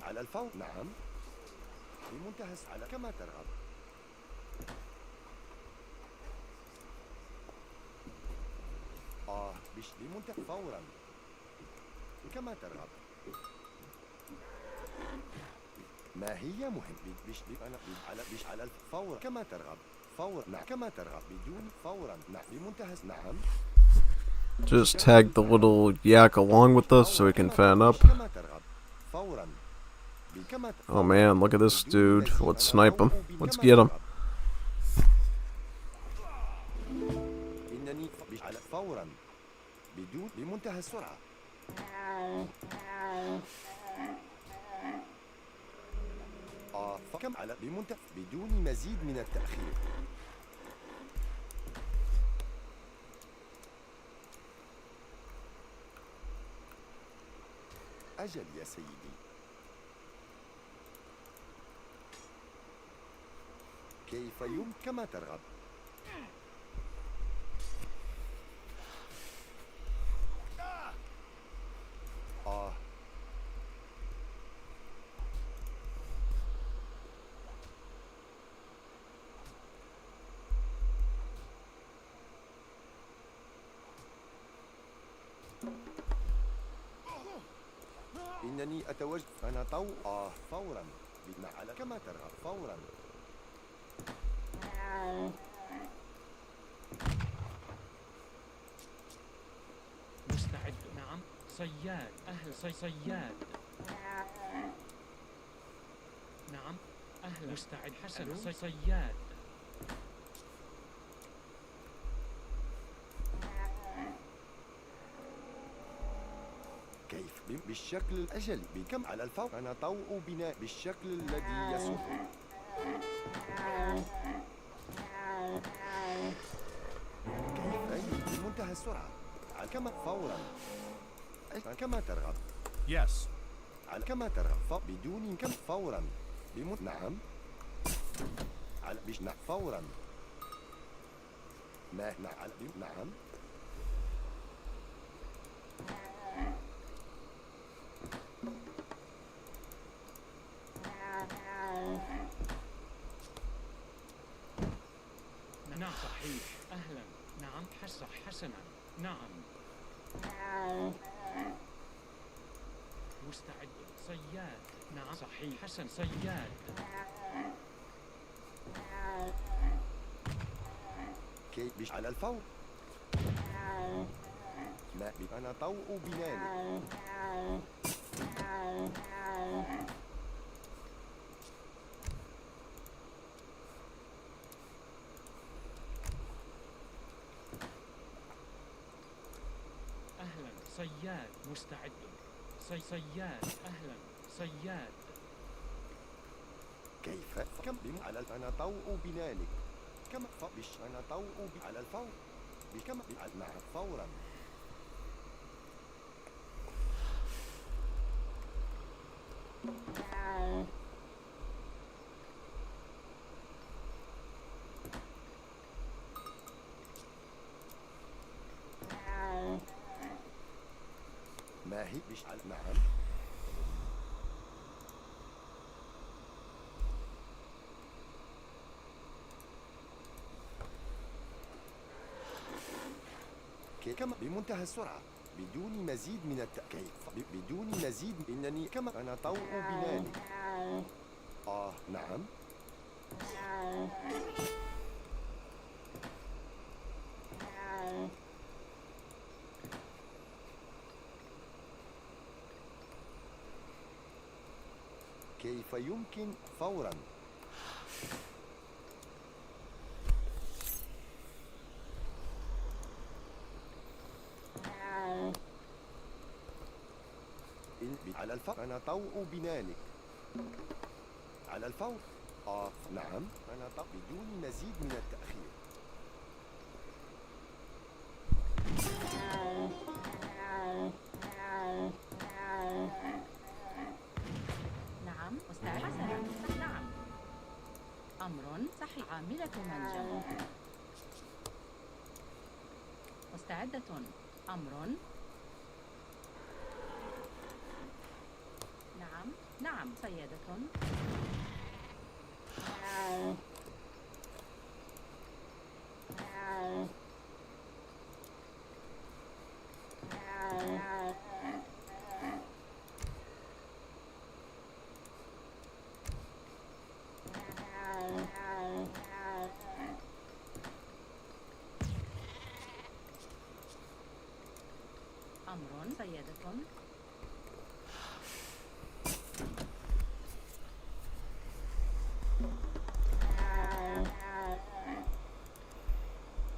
على الفور نعم بمنتهى على كما ترغب. بمنتهى فورا كما ترغب. ما هي مهم أنا على الفور كما ترغب. فور نعم كما ترغب بدون فورا نعم بمنتهى نعم. Just tag the little yak along with us so he can fan up. Oh man, look at this dude. Let's snipe him. Let's get him. كم على بدون مزيد من التأخير. أجل يا سيدي. كيف كما ترغب. إنني أتوجه. أنا فورا. على كما ترغب فورا. مستعد. نعم. صياد. أهل صياد. نعم. أهلا. مستعد. حسن. صياد. كيف بالشكل الأجل بكم على الفور. أنا طوء بناء بالشكل الذي يسوق. كيف بمنتهى السرعة. على كما فورا. كما ترغب. Yes. على كما ترغب بدون كم فورا. نعم. على فورا. ما نعم. نعم صحيح. أهلا. نعم. حسنا. نعم. مستعد. صياد. نعم صحيح. حسن. صياد. كيف على الفور. ما أنا طوء بناني. أهلا. صياد. مستعد. صياد. أهلا. صياد. كيف كم على أنا طوء بنانك. كما أنا طوء على الفور. بكم نعم فورا. ما هي نعم. كما بمنتهى السرعة بدون مزيد من التأكيد. بدون مزيد. إنني كما أنا طوء بناني. نعم. كيف يمكن فورا. على الفور. أنا طوء بنانك. على الفور. نعم. أنا بدون مزيد من التأخير. نعم. مستعد. حسنا. نعم. أمر صحيح. عاملة منجم. مستعدة. أمر. نعم. نعم. سيدة. أمر. سيدة.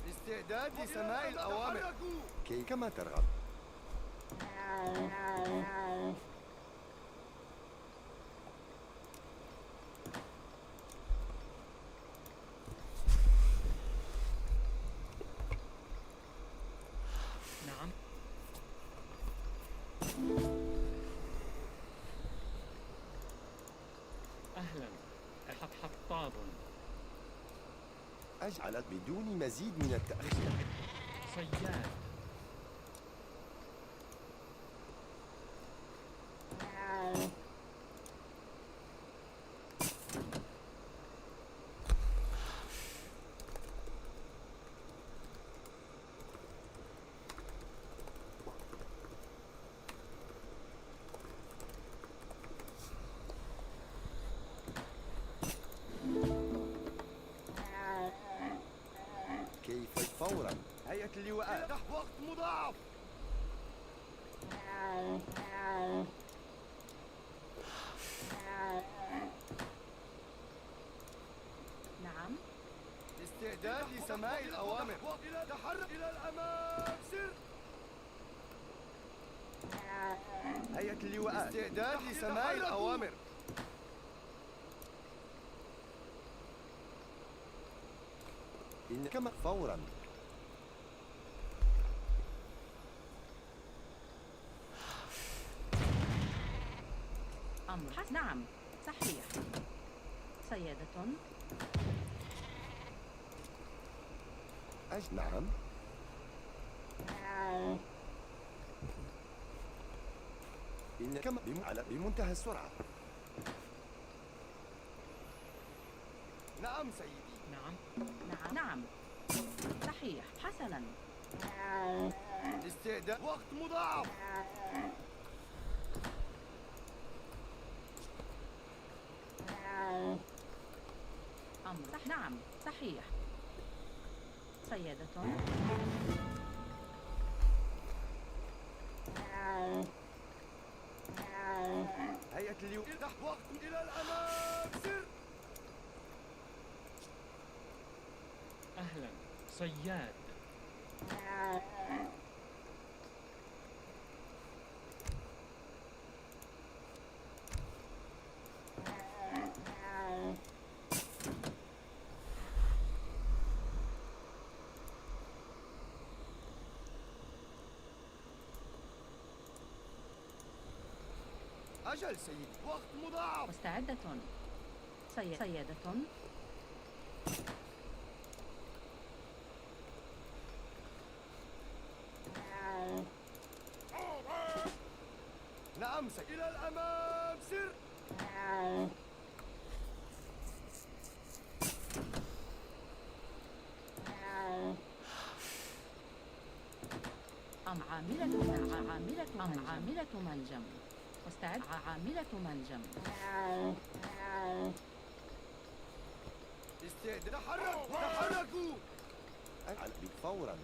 استعداد لسماع الأوامر. كما ترغب. أجعل بدون مزيد من التأخير. صياد. كيف فورا؟ هيئة اللواءات تحت وقت مضاعف. نعم. استعداد لسماع الأوامر. تحرك إلى الأمام. سر. هيئة اللواءات استعداد لسماع الأوامر. كما فورا. أمر نعم صحيح سيادة. نعم. كما بمنتهى السرعة. نعم سيدي. نعم نعم نعم صحيح حسنا. استعداد وقت مضاعف. أمر نعم صحيح سيادة. هيئة اللواء تحت وقت إلى الأمام. سر. أهلا صياد. أجل سيدي وقت مضاعف. مستعدة سيادة. نعم سيدي. إلى الأمام. سر. عاملة منجم. مستعد عاملة منجم. استعد. تحركوا. فورا.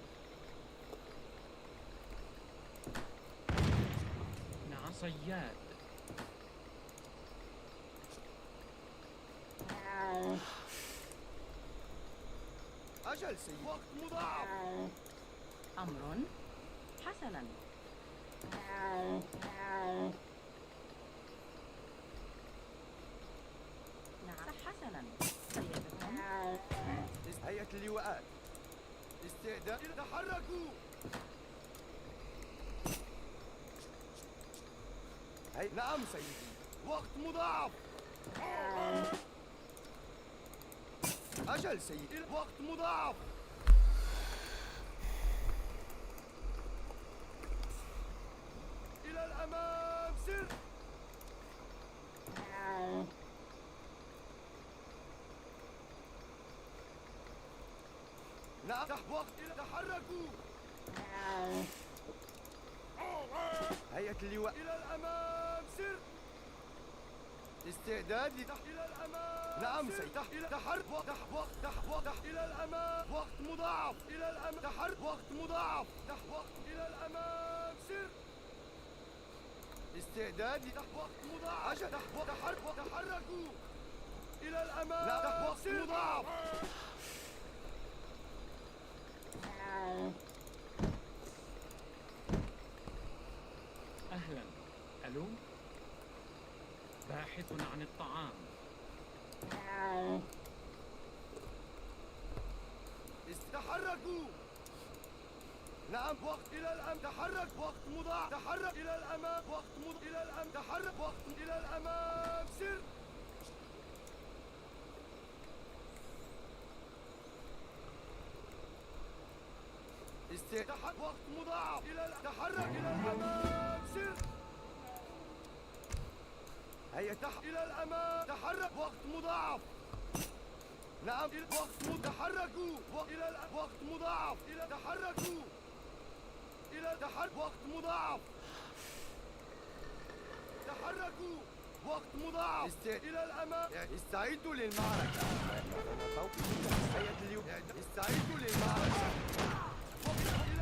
نعم صياد. أجل سيدي وقت مضاعف. أمر حسنا. نعم حسنا سيادة. هيئة اللواءات استعداد. تحركوا. نعم سيدي وقت مضاعف. أجل سيدي وقت مضاعف. إلى الأمام. سر. نعم تحت وقت. تحركوا. هيئة اللواء إلى الأمام. سر. استعداد إلى الأمام. نعم سيدي. تحرك. وقت إلى الأمام. وقت مضاعف. إلى الأمام. تحرك. وقت مضاعف. وقت إلى الأمام. سر. استعداد. وقت مضاعف. تحركوا. إلى الأمام. وقت مضاعف. أهلا. ألو. باحث عن الطعام. تحركوا. نعم وقت إلى الأمام. تحرك. وقت مضاعف. تحرك إلى الأمام. وقت مضاعف. إلى الأمام. تحرك. وقت إلى الأمام. سر. وقت مضاعف تحرك إلى الأمام سر. هيا إلى الأمام تحرك وقت مضاعف. نعم وقت تحركوا إلى وقت مضاعف. إلى تحركوا إلى وقت مضاعف. تحركوا وقت مضاعف. إلى الأمام. استعدوا للمعركة. استعدوا للمعركة.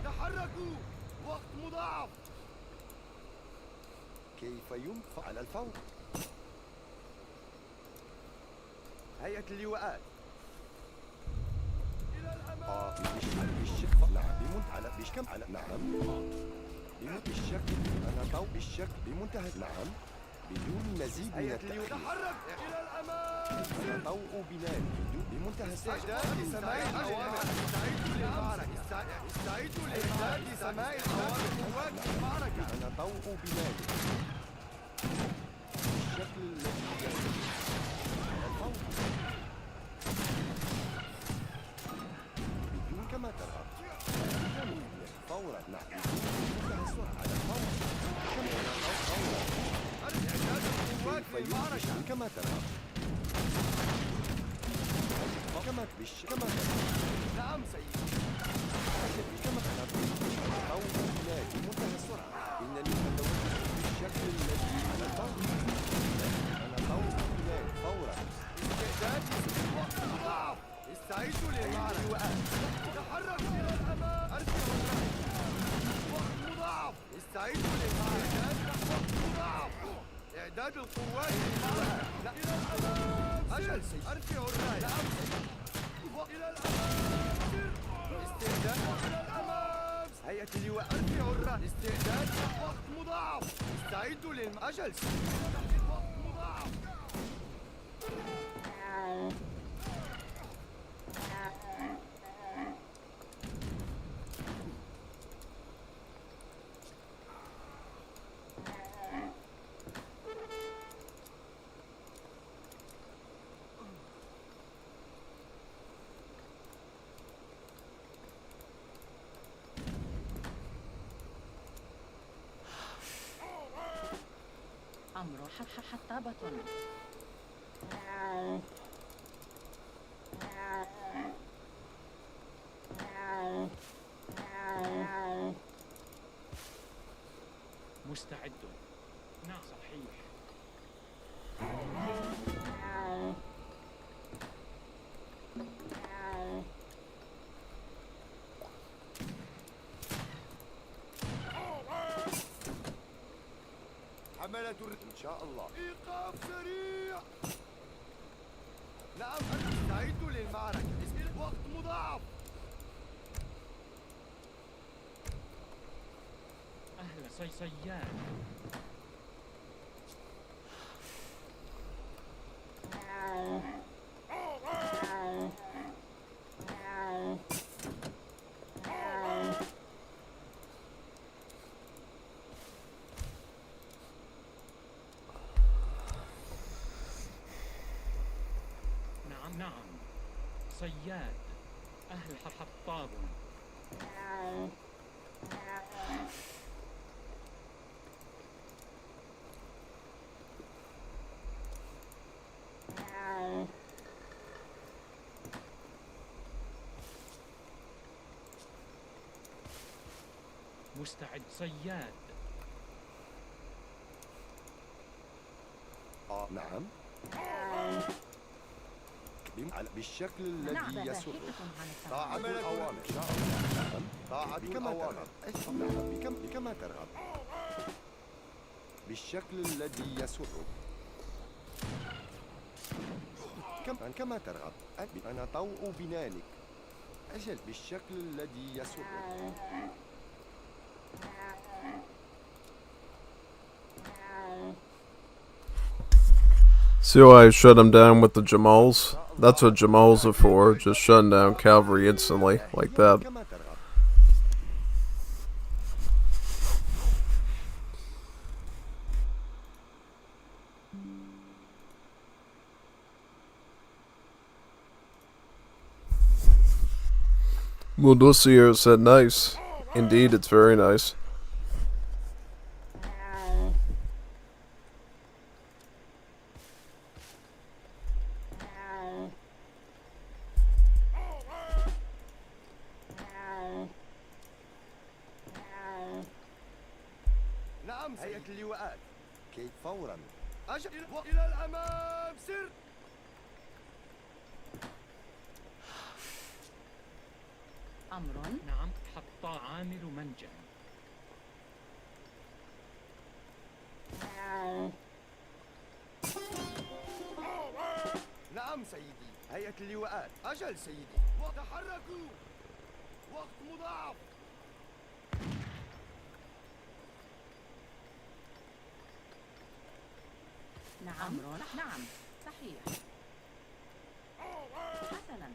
تحركوا وقت مضاعف. كيف ينفع على الفور؟ هيئة اللواءات. إلى الأمام. بالشق نعم على بشكم على نعم بالشكل أنا طو بالشكل بمنتهى نعم بدون مزيد من التأخير. تحرك إلى الأمام. طوء بناء بمنتهى استعداد لسماع الأوامر. استعدوا للمعركة. استعدوا لإعداد سماع الأوامر. قوات المعركة. أنا طوء بناء بالشكل الذي على الفور بدون كما ترى فورا نعم بمنتهى السرعة على الفور فورا إعداد القوات للمعركة. كما ترى كما ترى. نعم سيدي. كما أنا طوء بناء بمنتهى السرعة. إنني أتوجه بالشكل الذي على الفور. أنا طوء بناء فورا. استعداد وقت مضاعف. استعدوا للمعركة. تحرك إلى الأمام. أرسلوا وقت مضاعف. استعدوا للمعركة. وقت مضاعف. إعداد القوات للمعركة. إلى الأمام. أجل سيدي. أرسلوا الراية. نعم سيدي. إلى الأمام. استعداد إلى الأمام. هيئة اللواء. أرسلوا الراية. استعداد وقت مضاعف. استعدوا أجل سيدي. وقت مضاعف. أمر حطابة. مستعد. نعم صحيح. حملة إن شاء الله. إيقاف سريع. نعم استعدوا للمعركة. وقت مضاعف. أهلا صياد. نعم صياد. أهل حطاب. مستعد صياد. نعم بالشكل الذي يسر. طاعة الأوامر. نعم طاعة الأوامر. نعم بكما ترغب. بالشكل الذي يسرك. كما ترغب. أنا طوء بنانك. أجل بالشكل الذي يسرك. See why I shut them down with the Jamals? That's what Jamals are for, just shutting down cavalry instantly, like that. Mudusir said nice. Indeed, it's very nice. نعم هيئة اللواءات كي فورا أجل إلى الأمام سر. أمر. نعم حط عامل منجم. نعم سيدي هيئة اللواءات أجل سيدي وتحركوا وقت مضاعف. نعم. أمر. نعم صحيح. حسنا.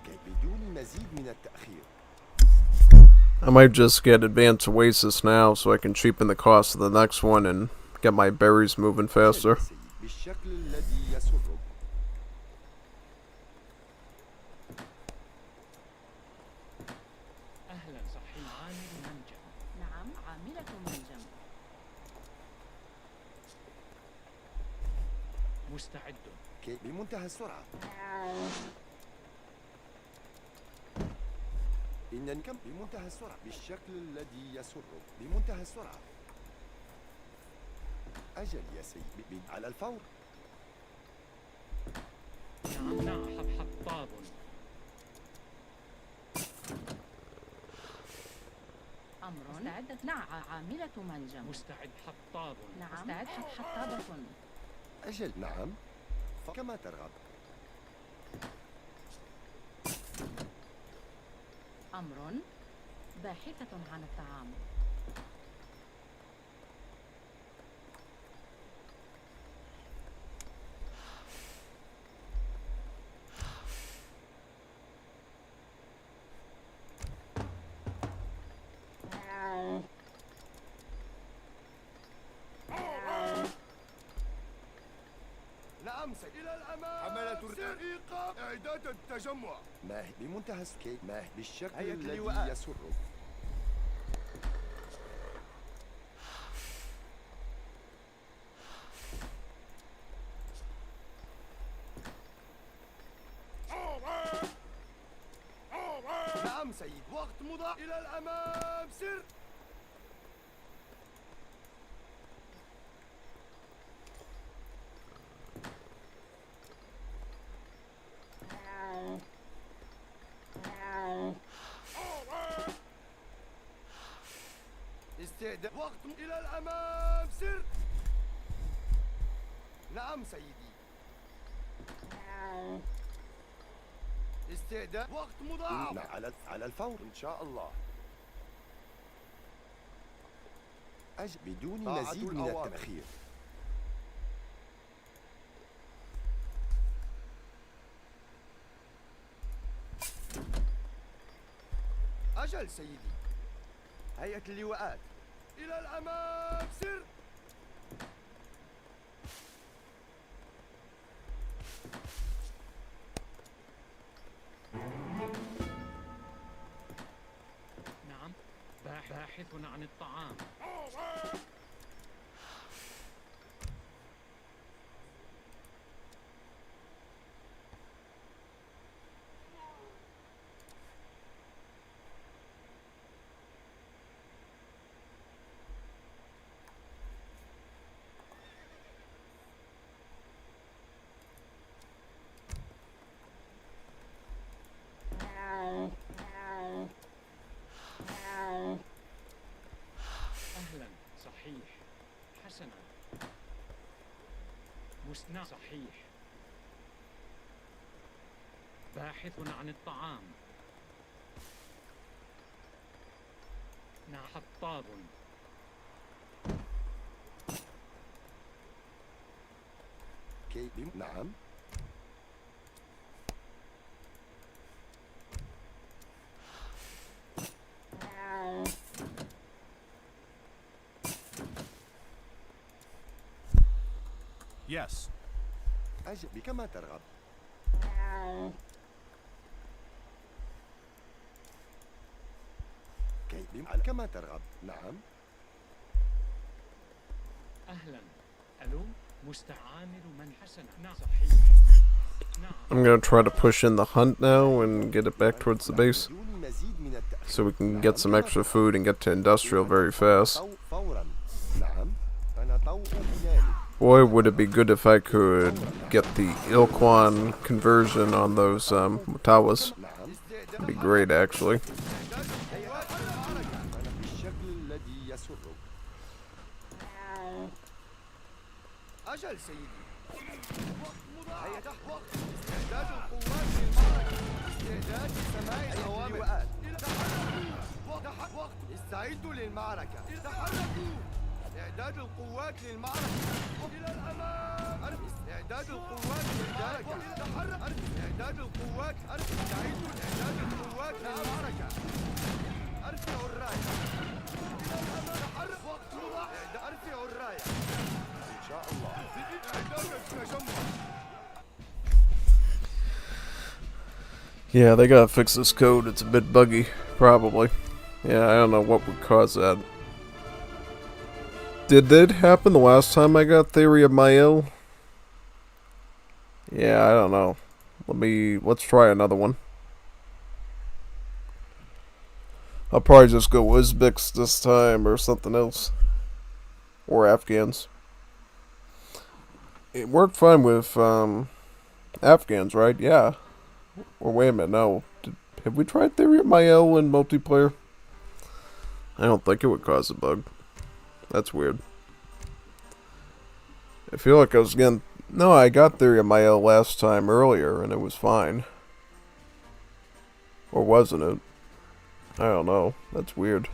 كي بدون مزيد من التأخير. I might just get advanced oasis now so I can cheapen the cost of the next one and get my berries moving faster. بالشكل الذي يسرك. أهلا صحيح عامل منجم. نعم عاملة منجم. مستعد. كي بمنتهى السرعة. إنني كم بمنتهى السرعة بالشكل الذي يسرك بمنتهى السرعة. أجل يا سيدي على الفور. نعم نعم حطاب. أمر. مستعدة. نعم عاملة منجم. مستعد حطاب. نعم مستعد حطابة. أجل نعم كما ترغب. أمر. باحثة عن الطعام. نعم إلى الأمام. حملة الرقيقة إعداد التجمع. ما هي بمنتهى السكي ما هي بالشكل هيئة الذي اللواءات. يسرك. نعم سيد وقت مضى. إلى الأمام سر. استعداد وقت. إلى الأمام سر. نعم سيدي. استعداد وقت مضاعف. على الفور إن شاء الله. بدون مزيد من التأخير. أجل سيدي. هيئة اللواءات. إلى الأمام سر. نعم باحث عن الطعام. أهلا صحيح. حسنا. مسنا صحيح. باحث عن الطعام. نعم حطاب. كي نعم Yes. أجل كما ترغب. كما ترغب. نعم. أهلا. ألو مستعامل من حسن. نعم صحيح. I'm gonna try to push in the hunt now and get it back towards the base, so we can get some extra food and get to industrial very fast. Boy, would it be good if I could get the Ilkwan conversion on those Mutawas. It'd be great, actually. أجل سيدي. هيا وقت استعداد القوات للمعركة. استعداد لسماع الأوامر. وقت استعدوا للمعركة. تحركوا. إعداد القوات للمعركة. إلى الأمام. استعداد القوات للمعركة. تحرك. إعداد القوات. استعدوا لإعداد القوات للمعركة. أرفعوا الراية. إلى الأمام. تحرك. وقت وضع. أرفعوا الراية. إن شاء الله. إعداد التجمع. Yeah, they gotta fix this code. It's a bit buggy, probably. Yeah, I don't know what would cause that. Did that happen the last time I got Theory of Mael? Yeah, I don't know. Let's try another one. I'll probably just go Uzbeks this time or something else. Or Afghans. It worked fine with Afghans, right? Yeah. Or wait a minute, no. Have we tried Theory of Mael in multiplayer? I don't think it would cause a bug. That's weird. I feel like I was getting... No, I got Theory of Mael last time earlier and it was fine. Or wasn't it? I don't know. That's weird.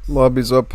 Lobby's up.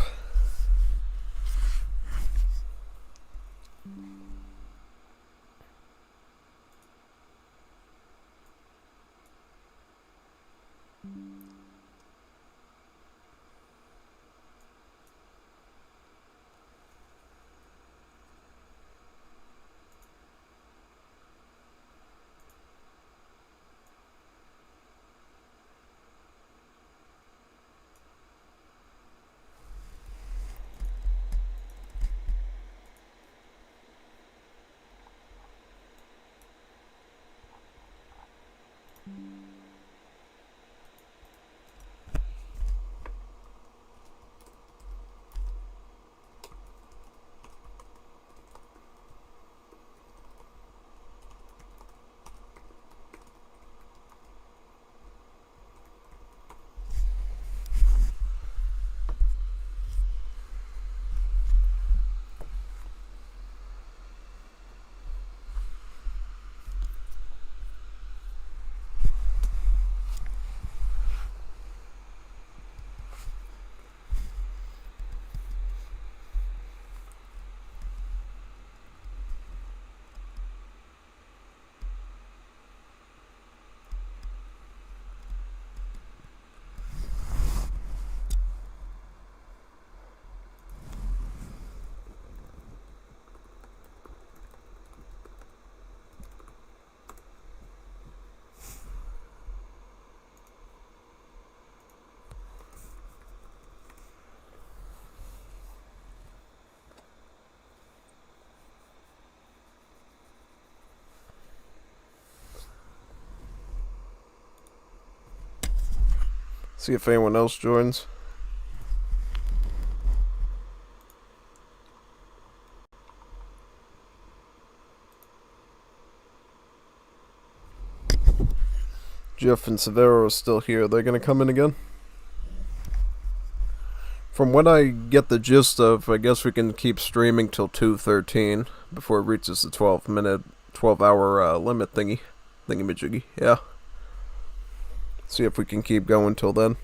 See if anyone else joins. Jeff and Severo are still here. Are they going to come in again? From what I get the gist of, I guess we can keep streaming till 2:13 before it reaches the 12-hour limit thingy-majiggy. Yeah. See if we can keep going till then.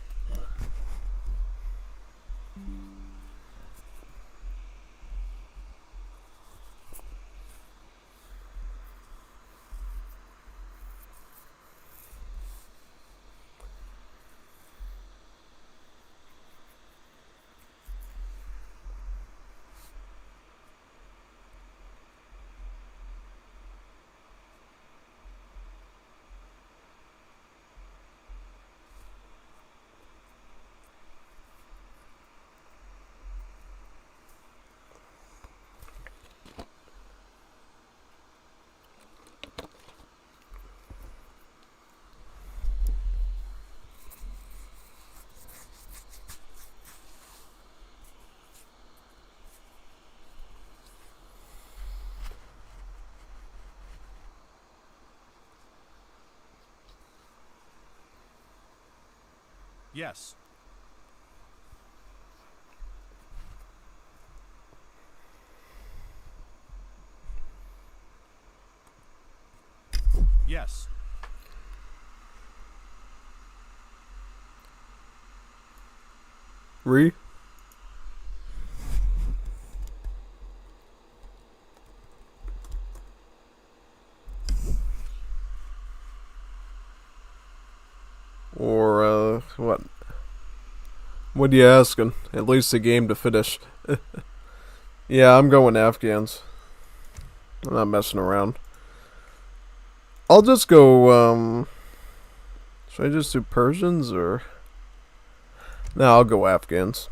Yes. Yes. Re? Or, what? What are you asking? At least a game to finish. Yeah, I'm going Afghans. I'm not messing around. I'll just go, should I just do Persians, or? No, I'll go Afghans.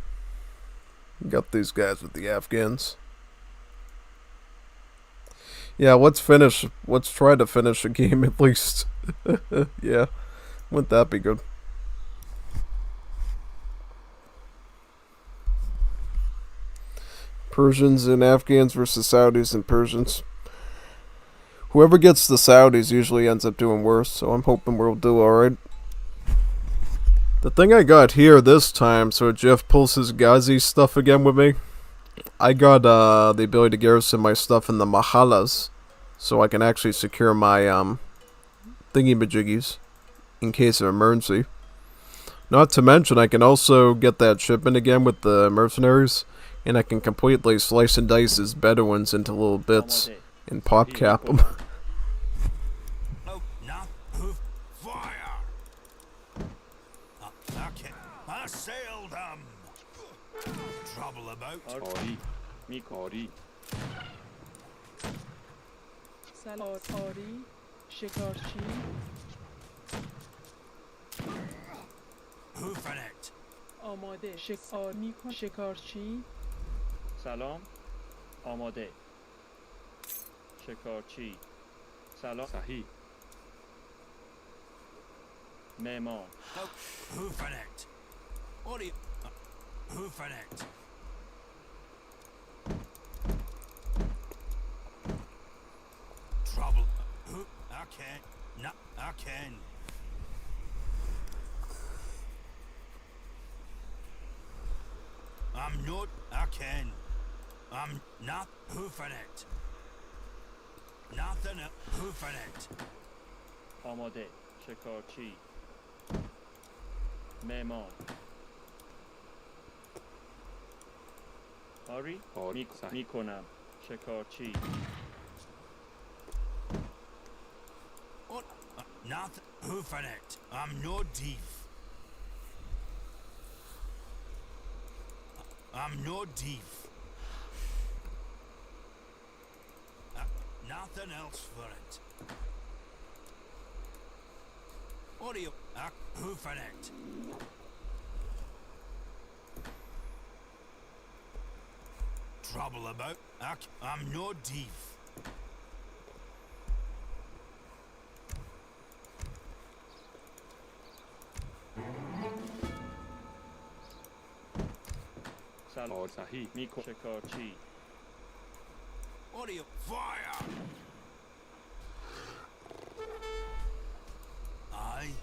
Got these guys with the Afghans. Yeah, let's try to finish a game at least. Yeah, wouldn't that be good? Persians and Afghans versus Saudis and Persians. Whoever gets the Saudis usually ends up doing worse, so I'm hoping we'll do alright. The thing I got here this time, so Jeff pulls his Ghazi stuff again with me, I got the ability to garrison my stuff in the Mahalas, so I can actually secure my thingy-majiggies in case of emergency. Not to mention, I can also get that shipment again with the mercenaries, and I can completely slice and dice his Bedouins into little bits and pop cap them. I sailed them. Trouble about. Ori, Mikori. Ori, Shikarchi. Hufanet. آماده شکار میکن شکارچی سلام آماده شکارچی سلام صحیح معمار Hufanet. Ori. Hufanet. Trouble. I can't. No, I can. I'm not. I can. I'm not Hufanet. Nothing. Hufanet. آماده شکارچی معمار آری میکنم شکارچی Not Hufanet. I'm no thief. I'm no thief. Nothing else for it. Audio. Hufanet. Trouble about. I'm no thief. سلام صحیح میکن شکارچی What are you? Fire! Aye.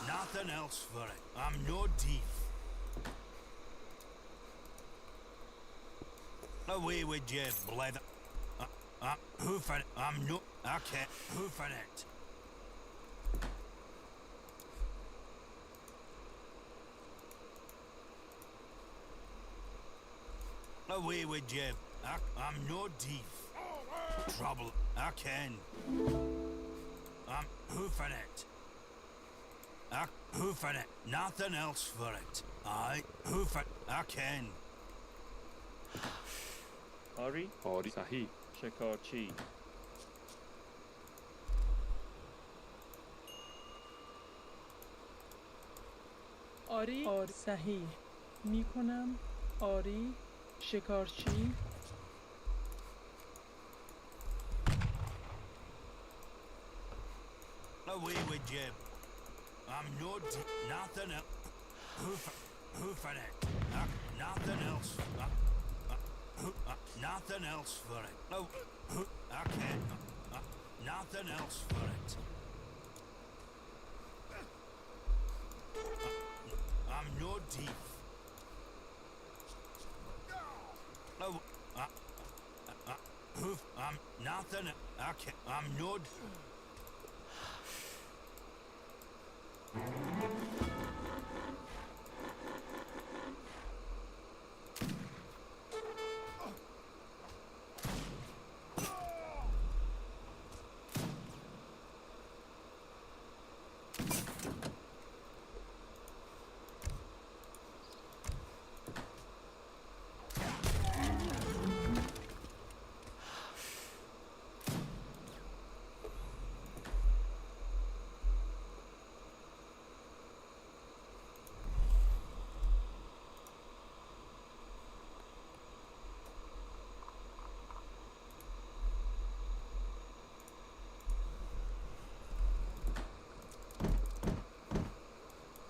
Nothing else for it. I'm no thief. Away with you, blether. Hoofing it. I'm no... Okay, hoofing it. Away with you. I'm no thief. Trouble. I can. I'm hoofing it. Hoofing it. Nothing else for it. Aye, hoof it. I can. آری صحیح شکارچی آری صحیح میکنم. آری شکارچی Away with you. I'm no nothing else. Hoofing it. Nothing else. Nothing else for it. No, I can't. Nothing else for it. I'm no thief. No, I'm nothing. I can't. I'm no.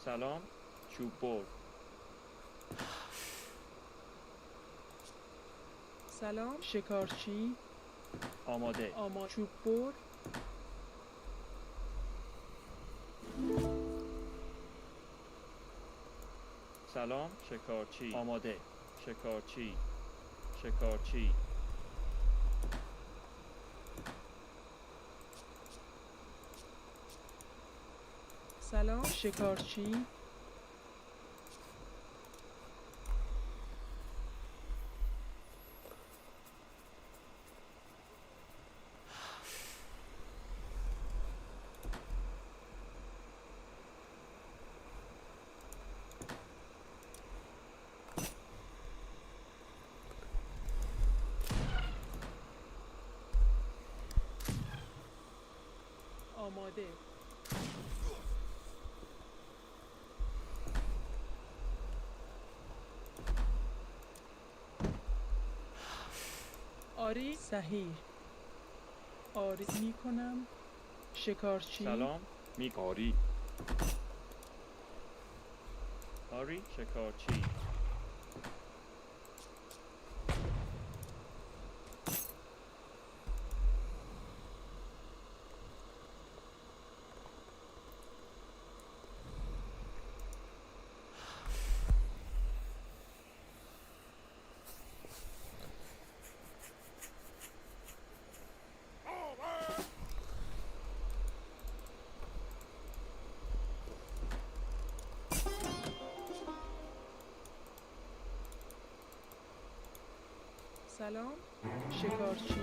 سلام چوب بر سلام شکارچی آماده چوب بر سلام شکارچی آماده شکارچی شکارچی سلام شکارچی آماده آری صحیح آری میکنم شکارچی سلام آری آری شکارچی سلام شکارچی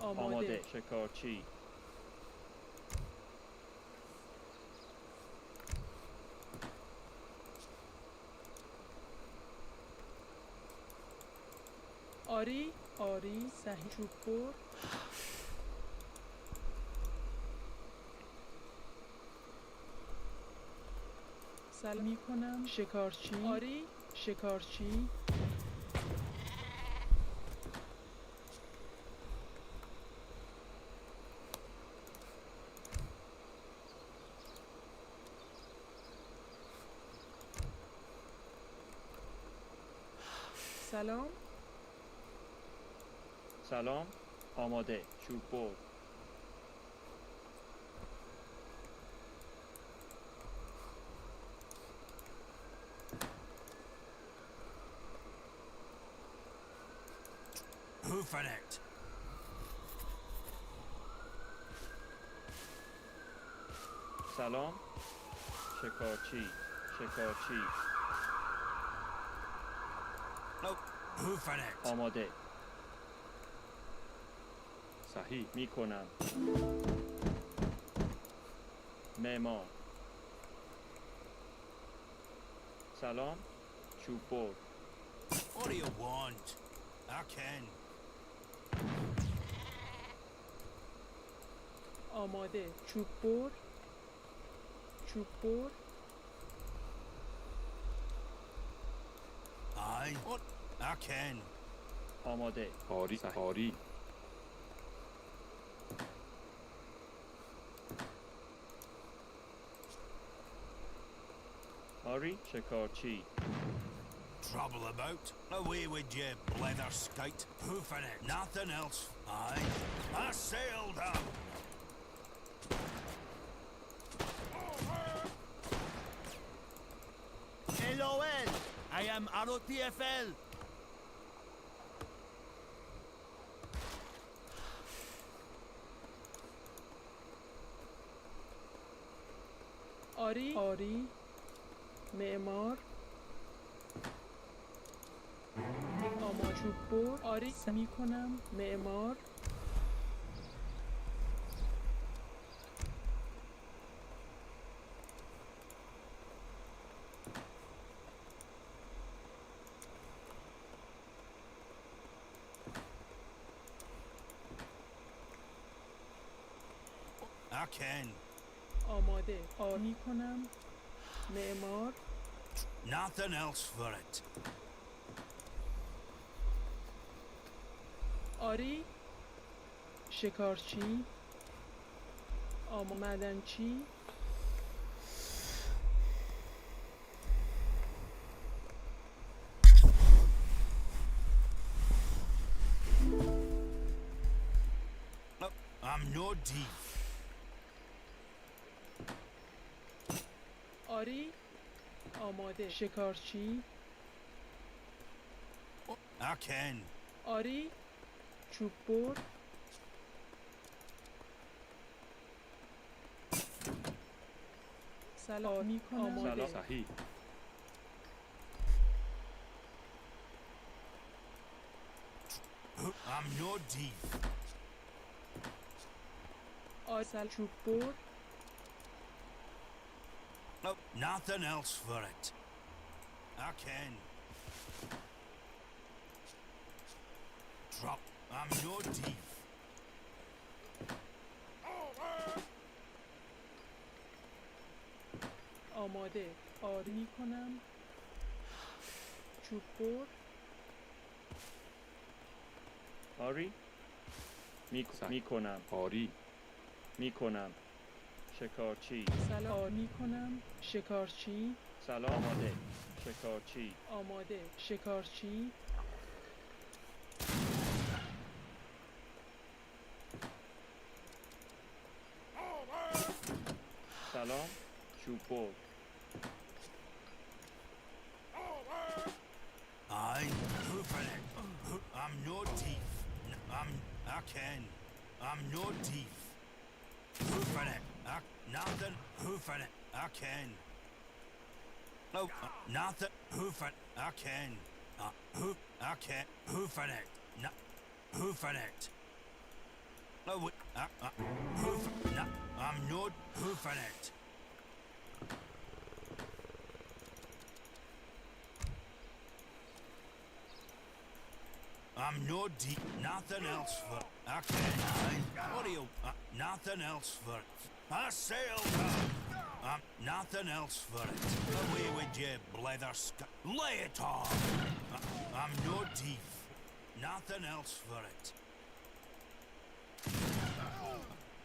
آماده شکارچی آری آری صحیح چوب بر سلام میکنم شکارچی آری شکارچی سلام سلام آماده چوب بر Hoofing it. سلام شکارچی شکارچی No. Hoofing it. آماده صحیح میکنم معمار سلام چوب بر What do you want? I can. آماده چوب بر چوب بر Aye. What? I can. آماده آری آری شکارچی Trouble about? Away with you, leather skite. Hoofing it. Nothing else. Aye. I sailed up. LOL! I am ROTFL! آری آری معمار آما چوب بر آری میکنم معمار I can. آماده آری کنم معمار Nothing else for it. آری شکارچی آما معدنچی No, I'm no thief. آری آماده شکارچی I can. آری چوب بر سلام میکنم آماده سلام صحیح I'm no thief. آسل چوب بر No, nothing else for it. I can. Drop. I'm no thief. آماده آری میکنم چوب بر آری میکنم آری میکنم شکارچی سلام آری میکنم شکارچی سلام آماده شکارچی آماده شکارچی سلام چوب بر Aye, hoofing it. I'm no thief. I can. I'm no thief. Hoofing it. Nothing. Hoofing it. I can. No, nothing. Hoofing. I can. I can. Hoofing it. No, hoofing it. No, hoof. No, I'm no hoofing it. I'm no deep. Nothing else for. Okay. What do you? Nothing else for. I sailed up. Nothing else for it. Away with you, blether lay it on! I'm no thief. Nothing else for it.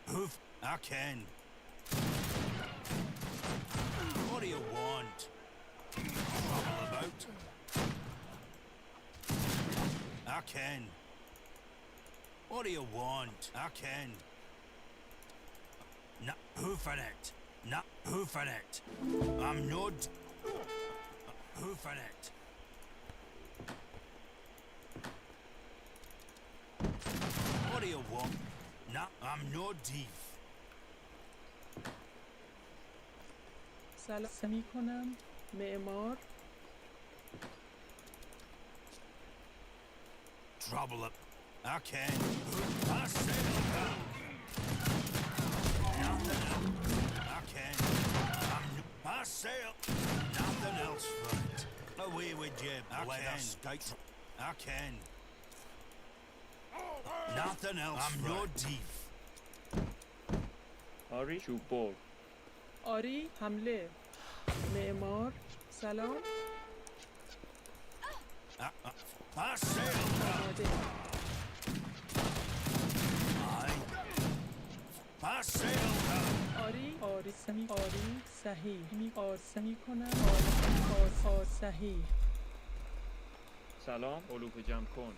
Hoof, I can. What do you want? Trouble about? I can. What do you want? I can. No, hoofing it. Not hoofing it. I'm no hoofing it. What do you want? No, I'm no thief. سلام میکنم معمار Trouble it. I can. I sail down. Nothing else. I can. I sail. Nothing else for it. Away with you, I can. I can. Nothing else. I'm no thief. آری چوبور آری حمله معمار سلام I sail down. I sail down. آری آری سمی آری صحیح می آرسه می کنم آر صحیح سلام علوف جمع کن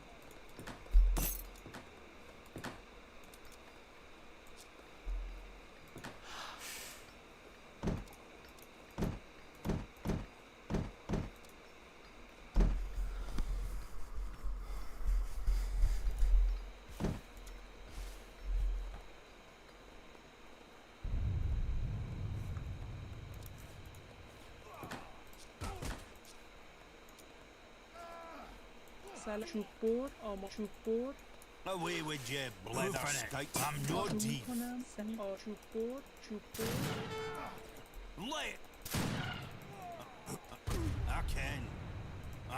سلام چوب بر آما چوب بر Away with you, blether skate. I'm no شروع thief. کنم سمی آر چوب بر Lay it. I can.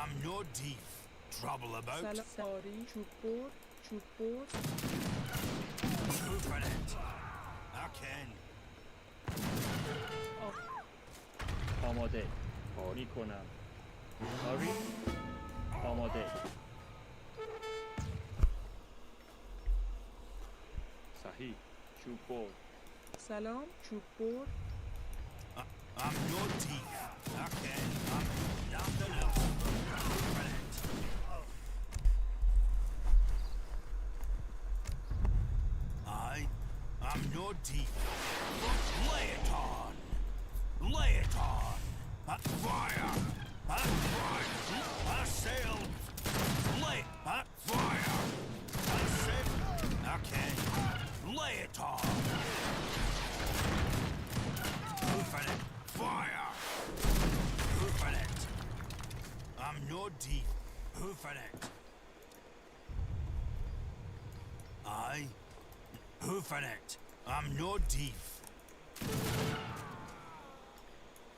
I'm no thief. Trouble about? سلام آری چوب بر Hoofing it. I can. آماده می کنم آری آماده صحیح چوبور سلام چوب بر I'm no thief. I can. I'm nothing else. Hoofing it. I'm no thief. Lay it on. Lay it on. Fire. Fire. I sail. Lay. Fire. I sail. I can. Lay it on. Hoofing it. Fire. Hoofing it. I'm no thief. Hoofing it. Hoofing it. I'm no thief.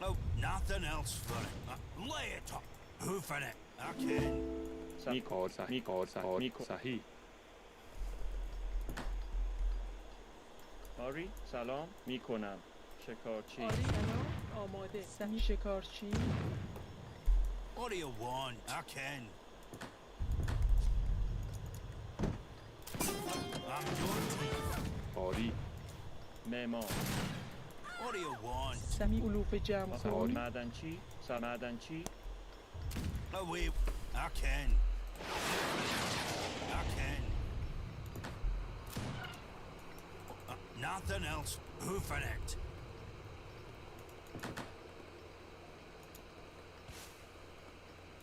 No, nothing else for it. Lay it on. Hoofing it. I can. میکار صحیح آری سلام می کنم شکارچی آری سلام آماده سمی شکارچی What do you want? I can. I'm no thief. آری معمار What do you want? سمی علوف جمع کن معدنچی Away. I can. I can. Nothing else. Hoofing it.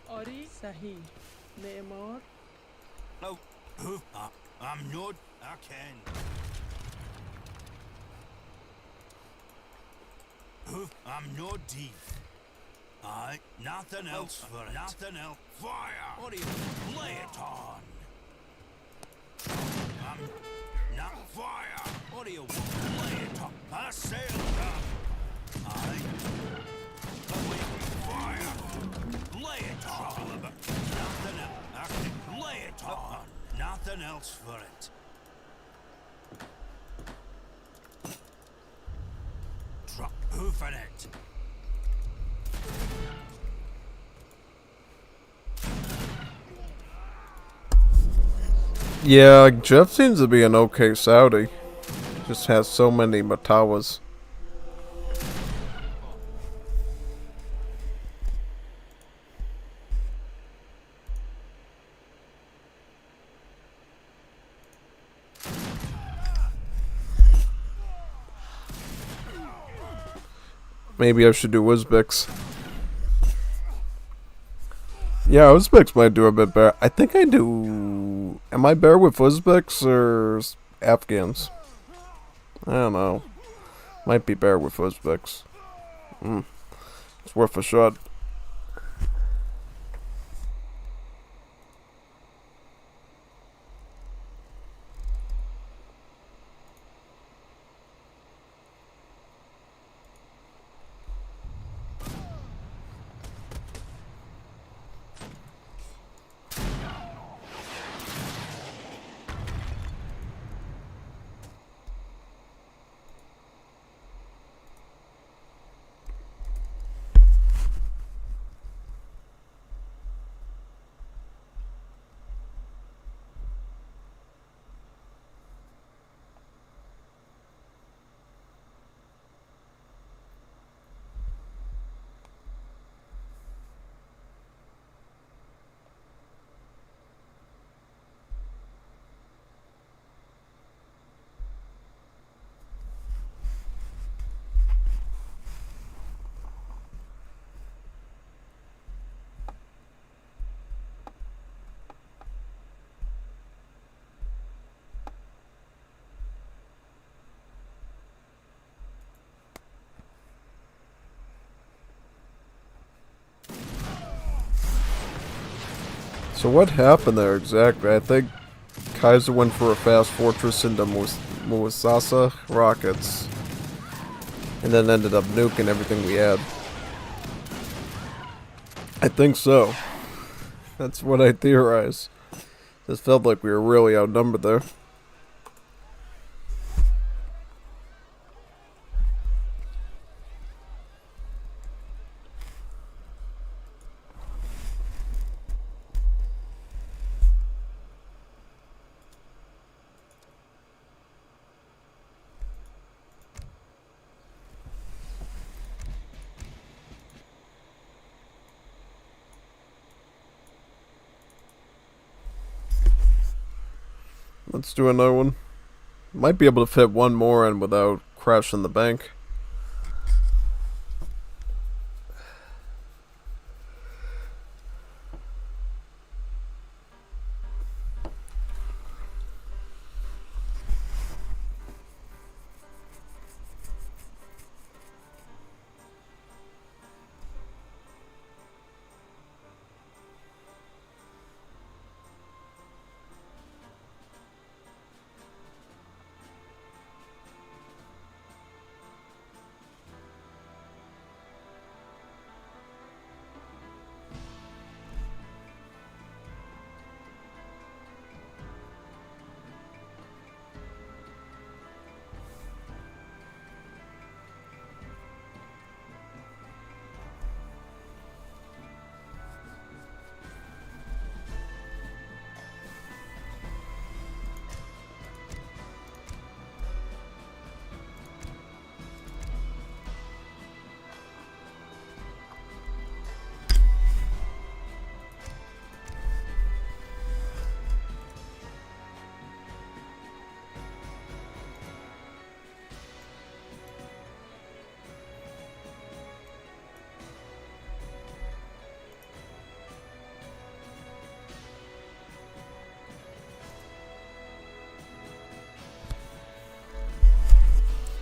آری صحیح معمار No. Hoof. I'm no. I can. Hoof. I'm no thief. Nothing else for it. Nothing else. Fire. What do you lay it on? I'm not fire. What do you lay it on? I sailed up. Away. Fire. Lay it on. Nothing else. I can lay it on. Nothing else for it. Hoof Hoofanet. Yeah, Jeff seems to be an okay Saudi. Just has so many Matawas. Maybe I should do Uzbeks. Yeah, Uzbeks might do a bit better. I think I do... Am I better with Uzbeks or Afghans? I don't know. Might be better with Uzbeks. It's worth a shot. So what happened there exactly? I think Kaiser went for a fast fortress into Madrasa rockets. And then ended up nuking everything we had. I think so. That's what I theorize. Just felt like we were really outnumbered there. Let's do another one. Might be able to fit one more in without crashing the bank.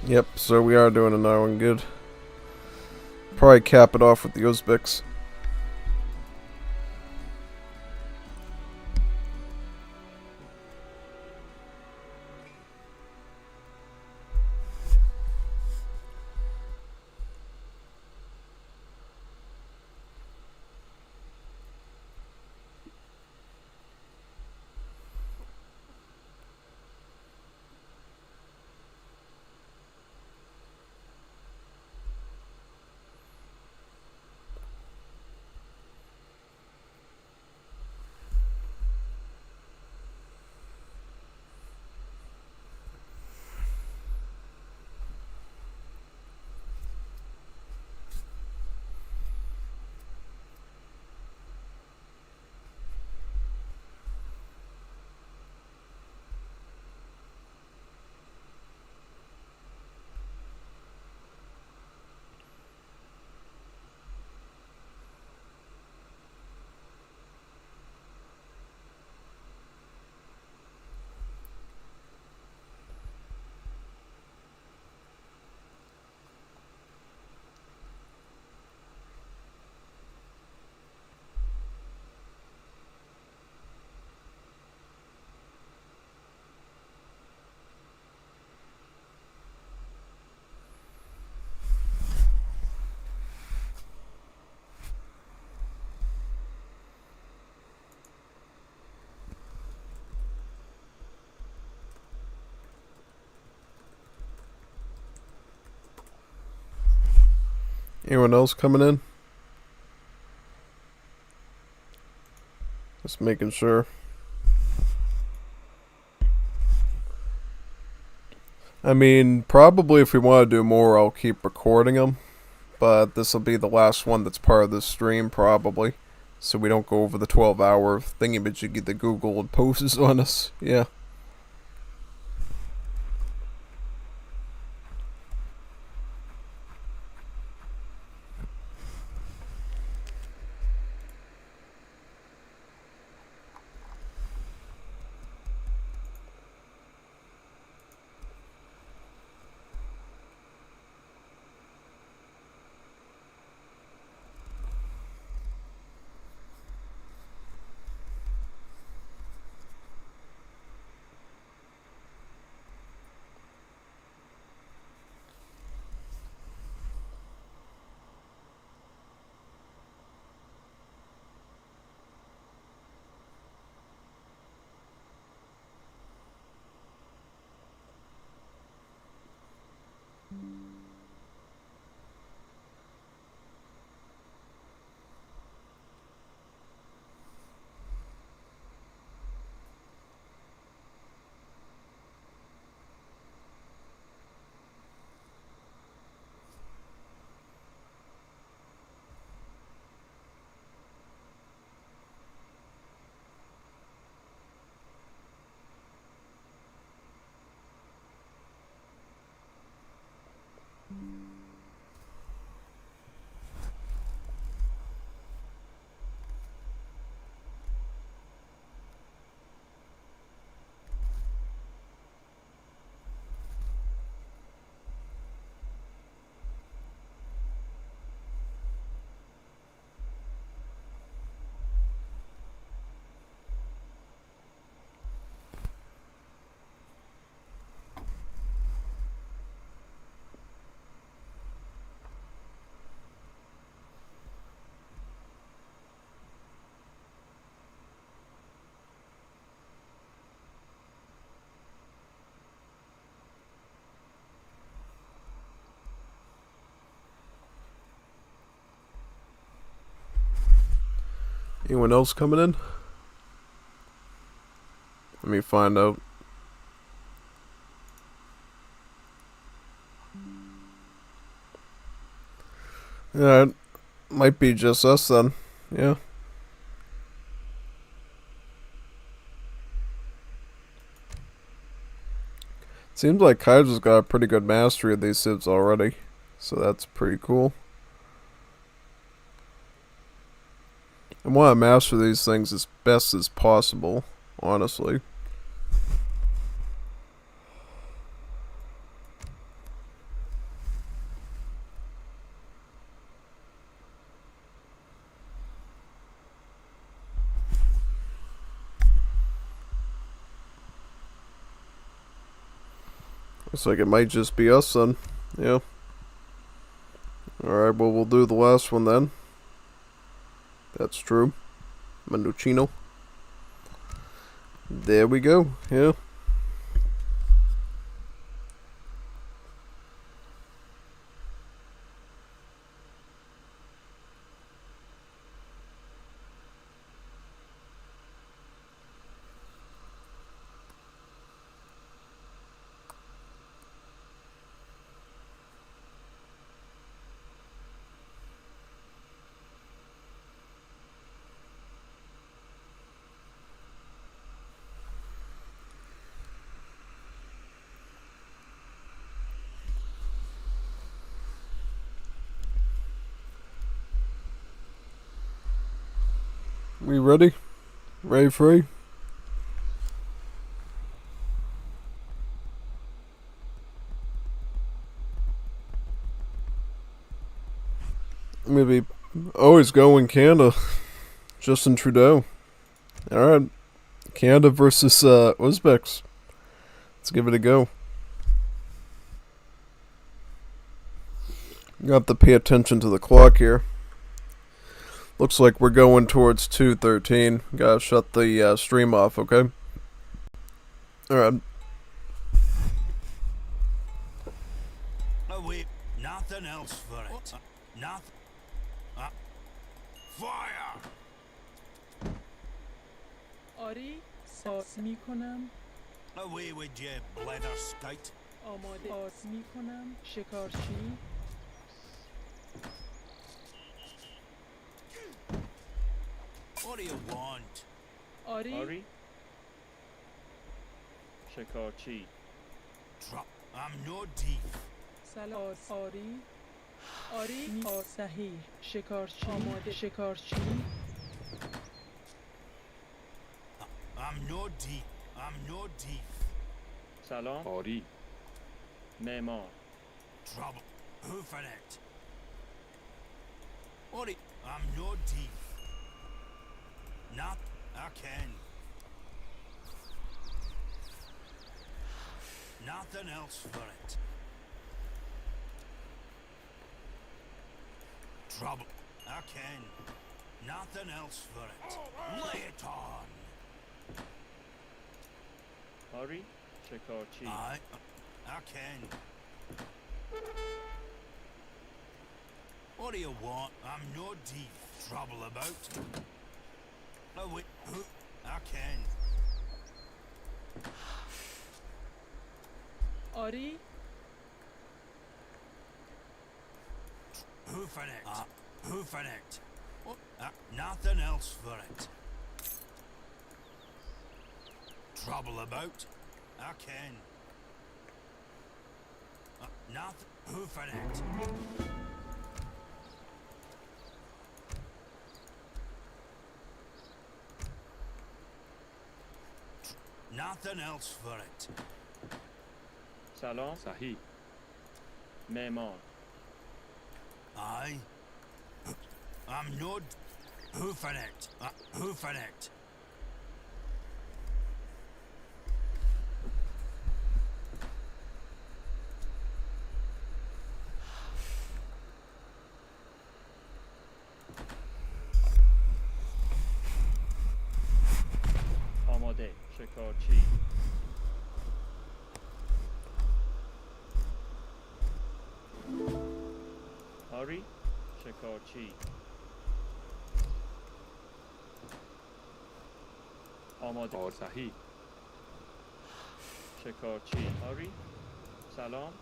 Yep, so we are doing another one good. Probably cap it off with the Uzbeks. Anyone else coming in? Just making sure. I mean, probably if we want to do more, I'll keep recording them. But this will be the last one that's part of this stream, probably. So we don't go over the 12-hour thingamajiggy that Google imposes on us. Yeah. Anyone else coming in? Let me find out. Yeah, it might be just us then. Yeah. Seems like Kaiser's got a pretty good mastery of these civs already. So that's pretty cool. I want to master these things as best as possible, honestly. Looks like it might just be us then. Yeah. Alright, well, we'll do the last one then. That's true. Menducino. There we go. Yeah. We ready? Ready free? Maybe always go in Canada. Justin Trudeau. Alright. Canada versus Uzbeks. Let's give it a go. You have to pay attention to the clock here. Looks like we're going towards 2:13. Gotta shut the stream off, okay? Alright. No, wait, nothing else for it. Nothing. Fire! آری ساز می کنم. Away with you, blether scout. آماده آز می کنم. شکارچی. What do you want? آری شکارچی Drop. I'm no thief. سلام آری آری می صحیح شکارچی آماده شکارچی I'm no thief. I'm no thief. سلام آری معمار Trouble. Hoofing it. What do you... I'm no thief. Not... I can. Nothing else for it. Trouble. I can. Nothing else for it. Lay it on. آری شکارچی I can. What do you want? I'm no thief. Trouble about? Oh wait. I can. آری Hoofing it. Hoofing it. Oh, nothing else for it. Trouble about? I can. Nothing. Hoofing it. Nothing else for it. سلام صحیح معمار Aye. I'm no... Hoofing it. Hoofing it. آماده شکارچی آری شکارچی آماده صحیح شکارچی آری سلام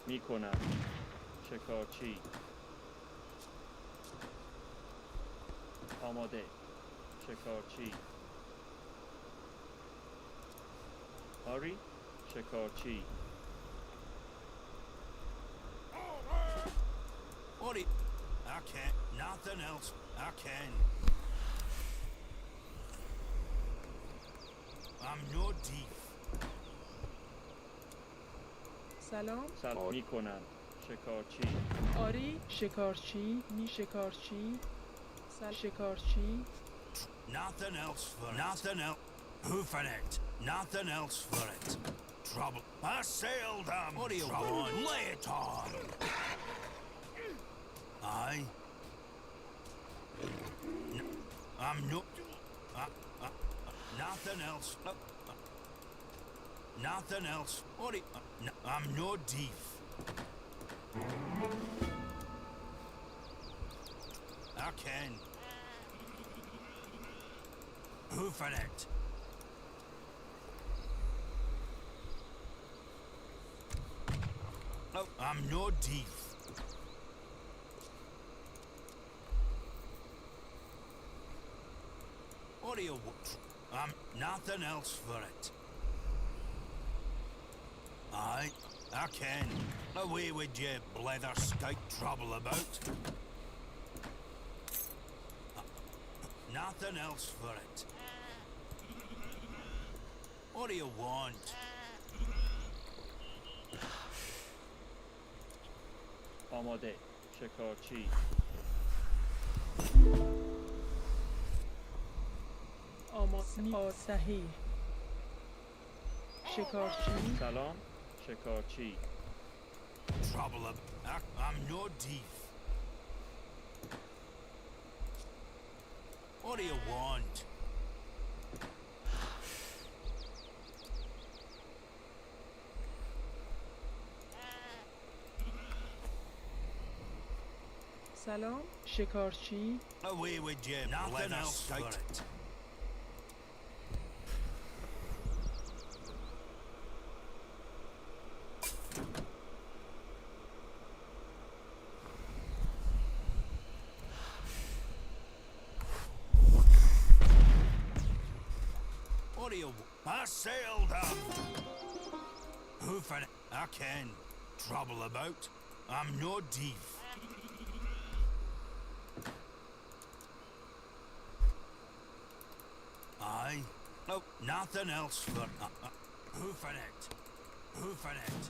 میکنم شکارچی آماده شکارچی آری شکارچی What do you... I can't. Nothing else. I can. I'm no thief. سلام سلام میکنم شکارچی آری شکارچی می شکارچی شکارچی Nothing else for it. Nothing else. Hoofing it. Nothing else for it. Trouble. I sailed them. What do you want? Lay it on. Aye. I'm no... nothing else. Nothing else. What do you... I'm no thief. I can. Hoofing it. No, I'm no thief. What do you want? Nothing else for it. Aye, I can. Away with you, blether scout. Trouble about? Nothing else for it. What do you want? آماده شکارچی آماده صحیح شکارچی سلام شکارچی Trouble up. I'm no thief. What do you want? سلام شکارچی Away with you. Nothing else for it. What do you... I sailed up. Who for it? I can. Trouble about. I'm no thief. Aye. No, nothing else for... who for it? Who for it?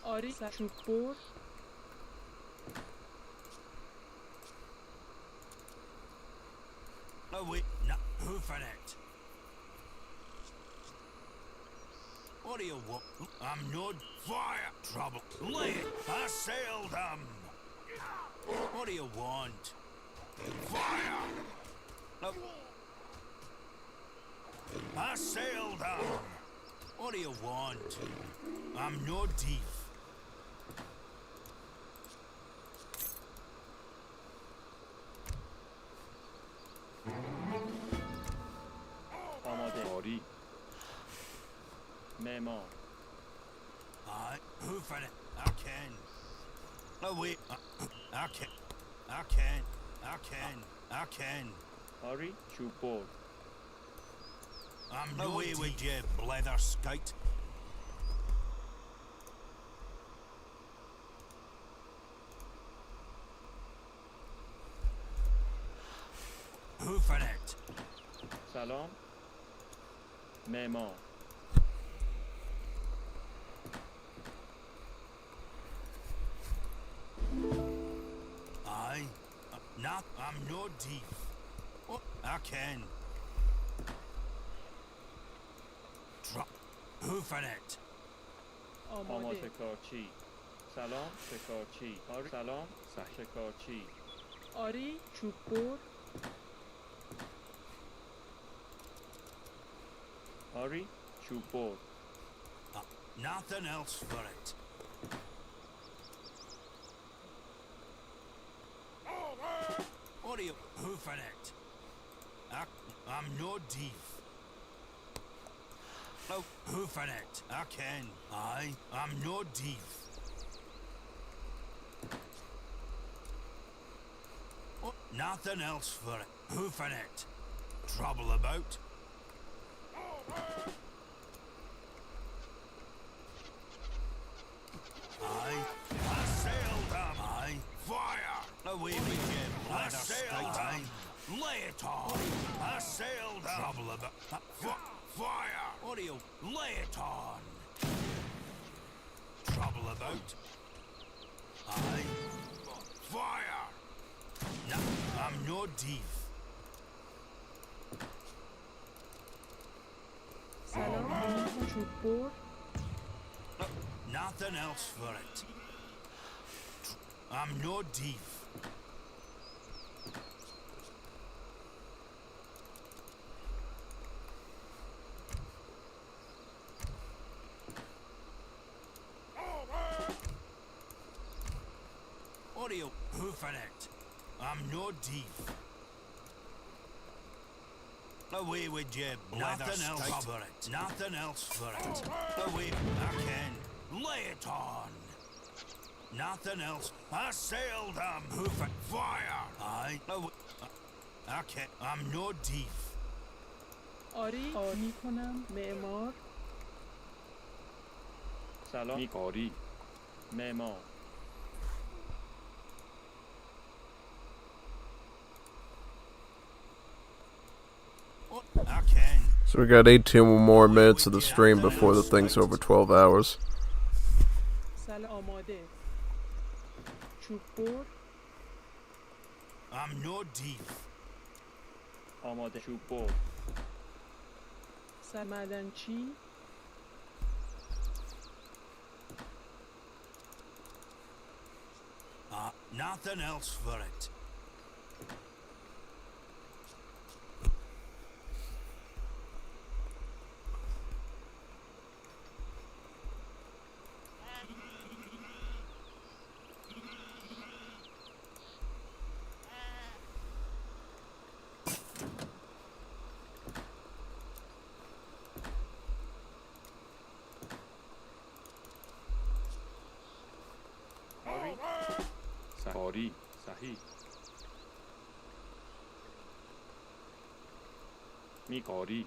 آری چوب بر No, wait. No, who for it? What do you want? I'm no fire trouble. Lay it. I sailed them. What do you want? Fire. No. I sailed them. What do you want? I'm no thief. آماده آری معمار Aye, who for it? I can. No, wait. I can. I can. I can. I can. آری چوب بر I'm no way with you, blether skite. Who for it? سلام معمار Aye. Not. I'm no thief. Oh, I can. Drop. Who for it? آماده آماده شکارچی سلام شکارچی آری سلام شکارچی آری چوب بر آری چوب بر Nothing else for it. What do you... who for it? I'm no thief. No, who for it? I can. Aye, I'm no thief. Oh, nothing else for it. Who for it? Trouble about? Aye, I sailed them. Aye, fire! Away with you, I sailed them. Lay it on. I sailed them. Trouble about... fire! What do you... lay it on. Trouble about? Aye. Fire! No, I'm no thief. سلام آری چوب بر Nothing else for it. I'm no thief. What do you... who for it? I'm no thief. Away with you, nothing else for it. Nothing else for it. Away, I can. Lay it on. Nothing else. I sailed them. Who for fire? Aye. I can't. I'm no thief. آری آری کنم معمار سلام آری معمار I can. So we got 18 more minutes of the stream before the thing's over 12 hours. سلام آماده چوب بر I'm no thief. آماده چوب بر معدنچی Nothing else for it. Sahari, Sahi. Mikori.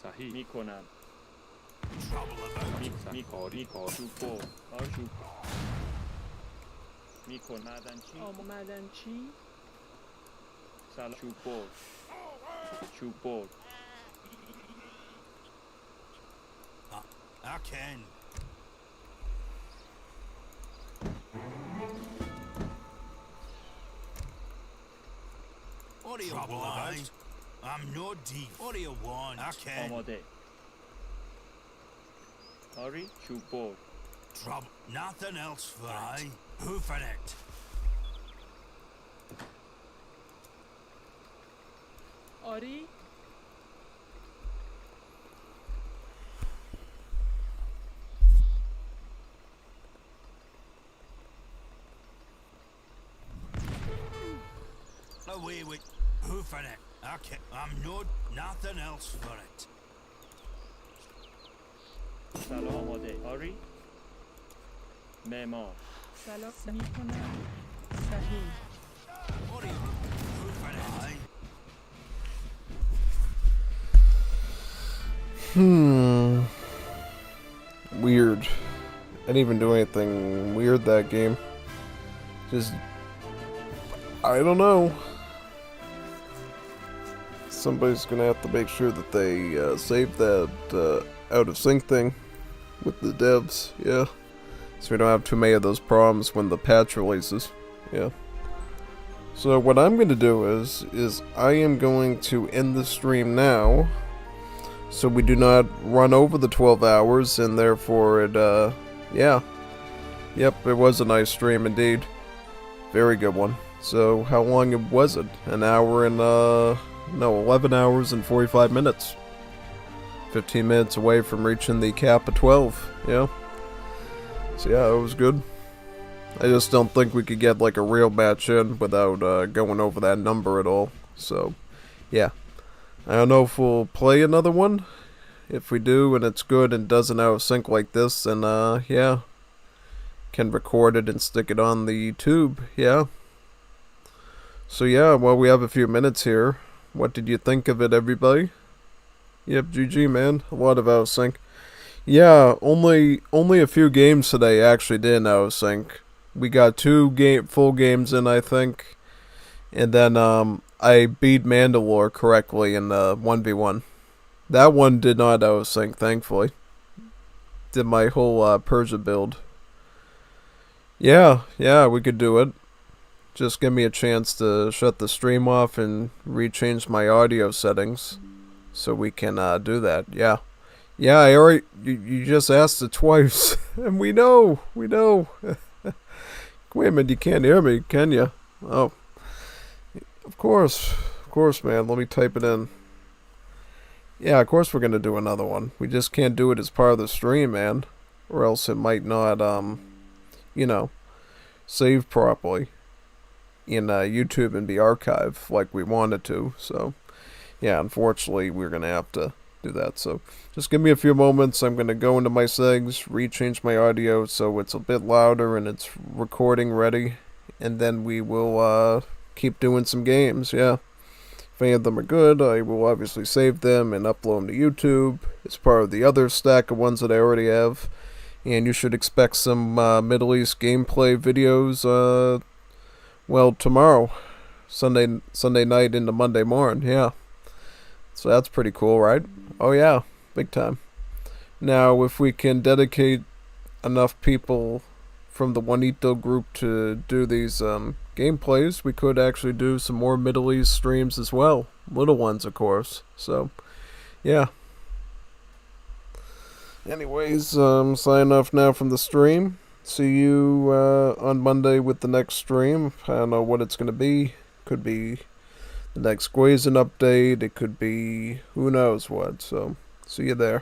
Sahi. Mikonam. Mikori, Shupo. Shupo. Mikon Madanchi. Madanchi. Sal Shupo. Shupo. Arkan. What do you want? I'm no deep. What do you want? Arkan. Amade. Hurry, Shupo. Trouble. Nothing else for it. Who for it? Ori. Away with who for it? Okay, I'm no nothing else for it. Salam Amade. Hurry. Memo. Salam میکنم صحیح. What do you who for it? Weird. I didn't even do anything weird that game. Just, I don't know. Somebody's gonna have to make sure that they save that out of sync thing with the devs, yeah. So we don't have too many of those problems when the patch releases, yeah. So what I'm gonna do is I am going to end the stream now, so we do not run over the 12 hours, and therefore it, yeah. Yep, it was a nice stream indeed. Very good one. So, how long was it? An hour and, no, 11 hours and 45 minutes. 15 minutes away from reaching the cap of 12, yeah. So yeah, it was good. I just don't think we could get, like, a real match in without, going over that number at all. So, yeah. I don't know if we'll play another one. If we do, and it's good and doesn't out of sync like this, then, yeah. Can record it and stick it on the YouTube, yeah. So yeah, well, we have a few minutes here. What did you think of it, everybody? Yep, GG, man. A lot of out of sync. Yeah, only a few games today actually did out of sync. We got 2 full games in, I think. And then, I beat Mandalore correctly in the 1v1. That one did not out of sync, thankfully. Did my whole, Persia build. Yeah, we could do it. Just give me a chance to shut the stream off and rechange my audio settings. So we can, do that, yeah. Yeah, I already, you just asked it twice. And we know. Wait a minute, you can't hear me, can you? Oh. Of course, man, let me type it in. Yeah, of course we're gonna do another one. We just can't do it as part of the stream, man. Or else it might not, you know, save properly in YouTube and be archived like we wanted to. So, yeah, unfortunately, we're going to have to do that. So, just give me a few moments. I'm going to go into my settings, rechange my audio so it's a bit louder and it's recording ready. And then we will keep doing some games, yeah. If any of them are good, I will obviously save them and upload them to YouTube. It's part of the other stack of ones that I already have. And you should expect some Middle East gameplay videos, well, tomorrow. Sunday night into Monday morning, yeah. So that's pretty cool, right? Oh yeah, big time. Now, if we can dedicate enough people from the Juanito group to do these gameplays, we could actually do some more Middle East streams as well. Little ones, of course. So, yeah. Anyways, signing off now from the stream. See you on Monday with the next stream. I don't know what it's going to be. Could be the next Guazen update. It could be who knows what. So, see you there.